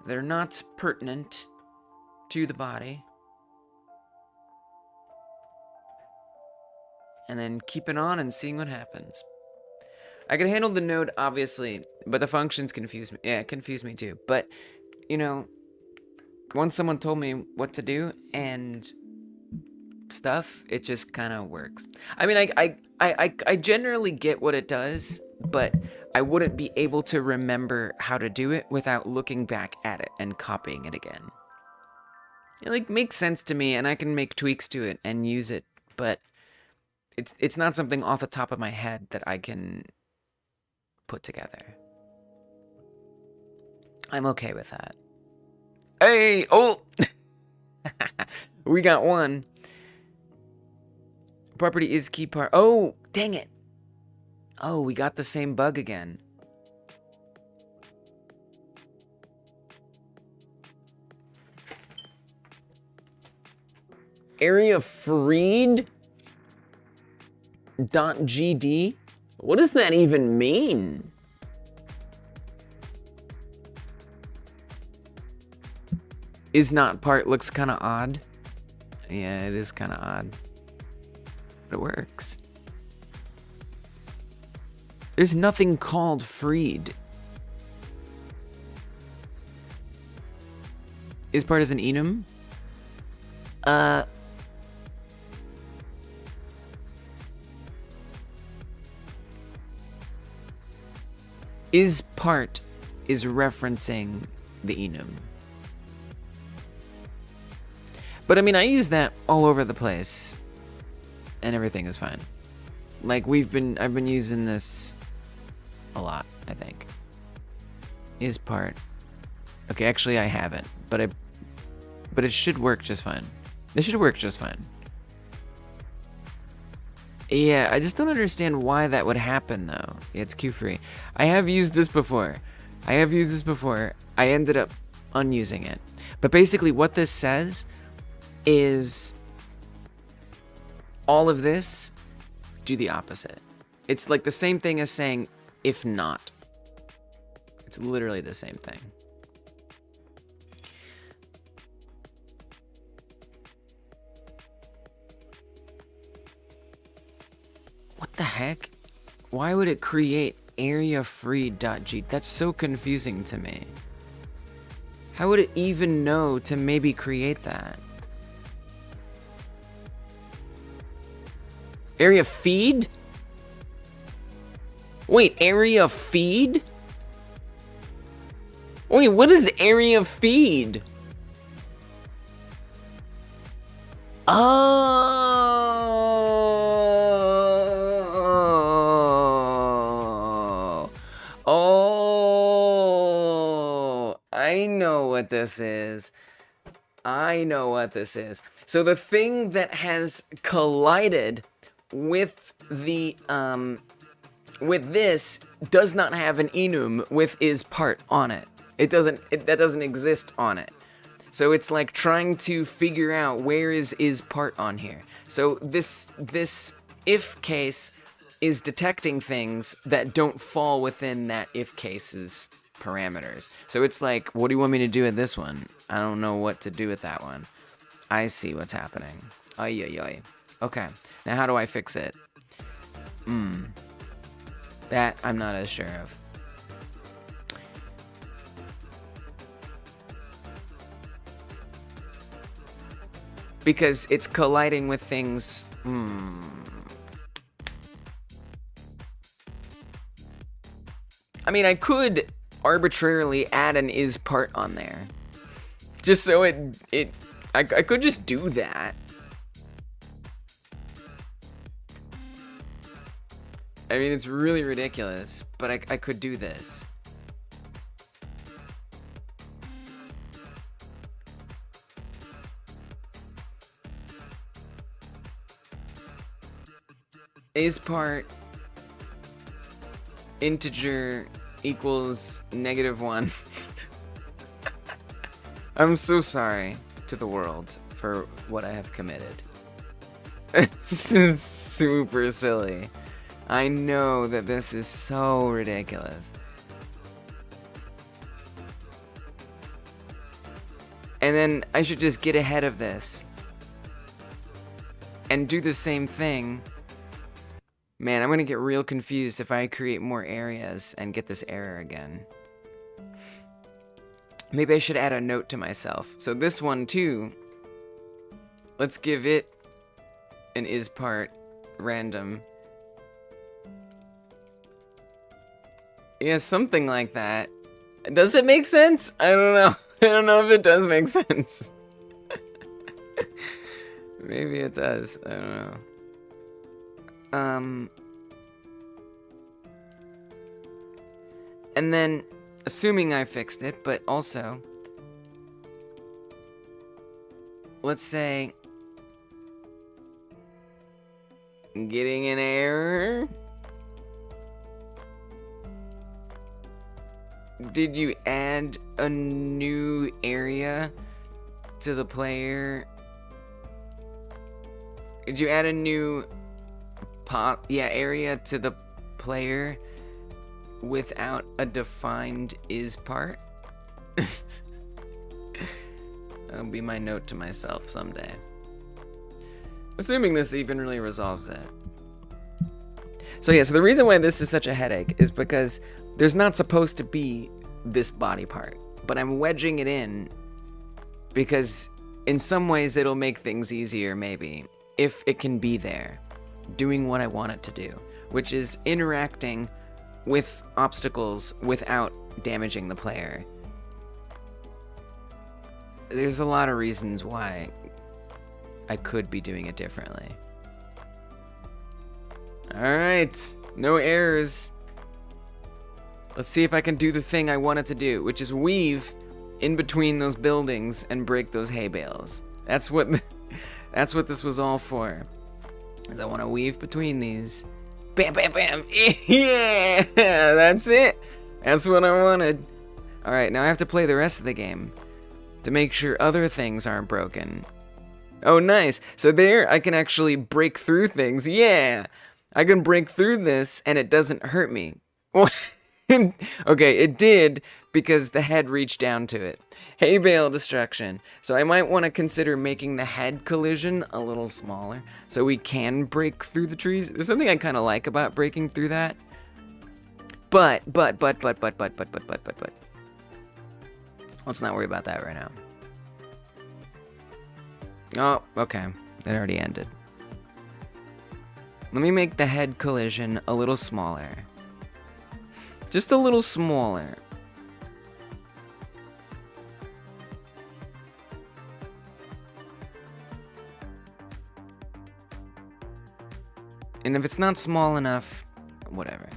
that are not pertinent to the body. And then keeping on and seeing what happens. I can handle the node, obviously, but the functions confuse me. Yeah, confuse me too. But, you know, once someone told me what to do and stuff, it just kind of works. I mean, I generally get what it does, but I wouldn't be able to remember how to do it without looking back at it and copying it again. It, like, makes sense to me, and I can make tweaks to it and use it, but it's not something off the top of my head that I can put together. I'm okay with that. Hey! Oh! We got one. Property is key part. Oh, dang it. Oh, we got the same bug again. Area freed .gd? What does that even mean? Is not part looks kind of odd. Yeah, it is kind of odd. But it works. There's nothing called freed. Is part as an enum? Is part is referencing the enum. But I mean, I use that all over the place, and everything is fine. Like I've been using this a lot, I think. Is part. Okay, actually I haven't, but it should work just fine. This should work just fine. Yeah, I just don't understand why that would happen though. Yeah, it's Q-free. I have used this before. I ended up unusing it. But basically what this says is all of this, do the opposite. It's like the same thing as saying if not. It's literally the same thing. What the heck? Why would it create area-free.g? That's so confusing to me. How would it even know to maybe create that? Area feed? Wait, area feed? Wait, what is area feed? Oh, I know what this is. So the thing that has collided with the with this does not have an enum with is part on it. That doesn't exist on it. So it's like trying to figure out where is part on here. So this if case is detecting things that don't fall within that if case's parameters. So it's like, what do you want me to do with this one? I don't know what to do with that one. I see what's happening. Ay, ay, ay. Okay, now how do I fix it? That I'm not as sure of. Because it's colliding with things. I mean, I could arbitrarily add an is part on there. Just so I could just do that. I mean, it's really ridiculous, but I could do this. Is part integer equals -1. I'm so sorry to the world for what I have committed. This is super silly. I know that this is so ridiculous. And then I should just get ahead of this and do the same thing. Man, I'm gonna get real confused if I create more areas and get this error again. Maybe I should add a note to myself. So this one too, let's give it an is part random. Yeah, something like that. Does it make sense? I don't know. I don't know if it does make sense. Maybe it does. I don't know. And then, assuming I fixed it, but also, let's say, getting an error. Did you add a new area to the player Did you add a new area to the player without a defined is part? That'll be my note to myself someday. Assuming this even really resolves that. So yeah, so the reason why this is such a headache is because there's not supposed to be this body part, but I'm wedging it in because in some ways it'll make things easier, maybe, if it can be there, doing what I want it to do, which is interacting with obstacles without damaging the player. There's a lot of reasons why I could be doing it differently. Alright, no errors. Let's see if I can do the thing I wanted to do, which is weave in between those buildings and break those hay bales. That's what this was all for. Is I want to weave between these. Bam, bam, bam. Yeah, that's it. That's what I wanted. Alright, now I have to play the rest of the game to make sure other things aren't broken. Oh, nice. So there, I can actually break through things. Yeah. I can break through this, and it doesn't hurt me. Okay, it did, because the head reached down to it. Hay bale destruction. So I might want to consider making the head collision a little smaller, so we can break through the trees. There's something I kind of like about breaking through that. But. Let's not worry about that right now. Oh, okay. That already ended. Let me make the head collision a little smaller. Just a little smaller. And if it's not small enough, whatever.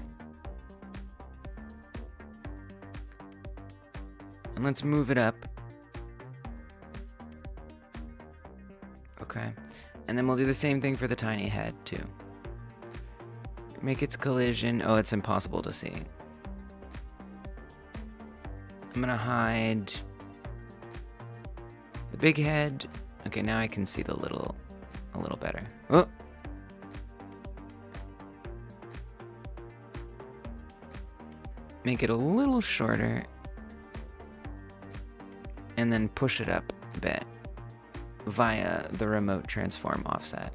And let's move it up. Okay. And then we'll do the same thing for the tiny head, too. Make its collision. Oh, it's impossible to see. I'm gonna hide the big head. Okay, now I can see the little a little better. Oh. Make it a little shorter. And then push it up a bit via the remote transform offset.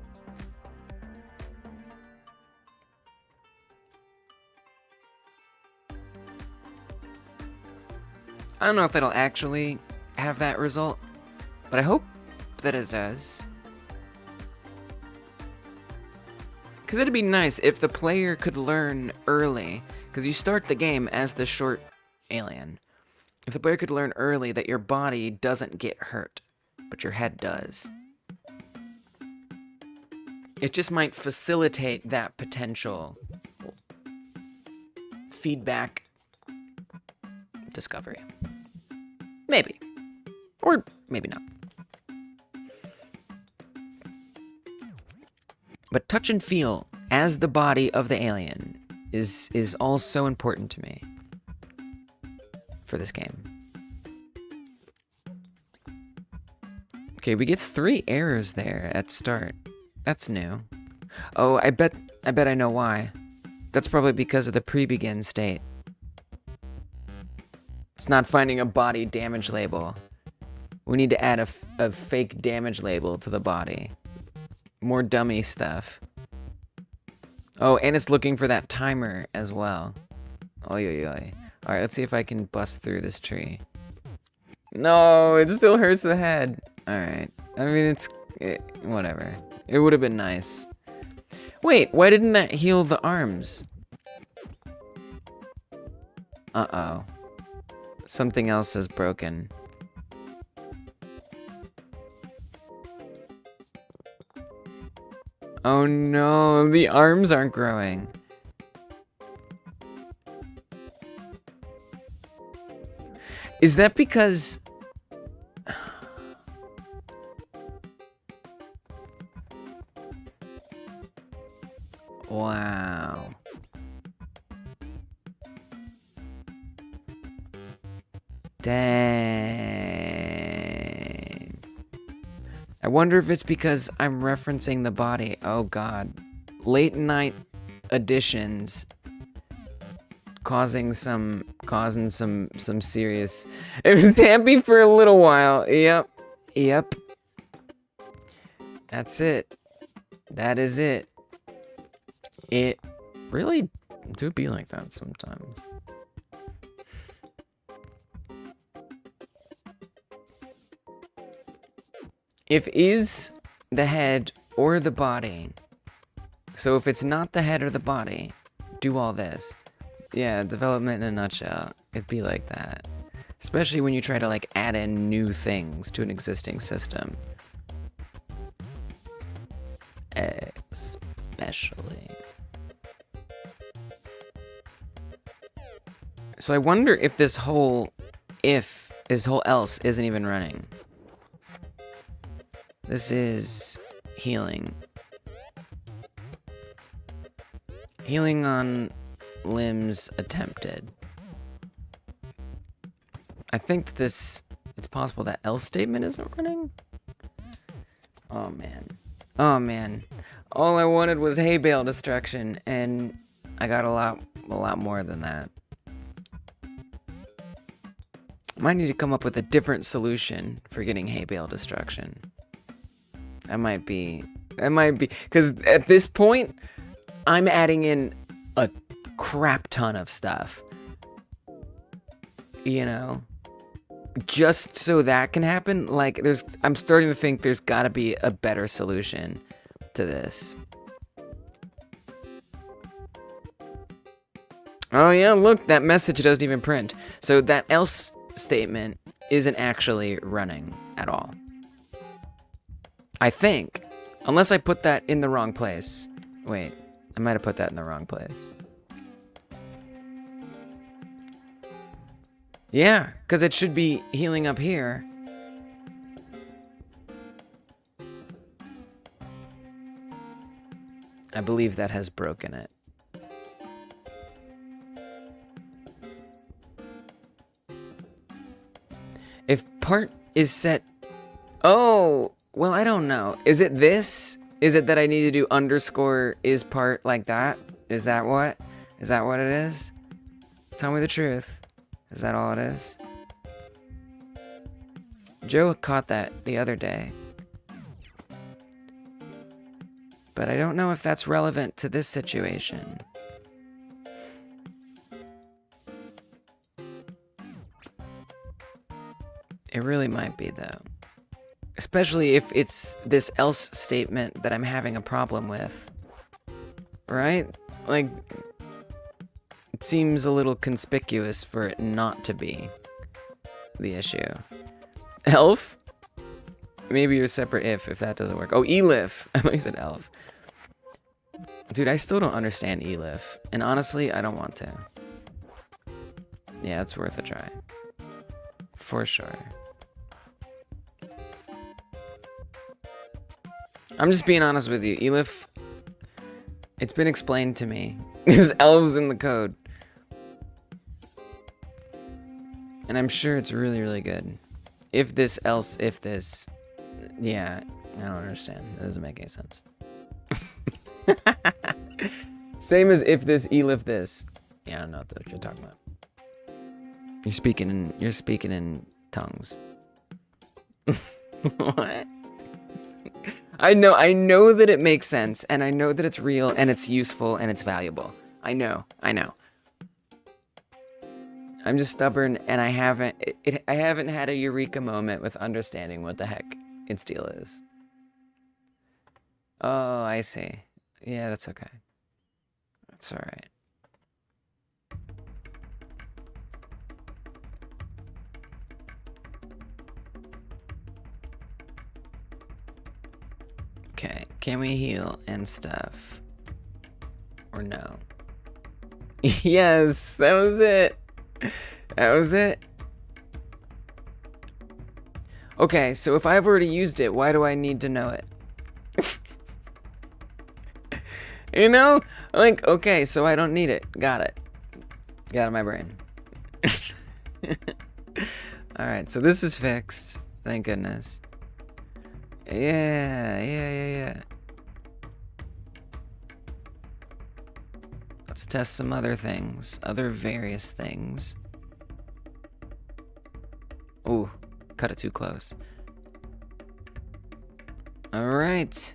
I don't know if that'll actually have that result, but I hope that it does. Because it'd be nice if the player could learn early, because you start the game as the short alien. If the player could learn early that your body doesn't get hurt, but your head does. It just might facilitate that potential feedback discovery. Maybe. Or maybe not. But touch and feel as the body of the alien is all so important to me for this game. Okay, we get 3 errors there at start. That's new. Oh, I bet I know why. That's probably because of the pre-begin state. It's not finding a body damage label. We need to add a fake damage label to the body. More dummy stuff. Oh, and it's looking for that timer as well. Oy, oy, oy. Alright, let's see if I can bust through this tree. No, it still hurts the head. Alright. I mean, whatever. It would have been nice. Wait, why didn't that heal the arms? Uh-oh. Something else is broken. Oh no, the arms aren't growing. Is that because... Wow. Dang. I wonder if it's because I'm referencing the body. Oh god. Late night additions causing some serious. It was happy for a little while. Yep. That's it. That is it. It really do be like that sometimes. If is the head or the body. So if it's not the head or the body, do all this. Yeah, development in a nutshell. It'd be like that. Especially when you try to like add in new things to an existing system. Especially. So I wonder if this whole else isn't even running. This is healing. Healing on limbs attempted. I think that it's possible that else statement isn't running. Oh man. Oh man. All I wanted was hay bale destruction, and I got a lot more than that. Might need to come up with a different solution for getting hay bale destruction. That might be, because at this point, I'm adding in a crap ton of stuff. You know? Just so that can happen, like, I'm starting to think there's gotta be a better solution to this. Oh yeah, look, that message doesn't even print. So that else statement isn't actually running at all. I think. Unless I put that in the wrong place. Wait, I might have put that in the wrong place. Yeah, because it should be healing up here. I believe that has broken it. If part is set... Oh, well, I don't know. Is it this? Is it that I need to do underscore is part like that? Is that what? Is that what it is? Tell me the truth. Is that all it is? Joe caught that the other day. But I don't know if that's relevant to this situation. It really might be, though. Especially if it's this else statement that I'm having a problem with. Right? Like, it seems a little conspicuous for it not to be the issue. Elf? Maybe you're separate if that doesn't work. Oh, elif. I thought you said elf. Dude, I still don't understand elif. And honestly, I don't want to. Yeah, it's worth a try. For sure. I'm just being honest with you. Elif, it's been explained to me. There's elves in the code. And I'm sure it's really, really good. If this, else, if this. Yeah, I don't understand. That doesn't make any sense. Same as if this, elif this. Yeah, I don't know what you're talking about. You're speaking in tongues. What? I know that it makes sense, and I know that it's real, and it's useful, and it's valuable. I know. I'm just stubborn, and I haven't had a eureka moment with understanding what the heck its deal is. Oh, I see. Yeah, that's okay. That's all right. Okay, can we heal and stuff? Or no? Yes, that was it. That was it. Okay, so if I've already used it, why do I need to know it? You know? Like, okay, so I don't need it. Got it. Got it in my brain. Alright, so this is fixed. Thank goodness. Yeah. Let's test some other things, other various things. Ooh, cut it too close. All right.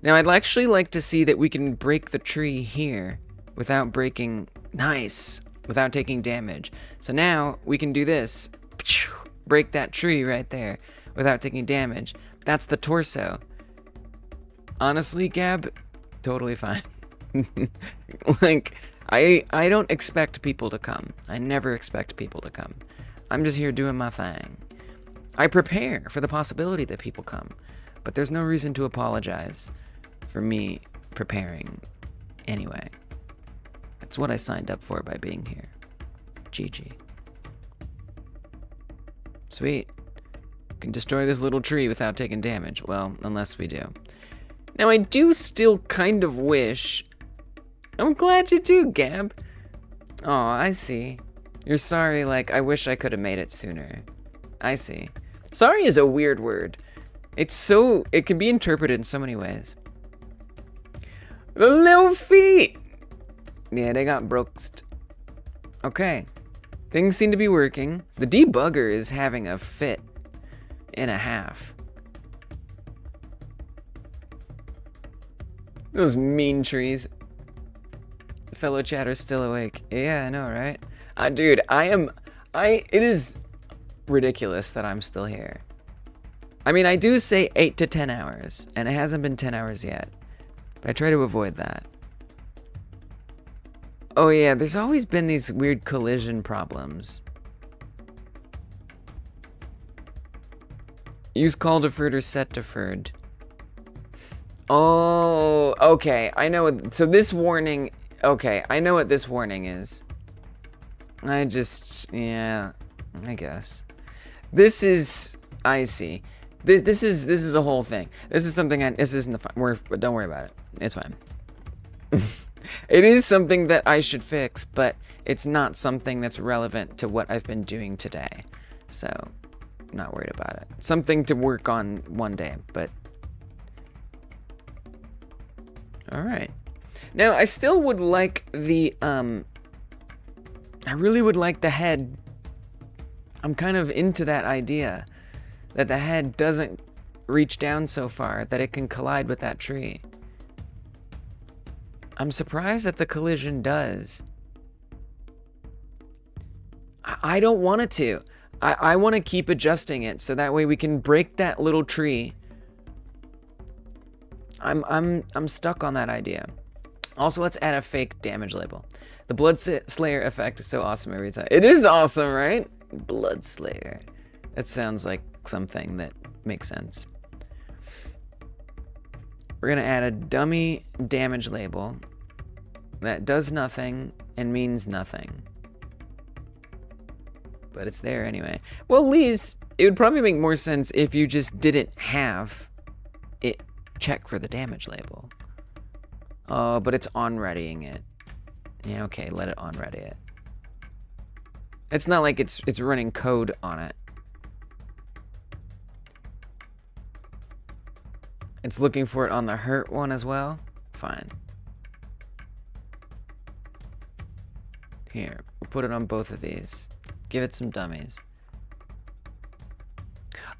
Now I'd actually like to see that we can break the tree here without breaking, nice, without taking damage. So now we can do this, break that tree right there without taking damage. That's the torso. Honestly, Gab, totally fine. Like, I don't expect people to come. I never expect people to come. I'm just here doing my thing. I prepare for the possibility that people come, but there's no reason to apologize for me preparing anyway. That's what I signed up for by being here. GG. Sweet. Can destroy this little tree without taking damage. Well, unless we do. Now, I do still kind of wish... I'm glad you do, Gab. Oh, I see. You're sorry, like, I wish I could have made it sooner. I see. Sorry is a weird word. It's so... It can be interpreted in so many ways. The little feet! Yeah, they got broked. Okay. Things seem to be working. The debugger is having a fit and a half. Those mean trees. Fellow chatter's still awake. Yeah, I know, right? Dude, it is ridiculous that I'm still here. I mean, I do say 8 to 10 hours, and it hasn't been 10 hours yet. But I try to avoid that. Oh yeah, there's always been these weird collision problems. Use call deferred or set deferred. Oh, okay. I know. So this warning... Okay, I know what this warning is. Yeah, I guess. This is... I see. This is a whole thing. This is something this isn't the fun. Don't worry about it. It's fine. It is something that I should fix, but it's not something that's relevant to what I've been doing today. So, I'm not worried about it. Something to work on one day, but... Alright. Now, I still would like the, I really would like the head. I'm kind of into that idea. That the head doesn't reach down so far that it can collide with that tree. I'm surprised that the collision does. I don't want it to. I want to keep adjusting it so that way we can break that little tree. I'm stuck on that idea. Also, let's add a fake damage label. The Blood Slayer effect is so awesome every time. It is awesome, right? Blood Slayer. It sounds like something that makes sense. We're gonna add a dummy damage label that does nothing and means nothing. But it's there anyway. Well, at least it would probably make more sense if you just didn't have it check for the damage label. Oh, but it's on readying it. Yeah, okay, let it on ready it. It's not like it's running code on it. It's looking for it on the hurt one as well? Fine. Here, we'll put it on both of these. Give it some dummies.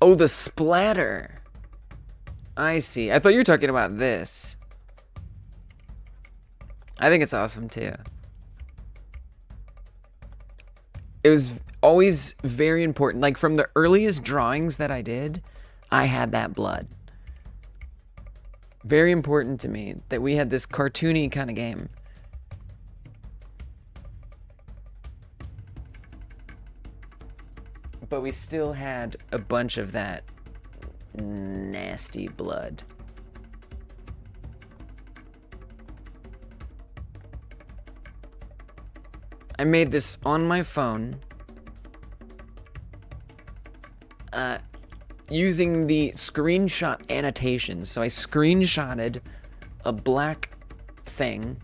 Oh, the splatter. I see. I thought you were talking about this. I think it's awesome too. It was always very important. Like from the earliest drawings that I did, I had that blood. Very important to me that we had this cartoony kind of game. But we still had a bunch of that nasty blood. I made this on my phone using the screenshot annotations. So I screenshotted a black thing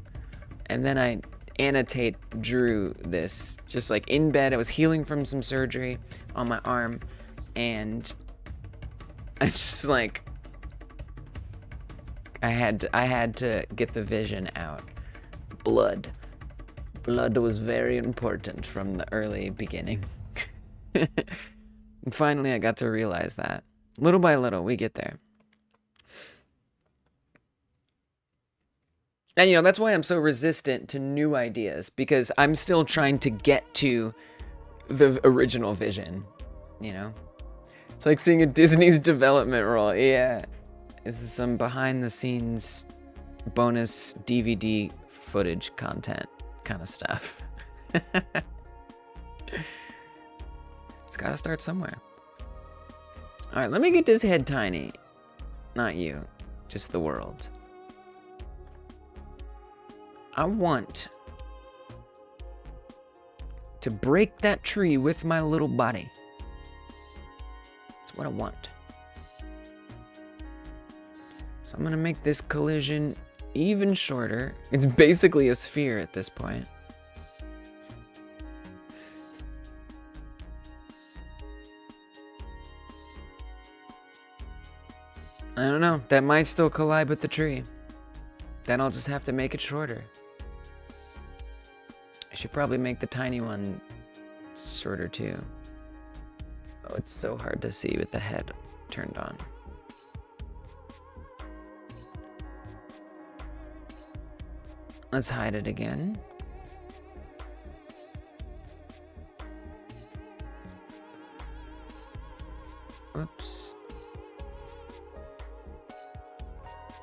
and then I drew this just like in bed. I was healing from some surgery on my arm and I just like I had to get the vision out. Blood. Blood was very important from the early beginning. And finally, I got to realize that. Little by little, we get there. And, you know, that's why I'm so resistant to new ideas, because I'm still trying to get to the original vision, you know? It's like seeing a Disney's development roll. Yeah. This is some behind-the-scenes bonus DVD footage content kind of stuff. It's got to start somewhere. All right, let me get this head tiny. Not you, just the world. I want to break that tree with my little body. That's what I want. So I'm gonna make this collision even shorter. It's basically a sphere at this point. I don't know, that might still collide with the tree. Then I'll just have to make it shorter. I should probably make the tiny one shorter too. Oh, it's so hard to see with the head turned on. Let's hide it again. Whoops.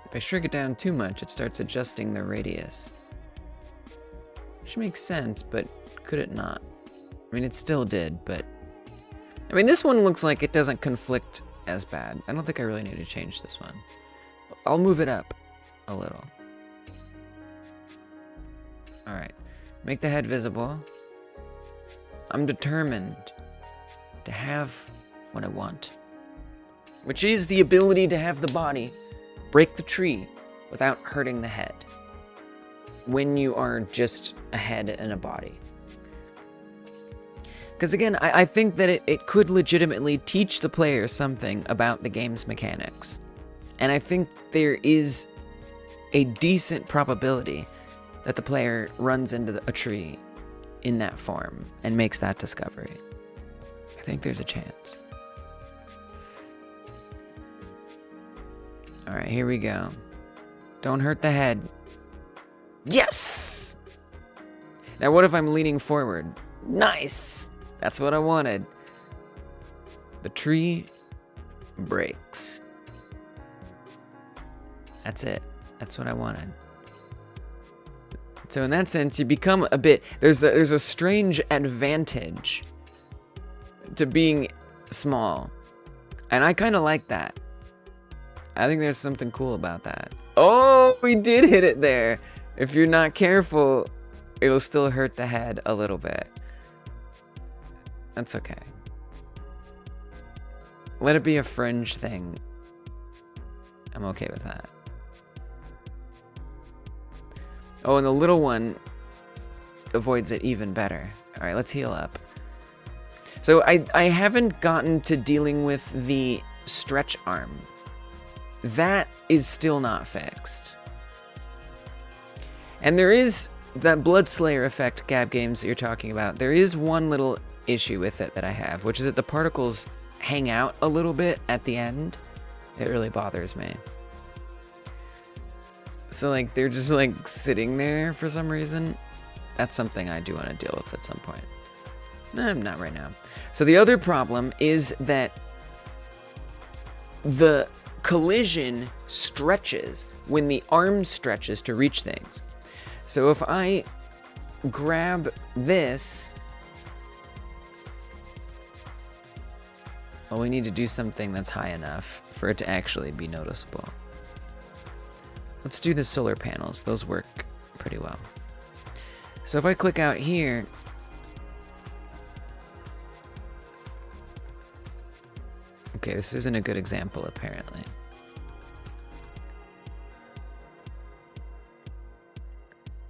If I shrink it down too much, it starts adjusting the radius. Which makes sense, but could it not? I mean, it still did, but... I mean, this one looks like it doesn't conflict as bad. I don't think I really need to change this one. I'll move it up a little. Alright. Make the head visible. I'm determined to have what I want. Which is the ability to have the body break the tree without hurting the head. When you are just a head and a body. Because again, I think that it could legitimately teach the player something about the game's mechanics. And I think there is a decent probability that the player runs into a tree in that form and makes that discovery. I think there's a chance. Alright, here we go. Don't hurt the head. Yes! Now what if I'm leaning forward? Nice! That's what I wanted. The tree breaks. That's it. That's what I wanted. So in that sense, you become a bit... There's a strange advantage to being small. And I kind of like that. I think there's something cool about that. Oh, we did hit it there. If you're not careful, it'll still hurt the head a little bit. That's okay. Let it be a fringe thing. I'm okay with that. Oh, and the little one avoids it even better. All right, let's heal up. So I haven't gotten to dealing with the stretch arm. That is still not fixed. And there is that Blood Slayer effect, Gab Games, that you're talking about. There is one little issue with it that I have, which is that the particles hang out a little bit at the end. It really bothers me. So, like, they're just, like, sitting there for some reason. That's something I do want to deal with at some point. Not right now. So the other problem is that the collision stretches when the arm stretches to reach things. So if I grab this... Well, we need to do something that's high enough for it to actually be noticeable. Let's do the solar panels. Those work pretty well. So if I click out here... Okay, this isn't a good example, apparently.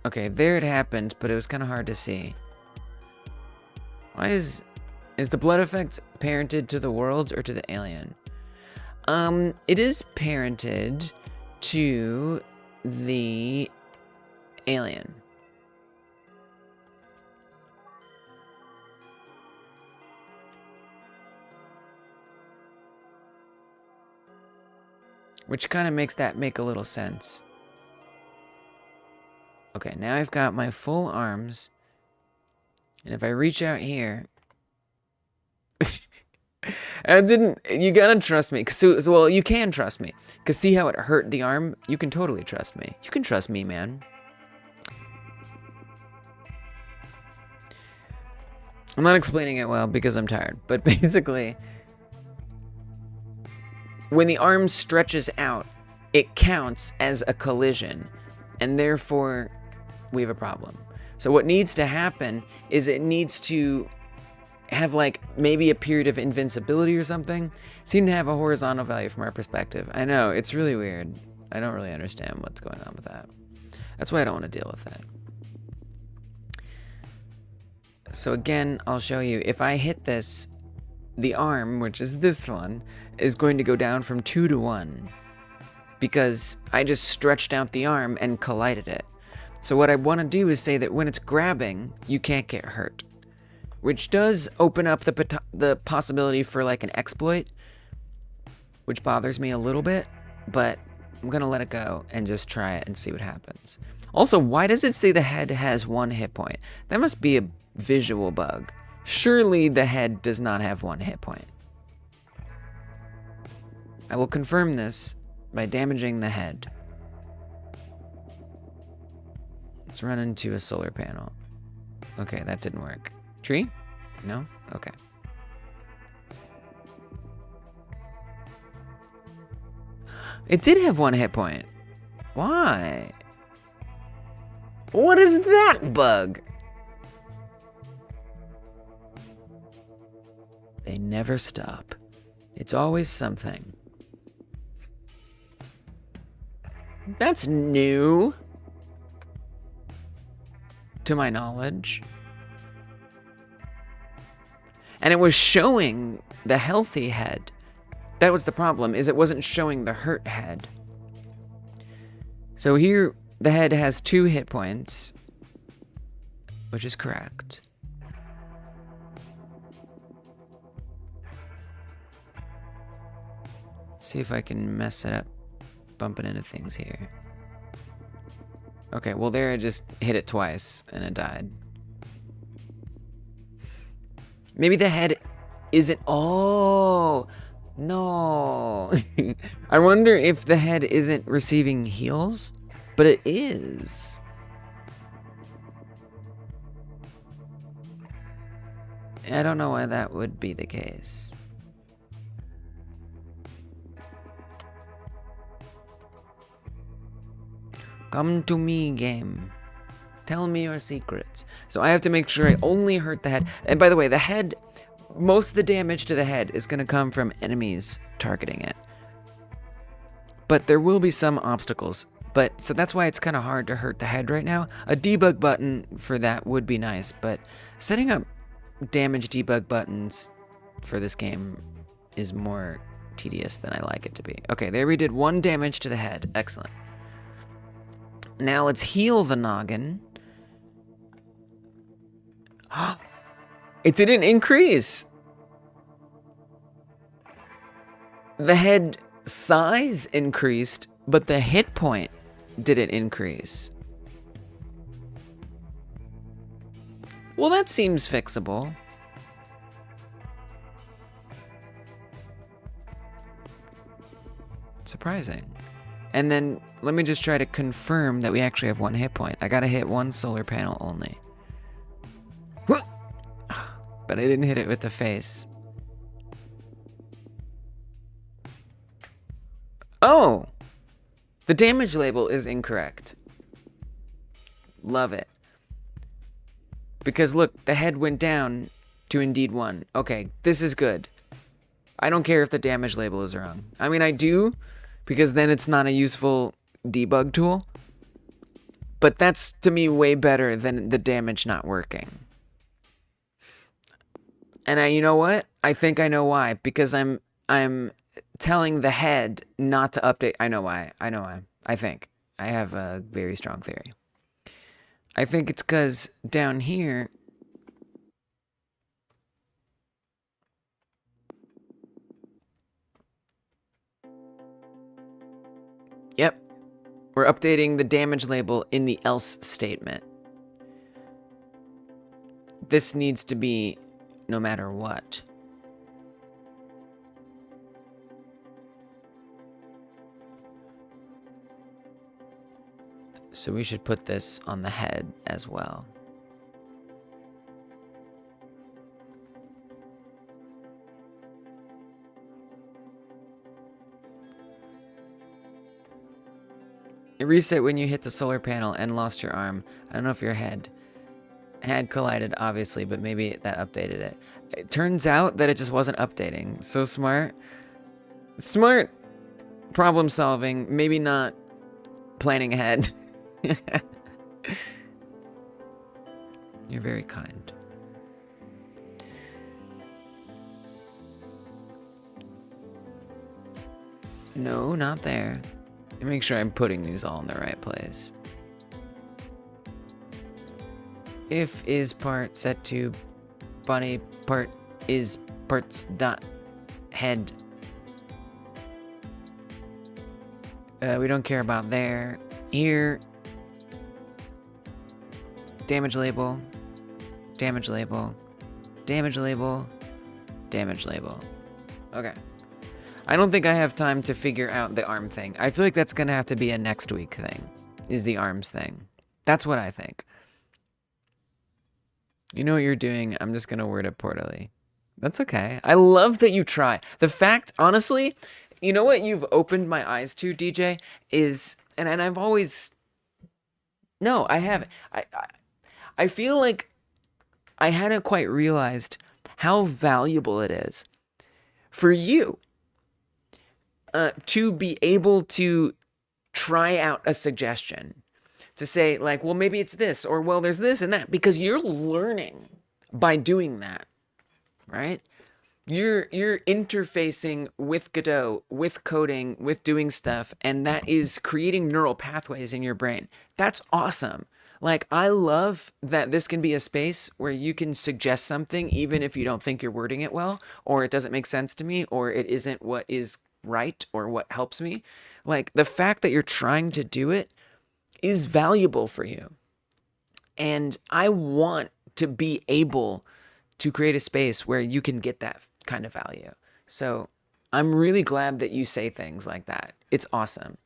Okay, there it happened, but it was kind of hard to see. Why is the blood effect parented to the world or to the alien? It is parented to the alien. Which kind of makes that make a little sense. Okay, now I've got my full arms. And if I reach out here... You gotta trust me. Well, you can trust me. Because see how it hurt the arm? You can totally trust me. You can trust me, man. I'm not explaining it well because I'm tired. But basically... when the arm stretches out, it counts as a collision, and therefore we have a problem. So what needs to happen is it needs to have like maybe a period of invincibility or something. Seem to have a horizontal value from our perspective. I know, it's really weird. I don't really understand what's going on with that. That's why I don't want to deal with that. So again, I'll show you. If I hit this, the arm, which is this one, is going to go down from 2 to 1 because I just stretched out the arm and collided it. So what I want to do is say that when it's grabbing, you can't get hurt, which does open up the possibility for like an exploit, which bothers me a little bit, but I'm going to let it go and just try it and see what happens. Also, why does it say the head has 1 hit point? That must be a visual bug. Surely the head does not have 1 hit point. I will confirm this by damaging the head. Let's run into a solar panel. Okay, that didn't work. Tree? No? Okay. It did have 1 hit point. Why? What is that bug? They never stop. It's always something. That's new. To my knowledge. And it was showing the healthy head. That was the problem, is it wasn't showing the hurt head. So here, the head has 2 hit points, which is correct. See if I can mess it up, bumping into things here. Okay, well there I just hit it twice and it died. Maybe the head isn't... Oh, no. I wonder if the head isn't receiving heals, but it is. I don't know why that would be the case. Come to me, game. Tell me your secrets. So I have to make sure I only hurt the head. And by the way, the head, most of the damage to the head is going to come from enemies targeting it. But there will be some obstacles. So that's why it's kind of hard to hurt the head right now. A debug button for that would be nice, but setting up damage debug buttons for this game is more tedious than I like it to be. Okay, there we did 1 damage to the head. Excellent. Now let's heal the noggin. It didn't increase. The head size increased, but the hit point didn't increase. Well, that seems fixable. Surprising. And then let me just try to confirm that we actually have 1 hit point. I gotta hit 1 solar panel only. But I didn't hit it with the face. Oh! The damage label is incorrect. Love it. Because look, the head went down to indeed 1. Okay, this is good. I don't care if the damage label is wrong. I mean, I do, because then it's not a useful debug tool. But that's, to me, way better than the damage not working. And you know what? I think I know why. Because I'm telling the head not to update. I know why. I think. I have a very strong theory. I think it's because down here... Yep. We're updating the damage label in the else statement. This needs to be no matter what. So we should put this on the head as well. It reset when you hit the solar panel and lost your arm. I don't know if your head had collided, obviously, but maybe that updated it. It turns out that it just wasn't updating. So smart. Smart problem solving, maybe not planning ahead. You're very kind. No, not there. Let me make sure I'm putting these all in the right place. If is part set to body part is parts dot head. We don't care about there. Here. Damage label. Damage label. Damage label. Damage label. Okay. I don't think I have time to figure out the arm thing. I feel like that's gonna have to be a next week thing. Is the arms thing. That's what I think. You know what you're doing. I'm just gonna word it poorly. That's okay. I love that you try. The fact, honestly, you know what you've opened my eyes to, DJ, is, and I've always, no, I haven't. I feel like I hadn't quite realized how valuable it is for you to be able to try out a suggestion. To say, like, well, maybe it's this, or, well, there's this and that. Because you're learning by doing that, right? You're interfacing with Godot, with coding, with doing stuff, and that is creating neural pathways in your brain. That's awesome. Like, I love that this can be a space where you can suggest something even if you don't think you're wording it well, or it doesn't make sense to me, or it isn't what is right, or what helps me. Like, the fact that you're trying to do it is valuable for you. And I want to be able to create a space where you can get that kind of value. So I'm really glad that you say things like that. It's awesome.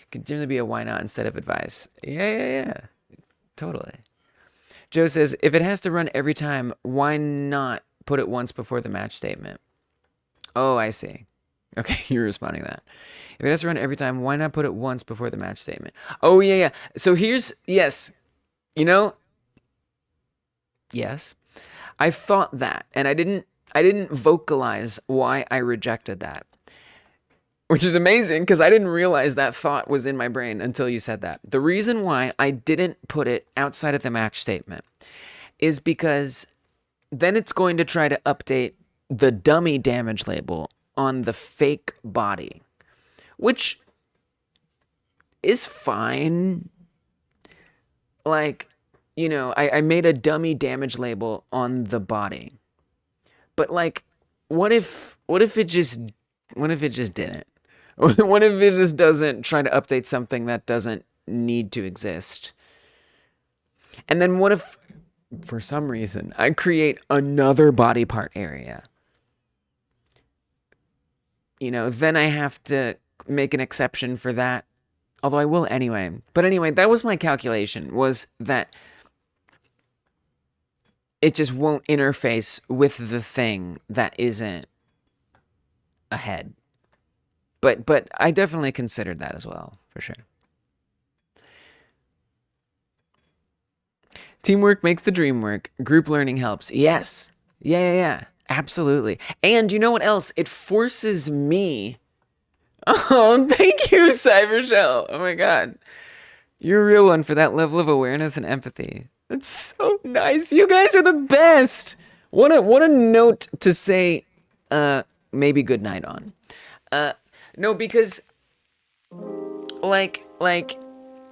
Continue to be a why not instead of advice. Yeah. Totally. Joe says, if it has to run every time, why not put it once before the match statement? Oh, I see. Okay, you're responding to that. If it has to run every time, why not put it once before the match statement? Oh, yeah. So here's, yes. You know, yes. I thought that, and I didn't vocalize why I rejected that. Which is amazing, because I didn't realize that thought was in my brain until you said that. The reason why I didn't put it outside of the match statement is because then it's going to try to update the dummy damage label on the fake body, which is fine. Like, you know, I made a dummy damage label on the body, but like, what if it just didn't? What if it just doesn't try to update something that doesn't need to exist? And then what if, for some reason, I create another body part area? You know, then I have to make an exception for that. Although I will anyway. But anyway, that was my calculation, was that it just won't interface with the thing that isn't a head. But I definitely considered that as well, for sure. Teamwork makes the dream work. Group learning helps. Yes. Yeah. Absolutely. And you know what else? It forces me. Oh, thank you, Cybershell. Oh my God. You're a real one for that level of awareness and empathy. That's so nice. You guys are the best. What a note to say maybe good night on. No, because like,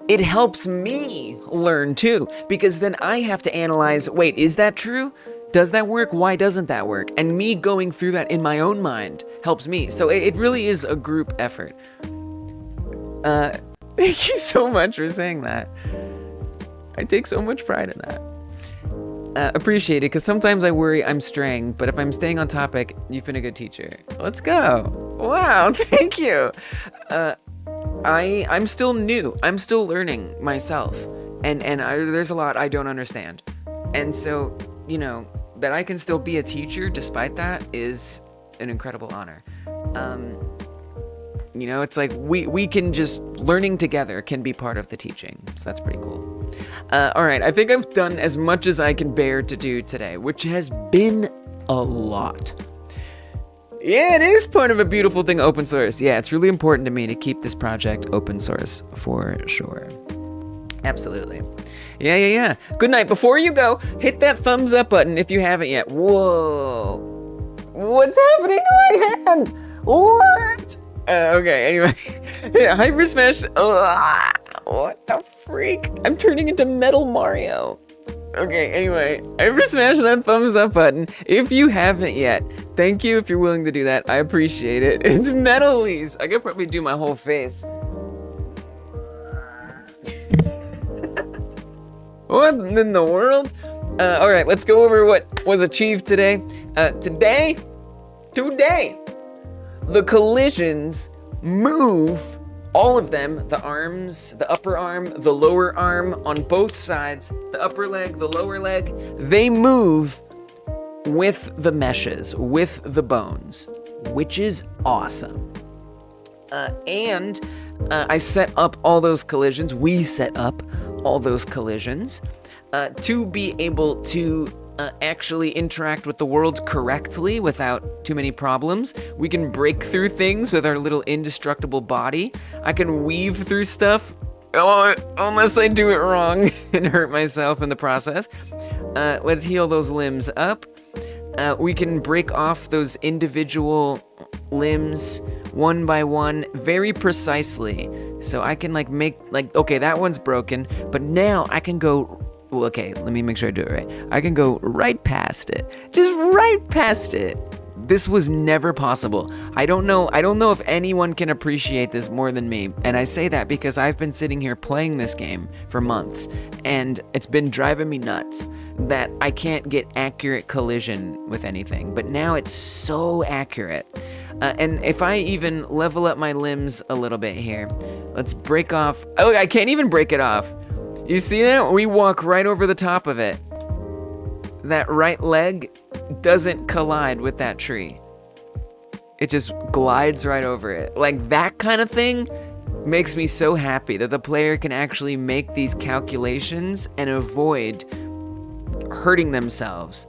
it helps me learn too, because then I have to analyze, wait, is that true? Does that work? Why doesn't that work? And me going through that in my own mind helps me. So it really is a group effort. Thank you so much for saying that. I take so much pride in that. Appreciate it, because sometimes I worry I'm straying, but if I'm staying on topic, you've been a good teacher. Let's go. Wow, thank you. I'm still new. I'm still learning myself, and there's a lot I don't understand. And so, you know, that I can still be a teacher despite that is an incredible honor. You know, it's like we can just, learning together can be part of the teaching. So that's pretty cool. All right, I think I've done as much as I can bear to do today, which has been a lot. Yeah, it is part of a beautiful thing, open source. Yeah, it's really important to me to keep this project open source for sure. Absolutely. Yeah. Good night. Before you go, hit that thumbs up button if you haven't yet. Whoa. What's happening to my hand? What? Okay, anyway. Yeah, Hyper Smash. What the freak? I'm turning into Metal Mario. Okay, anyway, Hyper Smash that thumbs up button if you haven't yet. Thank you if you're willing to do that. I appreciate it. It's Metalese. I could probably do my whole face. What in the world? All right, let's go over what was achieved today. Today, the collisions move, all of them, the arms, the upper arm, the lower arm, on both sides, the upper leg, the lower leg, they move with the meshes, with the bones, which is awesome. And I set up all those collisions, we set up all those collisions to be able to actually interact with the world correctly without too many problems. We can break through things with our little indestructible body. I can weave through stuff, unless I do it wrong and hurt myself in the process. Let's heal those limbs up. We can break off those individual limbs one by one very precisely. So I can make, okay, that one's broken, but now I can go, okay, let me make sure I do it right. I can go right past it, just right past it. This was never possible. I don't know if anyone can appreciate this more than me. And I say that because I've been sitting here playing this game for months, and it's been driving me nuts that I can't get accurate collision with anything. But now it's so accurate. And if I even level up my limbs a little bit here, let's break off. Oh, I can't even break it off. You see that? We walk right over the top of it. That right leg doesn't collide with that tree. It just glides right over it. Like, that kind of thing makes me so happy that the player can actually make these calculations and avoid hurting themselves.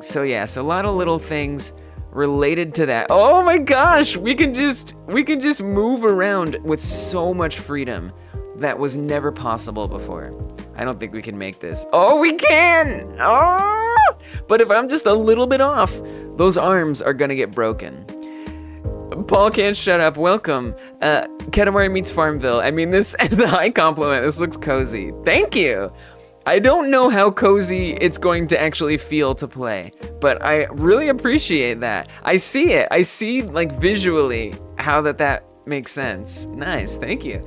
So yeah, so a lot of little things related to that. Oh my gosh, we can just move around with so much freedom that was never possible before. I don't think we can make this. Oh, we can! Oh! But if I'm just a little bit off, those arms are gonna get broken. Paul can't shut up. Welcome. Katamari meets Farmville. I mean, this is a high compliment. This looks cozy. Thank you. I don't know how cozy it's going to actually feel to play, but I really appreciate that. I see it. I see, visually how that makes sense. Nice. Thank you.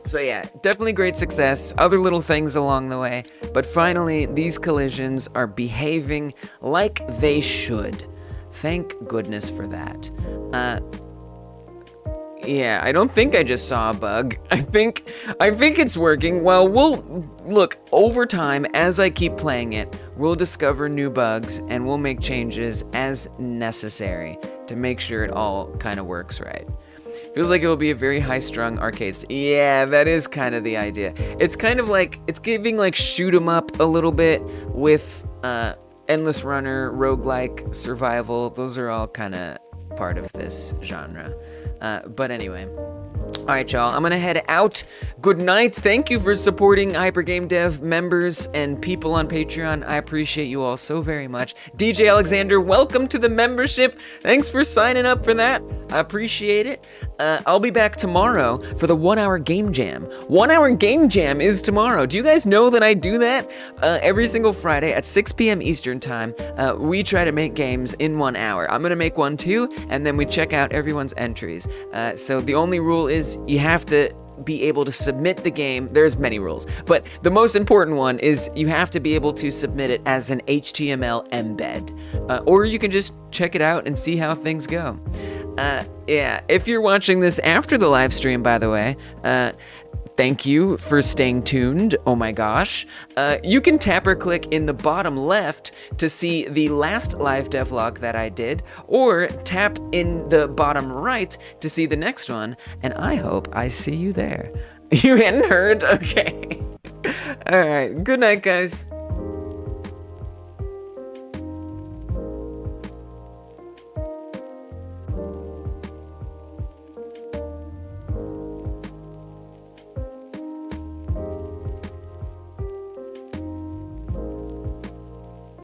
So yeah, definitely great success. Other little things along the way, but finally, these collisions are behaving like they should. Thank goodness for that. Yeah, I don't think I just saw a bug. I think it's working. Well, we'll look over time as I keep playing it. We'll discover new bugs and we'll make changes as necessary to make sure it all kind of works right. Feels like it will be a very high-strung arcade. Yeah, that is kind of the idea. It's kind of like, it's giving shoot 'em up a little bit with endless runner, roguelike, survival. Those are all kind of part of this genre. But anyway, All right, y'all, I'm gonna head out. Good night. Thank you for supporting Hypergame Dev members and people on Patreon. I appreciate you all so very much. DJ Alexander, welcome to the membership. Thanks for signing up for that. I appreciate it. I'll be back tomorrow for the 1 hour game jam. 1 hour game jam is tomorrow. Do you guys know that I do that? Every single Friday at 6 p.m. Eastern time, we try to make games in 1 hour. I'm gonna make one too, and then we check out everyone's entries. So the only rule is you have to be able to submit the game. There's many rules, but the most important one is you have to be able to submit it as an HTML embed, or you can just check it out and see how things go. Yeah, if you're watching this after the live stream, by the way, thank you for staying tuned. Oh my gosh. You can tap or click in the bottom left to see the last live devlog that I did, or tap in the bottom right to see the next one, and I hope I see you there. You hadn't heard? Okay. All right. Good night, guys.